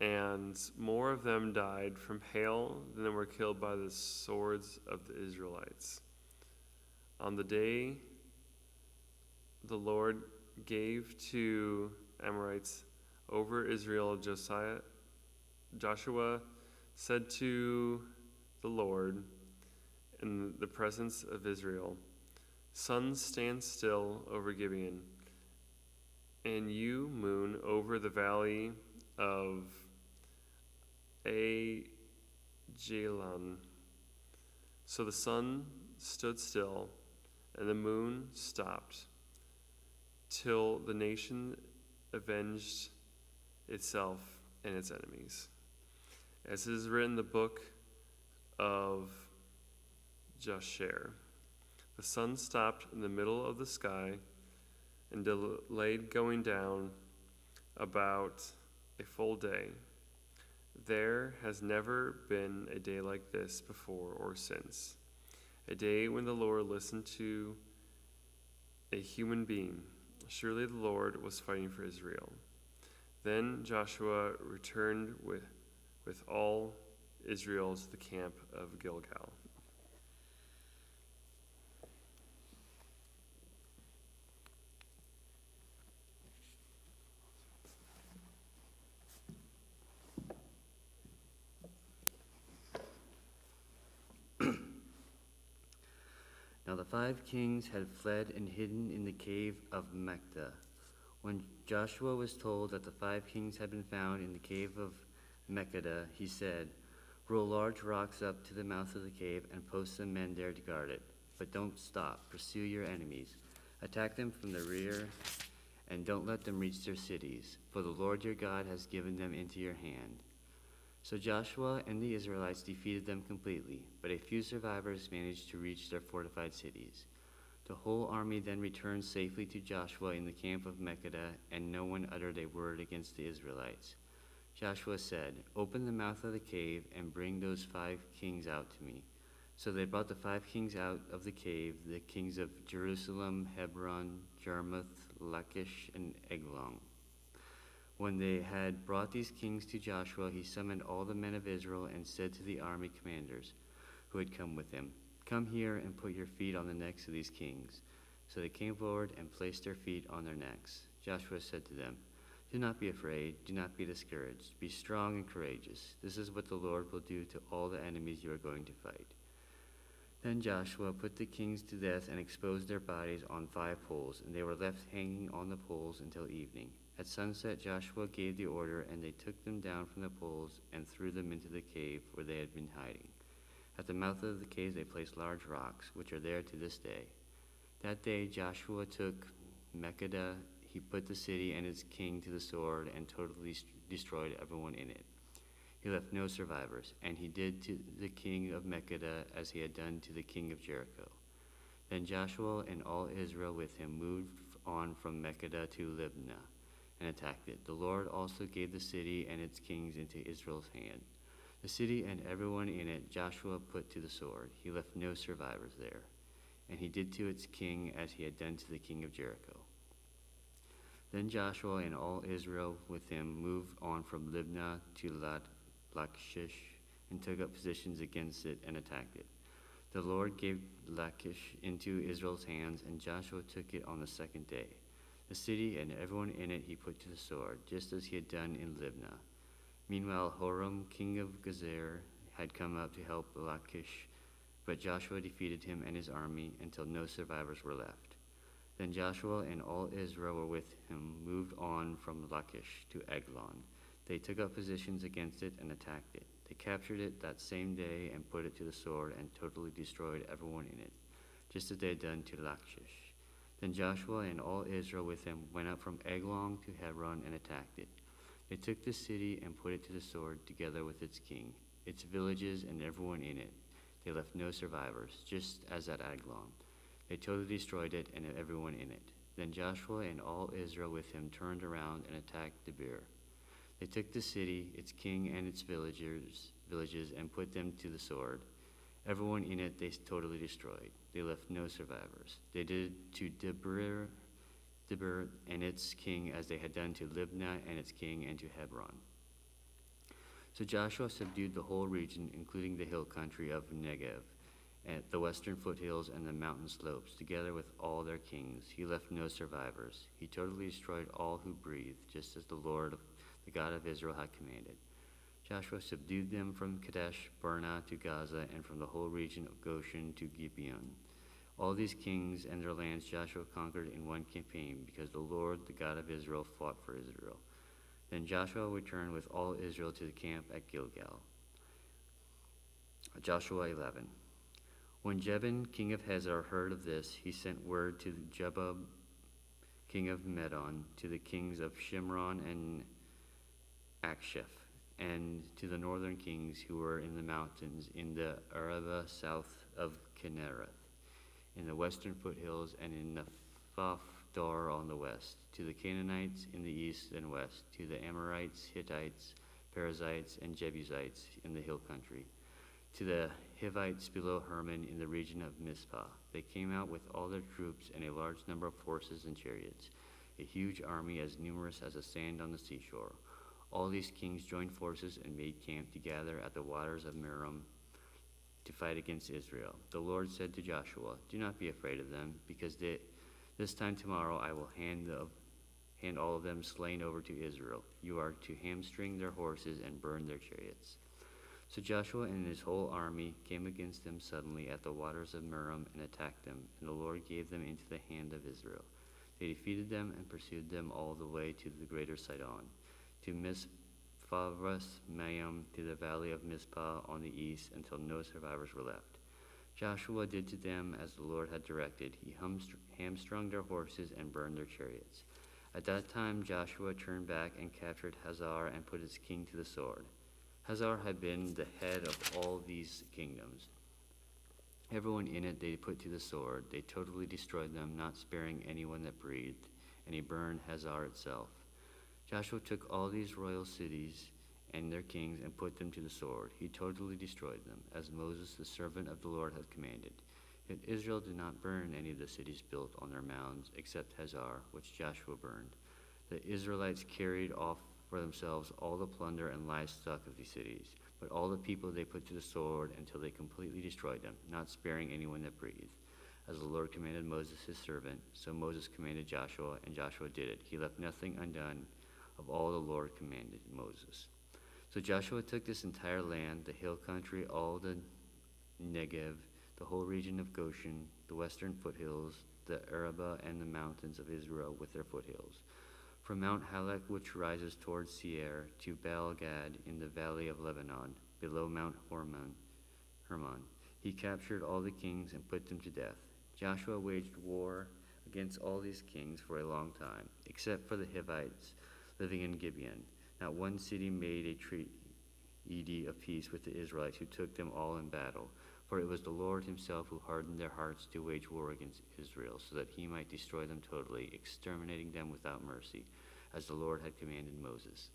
Q: and more of them died from hail than were killed by the swords of the Israelites. On the day the Lord gave to Amorites over Israel, Joshua said to the Lord in the presence of Israel, "Sun, stand still over Gibeon, and you, moon, over the valley of Ajalon." So the sun stood still, and the moon stopped, till the nation avenged itself and its enemies. As it is written in the book of Jasher, the sun stopped in the middle of the sky and delayed going down about a full day. There has never been a day like this before or since, a day when the Lord listened to a human being. Surely the Lord was fighting for Israel. Then Joshua returned with all Israel to the camp of Gilgal.
C: Now the 5 kings had fled and hidden in the cave of Makkedah. When Joshua was told that the 5 kings had been found in the cave of Makkedah, he said, "Roll large rocks up to the mouth of the cave and post some men there to guard it. But don't stop. Pursue your enemies. Attack them from the rear, and don't let them reach their cities, for the Lord your God has given them into your hand." So Joshua and the Israelites defeated them completely, but a few survivors managed to reach their fortified cities. The whole army then returned safely to Joshua in the camp of Makkedah, and no one uttered a word against the Israelites. Joshua said, "Open the mouth of the cave and bring those 5 kings out to me." So they brought the 5 kings out of the cave, the kings of Jerusalem, Hebron, Jarmuth, Lachish, and Eglon. When they had brought these kings to Joshua, he summoned all the men of Israel and said to the army commanders who had come with him, "Come here and put your feet on the necks of these kings." So they came forward and placed their feet on their necks. Joshua said to them, "Do not be afraid, do not be discouraged. Be strong and courageous. This is what the Lord will do to all the enemies you are going to fight." Then Joshua put the kings to death and exposed their bodies on 5 poles, and they were left hanging on the poles until evening. At sunset Joshua gave the order, and they took them down from the poles and threw them into the cave where they had been hiding. At the mouth of the cave they placed large rocks, which are there to this day. That day Joshua took Makkedah. He put the city and its king to the sword and totally destroyed everyone in it. He left no survivors, and he did to the king of Makkedah as he had done to the king of Jericho. Then Joshua and all Israel with him moved on from Makkedah to Libnah and attacked it. The Lord also gave the city and its kings into Israel's hand. The city and everyone in it Joshua put to the sword. He left no survivors there. And he did to its king as he had done to the king of Jericho. Then Joshua and all Israel with him moved on from Libnah to Lachish and took up positions against it and attacked it. The Lord gave Lachish into Israel's hands, and Joshua took it on the 2nd day. The city and everyone in it he put to the sword, just as he had done in Libnah. Meanwhile, Horam, king of Gezer, had come up to help Lachish, but Joshua defeated him and his army until no survivors were left. Then Joshua and all Israel were with him moved on from Lachish to Eglon. They took up positions against it and attacked it. They captured it that same day and put it to the sword and totally destroyed everyone in it, just as they had done to Lachish. Then Joshua and all Israel with him went up from Eglon to Hebron and attacked it. They took the city and put it to the sword together with its king, its villages, and everyone in it. They left no survivors, just as at Eglon. They totally destroyed it and everyone in it. Then Joshua and all Israel with him turned around and attacked Debir. They took the city, its king, and its villages, and put them to the sword. Everyone in it they totally destroyed. They left no survivors. They did to Debir and its king as they had done to Libnah and its king and to Hebron. So Joshua subdued the whole region, including the hill country of Negev, and the western foothills and the mountain slopes, together with all their kings. He left no survivors. He totally destroyed all who breathed, just as the Lord, the God of Israel, had commanded. Joshua subdued them from Kadesh Barnea to Gaza, and from the whole region of Goshen to Gibeon. All these kings and their lands Joshua conquered in one campaign, because the Lord, the God of Israel, fought for Israel. Then Joshua returned with all Israel to the camp at Gilgal. Joshua 11. When Jebin, king of Hazor, heard of this, he sent word to Jebub, king of Medon, to the kings of Shimron and Aksheph, and to the northern kings who were in the mountains in the Arabah south of Kinnereth, in the western foothills, and in Naphtali on the west, to the Canaanites in the east and west, to the Amorites, Hittites, Perizzites, and Jebusites in the hill country, to the Hivites below Hermon in the region of Mizpah. They came out with all their troops and a large number of horses and chariots, a huge army as numerous as the sand on the seashore. All these kings joined forces and made camp together at the waters of Merom to fight against Israel. The Lord said to Joshua, "Do not be afraid of them, because this time tomorrow I will hand all of them slain over to Israel. You are to hamstring their horses and burn their chariots." So Joshua and his whole army came against them suddenly at the waters of Merom and attacked them, and the Lord gave them into the hand of Israel. They defeated them and pursued them all the way to the greater Sidon, to Mizpah-Maim, to the valley of Mizpah on the east, until no survivors were left. Joshua did to them as the Lord had directed. He hamstrung their horses and burned their chariots. At that time Joshua turned back and captured Hazor and put its king to the sword. Hazor had been the head of all these kingdoms. Everyone in it they put to the sword. They totally destroyed them, not sparing anyone that breathed, and he burned Hazor itself. Joshua took all these royal cities and their kings and put them to the sword. He totally destroyed them, as Moses, the servant of the Lord, had commanded. Yet Israel did not burn any of the cities built on their mounds, except Hazor, which Joshua burned. The Israelites carried off for themselves all the plunder and livestock of these cities, but all the people they put to the sword until they completely destroyed them, not sparing anyone that breathed. As the Lord commanded Moses his servant, so Moses commanded Joshua, and Joshua did it. He left nothing undone of all the Lord commanded Moses. So Joshua took this entire land, the hill country, all the Negev,
R: the whole region of Goshen, the western foothills, the Arabah, and the mountains of Israel with their foothills. From Mount Halak, which rises towards Seir, to Baal-Gad in the valley of Lebanon, below Mount Hermon. He captured all the kings and put them to death. Joshua waged war against all these kings for a long time, except for the Hivites living in Gibeon. Not one city made a treaty of peace with the Israelites, who took them all in battle. For it was the Lord himself who hardened their hearts to wage war against Israel, so that he might destroy them totally, exterminating them without mercy, as the Lord had commanded Moses.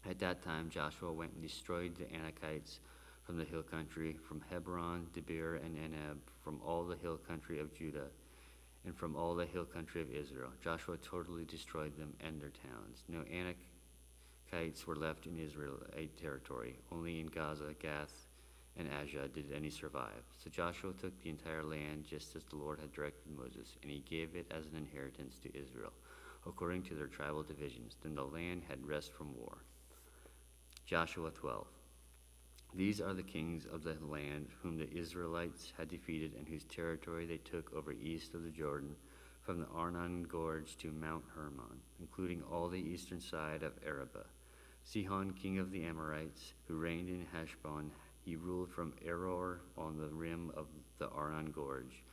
R: At that time Joshua went and destroyed the Anakites from the hill country, from Hebron, Debir, and Anab, from all the hill country of Judah, and from all the hill country of Israel. Joshua totally destroyed them and their towns. No Anakites were left in Israelite territory. Only in Gaza, Gath, and Ajah did any survive. So Joshua took the entire land just as the Lord had directed Moses, and he gave it as an inheritance to Israel, according to their tribal divisions. Then the land had rest from war. Joshua 12. These are the kings of the land whom the Israelites had defeated and whose territory they took over east of the Jordan, from the Arnon Gorge to Mount Hermon, including all the eastern side of Arabah. Sihon, king of the Amorites, who reigned in Heshbon, he ruled from Aroer on the rim of the Arnon Gorge,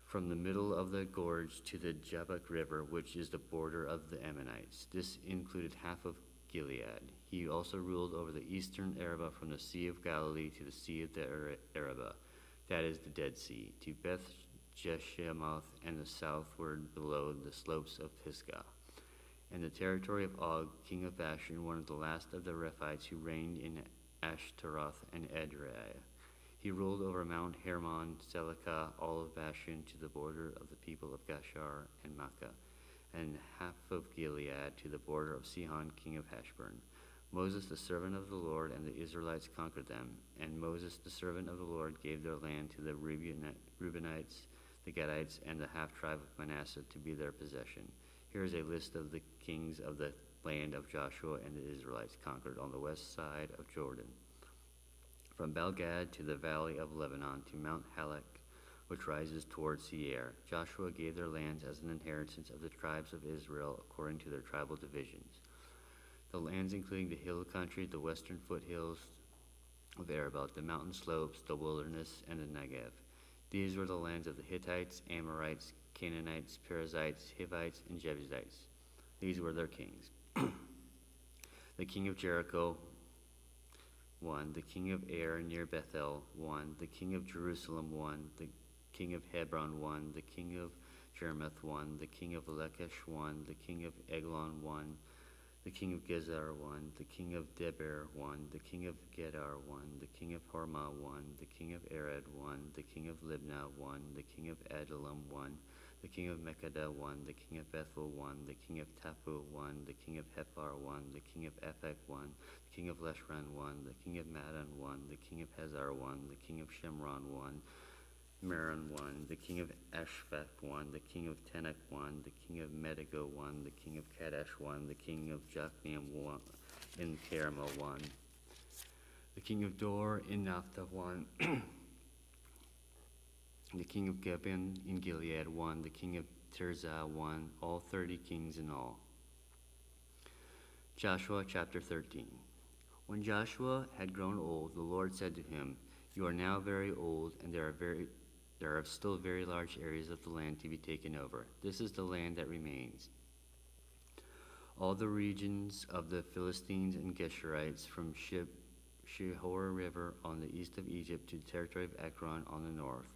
R: from the middle of the gorge to the Jabbok River, which is the border of the Ammonites. This included half of Gilead. He also ruled over the eastern Arabah from the Sea of Galilee to the Sea of the Arabah, that is the Dead Sea, to Beth Jeshemoth and the southward below the slopes of Pisgah, and the territory of Og, king of Bashan, one of the last of the Rephites who reigned in Ashtaroth and Edrei. He ruled over Mount Hermon, Selecah, all of Bashan, to the border of the people of Gashar and Makkah, and half of Gilead to the border of Sihon, king of Heshbon. Moses, the servant of the Lord, and the Israelites conquered them, and Moses, the servant of the Lord, gave their land to the Reubenites, the Gadites, and the half-tribe of Manasseh to be their possession. Here is a list of the kings of the land of Joshua and the Israelites conquered on the west side of Jordan, from Baal-Gad to the valley of Lebanon to Mount Halak, which rises towards Seir. Joshua gave their lands as an inheritance of the tribes of Israel according to their tribal divisions. The lands including the hill country, the western foothills of Arabah, the mountain slopes, the wilderness, and the Negev. These were the lands of the Hittites, Amorites, Canaanites, Perizzites, Hivites, and Jebusites. These were their kings. The king of Jericho, 1. The king of Ar near Bethel, 1. The king of Jerusalem, 1. The king of Hebron, 1. The king of Jermuth, 1. The king of Lachish, 1. The king of Eglon, 1. The king of Gezer, 1. The king of Debir, 1. The king of Gedar, 1. The king of Hormah, 1. The king of Arad, 1. The king of Libnah, 1. The king of Adullam, 1. The king of Mekkedah, 1. The king of Bethel, 1. The king of Tappuah, 1. The king of Hephar, 1. The king of Ephek, 1. The king of Leshran, 1. The king of Madon, 1. The king of Hazar, 1. The king of Shimron, 1. Meron, 1. The king of Ashvath, 1. The king of Tenach, 1. The king of Medigo, 1. The king of Kadesh, 1. The king of Jokneam, 1. In Carmel, 1. The king of Dor in Naphtah, 1. The king of Gibeon in Gilead, 1. The king of Tirzah, 1. All 30 kings in all. Joshua chapter 13. When Joshua had grown old, the Lord said to him, "You are now very old, and there are still very large areas of the land to be taken over. This is the land that remains. All the regions of the Philistines and Geshurites, from Shihor River on the east of Egypt to the territory of Ekron on the north,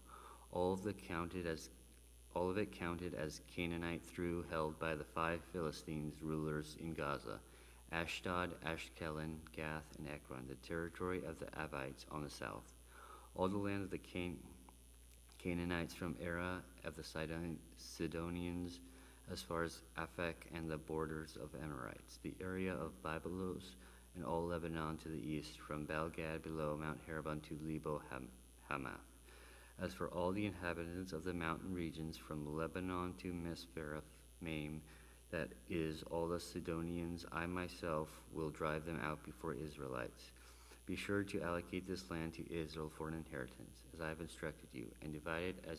R: all of it counted as Canaanite through, held by the 5 Philistines rulers in Gaza, Ashdod, Ashkelon, Gath, and Ekron, the territory of the Avites on the south. All the land of the Canaanites from Era of the Sidonians as far as Aphek and the borders of Amorites, the area of Byblos and all Lebanon to the east, from Baal-Gad below Mount Hermon to Lebo Hamath. As for all the inhabitants of the mountain regions from Lebanon to Mispherath-Maim, that is, all the Sidonians, I myself will drive them out before Israelites. Be sure to allocate this land to Israel for an inheritance, as I have instructed you, and divide it as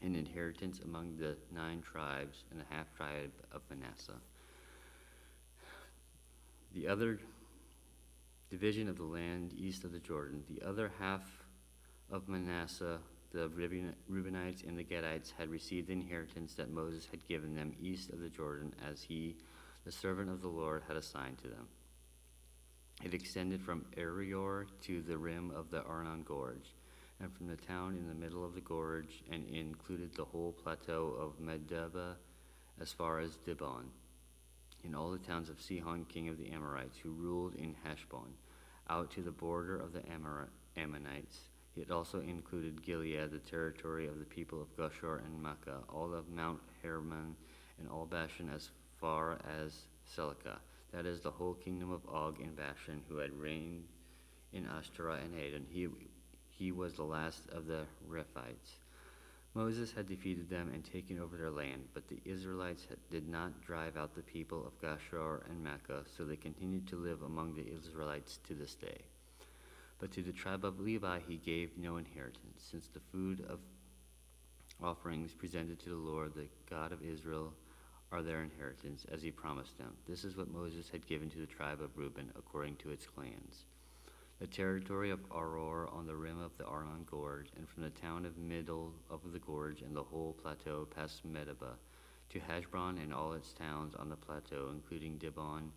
R: an inheritance among the 9 tribes and the half-tribe of Manasseh. The other division of the land east of the Jordan, the other half of Manasseh, the Reubenites and the Gadites had received the inheritance that Moses had given them east of the Jordan, as he, the servant of the Lord, had assigned to them. It extended from Arior to the rim of the Arnon Gorge, and from the town in the middle of the gorge, and included the whole plateau of Medeba as far as Dibon, in all the towns of Sihon, king of the Amorites, who ruled in Heshbon, out to the border of the Ammonites. It also included Gilead, the territory of the people of Geshur and Makkah, all of Mount Hermon, and all Bashan as far as Selecah. That is the whole kingdom of Og in Bashan, who had reigned in Ashtaroth and Adon. He was the last of the Rephites. Moses had defeated them and taken over their land, but the Israelites did not drive out the people of Geshur and Makkah, so they continued to live among the Israelites to this day. But to the tribe of Levi he gave no inheritance, since the food of offerings presented to the Lord, the God of Israel, are their inheritance, as he promised them. This is what Moses had given to the tribe of Reuben, according to its clans. The territory of Aroer on the rim of the Arnon Gorge, and from the town of middle of the gorge and the whole plateau past Medeba, to Heshbon and all its towns on the plateau, including Dibon,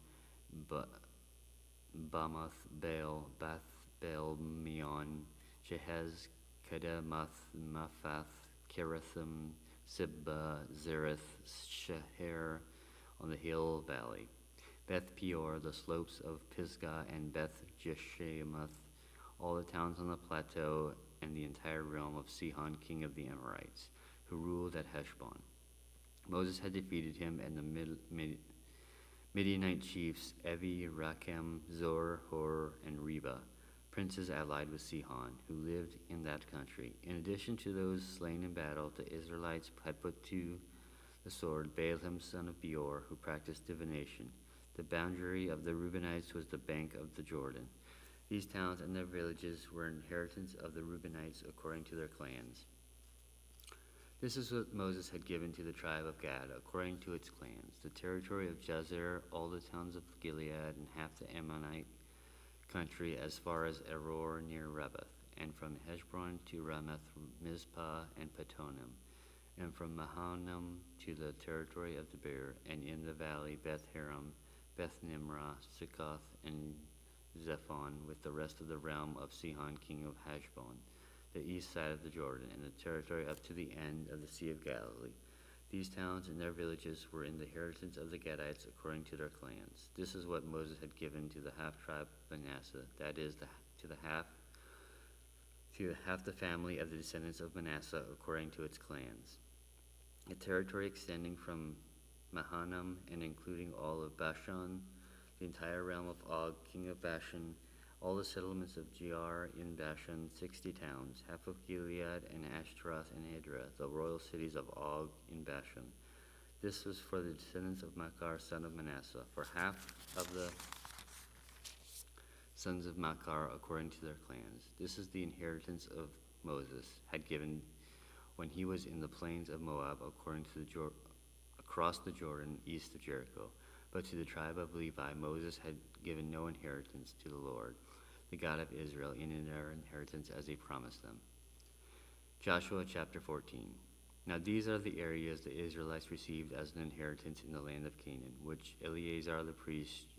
R: Bamoth, Baal, Bath, Baal, Meon, Jehaz, Kedemoth, Mephath, Kirathim, Sibba, Zereth, Sheher, on the hill valley, Beth Peor, the slopes of Pisgah, and Beth Jeshemoth, all the towns on the plateau, and the entire realm of Sihon, king of the Amorites, who ruled at Heshbon. Moses had defeated him and the Midianite chiefs Evi, Rakem, Zor, Hor, and Reba, princes allied with Sihon, who lived in that country. In addition to those slain in battle, the Israelites had put to the sword Balaam, son of Beor, who practiced divination. The boundary of the Reubenites was the bank of the Jordan. These towns and their villages were inheritance of the Reubenites according to their clans. This is what Moses had given to the tribe of Gad according to its clans: the territory of Jazer, all the towns of Gilead, and half the Ammonite country as far as Aroer near Rebbath, and from Heshbon to Ramoth, Mizpah, and Patonim, and from Mahanaim to the territory of Debir, and in the valley Beth-Haram, Beth-Nimrah, Succoth, and Zephon, with the rest of the realm of Sihon, king of Heshbon, the east side of the Jordan, and the territory up to the end of the Sea of Galilee. These towns and their villages were in the inheritance of the Gadites according to their clans. This is what Moses had given to the half-tribe of Manasseh, that is, to half the family of the descendants of Manasseh according to its clans. A territory extending from Mahanaim and including all of Bashan, the entire realm of Og, king of Bashan, all the settlements of Jaar in Bashan, 60 towns, half of Gilead and Ashtaroth and Edrei, the royal cities of Og in Bashan. This was for the descendants of Machir, son of Manasseh, for half of the sons of Machir according to their clans. This is the inheritance of Moses had given when he was in the plains of Moab, according to across the Jordan east of Jericho. But to the tribe of Levi, Moses had given no inheritance to the Lord, the God of Israel, in their inheritance as he promised them. Joshua chapter 14. Now these are the areas the Israelites received as an inheritance in the land of Canaan, which Eleazar the priest,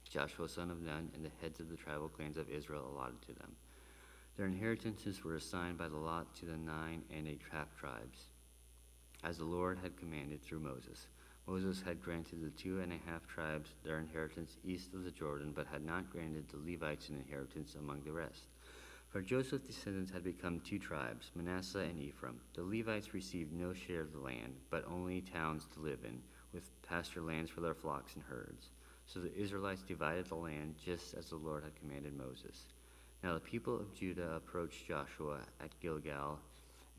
R: Joshua son of Nun, and the heads of the tribal clans of Israel allotted to them. Their inheritances were assigned by the lot to the 9 and 8 half-tribes, as the Lord had commanded through Moses. Moses had granted the 2.5 tribes their inheritance east of the Jordan, but had not granted the Levites an inheritance among the rest. For Joseph's descendants had become 2 tribes, Manasseh and Ephraim. The Levites received no share of the land, but only towns to live in, with pasture lands for their flocks and herds. So the Israelites divided the land just as the Lord had commanded Moses. Now the people of Judah approached Joshua at Gilgal,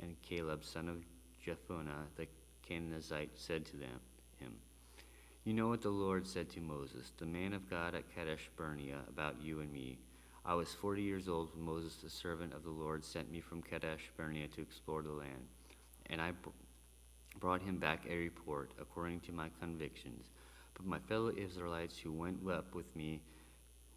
R: and Caleb, son of Jephunneh the Kenizzite, said to him, "You know what the Lord said to Moses, the man of God at Kadesh Barnea, about you and me. I was 40 years old when Moses, the servant of the Lord, sent me from Kadesh Barnea to explore the land. And I brought him back a report according to my convictions. But my fellow Israelites who went up with me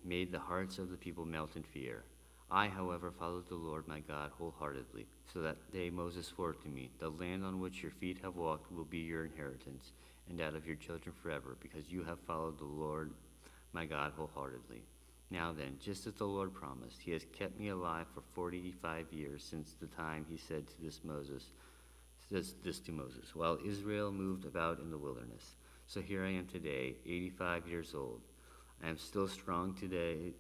R: made the hearts of the people melt in fear. I, however, followed the Lord my God wholeheartedly. So that day Moses swore to me, the land on which your feet have walked will be your inheritance, and that of your children forever, because you have followed the Lord my God wholeheartedly. Now then, just as the Lord promised, he has kept me alive for 45 years since the time he said to this to Moses, while Israel moved about in the wilderness. So here I am today, 85 years old. I am still strong today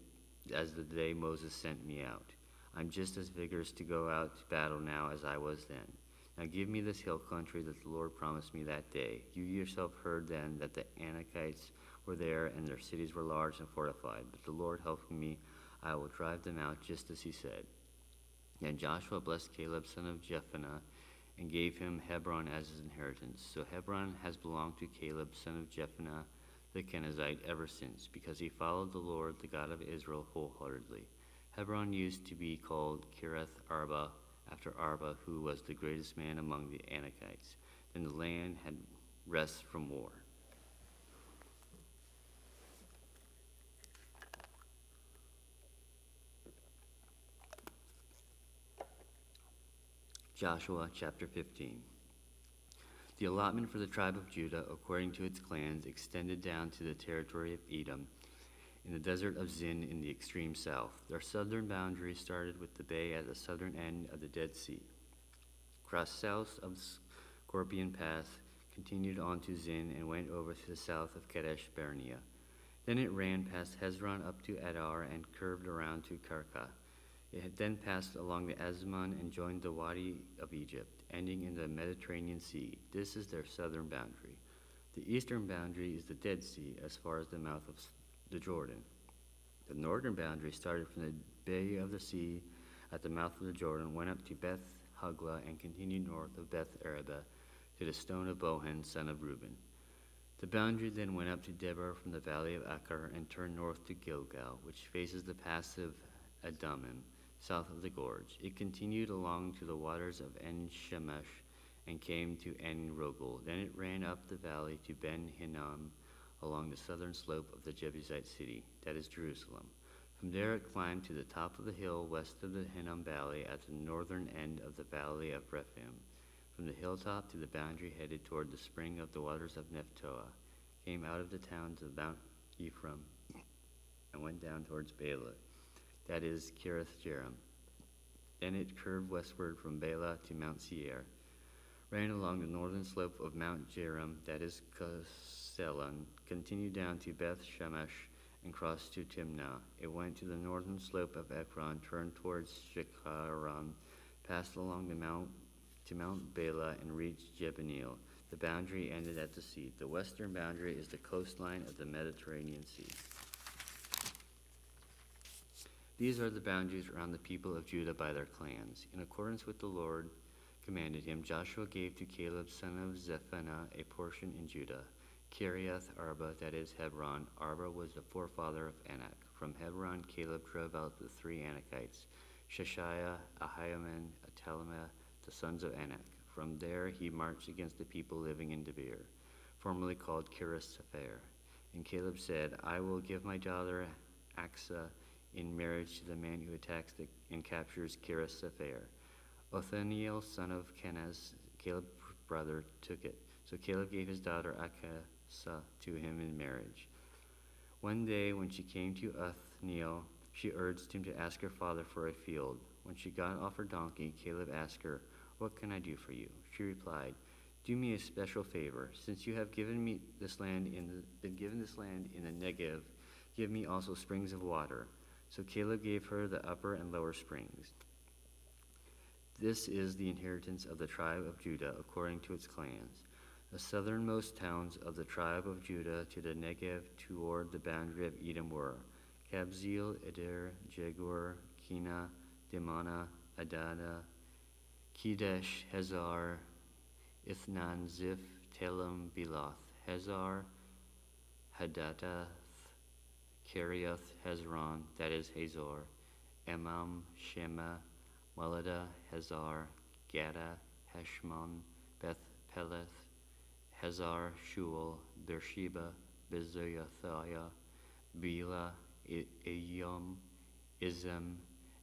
R: as the day Moses sent me out. I'm just as vigorous to go out to battle now as I was then. Now give me this hill country that the Lord promised me that day. You yourself heard then that the Anakites were there, and their cities were large and fortified. But the Lord helping me, I will drive them out just as he said. Then Joshua blessed Caleb, son of Jephunneh, and gave him Hebron as his inheritance. So Hebron has belonged to Caleb, son of Jephunneh, the Kenizzite, ever since, because he followed the Lord, the God of Israel, wholeheartedly. Hebron used to be called Kiriath Arba, after Arba, who was the greatest man among the Anakites. Then the land had rest from war. Joshua chapter 15. The allotment for the tribe of Judah, according to its clans, extended down to the territory of Edom, in the desert of Zin in the extreme south. Their southern boundary started with the bay at the southern end of the Dead Sea, crossed south of Scorpion Pass, continued on to Zin, and went over to the south of Kadesh Barnea. Then it ran past Hezron up to Adar and curved around to Karka. It had then passed along the Azmon and joined the Wadi of Egypt, ending in the Mediterranean Sea. This is their southern boundary. The eastern boundary is the Dead Sea, as far as the mouth of the Jordan. The northern boundary started from the Bay of the Sea at the mouth of the Jordan, went up to Beth Hogla, and continued north of Beth Araba to the stone of Bohan, son of Reuben. The boundary then went up to Debar from the valley of Achor and turned north to Gilgal, which faces the pass of Adumim, south of the gorge. It continued along to the waters of En-Shemesh and came to En-Rogel. Then it ran up the valley to Ben-Hinnom along the southern slope of the Jebusite city, that is Jerusalem. From there it climbed to the top of the hill west of the Hinnom Valley at the northern end of the valley of Rephaim. From the hilltop to the boundary headed toward the spring of the waters of Nephtoah, came out of the town to Mount Ephraim, and went down towards Bela, that is Kiriath Jearim. Then it curved westward from Bela to Mount Seir, ran along the northern slope of Mount Jearim, that is Castellon, continued down to Beth Shemesh, and crossed to Timnah. It went to the northern slope of Ekron, turned towards Shekharam, passed along the mount to Mount Bela, and reached Jebneel. The boundary ended at the sea. The western boundary is the coastline of the Mediterranean Sea. These are the boundaries around the people of Judah by their clans. In accordance with the Lord commanded him, Joshua gave to Caleb, son of Jephunneh, a portion in Judah. Kiriath Arba, that is Hebron. Arba was the forefather of Anak. From Hebron, Caleb drove out the three Anakites, Sheshiah, Ahiman, Atelemah, the sons of Anak. From there he marched against the people living in Debir, formerly called Kiriath-Sepher. And Caleb said, I will give my daughter Aksa in marriage to the man who attacks and captures Kiriath-Sepher. Othniel, son of Kenaz, Caleb's brother, took it. So Caleb gave his daughter Aksa to him in marriage. One day when she came to Othniel, she urged him to ask her father for a field. When she got off her donkey, Caleb asked her, What can I do for you? She replied, Do me a special favor. Since you have given me this land been given this land in the Negev, give me also springs of water. So Caleb gave her the upper and lower springs. This is the inheritance of the tribe of Judah according to its clans. The southernmost towns of the tribe of Judah to the Negev toward the boundary of Edom were Kabzeel, Eder, Jegur, Kina, Dimana, Adada, Kedesh, Hazar, Ithnan, Ziph, Telem, Beloth, Hazar, Hadadath, Kiriath Hezron, that is Hazor, Emam, Shema, Melada, Hazar, Gada, Heshmon, Beth Peleth, Hazar Shual, Beersheba, Bezoyathiah, Bela, Eyam, Izem,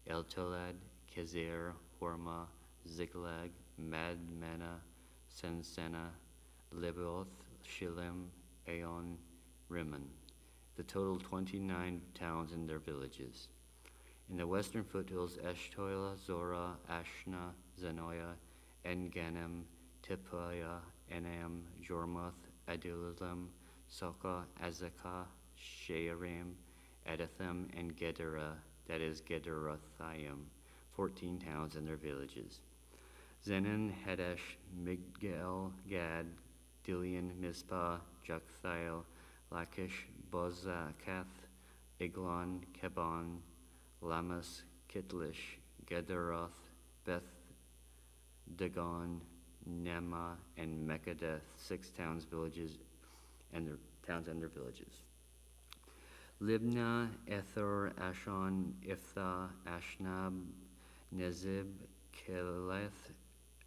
R: Eltolad, Kezer, Horma, Ziklag, Madmena, Sensena, Leboth, Shilem, Aon, Rimmon. The total 29 towns and their villages. In the western foothills, Eshtola, Zorah, Ashna, Zenoiah, En-Ganem, Tepuiah, Enam, Jormuth, Adullam, Soka, Azekah, Shearim, Edathem, and Gedera, that is Gederothaim, 14 towns and their villages. Zenon, Hadesh, Migdal, Gad, Dilian, Mizpah, Jokthile, Lachish, Bozakath, Eglon, Kebon, Lamas, Kitlish, Gederoth, Beth Dagon, Nema, and Mekadeth, 6 towns, villages, and their villages. Libnah, Ethor, Ashon, Iphthah, Ashnab, Nezib, Keleth,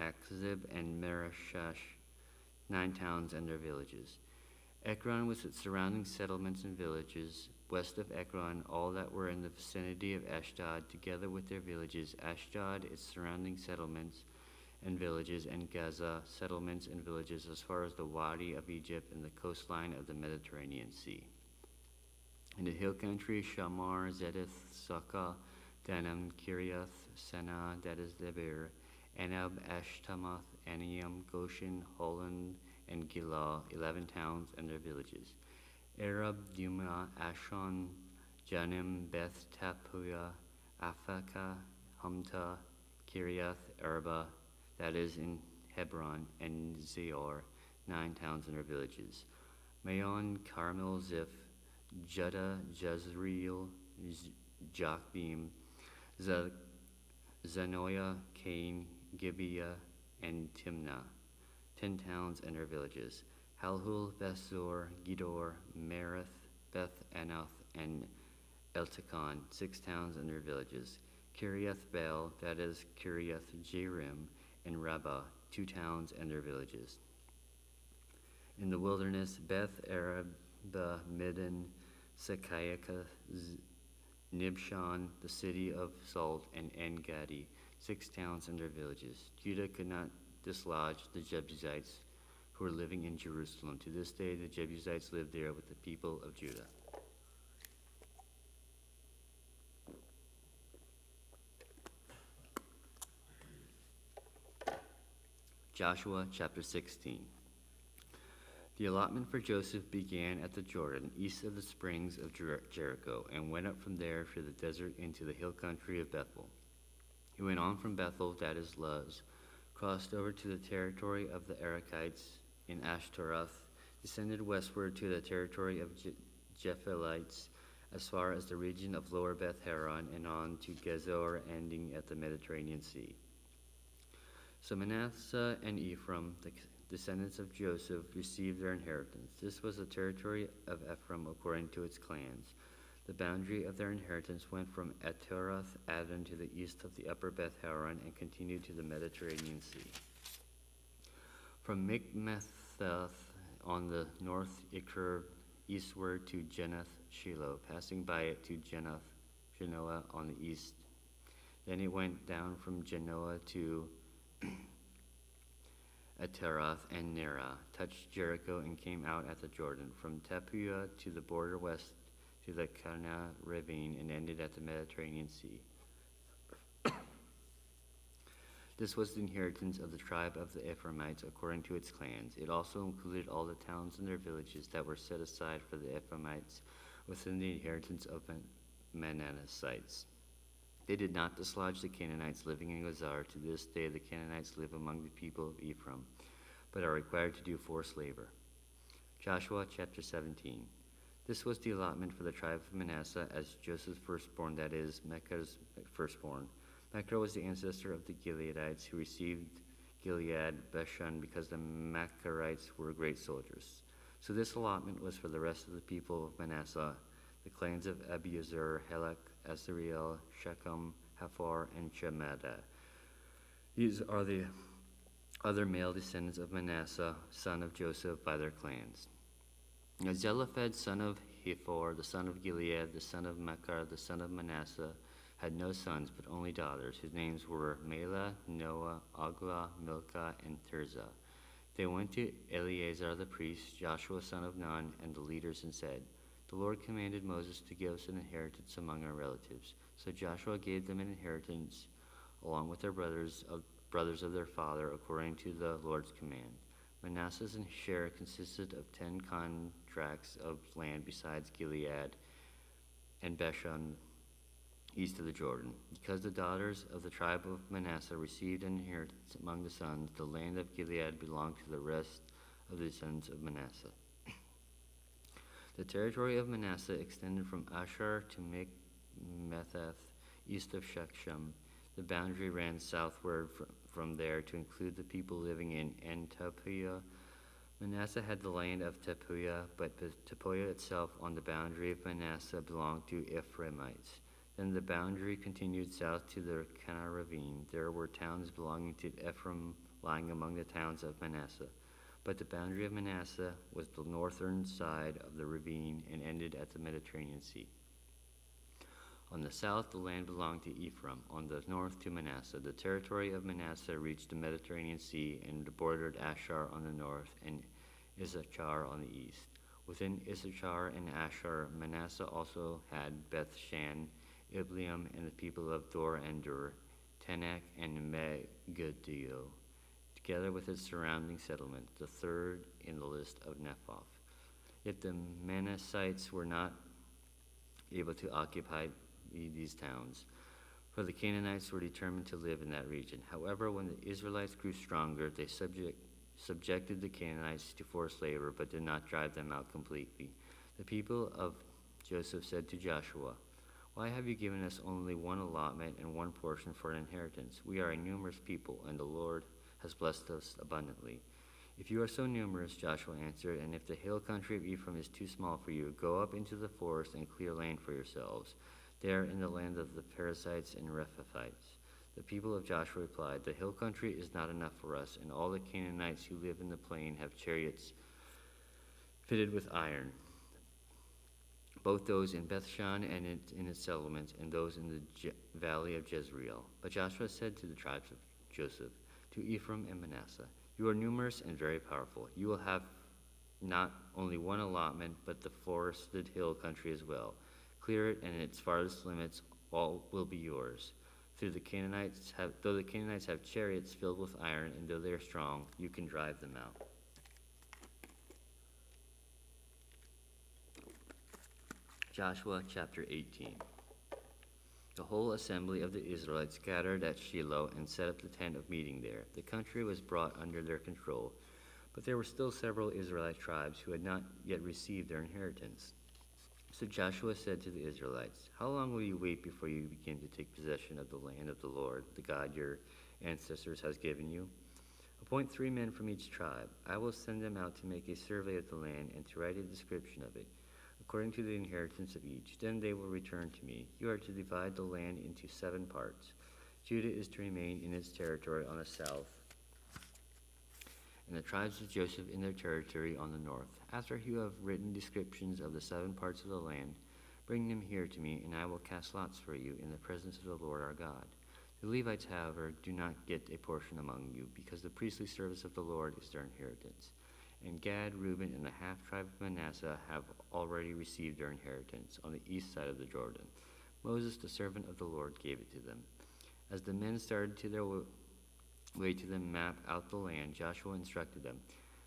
R: Akzib, and Mereshash, 9 towns and their villages. Ekron with its surrounding settlements and villages. West of Ekron, all that were in the vicinity of Ashdod, together with their villages. Ashdod, its surrounding settlements and villages, and Gaza, settlements and villages as far as the Wadi of Egypt and the coastline of the Mediterranean Sea. In the hill country, Shamar, Zedith, Sukkah, Danim, Kiriath, Senah, that is Debir, Anab, Ashtamath, Aniam, Goshen, Holland, and Gilah, 11 towns and their villages. Arab, Duma, Ashon, Janim, Beth Tapuah, Aphekah, Humta, Kiriath Arba, that is in Hebron, and Zeor, 9 towns and their villages. Maon, Carmel, Ziph, Judah, Jezreel, Jokbeam, Zanoiah, Cain, Gibeah, and Timnah, 10 towns and their villages. Halhul, Bethzor, Gidor, Merith, Beth Anath, and Eltekon, 6 towns and their villages. Kiriath Baal, that is Kiriath Jearim, and Rabbah, 2 towns and their villages. In the wilderness, Beth Araba, Midden, Sekayaka, Nibshan, the city of Salt, and En-Gadi, 6 towns and their villages. Judah could not dislodge the Jebusites who were living in Jerusalem. To this day, the Jebusites live there with the people of Judah. Joshua chapter 16. The allotment for Joseph began at the Jordan, east of the springs of Jericho, and went up from there to the desert into the hill country of Bethel. He went on from Bethel, that is Luz, crossed over to the territory of the Arakites in Ashtaroth, descended westward to the territory of Jephthalites, as far as the region of lower Beth Horon, and on to Gezor, ending at the Mediterranean Sea. So Manasseh and Ephraim, the descendants of Joseph, received their inheritance. This was the territory of Ephraim according to its clans. The boundary of their inheritance went from Ataroth Adon to the east of the upper Beth Horon and continued to the Mediterranean Sea. From Mikmetheth on the north it curved eastward to Jenoth Shiloh, passing by it to Genoa on the east. Then it went down from Genoa to Ataroth and Nerah, touched Jericho, and came out at the Jordan, from Tepuah to the border west to the Kana ravine, and ended at the Mediterranean Sea. This was the inheritance of the tribe of the Ephraimites according to its clans. It also included all the towns and their villages that were set aside for the Ephraimites within the inheritance of Manassites. They did not dislodge the Canaanites living in Gazer. To this day the Canaanites live among the people of Ephraim, but are required to do forced labor. Joshua chapter 17. This was the allotment for the tribe of Manasseh as Joseph's firstborn, that is, Mecca's firstborn. Mecca was the ancestor of the Gileadites who received Gilead, Bashan, because the Macharites were great soldiers. So this allotment was for the rest of the people of Manasseh, The clans of Abiezer, Helek, Asriel, Shechem, Haphor, and Shemada. These are the other male descendants of Manasseh, son of Joseph, by their clans. Zelophehad, son of Hepher, the son of Gilead, the son of Machir, the son of Manasseh, had no sons, but only daughters, whose names were Mela, Noah, Oglah, Milcah, and Tirzah. They went to Eleazar the priest, Joshua son of Nun, and the leaders, and said, "The Lord commanded Moses to give us an inheritance among our relatives." So Joshua gave them an inheritance along with their brothers of their father, according to the Lord's command. Manasseh's share consisted of 10 contracts of land besides Gilead and Bashan east of the Jordan. Because the daughters of the tribe of Manasseh received an inheritance among the sons, the land of Gilead belonged to the rest of the sons of Manasseh. The territory of Manasseh extended from Asher to Metheth, east of Shechem. The boundary ran southward from there to include the people living in Tepuah. Manasseh had the land of Tepuah, but Tepuah itself on the boundary of Manasseh belonged to Ephraimites. Then the boundary continued south to the Kana ravine. There were towns belonging to Ephraim lying among the towns of Manasseh. But the boundary of Manasseh was the northern side of the ravine and ended at the Mediterranean Sea. On the south, the land belonged to Ephraim. On the north, to Manasseh. The territory of Manasseh reached the Mediterranean Sea and bordered Asher on the north and Issachar on the east. Within Issachar and Asher, Manasseh also had Beth-shan, Ibleam, and the people of Dor and Dur, Tanak, and Megiddo, together with its surrounding settlement, the third in the list of Nephoth. Yet the Manassites were not able to occupy these towns, for the Canaanites were determined to live in that region. However, when the Israelites grew stronger, they subjected the Canaanites to forced labor, but did not drive them out completely. The people of Joseph said to Joshua, "Why have you given us only one allotment and one portion for an inheritance? We are a numerous people, and the Lord has blessed us abundantly." "If you are so numerous," Joshua answered, "and if the hill country of Ephraim is too small for you, go up into the forest and clear land for yourselves, there in the land of the Perizzites and Rephaites." The people of Joshua replied, "The hill country is not enough for us, and all the Canaanites who live in the plain have chariots fitted with iron, both those in Bethshan and in its settlements, and those in the valley of Jezreel." But Joshua said to the tribes of Joseph, to Ephraim and Manasseh, "You are numerous and very powerful. You will have not only one allotment, but the forested hill country as well. Clear it, and its farthest limits all will be yours. Though the Canaanites have chariots filled with iron, and though they are strong, you can drive them out." Joshua chapter 18. The whole assembly of the Israelites gathered at Shiloh and set up the tent of meeting there. The country was brought under their control, but there were still several Israelite tribes who had not yet received their inheritance. So Joshua said to the Israelites, "How long will you wait before you begin to take possession of the land of the Lord, the God your ancestors has given you? Appoint 3 men from each tribe. I will send them out to make a survey of the land and to write a description of it, according to the inheritance of each. Then they will return to me. You are to divide the land into 7 parts. Judah is to remain in its territory on the south, and the tribes of Joseph in their territory on the north. After you have written descriptions of the 7 parts of the land, bring them here to me, and I will cast lots for you in the presence of the Lord our God. The Levites, however, do not get a portion among you, because the priestly service of the Lord is their inheritance. And Gad, Reuben, and the half-tribe of Manasseh have already received their inheritance on the east side of the Jordan. Moses, the servant of the Lord, gave it to them." As the men started to their way to map out the land, Joshua instructed them,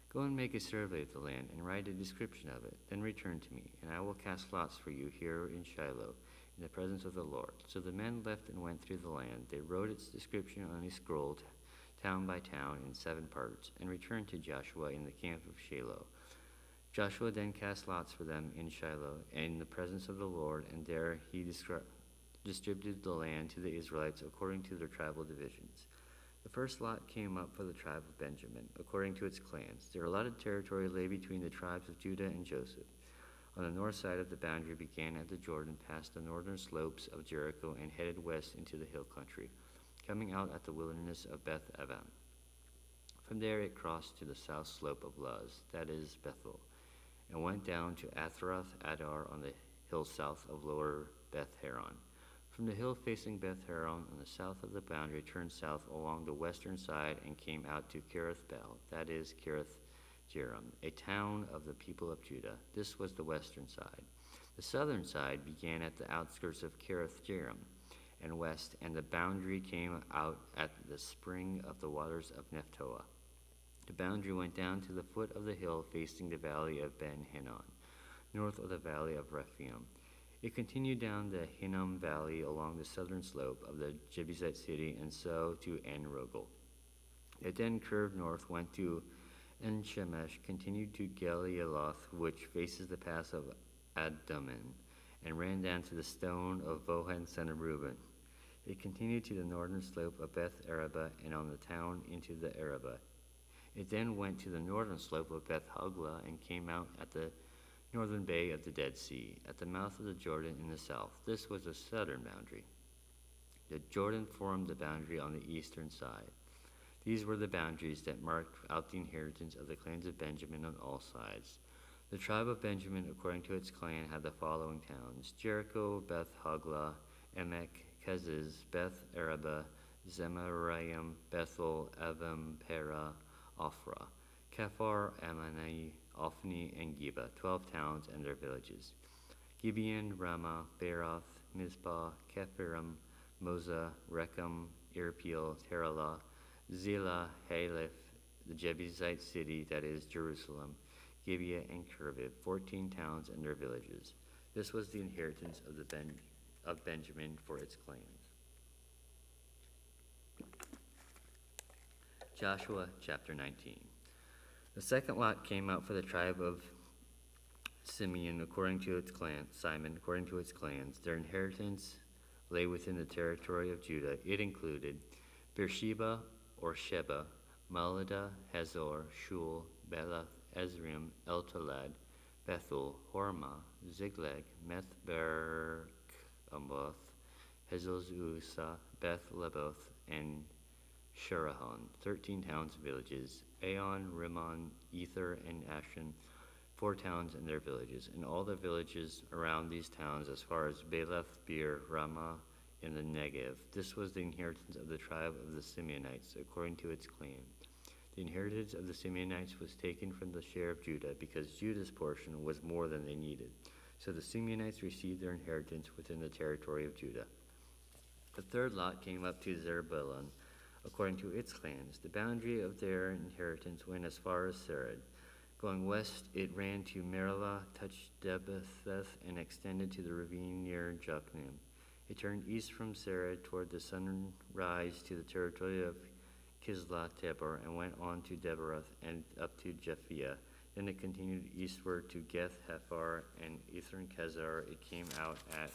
R: "Go and make a survey of the land and write a description of it. Then return to me, and I will cast lots for you here in Shiloh, in the presence of the Lord." So the men left and went through the land. They wrote its description on a scroll, town by town, in 7 parts, and returned to Joshua in the camp of Shiloh. Joshua then cast lots for them in Shiloh, in the presence of the Lord, and there he distributed the land to the Israelites according to their tribal divisions. The first lot came up for the tribe of Benjamin, according to its clans. Their allotted territory lay between the tribes of Judah and Joseph. On the north side of the boundary began at the Jordan, past the northern slopes of Jericho, and headed west into the hill country, coming out at the wilderness of Beth Aven. From there it crossed to the south slope of Luz, that is Bethel, and went down to Athroth Adar on the hill south of lower Beth Horon. From the hill facing Beth Horon on the south of the boundary, turned south along the western side and came out to Kirith Baal, that is Kirith Jearim, a town of the people of Judah. This was the western side. The southern side began at the outskirts of Kirith Jearim and west, and the boundary came out at the spring of the waters of Nephtoah. The boundary went down to the foot of the hill facing the valley of Ben Hinnom, north of the valley of Rephaim. It continued down the Hinnom Valley along the southern slope of the Jebusite city and so to En-Rogel. It then curved north, went to En-Shemesh, continued to Gelialoth, which faces the pass of Atonement, and ran down to the stone of Bohan, son of Reuben. It continued to the northern slope of Beth Araba and on the town into the Araba. It then went to the northern slope of Beth Hoglah and came out at the northern bay of the Dead Sea, at the mouth of the Jordan in the south. This was the southern boundary. The Jordan formed the boundary on the eastern side. These were the boundaries that marked out the inheritance of the clans of Benjamin on all sides. The tribe of Benjamin, according to its clan, had the following towns: Jericho, Beth Hoglah, Emek, Keziz, Beth Araba, Zemaraim, Bethel, Avim, Pera, Ophrah, Kephar, Ammoni, Ophni, and Geba, 12 towns and their villages. Gibeon, Ramah, Beeroth, Mizpah, Kephirim, Moza, Rechem, Irpeel, Teralah, Zillah, Haleth, the Jebusite city, that is Jerusalem, Gibeah, and Kirvib, 14 towns and their villages. This was the inheritance of Benjamin for its clans. Joshua chapter 19. The second lot came out for the tribe of Simeon according to its clans. Simon according to its clans. Their inheritance lay within the territory of Judah. It included Beersheba or Sheba, Maladah, Hazor, Shul, Belath, Ezrim, Eltolad, Bethel, Hormah, Ziklag, Methberkamoth, Hazelzusa, Beth Leboth, and Sherahon, 13 towns and villages, Aon, Rimmon, Ether, and Ashan, 4 towns and their villages, and all the villages around these towns as far as Belath, Beer, Ramah, in the Negev. This was the inheritance of the tribe of the Simeonites, according to its clan. The inheritance of the Simeonites was taken from the share of Judah, because Judah's portion was more than they needed. So the Simeonites received their inheritance within the territory of Judah. The third lot came up to Zerbulun, according to its clans. The boundary of their inheritance went as far as Sered. Going west, it ran to Merilah, touched Debetheth, and extended to the ravine near Jokneam. It turned east from Sered toward the sunrise to the territory of Kisloth-Tabor, and went on to Debaroth and up to Japhia. Then it continued eastward to Geth-Hephar and Ethron-Kezar. It came out at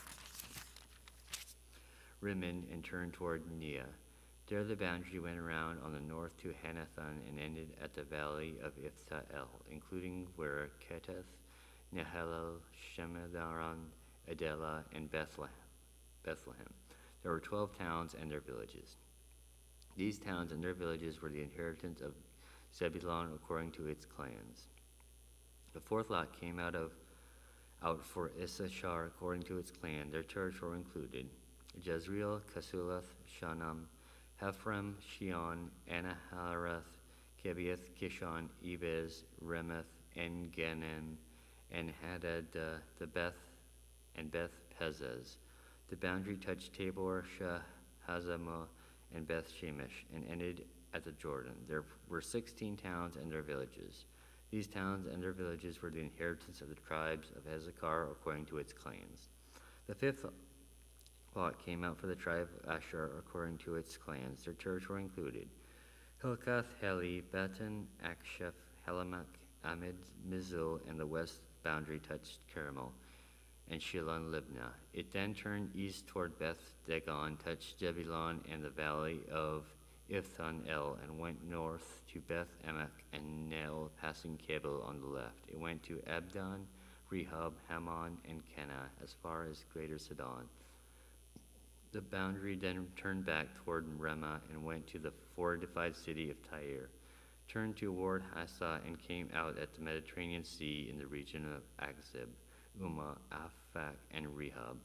R: Rimmon and turned toward Neah. There the boundary went around on the north to Hanathon and ended at the valley of Iphthah-El, including where Keteth, Nehalel, Shemadaran, Adela, and Bethlehem. There were 12 towns and their villages. These towns and their villages were the inheritance of Zebulun according to its clans. The fourth lot came out for Issachar according to its clan. Their territory included Jezreel, Casulath, Shanam, Hephraim, Shion, Anaharath, Kebiath, Kishon, Ebez, Remeth, En-Ganim, and Hadad, the Beth Pezez. The boundary touched Tabor, Shahazamah, and Beth Shemesh, and ended at the Jordan. There were 16 towns and their villages. These towns and their villages were the inheritance of the tribes of Hezekiah according to its clans. The fifth lot came out for the tribe of Asher according to its clans. Their territory included Hilkath, Heli, Beten, Aksheph, Helamak, Amid, Mizil, and the west boundary touched Carmel and Shilon Libnah. It then turned east toward Beth Dagon, touched Jebulun and the valley of Iphthah-El, and went north to Beth Emek and Nel, passing Cabel on the left. It went to Abdon, Rehob, Hammon, and Kenna, as far as Greater Sidon. The boundary then turned back toward Ramah and went to the fortified city of Tyre, turned toward Hassa, and came out at the Mediterranean Sea in the region of Akzib, Ummah, Aphak, and Rehob.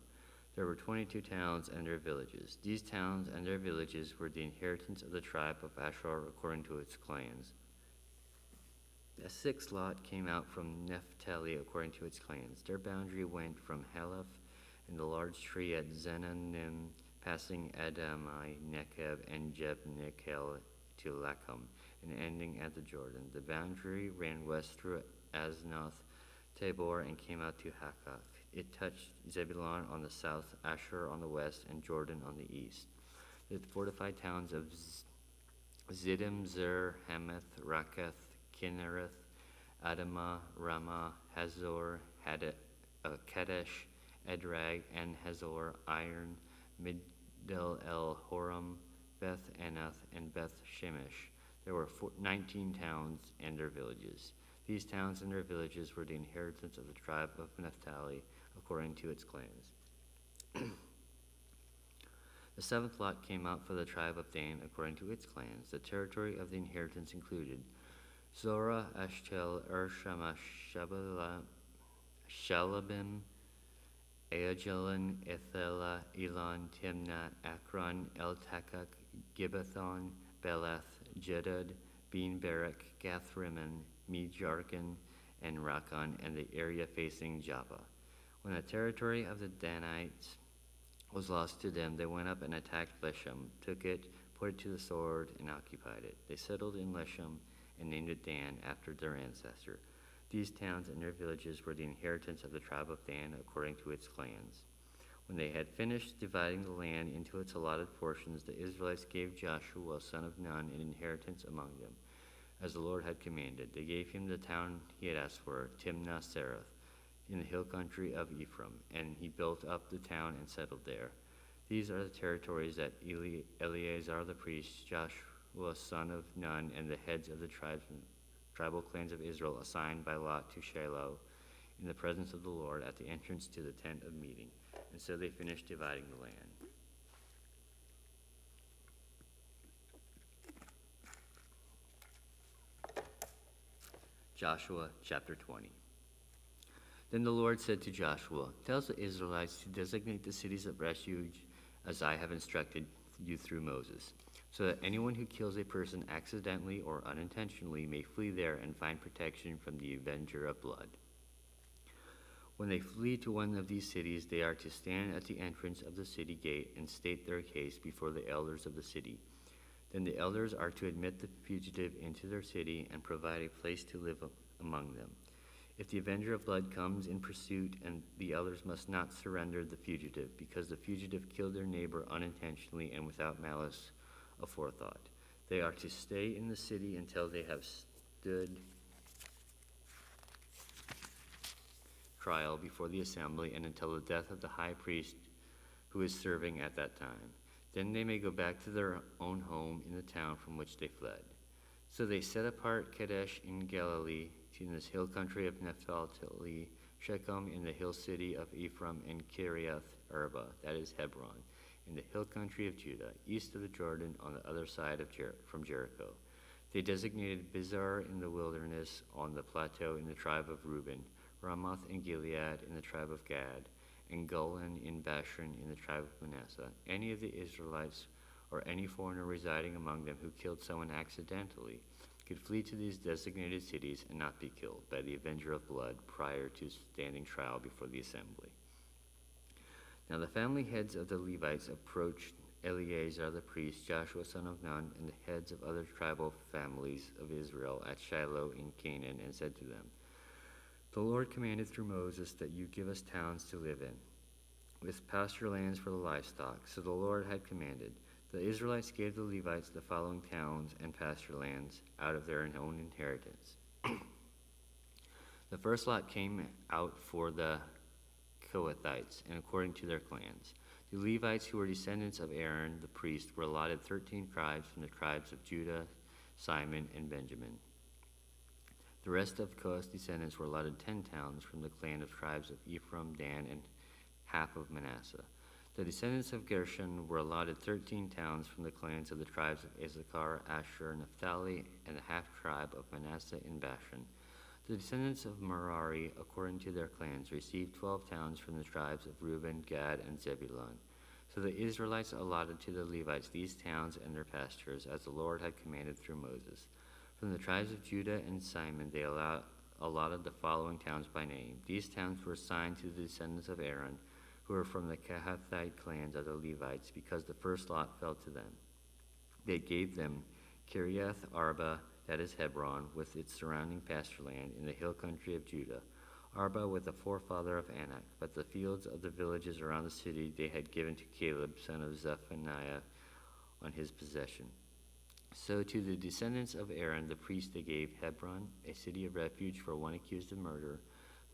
R: There were 22 towns and their villages. These towns and their villages were the inheritance of the tribe of Asher according to its clans. The sixth lot came out from Naphtali according to its clans. Their boundary went from Haleph and the large tree at Zenanim, passing Adamai, Nekeb, and Jebnekel to Lacham, and ending at the Jordan. The boundary ran west through Aznoth, Tabor, and came out to Hakak. It touched Zebulun on the south, Asher on the west, and Jordan on the east. The fortified towns of Ziddim, Zer, Hamath, Rakath, Kinnereth, Adamah, Ramah, Hazor, Kadesh, Edrag, and Hazor, Iron, Migdal El Horam, Beth Anath, and Beth Shemesh. There were 19 towns and their villages. These towns and their villages were the inheritance of the tribe of Naphtali, according to its clans. The seventh lot came out for the tribe of Dan, according to its clans. The territory of the inheritance included Zorah, Ashtel, Shamash, Shalabim, Aijalon, Ethela, Elon, Timnah, Akron, Eltakak, Gibbethon, Belath, Jedad, Bean Barak, Gathrimmon, Mejarkan, and Rakon, and the area facing Joppa. When the territory of the Danites was lost to them, they went up and attacked Leshem, took it, put it to the sword, and occupied it. They settled in Leshem and named it Dan after their ancestor. These towns and their villages were the inheritance of the tribe of Dan according to its clans. When they had finished dividing the land into its allotted portions, the Israelites gave Joshua, son of Nun, an inheritance among them, as the Lord had commanded. They gave him the town he had asked for, Timnath-Sereth, in the hill country of Ephraim, and he built up the town and settled there. These are the territories that Eleazar the priest, Joshua son of Nun, and the heads of the tribal clans of Israel assigned by lot to Shiloh in the presence of the Lord at the entrance to the tent of meeting. And so they finished dividing the land. Joshua chapter 20. Then the Lord said to Joshua, "Tell the Israelites to designate the cities of refuge as I have instructed you through Moses, so that anyone who kills a person accidentally or unintentionally may flee there and find protection from the avenger of blood. When they flee to one of these cities, they are to stand at the entrance of the city gate and state their case before the elders of the city. Then the elders are to admit the fugitive into their city and provide a place to live among them. If the avenger of blood comes in pursuit, and the elders must not surrender the fugitive, because the fugitive killed their neighbor unintentionally and without malice aforethought. They are to stay in the city until they have stood trial before the assembly and until the death of the high priest who is serving at that time. Then they may go back to their own home in the town from which they fled." So they set apart Kadesh in Galilee, in this hill country of Naphtali, Shechem in the hill city of Ephraim, and Kiriath Arba, that is Hebron, in the hill country of Judah, east of the Jordan on the other side of from Jericho. They designated Bizar in the wilderness on the plateau in the tribe of Reuben, Ramoth in Gilead in the tribe of Gad, and Golan in Bashan in the tribe of Manasseh. Any of the Israelites or any foreigner residing among them who killed someone accidentally could flee to these designated cities and not be killed by the avenger of blood prior to standing trial before the assembly. Now the family heads of the Levites approached Eleazar the priest, Joshua son of Nun, and the heads of other tribal families of Israel at Shiloh in Canaan, and said to them, "The Lord commanded through Moses that you give us towns to live in, with pasture lands for the livestock." So the Lord had commanded. The Israelites gave the Levites the following towns and pasture lands out of their own inheritance. The first lot came out for the Kohathites, and according to their clans. The Levites, who were descendants of Aaron the priest, were allotted 13 tribes from the tribes of Judah, Simon, and Benjamin. The rest of Kohath's descendants were allotted 10 towns from the clan of tribes of Ephraim, Dan, and half of Manasseh. The descendants of Gershon were allotted 13 towns from the clans of the tribes of Issachar, Asher, Naphtali, and the half-tribe of Manasseh in Bashan. The descendants of Merari, according to their clans, received 12 towns from the tribes of Reuben, Gad, and Zebulun. So the Israelites allotted to the Levites these towns and their pastures, as the Lord had commanded through Moses. From the tribes of Judah and Simon they allotted the following towns by name. These towns were assigned to the descendants of Aaron, who were from the Kohathite clans of the Levites, because the first lot fell to them. They gave them Kiriath Arba, that is Hebron, with its surrounding pasture land in the hill country of Judah. Arba was the forefather of Anak, but the fields of the villages around the city they had given to Caleb, son of Zephaniah, on his possession. So to the descendants of Aaron, the priest, they gave Hebron, a city of refuge for one accused of murder,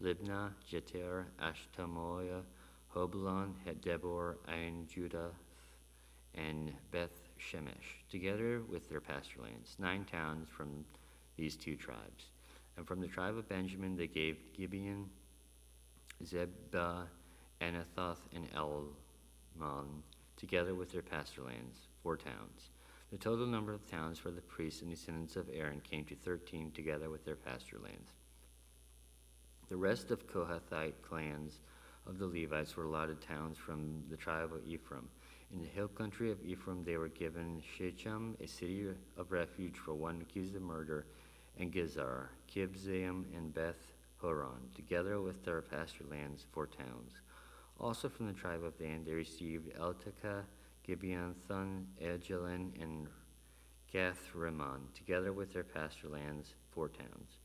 R: Libnah, Jeter, Ashtemoa, Hoblon, Debor, Ain, Judah, and Beth Shemesh, together with their pasture lands, 9 towns from these 2 tribes. And from the tribe of Benjamin they gave Gibeon, Zebah, Anathoth, and Elmon, together with their pasture lands, 4 towns. The total number of towns for the priests and descendants of Aaron came to 13, together with their pasture lands. The rest of Kohathite clans of the Levites were allotted towns from the tribe of Ephraim. In the hill country of Ephraim they were given Shechem, a city of refuge for one accused of murder, and Gezer, Kibzaim, and Beth Horon, together with their pasture lands, 4 towns. Also from the tribe of Dan they received Eltekeh, Gibeonthon, Ajalon, and Gath-Rimmon, together with their pasture lands, 4 towns.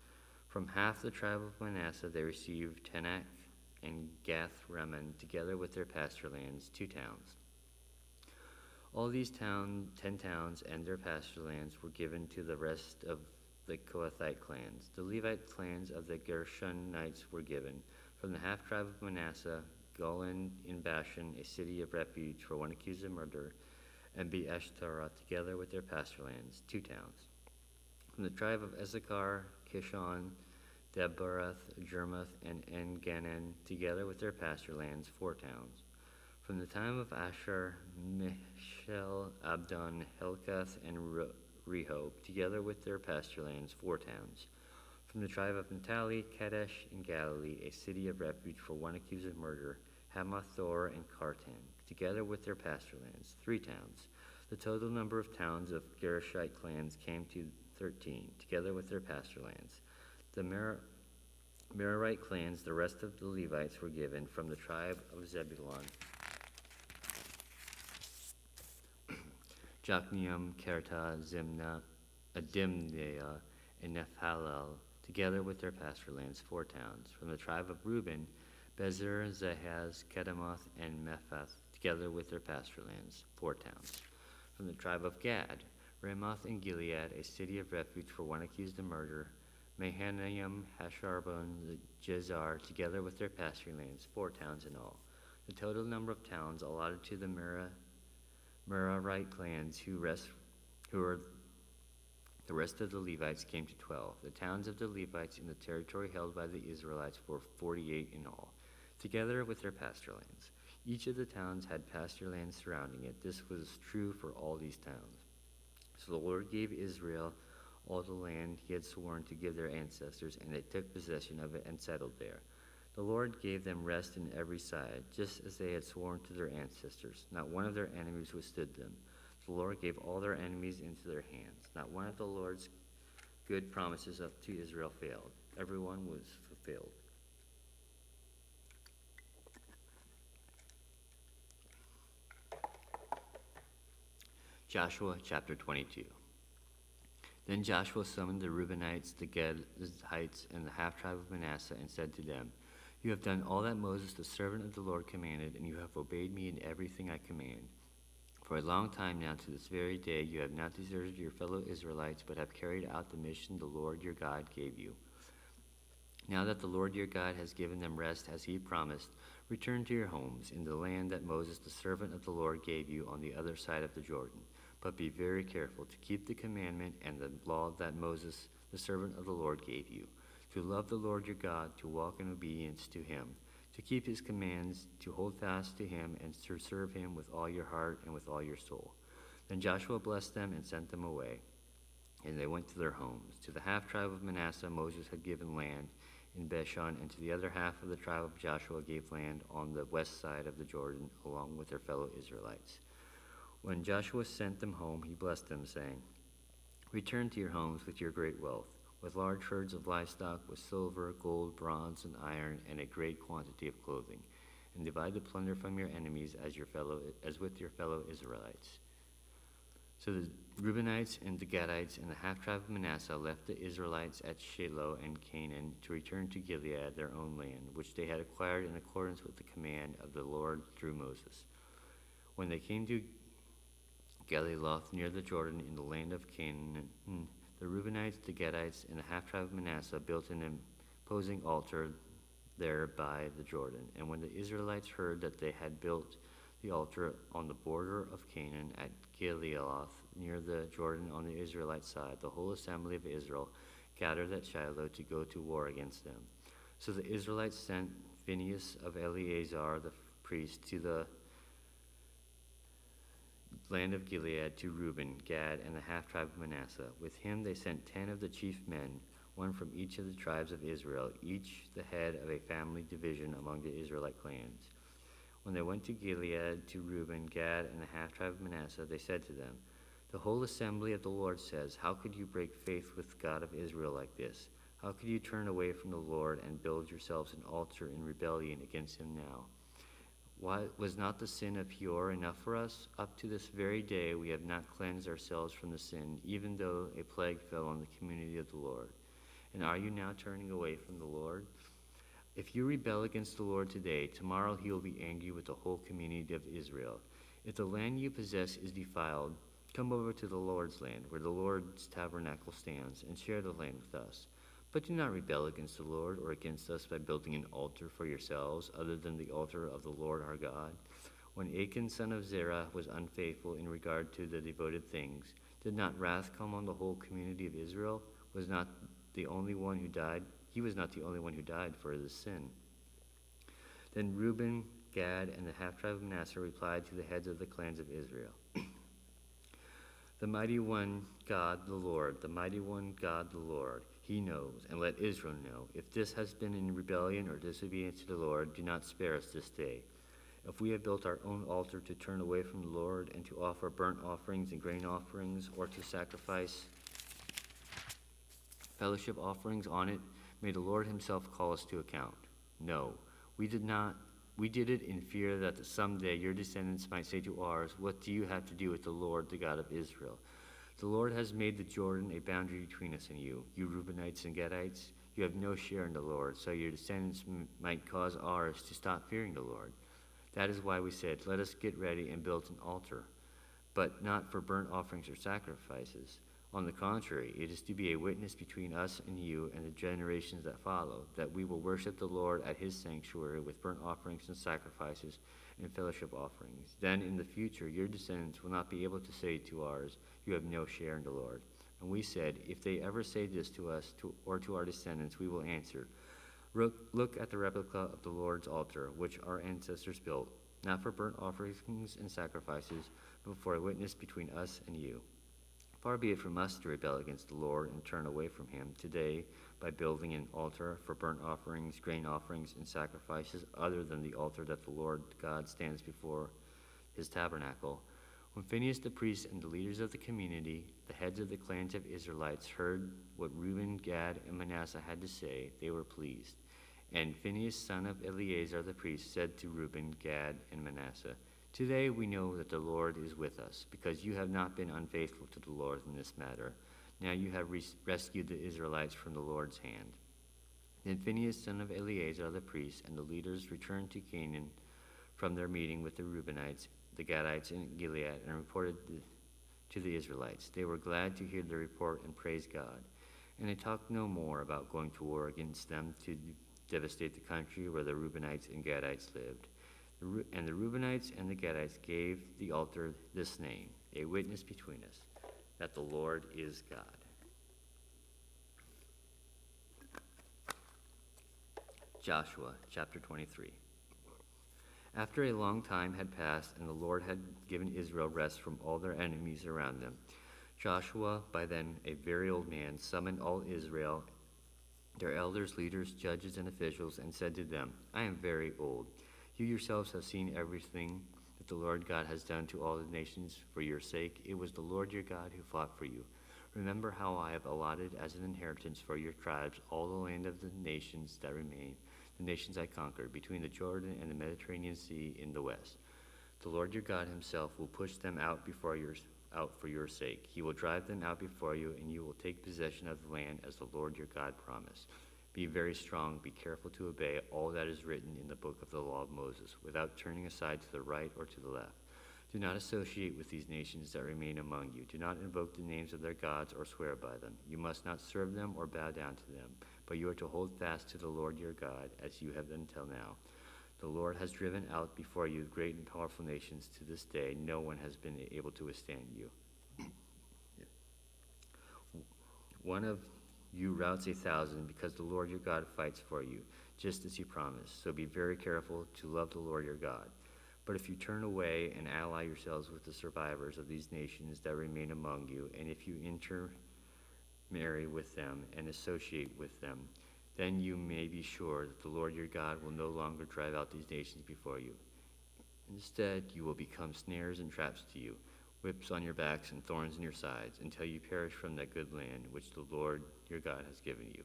R: From half the tribe of Manasseh they received Tanakh and Gath-Rimmon, together with their pasture lands, 2 towns. All these 10 towns and their pasture lands were given to the rest of the Kohathite clans. The Levite clans of the Gershonites were given. From the half-tribe of Manasseh, Golan in Bashan, a city of refuge for one accused of murder, and Beeshterah, together with their pasture lands, 2 towns. From the tribe of Issachar, Kishon, Debaroth, Jermuth, and En-Ganan, together with their pasture lands, 4 towns. From the time of Asher, Mishel, Abdon, Helkath, and Rehob, together with their pasture lands, 4 towns. From the tribe of Naphtali, Kadesh in Galilee, a city of refuge for one accused of murder, Hamathor and Kartan, together with their pasture lands, 3 towns. The total number of towns of Gershite clans came to 13, together with their pasture lands. The Merarite clans, the rest of the Levites, were given from the tribe of Zebulun, Jokneam, Kerta, Zimna, Adimnah, and Nephalel, together with their pasture lands, 4 towns. From the tribe of Reuben, Bezer, Zahaz, Kedemoth, and Mephath, together with their pasture lands, 4 towns. From the tribe of Gad, Ramoth and Gilead, a city of refuge for one accused of murder, Mahanaim, Hasharbon, Jezar, together with their pasture lands, 4 towns in all. The total number of towns allotted to the Merarite clans, who were the rest of the Levites, came to 12. The towns of the Levites in the territory held by the Israelites were 48 in all, together with their pasture lands. Each of the towns had pasture lands surrounding it. This was true for all these towns. So the Lord gave Israel all the land he had sworn to give their ancestors, and they took possession of it and settled there. The Lord gave them rest in every side, just as they had sworn to their ancestors. Not one of their enemies withstood them. The Lord gave all their enemies into their hands. Not one of the Lord's good promises up to Israel failed. Everyone was fulfilled. Joshua chapter 22. Then Joshua summoned the Reubenites, the Gadites, and the half-tribe of Manasseh, and said to them, "You have done all that Moses, the servant of the Lord, commanded, and you have obeyed me in everything I command. For a long time now, to this very day, you have not deserted your fellow Israelites, but have carried out the mission the Lord your God gave you. Now that the Lord your God has given them rest as he promised, return to your homes in the land that Moses, the servant of the Lord, gave you on the other side of the Jordan. But be very careful to keep the commandment and the law that Moses, the servant of the Lord, gave you. to love the Lord your God, to walk in obedience to him, to keep his commands, to hold fast to him, and to serve him with all your heart and with all your soul. Then Joshua blessed them and sent them away, and they went to their homes. To the half-tribe of Manasseh Moses had given land in Bashan, and to the other half of the tribe of Joshua gave land on the west side of the Jordan, along with their fellow Israelites. When Joshua sent them home, he blessed them, saying, "Return to your homes with your great wealth, with large herds of livestock, with silver, gold, bronze, and iron, and a great quantity of clothing, and divide the plunder from your enemies as with your fellow Israelites." So the Reubenites and the Gadites and the half-tribe of Manasseh left the Israelites at Shiloh and Canaan to return to Gilead, their own land, which they had acquired in accordance with the command of the Lord through Moses. When they came to Galiloth near the Jordan in the land of Canaan, the Reubenites, the Gadites, and the half-tribe of Manasseh built an imposing altar there by the Jordan. And when the Israelites heard that they had built the altar on the border of Canaan at Galiloth near the Jordan on the Israelite side, the whole assembly of Israel gathered at Shiloh to go to war against them. So the Israelites sent Phinehas of Eleazar the priest to the land of Gilead to Reuben, Gad, and the half-tribe of Manasseh. With him they sent 10 of the chief men, one from each of the tribes of Israel, each the head of a family division among the Israelite clans. When they went to Gilead to Reuben, Gad, and the half-tribe of Manasseh, they said to them, "The whole assembly of the Lord says, how could you break faith with the God of Israel like this? How could you turn away from the Lord and build yourselves an altar in rebellion against him now? Why was not the sin of Peor enough for us? Up to this very day we have not cleansed ourselves from the sin, even though a plague fell on the community of the Lord. And are you now turning away from the Lord? If you rebel against the Lord today, tomorrow he will be angry with the whole community of Israel. If the land you possess is defiled, come over to the Lord's land, where the Lord's tabernacle stands, and share the land with us. But do not rebel against the Lord or against us by building an altar for yourselves, other than the altar of the Lord our God. When Achan son of Zerah was unfaithful in regard to the devoted things, did not wrath come on the whole community of Israel? He was not the only one who died for this sin." Then Reuben, Gad, and the half-tribe of Manasseh replied to the heads of the clans of Israel, "The mighty one God, the Lord, the mighty one God, the Lord, he knows, and let Israel know. If this has been in rebellion or disobedience to the Lord, do not spare us this day. If we have built our own altar to turn away from the Lord and to offer burnt offerings and grain offerings, or to sacrifice fellowship offerings on it, may the Lord himself call us to account. No, we did not. We did it in fear that someday your descendants might say to ours, 'What do you have to do with the Lord, the God of Israel?' The Lord has made the Jordan a boundary between us and you, you Reubenites and Gadites. You have no share in the Lord, so your descendants might cause ours to stop fearing the Lord. That is why we said, 'Let us get ready and build an altar,' but not for burnt offerings or sacrifices. On the contrary, it is to be a witness between us and you and the generations that follow, that we will worship the Lord at his sanctuary with burnt offerings and sacrifices and fellowship offerings. Then in the future, your descendants will not be able to say to ours, 'You have no share in the Lord.' And we said, 'If they ever say this to us or to our descendants, we will answer, Look at the replica of the Lord's altar, which our ancestors built, not for burnt offerings and sacrifices, but for a witness between us and you. Far be it from us to rebel against the Lord and turn away from him today by building an altar for burnt offerings, grain offerings, and sacrifices other than the altar that the Lord God stands before his tabernacle." When Phinehas the priest and the leaders of the community, the heads of the clans of Israelites, heard what Reuben, Gad, and Manasseh had to say, they were pleased. And Phinehas son of Eleazar the priest said to Reuben, Gad, and Manasseh, "Today we know that the Lord is with us, because you have not been unfaithful to the Lord in this matter. Now you have rescued the Israelites from the Lord's hand." Then Phinehas son of Eleazar the priest and the leaders returned to Canaan from their meeting with the Reubenites, the Gadites, and Gilead, and reported to the Israelites. They were glad to hear the report and praised God. And they talked no more about going to war against them to devastate the country where the Reubenites and Gadites lived. And the Reubenites and the Gadites gave the altar this name, a witness between us, that the Lord is God. Joshua chapter 23. After a long time had passed, and the Lord had given Israel rest from all their enemies around them, Joshua, by then a very old man, summoned all Israel, their elders, leaders, judges, and officials, and said to them, I am very old. You yourselves have seen everything that the Lord God has done to all the nations for your sake. It was the Lord your God who fought for you. Remember how I have allotted as an inheritance for your tribes all the land of the nations that remain, the nations I conquered, between the Jordan and the Mediterranean Sea in the west. The Lord your God himself will push them out for your sake. He will drive them out before you, and you will take possession of the land as the Lord your God promised. Be very strong, be careful to obey all that is written in the book of the law of Moses, without turning aside to the right or to the left. Do not associate with these nations that remain among you. Do not invoke the names of their gods or swear by them. You must not serve them or bow down to them, but you are to hold fast to the Lord your God, as you have done until now. The Lord has driven out before you great and powerful nations. To this day, no one has been able to withstand you. One of you routs 1,000, because the Lord your God fights for you, just as he promised. So be very careful to love the Lord your God. But if you turn away and ally yourselves with the survivors of these nations that remain among you, and if you intermarry with them and associate with them, then you may be sure that the Lord your God will no longer drive out these nations before you. Instead, you will become snares and traps to you, whips on your backs and thorns in your sides, until you perish from that good land which the Lord your God has given you.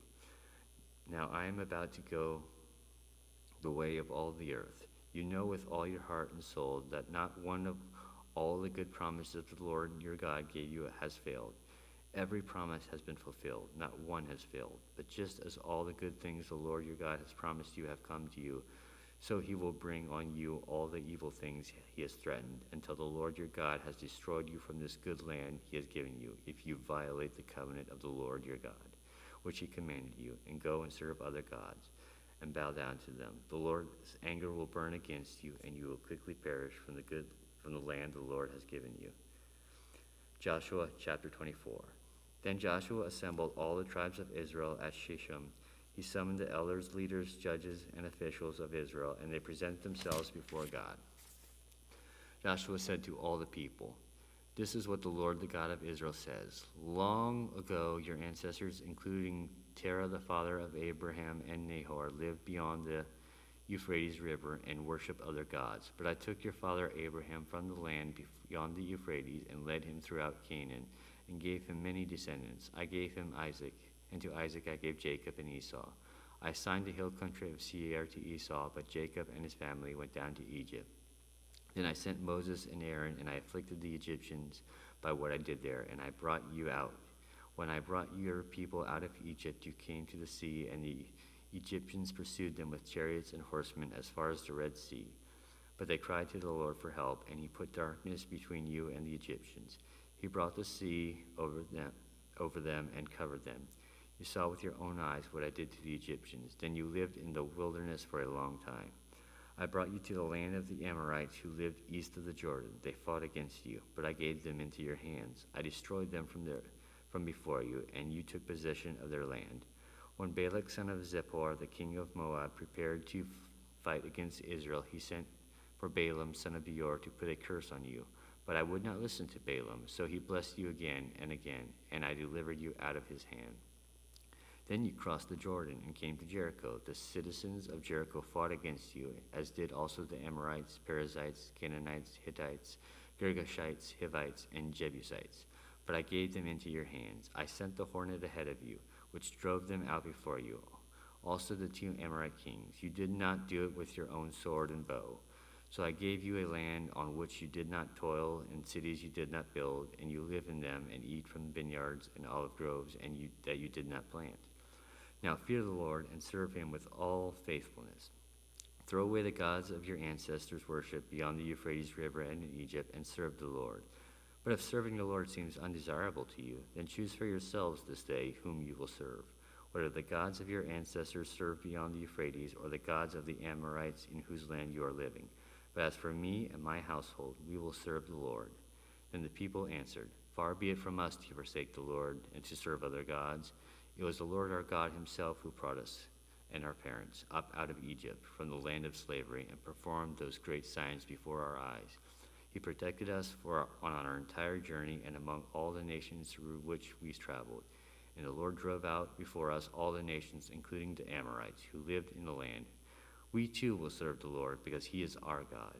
R: Now I am about to go the way of all the earth. You know with all your heart and soul that not one of all the good promises the Lord your God gave you has failed. Every promise has been fulfilled, not one has failed. But just as all the good things the Lord your God has promised you have come to you, so he will bring on you all the evil things he has threatened, until the Lord your God has destroyed you from this good land he has given you, if you violate the covenant of the Lord your God, which he commanded you, and go and serve other gods, and bow down to them. The Lord's anger will burn against you, and you will quickly perish from the land the Lord has given you. Joshua chapter 24. Then Joshua assembled all the tribes of Israel at Shechem. He summoned the elders, leaders, judges, and officials of Israel, and they presented themselves before God. Joshua said to all the people, This is what the Lord, the God of Israel, says. Long ago, your ancestors, including Terah, the father of Abraham and Nahor, lived beyond the Euphrates River and worshiped other gods. But I took your father Abraham from the land beyond the Euphrates and led him throughout Canaan and gave him many descendants. I gave him Isaac, and to Isaac I gave Jacob and Esau. I assigned the hill country of Seir to Esau, but Jacob and his family went down to Egypt. Then I sent Moses and Aaron, and I afflicted the Egyptians by what I did there, and I brought you out. When I brought your people out of Egypt, you came to the sea, and the Egyptians pursued them with chariots and horsemen as far as the Red Sea. But they cried to the Lord for help, and he put darkness between you and the Egyptians. He brought the sea over them and covered them. You saw with your own eyes what I did to the Egyptians. Then you lived in the wilderness for a long time. I brought you to the land of the Amorites who lived east of the Jordan. They fought against you, but I gave them into your hands. I destroyed them from before you, and you took possession of their land. When Balak son of Zippor, the king of Moab, prepared to fight against Israel, he sent for Balaam son of Beor to put a curse on you. But I would not listen to Balaam, so he blessed you again, and I delivered you out of his hand. Then you crossed the Jordan and came to Jericho. The citizens of Jericho fought against you, as did also the Amorites, Perizzites, Canaanites, Hittites, Girgashites, Hivites, and Jebusites. But I gave them into your hands. I sent the hornet ahead of you, which drove them out before you. Also the 2 Amorite kings. You did not do it with your own sword and bow. So I gave you a land on which you did not toil, and cities you did not build, and you live in them and eat from vineyards and olive groves that you did not plant. Now fear the Lord and serve him with all faithfulness. Throw away the gods of your ancestors' worship beyond the Euphrates River and in Egypt, and serve the Lord. But if serving the Lord seems undesirable to you, then choose for yourselves this day whom you will serve, whether the gods of your ancestors served beyond the Euphrates, or the gods of the Amorites in whose land you are living. But as for me and my household, we will serve the Lord. Then the people answered, Far be it from us to forsake the Lord and to serve other gods. It was the Lord our God himself who brought us and our parents up out of Egypt from the land of slavery and performed those great signs before our eyes. He protected us on our entire journey and among all the nations through which we traveled. And the Lord drove out before us all the nations, including the Amorites, who lived in the land. We too will serve the Lord, because he is our God.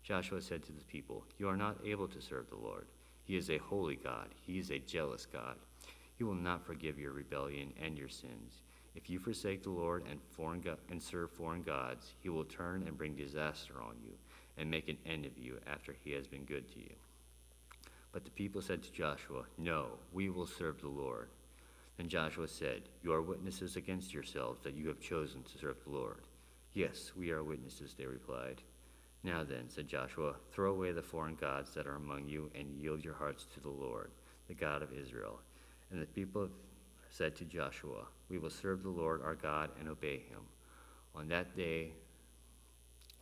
R: Joshua said to the people, "You are not able to serve the Lord. He is a holy God. He is a jealous God. He will not forgive your rebellion and your sins. If you forsake the Lord and serve foreign gods, he will turn and bring disaster on you and make an end of you after he has been good to you." But the people said to Joshua, "No, we will serve the Lord." Then Joshua said, "You are witnesses against yourselves that you have chosen to serve the Lord." "Yes, we are witnesses," they replied. "Now then," said Joshua, "throw away the foreign gods that are among you and yield your hearts to the Lord, the God of Israel." And the people said to Joshua, "We will serve the Lord our God and obey him." On that day,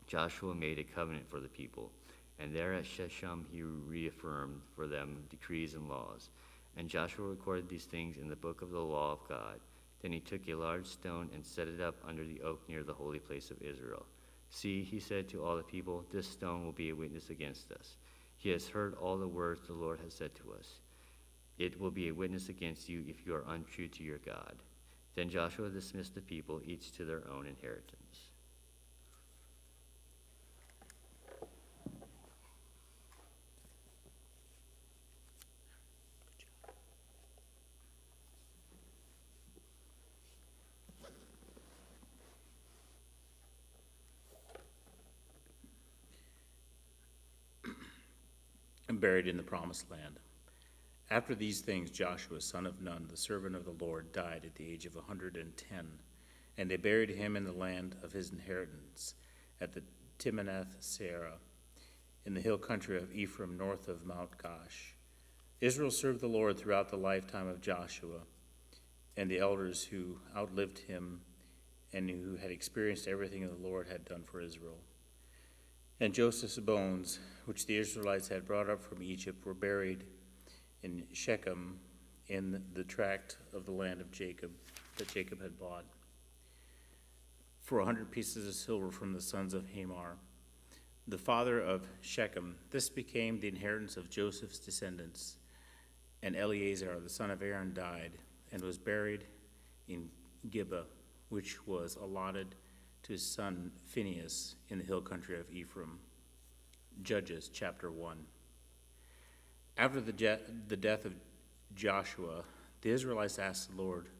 R: Joshua made a covenant for the people, and there at Shechem he reaffirmed for them decrees and laws. And Joshua recorded these things in the book of the law of God. Then he took a large stone and set it up under the oak near the holy place of Israel. "See," he said to all the people, "this stone will be a witness against us. He has heard all the words the Lord has said to us. It will be a witness against you if you are untrue to your God." Then Joshua dismissed the people, each to their own inheritance.
S: And buried in the promised land. After these things, Joshua, son of Nun, the servant of the Lord, died at the age of 110, and they buried him in the land of his inheritance, at the Timnath-Serah, in the hill country of Ephraim, north of Mount Gaash. Israel served the Lord throughout the lifetime of Joshua and the elders who outlived him and who had experienced everything the Lord had done for Israel. And Joseph's bones, which the Israelites had brought up from Egypt, were buried in Shechem in the tract of the land of Jacob that Jacob had bought for 100 pieces of silver from the sons of Hamor, the father of Shechem. This became the inheritance of Joseph's descendants. And Eleazar, the son of Aaron, died and was buried in Gibeah, which was allotted to his son Phinehas in the hill country of Ephraim. Judges chapter 1. After the death of Joshua, the Israelites asked the Lord,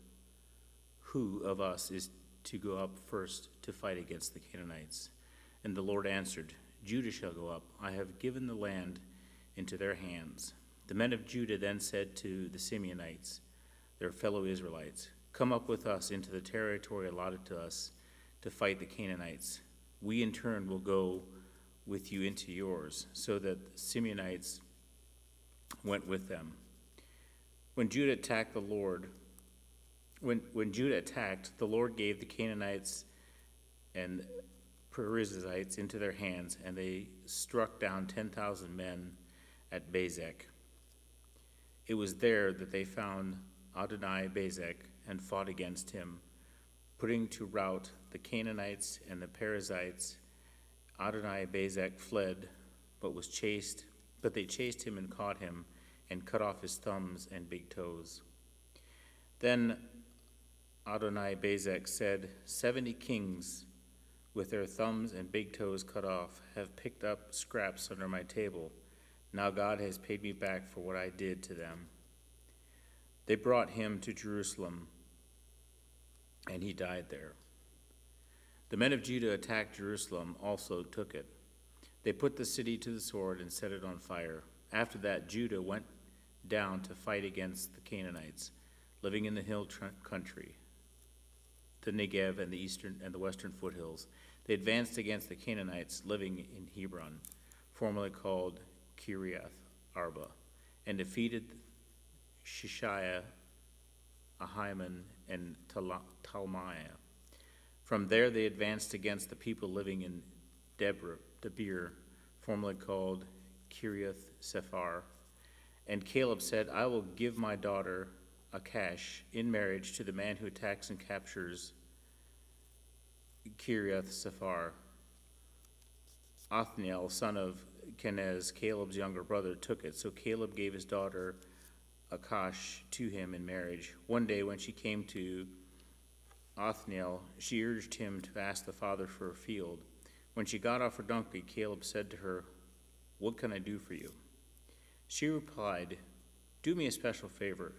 S: "Who of us is to go up first to fight against the Canaanites?" And the Lord answered, "Judah shall go up. I have given the land into their hands." The men of Judah then said to the Simeonites, their fellow Israelites, "Come up with us into the territory allotted to us to fight the Canaanites. We in turn will go with you into yours." So that the Simeonites went with them. When Judah attacked, the Lord gave the Canaanites and Perizzites into their hands, and they struck down 10,000 men at Bezek. It was there that they found Adonai-Bezek and fought against him, putting to rout the Canaanites and the Perizzites. Adonai-Bezek fled, but they chased him and caught him, and cut off his thumbs and big toes. Then Adonai-Bezek said, 70 kings with their thumbs and big toes cut off have picked up scraps under my table. Now God has paid me back for what I did to them. They brought him to Jerusalem, and he died there. The men of Judah attacked Jerusalem, also took it. They put the city to the sword and set it on fire. After that, Judah went down to fight against the Canaanites, living in the hill country, the Negev and the eastern and the western foothills. They advanced against the Canaanites living in Hebron, formerly called Kiriath Arba, and defeated Shishai, Ahiman, and Talmaiah. From there they advanced against the people living in Debir, formerly called Kiriath Sephar. And Caleb said, "I will give my daughter Akash in marriage to the man who attacks and captures Kiriath Sephar. Othniel, son of Kenaz, Caleb's younger brother, took it. So Caleb gave his daughter Akash to him in marriage. One day when she came to Othniel, she urged him to ask the father for a field. When she got off her donkey, Caleb said to her, "What can I do for you?" She replied, "Do me a special favor.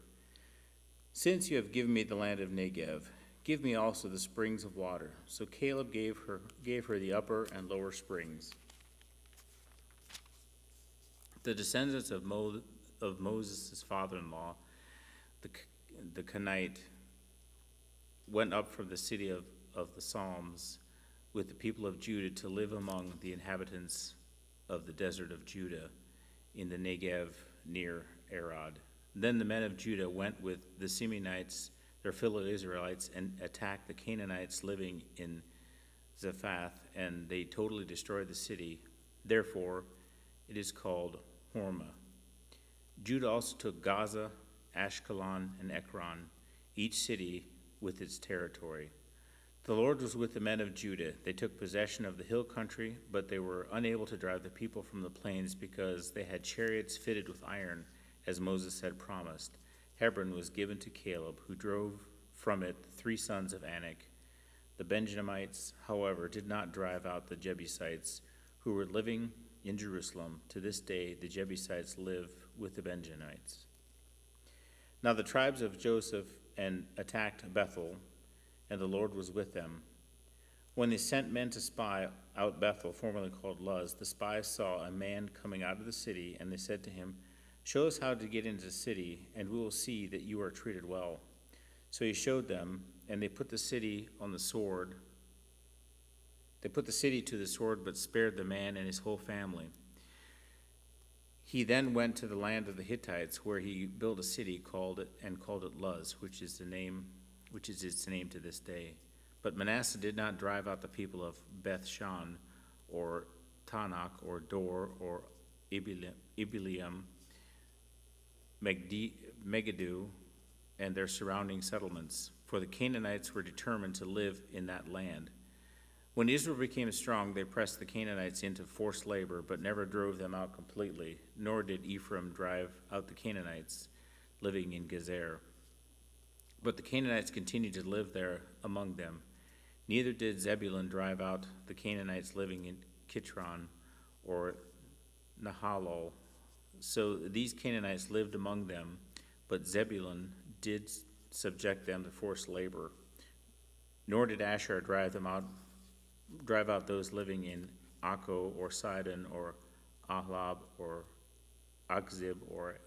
S: Since you have given me the land of Negev, give me also the springs of water." So Caleb gave her the upper and lower springs. The descendants of Moses' father-in-law, the Kenite, went up from the city of the Psalms with the people of Judah to live among the inhabitants of the desert of Judah in the Negev near Arad. Then the men of Judah went with the Simeonites, their fellow Israelites, and attacked the Canaanites living in Zaphath, and they totally destroyed the city. Therefore, it is called Hormah. Judah also took Gaza, Ashkelon, and Ekron, each city with its territory. The Lord was with the men of Judah. They took possession of the hill country, but they were unable to drive the people from the plains because they had chariots fitted with iron, as Moses had promised. Hebron was given to Caleb, who drove from it 3 sons of Anak. The Benjamites, however, did not drive out the Jebusites who were living in Jerusalem. To this day, the Jebusites live with the Benjamites. Now the tribes of Joseph attacked Bethel, and the Lord was with them. When they sent men to spy out Bethel, formerly called Luz, the spies saw a man coming out of the city, and they said to him, "Show us how to get into the city, and we will see that you are treated well." So he showed them, and they put the city on the sword. They put the city to the sword, but spared the man and his whole family. He then went to the land of the Hittites, where he built a city called it Luz, which is its name to this day. But Manasseh did not drive out the people of Beth-shan, or Tanakh, or Dor, or Ibleam, Megiddo, and their surrounding settlements, for the Canaanites were determined to live in that land. When Israel became strong, they pressed the Canaanites into forced labor, but never drove them out completely, nor did Ephraim drive out the Canaanites living in Gezer. But the Canaanites continued to live there among them. Neither did Zebulun drive out the Canaanites living in Kitron or Nahalol. So these Canaanites lived among them, but Zebulun did subject them to forced labor. Nor did Asher drive out those living in Akko or Sidon or Ahlab or Akzib or